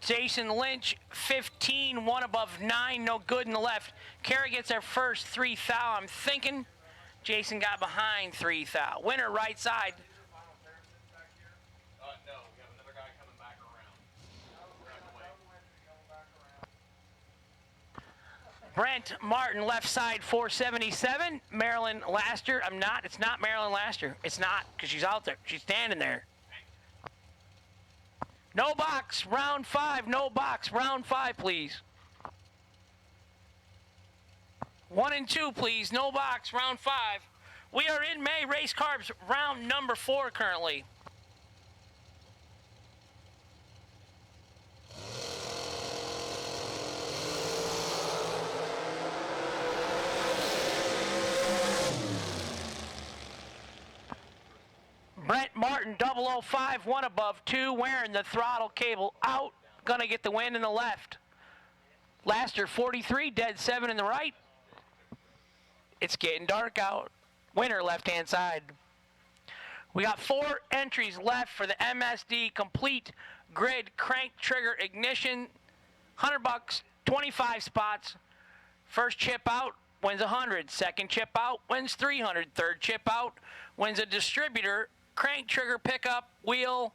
Jason Lynch, 15, 1 above 9, no good in the left. Kara gets her first 3 thou. I'm thinking Jason got behind 3 thou. Winner, right side. No, we have another guy coming back around. Brent Martin, left side, 477. Marilyn Laster, it's not Marilyn Laster. It's not, because she's out there. She's standing there. No box, round 5, no box, round 5, please. 1 and 2, please, no box, round 5. We are in May Race Carbs, round number 4 currently. Brent Martin, 005, 1 above 2, wearing the throttle cable out. Gonna get the win in the left. Laster, 43, dead 7 in the right. It's getting dark out. Winner, left-hand side. We got 4 entries left for the MSD Complete Grid Crank Trigger Ignition. $100, 25 spots. First chip out wins 100. Second chip out wins 300. Third chip out wins a distributor, crank trigger pickup, wheel,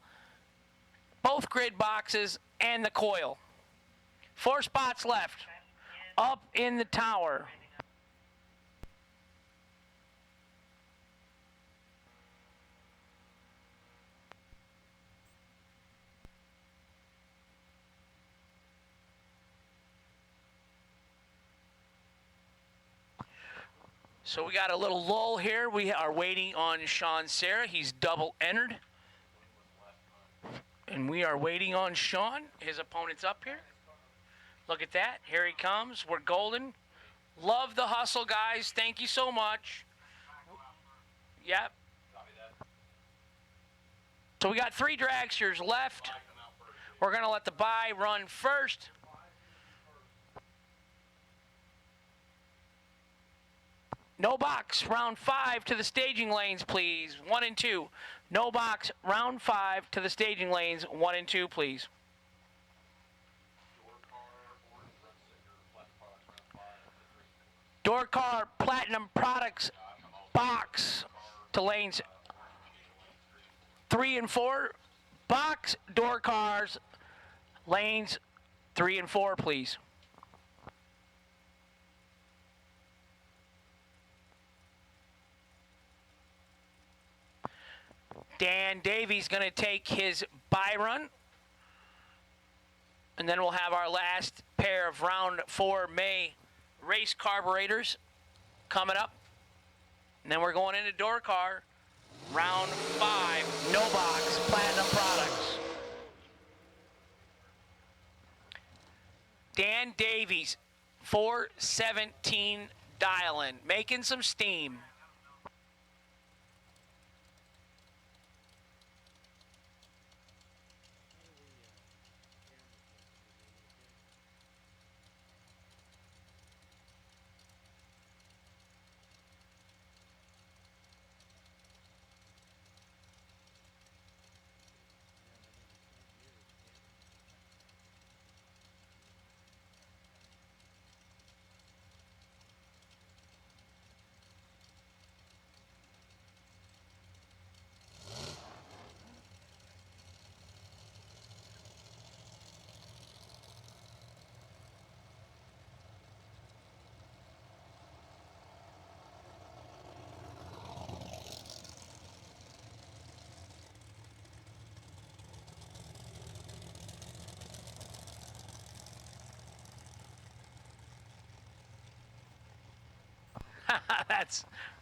both grid boxes, and the coil. 4 spots left. Up in the tower. So we got a little lull here. We are waiting on Sean Sarah. He's double entered. And we are waiting on Sean. His opponent's up here. Look at that. Here he comes. We're golden. Love the hustle, guys. Thank you so much. Yep. So we got 3 dragsters left. We're going to let the bye run first. No box, round 5 to the staging lanes, please. 1 and 2. No box, round 5 to the staging lanes. 1 and 2, please. Door car, platinum products, box to lanes 3 and 4. Box, door cars, lanes 3 and 4, please. Dan Davies going to take his bye run. And then we'll have our last pair of round 4 May race carburetors coming up. And then we're going into door car, round 5, no box, platinum products. Dan Davies, 417 dial-in, making some steam.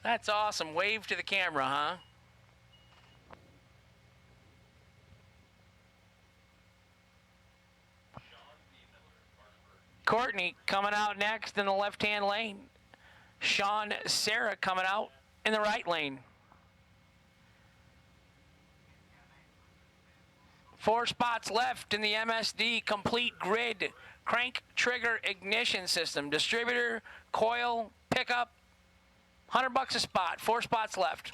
That's awesome. Wave to the camera, huh? Courtney coming out next in the left-hand lane. Sean Sarah coming out in the right lane. 4 spots left in the MSD complete grid crank trigger ignition system. Distributor, coil, pickup, $100 a spot. 4 spots left.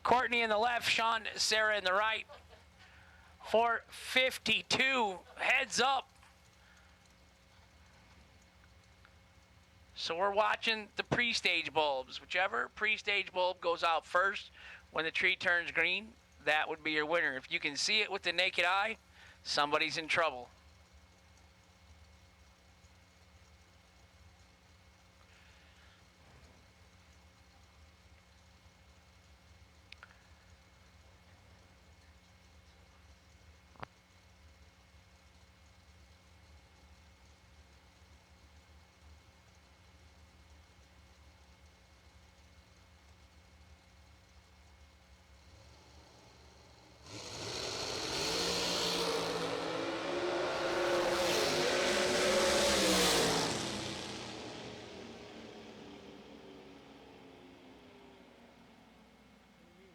Courtney in the left, Sean Sarah in the right. 452, heads up. So we're watching the pre-stage bulbs. Whichever pre-stage bulb goes out first when the tree turns green, that would be your winner. If you can see it with the naked eye, somebody's in trouble.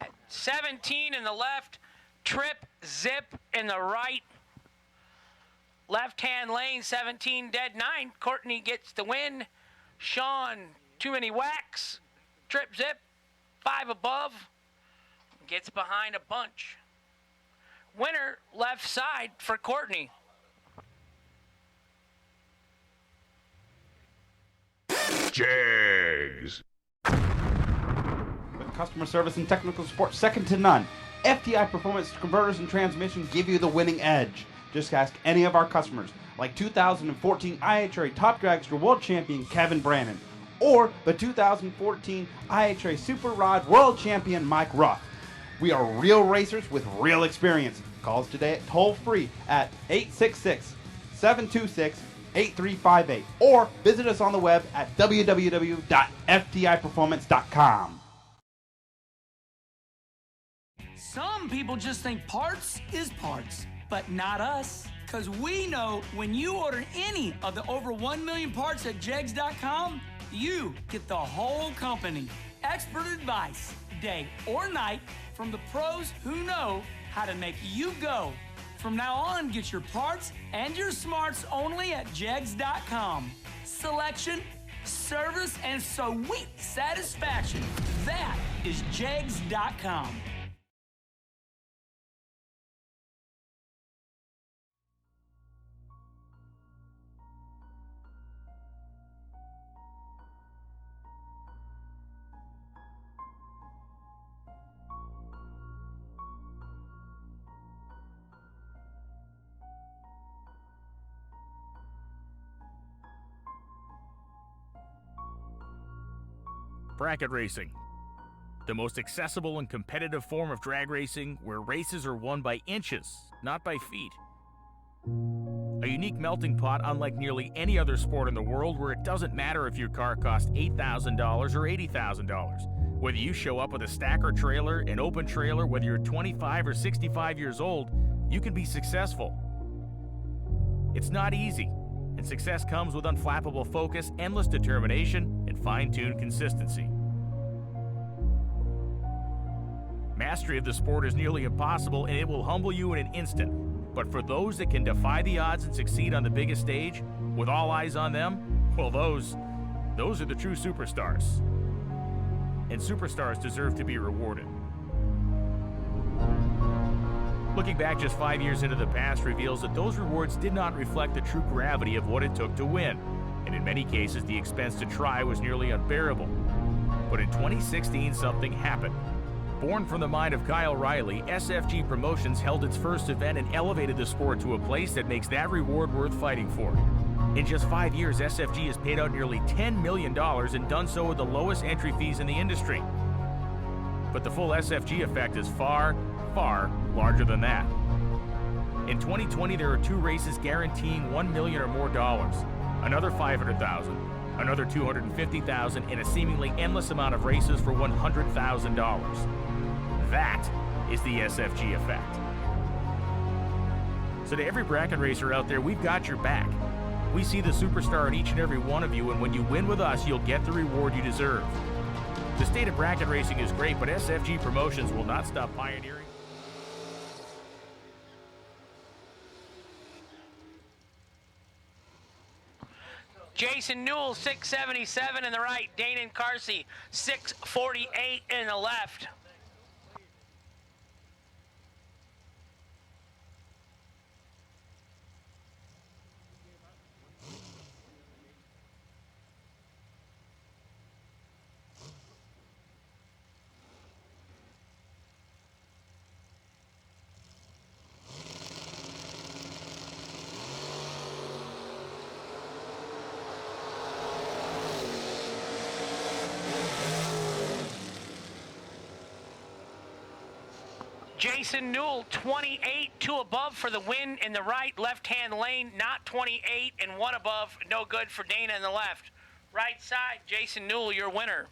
At 17 in the left, Trip Zip in the right. Left-hand lane, 17 dead 9. Courtney gets the win. Sean, too many whacks. Trip Zip 5 above gets behind a bunch. Winner, left side for Courtney. Jegs. With customer service and technical support second to none, FTI Performance Converters and Transmission give you the winning edge. Just ask any of our customers, like 2014 IHRA Top Dragster World Champion Kevin Brannon, or the 2014 IHRA Super Rod World Champion Mike Ruff. We are real racers with real experience. Call us today at toll-free at 866-726-8358, or visit us on the web at www.ftiperformance.com. Some people just think parts is parts, but not us. Because we know when you order any of the over 1 million parts at Jegs.com, you get the whole company. Expert advice, day or night, from the pros who know how to make you go. From now on, get your parts and your smarts only at Jegs.com. Selection, service, and sweet satisfaction. That is Jegs.com. Bracket racing. The most accessible and competitive form of drag racing where races are won by inches, not by feet. A unique melting pot unlike nearly any other sport in the world where it doesn't matter if your car costs $8,000 or $80,000. Whether you show up with a stacker trailer, an open trailer, whether you're 25 or 65 years old, you can be successful. It's not easy, and success comes with unflappable focus, endless determination, and fine-tuned consistency. Mastery of the sport is nearly impossible, and it will humble you in an instant. But for those that can defy the odds and succeed on the biggest stage, with all eyes on them, well, those are the true superstars. And superstars deserve to be rewarded. Looking back just 5 years into the past reveals that those rewards did not reflect the true gravity of what it took to win, and in many cases the expense to try was nearly unbearable. But in 2016 something happened. Born from the mind of Kyle Riley, SFG Promotions held its first event and elevated the sport to a place that makes that reward worth fighting for. In just 5 years, SFG has paid out nearly $10 million and done so with the lowest entry fees in the industry. But the full SFG effect is far, far larger than that. In 2020, there are 2 races guaranteeing $1 million or more dollars, another $500,000, another $250,000, and a seemingly endless amount of races for $100,000. That is the SFG effect. So to every bracket racer out there, we've got your back. We see the superstar in each and every one of you, and when you win with us, you'll get the reward you deserve. The state of bracket racing is great, but SFG Promotions will not stop pioneering. Jason Newell, 677 in the right. Danon Carsey, 648 in the left. Jason Newell, 28, 2 above for the win in the right left-hand lane, not 28, and 1 above, no good for Dana in the left. Right side, Jason Newell, your winner.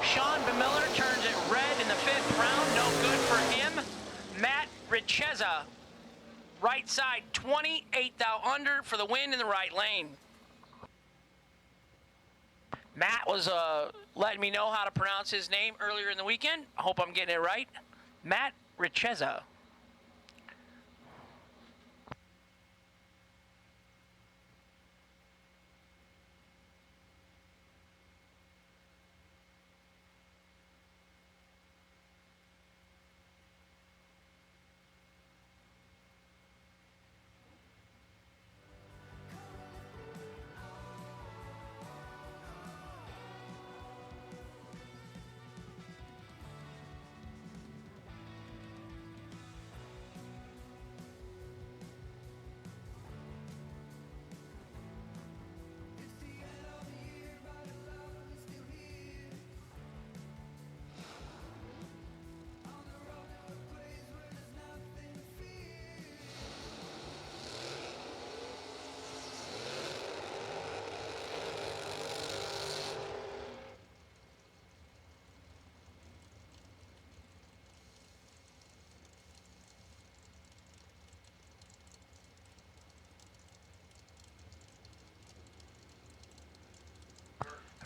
Sean Bemiller turns it red in the 5th round. No good for him. Matt Richeza, right side 20, 8 thou under for the win in the right lane. Matt was letting me know how to pronounce his name earlier in the weekend. I hope I'm getting it right. Matt Richeza.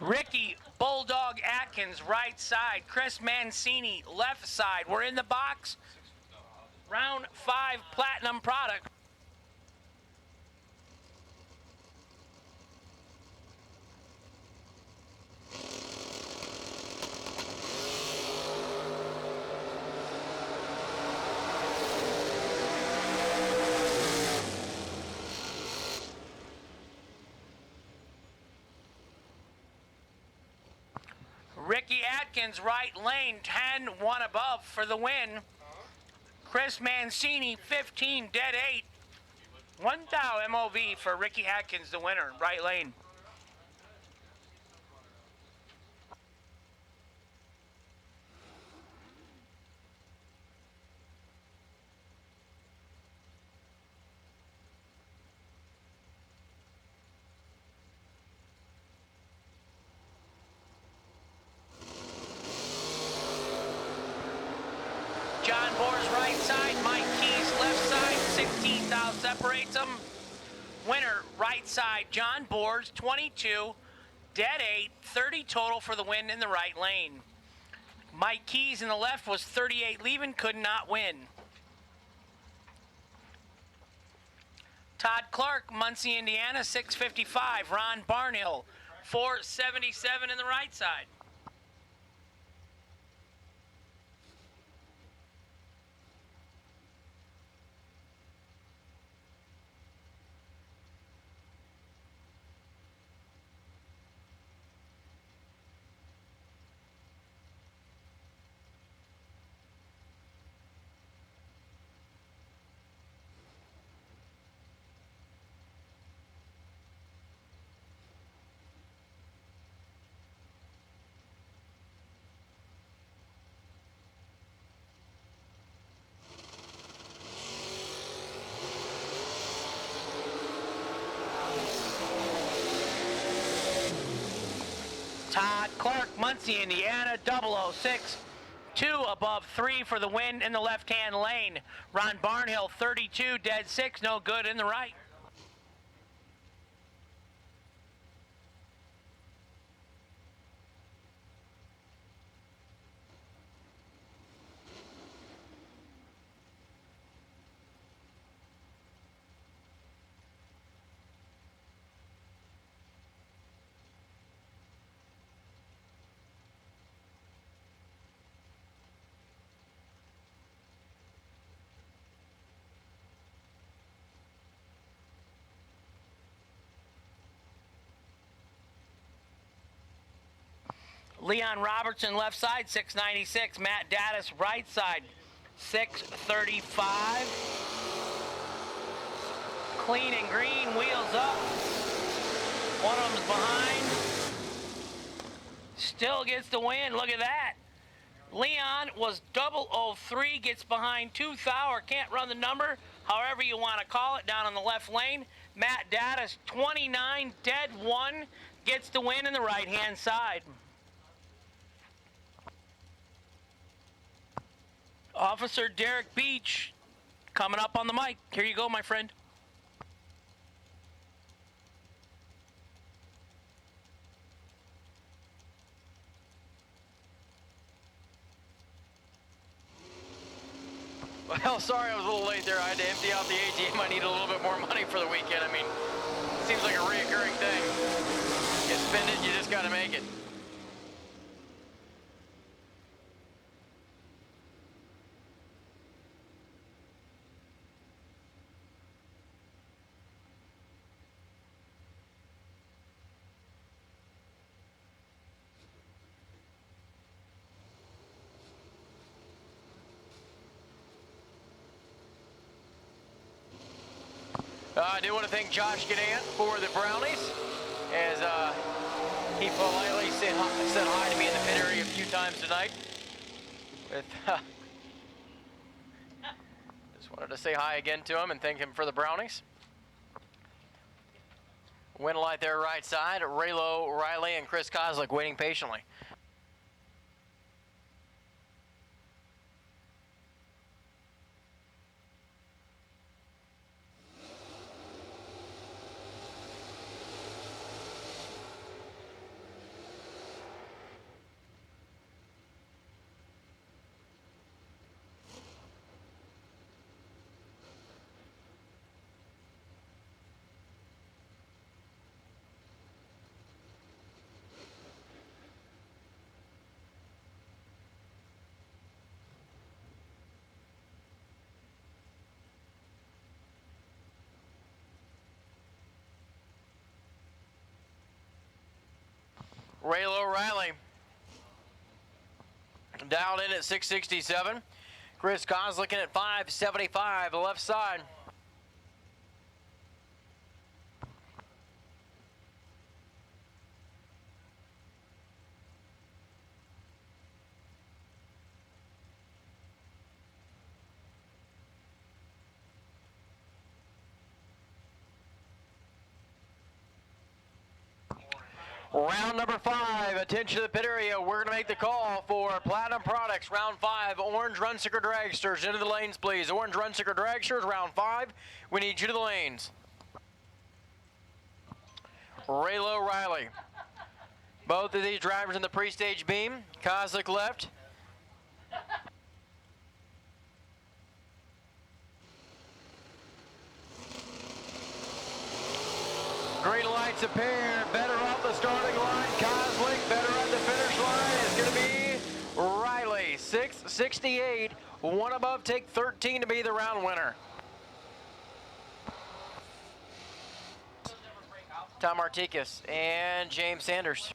Ricky Bulldog Atkins, right side. Chris Mancini, left side. We're in the box. Round 5 platinum product. Ricky Atkins, right lane, 10, 1 above for the win. Chris Mancini, 15, dead 8. 1 thou MOV for Ricky Atkins, the winner, right lane. John Bohr's right side, Mike Keys left side, 16 thou separates them. Winner, right side, John Bohr's 22, dead 8, 30 total for the win in the right lane. Mike Keys in the left was 38 leaving, could not win. Todd Clark, Muncie, Indiana, 655. Ron Barnhill, 477 in the right side. Todd Clark, Muncie, Indiana, 006. 2 above 3 for the win in the left-hand lane. Ron Barnhill, 32, dead 6, no good in the right. Leon Robertson, left side, 696. Matt Dattis, right side, 635. Clean and green, wheels up. One of them's behind. Still gets the win, look at that. Leon was 003, gets behind 2 thou, or can't run the number, however you want to call it, down on the left lane. Matt Dattis, 29, dead 1, gets the win in the right-hand side. Officer Derek Beach coming up on the mic. Here you go, my friend. Well, sorry I was a little late there. I had to empty out the ATM. I need a little bit more money for the weekend. I mean, it seems like a reoccurring thing. You spend it, you just got to make it. I do want to thank Josh Gadan for the brownies, as he politely said hi to me in the pit area a few times tonight. Just wanted to say hi again to him and thank him for the brownies. Win light there right side, Raylo Riley and Chris Kozlik waiting patiently. Raylo Riley dialed in at 667. Chris Kozlik in at 575, the left side. Round number 5, attention to the pit area. We're going to make the call for Platinum Products. Round 5, Orange Runsticker Dragsters. Into the lanes, please. Orange Runsticker Dragsters, round 5. We need you to the lanes. Raylo Riley. Both of these drivers in the pre-stage beam. Kozlik left. Green lights appear, better off the starting line. Kozlik, better at the finish line. It's going to be Riley, 668. One above, take 13 to be the round winner. Tom Artikas and James Sanders.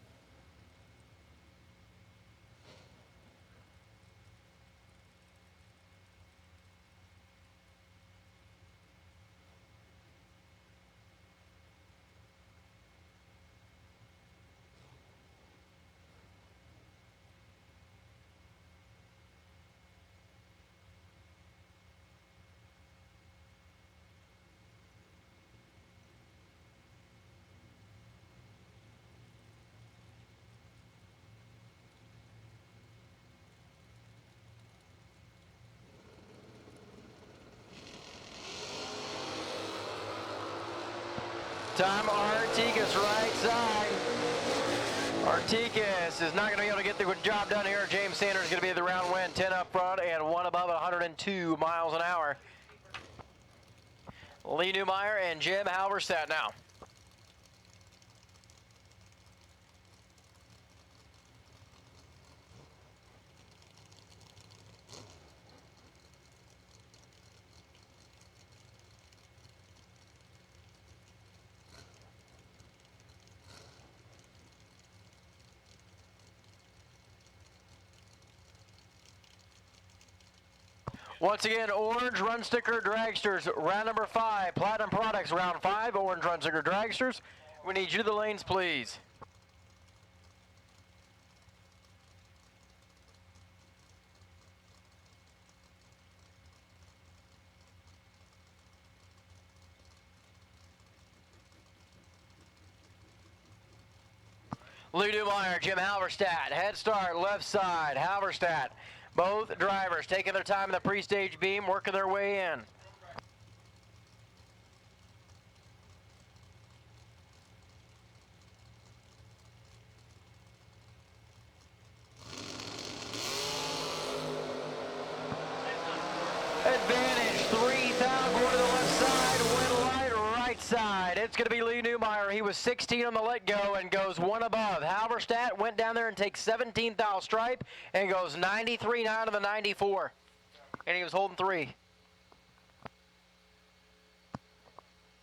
Tom Artikas right side. Artikas is not going to be able to get the job done here. James Sanders is going to be the round win. 10 up front and 1 above 102 miles an hour. Lee Newmeyer and Jim Halverstadt now. Once again, Orange Runsticker Dragsters, round number 5. Platinum Products, round 5. Orange Runsticker Dragsters. We need you to the lanes, please. Lee Newmeyer, Jim Halverstadt. Head start, left side, Halverstadt. Both drivers taking their time in the pre-stage beam, working their way in. Advantage, 3,000 going to the left side, went light, right side. It's going to be Lee Newmeyer. He was 16 on the let-go and goes one above. Halberstadt went down there and takes 17,000 stripe and goes 93.9 to the 94. And he was holding 3.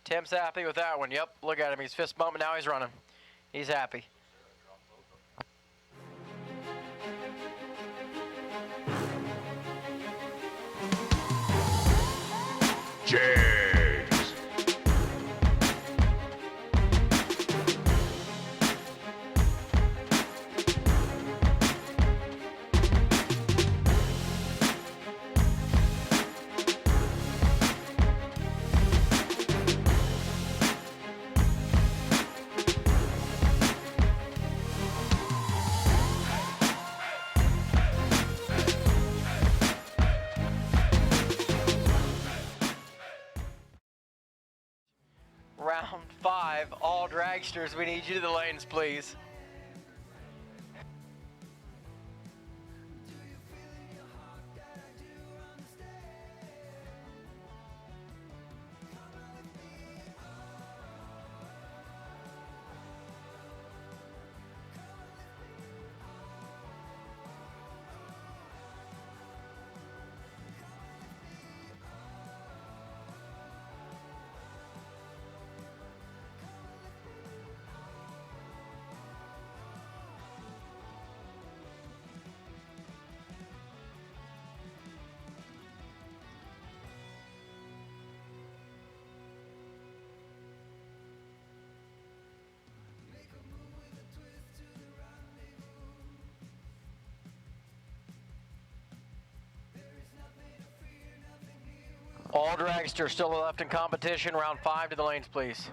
Tim's happy with that one. Yep, look at him. He's fist bumping. Now he's running. He's happy. Jegs. Round 5, all dragsters, we need you to the lanes, please. All dragsters still left in competition. Round 5 to the lanes, please.